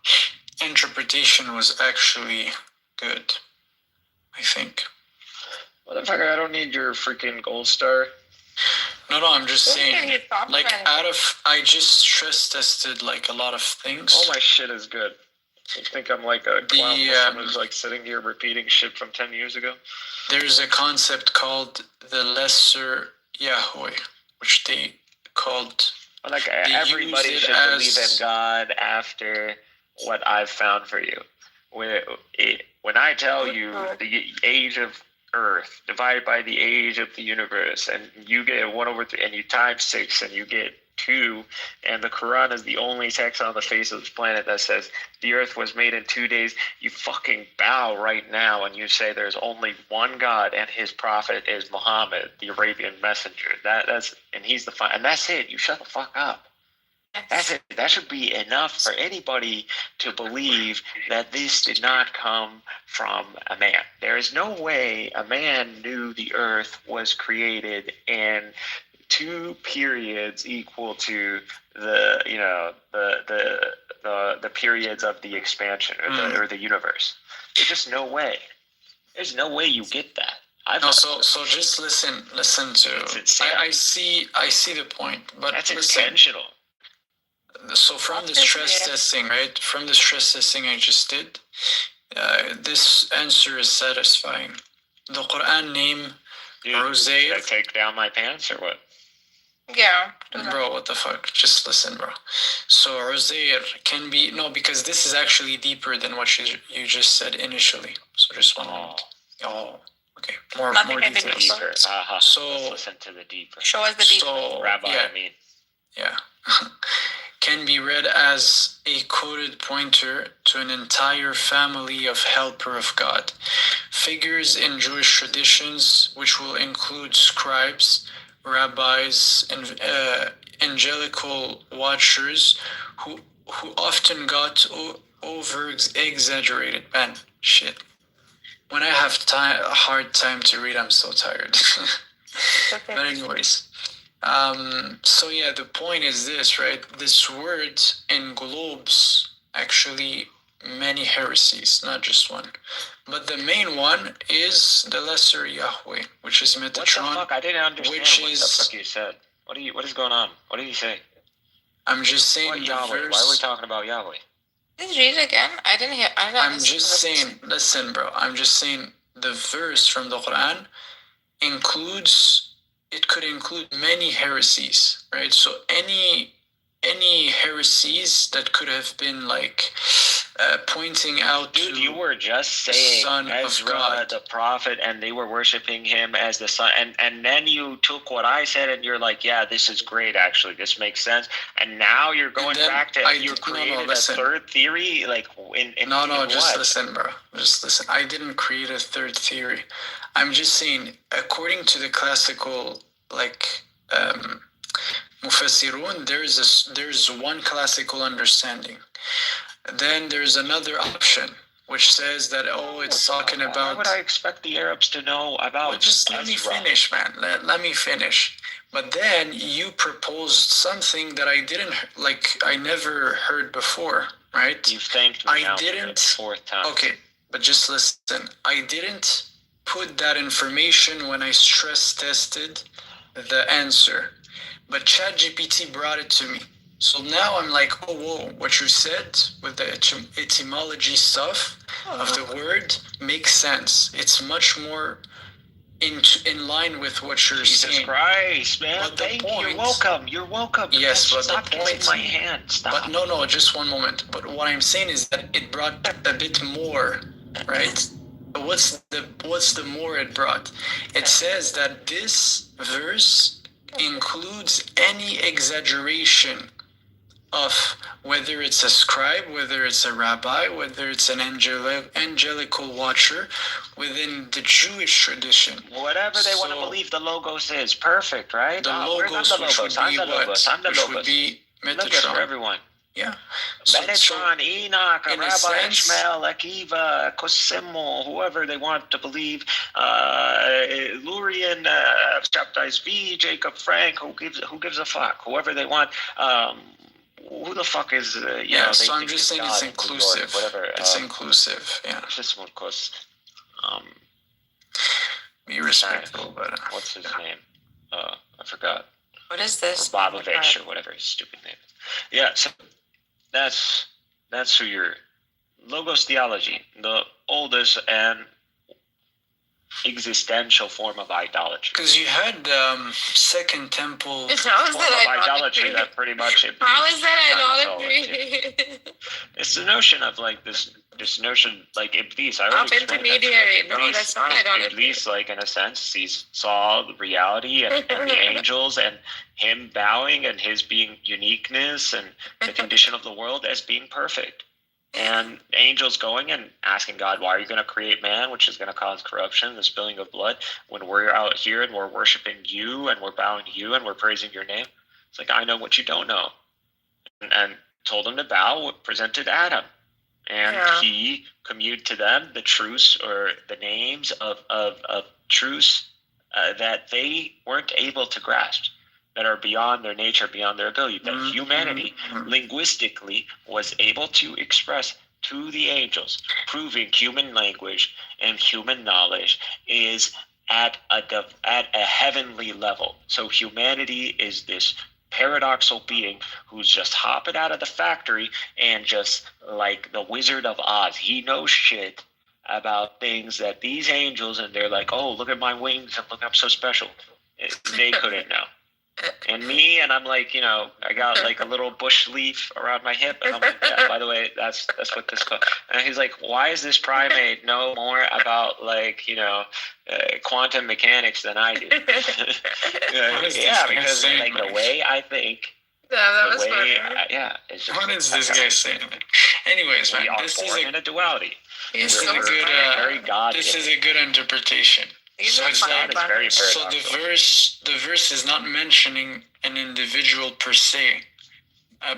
interpretation was actually good, I think. Motherfucker, I don't need your freaking gold star. No, I'm just saying, I just stress tested a lot of things. All my shit is good. You think I'm a clown who's sitting here repeating shit from 10 years ago? There's a concept called the Lesser Yahweh, which they called... everybody should believe in God after what I've found for you. When I tell you the age of Earth divided by the age of the universe, and you get 1/3, and you times 6, and you get 2, and the Quran is the only text on the face of this planet that says the Earth was made in 2 days, you fucking bow right now and you say there's only one God and his prophet is Muhammad, the Arabian messenger. And he's and that's it. You shut the fuck up. That's it. That should be enough for anybody to believe that this did not come from a man. There is no way a man knew the earth was created in 2 periods equal to the periods of the expansion or the universe. There's just no way. There's no way you get that. So just listen to. I see the point, but that's intentional. So from the stress testing, right? From the stress testing I just did, this answer is satisfying. The Quran name Rosé. Should I take down my pants or what? Yeah. Bro, what the fuck? Just listen, bro. So Uzair can be no, because this is actually deeper than what you just said initially. So just one moment. Oh, okay. More details. Deeper. So let's listen to the deeper. Show us the deeper. So Rabbi, yeah, I mean. yeah. Can be read as a coded pointer to an entire family of helper of God. Figures in Jewish traditions, which will include scribes, rabbis, and angelical watchers, who often got over exaggerated. Man, shit. When I have a hard time to read, I'm so tired. But anyways. So yeah, the point is this, right? This word englobes actually many heresies, not just one. But the main one is the lesser Yahweh, which is Metatron. What the fuck? I didn't understand what the fuck you said. What is going on? What did you say? I'm just saying what the Yahweh? verse. Why are we talking about Yahweh? Just read it again. I didn't hear. I'm just saying, listen, bro. I'm just saying the verse from the Quran could include many heresies, right? So any heresies that could have been like pointing out Dude, to you were just saying Son Ezra, of God, the prophet, and they were worshiping him as the son, and then you took what I said and you're like, yeah, this is great, actually, this makes sense, and now you're going back to you created a third theory, like in just what? listen, bro, just listen. I didn't create a third theory. I'm just saying, according to the classical, like Mufassirun, there's one classical understanding. Then there's another option which says that it's talking about. Why would I expect the Arabs to know about? Well, just let me finish, man. Let me finish. But then you proposed something that I never heard before, right? You've thanked me now for the fourth time. Okay, but just listen. I didn't put that information when I stress tested the answer, but ChatGPT brought it to me. So now I'm like, oh, whoa, what you said with the etymology stuff of the word makes sense. It's much more in line with what you're saying. Jesus Christ, man. But thank you. You're welcome. You're welcome. Yes, but stop the point. kissing my hand. Stop. But no, just one moment. But what I'm saying is that it brought a bit more, right? What's the more it brought? It says that this verse includes any exaggeration of whether it's a scribe, whether it's a rabbi, whether it's an angelical watcher within the Jewish tradition. Whatever they want to believe the Logos is, perfect, right? The Logos, which would be what? Which would be Metatron. For everyone. Yeah. Metatron, Enoch, Rabbi Ishmael, Akiva, Cosimo, whoever they want to believe, Lurian, Chaptais V, Jacob Frank, who gives a fuck? Whoever they want. Who the fuck is so I'm just saying it's inclusive. Whatever. It's inclusive. Yeah. Just one course. Be respectful, but what's his name? I forgot. What is this? Bobovich or whatever his stupid name is. Yeah. So that's who your Logos theology, the oldest and existential form of idolatry. Because you had Second Temple How is form of idolatry that pretty much. How is that idolatry? It's the notion of like this notion like Iblis. I Of intermediary. No, that's not idolatry. Iblis, like in a sense, saw the reality and the angels and him bowing and his being uniqueness and the condition of the world as being perfect. And angels going and asking God, why are you going to create man, which is going to cause corruption, the spilling of blood, when we're out here and we're worshiping you and we're bowing to you and we're praising your name? It's like, I know what you don't know. And told him to bow, presented Adam. And he communed to them the truths or the names of truths that they weren't able to grasp, that are beyond their nature, beyond their ability, that humanity linguistically was able to express to the angels, proving human language and human knowledge is at a heavenly level. So humanity is this paradoxical being who's just hopping out of the factory and just like the Wizard of Oz. He knows shit about things that these angels, and they're like, oh, look at my wings and look, I'm so special. They couldn't know. And me, and I'm like, I got like a little bush leaf around my hip, and I'm like, yeah, by the way, that's what this called. And he's like, why is this primate know more about like, quantum mechanics than I do? Yeah, because like the way I think. Yeah, that was funny. It's just What is this guy saying? Anyways, man, this is in a duality. This is a good. This is a good interpretation. So it's like, so the verse is not mentioning an individual per se,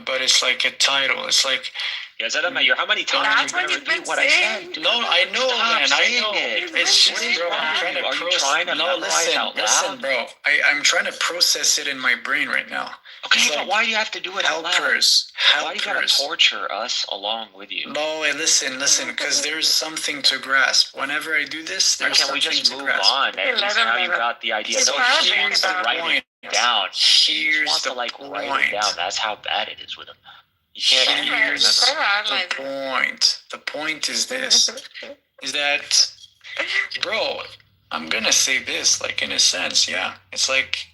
but it's like a title. It's like. Yes, I don't know. How many times are you going to repeat what I said? No, I know, man. I know. It's just, bro. I'm trying to process. No, listen, bro. I'm trying to process it in my brain right now. Okay, but why do you have to do it out loud? Helpers. Why do you gotta torture us along with you? No, listen, because there's something to grasp. Whenever I do this, there's something to grasp. Can we just move on? At least now you got the idea. No, he wants to write it down. He wants to like write it down. That's how bad it is with him. You can't Here's the point. The point is this: is that, bro? I'm gonna say this, like in a sense, yeah. It's like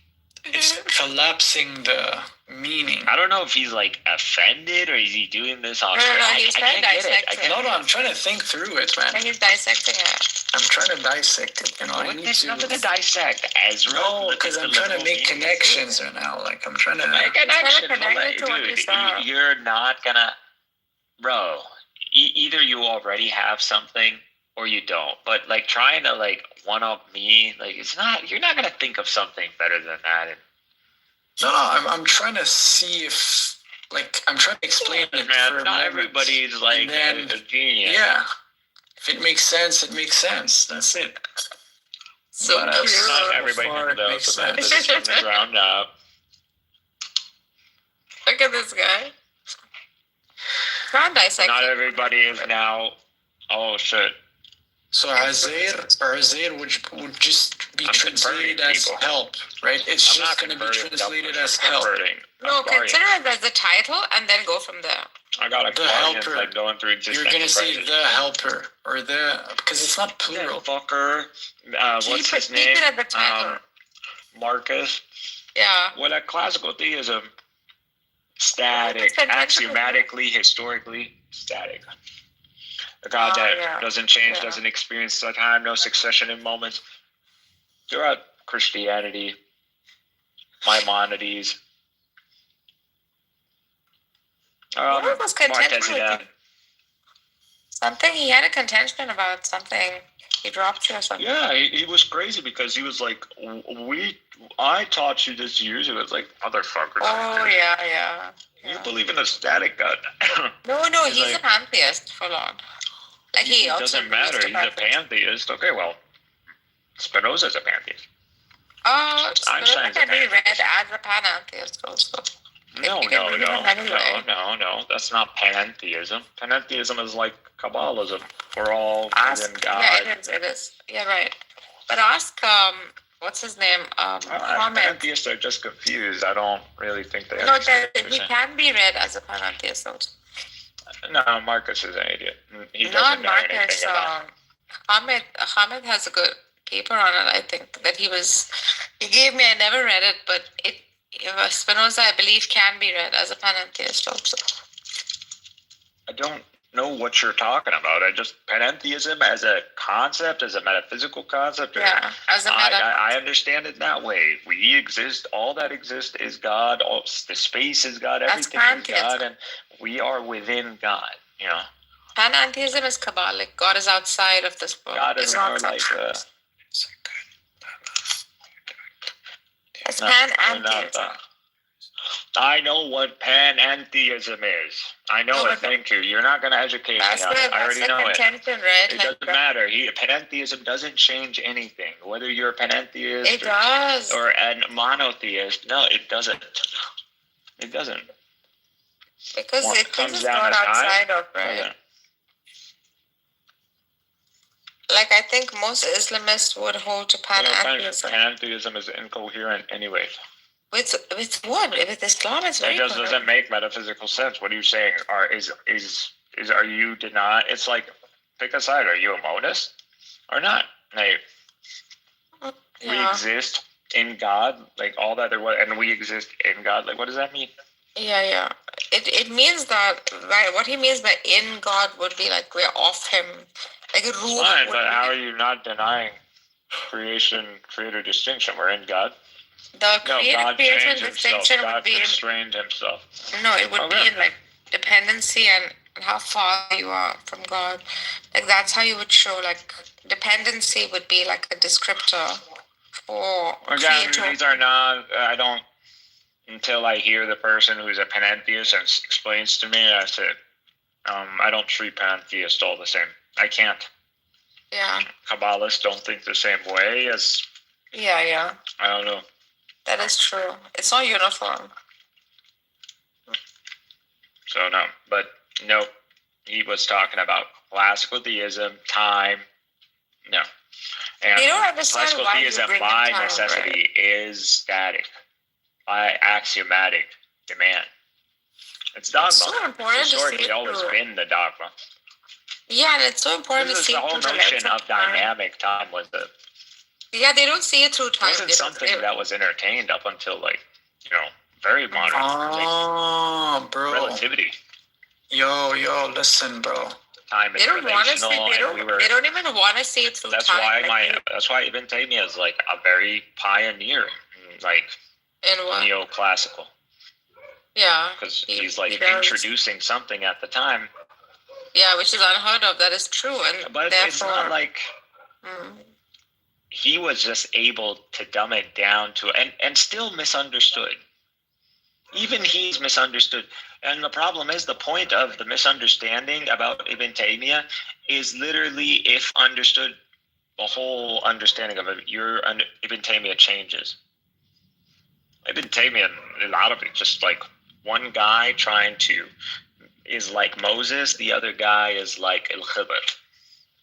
it's collapsing the meaning. I don't know if he's like offended or is he doing this on purpose. He's trying to dissect it. No, I'm trying to think through it, man. He's dissecting it. I'm trying to dissect it, There's nothing to dissect, Ezra. No, because I'm trying to make connections right now. Like, I'm trying to make connections. Dude, you're not gonna... Bro, either you already have something or you don't. But, like, trying to, like, one-up me, like, you're not gonna think of something better than that. No, I'm trying to see if, like, I'm trying to explain it. Man, not everybody's, like, a genius. Yeah. If it makes sense, it makes sense. That's it. So not everybody knows the methods from the ground up. Look at this guy. Try and dissect. Not everybody is now... Oh, shit. So Hazair would just be translated as help, right? It's just going to be translated as help. No, consider it as the title and then go from there. I got the helper. Like going through existing. You're going to say the helper or the, because it's not plural. Fucker. What's his name? Keep it at the title. Marcus. Yeah. Well, that classical theism, static, axiomatically, historically, static. A God that doesn't change, doesn't experience time, no succession in moments. Throughout Christianity, Maimonides, what was contention? Something he had a contention about something. He dropped you or something. Yeah, he was crazy because he was like, I taught you this years ago. It's like, motherfucker. Oh, yeah. You believe in a static God. No, he's like, a pantheist, full on. Like it doesn't matter. He's a pantheist. Okay, well, Spinoza's a pantheist. Spinoza can be read as a pantheist also. No. That's not pantheism. Pantheism is like Kabbalism. We're all within God. Yeah, it is. Yeah, right. But ask, what's his name? Muhammad. Pantheists are just confused. I don't really think they he can be read as a pantheist also. No, Marcus is an idiot. He doesn't know anything about it. Hamid has a good paper on it, I think, that he gave me. I never read it, but Spinoza, I believe, can be read as a pantheist also. I don't know what you're talking about. Pantheism as a concept, as a metaphysical concept. Yeah, as a I understand it that way. We exist. All that exists is God. All the space is God. Everything is God, and we are within God. Pantheism is Kabbalic. God is outside of this world. God is more like. It's pantheism. I know what pantheism is. I know it. Thank you. You're not going to educate me on it. I already know it. Right? It doesn't matter. Pantheism doesn't change anything. Whether you're a pantheist or a monotheist. No, it doesn't. It doesn't. Because it comes down outside of, right? Okay. Like, I think most Islamists would hold to pantheism. Pantheism is incoherent anyway. With what? With Islam, it's very. It doesn't make metaphysical sense. What are you saying? Are you denying? It's like, pick a side. Are you a monist or not? Like, we exist in God, like all that there was, and we exist in God. Like, what does that mean? Yeah. It means that, right? What he means by in God would be like we're of him, like a rule. Fine, but how are you not denying creator distinction? We're in God. The God creation changed himself. God constrained himself. No, it would be in like dependency and how far you are from God. Like that's how you would show like dependency would be like a descriptor for again. These are not. I don't until I hear the person who's a panentheist and explains to me. I said, I don't treat pantheists all the same. I can't. Yeah. Kabbalists don't think the same way as. Yeah. I don't know. That is true. It's not uniform. So no, he was talking about classical theism, time. No, and you don't understand classical why theism you by time, necessity is static, by axiomatic demand. It's dogma. It's so important historically to see always been the dogma. Yeah, and it's so important to see the whole notion of dynamic time was the. Yeah, they don't see it through time. It wasn't something that was entertained up until very modern. Bro. Relativity. Yo, listen, bro. Time is relational, they don't even want to see it through time. That's why Ibn Taymiyyah is like a very pioneer, like in what? Neoclassical. Yeah. Because he's like introducing something at the time. Yeah, which is unheard of. That is true, and but therefore, it's not like he was just able to dumb it down to and still misunderstood. Even he's misunderstood. And the problem is the point of the misunderstanding about Ibn Taymiyyah is literally if understood, the whole understanding of it, Ibn Taymiyyah changes. Ibn Taymiyyah, a lot of it, just like one guy is like Moses, the other guy is like Al-Khidr.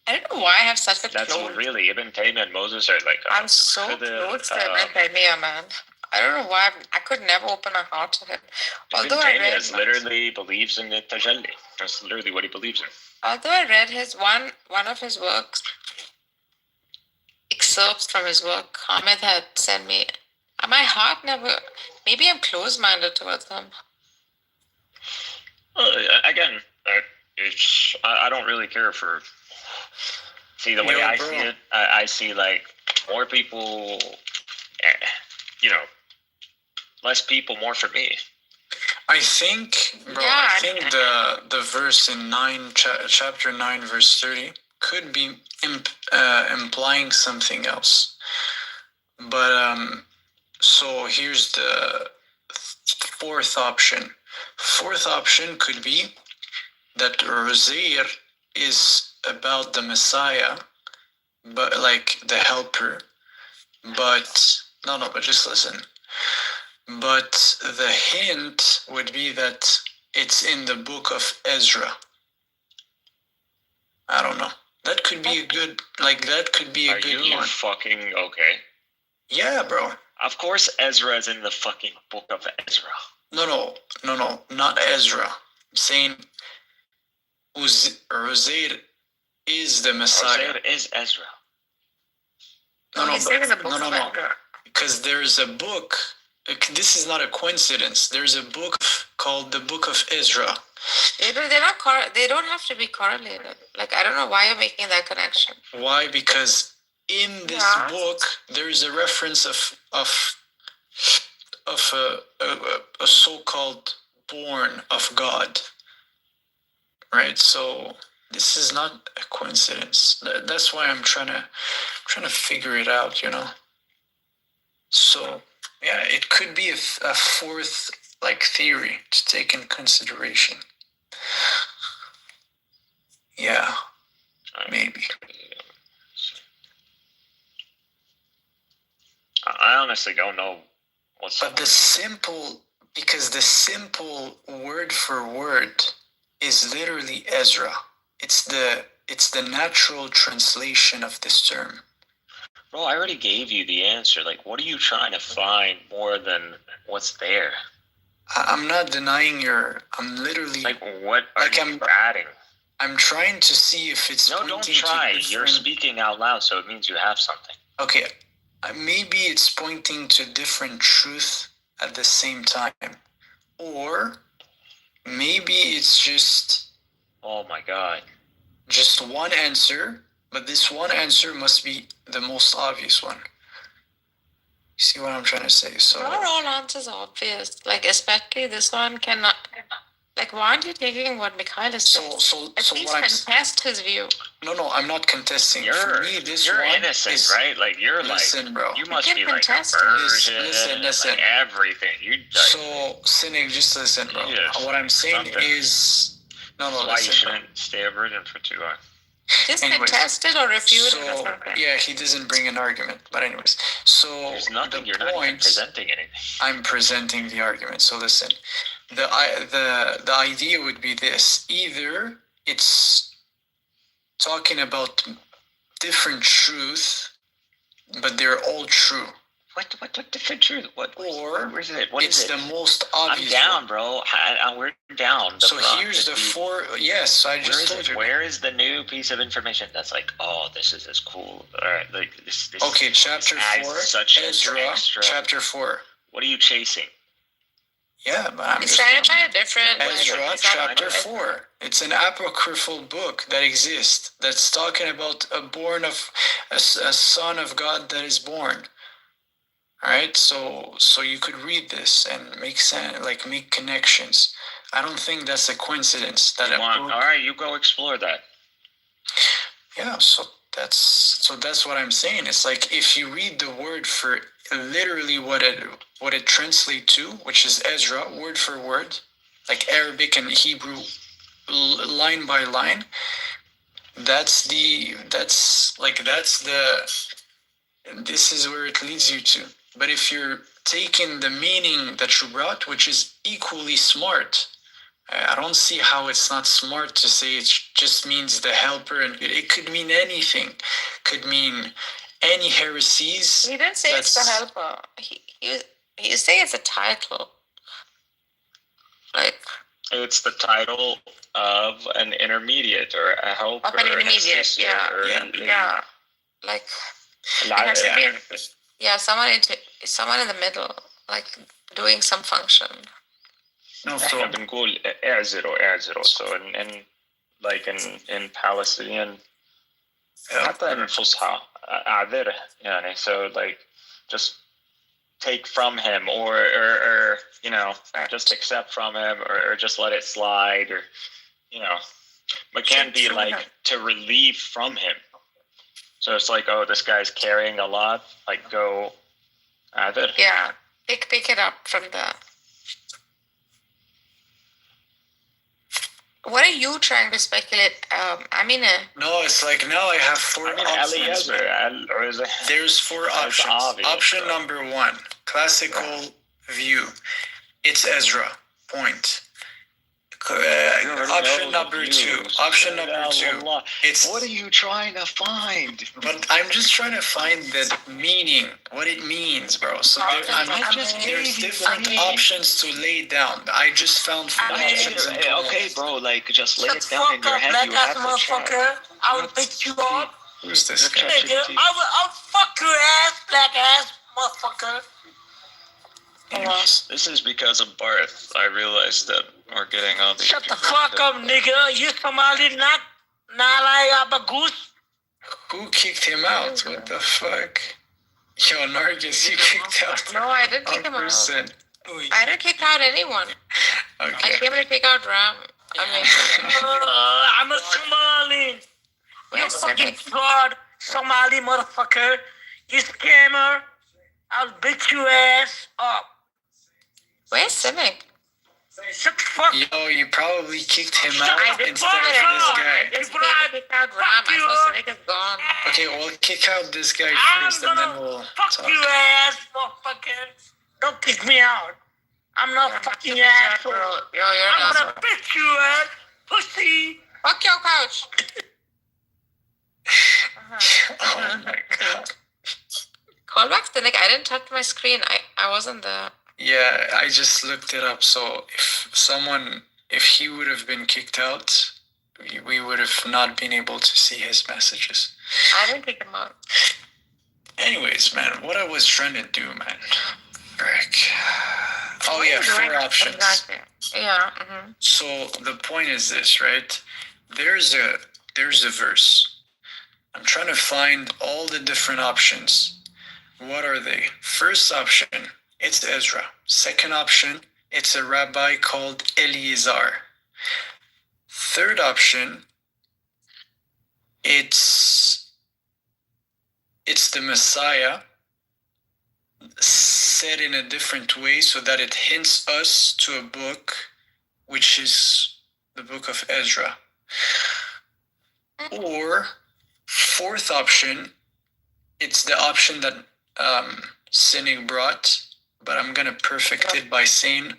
I don't know why I have such a That's really, Ibn Taymiyyah and Moses are like I'm so close to Ibn Taymiyyah, man. I don't know why I could never open my heart to him. Although Ibn Taymiyyah literally believes in the tajalli. That's literally what he believes in. Although I read one of his works, excerpts from his work, Hamid had sent me. My heart never. Maybe I'm closed-minded towards him. Again, I don't really care for. See, the way I see it, I see like more people, less people, more for me. I think, bro, I think the verse in chapter 9, verse 30 could be implying something else. But, so here's the fourth option. Fourth option could be that Rozair is about the Messiah, but like the helper. But, but just listen. But the hint would be that it's in the book of Ezra. I don't know. That could be a good, that could be a good one. Are you fucking okay? Yeah, bro. Of course Ezra is in the fucking book of Ezra. No, not Ezra. I'm saying Rozair is the Messiah. Rozair is Ezra. No. Because there's a book. This is not a coincidence. There's a book called the Book of Ezra. They're not. They don't have to be correlated. Like I don't know why you're making that connection. Why? Because in this book there is a reference of a so-called born of God. Right. So this is not a coincidence. That's why I'm trying to figure it out. So. Yeah, it could be a fourth theory to take in consideration. Yeah, maybe. I honestly don't know what's. But because the simple word for word is literally Ezra. It's the natural translation of this term. Bro, I already gave you the answer. Like, what are you trying to find more than what's there? I'm not denying I'm literally... Like, what are you adding? I'm trying to see if it's... No, don't try. You're speaking out loud, so it means you have something. Okay. maybe it's pointing to different truth at the same time. Or maybe it's just... Oh my God. Just one answer, but this one answer must be the most obvious one. You see what I'm trying to say? So not all answers are obvious. Like, especially this one cannot... Like, why aren't you taking what Mikhail is saying? At least contest his view. No, I'm not contesting. For me, this you're one innocent, is, right? Like, you're listen, bro. you must be like a virgin. Listen. Like everything. So, Cynic, just listen, bro. What I'm saying is... No, That's why you shouldn't stay a virgin for too long. Just contest it or refute it or something. Yeah, he doesn't bring an argument. But anyways, so there's nothing. You're not even presenting anything. I'm presenting the argument. So listen, the idea would be this: either it's talking about different truth, but they're all true. What different truth? Where is it? What it's is it? the most obvious. I'm down, bro. We're down. So here's the four. Yes, I just told you. Where is the new piece of information that's like, oh, this is as cool? All right, like this. Okay, chapter 4. Ezra. Chapter 4. What are you chasing? Yeah, but I'm just trying to find a different... Ezra, chapter 4. It's an apocryphal book that exists that's talking about a son of God that is born. Alright, so you could read this and make sense, like make connections. I don't think that's a coincidence that alright, you go explore that. Yeah, so that's what I'm saying. It's like if you read the word for literally what it translates to, which is Ezra, word for word, like Arabic and Hebrew, line by line. This is where it leads you to. But if you're taking the meaning that you brought, which is equally smart, I don't see how it's not smart to say it just means the helper, and it could mean anything. Could mean any heresies. He didn't say it's the helper. He say it's a title. Like, it's the title of an intermediate or a helper. Of an intermediate, yeah. Like, someone in the middle, like doing some function. No, so بنقول اعزروا. So in Palestinian, حتى in الفصحى أعذره يعني. So like just take from him or just accept from him or just let it slide or but can be like to relieve from him. So it's like, oh, this guy's carrying a lot, like go either. Yeah, pick it up from the... What are you trying to speculate? No, it's like now I have 4 options. There's 4 options. Option number 1, classical view. It's Ezra. Point. Option number 2. It's... What are you trying to find? But I'm just trying to find the meaning, what it means, bro. So there's different options to lay down. I just found 4 options. Okay, bro, like just lay it down in your head. You have to try. I will beat you up. Who's this guy? I'll fuck your ass, black ass motherfucker. This is because of Barth. I realized that we're getting all these. Shut the fuck up, nigga. You Somali not like Abagoose. Who kicked him out? What the fuck? Yo, Nargis, you kicked out. No, I didn't kick him out. I didn't kick out anyone. Okay. I came to kick out Ram. I'm a Somali. You fucking fraud, Somali motherfucker. You scammer. I'll beat your ass up. Where's Cynic? Shut the fuck up. Yo, you probably kicked him out instead of this guy. Just kick out Ram. I thought Cynic is gone. Okay, we'll kick out this guy first and then we'll fuck your ass, motherfucker. Don't kick me out. I'm not fucking asshole. I'm gonna beat you ass, pussy. Fuck your couch. Oh my god. Call back Cynic. I didn't touch my screen. I wasn't there. Yeah, I just looked it up. So if he would have been kicked out, we would have not been able to see his messages. I didn't kick him out. Anyways, man, what I was trying to do, man. Frick. Oh yeah, 4 options. Exactly. Yeah. Mm-hmm. So the point is this, right? There's a verse. I'm trying to find all the different options. What are they? First option, it's Ezra. Second option, it's a rabbi called Eleazar. Third option, it's the Messiah said in a different way so that it hints us to a book which is the book of Ezra. Or fourth option, it's the option that Sinig brought, but I'm gonna perfect it by saying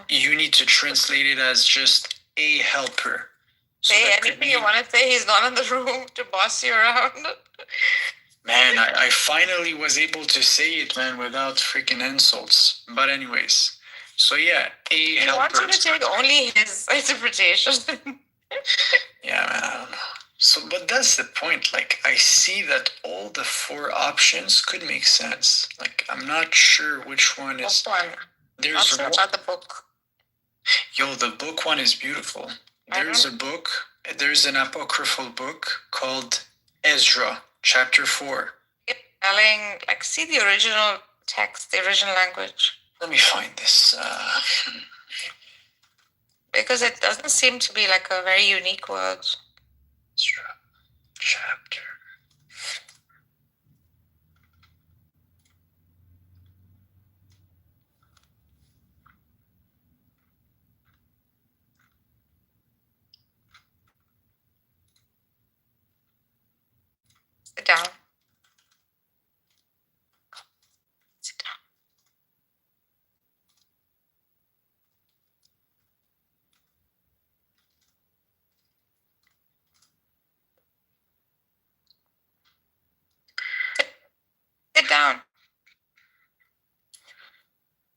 you need to translate it as just a helper. So say anything you want to say. He's not in the room to boss you around. Man, I finally was able to say it, man, without freaking insults. But anyways, so yeah, a helper. I want you to take only his interpretation. Yeah, man, I don't know. So, but that's the point. Like, I see that all the 4 options could make sense. Like, I'm not sure which one is. Which one? There's I'll search out the book. Yo, the book one is beautiful. There's a book. There's an apocryphal book called Ezra, chapter 4. Telling, like, see the original text, the original language. Let me find this. Because it doesn't seem to be like a very unique word. Ezra, chapter. Sit down. Sit down. Sit down.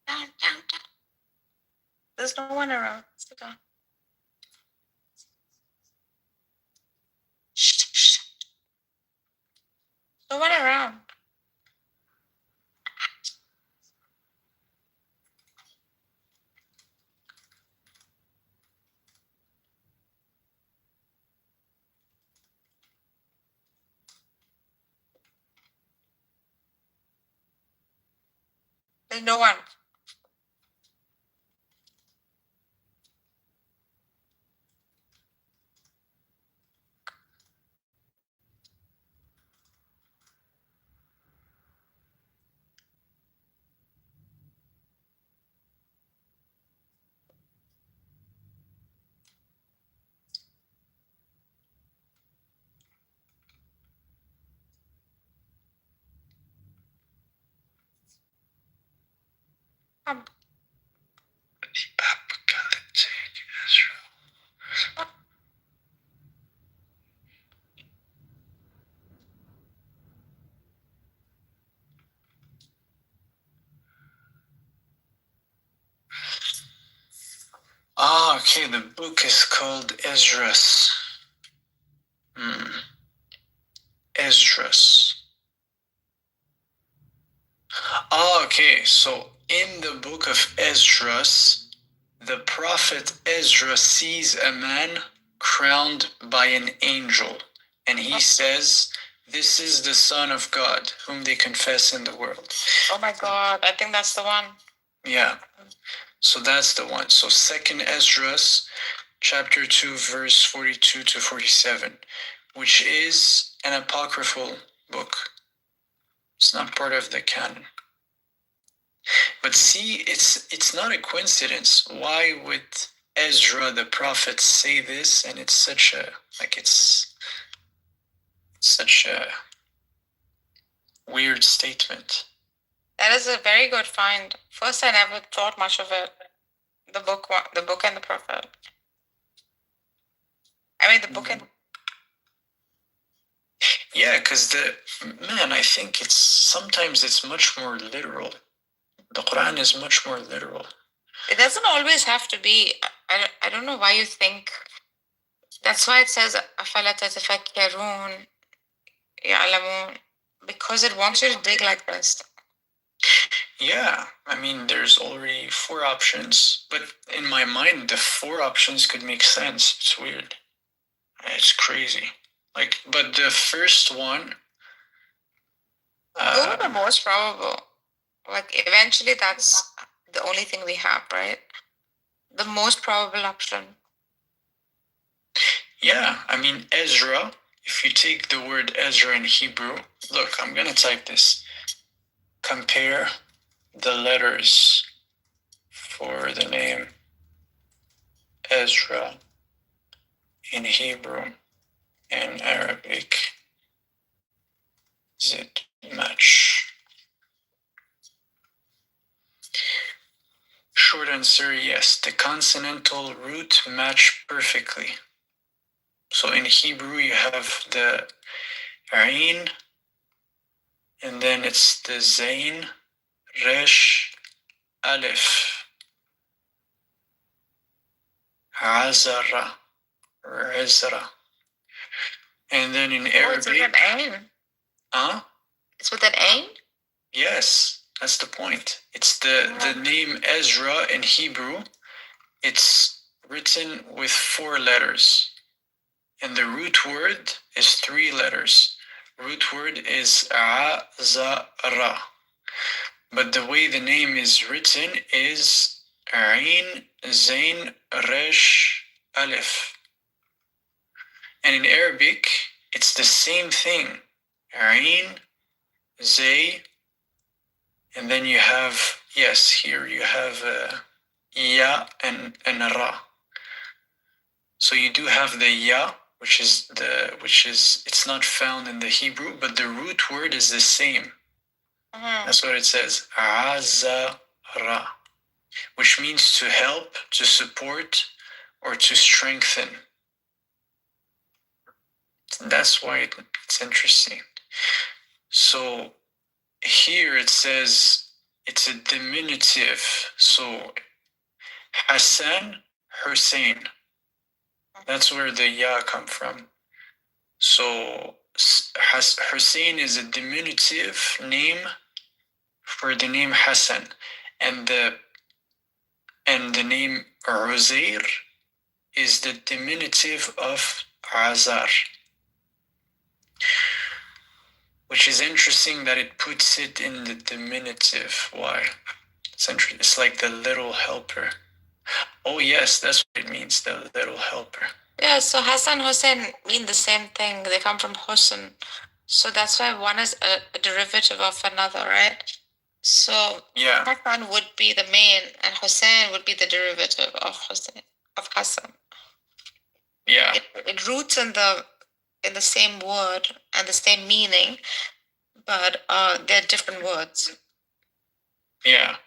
Down. There's no one around. Sit down. Shh. No one around. There's no one. Apocalyptic Ezra. Ah, okay, the book is called Esdras. Esdras. Ah, okay, so in the book of Esdras, the prophet Ezra sees a man crowned by an angel, and he says, "This is the Son of God, whom they confess in the world." Oh my God, I think that's the one. Yeah, so that's the one. So 2nd Esdras, chapter 2, verse 42 to 47, which is an apocryphal book. It's not part of the canon. But see, it's not a coincidence. Why would Ezra the prophet say this? And it's such a weird statement. That is a very good find. First, I never thought much of it. The book and the prophet. I mean, the book and. Yeah, because I think sometimes it's much more literal. The Quran is much more literal. It doesn't always have to be. I don't know why you think. That's why it says أَفَلَا تَتَفَكَّرُونَ يَعْلَمُونَ. Because it wants you to dig like this. Yeah, I mean, there's already 4 options, but in my mind, the 4 options could make sense. It's weird. It's crazy. Like, but the first one. Go with the most probable. Like, eventually, that's the only thing we have, right? The most probable option. Yeah, I mean, Ezra, if you take the word Ezra in Hebrew, look, I'm going to type this. Compare the letters for the name Ezra in Hebrew and Arabic. Does it match? Short answer, yes. The consonantal root match perfectly. So in Hebrew, you have the Ain, and then it's the Zain, Resh, Aleph, Azara, or Ezra. And then in Arabic. It's with an Ain. Huh? It's with an Ain? Yes, that's the point. It's the name Ezra in Hebrew. It's written with 4 letters. And the root word is 3 letters. Root word is Azara. But the way the name is written is Ain, Zain, Resh, Aleph. And in Arabic, it's the same thing. Ain, Zay, and then you have, yes, here you have Ya and Ra. So you do have the Ya, which is, it's not found in the Hebrew, but the root word is the same. That's what it says, Azara, which means to help, to support, or to strengthen. That's why it's interesting. So here it says it's a diminutive. So Hassan, Hussein. That's where the Ya come from. So Hussein is a diminutive name for the name Hassan. And the name Uzair is the diminutive of Azar. Which is interesting that it puts it in the diminutive. Why? It's interesting. It's like the little helper. Oh yes, that's what it means, the little helper. Yeah, so Hassan, Hussein mean the same thing. They come from Husn. So that's why one is a derivative of another, right? So yeah. Hassan would be the main, and Hussein would be the derivative of Hassan. Yeah. It roots in the same word and the same meaning, but they're different words. Yeah.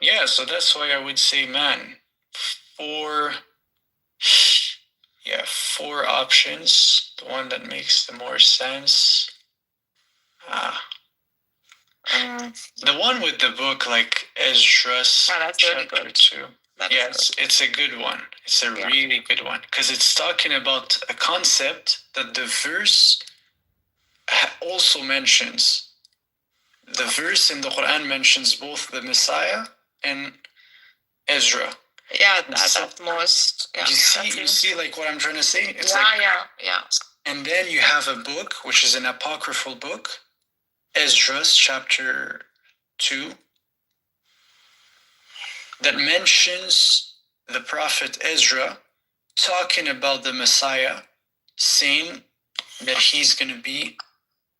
Yeah, so that's why I would say, man, 4 options. The one that makes the more sense. The one with the book, like Esdras chapter 2. Yes, it's a good one. It's a really good one. Because it's talking about a concept that the verse also mentions. The verse in the Quran mentions both the Messiah and Ezra. Yeah, that's most. Yeah, you see, like what I'm trying to say. It's yeah. And then you have a book, which is an apocryphal book, Esdras chapter 2, that mentions the prophet Ezra talking about the Messiah, saying that he's going to be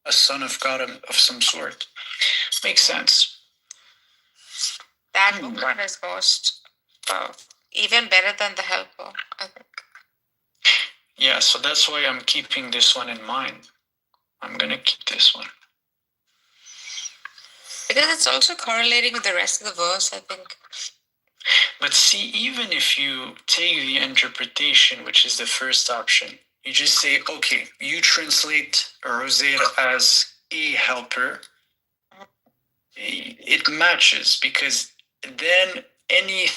a son of God of some sort. Makes sense. That book one is most even better than the helper, I think. Yeah, so that's why I'm keeping this one in mind. I'm going to keep this one. Because it's also correlating with the rest of the verse, I think. But see, even if you take the interpretation, which is the first option, you just say, okay, you translate Rosair as a helper. It matches, because then any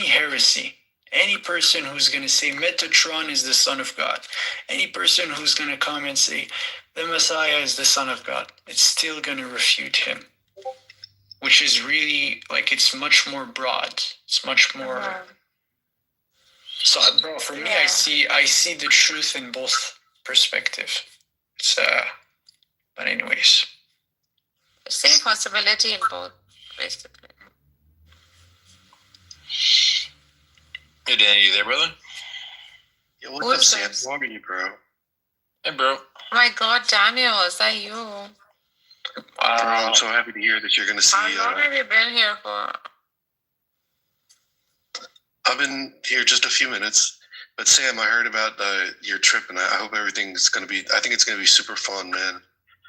heresy, Any person who's going to say Metatron is the Son of God, any person who's going to come and say the Messiah is the Son of God, it's still going to refute him. Which is really, like, it's much more broad. It's much more... So, bro, for me, I see the truth in both perspectives. It's, but anyways. Same possibility in both, basically. Hey, Danny, you there, brother? Yo, what's up, Sam? How are you, bro? Hey, bro. Oh my God, Daniel, is that you? Bro, I'm so happy to hear that you're going to see... How long have you been here for? I've been here just a few minutes. But Sam, I heard about your trip, and I hope everything's going to be... I think it's going to be super fun, man.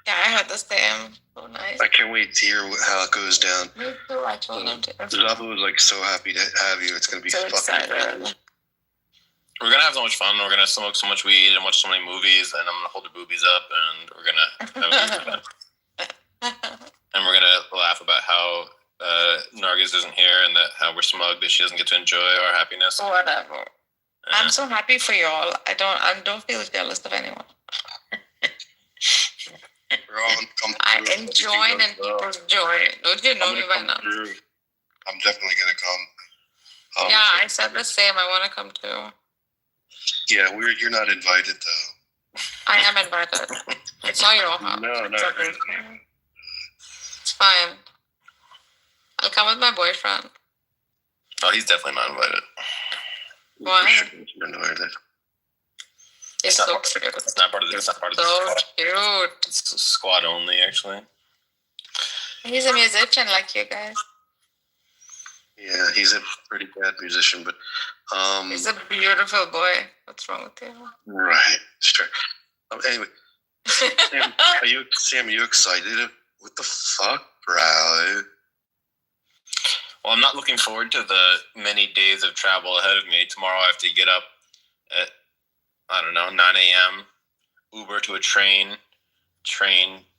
Yeah, I heard the same. So nice. I can't wait to hear how it goes down. Me too, I told him to. Zabu was like so happy to have you. It's going to be fucking fun. We're going to have so much fun. We're going to smoke so much weed and watch so many movies, and I'm going to hold the boobies up, and we're going to... and we're going to laugh about how Nargis isn't here and that how we're smug that she doesn't get to enjoy our happiness. Whatever. I'm so happy for y'all. I don't feel jealous of anyone. I enjoy and people enjoy. Don't you know me by now? I'm definitely going to come. Yeah, I said the same. I want to come too. Yeah, you're not invited though. I am invited. It's not your house. No. It's fine. I'll come with my boyfriend. Oh, he's definitely not invited. Why? Invited. It's so cute. It's not part of the squad. Cute. It's squad only, actually. He's a musician like you guys. Yeah, he's a pretty bad musician, but he's a beautiful boy. What's wrong with you? Right, sure. Anyway, Sam, are you excited? What the fuck, bro? Well, I'm not looking forward to the many days of travel ahead of me. Tomorrow I have to get up at, 9 a.m., Uber to a train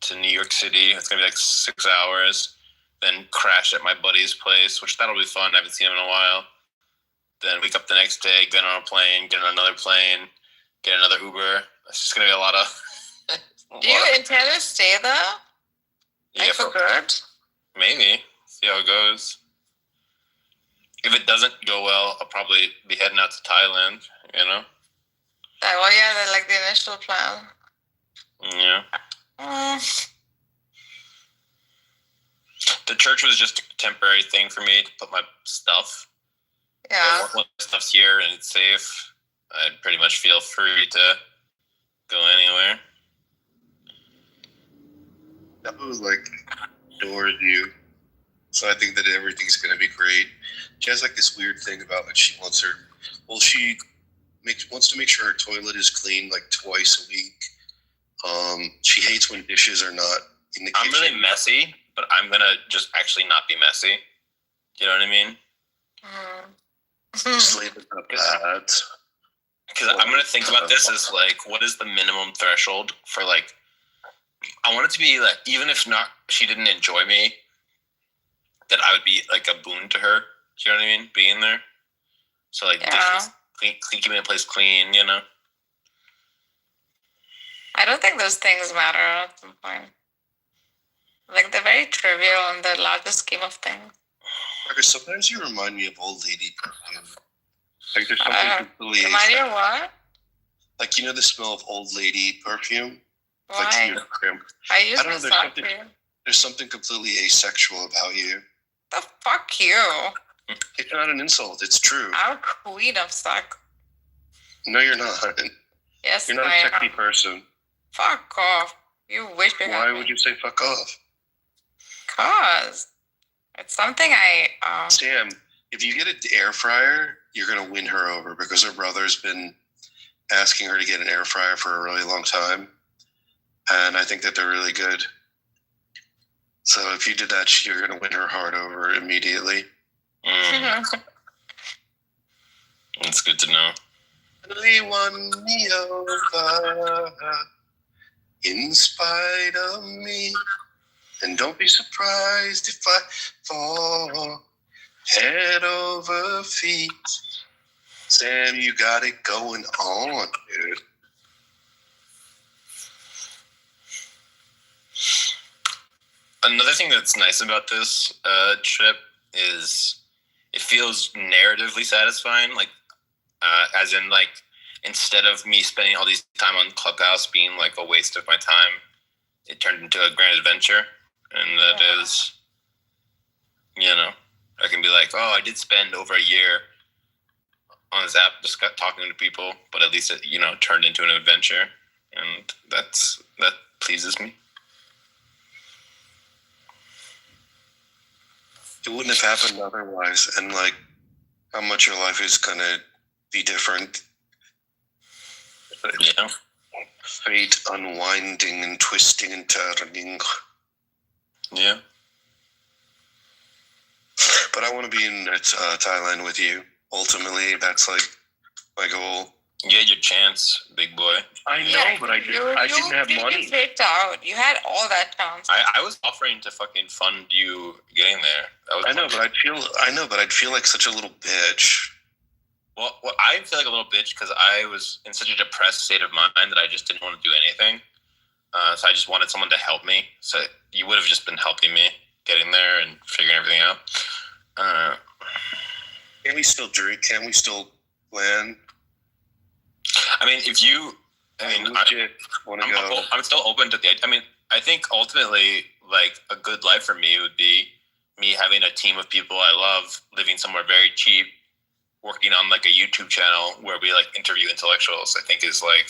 to New York City. It's going to be like 6 hours. Then crash at my buddy's place, which that'll be fun. I haven't seen him in a while. Then wake up the next day, get on a plane, get on another plane, get another Uber. It's just going to be a lot of... Do you intend to stay there? Yeah, for good? Maybe. See how it goes. If it doesn't go well, I'll probably be heading out to Thailand, you know? Well, yeah, that's like the initial plan. Yeah. The church was just a temporary thing for me to put my stuff. Yeah. Once my stuff's here and it's safe, I'd pretty much feel free to go anywhere. That was like adores you. So I think that everything's going to be great. She has like this weird thing about like she wants to make sure her toilet is clean like twice a week. She hates when dishes are not in the kitchen. I'm really messy, but I'm going to just actually not be messy. You know what I mean? Sleep is not bad. Because I'm going to think about this as like, what is the minimum threshold for like, I want it to be like, even if not, she didn't enjoy me, that I would be like a boon to her. Do you know what I mean? Being there. So like, dishes, clean, keeping the place clean, you know? I don't think those things matter at some point. Like, they're very trivial in the larger scheme of things. Okay, sometimes you remind me of old lady perfume. Like there's something completely... Remind you of what? Like, you know the smell of old lady perfume? Why? Like, I use don't know, there's something completely asexual about you. The fuck you? It's not an insult, it's true. I'm queen of sex. No, you're not. Yes, you're not a sexy person. Fuck off. You wish you Why would you say fuck off? Cause it's something Sam, if you get an air fryer, you're gonna win her over because her brother's been asking her to get an air fryer for a really long time. And I think that they're really good. So if you did that, you're gonna win her heart over immediately. That's good to know. Really won me over in spite of me. And don't be surprised if I fall head over feet. Sam, you got it going on, dude. Another thing that's nice about this trip is it feels narratively satisfying. Like, as in, like, instead of me spending all these time on Clubhouse being like a waste of my time, it turned into a grand adventure. And that is, you know, I can be like, oh, I did spend over a year on this app just talking to people, but at least it, you know, turned into an adventure. And that pleases me. It wouldn't have happened otherwise, and like how much your life is gonna be different. Yeah. Fate unwinding and twisting and turning. Yeah. But I want to be in Thailand with you. Ultimately, that's like my goal. Yeah, your chance, big boy. I know, but I didn't have money. You freaked out. You had all that chance. I was offering to fucking fund you getting there. I know, but I'd feel like such a little bitch. Well, I feel like a little bitch because I was in such a depressed state of mind that I just didn't want to do anything. So I just wanted someone to help me. So you would have just been helping me getting there and figuring everything out. Can we still drink? Can we still plan? I mean, if you, I'm still open to the idea. I mean, I think ultimately, like, a good life for me would be me having a team of people I love, living somewhere very cheap, working on like a YouTube channel where we like interview intellectuals. I think is like,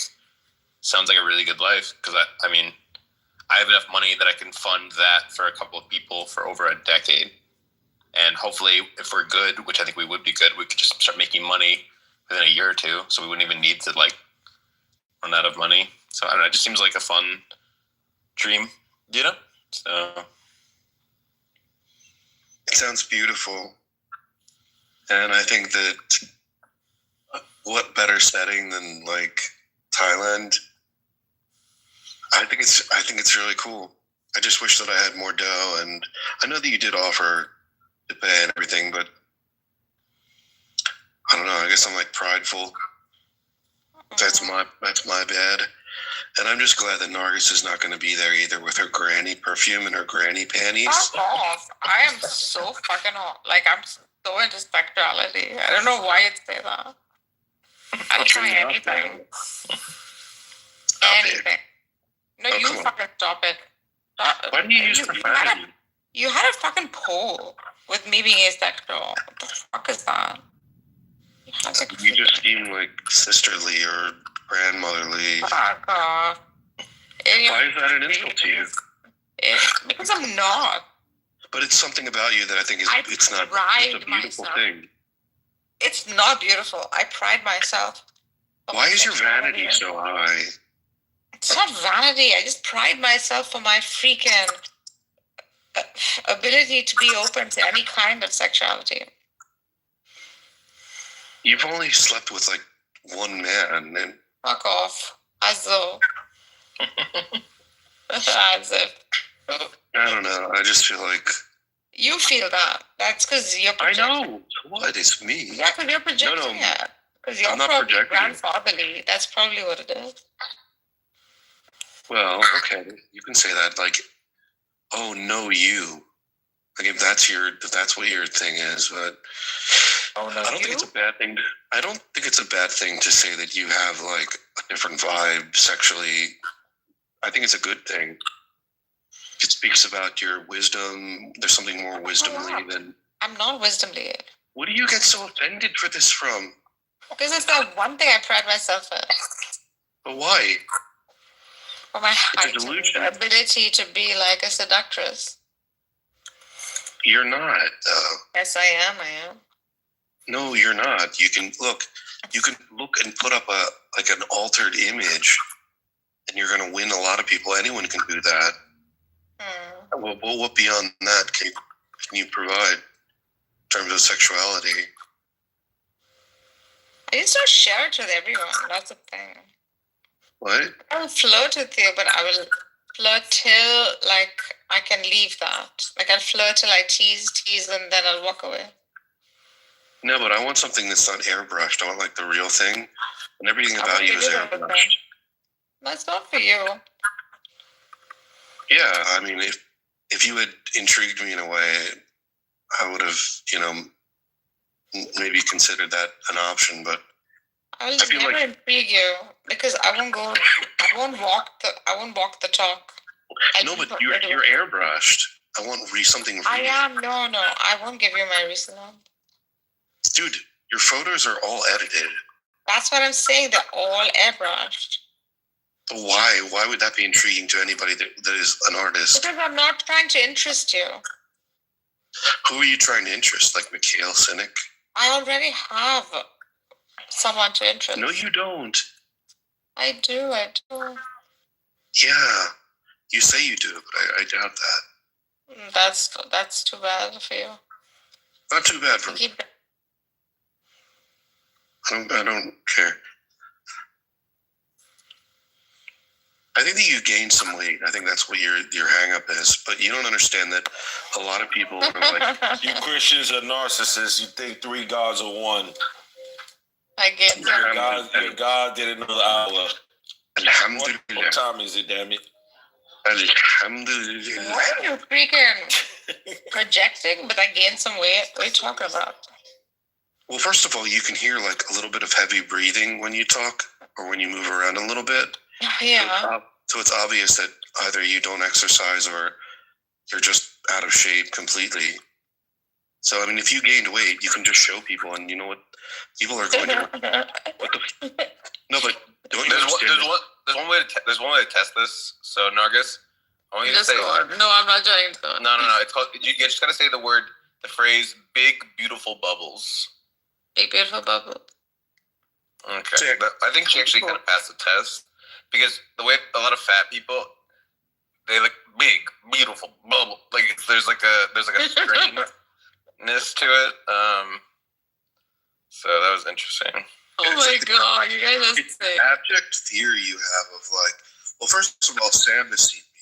sounds like a really good life. Cause I mean, I have enough money that I can fund that for a couple of people for over a decade. And hopefully if we're good, which I think we would be good, we could just start making money within a year or two. So we wouldn't even need to like run out of money. So I don't know, it just seems like a fun dream, you know? So it sounds beautiful. And I think that what better setting than like Thailand? I think it's really cool. I just wish that I had more dough, and I know that you did offer to pay and everything, but I don't know. I guess I'm like prideful. That's my bad. And I'm just glad that Nargis is not going to be there either with her granny perfume and her granny panties. Fuck off. I am so fucking hot. Like, I'm so into spectrality. I don't know why you'd say that. I'll try anything. Anything. No, you fucking stop it. Why do you use profanity? You had a fucking poll with me being asexual. What the fuck is that? You just seem like sisterly or grandmotherly. Fuck off. Why is that an insult to you? Because I'm not. But it's something about you that I think it's not a beautiful thing. It's not beautiful. I pride myself. Why is your vanity so high? It's not vanity. I just pride myself for my freaking ability to be open to any kind of sexuality. You've only slept with like one man, and fuck off. As though. As if. I don't know. I just feel like. You feel that. That's because you're projecting. I know. What? It's me. Yeah, because you're projecting it. Because you're probably grandfatherly. That's probably what it is. Well, okay. You can say that. Like, oh, no, you. Like, if that's what your thing is, but. Oh, no, I don't think it's a bad thing. I don't think it's a bad thing to say that you have like a different vibe sexually. I think it's a good thing. It speaks about your wisdom. There's something more wisdomly than. I'm not wisdomly. What do you get so offended for this from? Because it's that one thing I pride myself in. But why? For my heightened ability to be like a seductress. You're not, though. Yes, I am. No, you're not. You can look and put up an altered image, and you're going to win a lot of people. Anyone can do that. Well, what beyond that can you provide in terms of sexuality? I just don't share it with everyone. That's the thing. What? I will flirt with you, but I will flirt till like I can leave that. Like I'll flirt till I tease, and then I'll walk away. No, but I want something that's not airbrushed. I want like the real thing, and everything about you is airbrushed. That's not for you. Yeah, I mean, if you had intrigued me in a way, I would have, maybe considered that an option. But I will never intrigue you because I won't walk the talk. No, but you're airbrushed. I want something real. I am. No. I won't give you my recent one. Dude, your photos are all edited. That's what I'm saying. They're all airbrushed. Why? Why would that be intriguing to anybody that is an artist? Because I'm not trying to interest you. Who are you trying to interest? Like Mikhail Cynic? I already have someone to interest. No, you don't. I do. Yeah, you say you do, but I doubt that. That's too bad for you. Not too bad for me. I don't care. I think that you gained some weight. I think that's what your hang up is. But you don't understand that a lot of people are like, you Christians are narcissists. You think 3 gods are one. I get your God did another hour. Alhamdulillah. What time is it, damn it? Alhamdulillah. Why are you freaking projecting? But I gained some weight. What are you talking about? Well, first of all, you can hear like a little bit of heavy breathing when you talk or when you move around a little bit. Yeah. So it's obvious that either you don't exercise or you're just out of shape completely. So, I mean, if you gained weight, you can just show people, and you know what? People are going to... No, but don't you understand? There's one way to test this. So, Nargis, I want you to say... No, I'm not trying to. No. It's called... You just got to say the phrase, big, beautiful bubbles. Big, beautiful bubbles. Okay. I think she actually kind of passed the test. Because the way a lot of fat people, they look big, beautiful, bubble. Like there's like a strangeness to it. So that was interesting. Oh my god, you guys are sick. The abject fear you have of like, well, first of all, Sam has seen me.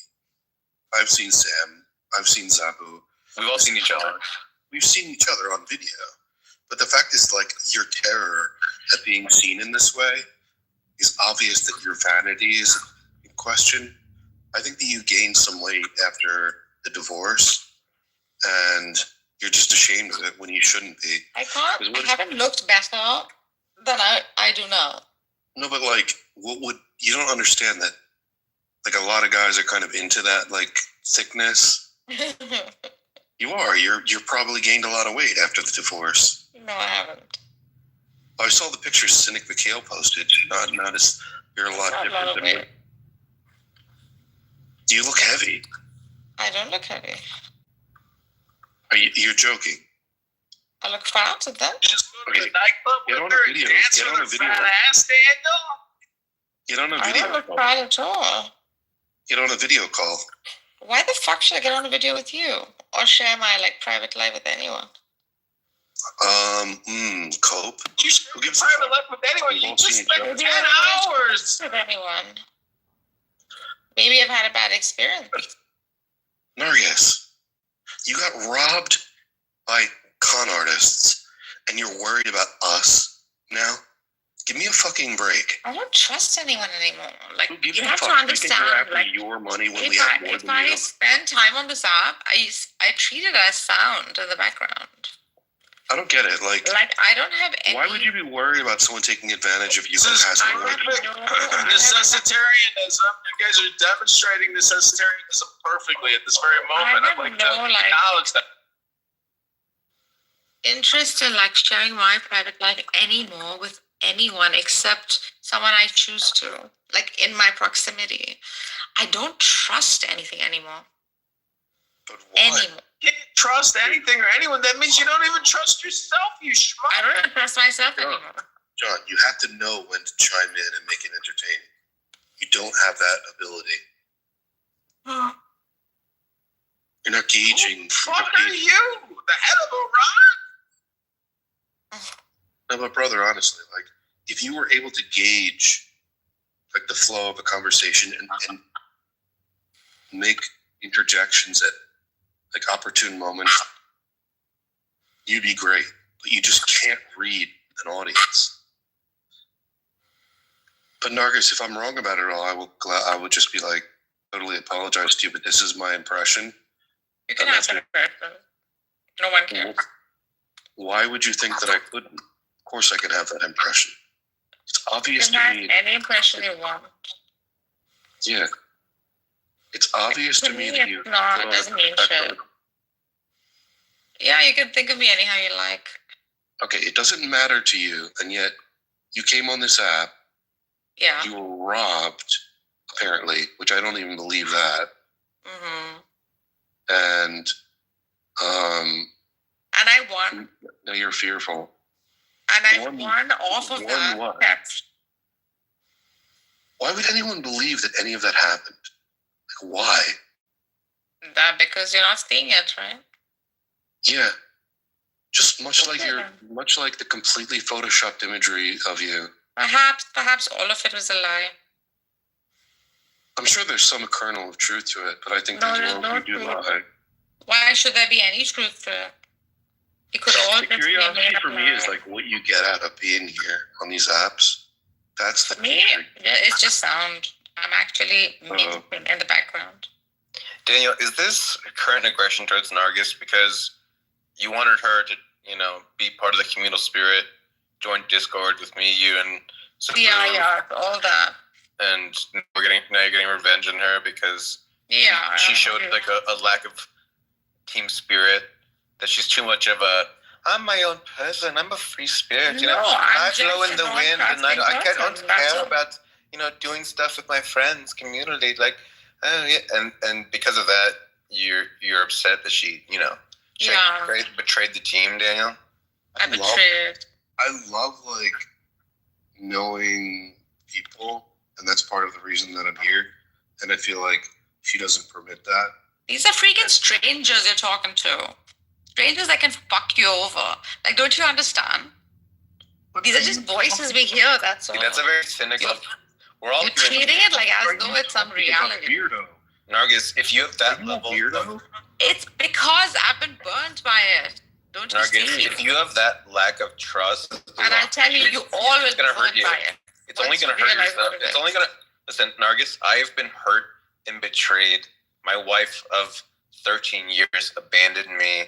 I've seen Sam. I've seen Zabu. We've all seen each other. We've seen each other on video. But the fact is, like, your terror at being seen in this way is obvious that your vanity is in question. I think that you gained some weight after the divorce, and you're just ashamed of it when you shouldn't be. I haven't looked better than I do now. No, but like, you don't understand that, like, a lot of guys are kind of into that, like, thickness. You are. You're probably gained a lot of weight after the divorce. No, I haven't. I saw the pictures Cynic Mikhail posted. Not as you're a lot different than me. Do you look heavy? I don't look heavy. You're joking? I look fat to them. You just go to the nightclub get with on her a video. and dance Get on a with video. her fat ass, Daniel. Get on a I video don't look call. fat at all. Get on a video call. Why the fuck should I get on a video with you? Or share my, like, private life with anyone? Cope. You should give private life with anyone. You just spent 10 hours with anyone. Maybe I've had a bad experience. Nargis, you got robbed by con artists, and you're worried about us now? Give me a fucking break. I don't trust anyone anymore. Like, you have to understand. Like, your money when we have more if than I you. spend time on this app, I treat it as sound in the background. I don't get it. Like I don't have any... Why would you be worried about someone taking advantage of you? Necessitarianism. You guys are demonstrating necessitarianism perfectly at this very moment. I'd like to acknowledge that. Interest in, like, sharing my private life anymore with anyone except someone I choose to, like, in my proximity. I don't trust anything anymore. But why? Anymore. You can't trust anything or anyone. That means you don't even trust yourself, you schmuck. I don't even trust myself anymore. John, you have to know when to chime in and make it entertaining. You don't have that ability. You're not gauging. Who the fuck are you? The head of Iran? No, but brother, honestly, like, if you were able to gauge, like, the flow of a conversation and make interjections at, like, opportune moments, you'd be great. but you just can't read an audience. But Nargis, if I'm wrong about it all, I will just be like, totally apologize to you, but this is my impression. You can have an impression. No one cares. Why would you think that I couldn't? Of course I could have that impression. It's obvious to me. You can have any impression you want. Yeah. It's obvious to me that you... No, it doesn't mean shit. Yeah, you can think of me anyhow you like. Okay, it doesn't matter to you, and yet you came on this app. Yeah. You were robbed, apparently, which I don't even believe that. Mm-hmm. And I won. Now you're fearful. And I won off of that text. Why would anyone believe that any of that happened? Like, why? That because you're not seeing it, right? Yeah. Just much like the completely photoshopped imagery of you. Perhaps all of it was a lie. I'm sure there's some kernel of truth to it, but I think you do lie. Why should there be any truth to it? You could all the curiosity for me is like what you get out of being here on these apps. That's the me. It's just sound. I'm actually musicking in the background. Daniel, is this current aggression towards Nargis because you wanted her to, be part of the communal spirit, join Discord with me, you, and Sabu, yeah, all that. And now you're getting revenge on her because she showed like a lack of team spirit. That she's too much of I'm my own person. I'm a free spirit. I flow in the wind, and I don't care about doing stuff with my friends, community. Like, and because of that, you're upset that she betrayed the team, Daniel. I love like knowing people, and that's part of the reason that I'm here. And I feel like she doesn't permit that. These are freaking strangers you're talking to. Strangers that can fuck you over. Like, don't you understand? These are just voices we hear, that's all. That's a very cynical... You're treating it like as though it's some reality. Weirdo. Nargis, if you have that level... Weirdo? It's because I've been burnt by it. Don't you see? Nargis, if you have that lack of trust... And I tell you, you all will be burnt by it. It's only going to hurt yourself. It's only going to... Listen, Nargis, I have been hurt and betrayed. My wife of 13 years abandoned me.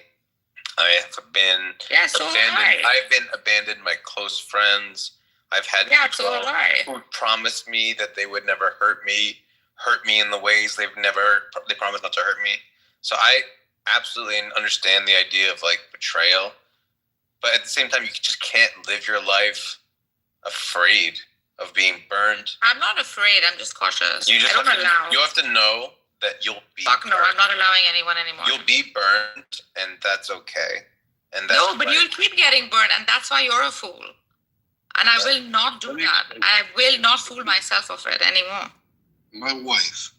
I have been abandoned. I've been abandoned by close friends. I've had people who promised me that they would never hurt me in the ways they promised not to hurt me. So I absolutely understand the idea of like betrayal, but at the same time, you just can't live your life afraid of being burned. I'm not afraid. I'm just cautious. You have to know that you'll be no, I'm not allowing anyone anymore. You'll be burned, and that's okay. And that's no, but you'll keep getting burned, and that's why you're a fool. And I will not do that. I will not fool myself of it anymore. My wife.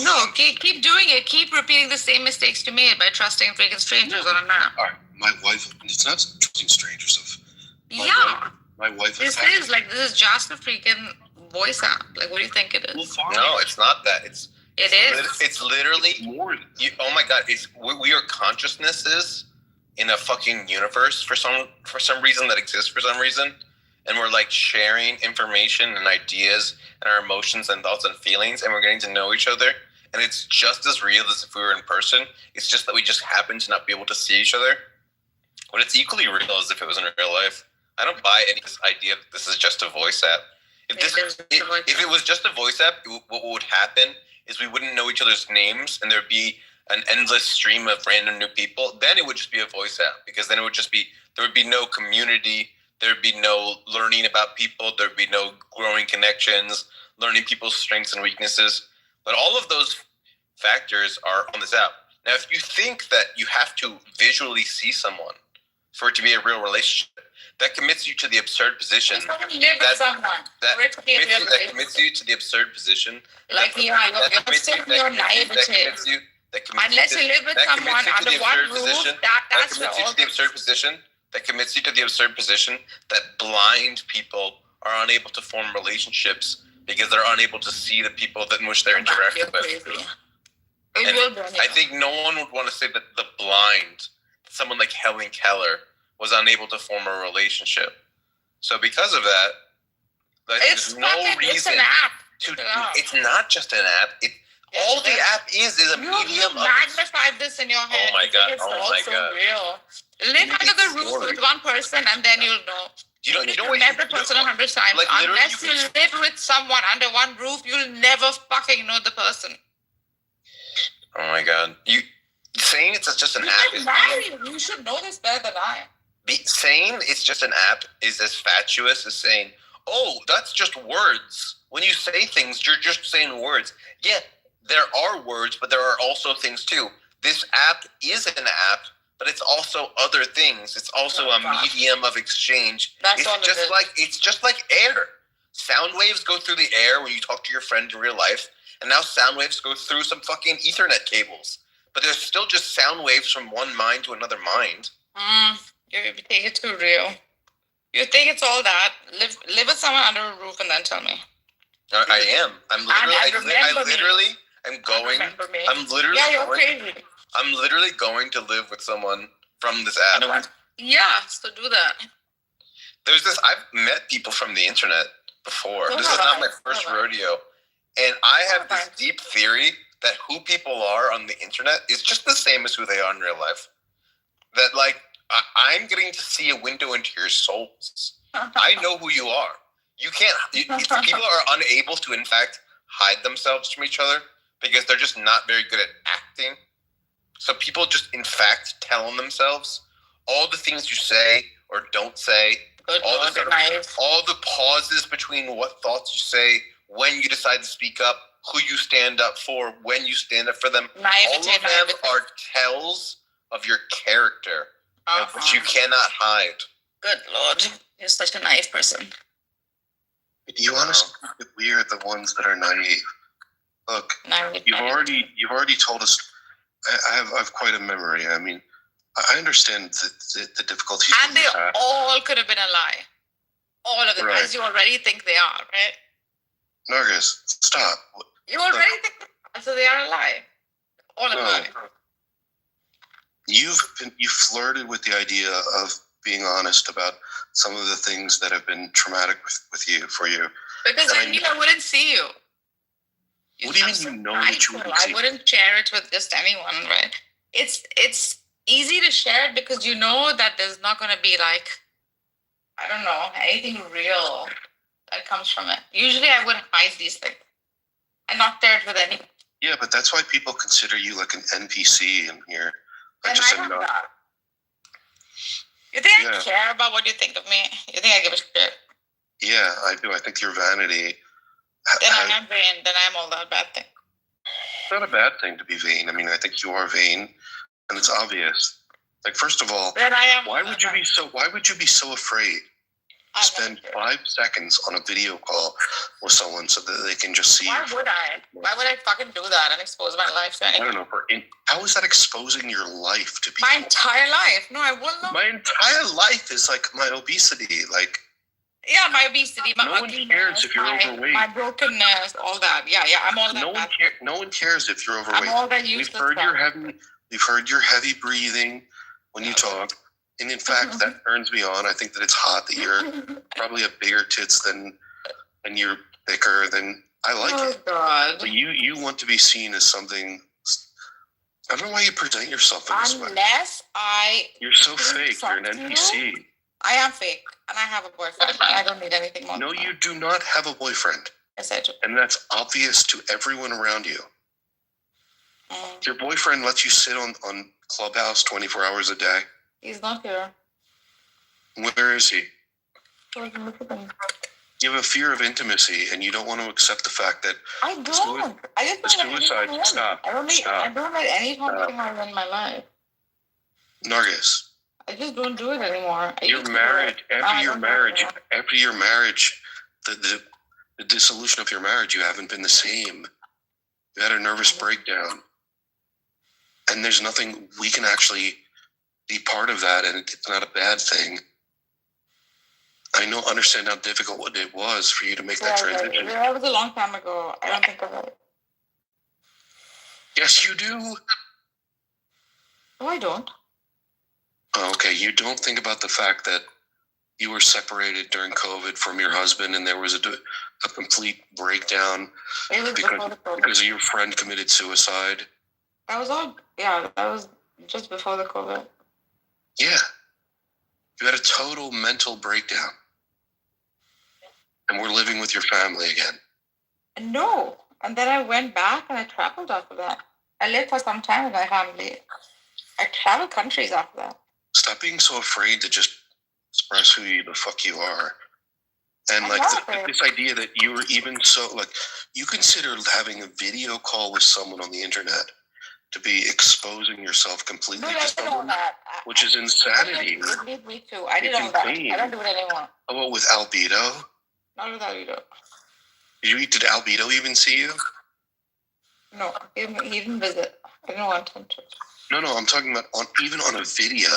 No, keep doing it. Keep repeating the same mistakes you made by trusting freaking strangers on an app. All right, my wife. It's not trusting strangers. My wife. This is just a freaking voice app. Like, what do you think it is? No, it's not that. It is. It's literally more. Oh my god! We are consciousnesses in a fucking universe for some reason that exists for some reason, and we're like sharing information and ideas and our emotions and thoughts and feelings, and we're getting to know each other, and it's just as real as if we were in person. It's just that we just happen to not be able to see each other, but it's equally real as if it was in real life. I don't buy any idea that this is just a voice app. If it was just a voice app, what would happen is we wouldn't know each other's names, and there'd be an endless stream of random new people. Then it would just be a voice app, because then there would be no community, there'd be no learning about people, there'd be no growing connections, learning people's strengths and weaknesses. But all of those factors are on this app. Now, if you think that you have to visually see someone for it to be a real relationship, that commits you to the absurd position. That commits you to the absurd position. Like, you're still in your naivety. Unless you live with someone under one roof, that's where all the absurd position. That commits you to the absurd position that blind people are unable to form relationships because they're unable to see the people in which they're interacting with. I think no one would want to say that the blind, someone like Helen Keller, was unable to form a relationship. So because of that, like, there's no reason. It's an app. It's not just an app. All the app is a medium. You magnified this in your head. Oh my god! It's also real. Live under the roof with one person, and then you'll know. You don't met the person 100 times. Like, unless you live with someone under one roof, you'll never fucking know the person. Oh my god! You saying it's just an app? You should know this better than I. Saying it's just an app is as fatuous as saying, "Oh, that's just words." When you say things, you're just saying words. Yeah, there are words, but there are also things too. This app is an app, but it's also other things. It's also a medium of exchange. It's just like air. Sound waves go through the air when you talk to your friend in real life, and now sound waves go through some fucking Ethernet cables. But there's still just sound waves from one mind to another mind. You take it too real. You think it's all that? Live with someone under a roof and then tell me. I am. I'm literally going to live with someone from this app. Yeah, so do that. I've met people from the internet before. This is not my first rodeo. And I have this deep theory that who people are on the internet is just the same as who they are in real life. That, like, I'm getting to see a window into your souls. I know who you are. You can't. People are unable to, in fact, hide themselves from each other because they're just not very good at acting. So people just, in fact, tell on themselves all the things you say or don't say, all the pauses between what thoughts you say, when you decide to speak up, who you stand up for, when you stand up for them. All of them are tells of your character, which you cannot hide. Good Lord, you're such a naive person. You honestly find it weird, the ones that are naive. Look, you've already told us. I have quite a memory. I mean, I understand the difficulties. And they all could have been a lie. All of them, as you already think they are, right? Nargis, stop. You already think so they are a lie. All of them. You flirted with the idea of being honest about some of the things that have been traumatic for you. Because I knew I wouldn't see you. What do you mean you know that you wouldn't see? I wouldn't share it with just anyone, right? It's easy to share it because you know that there's not going to be, like, I don't know, anything real that comes from it. Usually I would hide these things and not share it with anyone. Yeah, but that's why people consider you like an NPC and you're like just a nut. You think I care about what you think of me? You think I give a shit? Yeah, I do. I think your vanity. Then I am vain. Then I'm all that bad thing. It's not a bad thing to be vain. I mean, I think you are vain, and it's obvious. Like, first of all, why would you be so afraid to spend 5 seconds on a video call with someone so that they can just see you? Why would I fucking do that and expose my life to anyone? I don't know. How is that exposing your life to people? My entire life? No, I wouldn't know. My entire life is like my obesity. Like, yeah, my obesity, my ugliness, one cares if you're overweight. My brokenness, all that. Yeah, I'm all that. No one cares if you're overweight. I'm all that useless. We've heard your heavy breathing when you talk. And in fact, that turns me on. I think that it's hot that you're probably have bigger tits and you're thicker than I like it. God. But you want to be seen as something. I don't know why you present yourself in this way. You're so fake. You're an NPC. I am fake, and I have a boyfriend. I don't need anything more. No, you do not have a boyfriend. Yes, I do. And that's obvious to everyone around you. Your boyfriend lets you sit on Clubhouse 24 hours a day. He's not here. Where is he? You have a fear of intimacy, and you don't want to accept the fact that I don't. I just don't suicide. Stop. I don't let any talking in my life. Nargis. I just don't do it anymore. After your marriage, the dissolution of your marriage, you haven't been the same. You had a nervous breakdown, and there's nothing we can actually be part of that, and it's not a bad thing. I understand how difficult it was for you to make that transition. That was a long time ago. I don't think about it. Yes, you do. No, I don't. Okay, you don't think about the fact that you were separated during COVID from your husband, and there was a complete breakdown because your friend committed suicide. That was all. Yeah, that was just before the COVID. Yeah, you had a total mental breakdown, and we're living with your family again. No, and then I went back and I traveled after that. I lived for some time with my family. I traveled countries after that. Stop being so afraid to just express who the fuck you are. And this idea that you were even you consider having a video call with someone on the internet to be exposing yourself completely to someone, which is insanity. Me too. I did all that. I don't do it anymore. How about with Albedo? Not with Albedo. Did Albedo even see you? No, he didn't visit. I didn't want him to. No, I'm talking about even on a video.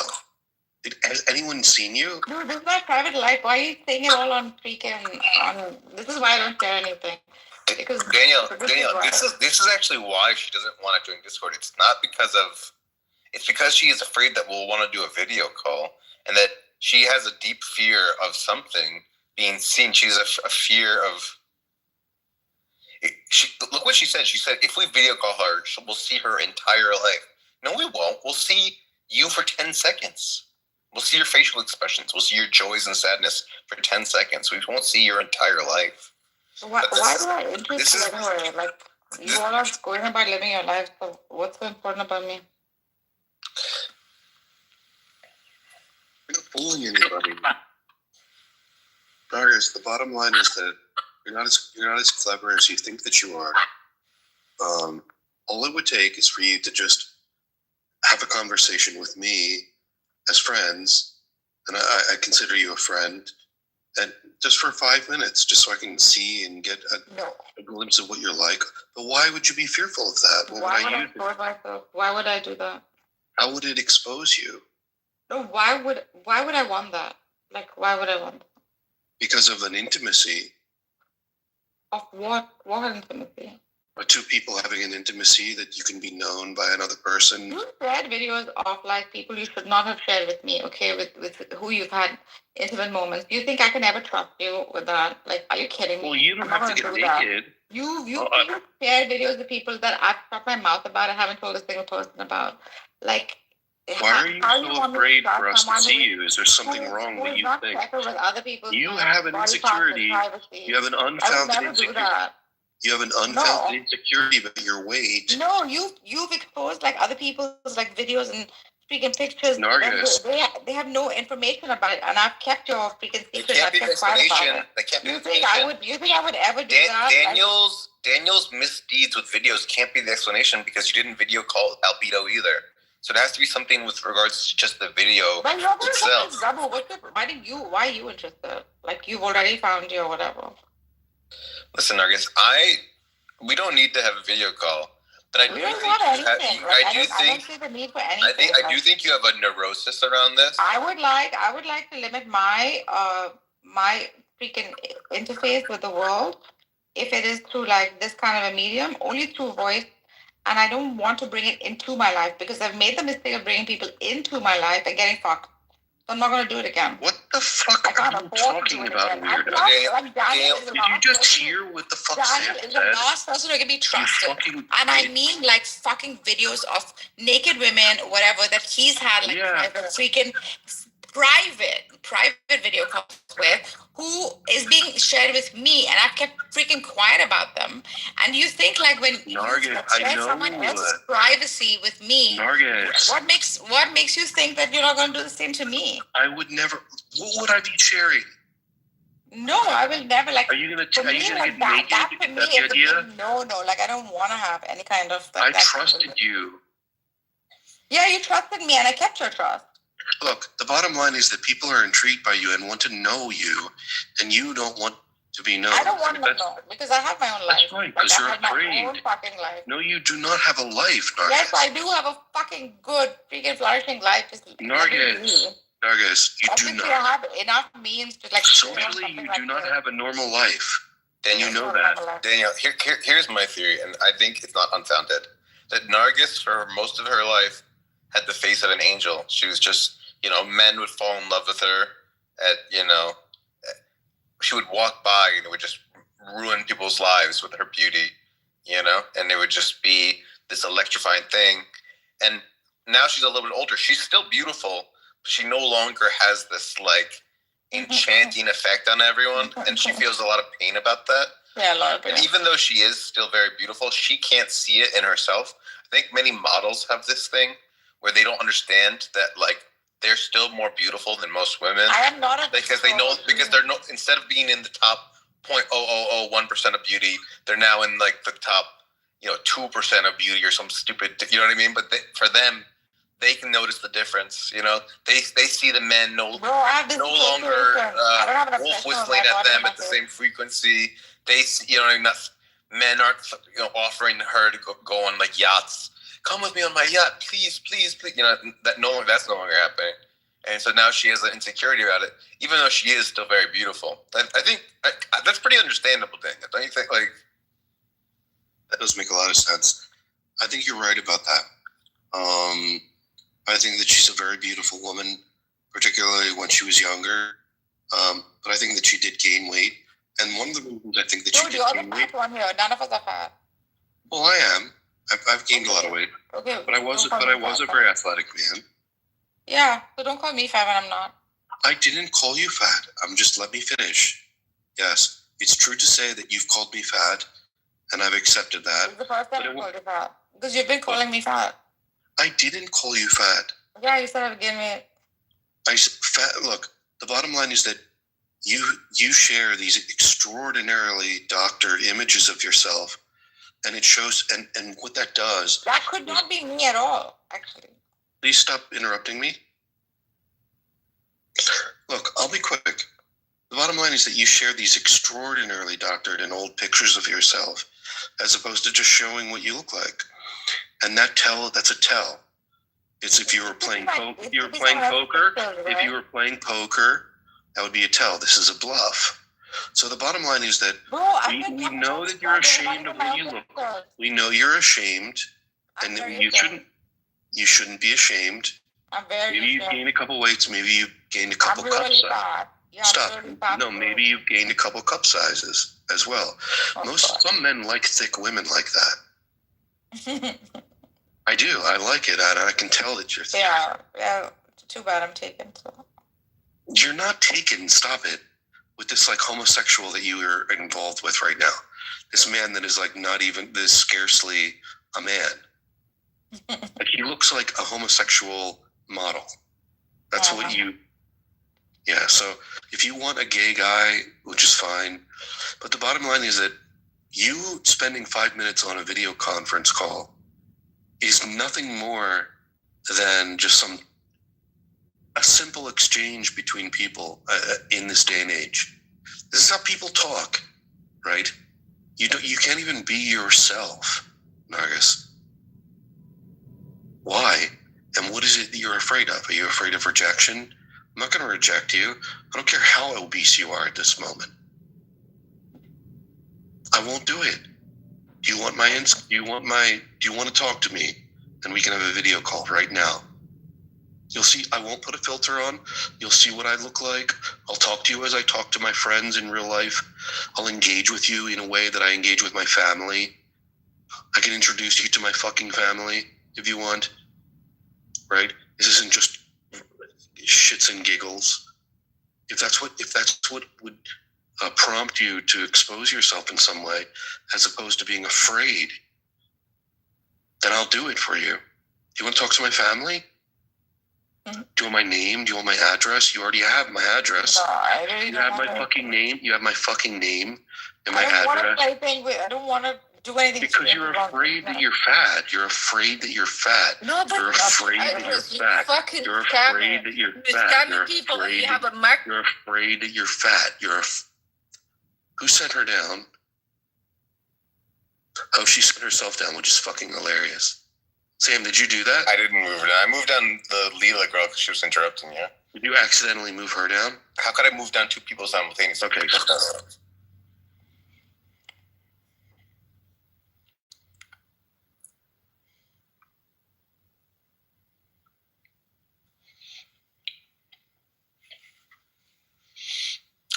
Has anyone seen you? Dude, this is my private life. Why are you saying it all on freaking this is why I don't share anything. Because Danielle, this is actually why she doesn't want to join Discord. It's not it's because she is afraid that we'll want to do a video call, and that she has a deep fear of something being seen. She's a fear of. Look what she said. She said, if we video call her, we'll see her entire life. No, we won't. We'll see you for 10 seconds. We'll see your facial expressions. We'll see your joys and sadness for 10 seconds. We won't see your entire life. Why do I interest you anyway? Like, you all are going about living your life, so what's so important about me? You're not fooling anybody. Darius, the bottom line is that you're not as clever as you think that you are. All it would take is for you to just have a conversation with me as friends, and I consider you a friend, and just for 5 minutes, just so I can see and get a glimpse of what you're like. But why would you be fearful of that? Why would I do that? How would it expose you? No, why would I want that? Like, why would I want that? Because of an intimacy. Of what? What intimacy? Two people having an intimacy that you can be known by another person. You shared videos of like people you should not have shared with me, okay, with who you've had intimate moments. Do you think I can ever trust you with that? Like, are you kidding me? Well, you don't have to get naked. You shared videos with people that I've shut my mouth about and haven't told a single person about. Like, why are you so afraid for us to see you? Is there something wrong that you think? You have an insecurity. You have an unfounded insecurity. You have an unfounded insecurity about your weight. No, you've exposed like other people's like videos and freaking pictures. Nargis. They have no information about it, and I've kept your freaking secret. That can't be the explanation. That can't be the explanation. You think I would ever do that? Daniel's misdeeds with videos can't be the explanation because you didn't video call Albedo either. So it has to be something with regards to just the video itself. Why are you interested? Like, you've already found your whatever. Listen, Nargis, we don't need to have a video call, but I do think you have a neurosis around this. I would like to limit my freaking interface with the world, if it is through like this kind of a medium, only through voice. And I don't want to bring it into my life because I've made the mistake of bringing people into my life and getting fucked. So I'm not going to do it again. What the fuck are you talking about, weirdo? Did you just hear what the fuck Daniel is the last person who can be trusted. And I mean like fucking videos of naked women, whatever, that he's had like freaking private video calls with, who is being shared with me, and I've kept freaking quiet about them. And you think like when you share someone else's privacy with me, what makes you think that you're not going to do the same to me? I would never. What would I be sharing? No, I will never. Like, are you gonna get naked? That for me is the idea? No. Like, I don't want to have any kind of. I trusted you. Yeah, you trusted me, and I kept your trust. Look, the bottom line is that people are intrigued by you and want to know you, and you don't want to be known. I don't want to know because I have my own life. That's right, because you're afraid. My own fucking life. No, you do not have a life, Nargis. Yes, I do have a fucking good, freaking flourishing life. Nargis, you do not. I have enough means to like. Socially, you do not have a normal life. And you know that. Danielle, here's my theory, and I think it's not unfounded. That Nargis, for most of her life, had the face of an angel. She was just, men would fall in love with her she would walk by and it would just ruin people's lives with her beauty, and it would just be this electrifying thing. And now she's a little bit older. She's still beautiful, but she no longer has this enchanting effect on everyone, and she feels a lot of pain about that. Yeah, a lot of pain. And even though she is still very beautiful, she can't see it in herself. I think many models have this thing where they don't understand that they're still more beautiful than most women. I am not because they're not, instead of being in the top 0.0001% of beauty, they're now in the top 2% of beauty or some stupid, you know what I mean? But for them, they can notice the difference. They see the men no longer wolf whistling at them at the same frequency. They see, men aren't offering her to go on yachts. Come with me on my yacht, please, please, please. That's no longer happening. And so now she has an insecurity about it, even though she is still very beautiful. I think that's pretty understandable, Daniel. Don't you think? That does make a lot of sense. I think you're right about that. I think that she's a very beautiful woman, particularly when she was younger. But I think that she did gain weight. And one of the reasons I think that she did gain weight... One here. None of us are fat. Well, I am. I've gained a lot of weight. Okay. But I was a very athletic man. Yeah, so don't call me fat when I'm not. I didn't call you fat. Just let me finish. Yes, it's true to say that you've called me fat, and I've accepted that. It's the first time I called you fat. Because you've been calling me fat. I didn't call you fat. Yeah, you said I've gained weight. Look, the bottom line is that you share these extraordinarily doctored images of yourself, and it shows, and what that does... That could not be me at all, actually. Please stop interrupting me. Look, I'll be quick. The bottom line is that you share these extraordinarily doctored and old pictures of yourself, as opposed to just showing what you look like. And that's a tell. It's if you were playing poker. If you were playing poker, that would be a tell. This is a bluff. So the bottom line is that we know that you're ashamed of what you look like. We know you're ashamed, and that you shouldn't be ashamed. Maybe you've gained a couple weights. Maybe you've gained a couple cup sizes. Stop. No, maybe you've gained a couple cup sizes as well. Some men like thick women like that. I do. I like it. I can tell that you're thick. Yeah. Too bad I'm taken. So. You're not taken. Stop it. With this homosexual that you are involved with right now. This man that is not even this scarcely a man. He looks like a homosexual model. That's what you... Yeah, so if you want a gay guy, which is fine, but the bottom line is that you spending 5 minutes on a video conference call is nothing more than just a simple exchange between people in this day and age. This is how people talk, right? You can't even be yourself, Nargis. Why? And what is it that you're afraid of? Are you afraid of rejection? I'm not going to reject you. I don't care how obese you are at this moment. I won't do it. Do you want to talk to me? Then we can have a video call right now. You'll see, I won't put a filter on. You'll see what I look like. I'll talk to you as I talk to my friends in real life. I'll engage with you in a way that I engage with my family. I can introduce you to my fucking family if you want. Right? This isn't just shits and giggles. If that's what would prompt you to expose yourself in some way, as opposed to being afraid, then I'll do it for you. Do you want to talk to my family? Do you want my name? Do you want my address? You already have my address. No, I really you have my fucking name. You have my fucking name and my address. I don't want to do anything. Because you're afraid that you're fat. You're afraid that you're fat. No, but you're afraid that you're fat. You're afraid that you're fat. You're afraid that you're fat. Who sent her down? Oh, she sent herself down, which is fucking hilarious. Sam, did you do that? I didn't move her down. I moved down the Leela girl because she was interrupting you. Did you accidentally move her down? How could I move down two people simultaneously? Okay.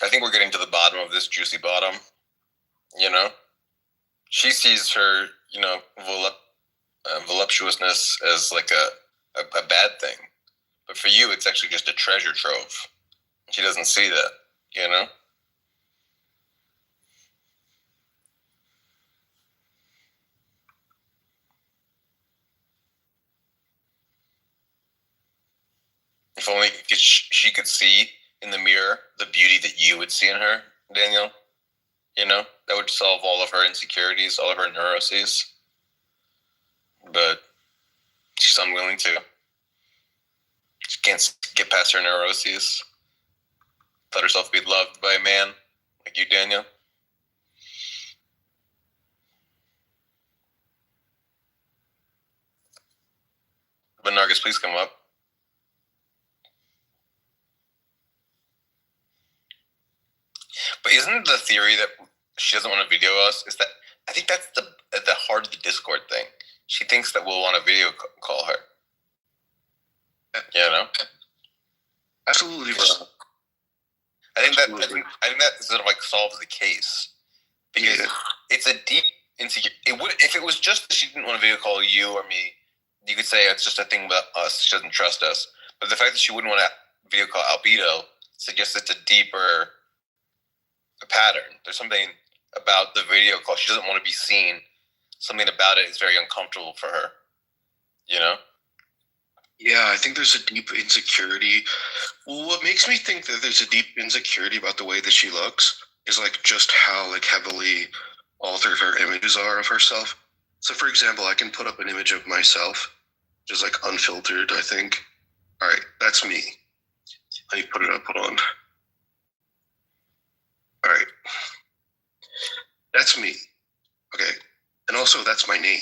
I think we're getting to the bottom of this juicy bottom. You know, she sees her, you know, voluptuousness as like a bad thing, but for you, it's actually just a treasure trove. She doesn't see that, you know. If only she could see in the mirror the beauty that you would see in her, Daniel. You know, that would solve all of her insecurities, all of her neuroses. But she's unwilling to. She can't get past her neuroses. Let herself be loved by a man like you, Daniel. But Nargis, please come up. But isn't the theory that she doesn't want to video us? Is that I think that's the heart of the Discord thing. She thinks that we'll want to video call her. You know? Absolutely, bro. I think that sort of like solves the case because it's a deep insecure. It would if it was just that she didn't want to video call you or me. You could say it's just a thing about us. She doesn't trust us. But the fact that she wouldn't want to video call Albedo suggests it's a deeper pattern. There's something about the video call. She doesn't want to be seen. Something about it is very uncomfortable for her. You know? Yeah, I think there's a deep insecurity. Well, what makes me think that there's a deep insecurity about the way that she looks is like just how like heavily altered her images are of herself. So for example, I can put up an image of myself, just like unfiltered, I think. All right, that's me. Let me put it up, hold on. All right. That's me. Okay. And also that's my name.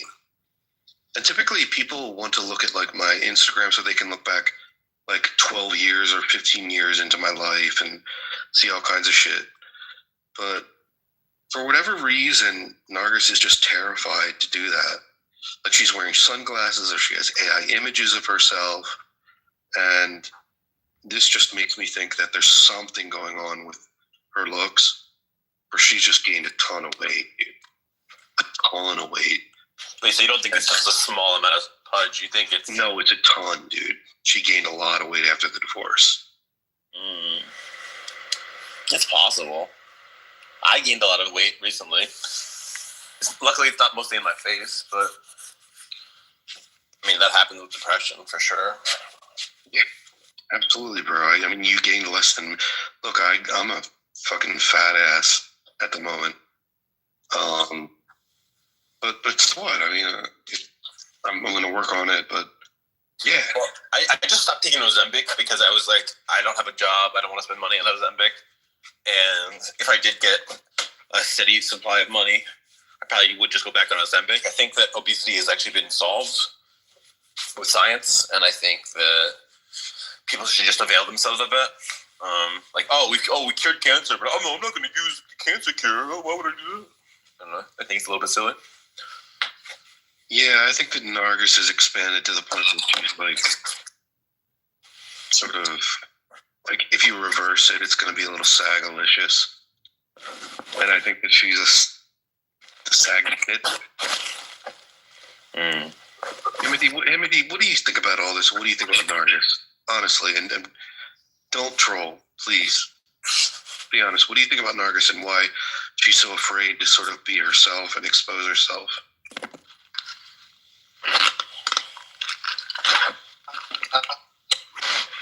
And typically people want to look at like my Instagram so they can look back like 12 years or 15 years into my life and see all kinds of shit. But for whatever reason, Nargis is just terrified to do that. Like she's wearing sunglasses or she has AI images of herself. And this just makes me think that there's something going on with her looks where she's just gained a ton of weight, dude. A ton of weight. Wait, so you don't think it's just a small amount of pudge? You think it's... No, it's a ton, dude. She gained a lot of weight after the divorce. It's possible. I gained a lot of weight recently. Luckily, it's not mostly in my face, but... I mean, that happens with depression, for sure. Yeah, absolutely, bro. I mean, you gained less than... Look, I'm a fucking fat ass at the moment. But so what? I mean, I'm going to work on it, but yeah. Well, I just stopped taking Ozempic because I was like, I don't have a job. I don't want to spend money on Ozempic. And if I did get a steady supply of money, I probably would just go back on Ozempic. I think that obesity has actually been solved with science, and I think that people should just avail themselves of it. We cured cancer, but I'm not going to use cancer cure. Why would I do that? I don't know. I think it's a little bit silly. Yeah, I think that Nargis has expanded to the point where she's like, sort of, like, if you reverse it, it's going to be a little sagalicious. And I think that she's the saggy kid. Himothy, what do you think about all this? What do you think about Nargis? Honestly, and don't troll, please. Be honest. What do you think about Nargis and why she's so afraid to sort of be herself and expose herself?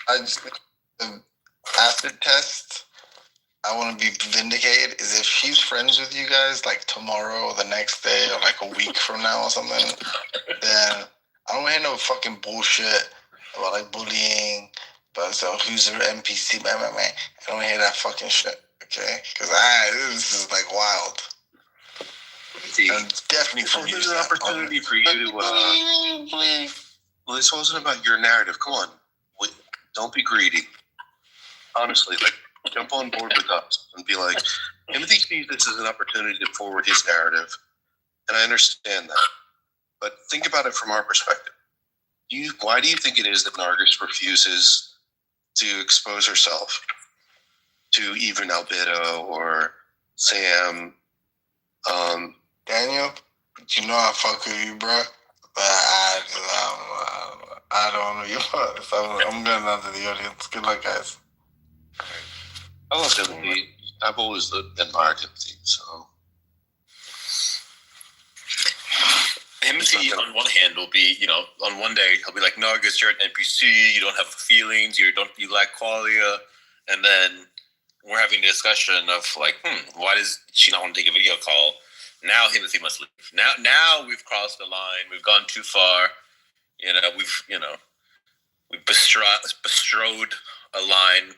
I just think the acid test I want to be vindicated is if she's friends with you guys like tomorrow or the next day or like a week from now or something, then I don't want to hear no fucking bullshit about like bullying, but so who's an NPC, man. I don't want to hear that fucking shit, okay? Because this is like wild. And definitely for there's an opportunity for you to. Well, this wasn't about your narrative. Come on. Don't be greedy. Honestly, like, jump on board with us and be like, Timothy sees this as an opportunity to forward his narrative. And I understand that. But think about it from our perspective. Why do you think it is that Nargis refuses to expose herself? to even Albedo or Sam. Daniel, you know I fuck with you, bro. But I don't know you. So I'm going out to the audience. Good luck, guys. I love Timothy. I've always admired Timothy, so. Timothy, on one hand, will be, on one day, he'll be like, Nargis, you're an NPC, you don't have feelings, you lack qualia. And then we're having a discussion of like, why does she not want to take a video call? Now Timothy must leave. Now we've crossed the line. We've gone too far. We've bestrode a line.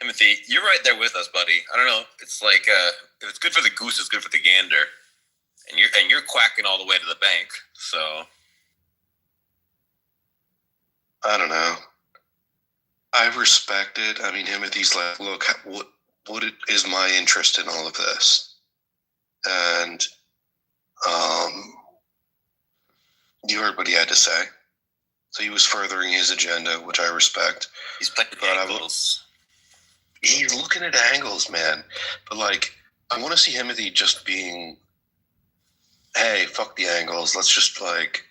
Timothy, you're right there with us, buddy. I don't know. It's like if it's good for the goose, it's good for the gander. And you're quacking all the way to the bank. So I don't know. I respect it. I mean, Timothy's like, look, what is my interest in all of this? And you heard what he had to say. So he was furthering his agenda, which I respect. He's playing angles. He's looking at angles, man. But like, I want to see Timothy just being, hey, fuck the angles. Let's just like,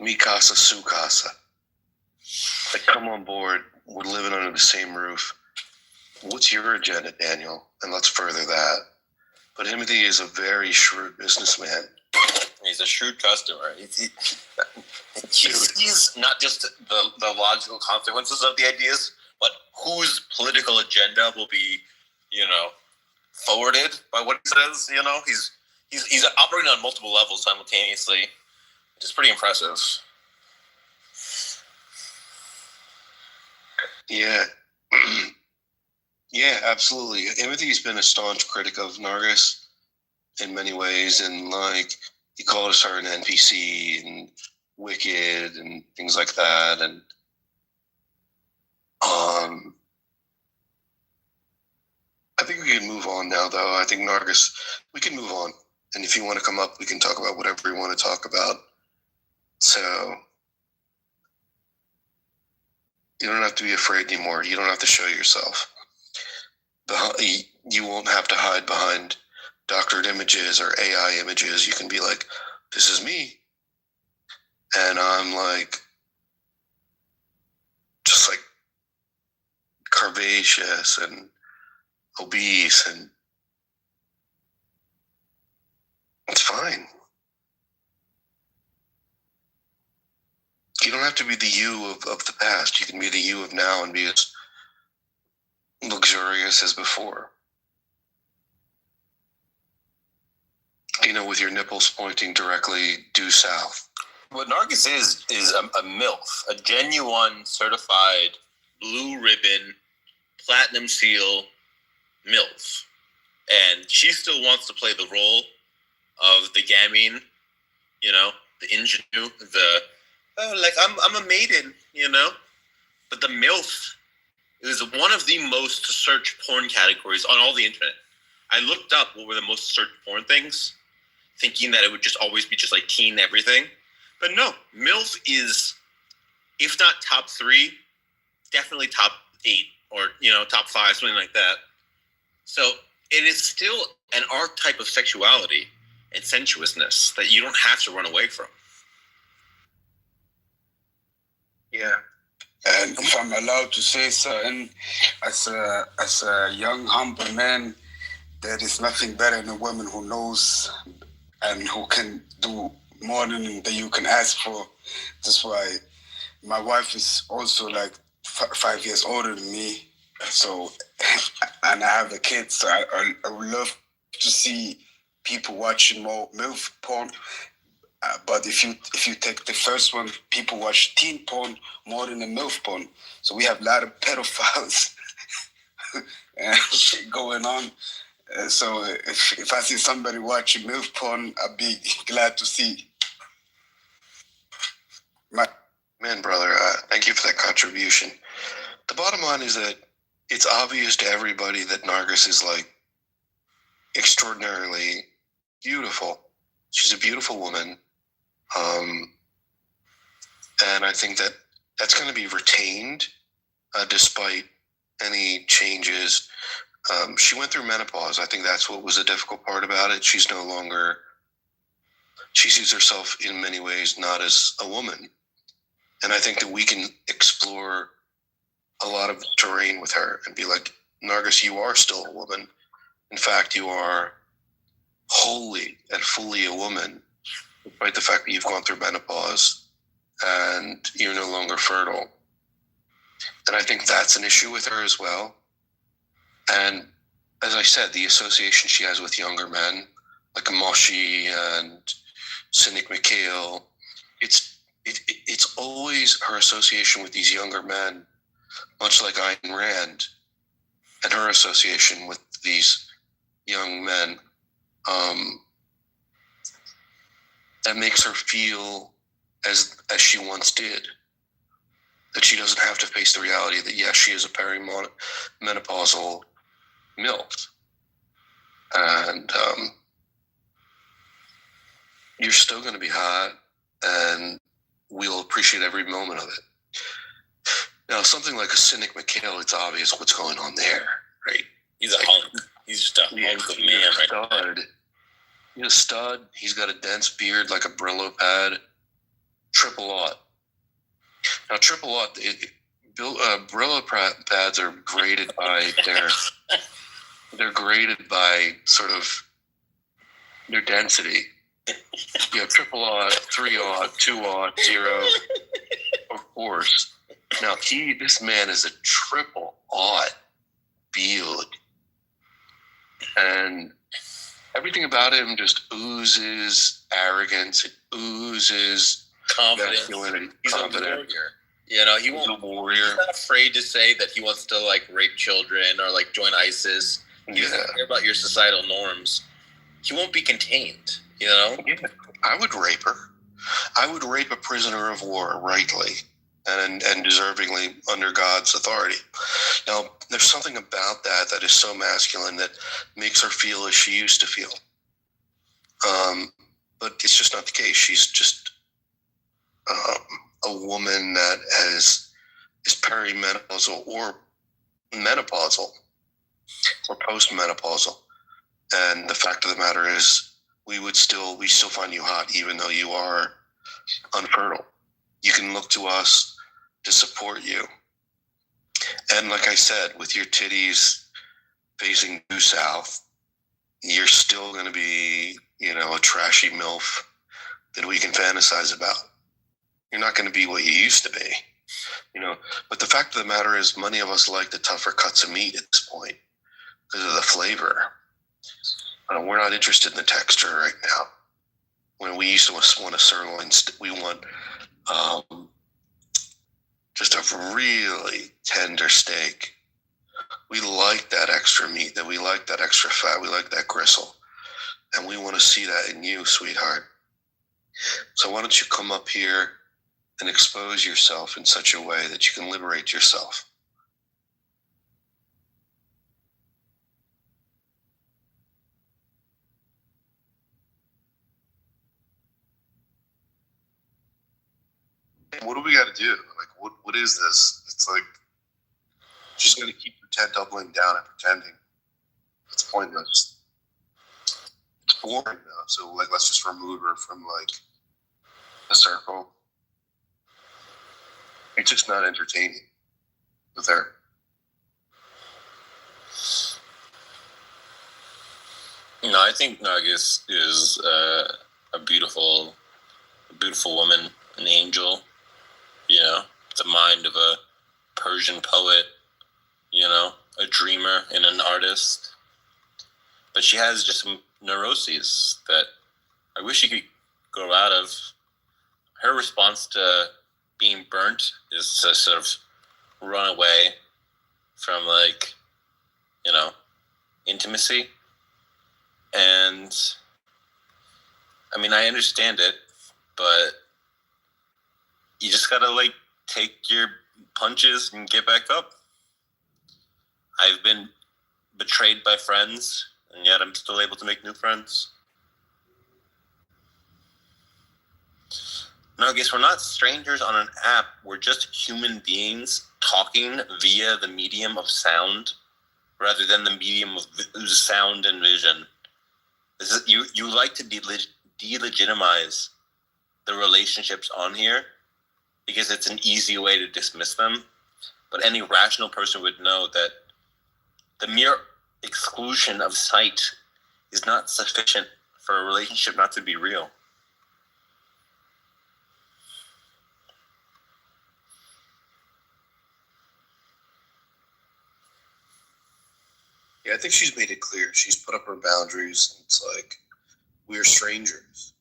mi casa, su casa. Like, come on board. We're living under the same roof. What's your agenda, Daniel? And let's further that. But Timothy is a very shrewd businessman. He's a shrewd customer. He sees not just the logical consequences of the ideas, but whose political agenda will be, forwarded by what he says. He's operating on multiple levels simultaneously, which is pretty impressive. Yeah. Yeah, absolutely. Timothy's been a staunch critic of Nargis in many ways, and like he called her an NPC and wicked and things like that. And I think we can move on now, though. I think Nargis, we can move on. And if you want to come up, we can talk about whatever you want to talk about. So you don't have to be afraid anymore. You don't have to show yourself. You won't have to hide behind doctored images or AI images. You can be like, this is me. And I'm like, just like curvaceous and obese, and it's fine. You don't have to be the you of the past. You can be the you of now and be as luxurious as before. With your nipples pointing directly due south. What Nargis is a MILF, a genuine certified blue ribbon, platinum seal MILF. And she still wants to play the role of the gamine, the ingenue, I'm a maiden, But the MILF is one of the most searched porn categories on all the internet. I looked up what were the most searched porn things, thinking that it would just always be just like teen everything. But no, MILF is, if not top 3, definitely top 8 or, top 5, something like that. So it is still an archetype of sexuality and sensuousness that you don't have to run away from. Yeah. And if I'm allowed to say so, and as a young, humble man, there is nothing better than a woman who knows and who can do more than you can ask for. That's why my wife is also like 5 years older than me. So, and I have a kid, so I would love to see people watching more MILF porn. But if you take the first one, people watch teen porn more than the MILF porn. So we have a lot of pedophiles going on. So if I see somebody watching MILF porn, I'd be glad to see. Man, brother, thank you for that contribution. The bottom line is that it's obvious to everybody that Nargis is like extraordinarily beautiful. She's a beautiful woman. And I think that that's going to be retained despite any changes. She went through menopause. I think that's what was the difficult part about it. She's no longer, she sees herself in many ways not as a woman. And I think that we can explore a lot of terrain with her and be like, Nargis, you are still a woman. In fact, you are wholly and fully a woman, despite the fact that you've gone through menopause and you're no longer fertile. And I think that's an issue with her as well. And as I said, the association she has with younger men, like Moshi and Cynic Mikhail, it's always her association with these younger men, much like Ayn Rand, and her association with these young men, that makes her feel as she once did. That she doesn't have to face the reality that, yes, she is a perimenopausal MILF. And you're still going to be hot, and we'll appreciate every moment of it. Now, something like a Cynic Mikhail, it's obvious what's going on there, right? He's a hunk. He's just a hunk of man, right? He's a stud. He's got a dense beard like a Brillo pad. Triple aught. Now, triple aught, Brillo pads are graded by they're graded by sort of their density. You have triple aught, 3 aught, 2 aught, 0, of course. Now, this man is a triple aught build. And everything about him just oozes arrogance. It oozes confidence. Masculinity. He's a warrior. You know, he won't. He's not afraid to say that he wants to like rape children or like join ISIS. He doesn't care about your societal norms. He won't be contained. You know. Yeah. I would rape her. I would rape a prisoner of war rightly and deservingly under God's authority. Now, there's something about that is so masculine that makes her feel as she used to feel. But it's just not the case. She's just a woman that is perimenopausal or menopausal or postmenopausal. And the fact of the matter is, we still find you hot even though you are unfertile. You can look to us to support you. And like I said, with your titties facing due south, you're still going to be, a trashy MILF that we can fantasize about. You're not going to be what you used to be, But the fact of the matter is, many of us like the tougher cuts of meat at this point because of the flavor. We're not interested in the texture right now. When we used to want a sirloin, we want just a really tender steak. We like that extra meat, we like that extra fat, we like that gristle. And we want to see that in you, sweetheart. So why don't you come up here and expose yourself in such a way that you can liberate yourself? What do we got to do? Like, what is this? It's like, she's going to keep doubling down and pretending. It's pointless. It's boring though. So let's just remove her from the circle. It's just not entertaining with her. No, I think Nargis is a beautiful woman, an angel. The mind of a Persian poet, a dreamer and an artist. But she has just some neuroses that I wish she could grow out of. Her response to being burnt is to sort of run away from intimacy. And I understand it, but you just gotta take your punches and get back up. I've been betrayed by friends, and yet I'm still able to make new friends. No, I guess we're not strangers on an app. We're just human beings talking via the medium of sound rather than the medium of sound and vision. You like to delegitimize the relationships on here because it's an easy way to dismiss them. But any rational person would know that the mere exclusion of sight is not sufficient for a relationship not to be real. Yeah, I think she's made it clear. She's put up her boundaries. It's like, we're strangers.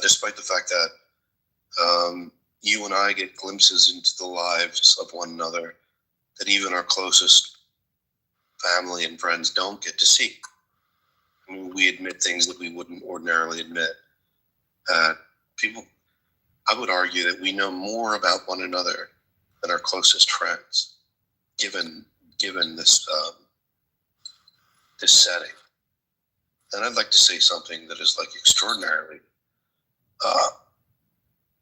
Despite the fact that you and I get glimpses into the lives of one another that even our closest family and friends don't get to see. I mean, we admit things that we wouldn't ordinarily admit. People, I would argue that we know more about one another than our closest friends, given this this setting. And I'd like to say something that is like extraordinarily.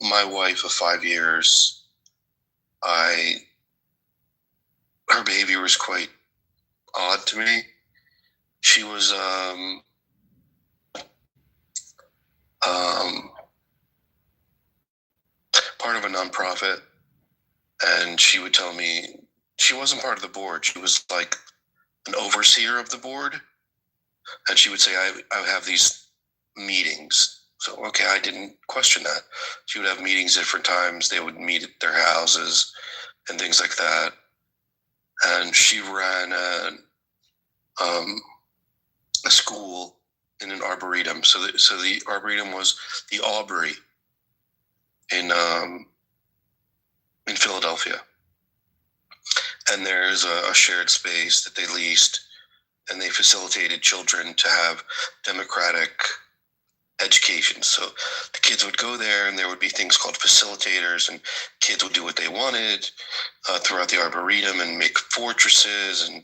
My wife of 5 years, her behavior was quite odd to me. She was part of a nonprofit, and she would tell me she wasn't part of the board. She was like an overseer of the board, and she would say, I have these meetings. So, okay, I didn't question that. She would have meetings at different times. They would meet at their houses and things like that. And she ran a school in an arboretum. So the arboretum was the Aubrey in Philadelphia. And there's a shared space that they leased, and they facilitated children to have democratic education. So the kids would go there, and there would be things called facilitators, and kids would do what they wanted throughout the arboretum and make fortresses and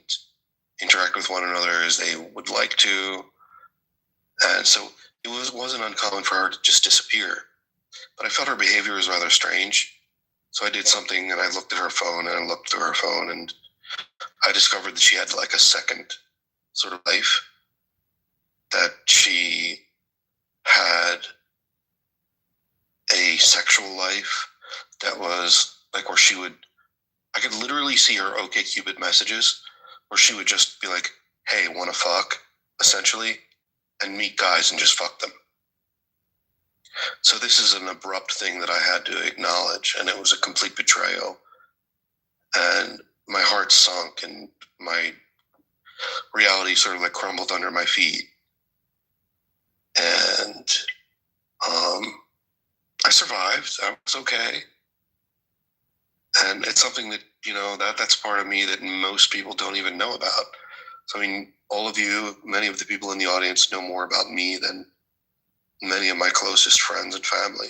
interact with one another as they would like to. And so it wasn't uncommon for her to just disappear. But I felt her behavior was rather strange. So I did something, and I looked at her phone, and I looked through her phone, and I discovered that she had like a second sort of life, that she had a sexual life that was like where I could literally see her OkCupid messages where she would just be like, hey, wanna fuck, essentially, and meet guys and just fuck them. So this is an abrupt thing that I had to acknowledge, and it was a complete betrayal. And my heart sunk, and my reality sort of like crumbled under my feet. And I survived. I was okay. And it's something that, that's part of me that most people don't even know about. So, I mean, all of you, many of the people in the audience know more about me than many of my closest friends and family.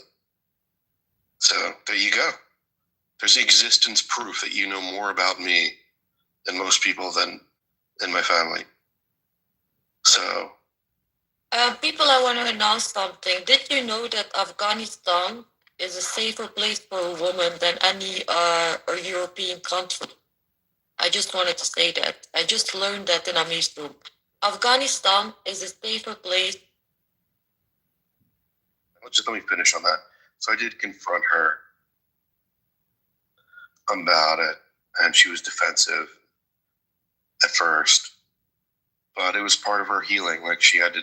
So there you go. There's existence proof that you know more about me than most people than in my family. So. People, I want to announce something. Did you know that Afghanistan is a safer place for a woman than any European country? I just wanted to say that. I just learned that in Amistu. Afghanistan is a safer place. Just let me finish on that. So I did confront her about it, and she was defensive at first. But it was part of her healing. Like, she had to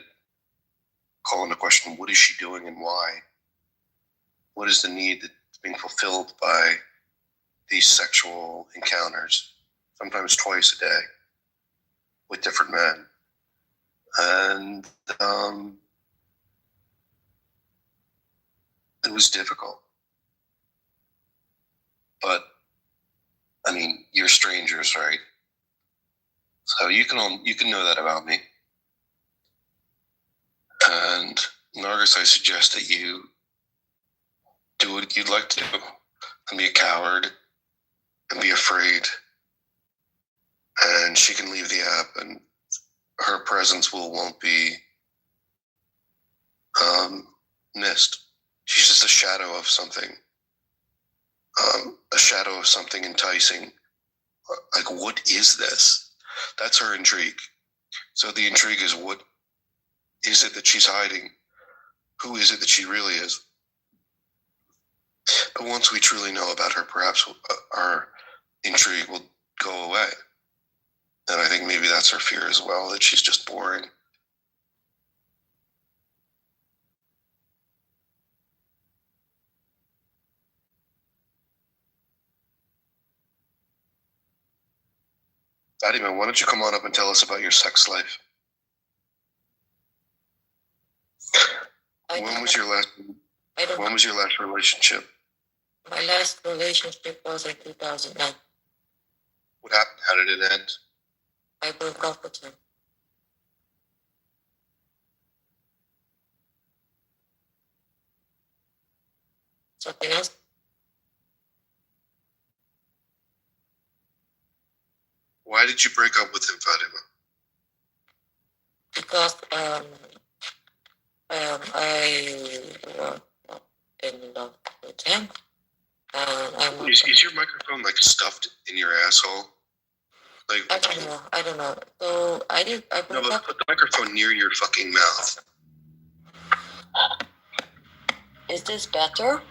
call into question, what is she doing and why? What is the need that's being fulfilled by these sexual encounters, sometimes twice a day, with different men? And it was difficult. But, I mean, you're strangers, right? So you can know that about me. And Nargis, I suggest that you do what you'd like to do and be a coward and be afraid. And she can leave the app, and her presence won't be missed. She's just a shadow of something a shadow of something enticing. Like, what is this? That's her intrigue. So the intrigue is, what is it that she's hiding? Who is it that she really is? But once we truly know about her, perhaps our intrigue will go away. And I think maybe that's her fear as well, that she's just boring. Daddy man, why don't you come on up and tell us about your sex life? When was your last relationship? My last relationship was in 2009. What happened? How did it end? I broke up with him. Something else? Why did you break up with him, Fatima? Because I was not in love with him. Is your microphone like stuffed in your asshole? Like, I don't know. So I broke up. Put the microphone near your fucking mouth. Is this better?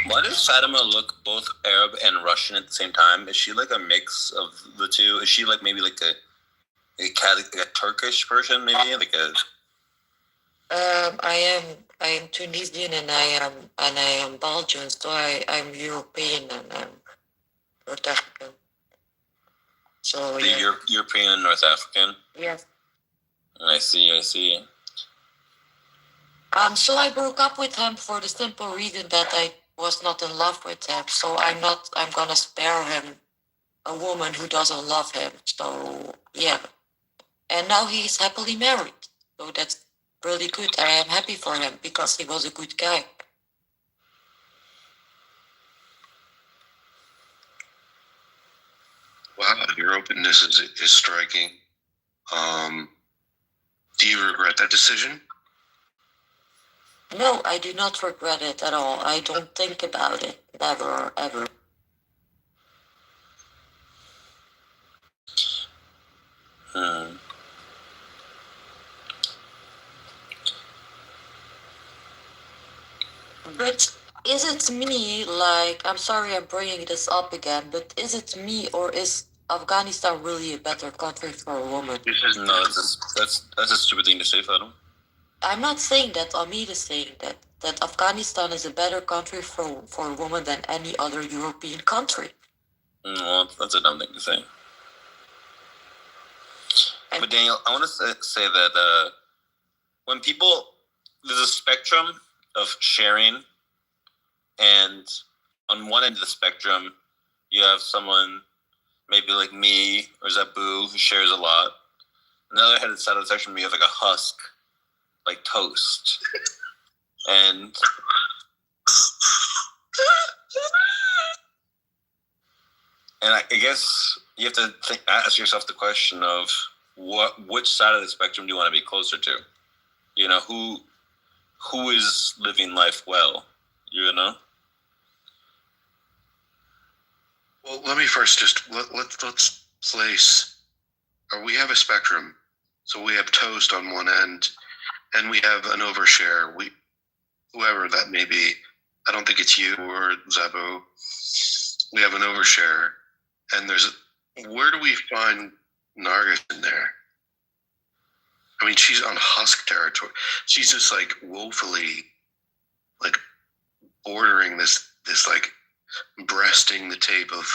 Why does Fatima look both Arab and Russian at the same time? Is she like a mix of the two? Is she like maybe like a Turkish person, maybe like a? I am Tunisian and I am Belgian, so I'm European and I'm North African. So you're European and North African. Yes. I see. So I broke up with him for the simple reason that I was not in love with him. So I'm gonna spare him a woman who doesn't love him. So yeah. And now he's happily married. So that's really good. I am happy for him because he was a good guy. Wow, your openness is striking. Do you regret that decision? No, I do not regret it at all. I don't think about it. Never, ever. But is it me, like, I'm sorry I'm bringing this up again, but is it me or is Afghanistan really a better country for a woman? That's a stupid thing to say, Fatima. I'm not saying that. Amit is saying that Afghanistan is a better country for a woman than any other European country. Well, that's a dumb thing to say. But Daniel, I want to say that when people, there's a spectrum of sharing, and on one end of the spectrum, you have someone maybe like me or Zabu who shares a lot. On the other side of the spectrum, you have like a husk, like toast. And I guess you have to ask yourself the question of which side of the spectrum do you want to be closer to? You know, who is living life well? You know. Well, let me first just let's place. We have a spectrum, so we have toast on one end, and we have an overshare. Whoever that may be, I don't think it's you or Zabu. We have an overshare, and where do we find Nargis in there? I mean, she's on husk territory. She's just like woefully, like bordering this like breasting the tape of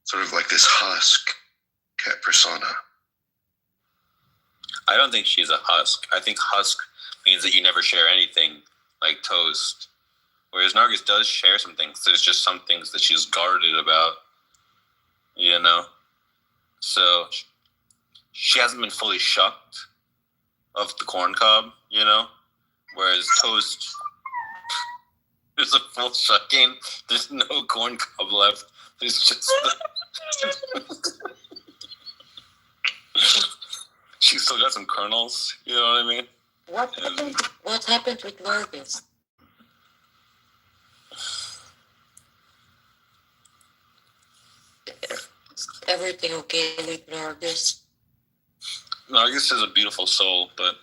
sort of like this husk cat persona. I don't think she's a husk. I think husk means that you never share anything, like toast. Whereas Nargis does share some things. There's just some things that she's guarded about, you know? So she hasn't been fully shucked of the corn cob, you know? Whereas toast, there's a full shucking. There's no corn cob left. There's just she's still got some kernels, you know what I mean? What happened with Nargis? everything okay with Nargis? Nargis is a beautiful soul, but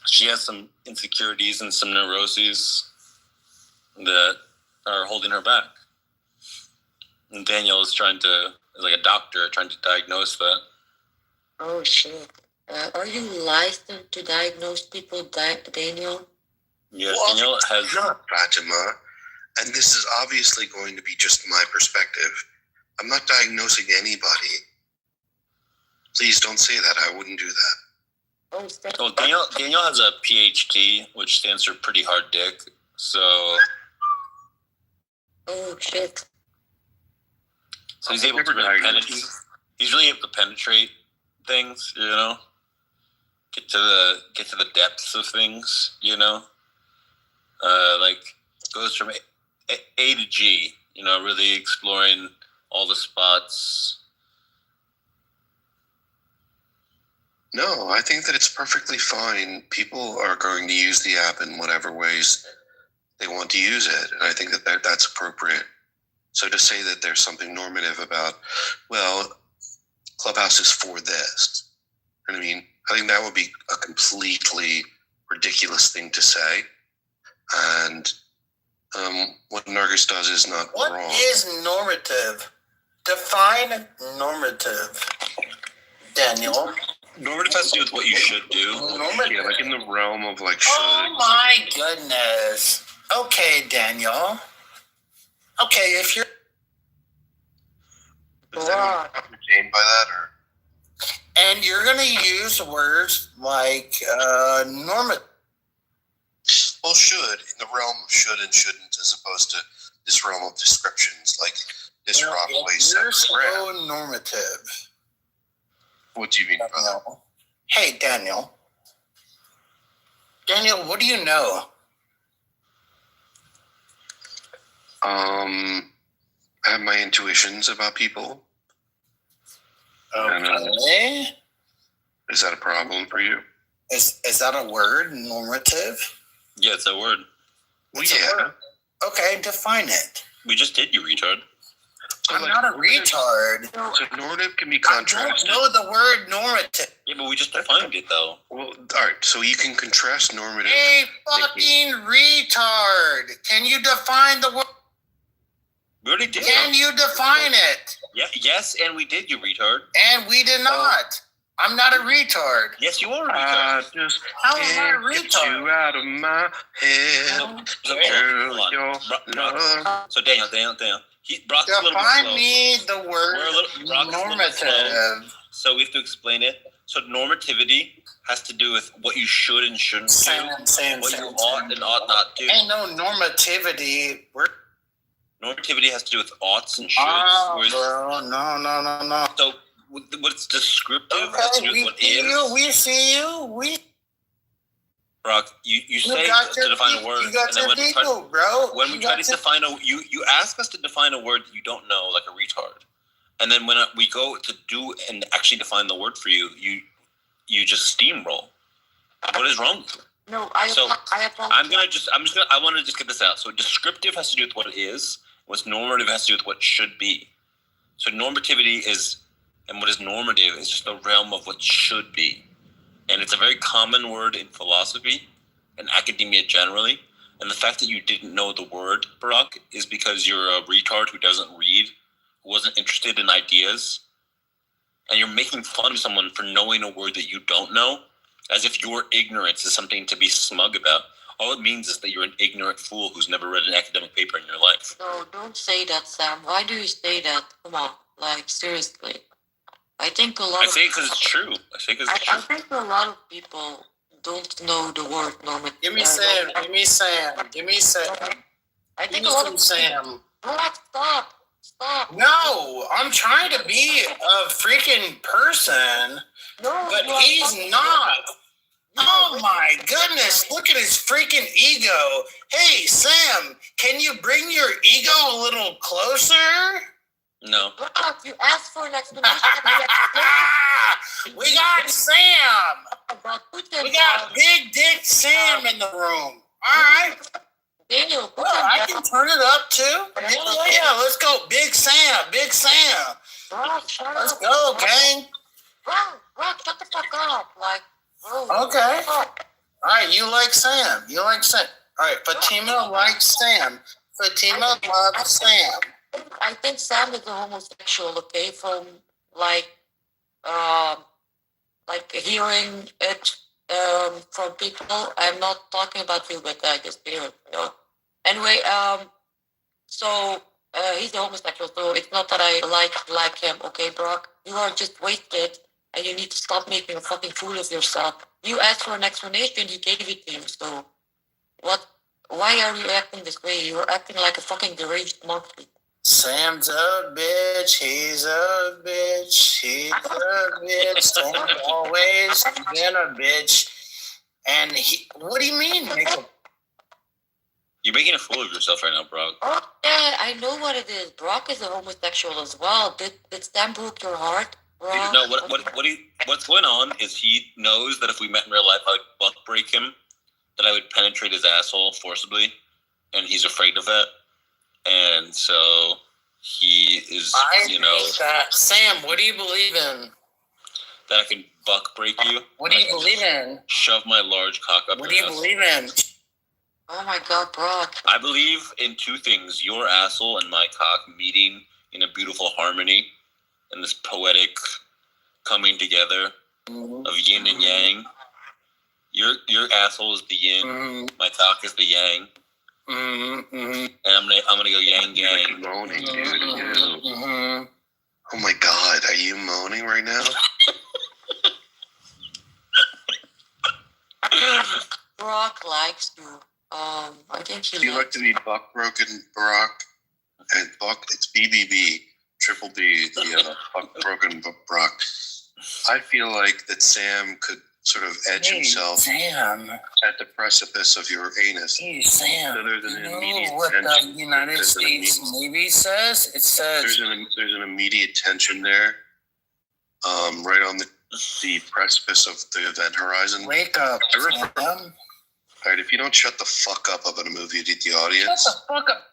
she has some insecurities and some neuroses that are holding her back. And Daniel is like a doctor, trying to diagnose that. Oh, shit. Are you licensed to diagnose people, Daniel? Yes, well, Daniel has... Not Fatima. And this is obviously going to be just my perspective. I'm not diagnosing anybody. Please don't say that. I wouldn't do that. Well, Daniel has a PhD, which stands for pretty hard dick. So... Oh, shit. So he's able to really penetrate. He's really able to penetrate things, you know? Get to the depths of things, you know? Like, goes from A to G, you know, really exploring all the spots. No, I think that it's perfectly fine. People are going to use the app in whatever ways they want to use it, and I think that that's appropriate. So to say that there's something normative about, well, Clubhouse is for this, you know what I mean? I think that would be a completely ridiculous thing to say. And what Nargis does is not wrong. What is normative? Define normative, Daniel. Normative has to do with what you should do. Normative. Yeah, like in the realm of like should. Oh my goodness. Okay, Daniel. Okay, if you're... Is anyone entertained by that, or? And you're going to use words like normative. Well, should, in the realm of should and shouldn't, as opposed to this realm of descriptions, like this rock lays you're so normative. What do you mean by that? Hey, Daniel. Daniel, what do you know? I have my intuitions about people. Okay. Is that a problem for you? Is that a word, normative? Yeah, it's a word. Well, yeah. Okay, define it. We just did, you retard. I'm not a retard. So normative can be contrasted. I don't know the word normative. Yeah, but we just defined it, though. Well, all right, so you can contrast normative. Hey, fucking retard. Can you define the word? We already did. Can you define it? Yeah, yes, and we did, you retard. And we did not. I'm not a retard. Yes, you are a retard. How am I a retard? Get you out of my head. So Daniel. Define me the word normative. So we have to explain it. So normativity has to do with what you should and shouldn't do. What you ought and ought not do. Ain't no normativity. Normativity has to do with oughts and shoulds. Bro, no. So what's descriptive has to do with what is. We see you. Brock, you say to define a word, you got and then when we try to define you ask us to define a word that you don't know, like a retard, and then when we go to do and actually define the word for you, you just steamroll. What is wrong with you? No, I want to just get this out. So descriptive has to do with what it is. What's normative has to do with what should be. So normativity is, and what is normative is just the realm of what should be. And it's a very common word in philosophy and academia generally. And the fact that you didn't know the word, Barack, is because you're a retard who doesn't read, who wasn't interested in ideas. And you're making fun of someone for knowing a word that you don't know, as if your ignorance is something to be smug about. All it means is that you're an ignorant fool who's never read an academic paper in your life. No, don't say that, Sam. Why do you say that? Come on, like, seriously. I think a lot. I say it because it's true. I think a lot of people don't know the word normative. Give me Sam. I think a lot of Sam. Stop. No, I'm trying to be a freaking person, but he's not. Oh my goodness, look at his freaking ego. Hey, Sam, can you bring your ego a little closer? No. You asked for an explanation. We got Sam. We got Big Dick Sam in the room. All right. Daniel, I can turn it up too. Yeah, let's go. Big Sam. Let's go, gang. Bro, shut the fuck up. Like, bro. Okay. All right, you like Sam. All right, Fatima likes Sam. Fatima loves Sam. I think Sam is a homosexual, okay, from like hearing it from people. I'm not talking about you, but I just hear it, you know. Anyway, so he's a homosexual, so it's not that I like him, okay, Brock? You are just wasted, and you need to stop making a fucking fool of yourself. You asked for an explanation, he gave it to you, so what? Why are you acting this way? You're acting like a fucking deranged monkey. Sam's a bitch, he's a bitch, Sam's always been a bitch. And what do you mean? You're making a fool of yourself right now, Brock. Oh, yeah, I know what it is. Brock is a homosexual as well. Did Sam broke your heart, Brock? No, what's going on is he knows that if we met in real life, I would butt break him, that I would penetrate his asshole forcibly, and he's afraid of that. And so he is, Sam, what do you believe in? That I can buck break you. What do you believe in? Shove my large cock up What do you believe in? Oh my God, Brock. I believe in two things: your asshole and my cock meeting in a beautiful harmony, in this poetic coming together of yin and yang. Your asshole is the yin, my cock is the yang. And I'm gonna go yang gang. Moaning, dude. Oh my God, are you moaning right now? Brock likes you. I think he. You like to be buck broken, Brock, and Buck. It's BBB, triple B, the buck broken Brock. I feel like that Sam could sort of edge himself at the precipice of your anus. Hey, Sam, So there's an immediate what tension. the United States Navy says? It says There's an immediate tension there, right on the precipice of the event horizon. Wake up, Sam. All right, if you don't shut the fuck up about a movie to the audience. Shut the fuck up.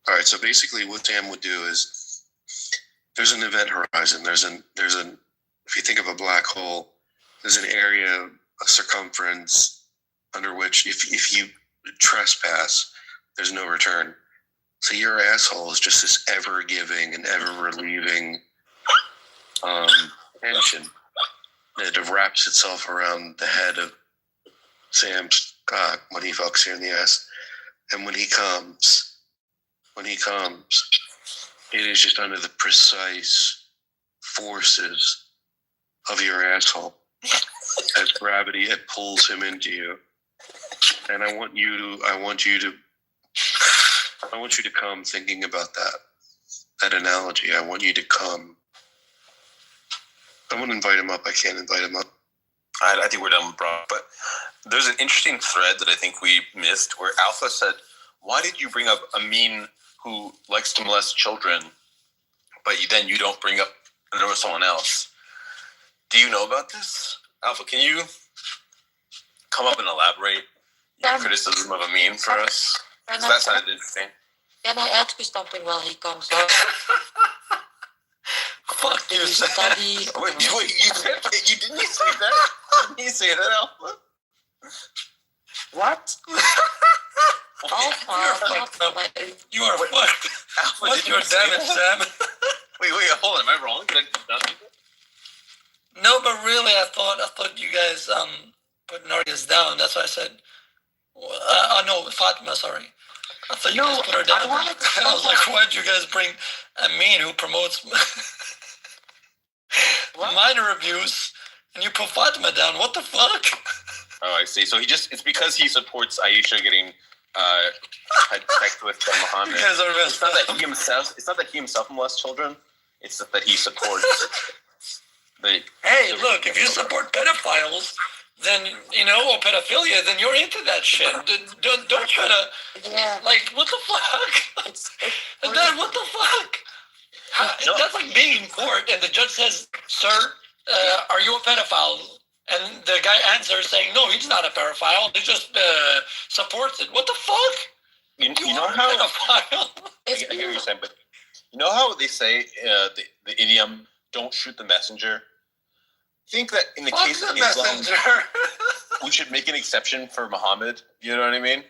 All right, so basically what Sam would do is there's an event horizon. There's an if you think of a black hole, there's an area, a circumference under which if you trespass, there's no return. So your asshole is just this ever giving and ever relieving tension that wraps itself around the head of Sam's cock when he fucks you in the ass. And when he comes, it is just under the precise forces of your asshole. As gravity, it pulls him into you. And I want you to come thinking about that analogy. I want you to come. I want to invite him up. I can't invite him up. I think we're done with Brock, but there's an interesting thread that I think we missed where Alpha said, why did you bring up Amin who likes to molest children, but then you don't bring up someone else? Do you know about this? Alpha, can you come up and elaborate your criticism of Amin for us? Because that sounded interesting. Can I ask you something while he comes up? Fuck you, study. Wait, you didn't say that? Didn't you say that, Alpha? What? Alpha, you are fucked. Alpha, What's your damage, Sam? Wait, hold on. Am I wrong? Did I do nothing? No, but really, I thought you guys put Nargis down. That's why I said. No, Fatima. Sorry. I thought you guys put her down. I was like, why'd you guys bring Amin, who promotes minor abuse, and you put Fatima down? What the fuck? Oh, I see. So it's because he supports Aisha getting had sex with Muhammad. You guys are messed up. It's not that he himself molests children. It's that he supports. Hey, look! If you support pedophiles, then or pedophilia, then you're into that shit. Don't try to like what the fuck. And then what the fuck? That's like being in court and the judge says, "Sir, are you a pedophile?" And the guy answers saying, "No, he's not a pedophile. He just supports it." What the fuck? You know how? Pedophile. I get what you're saying, but You know how they say the idiom "don't shoot the messenger"? I think that in the case of Islam, we should make an exception for Muhammad. You know what I mean?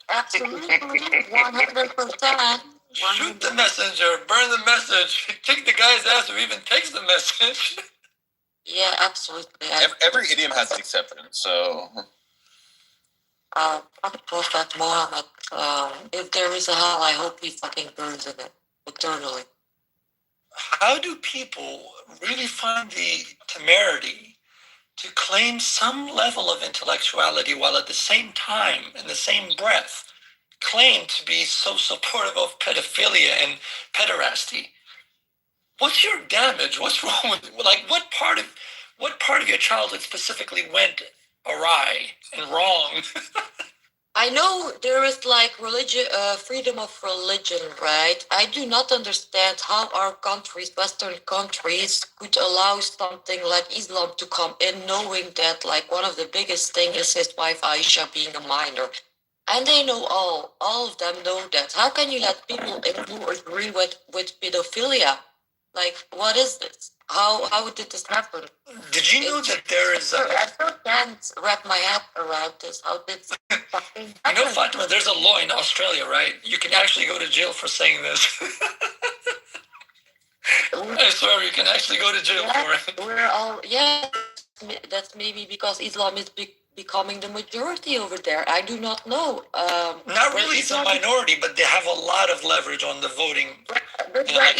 Absolutely, 100%. Shoot the messenger, burn the message, kick the guy's ass who even takes the message. Yeah, absolutely. Every idiom has an exception, so. Prophet Muhammad, if there is a hell, I hope he fucking burns in it eternally. How do people really find the temerity to claim some level of intellectuality while at the same time, in the same breath, claim to be so supportive of pedophilia and pederasty? What's your damage? What's wrong with, like, what part of your childhood specifically went awry and wrong? I know there is like religion, freedom of religion, right? I do not understand how our countries, Western countries, could allow something like Islam to come in, knowing that like one of the biggest things is his wife Aisha being a minor. And they know all of them know that. How can you let people in who agree with pedophilia? Like, what is this? How did this happen? Did you know that there is I still can't wrap my head around this. How did this fucking happen? You know, Fatima, there's a law in Australia, right? You can actually go to jail for saying this. I swear, you can actually go to jail for it. We're all, that's maybe because Islam is becoming the majority over there. I do not know. Not really, it's a minority, but they have a lot of leverage on the voting. But where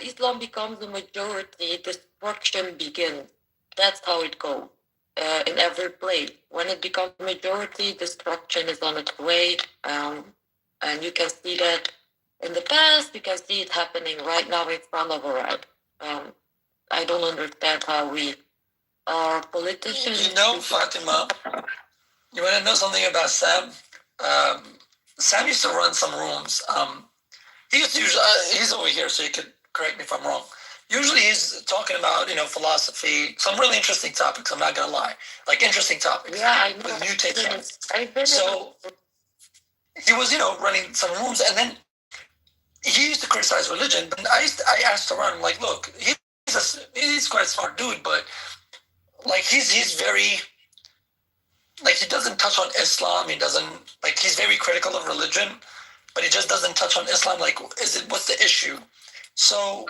Islam becomes the majority, destruction begins. That's how it goes. In every place, when it becomes majority, destruction is on its way. And you can see that in the past. You can see it happening right now in front of our eyes. I don't understand how we are politicians. You know, Fatima, you want to know something about Sam? Sam used to run some rooms. He used to he's over here, so you could correct me if I'm wrong. Usually he's talking about, philosophy, some really interesting topics, I'm not going to lie. Like, interesting topics. Yeah, I know. With new takes on it. So, he was, running some rooms, and then he used to criticize religion. But I asked around, like, look, he's quite a smart dude, but, like, he's very, like, he doesn't touch on Islam. He doesn't, like, he's very critical of religion, but he just doesn't touch on Islam. Like, what's the issue? So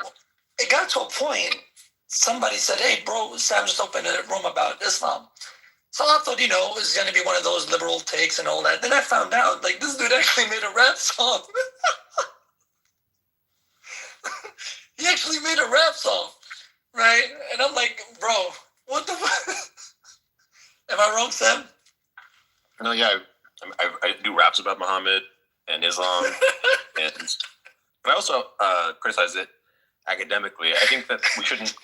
it got to a point, somebody said, hey, bro, Sam just opened a room about Islam. So I thought, it was going to be one of those liberal takes and all that. Then I found out, like, this dude actually made a rap song. He actually made a rap song, right? And I'm like, bro, what the fuck? Am I wrong, Sam? No, yeah, I do raps about Muhammad and Islam, but I also criticize it academically. I think that we shouldn't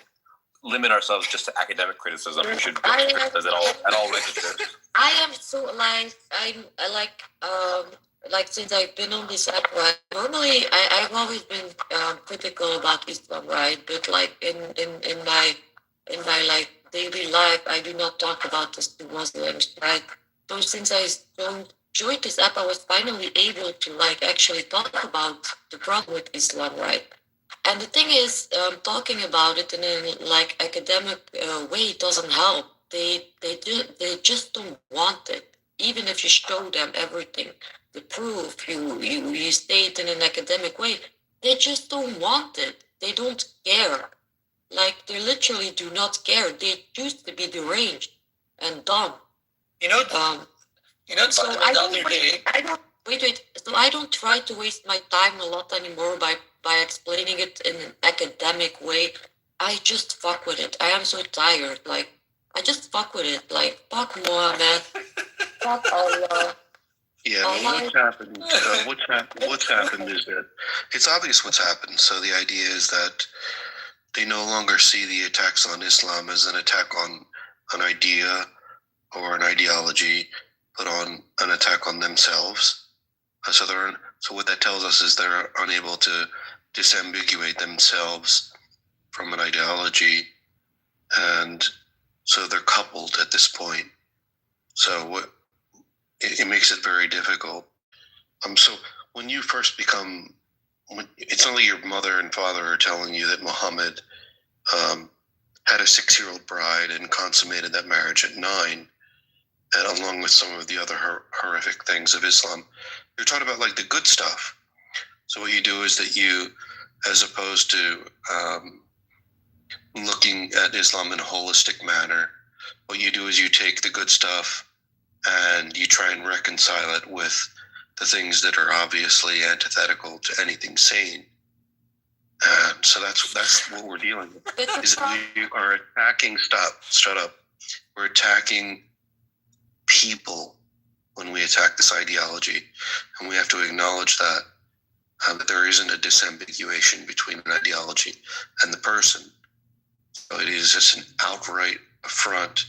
limit ourselves just to academic criticism. We should criticize it at all registers. I am so like since I've been on this app, right? Normally, I've always been critical about Islam, right? But like in my like daily life, I do not talk about this to Muslims, right? So since I joined this app, I was finally able to like actually talk about the problem with Islam, right? And the thing is, talking about it in a like academic way doesn't help. They just don't want it. Even if you show them everything, the proof, you say it in an academic way, they just don't want it. They don't care. Like, they literally do not care. They choose to be deranged and dumb. So I don't wait. So I don't try to waste my time a lot anymore by explaining it in an academic way. I just fuck with it. I am so tired. Like, I just fuck with it. Like, fuck Muhammad. Fuck Allah. Yeah, well, what's happened is that it's obvious what's happened. So the idea is that they no longer see the attacks on Islam as an attack on an idea or an ideology, but on an attack on themselves. So what that tells us is they're unable to disambiguate themselves from an ideology, and so they're coupled at this point. So it makes it very difficult. So when you first become it's only your mother and father are telling you that Muhammad had a 6-year-old bride and consummated that marriage at 9, and along with some of the other horrific things of Islam. You're talking about like the good stuff. So what you do is that you, as opposed to looking at Islam in a holistic manner, what you do is you take the good stuff and you try and reconcile it with the things that are obviously antithetical to anything sane. So that's what we're dealing with. Is that we are attacking. Shut up. We're attacking people when we attack this ideology, and we have to acknowledge that there isn't a disambiguation between an ideology and the person. So it is just an outright affront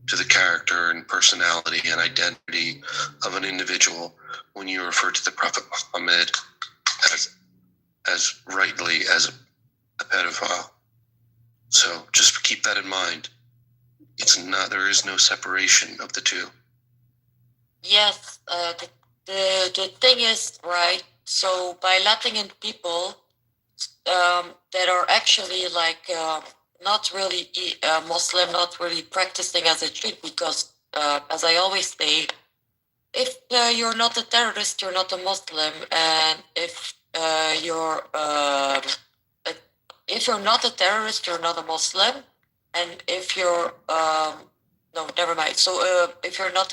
to the character and personality and identity of an individual when you refer to the Prophet Muhammad as rightly as a pedophile. So just keep that in mind. There is no separation of the two. Yes, the thing is, right, so by letting in people that are actually like not really Muslim, not really practicing as it should, because as I always say, if you're not a terrorist, you're not a Muslim, and if you're not a terrorist, you're not a Muslim, and if you're no, never mind. So if you're not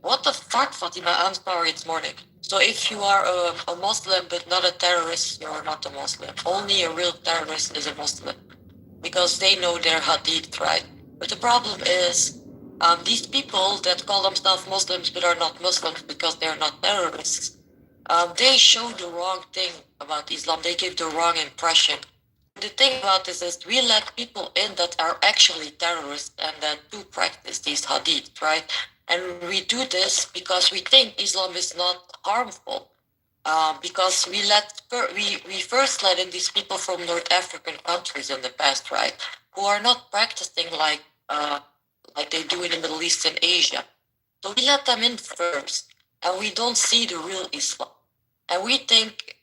what the fuck, Fatima? I'm sorry, it's morning. So if you are a Muslim but not a terrorist, you're not a Muslim. Only a real terrorist is a Muslim, because they know their hadith, right? But the problem is, these people that call themselves Muslims but are not Muslims because they're not terrorists, they show the wrong thing about Islam. They give the wrong impression. The thing about this is we let people in that are actually terrorists and that do practice these hadith, right? And we do this because we think Islam is not harmful. Because we first let in these people from North African countries in the past, right? Who are not practicing like they do in the Middle East and Asia. So we let them in first, and we don't see the real Islam. And we think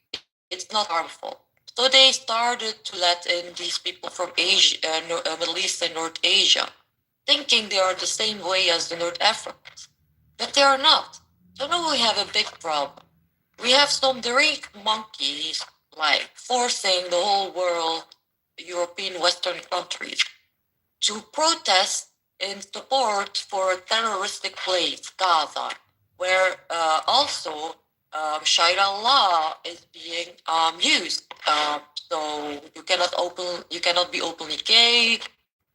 it's not harmful. So they started to let in these people from Asia, Middle East and North Asia, thinking they are the same way as the North Africans. But they are not. So now we have a big problem. We have some deranged monkeys, like, forcing the whole world, European Western countries, to protest in support for a terroristic place, Gaza, where also Sharia law is being used. So you cannot be openly gay.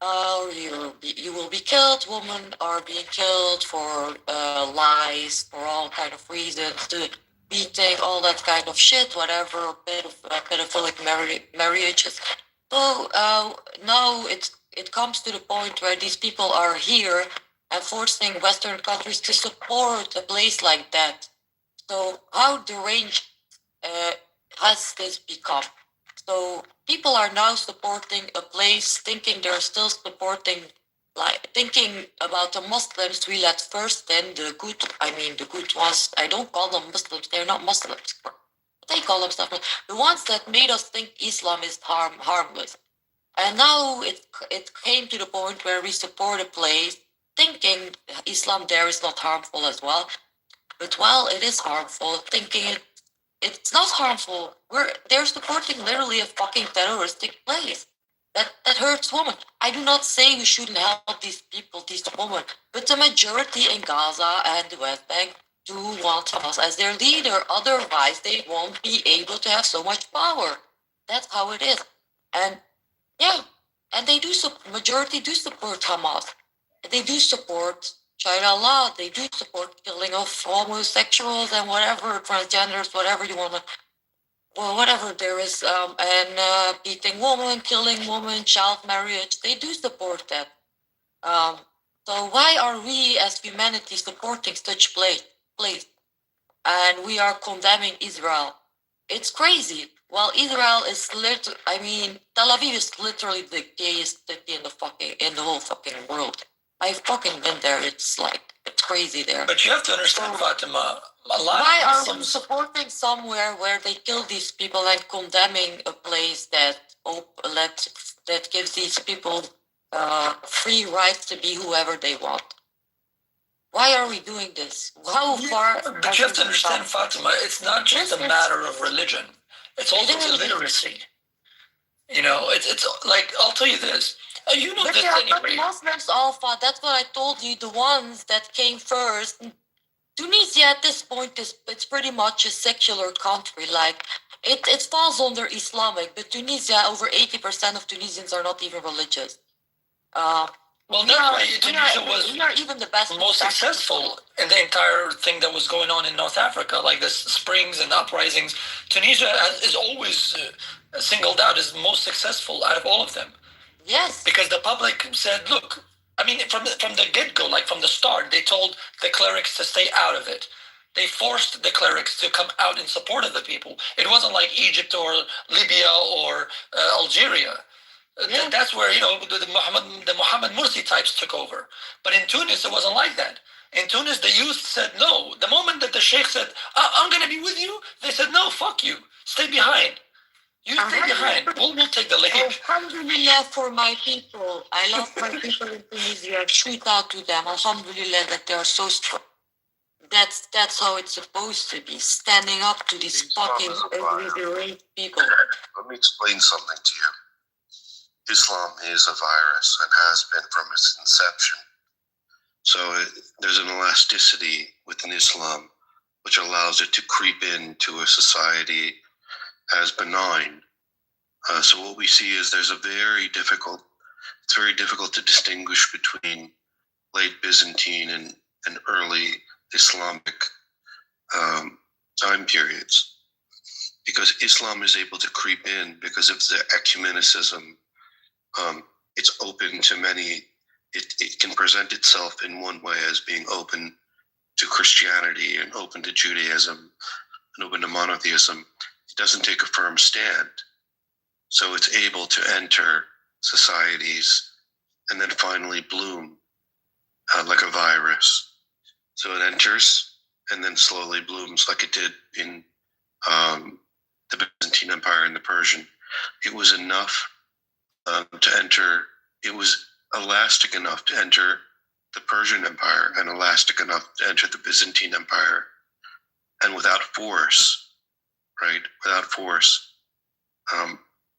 You will be killed. Women are being killed for lies, for all kind of reasons, beating, all that kind of shit, whatever, pedophilic marriages. So now it comes to the point where these people are here and forcing Western countries to support a place like that. So how deranged has this become? So people are now supporting a place, thinking they're still supporting, like thinking about the Muslims. We let first in the good ones. I don't call them Muslims; they're not Muslims. They call themselves the ones that made us think Islam is harmless. And now it came to the point where we support a place, thinking Islam there is not harmful as well. But while it is harmful, thinking it's not harmful. They're supporting literally a fucking terroristic place that hurts women. I do not say we shouldn't help these people, these women, but the majority in Gaza and the West Bank do want Hamas as their leader. Otherwise, they won't be able to have so much power. That's how it is. And yeah, and majority do support Hamas. They do support Sharia law. They do support killing of homosexuals and whatever, transgenders, whatever you want to, well, whatever there is, and beating women, killing women, child marriage. They do support that. So why are we as humanity supporting such place? And we are condemning Israel. It's crazy. Well, Israel is Tel Aviv is literally the gayest city in the whole fucking world. I've fucking been there. It's crazy there. But you have to understand, Fatima, a lot Why of are Muslims... we supporting somewhere where they kill these people and condemning a place that gives these people free rights to be whoever they want? Why are we doing this? How far? But you have to understand, Fatima, it's not just a matter of religion. It's also illiteracy. You know, it's like, I'll tell you this. You know but this anyway. Muslims, Alpha, that's what I told you, the ones that came first. Tunisia at this point it's pretty much a secular country. Like it falls under Islamic, but Tunisia, over 80% of Tunisians are not even religious. Well, that's why Tunisia was even the best most successful in the entire thing that was going on in North Africa, like the springs and uprisings. Tunisia is always singled out as most successful out of all of them. Yes. Because the public said, look, I mean, from the get-go, like from the start, they told the clerics to stay out of it. They forced the clerics to come out in support of the people. It wasn't like Egypt or Libya or Algeria. Yeah. That's where, you know, the Mohammed Mursi types took over. But in Tunis, it wasn't like that. In Tunis, the youth said no. The moment that the sheikh said, I'm going to be with you, they said, no, fuck you. Stay behind. You stay behind. We'll take the lead. Alhamdulillah for my people. I love my people in Tunisia. Shout out to them. Alhamdulillah that they are so strong. That's how it's supposed to be. Standing up to these fucking illiterate people. Let me explain something to you. Islam is a virus and has been from its inception. So there's an elasticity within Islam which allows it to creep into a society as benign. So what we see is it's very difficult to distinguish between late Byzantine and early Islamic time periods, because Islam is able to creep in because of the ecumenicism. It's open to many. It can present itself in one way as being open to Christianity and open to Judaism and open to monotheism. It doesn't take a firm stand. So it's able to enter societies and then finally bloom like a virus. So it enters and then slowly blooms like it did in the Byzantine Empire and the Persian. It was enough to enter, it was elastic enough to enter the Persian Empire and elastic enough to enter the Byzantine Empire. And without force, right,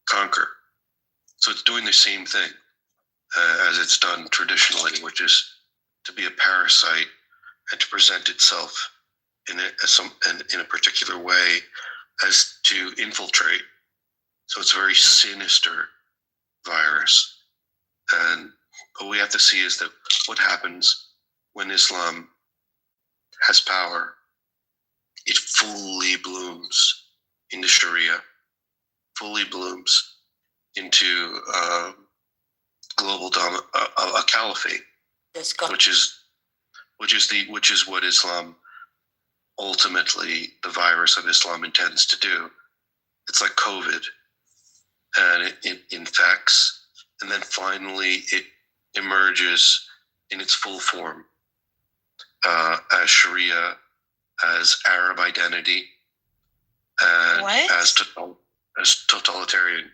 conquer. So it's doing the same thing as it's done traditionally, which is to be a parasite and to present itself in a particular way as to infiltrate. So it's a very sinister virus. And what we have to see is that what happens when Islam has power, it fully blooms into Sharia, fully blooms into global a caliphate, which is what Islam ultimately, the virus of Islam intends to do. It's like COVID, and it infects, and then finally it emerges in its full form as Sharia, as Arab identity, and as totalitarian.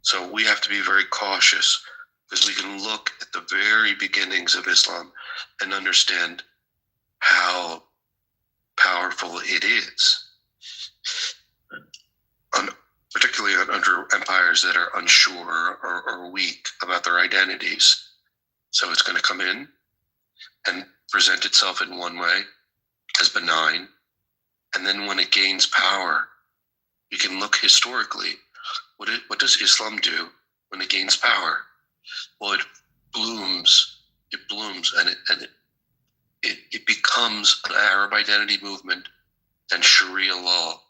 So we have to be very cautious, because we can look at the very beginnings of Islam and understand how powerful it is, particularly under empires that are unsure or weak about their identities. So it's going to come in and present itself in one way as benign, and then when it gains power, you can look historically. What does Islam do when it gains power? Well, it blooms, and it becomes an Arab identity movement and Sharia law.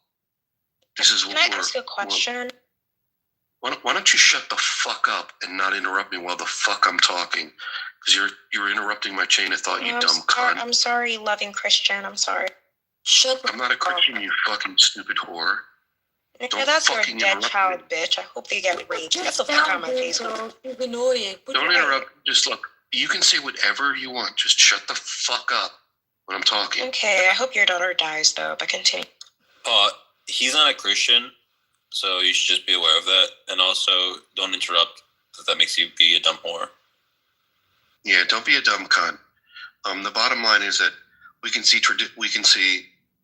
This is Can I ask a question? Why don't you shut the fuck up and not interrupt me while the fuck I'm talking? Because you're interrupting my chain of thought, you dumb cunt. I'm sorry, loving Christian. I'm sorry. I'm not a Christian, you fucking stupid whore. Yeah, that's your dead child, bitch. I hope they get raped. Get the fuck out of my face. Don't interrupt. Just look. You can say whatever you want. Just shut the fuck up when I'm talking. Okay, I hope your daughter dies though, but continue. He's not a Christian, so you should just be aware of that. And also, don't interrupt, because that makes you be a dumb whore. Yeah, don't be a dumb cunt. The bottom line is that we can see,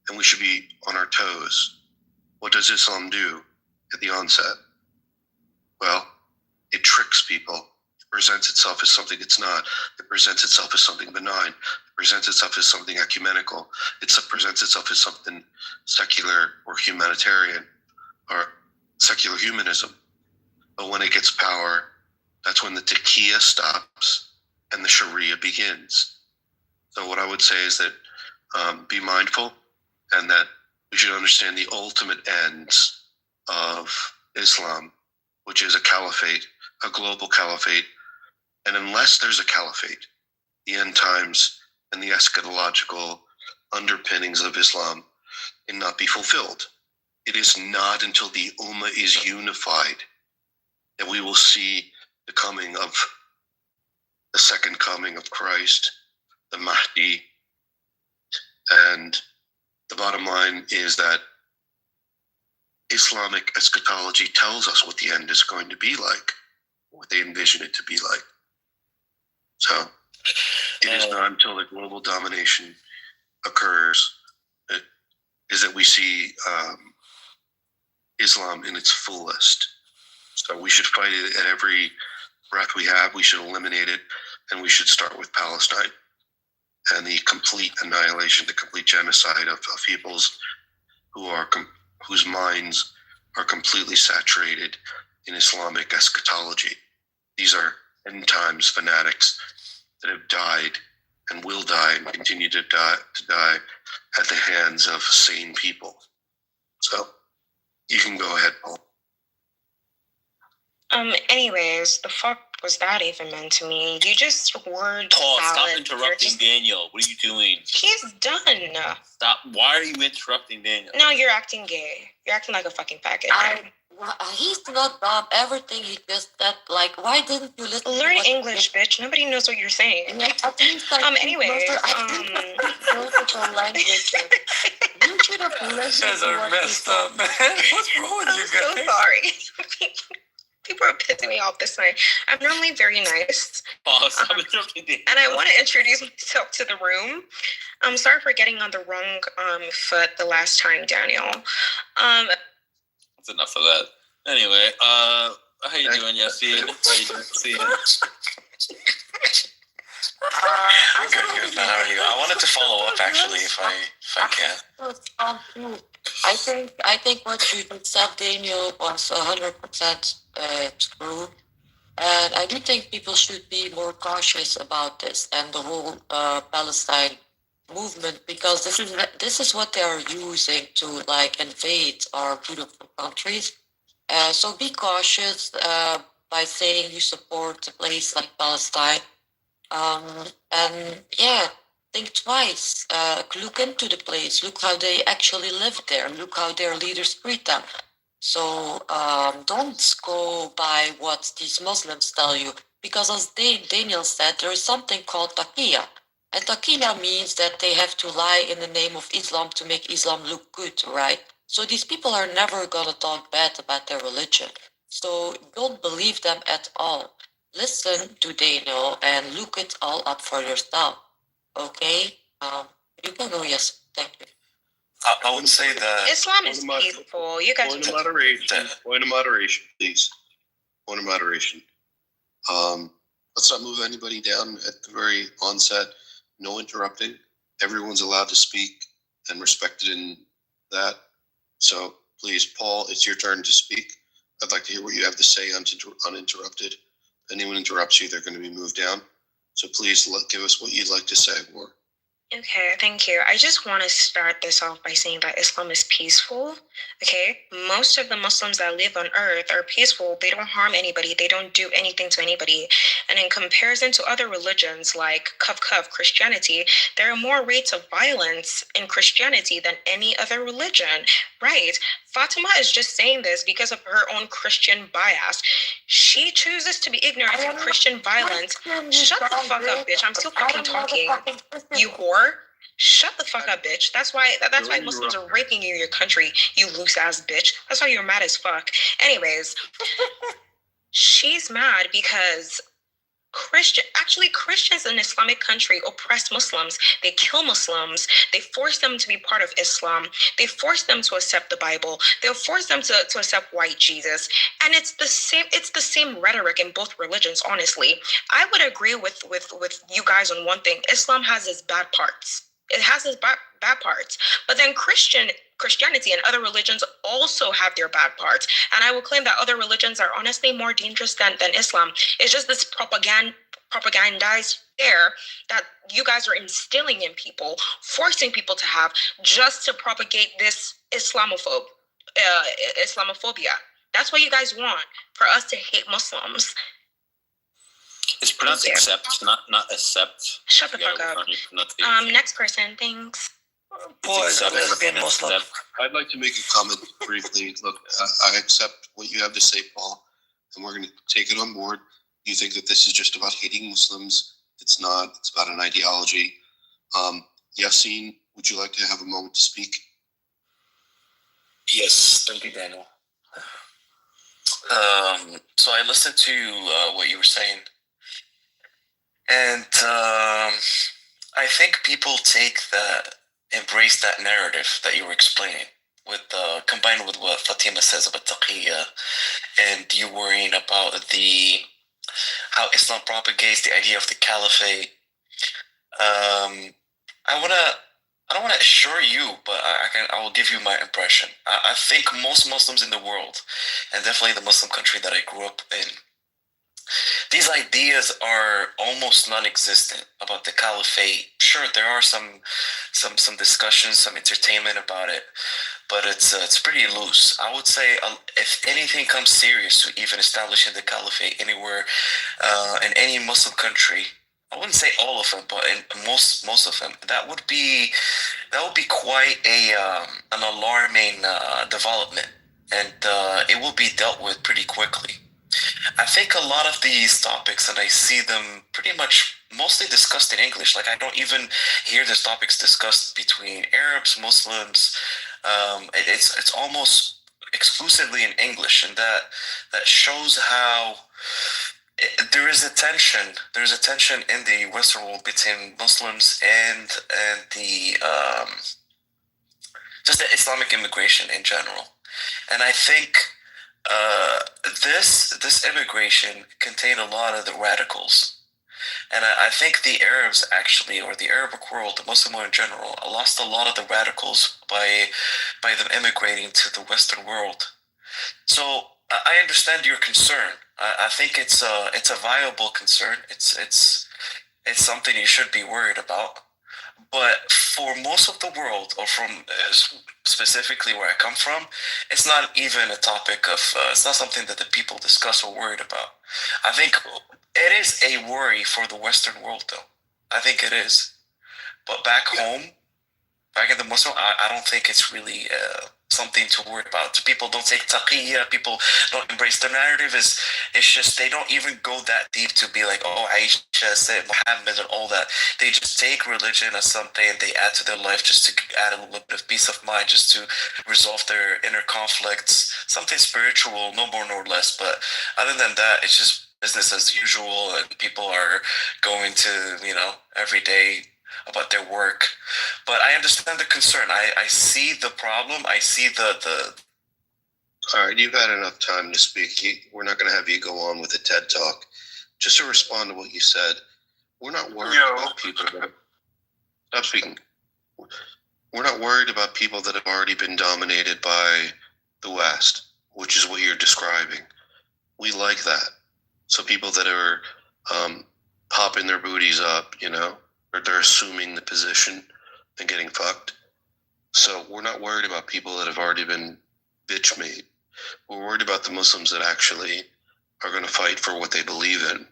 and we should be on our toes. What does Islam do at the onset? Well, it tricks people. It presents itself as something it's not. It presents itself as something benign. It presents itself as something ecumenical. It presents itself as something secular or humanitarian or secular humanism. But when it gets power, that's when the taqiyya stops and the Sharia begins. So what I would say is that be mindful, and that we should understand the ultimate ends of Islam, which is a caliphate, a global caliphate. And unless there's a caliphate, the end times and the eschatological underpinnings of Islam cannot be fulfilled. It is not until the Ummah is unified that we will see the second coming of Christ, the Mahdi. And the bottom line is that Islamic eschatology tells us what the end is going to be like, what they envision it to be like. So it is not until the global domination occurs is that we see Islam in its fullest. So we should fight it at every breath we have. We should eliminate it, and we should start with Palestine and the complete annihilation, the complete genocide of peoples whose minds are completely saturated in Islamic eschatology. These are end times fanatics that have died and will die and continue to die at the hands of sane people. So you can go ahead, Paul. Anyways, the fuck was that even meant to me? You just word Paul, salad. stop interrupting Daniel. What are you doing? He's done. Stop. Why are you interrupting Daniel? No, you're acting gay. You're acting like a fucking faggot. He's not dumb. Everything he just said, like, why didn't you listen? Learn English, bitch. Nobody knows what you're saying. Yeah, at least anyways, multiple languages. You should have listened. You guys are messed up, man. What's wrong with you guys? I'm so sorry. People are pissing me off this night. I'm normally very nice. And I want to introduce myself to the room. I'm sorry for getting on the wrong foot the last time, Daniel. That's enough of that. Anyway, how you doing, Yassine? How you doing, Yassine? Good. How are you? I wanted to follow up actually, if I can. I think what you said, Daniel, was 100% true, and I do think people should be more cautious about this and the whole Palestine movement, because this is what they are using to like invade our beautiful countries. So be cautious by saying you support a place like Palestine. And yeah, think twice. Look into the place. Look how they actually live there. Look how their leaders treat them. So don't go by what these Muslims tell you, because as Daniel said, there is something called taqiyya. And taqiyya means that they have to lie in the name of Islam to make Islam look good, right? So these people are never going to talk bad about their religion. So don't believe them at all. Listen to Daniel and look it all up for yourself. Okay? You can go, yes. Thank you. I would say that Islam is peaceful. You guys. Point of moderation, please. Point of moderation. Let's not move anybody down at the very onset. No interrupting. Everyone's allowed to speak and respected in that. So please, Paul, it's your turn to speak. I'd like to hear what you have to say uninterrupted. If anyone interrupts you, they're going to be moved down. So please give us what you'd like to say, War. Okay, thank you. I just want to start this off by saying that Islam is peaceful. Okay, most of the Muslims that live on earth are peaceful. They don't harm anybody. They don't do anything to anybody. And in comparison to other religions like Christianity, there are more rates of violence in Christianity than any other religion. Right. Fatima is just saying this because of her own Christian bias. She chooses to be ignorant to Christian violence. Shut the fuck up, bitch. I'm still fucking talking. You whore. Shut the fuck up, bitch. That's why Muslims are raping you in your country, you loose ass bitch. That's why you're mad as fuck. Anyways, she's mad because Christians in an Islamic country oppress Muslims. They kill Muslims. They force them to be part of Islam. They force them to accept the Bible. They'll force them to accept white Jesus. And it's the same rhetoric in both religions, honestly. I would agree with you guys on one thing. Islam has its bad parts. It has its bad parts. But then Christianity and other religions also have their bad parts. And I will claim that other religions are honestly more dangerous than Islam. It's just this propagandized fear that you guys are instilling in people, forcing people to have just to propagate this Islamophobia. That's what you guys want, for us to hate Muslims. It's pronounced accept, not accept. Shut the fuck up. Next person, thanks. Boys, lesbian Muslim. I'd like to make a comment briefly. Look, I accept what you have to say, Paul, and we're going to take it on board. You think that this is just about hating Muslims. It's not. It's about an ideology. Yassine, would you like to have a moment to speak? Yes, thank you, Daniel. So I listened to what you were saying, and I think people embrace that narrative that you were explaining, with combined with what Fatima says about taqiyya, and you worrying about how Islam propagates the idea of the caliphate. I don't want to assure you, but I will give you my impression. I think most Muslims in the world, and definitely the Muslim country that I grew up in, these ideas are almost non-existent about the caliphate. Sure, there are some discussions, some entertainment about it, but it's pretty loose. I would say if anything comes serious to even establishing the caliphate anywhere in any Muslim country, I wouldn't say all of them, but in most of them, that would be quite an alarming development, and it will be dealt with pretty quickly. I think a lot of these topics, and I see them pretty much mostly discussed in English. Like, I don't even hear these topics discussed between Arabs, Muslims. It's almost exclusively in English, and that shows how there is a tension. There's a tension in the Western world between Muslims and the just the Islamic immigration in general. And I think this immigration contained a lot of the radicals. And I think the Arabs actually, or the Arabic world, the Muslim world in general, lost a lot of the radicals by them immigrating to the Western world. So I understand your concern. I think it's a viable concern. It's something you should be worried about. But for most of the world, or from specifically where I come from, it's not even a topic of. It's not something that the people discuss or worried about. I think it is a worry for the Western world, though. I think it is. But back home, back in the Muslim, I don't think it's really something to worry about. People don't take taqiyya, people don't embrace the narrative. It's just they don't even go that deep to be like, oh, Aisha said Muhammad and all that. They just take religion as something they add to their life just to add a little bit of peace of mind, just to resolve their inner conflicts. Something spiritual, no more nor less. But other than that, it's just business as usual, and people are going to, every day about their work. But I understand the concern. I see the problem. I see the All right, you've had enough time to speak. We're not going to have you go on with a TED Talk. Just to respond to what you said, we're not worried about people that... Stop speaking. We're not worried about people that have already been dominated by the West, which is what you're describing. We like that. So people that are popping their booties up, or they're assuming the position and getting fucked. So we're not worried about people that have already been bitch made. We're worried about the Muslims that actually are going to fight for what they believe in.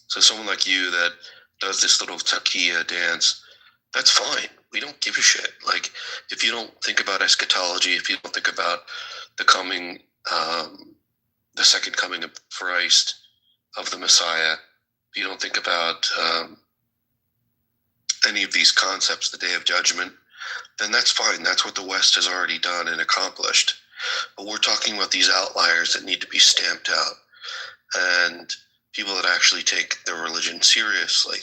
So someone like you that does this little taqiyya dance, that's fine. we don't give a shit. Like, if you don't think about eschatology, if you don't think about the coming, the second coming of Christ, of the Messiah, if you don't think about any of these concepts, the Day of Judgment, then that's fine. That's what the West has already done and accomplished. But we're talking about these outliers that need to be stamped out, and people that actually take their religion seriously.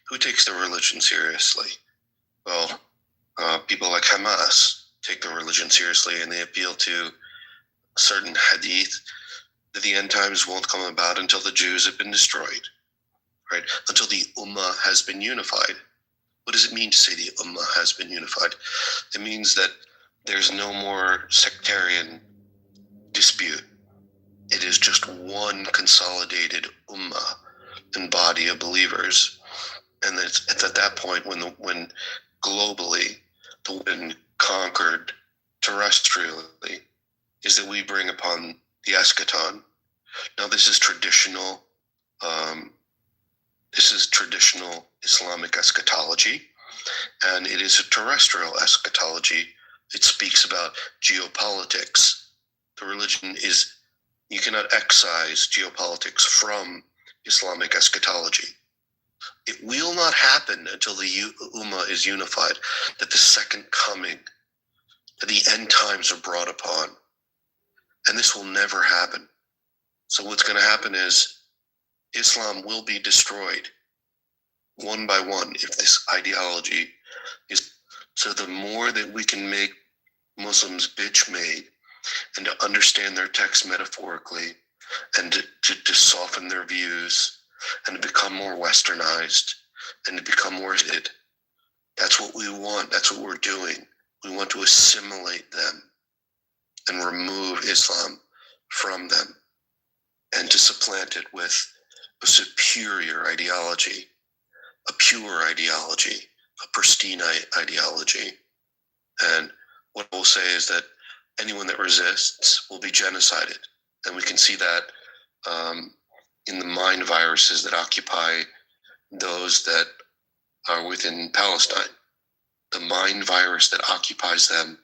Who takes their religion seriously? Well, people like Hamas take their religion seriously, and they appeal to certain hadith that the end times won't come about until the Jews have been destroyed, right? Until the Ummah has been unified. What does it mean to say the Ummah has been unified? It means that there's no more sectarian dispute. It is just one consolidated Ummah and body of believers. And it's at that point when globally the been conquered terrestrially is that we bring upon the eschaton. Now this is traditional. This is traditional Islamic eschatology, and it is a terrestrial eschatology. It speaks about geopolitics. The religion is, you cannot excise geopolitics from Islamic eschatology. It will not happen until the Ummah is unified, that the second coming, that the end times are brought upon. And this will never happen. So what's going to happen is Islam will be destroyed one by one if this ideology is. So the more that we can make Muslims bitch made and to understand their text metaphorically and to soften their views and to become more westernized and to become more, that's what we want. That's what we're doing. We want to assimilate them and remove Islam from them and to supplant it with a superior ideology, a pure ideology, a pristine ideology. And what we'll say is that anyone that resists will be genocided. And we can see that in the mind viruses that occupy those that are within Palestine. The mind virus that occupies them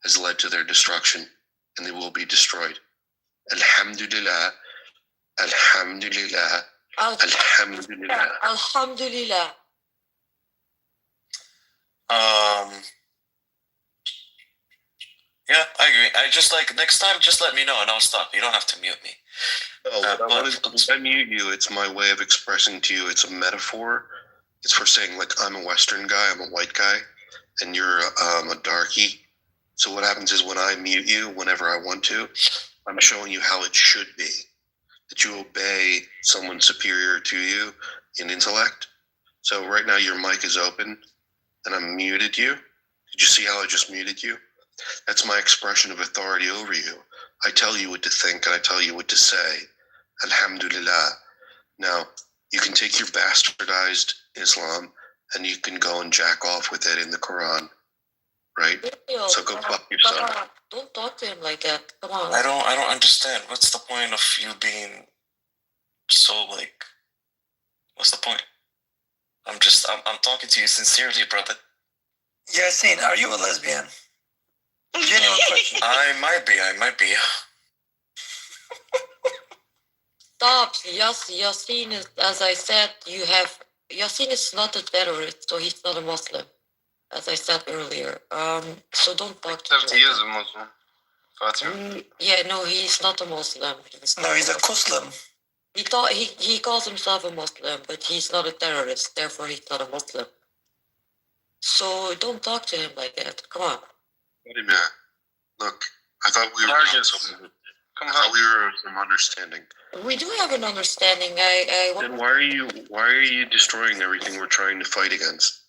has led to their destruction, and they will be destroyed. Alhamdulillah, alhamdulillah, alhamdulillah. Alhamdulillah. Yeah, I agree. I just like, next time, just let me know and I'll stop. You don't have to mute me. When I mute you, it's my way of expressing to you, it's a metaphor. It's for saying, like, I'm a Western guy, I'm a white guy, and you're a darkie. So what happens is when I mute you, whenever I want to, I'm showing you how it should be. That you obey someone superior to you in intellect. So right now your mic is open, and I'm muted you. Did you see how I just muted you? That's my expression of authority over you. I tell you what to think and I tell you what to say. Alhamdulillah. Now, you can take your bastardized Islam and you can go and jack off with it in the Quran. Right? So go fuck yourself. Don't talk to him like that. Come on. I don't understand. What's the point of you being so, like, what's the point? I'm talking to you sincerely, brother. Yasin, are you a lesbian? Genuine question. I might be. Stop. Yasin is, as I said, Yasin is not a terrorist, so he's not a Muslim, as I said earlier. So don't talk to him. He is a Muslim. Fatima. Yeah, no, he's not a Muslim. He's a Muslim. He calls himself a Muslim, but he's not a terrorist, therefore he's not a Muslim. So don't talk to him like that. Come on. Wait a minute. Look, I thought we were some understanding. We do have an understanding. Then why are you destroying everything we're trying to fight against?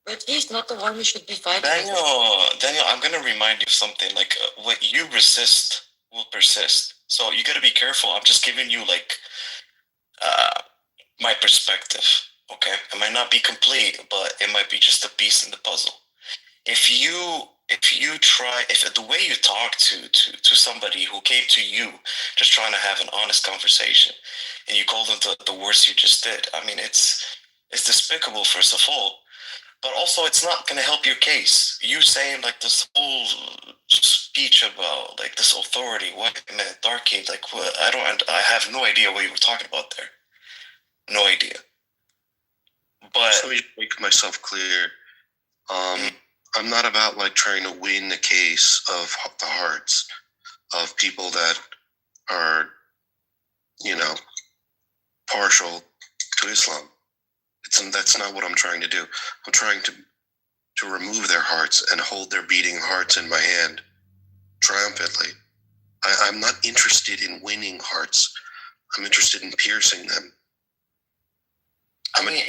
But he's not the one we should be fighting Daniel, I'm gonna remind you of something. Like, what you resist will persist. So you gotta be careful. I'm just giving you, like, my perspective. Okay, it might not be complete, but it might be just a piece in the puzzle. If the way you talk to somebody who came to you just trying to have an honest conversation, and you call them the worst you just did, I mean, it's despicable, first of all. But also, it's not going to help your case. You saying like this whole speech about like this authority, what in the Dark Age, like what? I have no idea what you were talking about there. No idea. But so let me just make myself clear. I'm not about like trying to win the case of the hearts of people that are, partial to Islam. That's not what I'm trying to do. I'm trying to remove their hearts and hold their beating hearts in my hand triumphantly. I'm not interested in winning hearts. I'm interested in piercing them.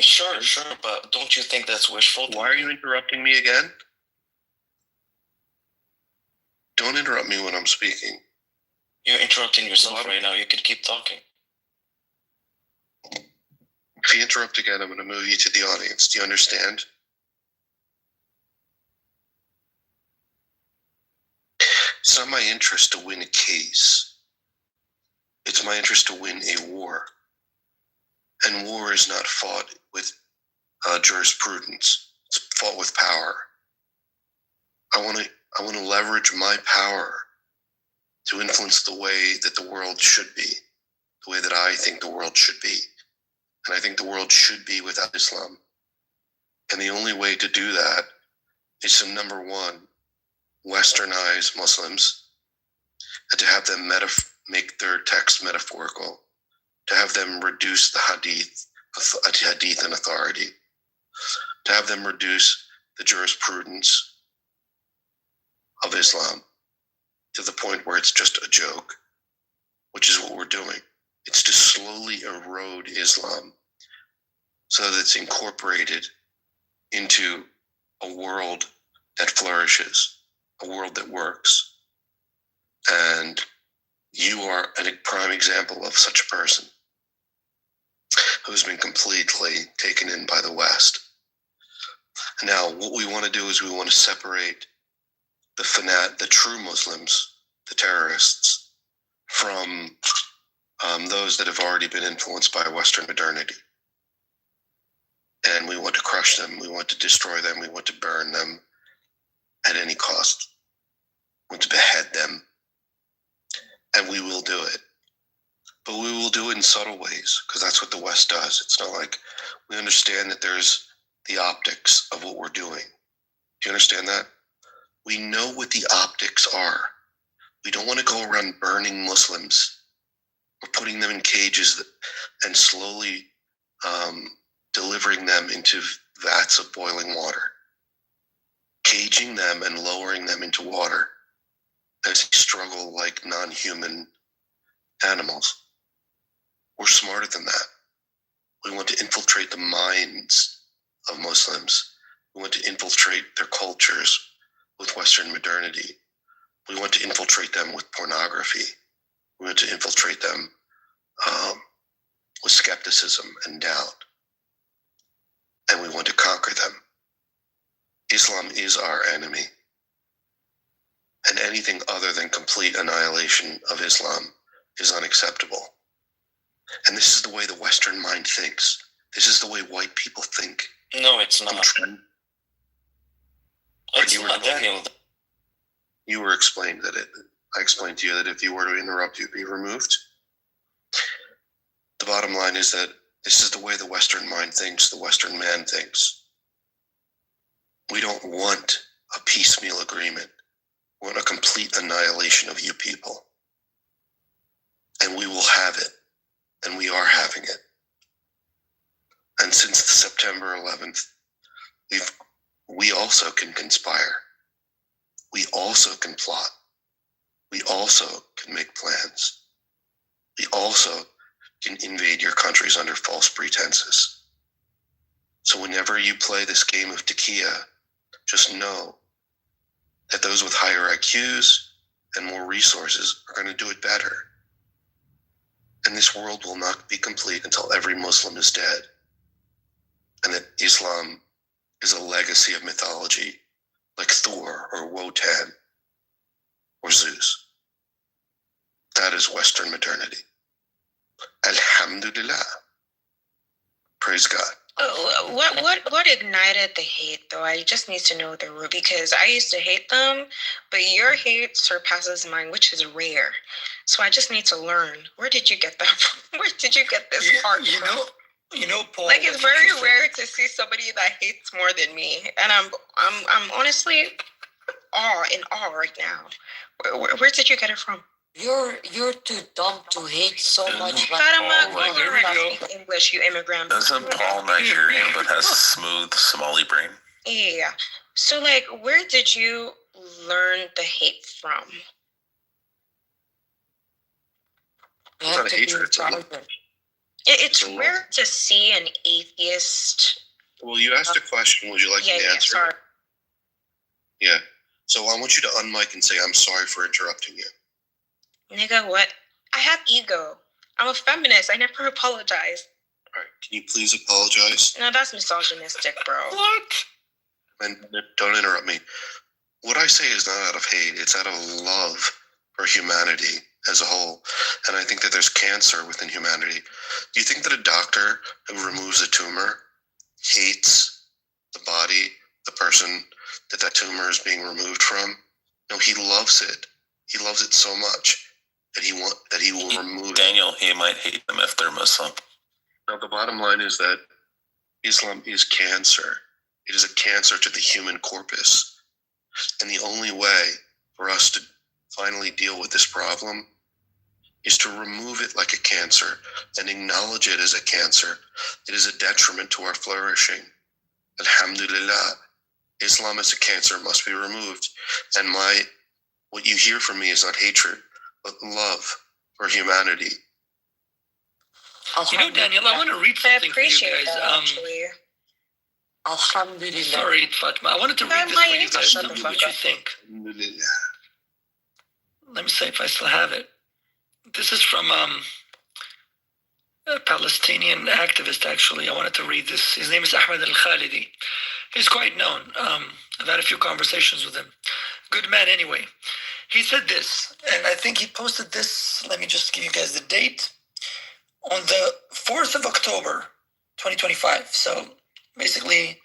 Sure, but don't you think that's wishful? Why are you interrupting me again? Don't interrupt me when I'm speaking. You're interrupting yourself right now. You could keep talking. If you interrupt again, I'm going to move you to the audience. Do you understand? It's not my interest to win a case. It's my interest to win a war. And war is not fought with jurisprudence. It's fought with power. I want to leverage my power to influence the way that the world should be, the way that I think the world should be. And I think the world should be without Islam. And the only way to do that is to, number one, westernize Muslims and to have them make their text metaphorical, to have them reduce the hadith in authority, to have them reduce the jurisprudence of Islam to the point where it's just a joke, which is what we're doing. It's to slowly erode Islam so that it's incorporated into a world that flourishes, a world that works. And you are a prime example of such a person who's been completely taken in by the West. Now, what we want to do is we want to separate the true Muslims, the terrorists, from those that have already been influenced by Western modernity. And we want to crush them. We want to destroy them. We want to burn them at any cost. We want to behead them. And we will do it. But we will do it in subtle ways, because that's what the West does. It's not like we understand that there's the optics of what we're doing. Do you understand that? We know what the optics are. We don't want to go around burning Muslims or putting them in cages and slowly delivering them into vats of boiling water, caging them and lowering them into water as they struggle like non-human animals. We're smarter than that. We want to infiltrate the minds of Muslims. We want to infiltrate their cultures with Western modernity. We want to infiltrate them with pornography. We want to infiltrate them with skepticism and doubt. And we want to conquer them. Islam is our enemy. And anything other than complete annihilation of Islam is unacceptable. And this is the way the Western mind thinks. This is the way white people think. No, it's not. It's not, Daniel. You were explained that I explained to you that if you were to interrupt, you'd be removed. The bottom line is that this is the way the Western mind thinks, the Western man thinks. We don't want a piecemeal agreement. We want a complete annihilation of you people. And we will have it. And we are having it. And since the September 11th, we also can conspire. We also can plot. We also can make plans. We also can invade your countries under false pretenses. So whenever you play this game of taqiyya, just know that those with higher IQs and more resources are going to do it better. And this world will not be complete until every Muslim is dead. And that Islam is a legacy of mythology like Thor or Wotan or Zeus. That is Western modernity. Alhamdulillah. Praise God. What ignited the hate though? I just need to know the root because I used to hate them, but your hate surpasses mine, which is rare. So I just need to learn. Where did you get that from? Where did you get this part from? You know, Paul. Like it's very rare to see somebody that hates more than me, and I'm honestly in awe right now. Where did you get it from? You're too dumb to hate so much. Here we go. English, you immigrant. Doesn't Paul Nigerian but has a smooth Somali brain? Yeah. So, like, where did you learn the hate from? It's not a hatred. It's rare to see an atheist. Well, you asked a question. Would you like me to answer? Sorry. Yeah. So I want you to unmic and say, I'm sorry for interrupting you. Nigga, what? I have ego. I'm a feminist. I never apologize. All right. Can you please apologize? No, that's misogynistic, bro. What? And don't interrupt me. What I say is not out of hate. It's out of love for humanity as a whole. And I think that there's cancer within humanity. Do you think that a doctor who removes a tumor hates the body, the person that tumor is being removed from? No, he loves it. He loves it so much that he will remove it. Daniel, he might hate them if they're Muslim. Now, the bottom line is that Islam is cancer. It is a cancer to the human corpus. And the only way for us to finally deal with this problem is to remove it like a cancer and acknowledge it as a cancer. It is a detriment to our flourishing. Alhamdulillah, Islam as a cancer must be removed. And what you hear from me is not hatred, but love for humanity. You know, Daniel, I want to read something for you guys. That, actually. Alhamdulillah. Sorry, Fatma. I wanted to read this for you guys. Tell me what you think. Let me see if I still have it. This is from a Palestinian activist, actually. I wanted to read this. His name is Ahmed Al-Khalidi. He's quite known. I've had a few conversations with him. Good man, anyway. He said this, and I think he posted this. Let me just give you guys the date. On the 4th of October, 2025. So basically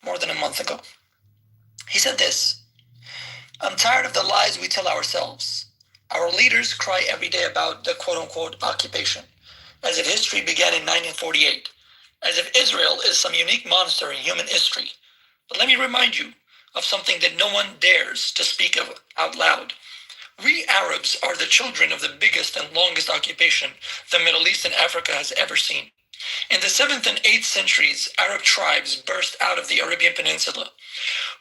more than a month ago. He said this: I'm tired of the lies we tell ourselves. Our leaders cry every day about the quote-unquote occupation, as if history began in 1948, as if Israel is some unique monster in human history. But let me remind you of something that no one dares to speak of out loud. We Arabs are the children of the biggest and longest occupation the Middle East and Africa has ever seen. In the 7th and 8th centuries, Arab tribes burst out of the Arabian Peninsula.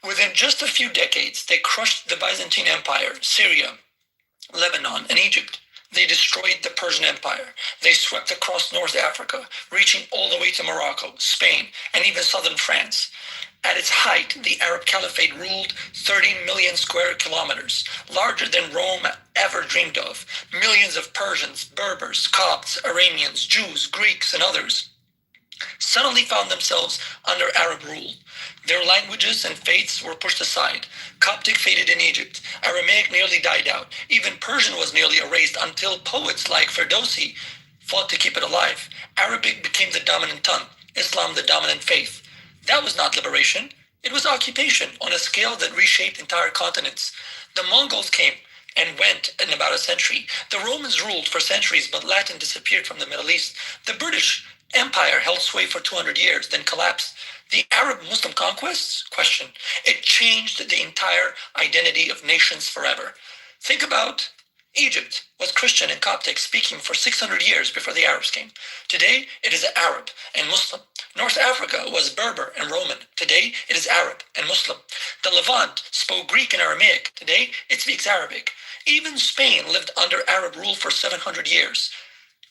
Within just a few decades, they crushed the Byzantine Empire, Syria, Lebanon, and Egypt. They destroyed the Persian Empire. They swept across North Africa, reaching all the way to Morocco, Spain, and even southern France. At its height, the Arab Caliphate ruled 30 million square kilometers, larger than Rome ever dreamed of. Millions of Persians, Berbers, Copts, Arameans, Jews, Greeks, and others suddenly found themselves under Arab rule. Their languages and faiths were pushed aside. Coptic faded in Egypt. Aramaic nearly died out. Even Persian was nearly erased until poets like Ferdowsi fought to keep it alive. Arabic became the dominant tongue, Islam the dominant faith. That was not liberation. It was occupation on a scale that reshaped entire continents. The Mongols came and went in about a century. The Romans ruled for centuries, but Latin disappeared from the Middle East. The British Empire held sway for 200 years, then collapsed. The Arab-Muslim conquests? Question. It changed the entire identity of nations forever. Think about Egypt was Christian and Coptic speaking for 600 years before the Arabs came. Today, it is Arab and Muslim. North Africa was Berber and Roman. Today, it is Arab and Muslim. The Levant spoke Greek and Aramaic. Today, it speaks Arabic. Even Spain lived under Arab rule for 700 years.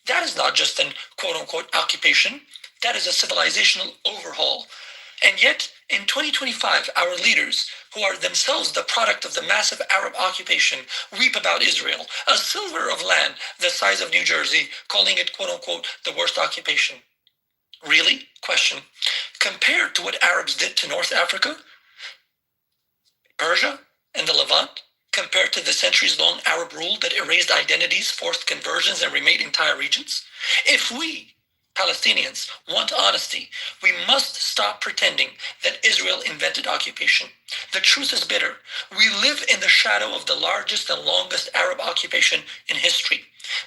That is not just an quote-unquote occupation. That is a civilizational overhaul. And yet, in 2025, our leaders, who are themselves the product of the massive Arab occupation, weep about Israel, a sliver of land the size of New Jersey, calling it quote-unquote the worst occupation. Really? Question. Compared to what Arabs did to North Africa, Persia, and the Levant, compared to the centuries-long Arab rule that erased identities, forced conversions, and remade entire regions, if we, Palestinians want honesty. We must stop pretending that Israel invented occupation. The truth is bitter. We live in the shadow of the largest and longest Arab occupation in history.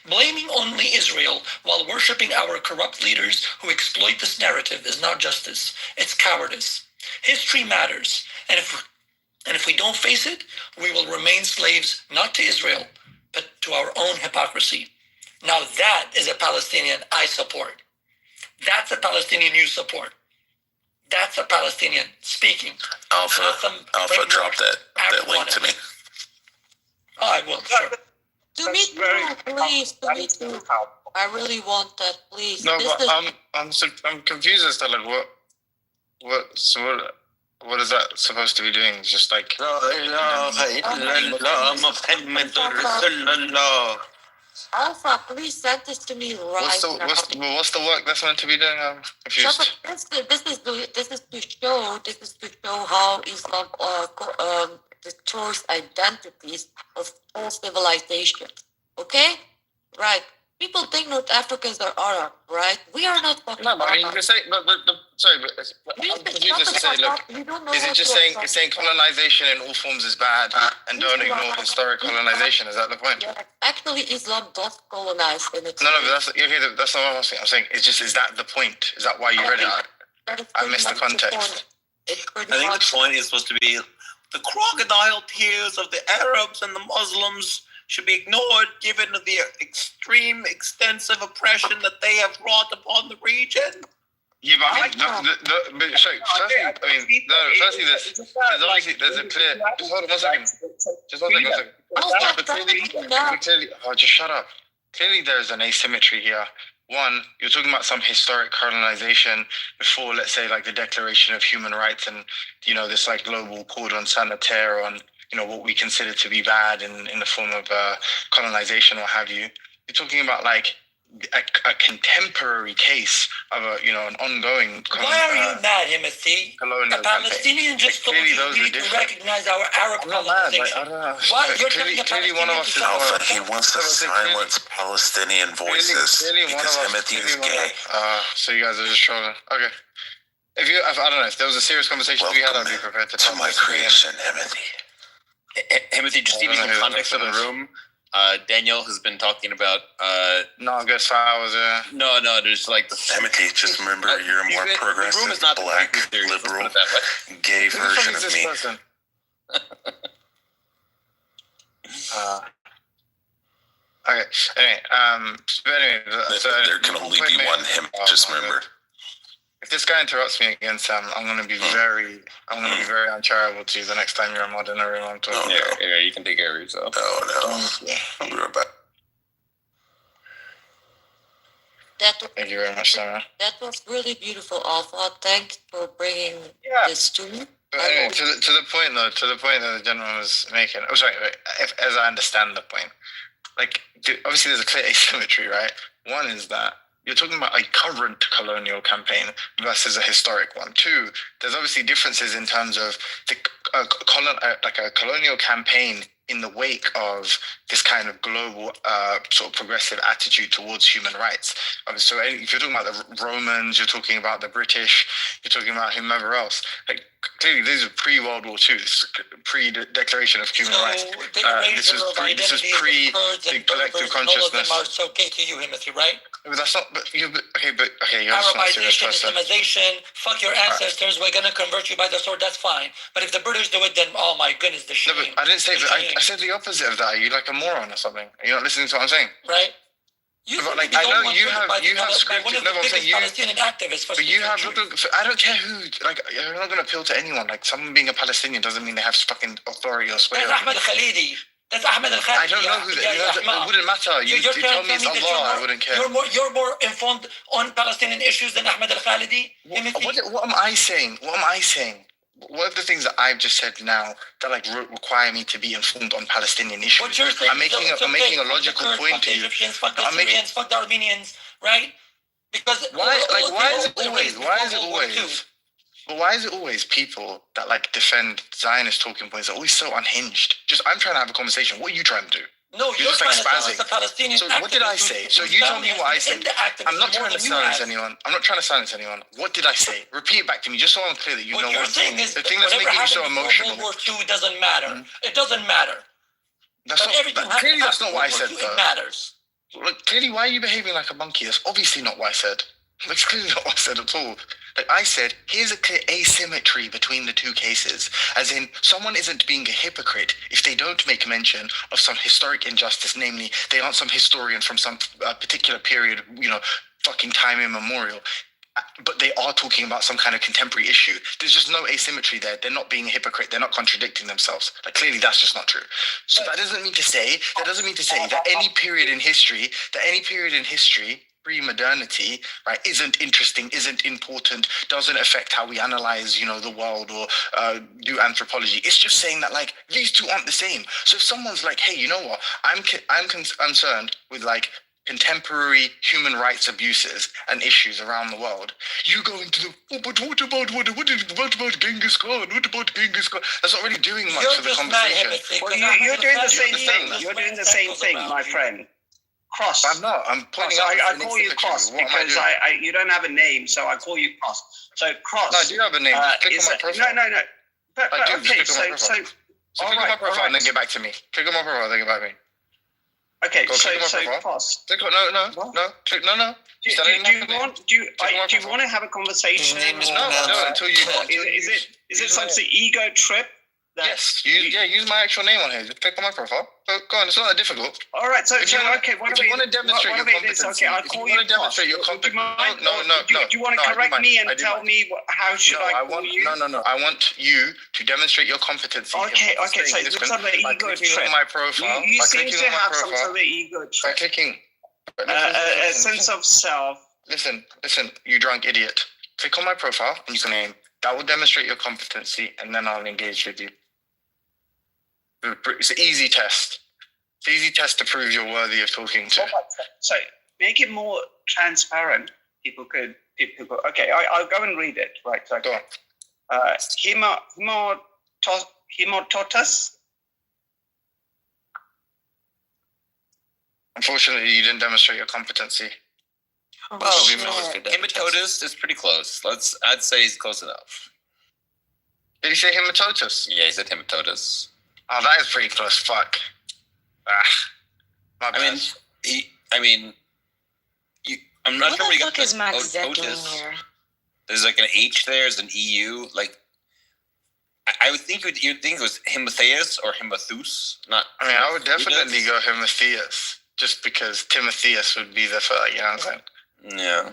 Blaming only Israel while worshiping our corrupt leaders who exploit this narrative is not justice. It's cowardice. History matters. And if we don't face it, we will remain slaves not to Israel, but to our own hypocrisy. Now that is a Palestinian I support. That's a Palestinian you support. That's a Palestinian speaking. Alpha, drop that link to me. Oh, I will. Sure. To me too, please. To me too. I really want that, please. No, but I'm confused as to like what is that supposed to be doing? Just like Alpha, please send this to me right now. What's the work that's meant to be doing? I'm confused. This is to show how Islam destroys identities of all civilizations. Okay? Right. People think North Africans are Arab, right? We are not fucking Arab. I mean, you can say, but I'm confused as to say, look, is it just saying colonization in all forms is bad and don't ignore historic colonization? Is that the point? Yeah. Actually, Islam does colonize in its No, but that's not what I'm saying. I'm saying, is that the point? Is that why you read it? I missed the context. I think the point is supposed to be the crocodile tears of the Arabs and the Muslims should be ignored given the extreme, extensive oppression that they have wrought upon the region. Yeah, but I mean, firstly, there's a clear. Just hold on 1 second. Just 1 second. Just shut up. Clearly, there is an asymmetry here. One, you're talking about some historic colonization before, let's say, like the Declaration of Human Rights and, this like global cordon sanitaire on, what we consider to be bad in the form of colonization or have you. You're talking about like a contemporary case of an ongoing. Why are you mad, Timothy? The Palestinians just told you we need to recognize our Arab colonization. Clearly one of us is Alpha. He wants to silence Palestinian voices because Timothy is gay. So you guys are just trolling. Okay. I don't know, if there was a serious conversation we had, I'd be prepared to my creation, Timothy. Timothy, just giving the context of the room. Daniel has been talking about Nagas flowers. No, there's like the Timothy. Just remember, you're a more progressive, black, liberal, gay version of me. Okay. Anyway, there can only be one him. Just remember. If this guy interrupts me again, Sam, I'm gonna be very uncharitable to you the next time you're in a room I'm talking. Yeah, you can take care of yourself. No. We're back. Thank you very much, Sam. That was really beautiful, Alpha. Thanks for bringing this to me. But anyway, to the point that the gentleman was making. Oh, sorry. As I understand the point, like obviously there's a clear asymmetry, right? One is that you're talking about a current colonial campaign versus a historic one. Two, there's obviously differences in terms of a colonial campaign in the wake of this kind of global sort of progressive attitude towards human rights. So if you're talking about the Romans, you're talking about the British, you're talking about whomever else. Like clearly, these are pre-World War II, this is pre-Declaration of Human Rights. This was pre the collective consciousness. All of them are okay to you, Timothy, right? But that's not. You're Arabization, Islamization, fuck your ancestors. We're gonna convert you by the sword. That's fine. But if the British do it, then oh my goodness, the shame. No, but I didn't say that. I said the opposite of that. Are you like a moron or something? Are you not listening to what I'm saying? Right. But I know you have scripted. No, I'm saying Palestinian activists. But you have. I don't care who. Like, you're not gonna appeal to anyone. Like, someone being a Palestinian doesn't mean they have fucking authority or sway. That's Ahmed Khalidi. That's Ahmed Al-Khalidi. I don't know who that is. It wouldn't matter. You tell me it's Allah, I wouldn't care. You're more informed on Palestinian issues than Ahmed Al-Khalidi. What am I saying? What are the things that I've just said now that like require me to be informed on Palestinian issues? What you're saying I'm making a logical point to you. Fuck the Syrians, fuck the Armenians, right? Because why is it always people that like defend Zionist talking points are always so unhinged? I'm trying to have a conversation. What are you trying to do? No, you're just trying like to sound spazzing. like the Palestinian So what did I say? So you told me what I said. I'm not trying to silence anyone. I'm not trying to silence anyone. What did I say? Repeat it back to me, just so I'm clear that you know what you're what saying is the thing that's whatever making you so happened before emotional. World War II doesn't matter. It doesn't matter. That's not, clearly that's not what I said, though. It matters. Look, clearly, why are you behaving like a monkey? That's obviously not what I said. That's clearly not what I said at all. Like I said, here's a clear asymmetry between the two cases. As in, someone isn't being a hypocrite if they don't make mention of some historic injustice, namely, they aren't some historian from some particular period, fucking time immemorial. But they are talking about some kind of contemporary issue. There's just no asymmetry there. They're not being a hypocrite. They're not contradicting themselves. Like clearly, that's just not true. So that doesn't mean to say that any period in history, pre-modernity, right, isn't interesting, isn't important, doesn't affect how we analyze, the world or do anthropology. It's just saying that like these two aren't the same. So if someone's like, hey, you know what? I'm concerned with like contemporary human rights abuses and issues around the world. You go into the but what about Genghis Khan? What about Genghis Khan? That's not really doing much for the conversation. Well, you're doing the same thing. You're doing the same thing, my friend. Cross. I'm not. I'm pointing out. I call you Cross because you don't have a name, so I call you Cross. So Cross. No, I do have a name. Click on my profile. No. But okay, so click on my profile and then get back to me. Click on my profile, then get back to me. Okay, so Cross. No. Click no. Do you want to have a conversation? No, until you. Is it some ego trip? Yes. Use my actual name on here. Just click on my profile. Go on. It's not that difficult. All right. So if you want to demonstrate your competency, I'll call you. Do you want to correct me and tell me how should I call you? No. I want you to demonstrate your competency. Okay. So it's some of the ego trip. My profile. You seem to have some sort of ego trip. By clicking. A sense of self. Listen. You drunk idiot. Click on my profile and use your name. That will demonstrate your competency, and then I'll engage with you. It's an easy test. It's an easy test to prove you're worthy of talking to. So make it more transparent. People could. Okay, I'll go and read it. Right. So go on. Hemototus. Unfortunately, you didn't demonstrate your competency. Well, hematotus is pretty close. I'd say he's close enough. Did he say hematotus? Yeah, he said hematotus. Oh, that is pretty close. Fuck. My bad. I'm not sure what where you the got fuck is Max doing otis. here? There's like an H there, there's an EU. Like, I would think you'd think it was Hematheus or Hemathus. I would definitely go Hematheus, just because Timotheus would be the first, you know what I'm saying? Yeah.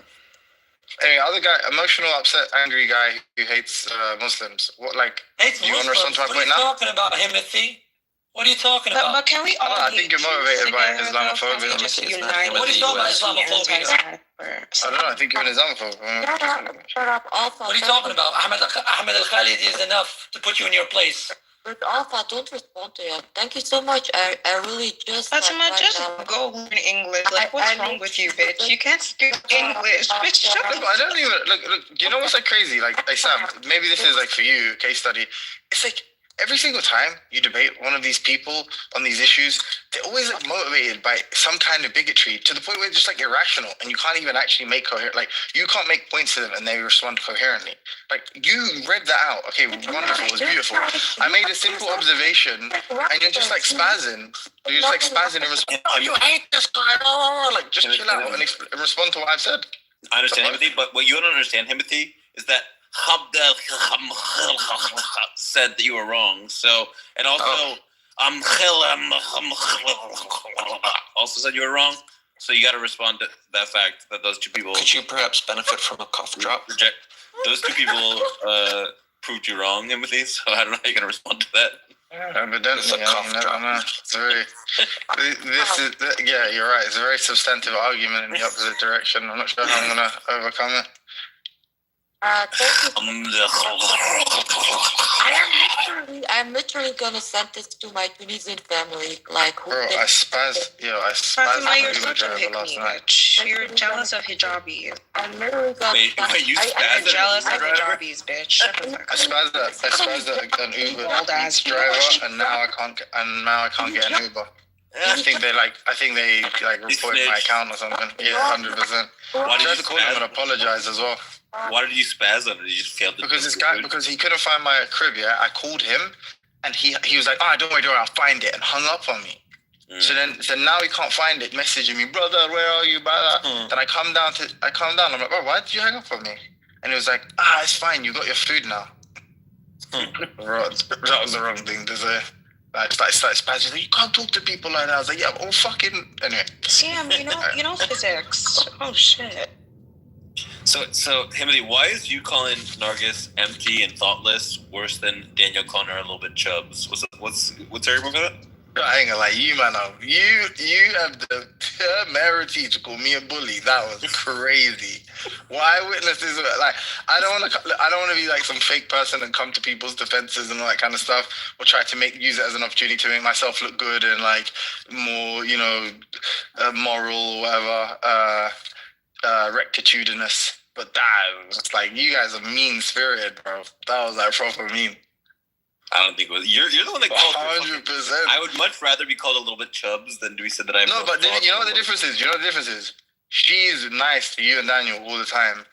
Anyway, other guy, emotional, upset, angry guy who hates Muslims. What, like, do you want to respond to my point now? What are you talking about, Timothy? What are you talking about? But can we all I think you're motivated by Islamophobia. What are you talking about, Islamophobia? I don't know, I think you're an Islamophobe. Shut up, Alpha. What are you talking about? Ahmed Al-Khalidi is enough to put you in your place. But Alpha, don't respond to him. Thank you so much. I really just... Fatima, just go learn English. Like, what's wrong with you, bitch? You can't speak English. Bitch, shut up. I don't even... Look, you know what's like crazy? Like, Sam, maybe this is like for you, case study. It's like, every single time you debate one of these people on these issues, they're always like motivated by some kind of bigotry to the point where it's just like irrational and you can't even actually make coherent, like you can't make points to them and they respond coherently. Like you read that out. Okay, wonderful, it was beautiful. I made a simple observation and you're just like spazzing. You're just like spazzing and respond, oh, you hate this guy, like just chill out and respond to what I've said. I understand Timothy, but what you don't understand, Timothy, is that said that you were wrong. So, and also, also said you were wrong. So you got to respond to that fact that those two people. Could you perhaps benefit from a cough drop? Reject. Those two people proved you wrong, Timothy. So I don't know how you're going to respond to that. Evidently, it's very. You're right. It's a very substantive argument in the opposite direction. I'm not sure how I'm going to overcome it. I'm literally gonna send this to my Tunisian family. Like, who bro, I spaz. Fatima, you're such a pick me, bitch. You're jealous of hijabis. I'm literally gonna. Wait, you I'm jealous of hijabis, bitch. Shut the fuck up. I spazzed an Uber driver, and now I can't get an Uber. I think they reported my account or something. Yeah, 100%. Why did I you had to call him and apologize as well. Why did you spaz on it? You just failed to because he couldn't find my crib. Yeah, I called him, and he was like, don't worry, I'll find it," and hung up on me. So now he can't find it, messaging me, "Brother, where are you, brother?" Then I come down. I'm like, "Bro, why did you hang up on me?" And he was like, "It's fine. You got your food now." That was the wrong thing to say. I just started spazzing. Like, "You can't talk to people like that." I was like, "Yeah, oh fucking." Anyway. Sam, you know physics. Oh shit. So Himothy, why is you calling Nargis empty and thoughtless worse than Daniel calling her a little bit chubs? What's argument for that? I ain't gonna lie, you man, you have the temerity to call me a bully. That was crazy. Why witnesses? Like, I don't want to be like some fake person and come to people's defenses and all that kind of stuff, or try to use it as an opportunity to make myself look good and like more, moral or whatever, rectitudinous. But that was like, you guys are mean spirited, bro. That was like proper mean. I don't think it was. You're the one that called 100%. I would much rather be called a little bit chubs than to be said that I'm. No, but you know what the difference is? She's nice to you and Daniel all the time.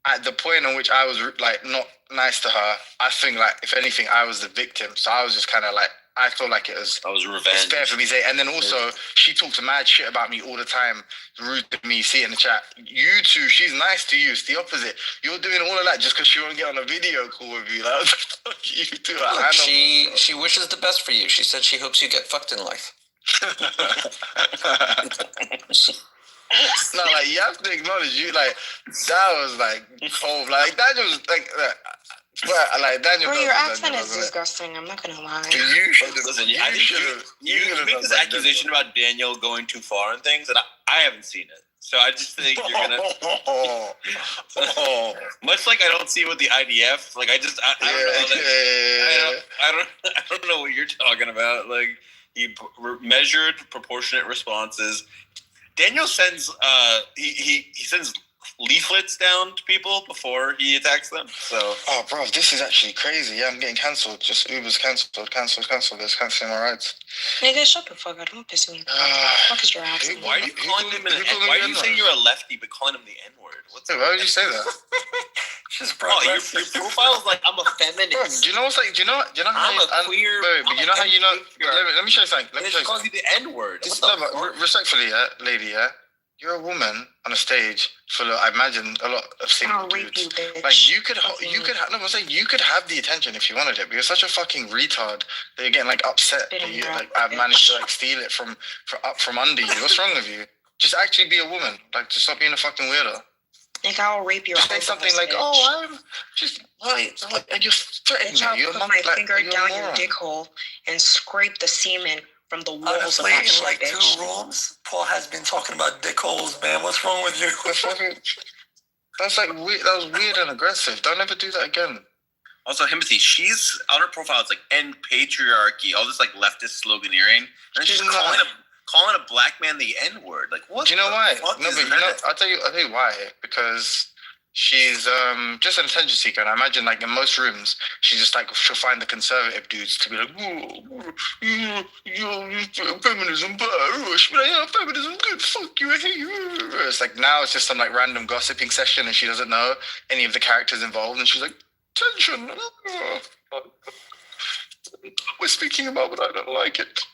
At the point in which I was like not nice to her, I think like if anything, I was the victim. So I was just kind of like, I felt like it was. I was revenge. It's fair for me to say. And then also, she talks mad shit about me all the time, rude to me. See it in the chat. You two, she's nice to you. It's the opposite. You're doing all of that just because she won't get on a video call with you. Like, fuck you two. Look, she wishes the best for you. She said she hopes you get fucked in life. No, like you have to acknowledge that was like cold. Like that was like. Daniel. Bro, your accent is disgusting. I'm not gonna lie. You should listen. You make this accusation about Daniel going too far and things, and I haven't seen it. So I just think you're gonna. Much like I don't see it with the IDF. Like I don't know what you're talking about. Like he measured proportionate responses. Daniel sends he sends leaflets down to people before he attacks them. So bro, this is actually crazy. Yeah, I'm getting cancelled. Just Uber's cancelled. It's cancelling my rides. Nigga, shut the fuck up. Don't piss me off. Fuck is your accent? Why are you calling him why are you saying you're a lefty but calling him the N-word? Why would you say that? Your profile is like I'm a feminist. Do you know what's like? Do you know how I'm a queer? But you know how you know? Let me show you something. Let me show you. Calls you the N-word. Respectfully, lady, you're a woman on a stage full of, I imagine, a lot of single dudes. Like you could have the attention if you wanted it, but you're such a fucking retard that you're getting like upset that you I've managed to like steal it from under you. What's wrong with you? Just actually be a woman. Like, just stop being a fucking weirdo. Like, I'll rape your. Just say something like, I'm just and you're threatening me. I'll put my finger down your dick hole and scrape the semen from the walls of that shit, like bitch. 2 rooms, Paul has been talking about dick holes, man. What's wrong with you? That's like weird. That was weird and aggressive. Don't ever do that again. Also, Himothy, she's on her profile. It's like end patriarchy, all this like leftist sloganeering, and she's calling a black man the N-word. Like, what? Do you know why? No, but I'll tell you why. Because she's just an attention seeker, and I imagine like in most rooms, she's just like she'll find the conservative dudes to be like, feminism bad. She'll be like, yeah, feminism good. Fuck you, I hate you. It's like now it's just some like random gossiping session, and she doesn't know any of the characters involved, and she's like, tension. We're speaking about, but I don't like it.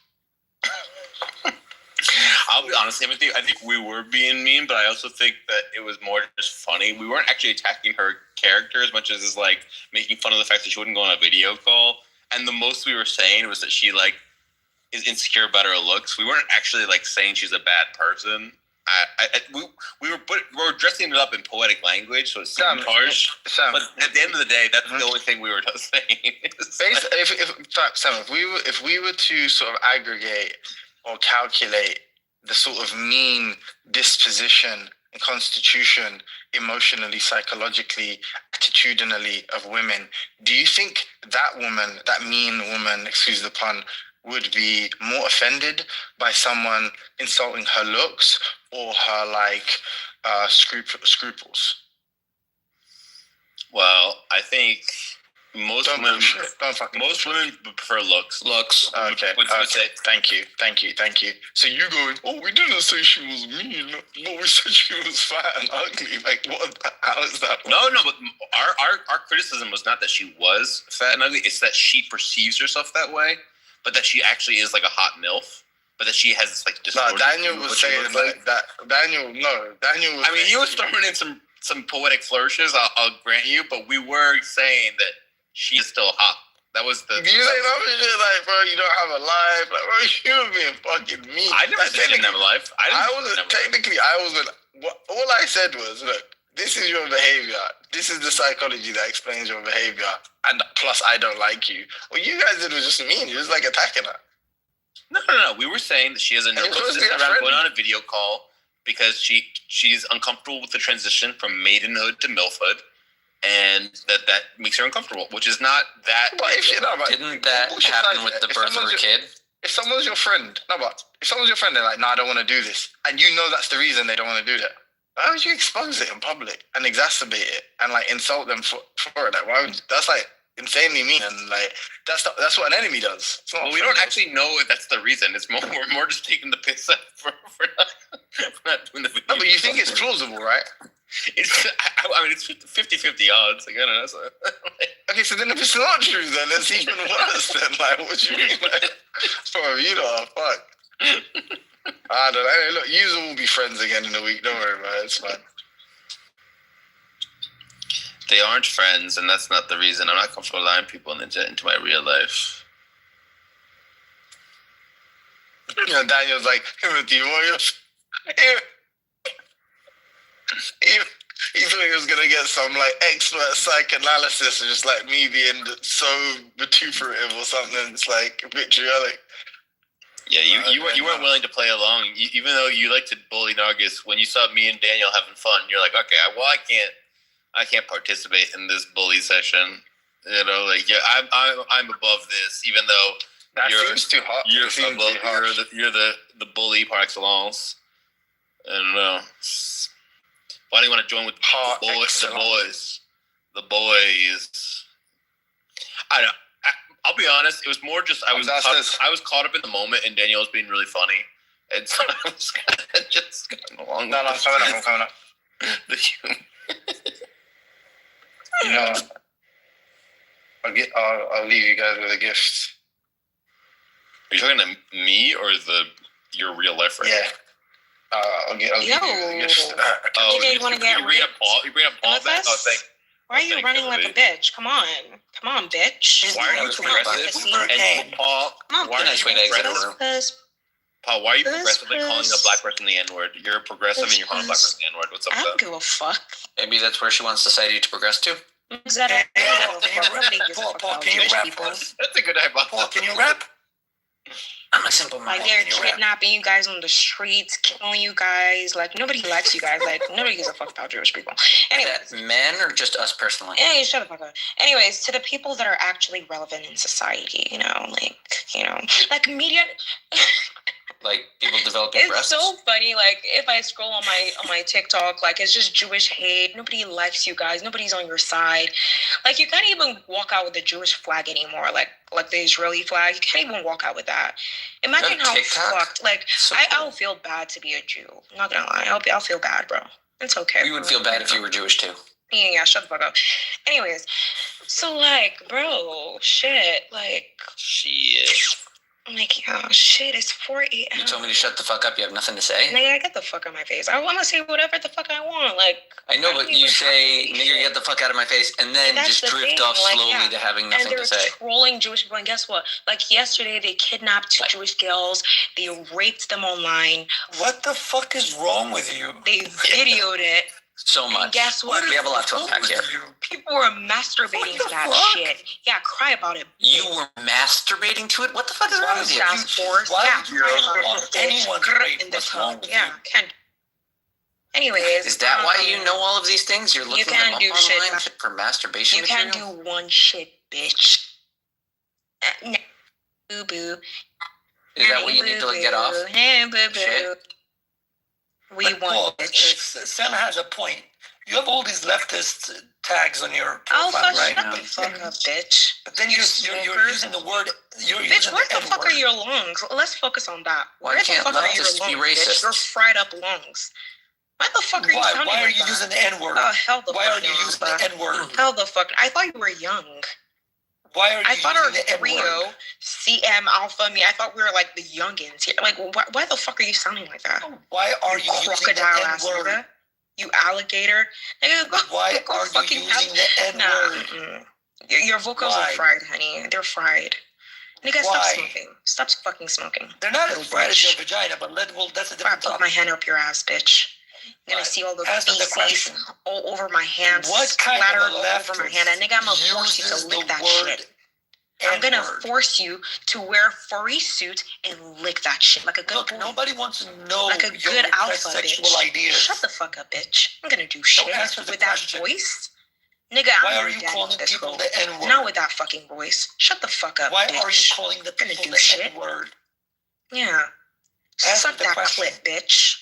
I'll be honest, Timothy, I think we were being mean, but I also think that it was more just funny. We weren't actually attacking her character as much as like making fun of the fact that she wouldn't go on a video call. And the most we were saying was that she like is insecure about her looks. We weren't actually like saying she's a bad person. We were dressing it up in poetic language, so it seemed harsh. But at the end of the day, that's the only thing we were saying. If we were to sort of aggregate or calculate the sort of mean disposition and constitution emotionally, psychologically, attitudinally of women, do you think that woman, that mean woman, excuse the pun, would be more offended by someone insulting her looks or her like scruples? Well, I think Most Don't women, don't fucking. most women prefer looks. Looks. Okay. Okay. Thank you. So you going? Oh, we didn't say she was mean. No, we said she was fat and ugly. Like what? How is that? No, but our criticism was not that she was fat and ugly. It's that she perceives herself that way, but that she actually is like a hot MILF. But that she has this like distorted. No, Daniel was saying like that. Daniel was. I mean, he was throwing in some poetic flourishes. I'll grant you, but we were saying that she is still hot. That was the. You say something shit like, bro, you don't have a life. Like, bro, you were being fucking mean. I never said she didn't have a life. All I said was, look, this is your behavior. This is the psychology that explains your behavior. And plus, I don't like you. What you guys did was just mean. You was like attacking her. No. We were saying that she has a nervousness around going on a video call because she's uncomfortable with the transition from maidenhood to MILFhood, and that makes her uncomfortable, which is not that. But didn't that happen with the birth of her kid? If someone's your friend, they're like, no, I don't want to do this, and you know that's the reason they don't want to do that. Why would you expose it in public and exacerbate it and like insult them for it? Like, why would that's like insanely mean, and like that's what an enemy does. Well, we don't actually know if that's the reason. It's we're more just taking the piss out for not doing the video. No, but you think it's plausible, right? It's 50-50 odds. Like, I don't know. So, okay, so then if it's not true, then it's even worse. Then like, what do you mean? Like, bro, you know, fuck. I don't know. Look, you will be friends again in a week. Don't worry about it. It's fine. They aren't friends, and that's not the reason. I'm not comfortable allowing people into my real life. You know, Daniel's like, Timothy, he thought he was gonna get some like expert psychoanalysis, just like me being so vituperative or something. It's like vitriolic. Yeah, you weren't willing to play along, even though you like to bully Nargis. When you saw me and Daniel having fun, you're like, okay, well, I can't participate in this bully session. You know, like, yeah, I'm above this, even though that seems too hot. You're the bully par excellence. I don't know. Why do you want to join with the boys? The boys. I don't. I'll be honest. It was more just I was caught up in the moment, and Daniel was being really funny, and so I was kind of just going along. No, I'm coming up. The humor. You know, I'll leave you guys with a gift. Are you talking to me or your real life friend? Yeah. I'll give you a gift. You want to get you bring up Paul back? Oh, thank. Why are you running like a bitch? Come on, bitch. Why are you progressive? And Paul, why are you progressive? Paul, why are you progressively calling a black person the N-word? You're progressive and you're calling a black person the N-word. What's up with that? I don't give a fuck. Maybe that's where she wants society to progress to. Exactly. Paul, can you rap for us? That's a good hypothesis. Paul, can you rap? I'm a simple man. Like, they're kidnapping you guys on the streets, killing you guys. Like, nobody likes you guys. Like, nobody gives a fuck about Jewish people. Anyways. Men or just us personally? Hey, shut the fuck up. Anyways, to the people that are actually relevant in society, like media. Like people developing breasts. It's so funny. Like, if I scroll on my TikTok, like, it's just Jewish hate. Nobody likes you guys. Nobody's on your side. Like, you can't even walk out with the Jewish flag anymore. Like the Israeli flag. You can't even walk out with that. Imagine how fucked. Like, so cool. I'll feel bad to be a Jew. I'm not gonna lie. I'll feel bad, bro. It's okay. You would feel bad if you were Jewish too. Yeah, shut the fuck up. Anyways, so like, bro, shit, like. Shit. I'm like, oh shit, it's 4 a.m. You told me to shut the fuck up. You have nothing to say? Nigga, get the fuck out of my face. I want to say whatever the fuck I want. Like, I know, but you say, nigga, get the fuck out of my face, and then just drift off slowly to having nothing to say. And they're trolling Jewish people, and guess what? Like, yesterday, they kidnapped two Jewish girls. They raped them online. What the fuck is wrong with you? They videoed it. So much. And guess what? We have a lot to unpack here. People were masturbating to that shit. Yeah, cry about it. You were masturbating to it? What the fuck is wrong with you? Why would you anyone's rape? What's wrong with you? Can't. Anyways. Is that why you know all of these things? You're looking them up online for masturbation material? You can't do one shit, bitch. Boo-boo. Is that what you need to like get off? Hey, boo-boo. We want Santa has a point. You have all these leftists tags on your profile Alpha, right shut now. the fuck up, bitch. But then you're using the word. Bitch, where the fuck are your lungs? Let's focus on that. Why Where the can't fuck are your leftists be lungs, bitch? racist? Your fried up lungs. Why the fuck are you sounding like that? Why are you using the N-word? Oh, hell the Why fuck are you using the N-word? Hell the fuck. I thought you were young. Why are you I thought our using the N-word? trio, CM, Alpha, me, I thought we were like the youngins here. Like, why the fuck are you sounding like that? Why are you crocodile using ass the N-word? nigga? You alligator. Nigga, Why are you using the N-word? Your vocals are fried, honey. They're fried. Nigga, stop smoking. Stop fucking smoking. They're not as fried as your vagina, but that's a different topic. Put my hand up your ass, bitch. You're gonna see all the feces all over my hands, splattered all over my hand. And nigga, I'm gonna force you to lick that shit. I'm gonna force you to wear a furry suit and lick that shit like a good boy. Nobody wants to know like a good alpha sexual bitch. ideas. Shut the fuck up, bitch. I'm gonna do shit with that voice. Nigga, why I'm are you calling people the N-word? Not with that fucking voice. Shut the fuck up, Why bitch. are you calling the people the N-word? Yeah. Suck that clit, bitch.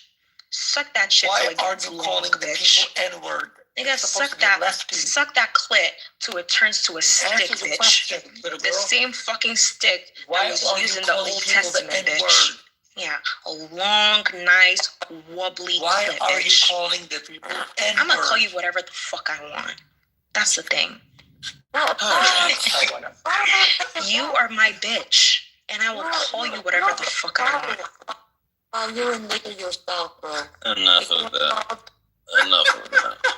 Suck that shit. Why are you calling the people N-word? Nigga, suck that clit till it turns to a stick, bitch. The same fucking stick that was used in the Old Testament, bitch. Yeah, a long, nice, wobbly clit, bitch. Why are you calling the people N-word? I'm gonna call you whatever the fuck I want. That's the thing. You are my bitch, and I will call you whatever the fuck I want. You're a nigga yourself, bro. Enough of that.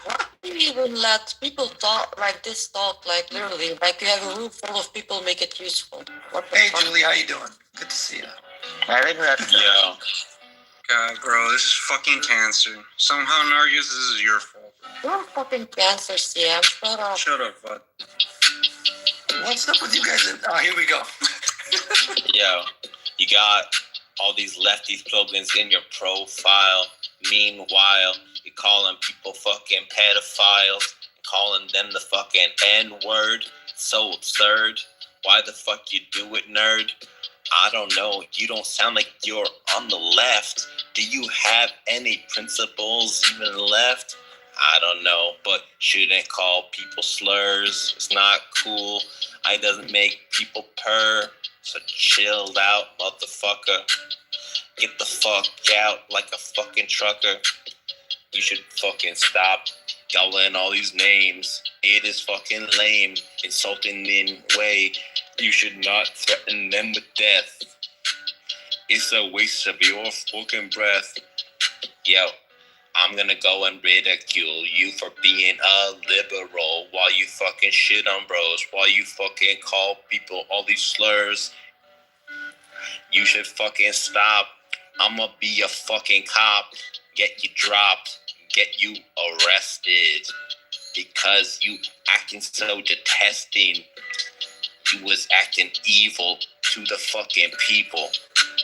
Why do you even let people talk like this? Talk like literally, like you have a room full of people. Make it useful. Hey, Julie, how you doing? Good to see you. I think that's God, bro, this is fucking cancer. Somehow, Nargis, this is your fault. You're fucking cancer, Sam. Shut up. Shut up, bud. What's up with you guys? Oh, here we go. Yo, you got all these lefty slogans in your profile. Meanwhile, you're calling people fucking pedophiles, calling them the fucking N-word. So absurd. Why the fuck you do it, nerd? I don't know. You don't sound like you're on the left. Do you have any principles even left? I don't know, but shouldn't call people slurs. It's not cool. I doesn't make people purr. So chilled out, motherfucker. Get the fuck out like a fucking trucker. You should fucking stop yelling all these names. It is fucking lame, insulting in way. You should not threaten them with death. It's a waste of your fucking breath. Yo, I'm gonna go and ridicule you for being a liberal while you fucking shit on bros, while you fucking call people all these slurs. You should fucking stop. I'ma be a fucking cop. Get you dropped. Get you arrested. Because you acting so detesting. You was acting evil to the fucking people.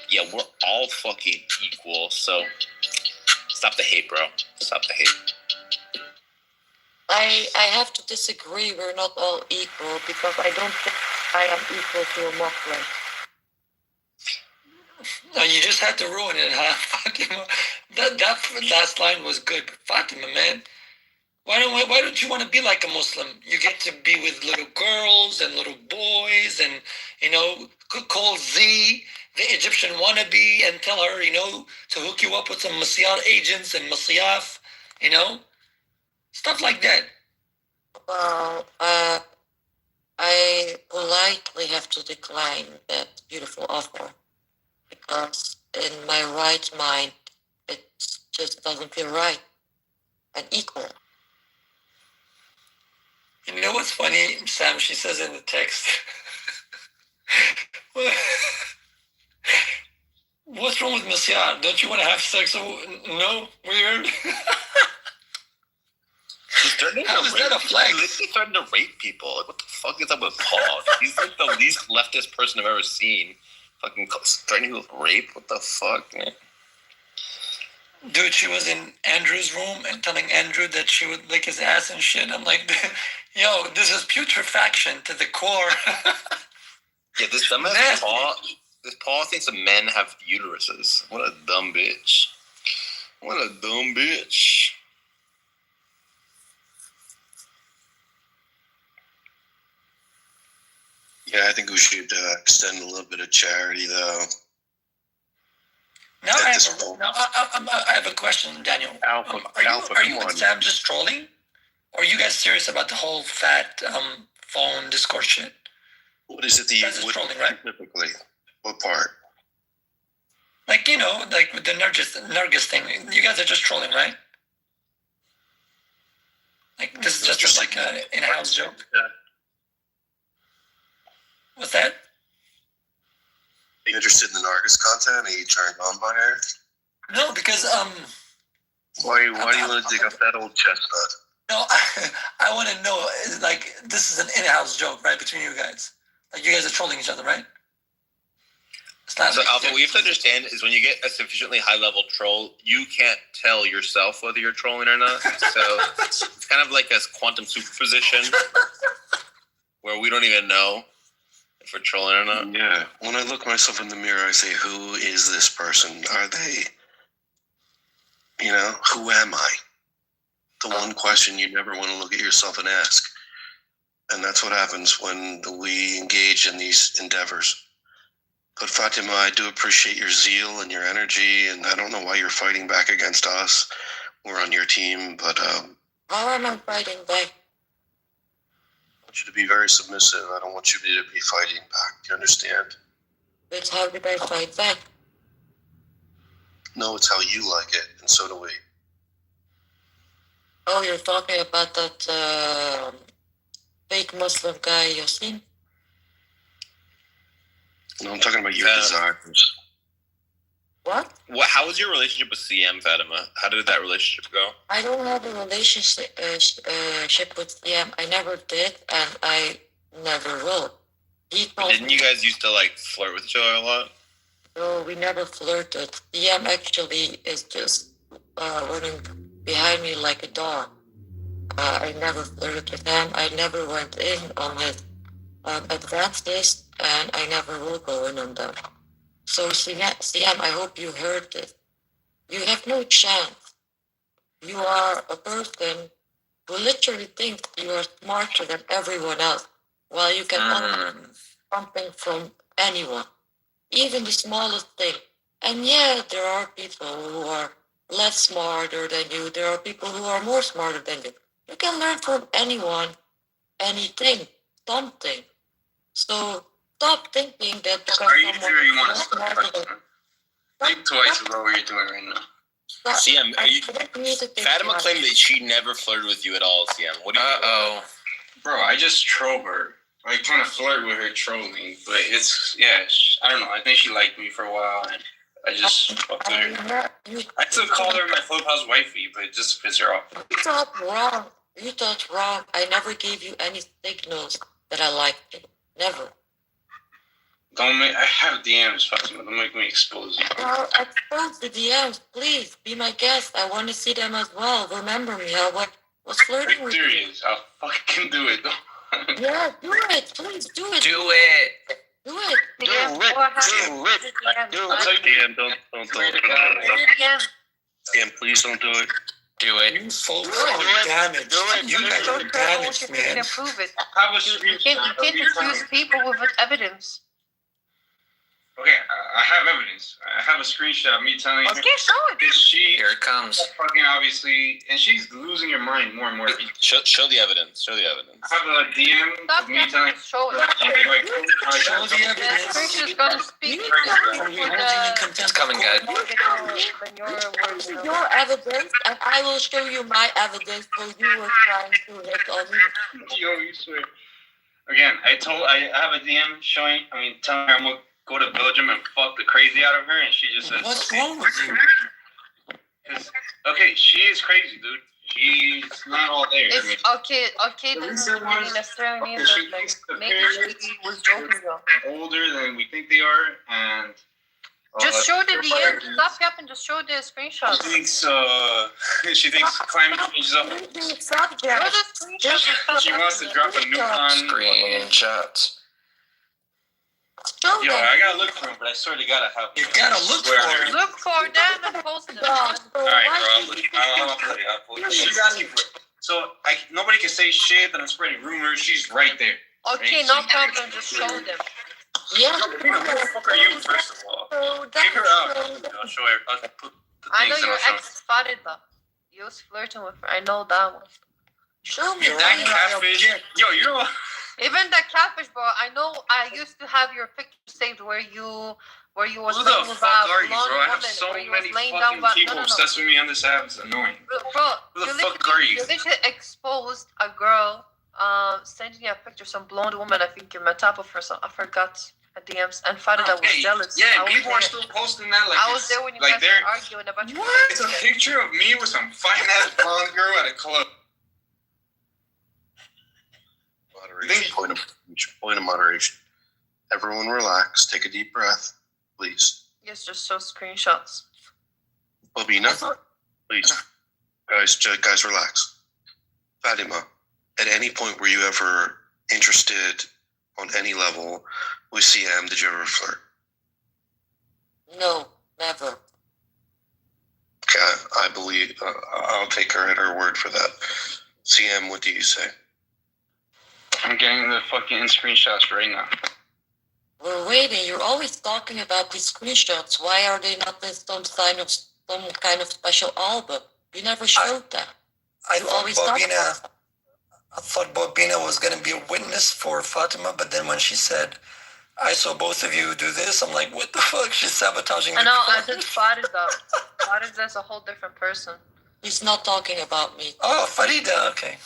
Yeah, we're all fucking equal, so stop the hate, bro. Stop the hate. I have to disagree. We're not all equal because I don't think I am equal to a Muslim. No, you just had to ruin it, huh, Fatima? That last line was good, but Fatima, man, why don't you want to be like a Muslim? You get to be with little girls and little boys, and could call Z the Egyptian wannabe and tell her, to hook you up with some Masyar agents and Masyaf, stuff like that. Well, I politely have to decline that beautiful offer because in my right mind, it just doesn't feel right and equal. You know what's funny, Sam? She says in the text, what's wrong with Masyar? Don't you want to have sex? No? Weird? How is that a flag? He's starting to rape people. Like, what the fuck is up with Paul? He's like the least leftist person I've ever seen. Fucking threatening with rape? What the fuck, man? Dude, she was in Andrew's room and telling Andrew that she would lick his ass and shit. I'm like, yo, this is putrefaction to the core. Yeah, this dumbass Paul. This Paul thinks that men have uteruses. What a dumb bitch. What a dumb bitch. think we should extend a little bit of charity, though. Now I have a question, Daniel. Alpha, are you and Sam just trolling? Or are you guys serious about the whole fat phone Discord shit? What is it that you would trolling, right? Typically? What part? Like, you know, like with the Nurgis thing. You guys are just trolling, right? Like, this is just like an in-house joke. What's that? Are you interested in the Nargis content? Are you turned on by her? No, because Why do you want to dig up that old chestnut? no, I want to know. Like, this is an in-house joke, right, between you guys. Like, you guys are trolling each other, right? So, Alpha, what you have to understand is when you get a sufficiently high-level troll, you can't tell yourself whether you're trolling or not. So it's kind of like a quantum superposition where we don't even know if we're trolling or not. Yeah. When I look myself in the mirror, I say, who is this person? Are they, you know, who am I? The one question you never want to look at yourself and ask. And that's what happens when we engage in these endeavors. But Fatima, I do appreciate your zeal and your energy, and I don't know why you're fighting back against us. We're on your team, but how am I fighting back? I want you to be very submissive. I don't want you to be fighting back. Do you understand? It's how did I fight back? No, it's how you like it, and so do we. Oh, you're talking about that fake Muslim guy, Yasin? No, I'm talking about your desires. What? How was your relationship with CM, Fatima? How did that relationship go? I don't have a relationship with CM. I never did, and I never will. Didn't you guys used to like flirt with each other a lot? No, we never flirted. CM actually is just running behind me like a dog. I never flirted with him. I never went in on his advances, and I never will go in on them. So CM, I hope you heard this. You have no chance. You are a person who literally thinks you are smarter than everyone else, while you can learn something from anyone, even the smallest thing. And yeah, there are people who are less smarter than you. There are people who are more smarter than you. You can learn from anyone, anything, something. So stop thinking that because Are you someone sure you want to is stop smarter than Think twice about what you're doing right now. CM, Fatima claimed that she never flirted with you at all, CM. What do you think? Bro, I just troll her. I kind of flirt with her trolling, but it's, I don't know. I think she liked me for a while, and I just fucked with her. I still called her my clubhouse wifey, but just to piss her off. You thought wrong. You thought wrong. I never gave you any signals that I liked you. Never. Don't make, I have DMs, Fatima. Don't make me expose you. Well, expose the DMs, please. Be my guest. I want to see them as well. Remember me. I was flirting with you. Serious. I'll fucking do it, though. Yeah, do it. Please do it. Do it. Do it. Do it. DM, don't do it. DM, please don't do it. Do it. You folks are damaged. You guys are damaged, man. I have a screenshot. You can't accuse people with evidence. Okay, I have evidence. I have a screenshot of me telling her. Okay, show it. Here it comes. Fucking obviously, and she's losing her mind more and more. Show the evidence. Show the evidence. I have a DM of me telling her. Show it. Show the evidence. The screenshot is gonna speak It's coming, guys. Your evidence, and I will show you my evidence for you were trying to hit on me. Yo, you swear. Again, I have a DM showing. Telling her I'm gonna go to Belgium and fuck the crazy out of her, and she just says, "What's wrong with you?" Okay, she is crazy, dude. She's not all there. It's okay. Doesn't really necessarily mean that like maybe she was joking though. Older than we think they are, and just show the DM. Stop yapping. Just show the screenshots. She thinks climate change is up. She wants to drop a nuke on Screenshots. Yo, I gotta look for him, but I swear to God, I have. You gotta look for him. Look for them and post them. Alright, bro, I'll put it. She's asking for it. So nobody can say shit that I'm spreading rumors. She's right there. Okay, no problem. Just show them. Yeah. Who the fuck are you, first of all? Take her out. I'll show her. I'll put the I know things and your I'll show ex spotted though. You was flirting with her. I know that one. Show me. That catfish. Yo, you know what? Even the catfish, bro. I know. I used to have your picture saved where you was Who the laying with fuck a are you, blonde bro? I have woman, so where you many was laying fucking down. people obsessed with me on this app. It's annoying. Bro, Who the fuck are you? You literally exposed a girl sending you a picture, some blonde woman. I think you're on top of her. So I forgot her DMs, and Farida was jealous. Yeah, people are still posting that. Like I was there when you like guys were arguing about your It's a picture of me with some fine ass blonde girl at a club. Moderation. Point of moderation. Everyone relax. Take a deep breath, please. Yes, just show screenshots. Bobina, please. Guys, relax. Fatima, at any point were you ever interested on any level with CM? Did you ever flirt? No, never. Okay, I believe I'll take her at her word for that. CM, what do you say? I'm getting the fucking screenshots right now. We're waiting. You're always talking about these screenshots. Why are they not in some kind of special album? You never showed that. I thought Bobina was going to be a witness for Fatima, but then when she said, I saw both of you do this, I'm like, what the fuck? She's sabotaging the I know, I court. just Farida. Farida's a whole different person. He's not talking about me. Oh, Farida, okay.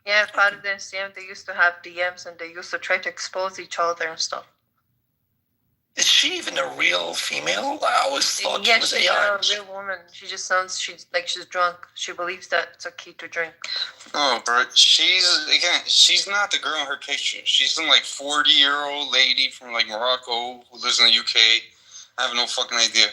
Yeah, Farida and CM, they used to have DMs and they used to try to expose each other and stuff. Is she even a real female? I always thought she was she's AI. a real woman. She just sounds, she's drunk. She believes that it's okay to drink. Oh, bro, she's not the girl in her picture. She's some like 40-year-old lady from like Morocco who lives in the UK. I have no fucking idea.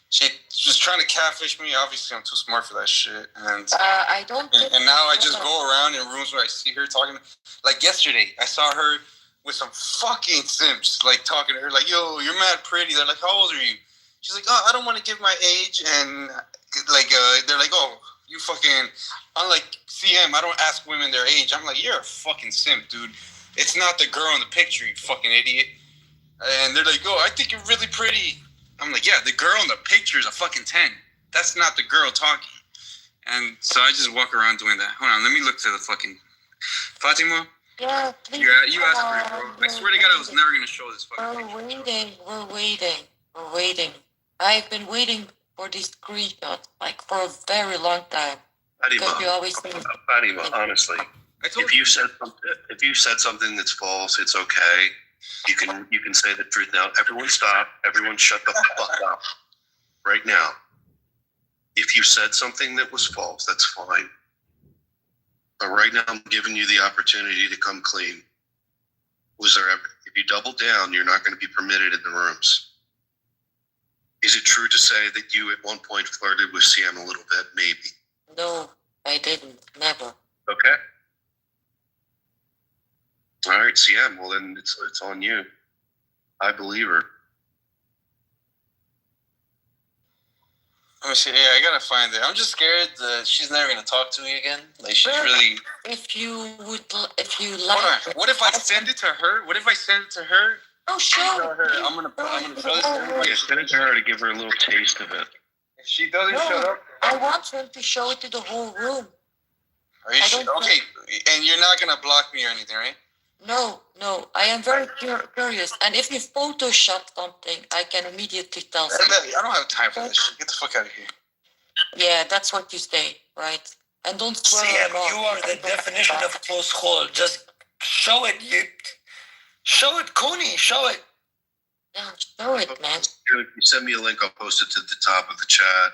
She's trying to catfish me. Obviously, I'm too smart for that shit. And I don't. And now I just go around in rooms where I see her talking. Like yesterday, I saw her with some fucking simps, like talking to her, like, "Yo, you're mad pretty." They're like, "How old are you?" She's like, "Oh, I don't want to give my age." And like, they're like, "Oh, you fucking." I'm like, CM, I don't ask women their age. I'm like, "You're a fucking simp, dude. It's not the girl in the picture, you fucking idiot." And they're like, "Oh, I think you're really pretty." I'm like, "Yeah, the girl in the picture is a fucking 10. That's not the girl talking." And so I just walk around doing that. Hold on, let me look to the fucking Fatima. Yeah, please. You asked for it, bro. I swear to God, I was never gonna show this fucking picture. We're waiting. I've been waiting for these screenshots like for a very long time. Fatima, honestly, if you said something that's false, it's okay. You can say the truth now. Everyone stop. Everyone shut the fuck up right now. If you said something that was false, that's fine. But right now, I'm giving you the opportunity to come clean. Was there ever? If you double down, you're not going to be permitted in the rooms. Is it true to say that you at one point flirted with CM a little bit? Maybe. No, I didn't. Never. Okay. All right, CM. Well, then it's on you. I believe her. Let me see. Yeah, I gotta find it. I'm just scared that she's never gonna talk to me again. Like she's really. If you like. Hold on. What if I send it to her? Oh, sure. I'm gonna show this to everybody. Yeah, send it to her to give her a little taste of it. If she doesn't shut up. I want her to show it to the whole room. Are you sure? Okay, and you're not gonna block me or anything, right? No. I am very curious. And if you Photoshop something, I can immediately tell. I don't have time for this shit. Get the fuck out of here. Yeah, that's what you say, right? And don't swear. CM, you are the definition of close hold. Just show it. Show it, Cooney. Show it. Yeah, show it, man. If you send me a link, I'll post it to the top of the chat.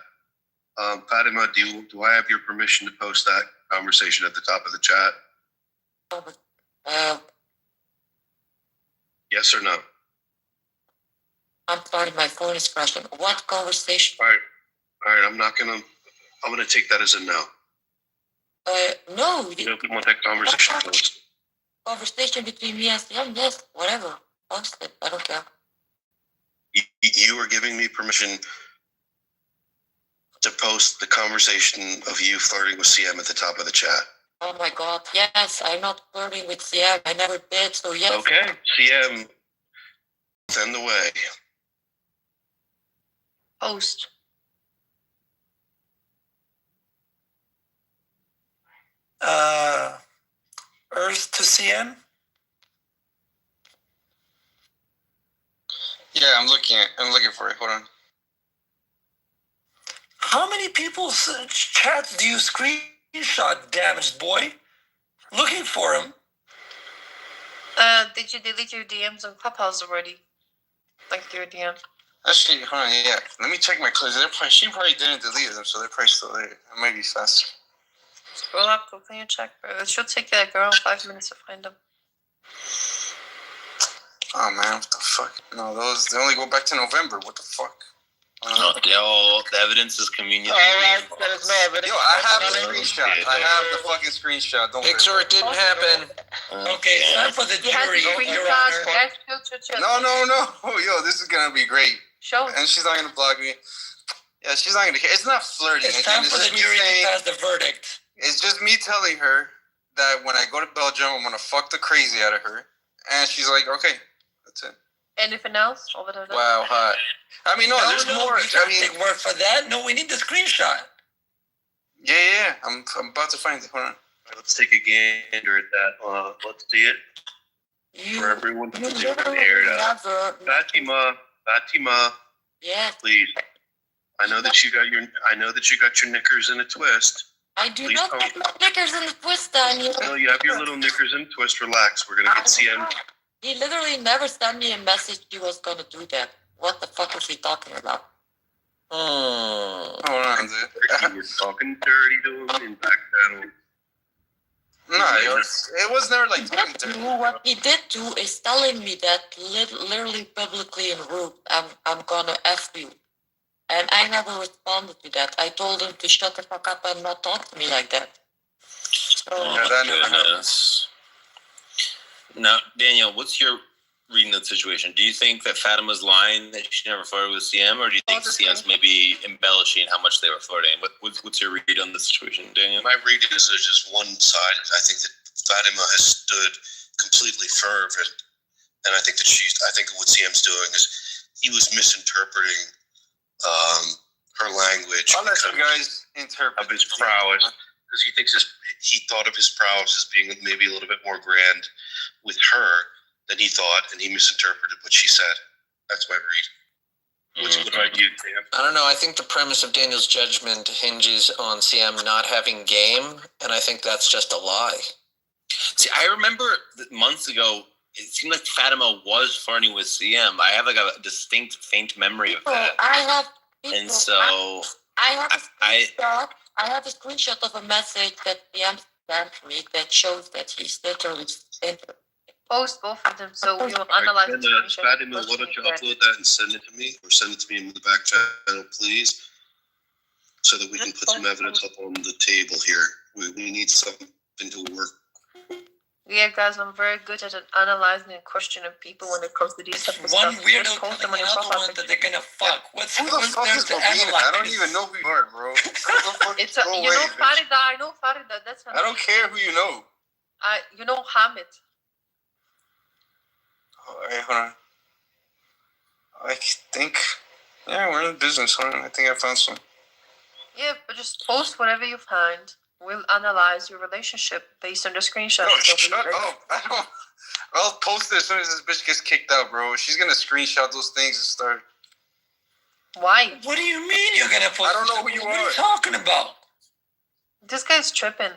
Fatima, do I have your permission to post that conversation at the top of the chat? Yes or no? I'm sorry, my phone is crashing. What conversation? All right. I'm gonna take that as a no. No. You don't want that conversation posted. Conversation between me and Sam, yes, whatever. Post it. I don't care. You are giving me permission to post the conversation of you flirting with CM at the top of the chat. Oh my god, yes, I'm not flirting with CM. I never did, so yes. Okay, CM, send away. Post. Earth to CM. Yeah, I'm looking for it. Hold on. How many people's chats do you screenshot, damaged boy? Looking for him. Did you delete your DMs on Clubhouse already? Like your DM? Actually, hold on. Yeah, let me check my clues. She probably didn't delete them, so they're probably still there. It might be faster. Scroll up, quickly and check, bro. It should take like around 5 minutes to find them. Oh man, what the fuck? No, they only go back to November. What the fuck? No, the evidence is convenient. There's no evidence. Yo, I have the screenshot. I have the fucking screenshot. Don't Make sure it didn't happen. Okay, it's time for the jury, Your Honor. No. Yo, this is gonna be great. Show. And she's not gonna block me. Yeah, she's not gonna care. It's not flirting. It's time for the jury to pass the verdict. It's just me telling her that when I go to Belgium, I'm gonna fuck the crazy out of her. And she's like, okay, that's it. Anything else over there? Wow, hot. I mean, no, there's more. We can't take word for that. No, we need the screenshot. Yeah. I'm about to find it. Hold on. Let's take a gander at that. Let's see it. For everyone to see it aired up. Fatima. Yes. Please. I know that you got your knickers in a twist. I do not have my knickers in the twist, Daniel. No, you have your little knickers in a twist. Relax. We're gonna get CM. He literally never sent me a message he was gonna do that. What the fuck is he talking about? Hold on, dude. You were talking dirty to him in back channel. No, it was never like talking dirty. What he did do is telling me that literally publicly in rude, I'm gonna F you. And I never responded to that. I told him to shut the fuck up and not talk to me like that. So, Goodness. Now, Daniel, what's your reading of the situation? Do you think that Fatima's lying that she never flirted with CM, or do you think CM's maybe embellishing how much they were flirting? What's your read on the situation, Daniel? My read is there's just one side. I think that Fatima has stood completely firm, and I think what CM's doing is he was misinterpreting her language. I'll let you guys interpret of his prowess, because he thought of his prowess as being maybe a little bit more grand with her than he thought, and he misinterpreted what she said. That's my read. What about you, Sam? I don't know. I think the premise of Daniel's judgment hinges on CM not having game, and I think that's just a lie. See, I remember that months ago, it seemed like Fatima was flirting with CM. I have like a distinct, faint memory of that. I have a screenshot of a message that CM sent me that shows that he's literally interested. Post both of them so we will analyze the screenshot. Fatima, why don't you upload that and send it to me, or send it to me in the back channel, please, so that we can put some evidence up on the table here. We need something to work. Yeah, guys, I'm very good at analyzing and questioning people when it comes to these type of stuff. One weirdo telling another one that they're gonna fuck. Who the fuck is Bobina? I don't even know who you are, bro. It's Farida. I know Farida. That's her. I don't care who you know. You know Hamid. Alright, hold on. I think, we're in business. Hold on. I think I found some. Yeah, but just post whatever you find. We'll analyze your relationship based on the screenshot. No, shut up. I'll post it as soon as this bitch gets kicked out, bro. She's gonna screenshot those things and start. Why? What do you mean you're gonna post? I don't know who you are. What are you talking about? This guy's tripping.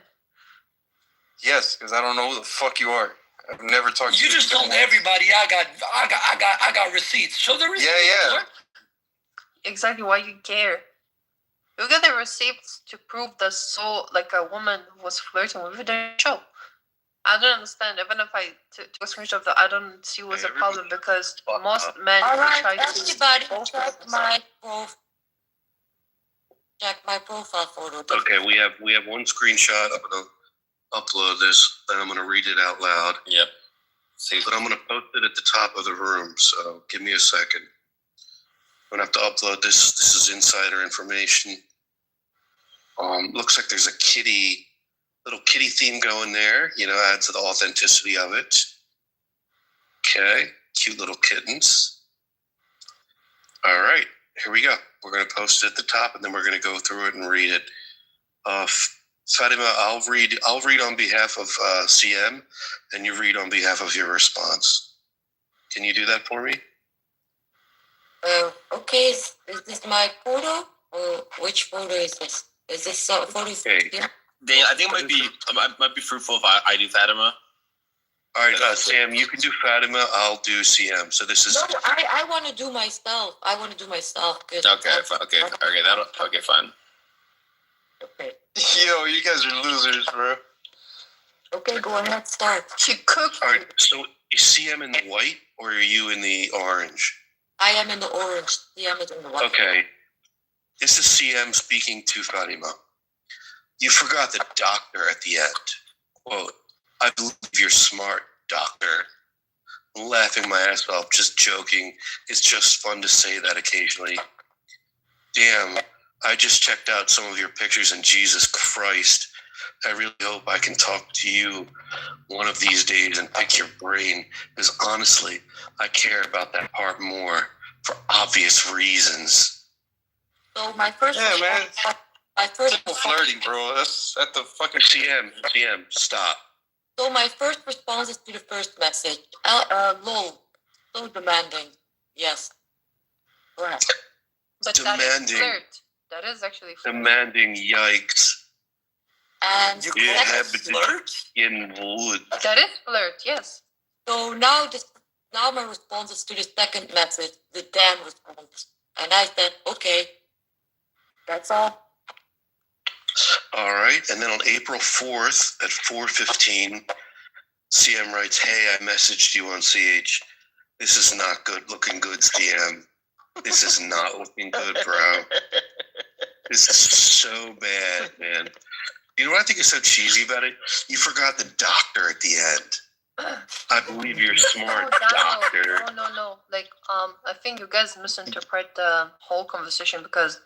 Yes, because I don't know who the fuck you are. I've never talked to you. You just told everybody I got receipts. Show the receipts. Yeah. Exactly why you care. You get the receipts to prove that a woman was flirting with the show. I don't understand. Even if I took a screenshot of that, I don't see what's a problem because most men try to check my profile photo. Okay, we have one screenshot. I'm gonna upload this, then I'm gonna read it out loud. Yep. But I'm gonna post it at the top of the room. So give me a second. I'm gonna have to upload this. This is insider information. Looks like there's a kitty Little kitty theme going there, adds to the authenticity of it. Okay, cute little kittens. All right, here we go. We're going to post it at the top, and then we're going to go through it and read it. Fatima, I'll read on behalf of CM, and you read on behalf of your response. Can you do that for me? Okay. Is this my photo, or which photo is this? Is this photo? Okay. Yeah. Daniel, I think it might be fruitful if I do Fatima. All right, Sam, you can do Fatima. I'll do CM. So this is. No, I want to do myself. Good. Okay, fine. Okay. Yo, you guys are losers, bro. Okay, go ahead, start. She cooked. All right, so is CM in the white or are you in the orange? I am in the orange. CM is in the white. Okay. This is CM speaking to Fatima. You forgot the doctor at the end. Quote, I believe you're smart, doctor. I'm laughing my ass off, just joking. It's just fun to say that occasionally. Damn, I just checked out some of your pictures and Jesus Christ. I really hope I can talk to you one of these days and pick your brain, because honestly, I care about that part more for obvious reasons. So my first. Yeah, man. My first. Simple flirting, bro. That's at the fucking CM, stop. So my first response is to the first message. Lol, so demanding. Yes. Right. But Demanding. that is flirt. That is actually flirt. Demanding, yikes. And You that's have flirt? in wood. That is flirt, yes. So now my response is to the second message, the damn response. And I said, okay. That's all. All right, and then on April 4th at 4:15, CM writes, hey, I messaged you on CH. This is not good looking good, CM. This is not looking good, bro. This is so bad, man. You know what I think is so cheesy about it? You forgot the doctor at the end. I believe you're smart, doctor. No. Like, I think you guys misinterpret the whole conversation because,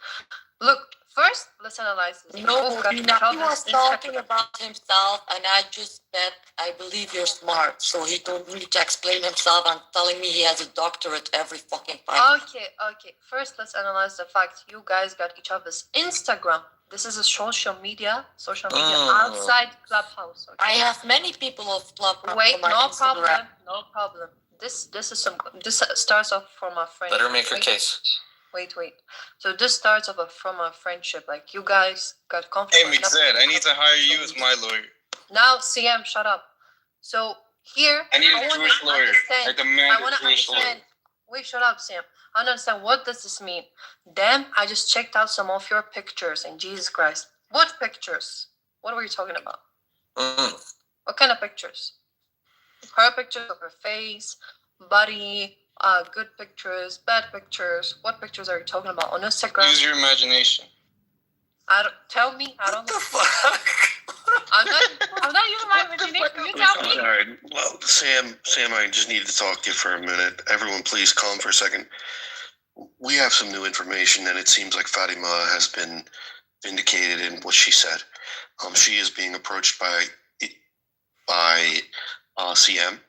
look, first, let's analyze this. No, he was talking about himself, and I just said, I believe you're smart. So he told me to explain himself and telling me he has a doctorate every fucking time. Okay. First, let's analyze the fact you guys got each other's Instagram. This is a social media outside Clubhouse. Okay? I have many people of Clubhouse. Wait, on my no Instagram. problem. This starts off from a friend. Let her make her case. Wait. So this starts off from a friendship. Like, you guys got comfortable. Hey, Mixed, I need to hire you as my lawyer. Now, CM, shut up. So here, I need a Jewish lawyer. I demand a Jewish lawyer. Wait, shut up, Sam. I don't understand. What does this mean? Damn, I just checked out some of your pictures, and Jesus Christ. What pictures? What were you talking about? What kind of pictures? Her pictures of her face, body, good pictures, bad pictures. What pictures are you talking about on Instagram? Use your imagination. Tell me. I don't. What the fuck? I'm not using my imagination. You tell me. All right. Well, Sam, I just needed to talk to you for a minute. Everyone, please calm for a second. We have some new information, and it seems like Fatima has been vindicated in what she said. She is being approached by CM.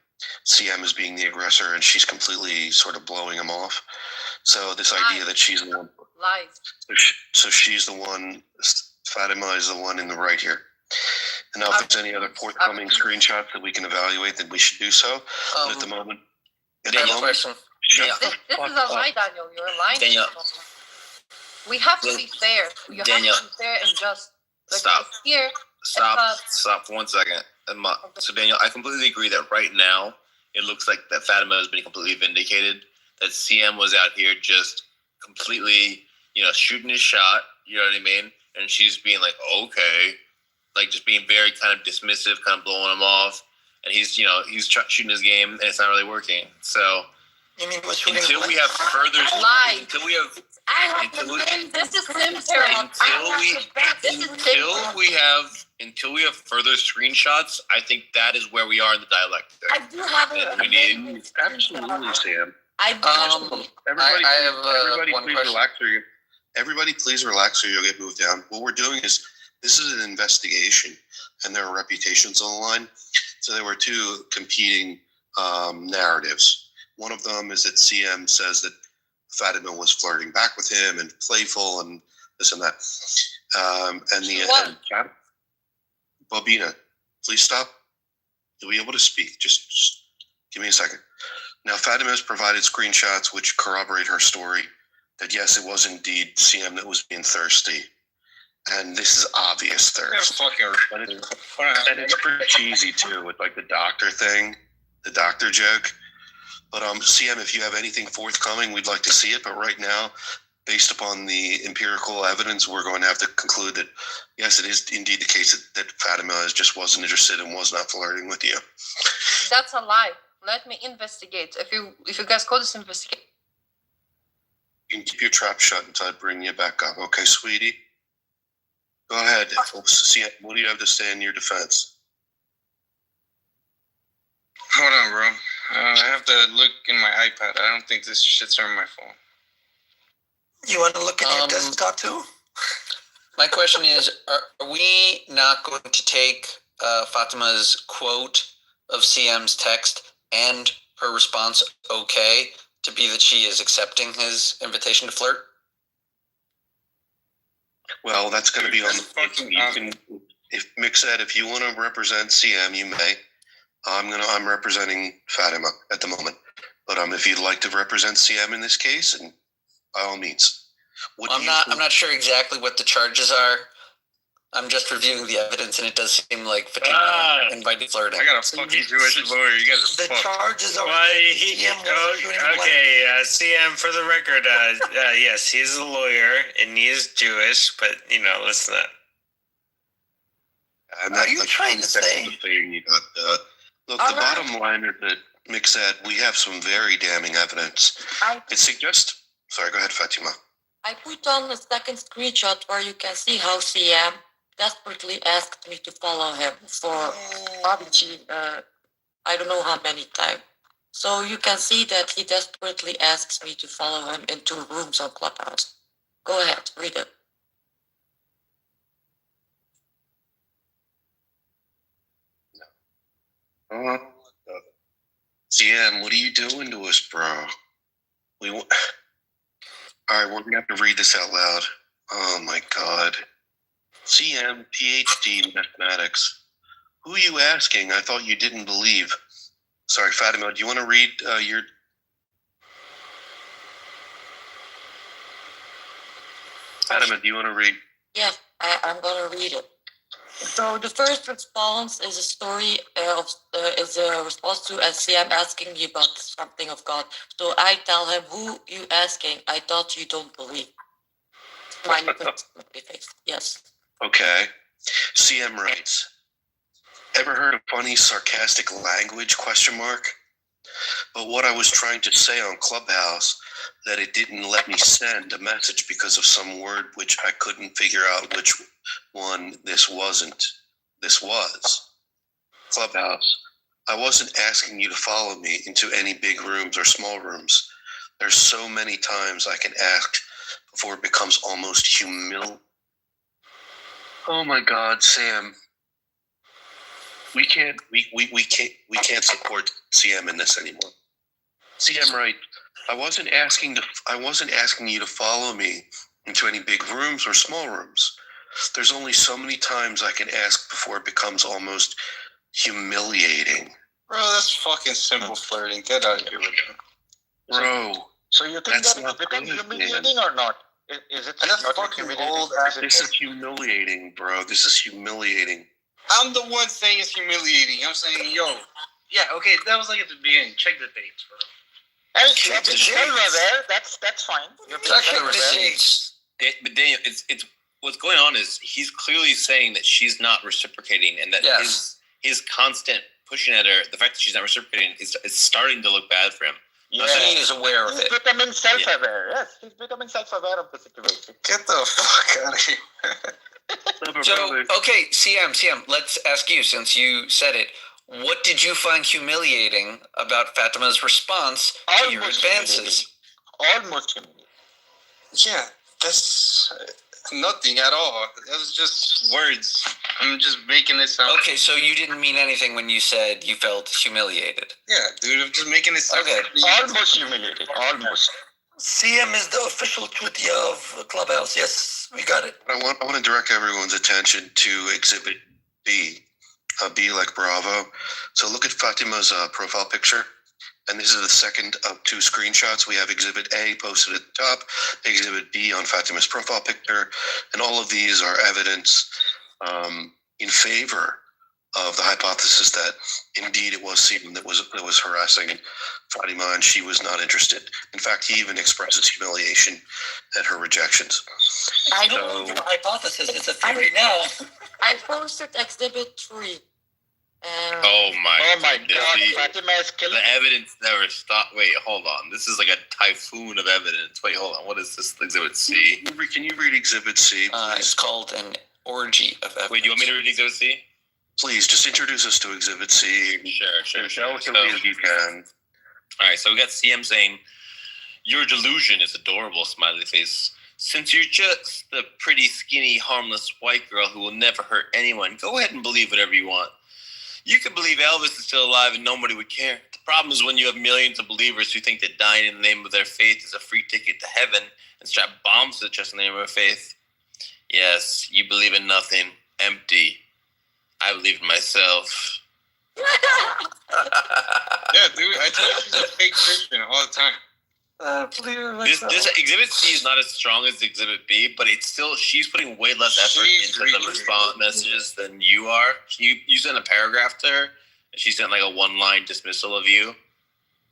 CM is being the aggressor, and she's completely sort of blowing him off. So this idea that she's the one. Lies. So she's the one. Fatima is the one in the right here. And now, if there's any other forthcoming screenshots that we can evaluate, then we should do so. But at the moment, question. This is a lie, Daniel. You're lying. Daniel. We have to be fair. Daniel. Have to be fair and just. Like, Stop. Here. Stop for 1 second. So, Daniel, I completely agree that right now it looks like that Fatima has been completely vindicated. That CM was out here just completely, shooting his shot. You know what I mean? And she's being like, okay. Like, just being very kind of dismissive, kind of blowing him off. And he's shooting his game, and it's not really working. So, until we have further... Lies. Until we have... This is Sim's Until we have further screenshots, I think that is where we are in the dialectic. I do have Absolutely, Sam. Everybody, please relax, or you'll get moved down. What we're doing is This is an investigation, and there are reputations on the line. So there were two competing narratives. One of them is that CM says that Fatima was flirting back with him and playful and this and that. And Bobina, please stop. You'll be able to speak. Just give me a second. Now, Fatima has provided screenshots which corroborate her story that yes, it was indeed CM that was being thirsty. And this is obvious thirst. And it's pretty cheesy too, with like the doctor thing, the doctor joke. But CM, if you have anything forthcoming, we'd like to see it. But right now, based upon the empirical evidence, we're going to have to conclude that yes, it is indeed the case that Fatima just wasn't interested and was not flirting with you. That's a lie. Let me investigate. If you guys call this investigate. You can keep your trap shut until I bring you back up. Okay, sweetie? Go ahead. CM, what do you have to say in your defense? Hold on, bro. I have to look in my iPad. I don't think this shit's on my phone. You want to look at your desktop too? My question is, are we not going to take Fatima's quote of CM's text and her response okay to be that she is accepting his invitation to flirt? Well, that's going to be on the if Mick said, if you want to represent CM, you may. I'm representing Fatima at the moment. But if you'd like to represent CM in this case, and by all means. I'm not sure exactly what the charges are. I'm just reviewing the evidence, and it does seem like Fatima invited flirting. I got a fucking Jewish lawyer. You guys are fucked. Charges are. Okay, CM, for the record, yes, he's a lawyer and he is Jewish, but let's not. Are you trying to say? Look, the bottom line is that Mick said we have some very damning evidence. It suggests. Sorry, go ahead, Fatima. I put on a second screenshot where you can see how CM desperately asked me to follow him for obviously, I don't know how many times. So you can see that he desperately asks me to follow him into rooms on Clubhouse. Go ahead, read it. CM, what are you doing to us, bro? All right, we're going to have to read this out loud. Oh, my God. CM, PhD in mathematics. Who are you asking? I thought you didn't believe. Sorry, Fatima, do you want to read your... Fatima, do you want to read? Yes, I'm going to read it. So the first response is a story is a response to CM asking you about something of God. So I tell him, who you asking? I thought you don't believe. Yes. Okay. CM writes, ever heard of funny sarcastic language, ? But what I was trying to say on Clubhouse, that it didn't let me send a message because of some word which I couldn't figure out which one this was. Clubhouse, I wasn't asking you to follow me into any big rooms or small rooms. There's so many times I can ask before it becomes almost humiliating. Oh my God, Sam. We can't support CM in this anymore. CM, right? I wasn't asking you to follow me into any big rooms or small rooms. There's only so many times I can ask before it becomes almost humiliating. Bro, that's fucking simple flirting. Get out of here with that. Bro, so you think that's that not it's become good, humiliating or not? Is it that's not fucking humiliating? old This is humiliating, bro. This is humiliating. I'm the one saying it's humiliating. I'm saying, yo. Yeah, okay, that was like at the beginning. Check the dates, bro. And check the dates there. That's fine. Check the dates. But Daniel, it's what's going on is he's clearly saying that she's not reciprocating, and that his constant pushing at her, the fact that she's not reciprocating, is starting to look bad for him. Yes. He is aware of it. He's becoming self-aware. Yes, he's becoming self-aware of the situation. Get the fuck out of here. So, okay, CM, let's ask you, since you said it, what did you find humiliating about Fatima's response to your advances? Almost humiliating. Yeah, That's nothing at all. That was just words. I'm just making it sound. Okay, so you didn't mean anything when you said you felt humiliated. Yeah, dude, I'm just making it sound. Okay. Almost humiliated. Almost. CM is the official Twitter of Clubhouse. Yes, we got it. I want to direct everyone's attention to Exhibit B. B like Bravo. So look at Fatima's profile picture. And this is the second of two screenshots. We have Exhibit A posted at the top, Exhibit B on Fatima's profile picture, and all of these are evidence in favor of the hypothesis that indeed it was Seaman that was harassing Fatima, and she was not interested. In fact, he even expresses humiliation at her rejections. I don't know the hypothesis. It's a theory now. I posted Exhibit 3. Oh my God, Fatima is killing. The evidence never stopped. Wait, hold on. This is like a typhoon of evidence. Wait, hold on. What is this? Exhibit C? Can you read Exhibit C, please? It's called an orgy of evidence. Wait, do you want me to read Exhibit C? Please, just introduce us to Exhibit C. Sure. Delicately as you can. All right, so we got CM saying, "Your delusion is adorable," smiley face. "Since you're just a pretty skinny, harmless white girl who will never hurt anyone, go ahead and believe whatever you want. You could believe Elvis is still alive and nobody would care. The problem is when you have millions of believers who think that dying in the name of their faith is a free ticket to heaven and strap bombs to the chest in the name of faith. Yes, you believe in nothing. Empty. I believe in myself." Yeah, dude, I tell you she's a fake Christian all the time. This Exhibit C is not as strong as Exhibit B, but it's still, she's putting way less effort into the response messages than you are. You sent a paragraph to her, and she sent like a one-line dismissal of you.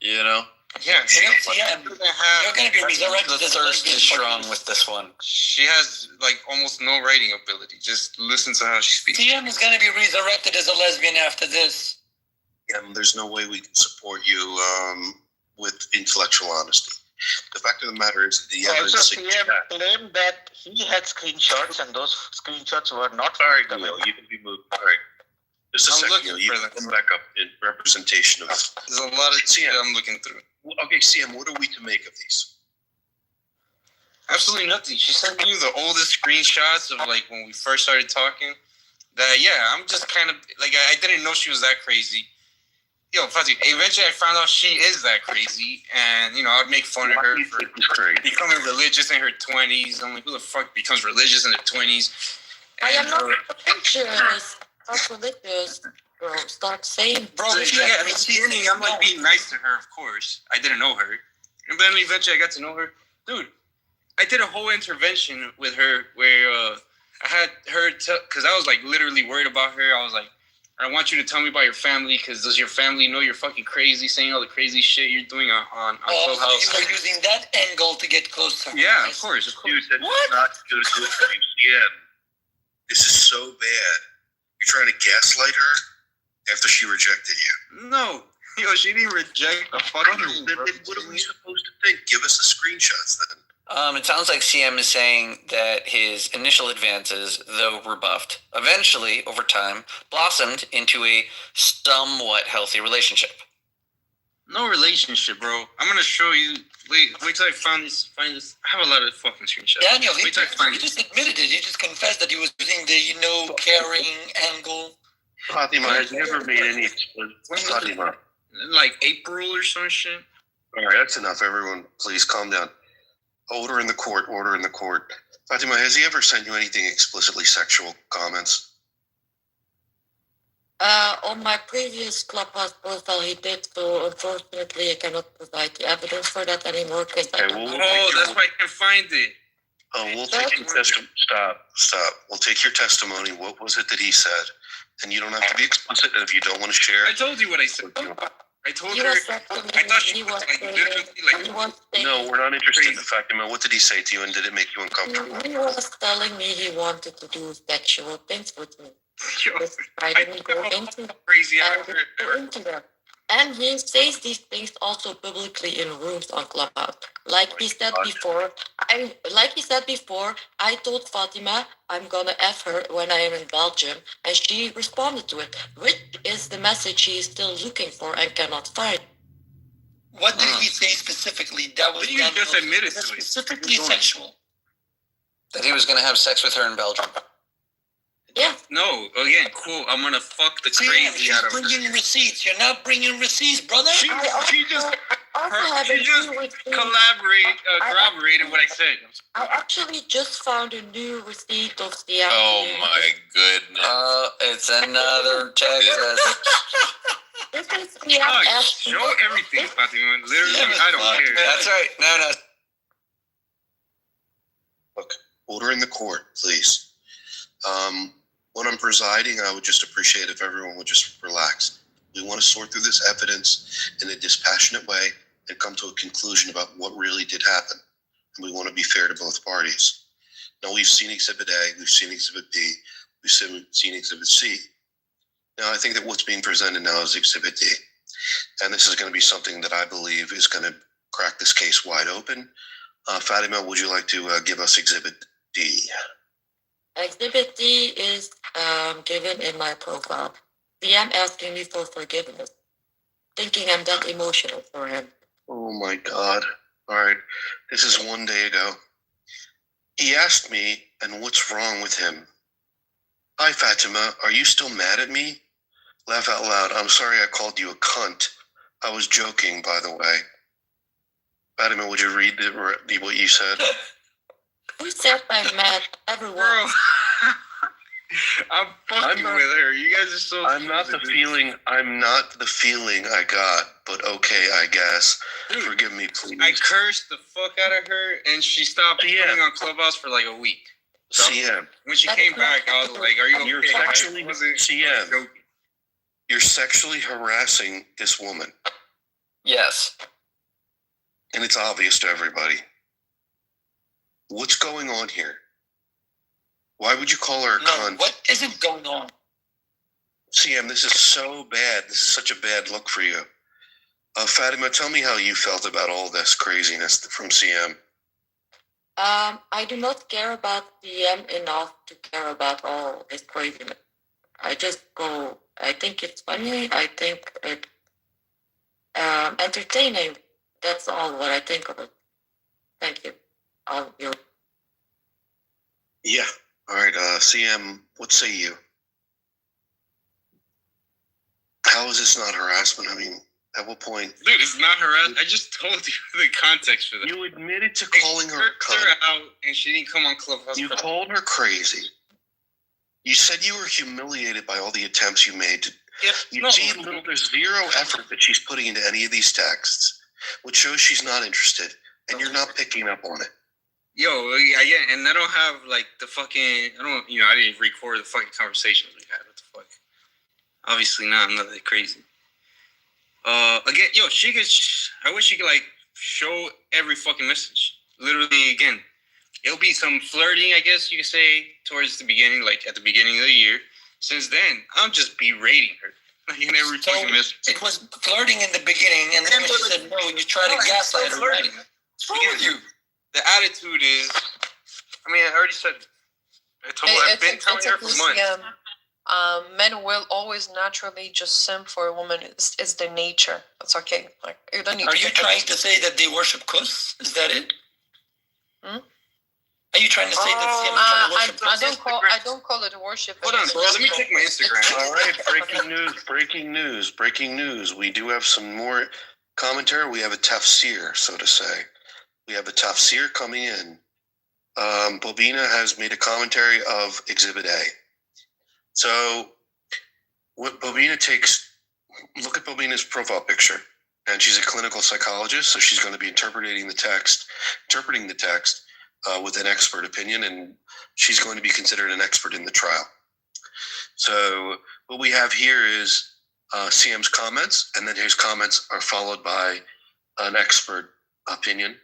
You know? Yeah, you're going to be resurrected. The thirst is strong with this one. She has like almost no writing ability. Just listen to how she speaks. CM is going to be resurrected as a lesbian after this. Yeah, there's no way we can support you with intellectual honesty. The fact of the matter is the evidence. Also, CM claimed that he had screenshots, and those screenshots were not. All right, Neil, you can be moved. All right. Just a second, Neil. You can come back up in representation of. There's a lot of shit I'm looking through. Okay, CM, what are we to make of these? Absolutely nothing. She sent you the oldest screenshots of like when we first started talking. That I'm just kind of like I didn't know she was that crazy. Yo, Fuzzy, eventually I found out she is that crazy, and I would make fun of her for becoming religious in her 20s. I'm like, who the fuck becomes religious in their 20s? I am not religious. Not religious. Bro, start saying. Bro, at the beginning, I'm like being nice to her, of course. I didn't know her. And then eventually I got to know her. Dude, I did a whole intervention with her where I had her, because I was like literally worried about her. I was like, I want you to tell me about your family, because does your family know you're fucking crazy, saying all the crazy shit you're doing on Clubhouse? So you were using that angle to get close to her. Yeah, of course. Dude, that's not good to do it for you. This is so bad. You're trying to gaslight her after she rejected you. No. She didn't reject the fucking... What are we supposed to think? Give us the screenshots then. It sounds like CM is saying that his initial advances, though rebuffed, eventually, over time, blossomed into a somewhat healthy relationship. No relationship, bro. I'm gonna show you. Wait till I find this. I have a lot of fucking screenshots. Daniel, he just admitted it. He just confessed that he was using the, caring angle. Fatima has never made any... What's Fatima? Like April or some shit. All right, that's enough. Everyone, please calm down. Order in the court. Fatima, has he ever sent you anything explicitly sexual comments? On my previous Clubhouse profile, he did, so unfortunately I cannot provide the evidence for that anymore. That's why I can find it. We'll take your testimony. Stop. We'll take your testimony. What was it that he said? And you don't have to be explicit, and if you don't want to share... I told you what I said. I told her. I thought she was like no, we're not interested in the fact. What did he say to you, and did it make you uncomfortable? He was telling me he wanted to do sexual things with me. I didn't go into that. And he says these things also publicly in rooms on Clubhouse. Like he said before, I told Fatima I'm gonna F her when I am in Belgium, and she responded to it, which is the message she is still looking for and cannot find. What did he say specifically? That was you just admitted to it. Specifically sexual. That he was going to have sex with her in Belgium. Yeah. No, again, cool. I'm gonna fuck the crazy out of her. Bringing receipts. You're not bringing receipts, brother. She just corroborated what I said. I actually just found a new receipt of the. Oh my goodness! It's another text. This is the show everything, Fatima. Literally, I don't care. That's right. No. Look, order in the court, please. When I'm presiding, I would just appreciate if everyone would just relax. We want to sort through this evidence in a dispassionate way and come to a conclusion about what really did happen. And we want to be fair to both parties. Now, we've seen Exhibit A, we've seen Exhibit B, we've seen Exhibit C. Now, I think that what's being presented now is Exhibit D. And this is going to be something that I believe is going to crack this case wide open. Fatima, would you like to give us Exhibit D? Exhibit D is given in my profile. CM asking me for forgiveness, thinking I'm that emotional for him. Oh my God. All right. This is 1 day ago. He asked me, and what's wrong with him? Hi, Fatima. Are you still mad at me? Laugh out loud. I'm sorry I called you a cunt. I was joking, by the way. Fatima, would you read what you said? Who said I'm mad? Everyone. Bro. I'm fucking with her. You guys are so. I'm not the feeling I got, but okay, I guess. Dude, forgive me, please. I cursed the fuck out of her, and she stopped coming on Clubhouse for like a week. So CM. When she came back, I was like, "Are you okay?" You're sexually harassing this woman. Yes. And it's obvious to everybody. What's going on here? Why would you call her a cunt? What isn't going on? CM, this is so bad. This is such a bad look for you. Fatima, tell me how you felt about all this craziness from CM. I do not care about CM enough to care about all this craziness. I think it's funny. I think it's entertaining. That's all what I think of it. Thank you. Yeah. All right, CM, what say you? How is this not harassment? I mean, at what point? Dude, it's not harassment. I just told you the context for that. You admitted to calling her a cunt. Her out, and she didn't come on Clubhouse. You called her crazy. You said you were humiliated by all the attempts you made to. There's zero effort that she's putting into any of these texts, which shows she's not interested, and you're not picking up on it. Yo, yeah, and I don't have like the fucking. I didn't record the fucking conversations we had. What the fuck? Obviously not. I'm not that crazy. Again, yo, I wish she could like show every fucking message. Literally, again, it'll be some flirting, I guess you could say, towards the beginning, like at the beginning of the year. Since then, I'm just berating her. Like in every fucking message. It was flirting in the beginning, and then when she said no, you try to gaslight her. Right? What's wrong with you? The attitude is, I already said, I've been telling her for months. Men will always naturally just simp for a woman. It's their nature. That's okay. Like you don't need. Are you trying to say that they worship Kus? Is that it? Are you trying to say that I don't call it worship. Hold on, bro. Let me check my Instagram. All right, breaking news. We do have some more commentary. We have a tafsir, so to say. We have a tafsir coming in. Bobina has made a commentary of Exhibit A. So, what Bobina look at Bobina's profile picture, and she's a clinical psychologist, so she's going to be interpreting the text with an expert opinion, and she's going to be considered an expert in the trial. So, what we have here is CM's comments, and then his comments are followed by an expert opinion.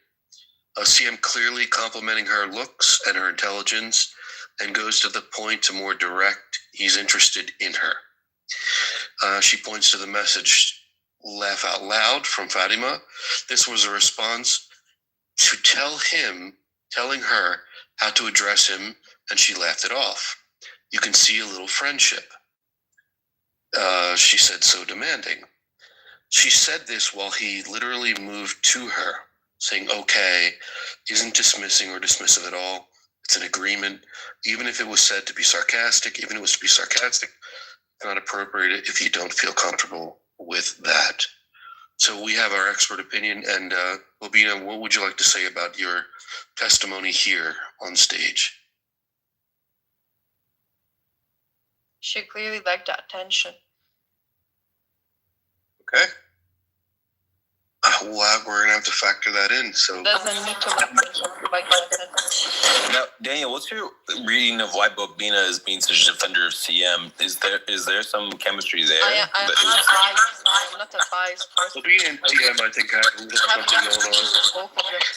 CM clearly complimenting her looks and her intelligence, and goes to the point to more direct, he's interested in her. She points to the message, laugh out loud, from Fatima. This was a response to telling her how to address him, and she laughed it off. You can see a little friendship. She said, so demanding. She said this while he literally moved to her, saying, okay, isn't dismissing or dismissive at all. It's an agreement. Even if it was said to be sarcastic, even if it was to be sarcastic, it's not appropriate if you don't feel comfortable with that. So we have our expert opinion, and Bobina, what would you like to say about your testimony here on stage? She clearly liked the attention. Okay. We're gonna have to factor that in. So doesn't need to like attention. Now, Daniel, what's your reading of why Bobina is being such a defender of CM? Is there some chemistry there? I'm not biased. I'm not a biased person. Bobina and CM, I think, have a little something going on.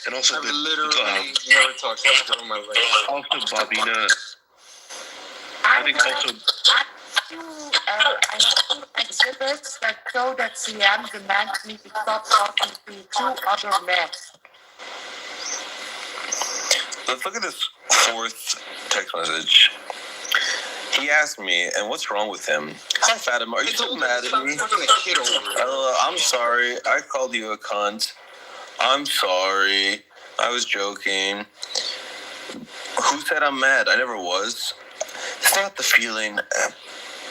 And also, I've literally never talked to a girl in my life. Also, Bobina, I think also. I have two exhibits that show that CM demands me to stop talking to two other men. Let's look at this fourth text message. He asked me, and what's wrong with him? Hi, Fatima, are you still mad at me? I'm sorry. I called you a cunt. I'm sorry. I was joking. Who said I'm mad? I never was. It's not the feeling.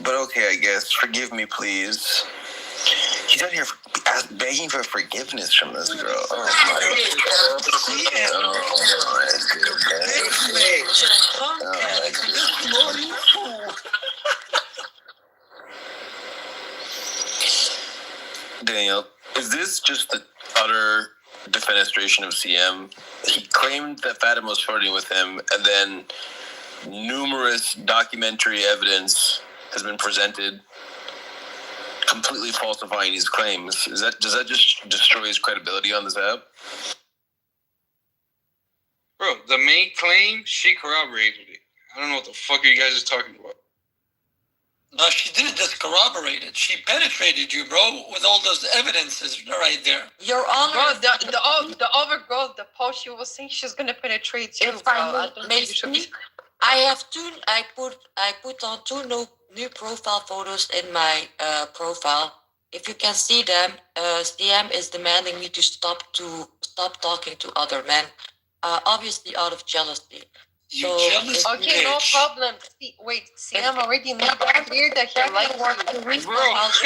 But okay, I guess. Forgive me, please. He's out here begging for forgiveness from this girl. Oh my goodness. Daniel, is this just the utter defenestration of CM? He claimed that Fatima was flirting with him, and then numerous documentary evidence has been presented completely falsifying his claims. Does that just destroy his credibility on this app? Bro, the main claim, she corroborated it. I don't know what the fuck are you guys are talking about. No, she didn't just corroborate it. She penetrated you, bro, with all those evidences right there. Your Honor, bro, the other girl, the post she was saying she's gonna penetrate you. I put on two new profile photos in my profile. If you can see them, CM is demanding me to stop talking to other men, obviously out of jealousy. Jealous okay, no problem. Wait, CM already made it clear that he likes you. Bro,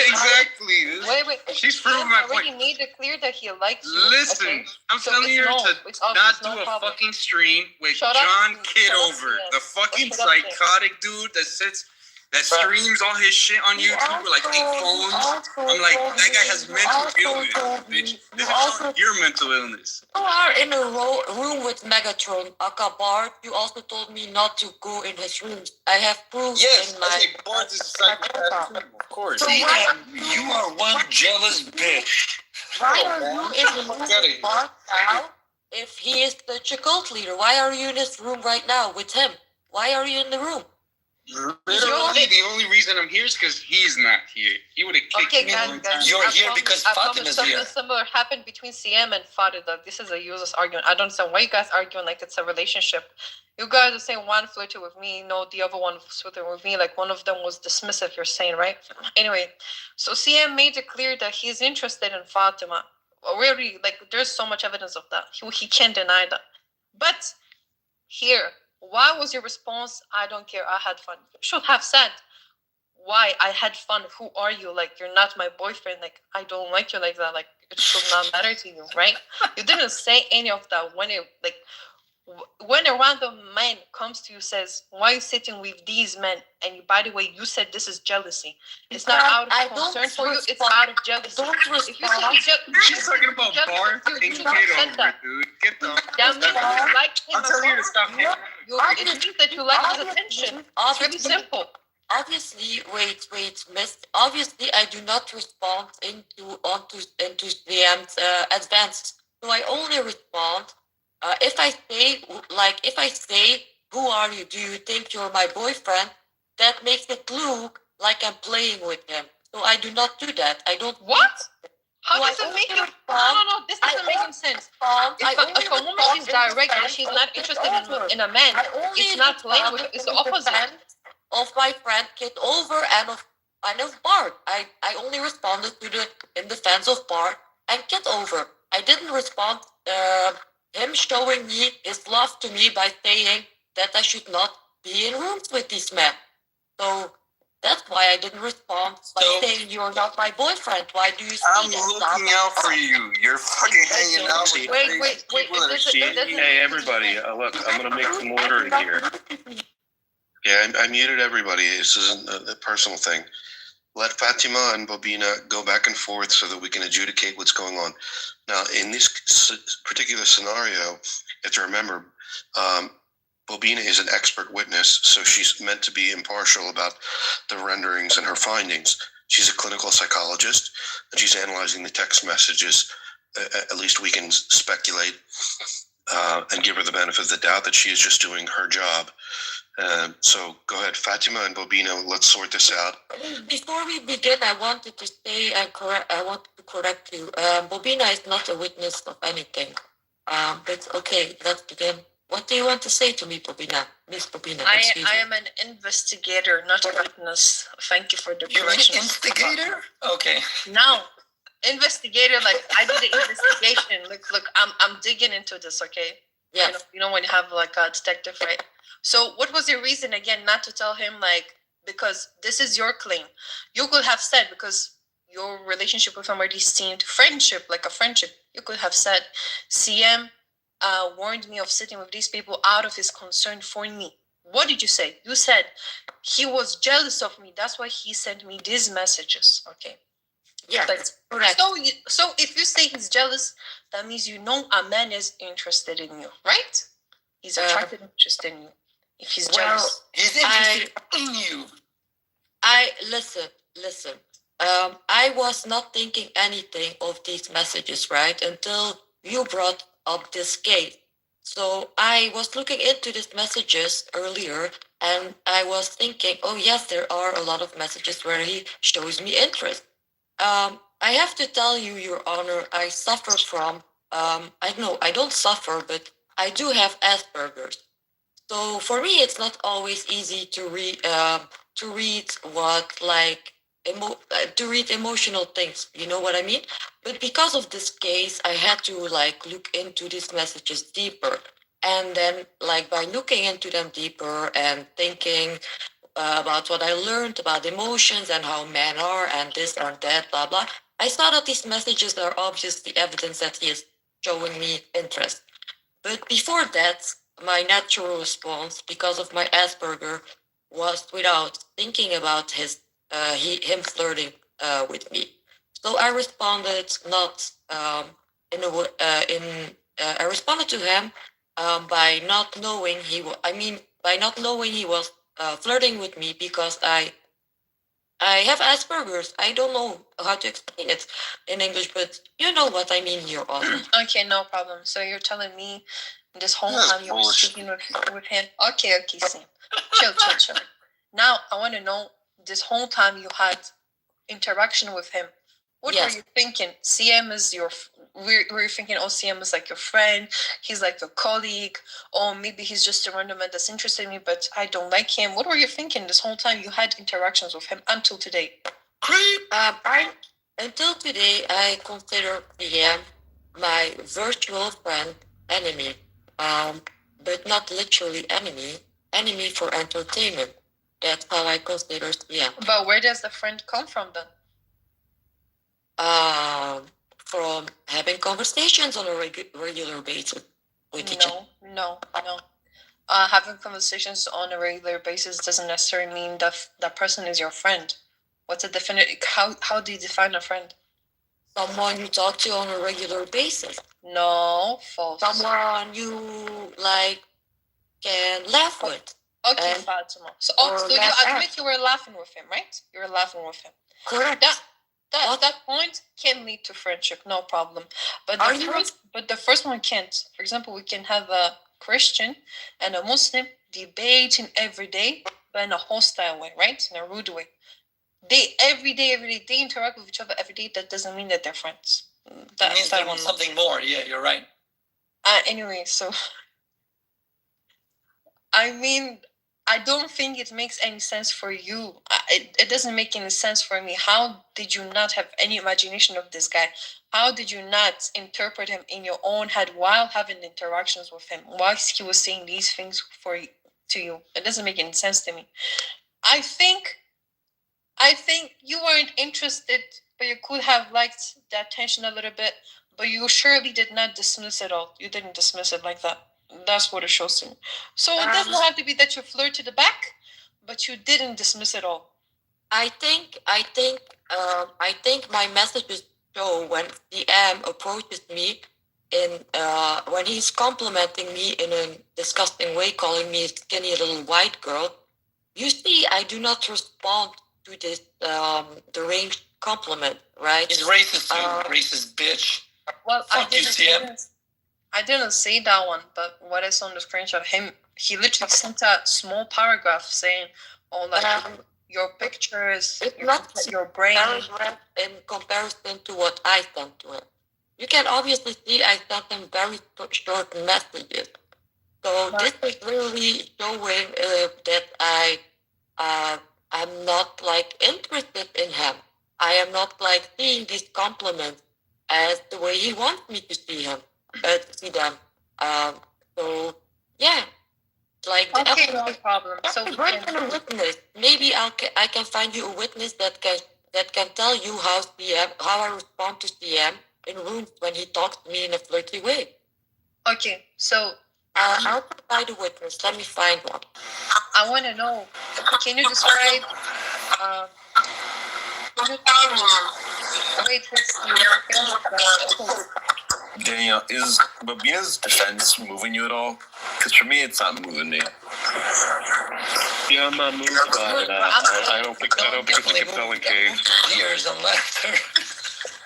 exactly. Wait. She's proving my point. Already made it clear that he likes you. Listen, okay? I'm telling her to not do a fucking stream with John Kitover, the fucking psychotic dude that streams all his shit on YouTube with like 8 phones. I'm like, that guy has mental illness, bitch. This is your mental illness. You are in a room with Megatron, Aka Bart. You also told me not to go in his rooms. I have proof in my... Yes, Bart is a psychopath too, of course. So you are one jealous bitch. Why are you in the room with Bart now? If he is such a cult leader, why are you in this room right now with him? Why are you in the room? Literally, the only reason I'm here is because he's not here. He would have kicked me. Guys, You're here because Fatima's here. Something similar happened between CM and Fatima. This is a useless argument. I don't understand why you guys arguing like it's a relationship. You guys are saying one flirted with me, no, the other one flirted with me. Like one of them was dismissive, you're saying, right? Anyway, so CM made it clear that he's interested in Fatima. Really, like there's so much evidence of that. He can't deny that. But here, why was your response, I don't care, I had fun? You should have said, why I had fun, who are you? Like, you're not my boyfriend. Like, I don't like you like that. Like, it should not matter to you, right? You didn't say any of that when a random man comes to you, says, why are you sitting with these men? And you, by the way, you said this is jealousy. It's not out of concern for you, it's out of jealousy. If you say she's talking about Bart and Kitover, dude. Get the that means you like him. I'm telling you to stop hitting. It means that you like his attention. It's really simple. Obviously, wait, miss. Obviously, I do not respond into CM's advances. So I only respond if I say, who are you? Do you think you're my boyfriend? That makes it look like I'm playing with him. So I do not do that. I don't. What? How does it make you? No, this doesn't make any sense. If a woman is direct and she's not interested in a man, it's not playing with. It's the opposite. Of my friend Kitover and of Bart. I only responded in defense of Bart and Kitover. I didn't respond him showing me his love to me by saying that I should not be in rooms with these men. So that's why I didn't respond by saying you're not my boyfriend. Why do you say I'm looking out for you. You're fucking hanging out with Wait. Hey, everybody, look, I'm going to make some order in here. Yeah, I muted everybody. This isn't a personal thing. Let Fatima and Bobina go back and forth so that we can adjudicate what's going on. Now, in this particular scenario, you have to remember, Bobina is an expert witness, so she's meant to be impartial about the renderings and her findings. She's a clinical psychologist, and she's analyzing the text messages. At least we can speculate and give her the benefit of the doubt that she is just doing her job. So go ahead, Fatima and Bobina, let's sort this out. Before we begin, I wanted to say I want to correct you. Bobina is not a witness of anything. But okay, let's begin. What do you want to say to me, Bobina? Miss Bobina, I am an investigator, not a witness. Thank you for the correction. You're an instigator? Okay. No. Investigator, like I did the investigation. Look, I'm digging into this, okay? Yeah. You know when you have like a detective, right? So what was your reason again not to tell him, like, because this is your claim? You could have said, because your relationship with him already seemed friendship, like a friendship. You could have said, CM warned me of sitting with these people out of his concern for me. What did you say? You said he was jealous of me. That's why he sent me these messages. Okay. Yeah, correct. So if you say he's jealous, that means you know a man is interested in you, right? He's attracted, interested in you. If he's jealous, he's interested in you. Listen. I was not thinking anything of these messages, right? Until you brought up this case. So I was looking into these messages earlier, and I was thinking, oh yes, there are a lot of messages where he shows me interest. I have to tell you, Your Honor, I suffer from, I don't suffer, but I do have Asperger's. So for me, it's not always easy to read to read emotional things. You know what I mean? But because of this case, I had to like look into these messages deeper. And then like by looking into them deeper and thinking about what I learned about emotions and how men are and this and that, blah, blah, I saw that these messages are obviously evidence that he is showing me interest. But before that, my natural response, because of my Asperger, was without thinking about him flirting with me. So I responded not I responded to him by not knowing by not knowing he was flirting with me, because I have Asperger's. I don't know how to explain it in English, but you know what I mean, Your Honor. Okay, no problem. So you're telling me this whole time you were speaking with him? Okay, Sam. Chill. Now, I want to know, this whole time you had interaction with him, what were you thinking? CM is were you thinking, oh, CM is like your friend, he's like your colleague, or maybe he's just a random man that's interested in me, but I don't like him? What were you thinking this whole time you had interactions with him until today? Until today, I consider CM my virtual friend, enemy, but not literally enemy for entertainment. That's how I consider CM. But where does the friend come from then? From having conversations on a regular basis with each other. No. Having conversations on a regular basis doesn't necessarily mean that person is your friend. What's a definite? How do you define a friend? Someone you talk to on a regular basis. No, false. Someone you like can laugh with. Okay, Fatima. So you admit you were laughing with him, right? You were laughing with him. Correct. That point can lead to friendship, no problem. But the first one can't. For example, we can have a Christian and a Muslim debating every day, but in a hostile way, right? In a rude way. They every day they interact with each other every day. That doesn't mean that they're friends. That means they want something more. Yeah, you're right. Anyway, so I mean, I don't think it makes any sense for you. It doesn't make any sense for me. How did you not have any imagination of this guy? How did you not interpret him in your own head while having interactions with him? While he was saying these things to you. It doesn't make any sense to me. I think you weren't interested, but you could have liked the attention a little bit, but you surely did not dismiss it all. You didn't dismiss it like that. That's what it shows to me. So it doesn't have to be that you flirt to the back, but you didn't dismiss it all. I think my messages show when CM approaches me when he's complimenting me in a disgusting way, calling me a skinny little white girl. You see, I do not respond to this deranged compliment, right? He's racist, racist bitch. Well, Fuck you, CM. I didn't say that one, but what I saw on the screenshot, he literally sent a small paragraph saying, "Oh, like your pictures, your brain." Paragraph in comparison to what I sent to him. You can obviously see I sent him very short messages. So this is really showing that I'm not like interested in him. I am not like seeing these compliments as the way he wants me to see him, to see them. So yeah, like okay, no problem. So bring in a witness. Maybe I can find you a witness that can tell you how I respond to CM in rooms when he talks to me in a flirty way. Okay, so I'll provide a witness. Let me find one. I want to know. Can you describe? Wait, Daniel, is Babina's defense moving you at all? Because for me, it's not moving me. Yeah, I'm not moved by it. I don't think it's a compelling case. Years and laughter.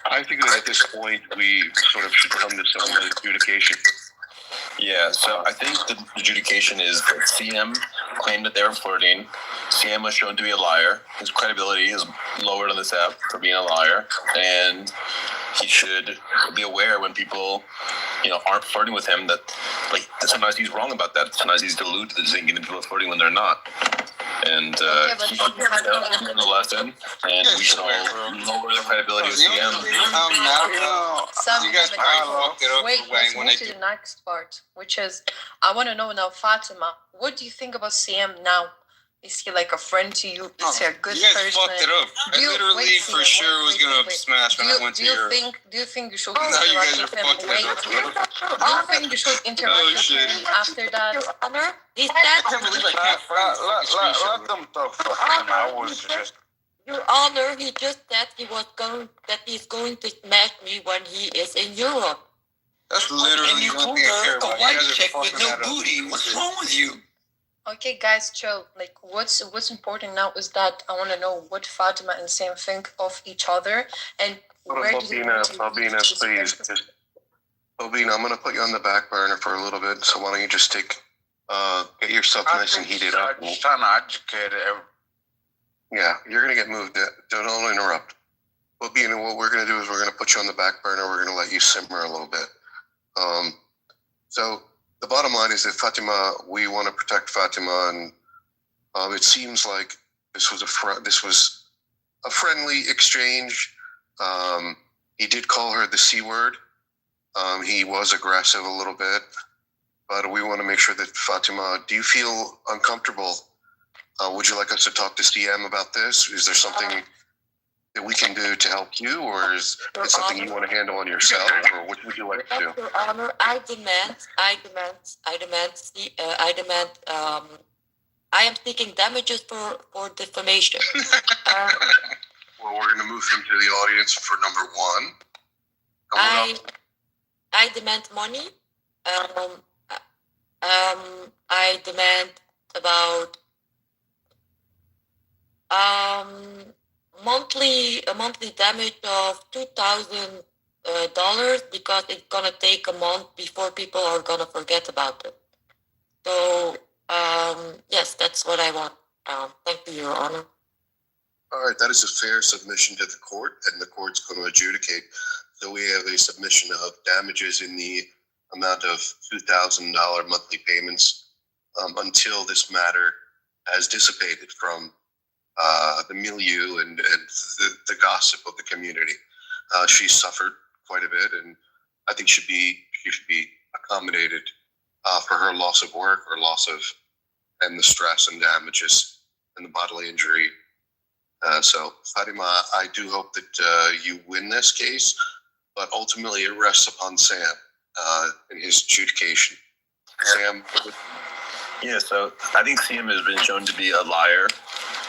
I think that at this point we sort of should come to some adjudication. Yeah, so I think the adjudication is that CM claimed that they were flirting. CM was shown to be a liar. His credibility is lowered on this app for being a liar, and he should be aware when people, aren't flirting with him that, like, sometimes he's wrong about that. Sometimes he's deluded that thinking that people are flirting when they're not. And he should learn the lesson, and we should all lower the credibility of CM. Wait, let's move to the next part, which is, I want to know now, Fatima, what do you think about CM now? Is he like a friend to you? Is he a good person? You guys fucked it up. I literally for sure was gonna smash when I went to your. Do you think you should now you guys are interact with him? fucked it up. Do you think you should interact with him after that? I can't believe I can't find let them talk. I was just. Your Honor, he just said he's going to smash me when he is in Europe. That's literally the only thing I care about. A white chick with no booty. What's wrong with you? Okay, guys, chill. Like, what's important now is that I want to know what Fatima and Sam think of each other, and where do they Albina, please. Albina, I'm going to put you on the back burner for a little bit, so why don't you just get yourself nice and heated up. I'm trying to educate it. Yeah, you're going to get moved. Don't interrupt. Albina, what we're going to do is we're going to put you on the back burner. We're going to let you simmer a little bit. So the bottom line is that Fatima, we want to protect Fatima, and it seems like this was a friendly exchange. He did call her the C word. He was aggressive a little bit, but we want to make sure that Fatima, do you feel uncomfortable? Would you like us to talk to CM about this? Is there something that we can do to help you, or is it something you want to handle on yourself, or what would you like to do? Your Honor, I am seeking damages for defamation. Well, we're going to move him to the audience for number one. I demand money. I demand about a monthly damage of $2,000 because it's gonna take a month before people are gonna forget about it. So yes, that's what I want. Thank you, Your Honor. All right, that is a fair submission to the court, and the court's going to adjudicate. So we have a submission of damages in the amount of $2,000 monthly payments until this matter has dissipated from the milieu and the gossip of the community. She suffered quite a bit, and I think she should be accommodated for her loss of work or loss of and the stress and damages and the bodily injury. So, Fatima, I do hope that you win this case, but ultimately it rests upon Sam in his adjudication. Sam? Yeah, so I think Sam has been shown to be a liar.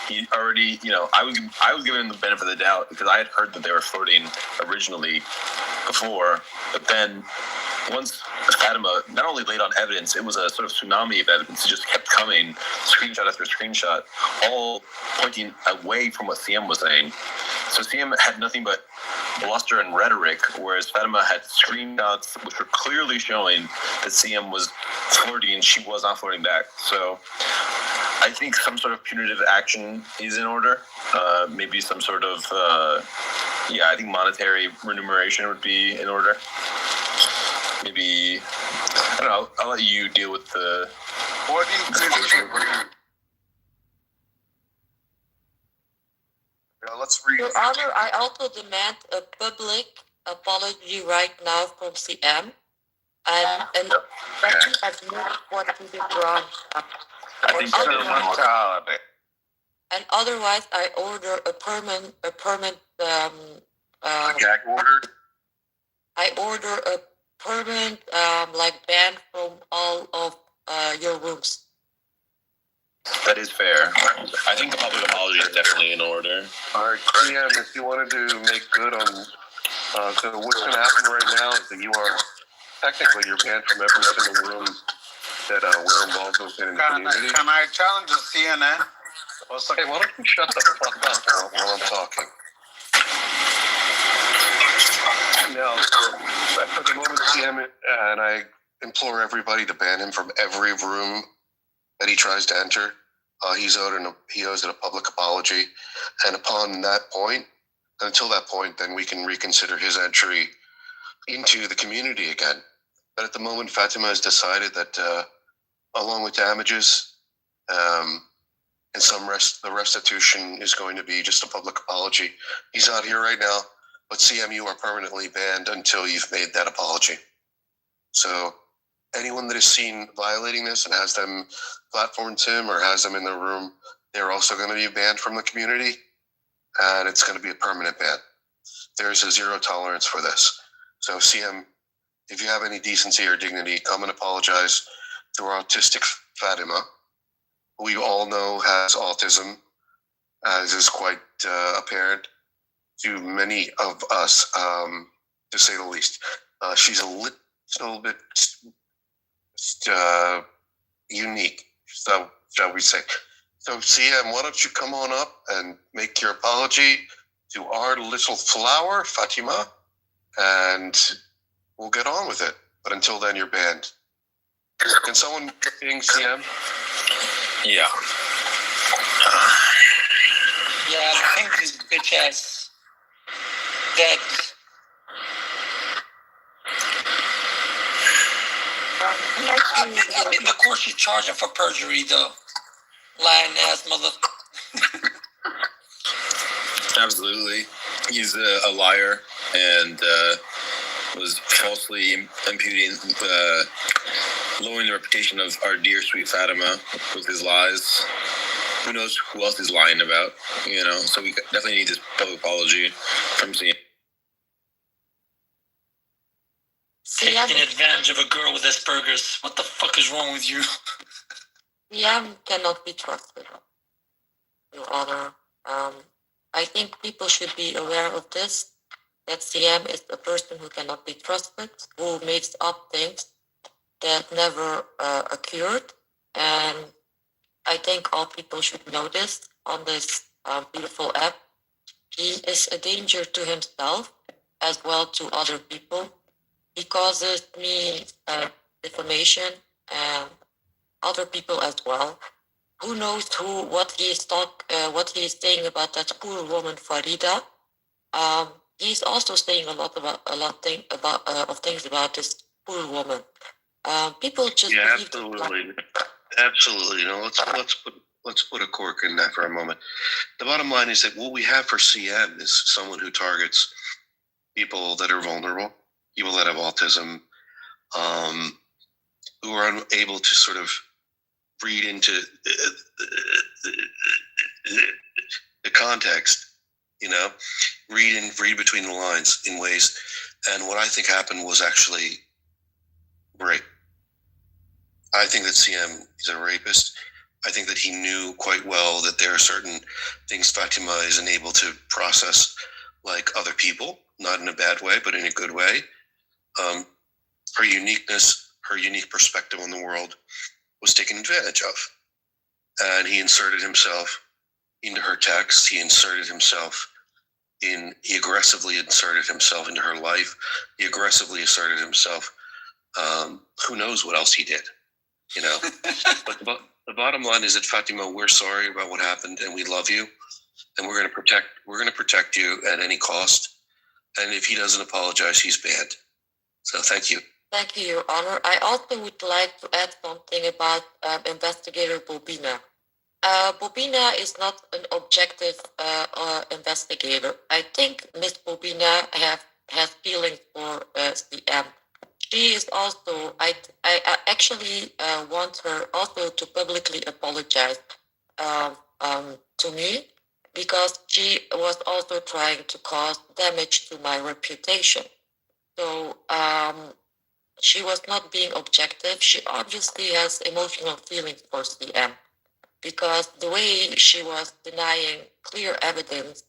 He already, I was giving him the benefit of the doubt because I had heard that they were flirting originally before, but then once Fatima not only laid on evidence, it was a sort of tsunami of evidence. It just kept coming, screenshot after screenshot, all pointing away from what Sam was saying. So Sam had nothing but bluster and rhetoric, whereas Fatima had screenshots which were clearly showing that Sam was flirting. She was not flirting back. So I think some sort of punitive action is in order. Maybe some sort of, I think monetary remuneration would be in order. Maybe, I don't know, I'll let you deal with the... What do you think? Let's read. Your Honor, I also demand a public apology right now from CM. And that you admit what you did wrong. And otherwise, I order a permanent gag order. I order a permanent ban from all of your rooms. That is fair. I think the public apology is definitely in order. All right, CM, if you wanted to make good on, so what's going to happen right now is that you are, technically, you're banned from every single room that we're involved with in the community. Can I challenge the CNN? Hey, why don't you shut the fuck up while I'm talking? Now, for the moment, CM, and I implore everybody to ban him from every room that he tries to enter. He owes it a public apology, and upon that point, until that point, then we can reconsider his entry into the community again. But at the moment, Fatima has decided that, along with damages, and the restitution is going to be just a public apology. He's not here right now, but CM, you are permanently banned until you've made that apology. So anyone that is seen violating this and has them platformed to him or has them in their room, they're also going to be banned from the community, and it's going to be a permanent ban. There's a zero tolerance for this. So CM, if you have any decency or dignity, come and apologize to our autistic Fatima, who we all know has autism, as is quite apparent to many of us, to say the least. She's a little bit unique, so shall we say. So CM, why don't you come on up and make your apology to our little flower, Fatima, and we'll get on with it. But until then, you're banned. Can someone ping CM? Yeah. Yeah, I think this bitch ass that I mean, the court she's charging for perjury, though. Lying ass mother. Absolutely. He's a liar and was falsely imputing, lowering the reputation of our dear sweet Fatima with his lies. Who knows who else he's lying about, so we definitely need this public apology from CM. Taking advantage of a girl with Asperger's. What the fuck is wrong with you? CM cannot be trusted, Your Honor. I think people should be aware of this, that CM is a person who cannot be trusted, who makes up things that never occurred, and I think all people should know this on this beautiful app. He is a danger to himself as well to other people. He causes me defamation and other people as well. Who knows what he is saying about that poor woman Farida? He's also saying a lot of things about this poor woman. People just absolutely. Let's put a cork in that for a moment. The bottom line is that what we have for CM is someone who targets people that are vulnerable, people that have autism, who are unable to sort of read into the context, read between the lines in ways. And what I think happened was actually rape. I think that CM is a rapist. I think that he knew quite well that there are certain things Fatima is unable to process like other people, not in a bad way, but in a good way. Her uniqueness, her unique perspective on the world was taken advantage of. And he inserted himself into her text. He aggressively inserted himself into her life. He aggressively asserted himself. Who knows what else he did, But the bottom line is that Fatima, we're sorry about what happened, and we love you, and we're going to protect you at any cost. And if he doesn't apologize, he's banned. So thank you. Thank you, Your Honor. I also would like to add something about Investigator Bobina. Bobina is not an objective investigator. I think Miss Bobina has feelings for CM. She is also, I actually want her also to publicly apologize to me, because she was also trying to cause damage to my reputation. So she was not being objective. She obviously has emotional feelings for CM, because the way she was denying clear evidence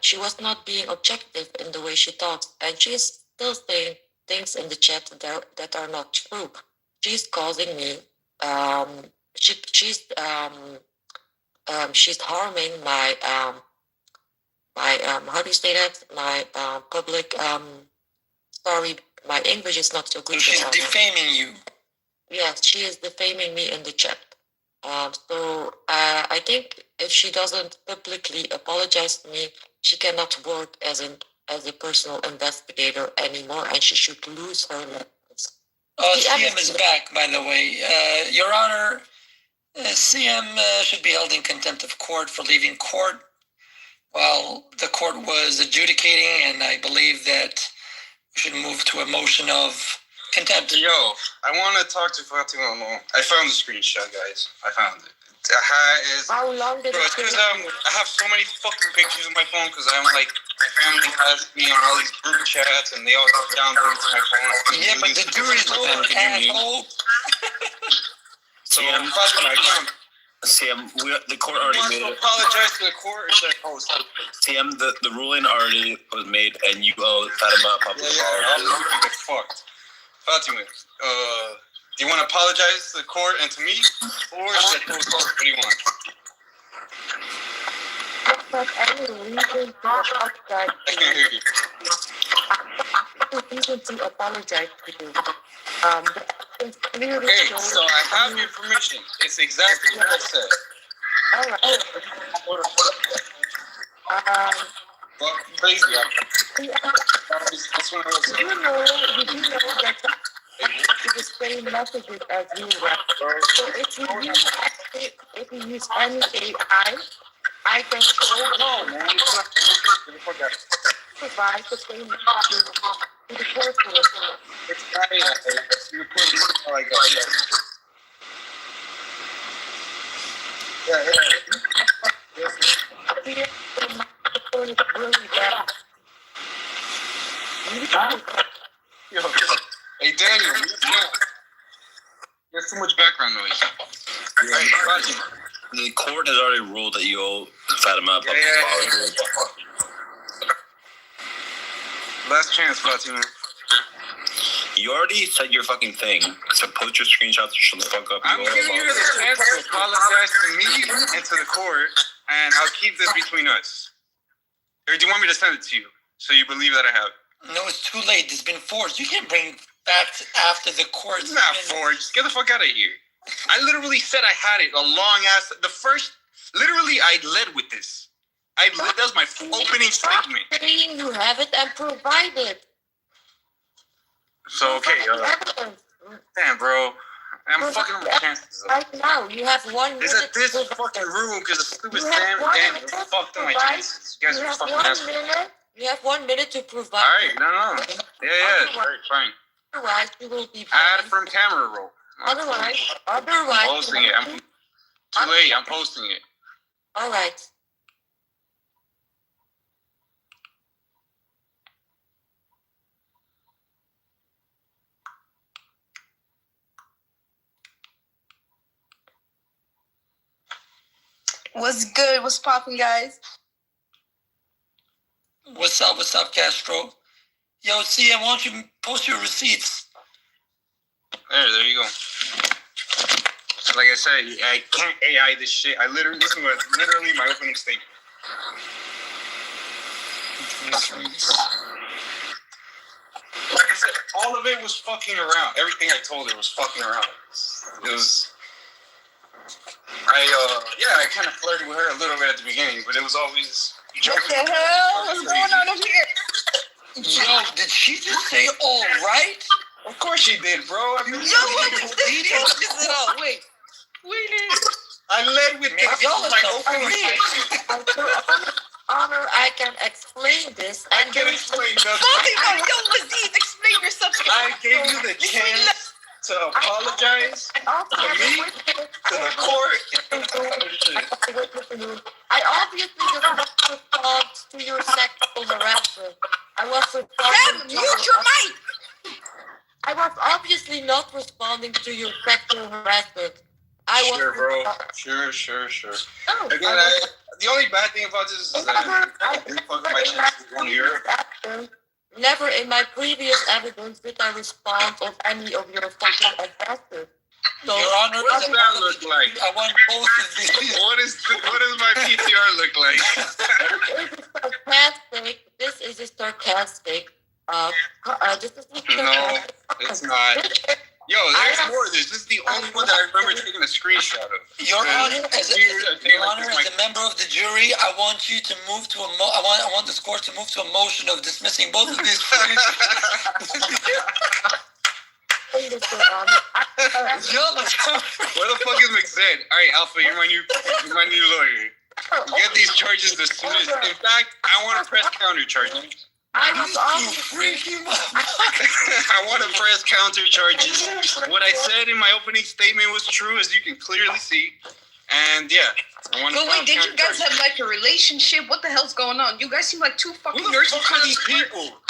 she was not being objective in the way she talks, and she's still saying things in the chat that are not true. She's causing me. She's harming my how do you say that? My public. Sorry, my English is not so good. So she's defaming you. Yes, she is defaming me in the chat. So I think if she doesn't publicly apologize to me, she cannot work as a personal investigator anymore, and she should lose her license. CM is back, by the way. Your Honor, CM should be held in contempt of court for leaving court while the court was adjudicating, and I believe that we should move to a motion of contempt. Yo, I want to talk to Fatima more. I found the screenshot, guys. I found it. How long did it take? Because I have so many fucking pictures on my phone because I'm like, my family has me on all these group chats and they all download to my phone. Yeah, but the jury's over, asshole. So, Fatima, I found CM, the court already made it. Apologize to the court or should I post it? CM, the ruling already was made, and you owe Fatima a public apology. You get fucked. Fatima, do you want to apologize to the court and to me, or should I post it? What do you want? Any reason to apologize? I can't hear you. No reason to apologize to you. Okay, so I have your permission. It's exactly what I said. All right. Well, crazy. That's what I was saying. Did you know that the same messages as you rap? So if you use any AI, I can show no, man. It's not. provide the same messages to the corporate. It's you put it like that. Really bad. Hey Daniel, there's too much background noise. The court has already ruled that you owe Fatima a public apology. Last chance, Fatima. You already said your fucking thing, so post your screenshots or shut the fuck up. I'm giving you the chance to apologize to me and to the court, and I'll keep this between us. Or do you want me to send it to you so you believe that I have it? No, it's too late. It's been forged. You can't bring facts after the court. It's not forged. Just get the fuck out of here. I literally said I had it a long ass. Literally, I led with this. That was my opening statement. Saying you have it and provide it. So okay, damn, bro, I'm fucking up my chances. Right now, you have 1 minute. Is it this fucking room because the stupid Sam Dan fucked up my chances? You guys are fucking assholes. You have 1 minute to provide. All right, no, yeah, all right, fine. Otherwise, you will be. Add from camera roll. Otherwise, I'm posting it. I'm too late. I'm posting it. All right. What's good? What's popping, guys? What's up, Castro? Yo, CM, why don't you post your receipts? There you go. Like I said, I can't AI this shit. This was literally my opening statement. Like I said, all of it was fucking around. Everything I told her was fucking around. It was. I kind of flirted with her a little bit at the beginning, but it was always. What the hell? What's going on over here? Yo, did she just say all right? Of course she did, bro. Yo, what is this? Wait. I led with Honor, I can explain this. I can explain nothing. Yo, Wazid, explain yourself. I gave you the chance to apologize to me, to the court. I obviously did not respond to your sexual harassment. I was Sam, mute your mic. I was obviously not responding to your sexual harassment. Sure, bro. Sure. Again, the only bad thing about this is that I didn't fuck my chances of going to Europe. Never in my previous evidence did I respond of any of your fucking advances. So, Your Honor, what does that look like? I want both of these. What does my PTR look like? This is a sarcastic. This is no, it's not. Yo, there's more of this. This is the only one that I remember taking a screenshot of. Your Honor, as a member of the jury, I want you to move to I want this court to move to a motion of dismissing both of these. Where the fuck is McZed? All right, Alpha, you're my new lawyer. Get these charges dismissed. In fact, I want to press counter charges. I want to press counter charges. What I said in my opening statement was true, as you can clearly see. And yeah, I want to. But wait, did you guys have like a relationship? What the hell's going on? You guys seem like two fucking nerds. Who are these people?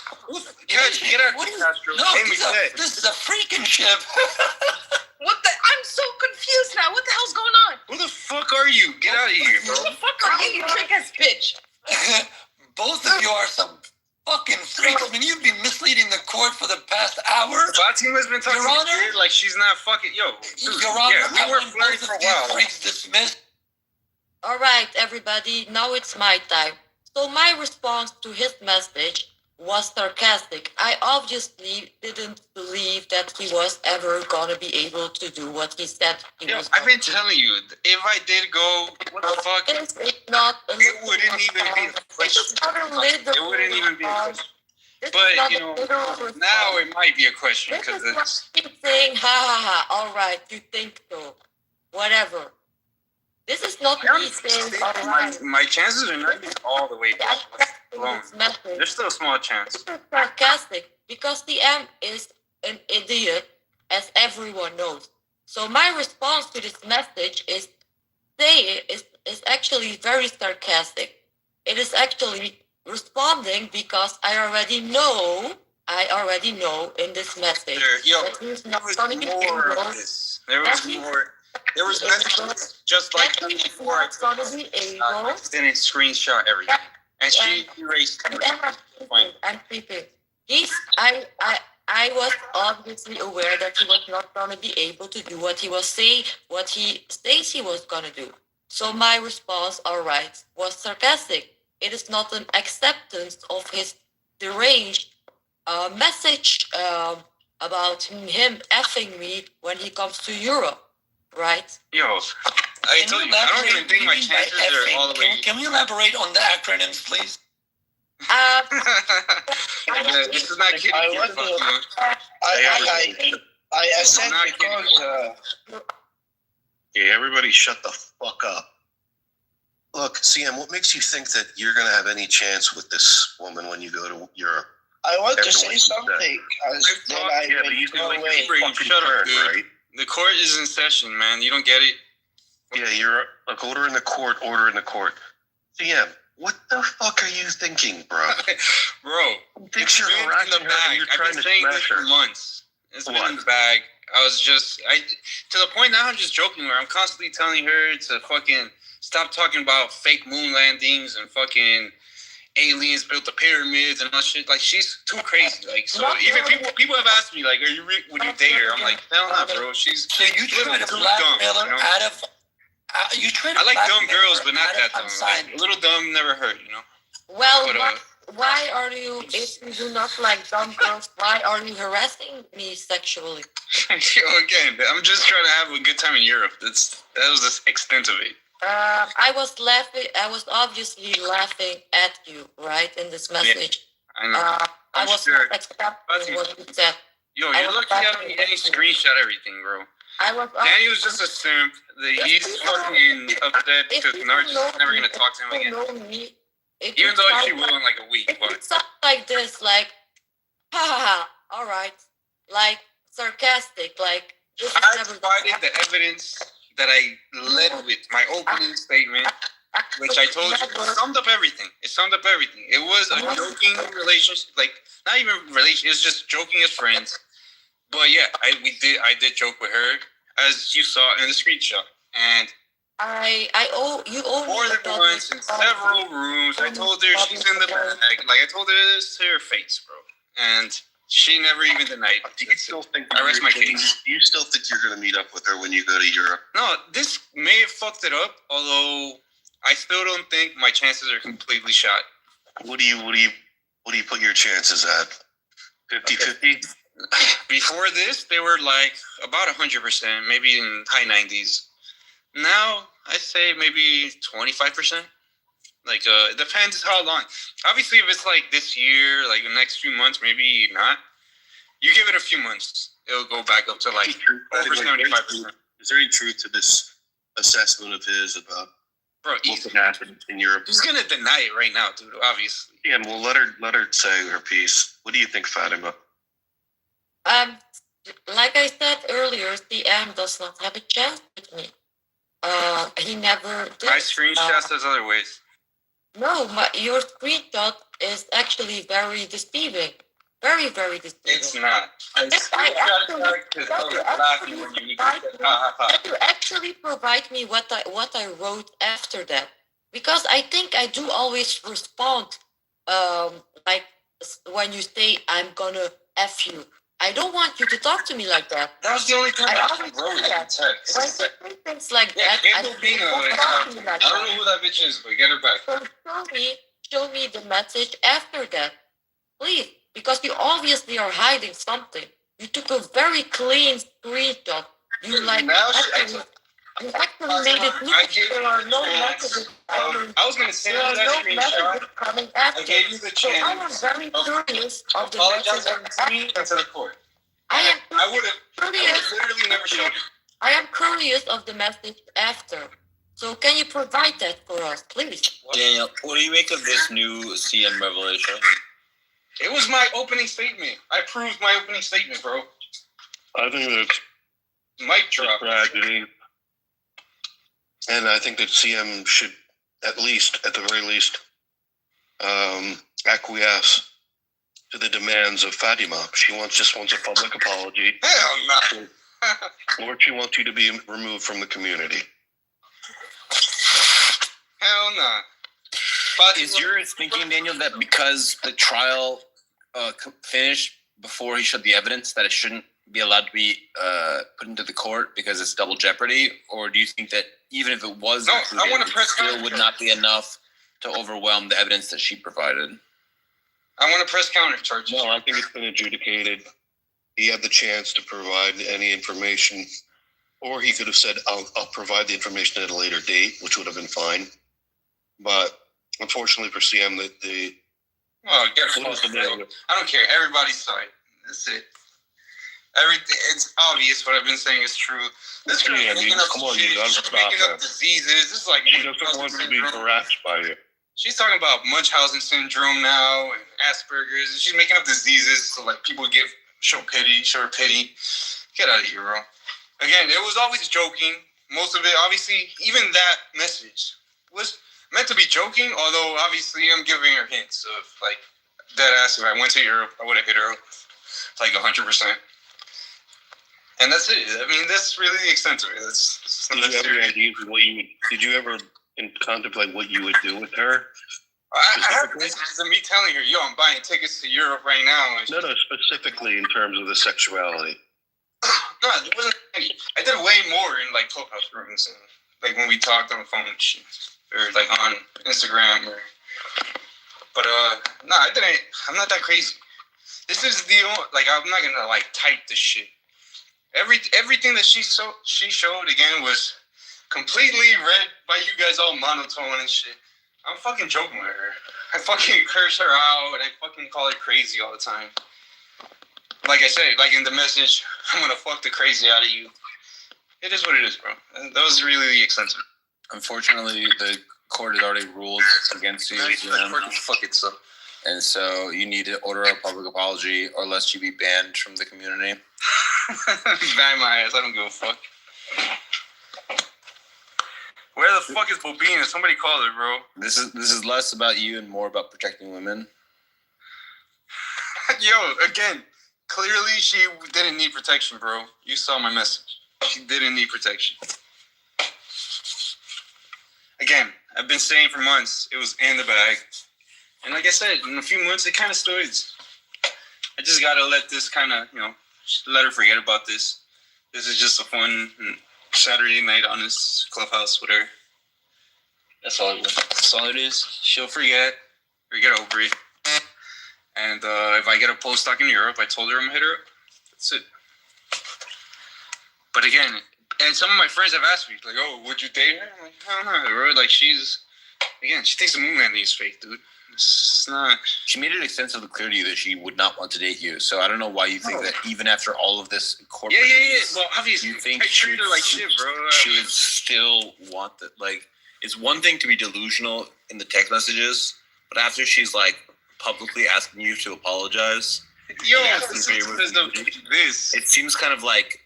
Get out, Castro. No, this is a freaking ship. What the? I'm so confused now. What the hell's going on? Who the fuck are you? Get out of here, bro. Who the fuck are you trick ass bitch? Both of you are some fucking freaks. I mean, you've been misleading the court for the past hour. Fatima's been talking shit like she's not fucking. Yo, dude, Your Honor, yeah, we were flirting for a while. Freaks dismissed. All right, everybody. Now it's my time. So my response to his message was sarcastic. I obviously didn't believe that he was ever gonna be able to do what he said he was. I've been telling you, if I did go, what the fuck? It's not. It wouldn't even be a question. It wouldn't even be a question. But you know, now it might be a question because it's. Keep saying ha ha ha. All right, you think so? Whatever. This is not me saying all right. My chances are not even all the way down. There's still a small chance. This is sarcastic because the M is an idiot, as everyone knows. So my response to this message is actually very sarcastic. It is actually responding because I already know in this message that he's not going to be able. There was more. There was messages just like before I didn't screenshot everything, and she erased everything. I'm speaking. I was obviously aware that he was not going to be able to do what he states he was going to do. So my response, all right, was sarcastic. It is not an acceptance of his deranged message about him effing me when he comes to Europe. Right. Yo, I told you, I don't even think my chances are all the way. Can we elaborate on the acronyms, please? This is not kidding. I said because. Okay, everybody, shut the fuck up. Look, CM, what makes you think that you're going to have any chance with this woman when you go to Europe? I want to say something. Shut up, dude. The court is in session, man. You don't get it? Yeah, you're like order in the court. CM, what the fuck are you thinking, bro? Bro, Thinks you're harassing her and you're trying to smash her. For months. It's been in the bag. I was just, to the point now I'm just joking where I'm constantly telling her to fucking stop talking about fake moon landings and fucking aliens built the pyramids and all shit. Like, she's too crazy. Like, so even people have asked me, like, would you date her? I'm like, hell no, bro. She's So you try to blackmail her out of. You try to. I like dumb girls, but not that dumb. Like, a little dumb never hurt, you know. Well, why are you? If you do not like dumb girls, why are you harassing me sexually? Again, I'm just trying to have a good time in Europe. That was the extent of it. I was laughing. I was obviously laughing at you, right, in this message. Yeah, I know. I was not accepting what you said. Yo, you're lucky I don't need any screenshot everything, bro. Daniel's just a simp. He's fucking upset because Narc's never gonna talk to him again. Even though she will in like a week. But it's something like this, like, ha ha ha. All right, like sarcastic, like. I provided the evidence that I led with my opening statement, which I told you summed up everything. It summed up everything. It was a joking relationship, like not even relationship. It was just joking as friends. But yeah, I did joke with her, as you saw in the screenshot, and you owe more than once in several rooms. I told her she's in the bag. Like I told her this to her face, bro, and she never even denied. Do you still think? I rest my case. Do you still think you're gonna meet up with her when you go to Europe? No, this may have fucked it up. Although I still don't think my chances are completely shot. What do you put your chances at? 50-50? Before this, they were like about 100%, maybe in high 90s. Now, I say maybe 25%. Like, it depends how long. Obviously, if it's like this year, like the next few months, maybe not. You give it a few months, it'll go back up to like over 75%. Is there any truth to this assessment of his about what could happen in Europe? He's gonna deny it right now, dude. Obviously. Yeah, well, let her say her piece. What do you think, Fatima? Like I said earlier, CM does not have a chance with me. He never did. My screenshot says other ways. No, your screenshot is actually very deceiving. Very, very deceiving. It's not. Can you actually provide me what I wrote after that? Because I think I do always respond, like when you say I'm gonna F you. I don't want you to talk to me like that. That was the only time I wrote that text. When you say things like that, I don't I don't know who that bitch is, but get her back. So show me the message after that, please, because you obviously are hiding something. You took a very clean screenshot. You like actually made it look there are no messages. I was gonna send you that screenshot. Coming after. I gave you the chance. So I am very curious of the apologize to me and to the court. I would have literally never showed it. I am curious of the message after. So can you provide that for us, please? Daniel, what do you make of this new CM revelation? It was my opening statement. I proved my opening statement, bro. I think that's mic drop. Tragedy. And I think that CM should, at the very least, acquiesce to the demands of Fatima. She just wants a public apology. Hell no. Or she wants you to be removed from the community. Hell no. Is yours thinking, Daniel, that because the trial finished before he showed the evidence, that it shouldn't be allowed to be put into the court because it's double jeopardy? Or do you think that even if it was included, it still would not be enough to overwhelm the evidence that she provided? I want to press counter charges. No, I think it's been adjudicated. He had the chance to provide any information, or he could have said, I'll provide the information at a later date, which would have been fine. But unfortunately for CM, I don't care. Everybody's side. That's it. Everything. It's obvious what I've been saying is true. This girl making up diseases. This is like she doesn't want to be harassed by you. She's talking about Munchausen syndrome now and Asperger's. She's making up diseases so like people show her pity. Get out of here, bro. Again, it was always joking. Most of it, obviously, even that message was meant to be joking. Although obviously, I'm giving her hints of like dead ass. If I went to Europe, I would have hit her up like 100%. And that's it. I mean, that's really the extent of it. Did you have any ideas of what you would? Did you ever contemplate what you would do with her? I have messages of me telling her, "Yo, I'm buying tickets to Europe right now." No, specifically in terms of the sexuality. No, it wasn't. I did way more in like clubhouse rooms and like when we talked on the phone and shit, or like on Instagram. But no, I didn't. I'm not that crazy. This is the like I'm not gonna like type this shit. Everything that she showed again was completely read by you guys all monotone and shit. I'm fucking joking with her. I fucking curse her out and I fucking call her crazy all the time. Like I said, like in the message, I'm gonna fuck the crazy out of you. It is what it is, bro. And that was really the extent of it. Unfortunately, the court has already ruled against you. Fuck it, so. And so you need to order a public apology or else you be banned from the community. Ban my ass. I don't give a fuck. Where the fuck is Bobina? Somebody call her, bro. This is less about you and more about protecting women. Yo, again, clearly she didn't need protection, bro. You saw my message. She didn't need protection. Again, I've been saying for months it was in the bag. And like I said, in a few months it kind of stood. I just gotta let this kind of, let her forget about this. This is just a fun Saturday night on this clubhouse with her. That's all it was. That's all it is. She'll forget or get over it. And if I get a postdoc in Europe, I told her I'm gonna hit her up. That's it. But again, and some of my friends have asked me, like, "Oh, would you date her?" I'm like, "I don't know, bro." Like, she thinks the moon landing is fake, dude. It's not. She made it extensively clear to you that she would not want to date you. So I don't know why you think that even after all of this corporate Well, obviously, you think I treat her like shit, bro. She would still want that. Like, it's one thing to be delusional in the text messages, but after she's like publicly asking you to apologize, it seems kind of like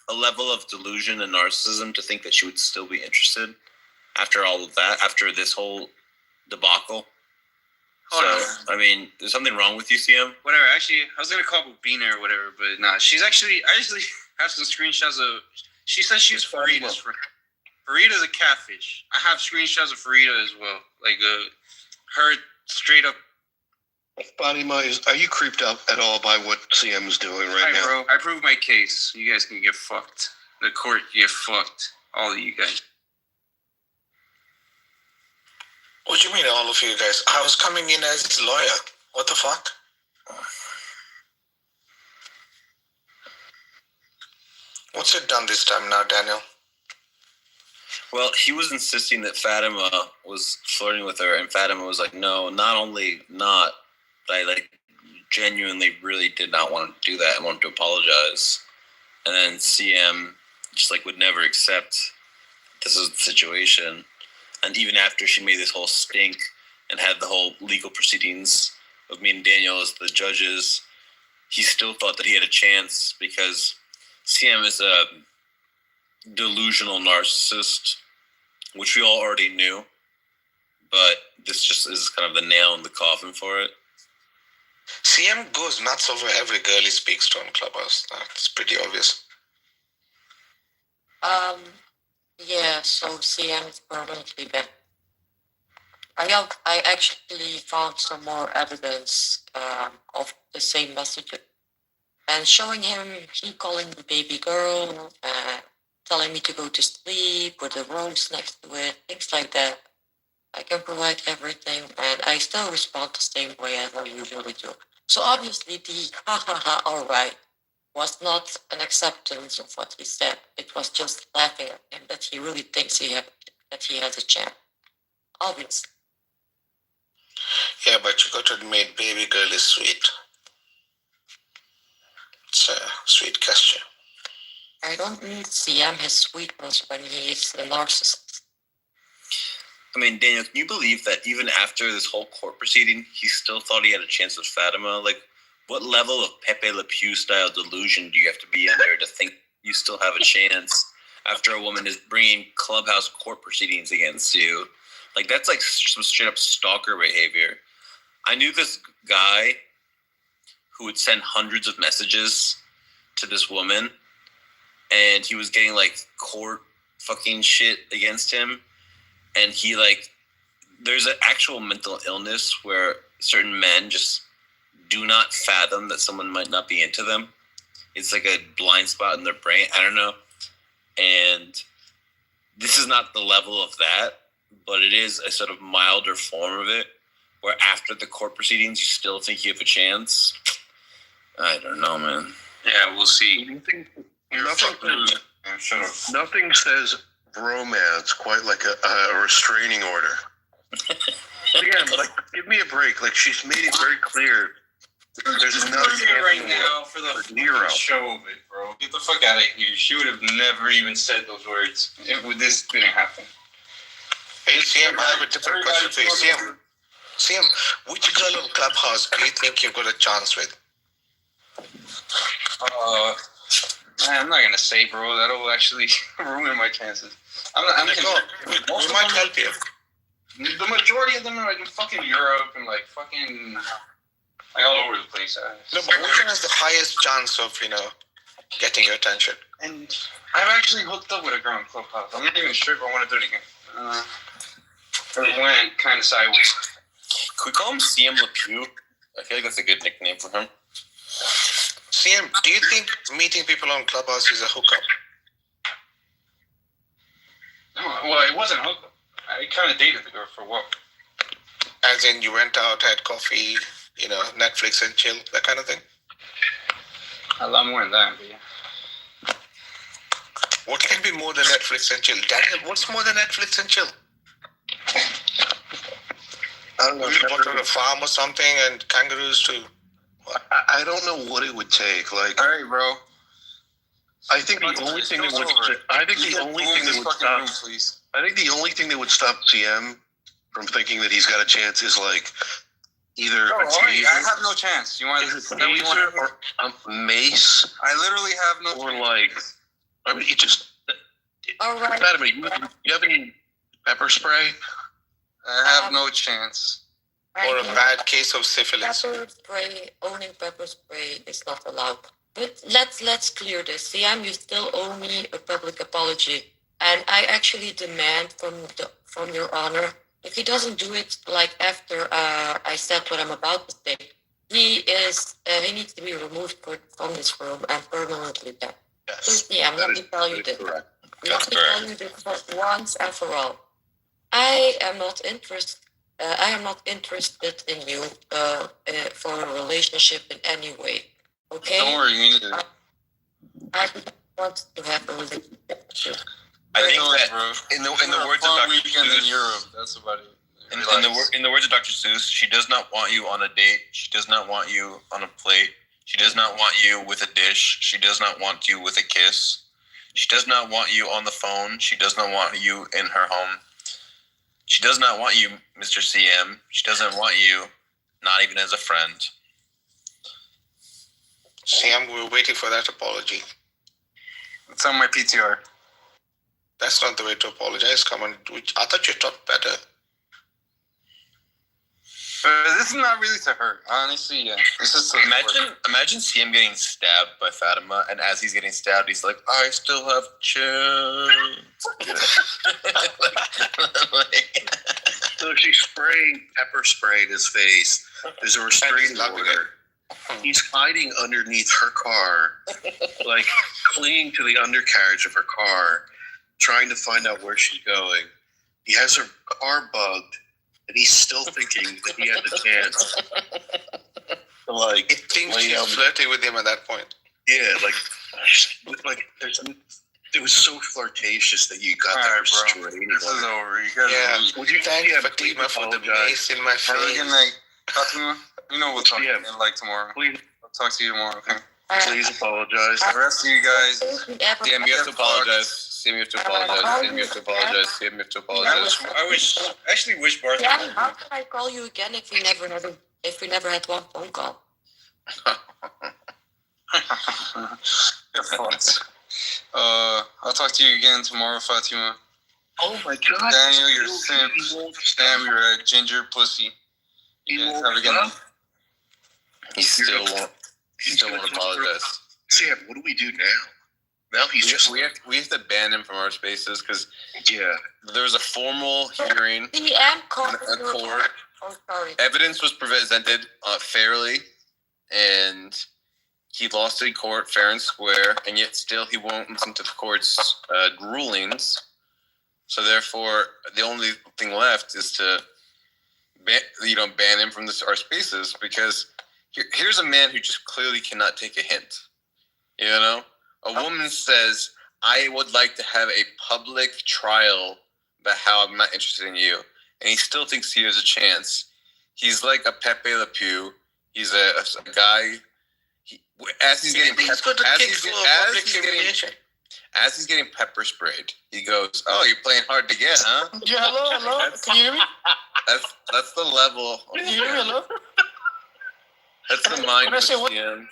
a level of delusion and narcissism to think that she would still be interested after all of that, after this whole debacle. I mean, there's something wrong with you, CM. Whatever. Actually, I was gonna call Bobina or whatever, but nah. I actually have some screenshots of. She says she's Farida's friend. Farida's a catfish. I have screenshots of Farida as well. Like her straight up. Fatima, are you creeped out at all by what CM's doing right now? Bro, I proved my case. You guys can get fucked. The court get fucked. All of you guys. What do you mean, all of you guys? I was coming in as his lawyer. What the fuck? What's it done this time now, Daniel? Well, he was insisting that Fatima was flirting with her, and Fatima was like, no, not only not, but I genuinely really did not want to do that. I wanted to apologize. And then CM just would never accept this is the situation. And even after she made this whole stink and had the whole legal proceedings of me and Daniel as the judges, he still thought that he had a chance because CM is a delusional narcissist, which we all already knew. But this just is kind of the nail in the coffin for it. CM goes nuts over every girl he speaks to on Clubhouse. That's pretty obvious. Yeah, so CM is permanently banned. I actually found some more evidence of the same message and showing him he calling the baby girl, telling me to go to sleep with a rose next to it, things like that. I can provide everything, and I still respond the same way as I usually do. So obviously the alright was not an acceptance of what he said. It was just laughing at him that he really thinks that he has a chance. Obviously. Yeah, but you got to admit, baby girl is sweet. It's a sweet gesture. I don't need CM his sweetness when he is a narcissist. I mean, Daniel, can you believe that even after this whole court proceeding, he still thought he had a chance with Fatima? What level of Pepe Le Pew style delusion do you have to be under to think you still have a chance after a woman is bringing clubhouse court proceedings against you. Like, that's like some straight up stalker behavior. I knew this guy who would send hundreds of messages to this woman, and he was getting like court fucking shit against him. And he like, there's an actual mental illness where certain men just do not fathom that someone might not be into them. It's like a blind spot in their brain. I don't know. And this is not the level of that, but it is a sort of milder form of it, where after the court proceedings, you still think you have a chance. I don't know, man. Yeah, we'll see. Nothing says romance quite like a restraining order. Again, like, give me a break. Like, she's made it very clear. There's another right now for the zero show of it, bro. Get the fuck out of here. She would have never even said those words if this didn't happen. Hey, CM, I have a different question for you. CM, which girl on Clubhouse do you think you've got a chance with? I'm not gonna say, bro. That'll actually ruin my chances. We might help you. The majority of them are like in fucking Europe and like fucking like all over the place. No, but which one has the highest chance of, getting your attention? And I've actually hooked up with a girl in Clubhouse. I'm not even sure if I want to do it again. It went kind of sideways. Could we call him CM LePew? I feel like that's a good nickname for him. CM, do you think meeting people on Clubhouse is a hookup? Well, it wasn't a hookup. I kind of dated the girl for a while. As in, you went out, had coffee, Netflix and chill, that kind of thing? A lot more than that, but yeah. What can be more than Netflix and chill? Daniel, what's more than Netflix and chill? I don't know. We bought on a farm or something and kangaroos too. I don't know what it would take. Like, all right, bro. I think the only thing that would. I think the only thing that would stop. I think the only thing that would stop CM from thinking that he's got a chance is like either a taser. I have no chance. You want a taser or a mace? I literally have no. Or like, I mean, it just. All right. You have any pepper spray? I have no chance. Or a bad case of syphilis. Pepper spray, owning pepper spray is not allowed. But let's clear this. CM, you still owe me a public apology, and I actually demand from your honor, if he doesn't do it like after I said what I'm about to say, he needs to be removed from this room and permanently dead. Yes. So CM, let me tell you this. Let me tell you this once and for all. I am not interested in you for a relationship in any way. Okay? Don't worry, me neither. I want to have a relationship. I think that in the words of Dr. Seuss, in Europe, that's about it. In the words of Dr. Seuss, she does not want you on a date. She does not want you on a plate. She does not want you with a dish. She does not want you with a kiss. She does not want you on the phone. She does not want you in her home. She does not want you, Mr. CM. She doesn't want you, not even as a friend. CM, we're waiting for that apology. It's on my PTR. That's not the way to apologize. Come on. I thought you talked better. This is not really to her. Honestly, yeah. This is to Imagine CM getting stabbed by Fatima, and as he's getting stabbed, he's like, I still have chance. So she sprayed pepper spray in his face. There's a restraining order. He's hiding underneath her car, like clinging to the undercarriage of her car, trying to find out where she's going. He has her car bugged, and he's still thinking that he had the chance to like. He thinks she's flirting with him at that point. Yeah, it was so flirtatious that you got that restraining. This is over. You guys would you thank Fatima for the mace in my face? Good night, Fatima. We'll talk again like tomorrow. Please. I'll talk to you tomorrow, okay? Please apologize. The rest of you guys. CM, you have to apologize. CM, you have to apologize. CM, you have to apologize. CM, you have to apologize. I actually wish Barth. Yeah, how can I call you again if we never had one phone call? Your thoughts. I'll talk to you again tomorrow, Fatima. Oh my God. Daniel, you're simp. Sam, you're a ginger pussy. You guys have a good one. He still won't apologize. Sam, what do we do now? Now he's we have to ban him from our spaces because yeah, there was a formal hearing. DM called A court. Oh, sorry. Evidence was presented fairly, and he lost in court fair and square, and yet still he won't listen to the court's rulings. So therefore, the only thing left is to ban him from our spaces, because here's a man who just clearly cannot take a hint. You know, a woman says, "I would like to have a public trial about how I'm not interested in you," and he still thinks he has a chance. He's like a Pepe Le Pew. He's a guy. As he's getting pepper sprayed, he goes, "Oh, you're playing hard to get, huh?" Yeah, hello. Can you hear me? That's the level. Can you hear me? Hello. That's the mind of say what? CM.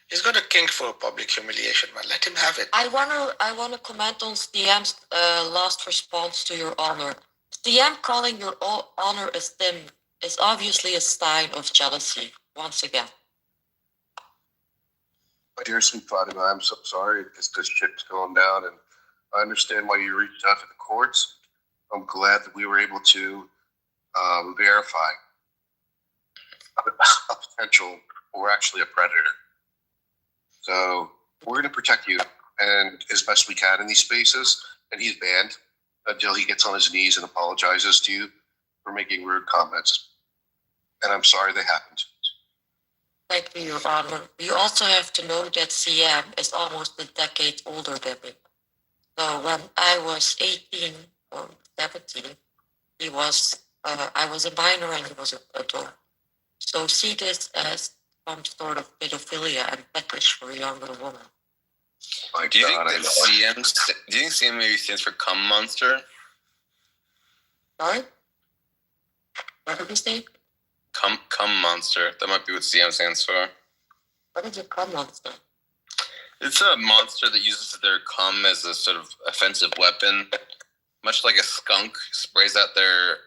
He's got a kink for public humiliation, man. Let him have it. I wanna comment on CM's last response to your honor. CM calling your honor a stim is obviously a sign of jealousy. Once again. my dear sweet Fatima, I'm so sorry this shit's going down, and I understand why you reached out to the courts. I'm glad that we were able to verify a potential or actually a predator. So we're going to protect you and as best we can in these spaces, and he's banned until he gets on his knees and apologizes to you for making rude comments. And I'm sorry they happened. Thank you, Your Honor. You also have to know that CM is almost a decade older than me. So when I was 18 or 17, I was a minor and he was an adult. So see this as some sort of pedophilia and fetish for a younger woman. Do you think CM maybe stands for cum monster? Sorry? What did you say? Cum monster. That might be what CM stands for. What is a cum monster? It's a monster that uses their cum as a sort of offensive weapon. Much like a skunk sprays out their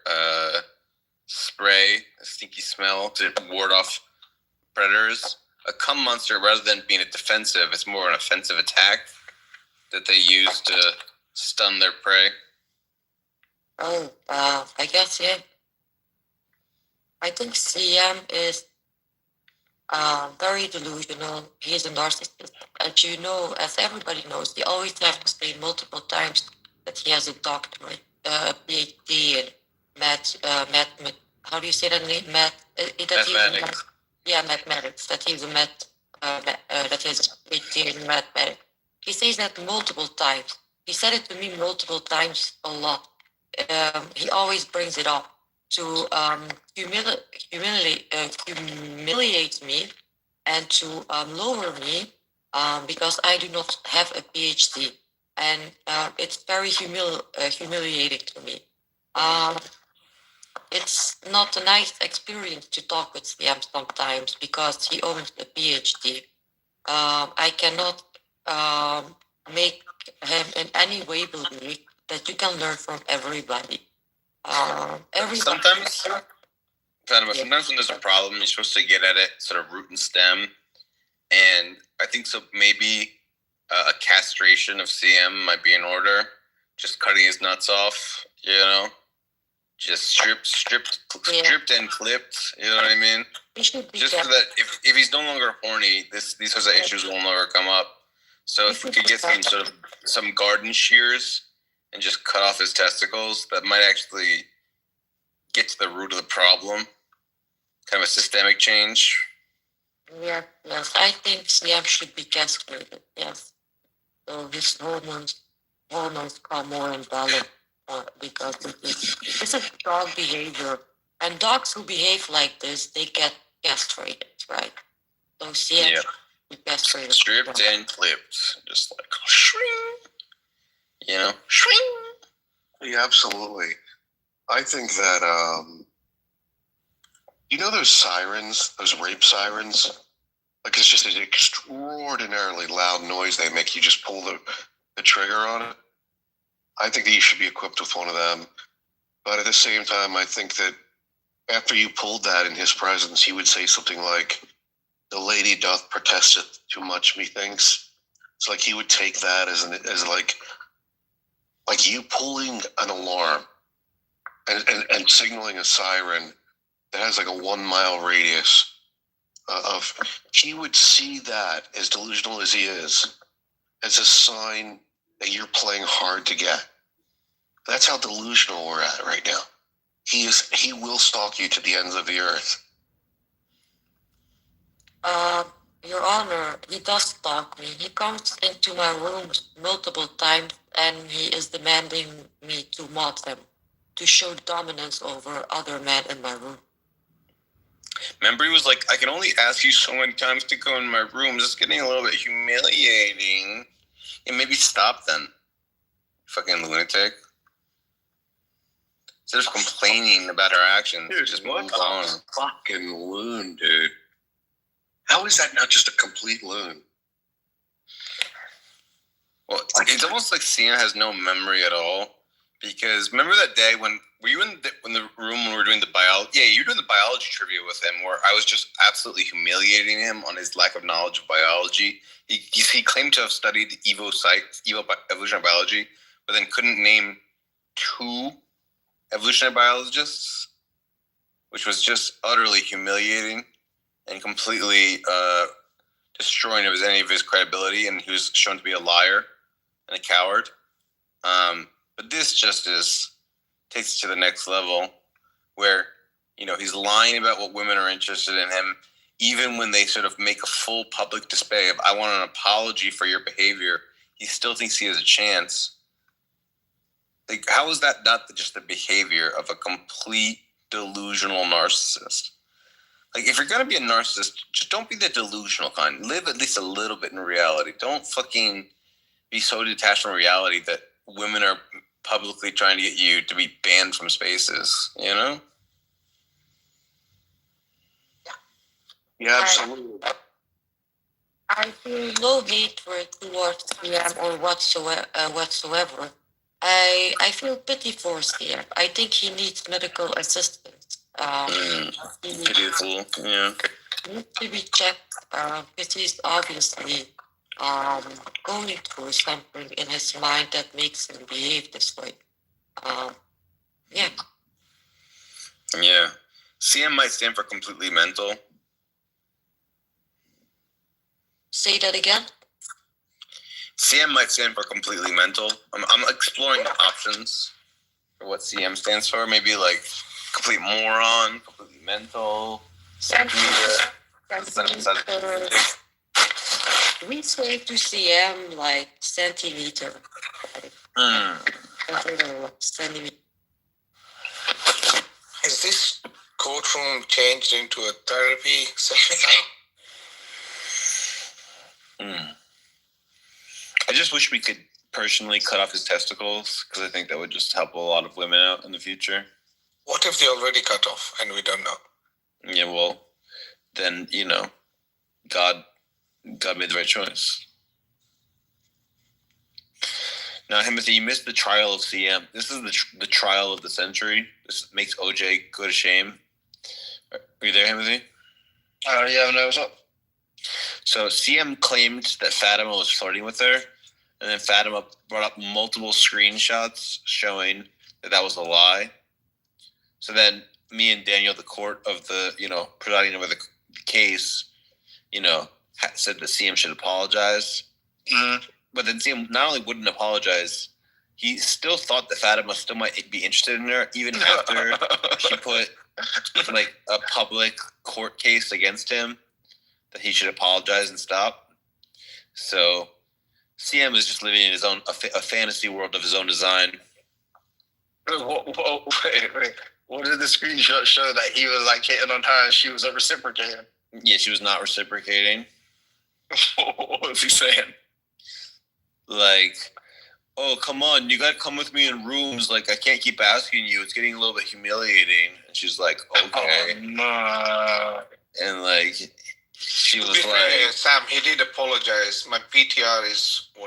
spray, a stinky smell, to ward off predators. A cum monster, rather than being a defensive, it's more an offensive attack that they use to stun their prey. Oh, I guess, yeah. I think CM is very delusional. He's a narcissist. As everybody knows, they always have to say multiple times that he has a doctorate, PhD in how do you say that name? Mathematics. Mathematics. That he's that he has a PhD in mathematics. He says that multiple times. He said it to me multiple times a lot. He always brings it up to humiliate me and to lower me because I do not have a PhD. And it's very humiliating to me. It's not a nice experience to talk with CM sometimes because he owns a PhD. I cannot make him in any way believe that you can learn from everybody. Sometimes when there's a problem, you're supposed to get at it sort of root and stem. And I think so maybe a castration of CM might be in order. Just cutting his nuts off, just stripped and clipped. You know what I mean? Just so that if he's no longer horny, these sorts of issues will never come up. So if we could get some garden shears and just cut off his testicles, that might actually get to the root of the problem. Kind of a systemic change. Yes. I think CM should be castrated, yes. So his hormones come more in balance because this is dog behavior. And dogs who behave like this, they get castrated, right? So CM should be castrated. Stripped and clipped. Just like shring. Shring. Yeah, absolutely. I think that, those sirens, those rape sirens, Like, it's just an extraordinarily loud noise they make. You just pull the trigger on it. I think that you should be equipped with one of them. But at the same time, I think that after you pulled that in his presence, he would say something like, "The lady doth protesteth too much, methinks." It's like he would take that as like you pulling an alarm and signaling a siren that has like a 1 mile radius of. He would see that, as delusional as he is, as a sign that you're playing hard to get. That's how delusional we're at right now. He will stalk you to the ends of the earth. Your Honor, he does stalk me. He comes into my rooms multiple times and he is demanding me to mod him, to show dominance over other men in my room. Remember, he was like, "I can only ask you so many times to go in my room. It's getting a little bit humiliating." And maybe stop then. Fucking lunatic. Instead of complaining about her actions, Dude, just what move on. a fucking loon, dude. How is that not just a complete loon? Well, it's almost like Sienna has no memory at all. Because remember that day when were you in the room when we were doing the biology? Yeah, you were doing the biology trivia with him, where I was just absolutely humiliating him on his lack of knowledge of biology. He claimed to have studied evolutionary biology, but then couldn't name 2 evolutionary biologists, which was just utterly humiliating and completely destroying any of his credibility, and he was shown to be a liar and a coward. But this just takes it to the next level, where he's lying about what women are interested in him, even when they sort of make a full public display of, "I want an apology for your behavior." He still thinks he has a chance. Like, how is that not just the behavior of a complete delusional narcissist? Like, if you're gonna be a narcissist, just don't be the delusional kind. Live at least a little bit in reality. Don't fucking be so detached from reality that women are publicly trying to get you to be banned from spaces, Yeah, absolutely. I feel no hatred towards CM or whatsoever. I feel pity for CM. I think he needs medical assistance. Pitiful, yeah. He needs to be checked because he's obviously going through something in his mind that makes him behave this way. Yeah. Yeah. CM might stand for completely mental. Say that again? CM might stand for completely mental. I'm exploring the options for what CM stands for. Maybe like complete moron, completely mental, centimeter. We say to CM like centimeter. Centimeter. Has this courtroom changed into a therapy session now? I just wish we could personally cut off his testicles, because I think that would just help a lot of women out in the future. What if they already cut off and we don't know? Yeah, well, then, God made the right choice. Now, Timothy, you missed the trial of CM. This is the trial of the century. This makes OJ go to shame. Are you there, Timothy? Yeah, no, what's up? So CM claimed that Fatima was flirting with her, and then Fatima brought up multiple screenshots showing that was a lie. So then me and Daniel, the court of the, presiding over the case, said that CM should apologize. Mm-hmm. But then CM not only wouldn't apologize, he still thought that Fatima still might be interested in her, even after she put like a public court case against him, that he should apologize and stop. So CM is just living in his own a fantasy world of his own design. Whoa, wait. What did the screenshot show? That he was like hitting on her and she was reciprocating? Yeah, she was not reciprocating. What was he saying? Like, "Oh, come on, you gotta come with me in rooms. Like, I can't keep asking you. It's getting a little bit humiliating." And she's like, "Okay." Oh, no. And like, She To was be fair, like, Sam, he did apologize. My PTR is what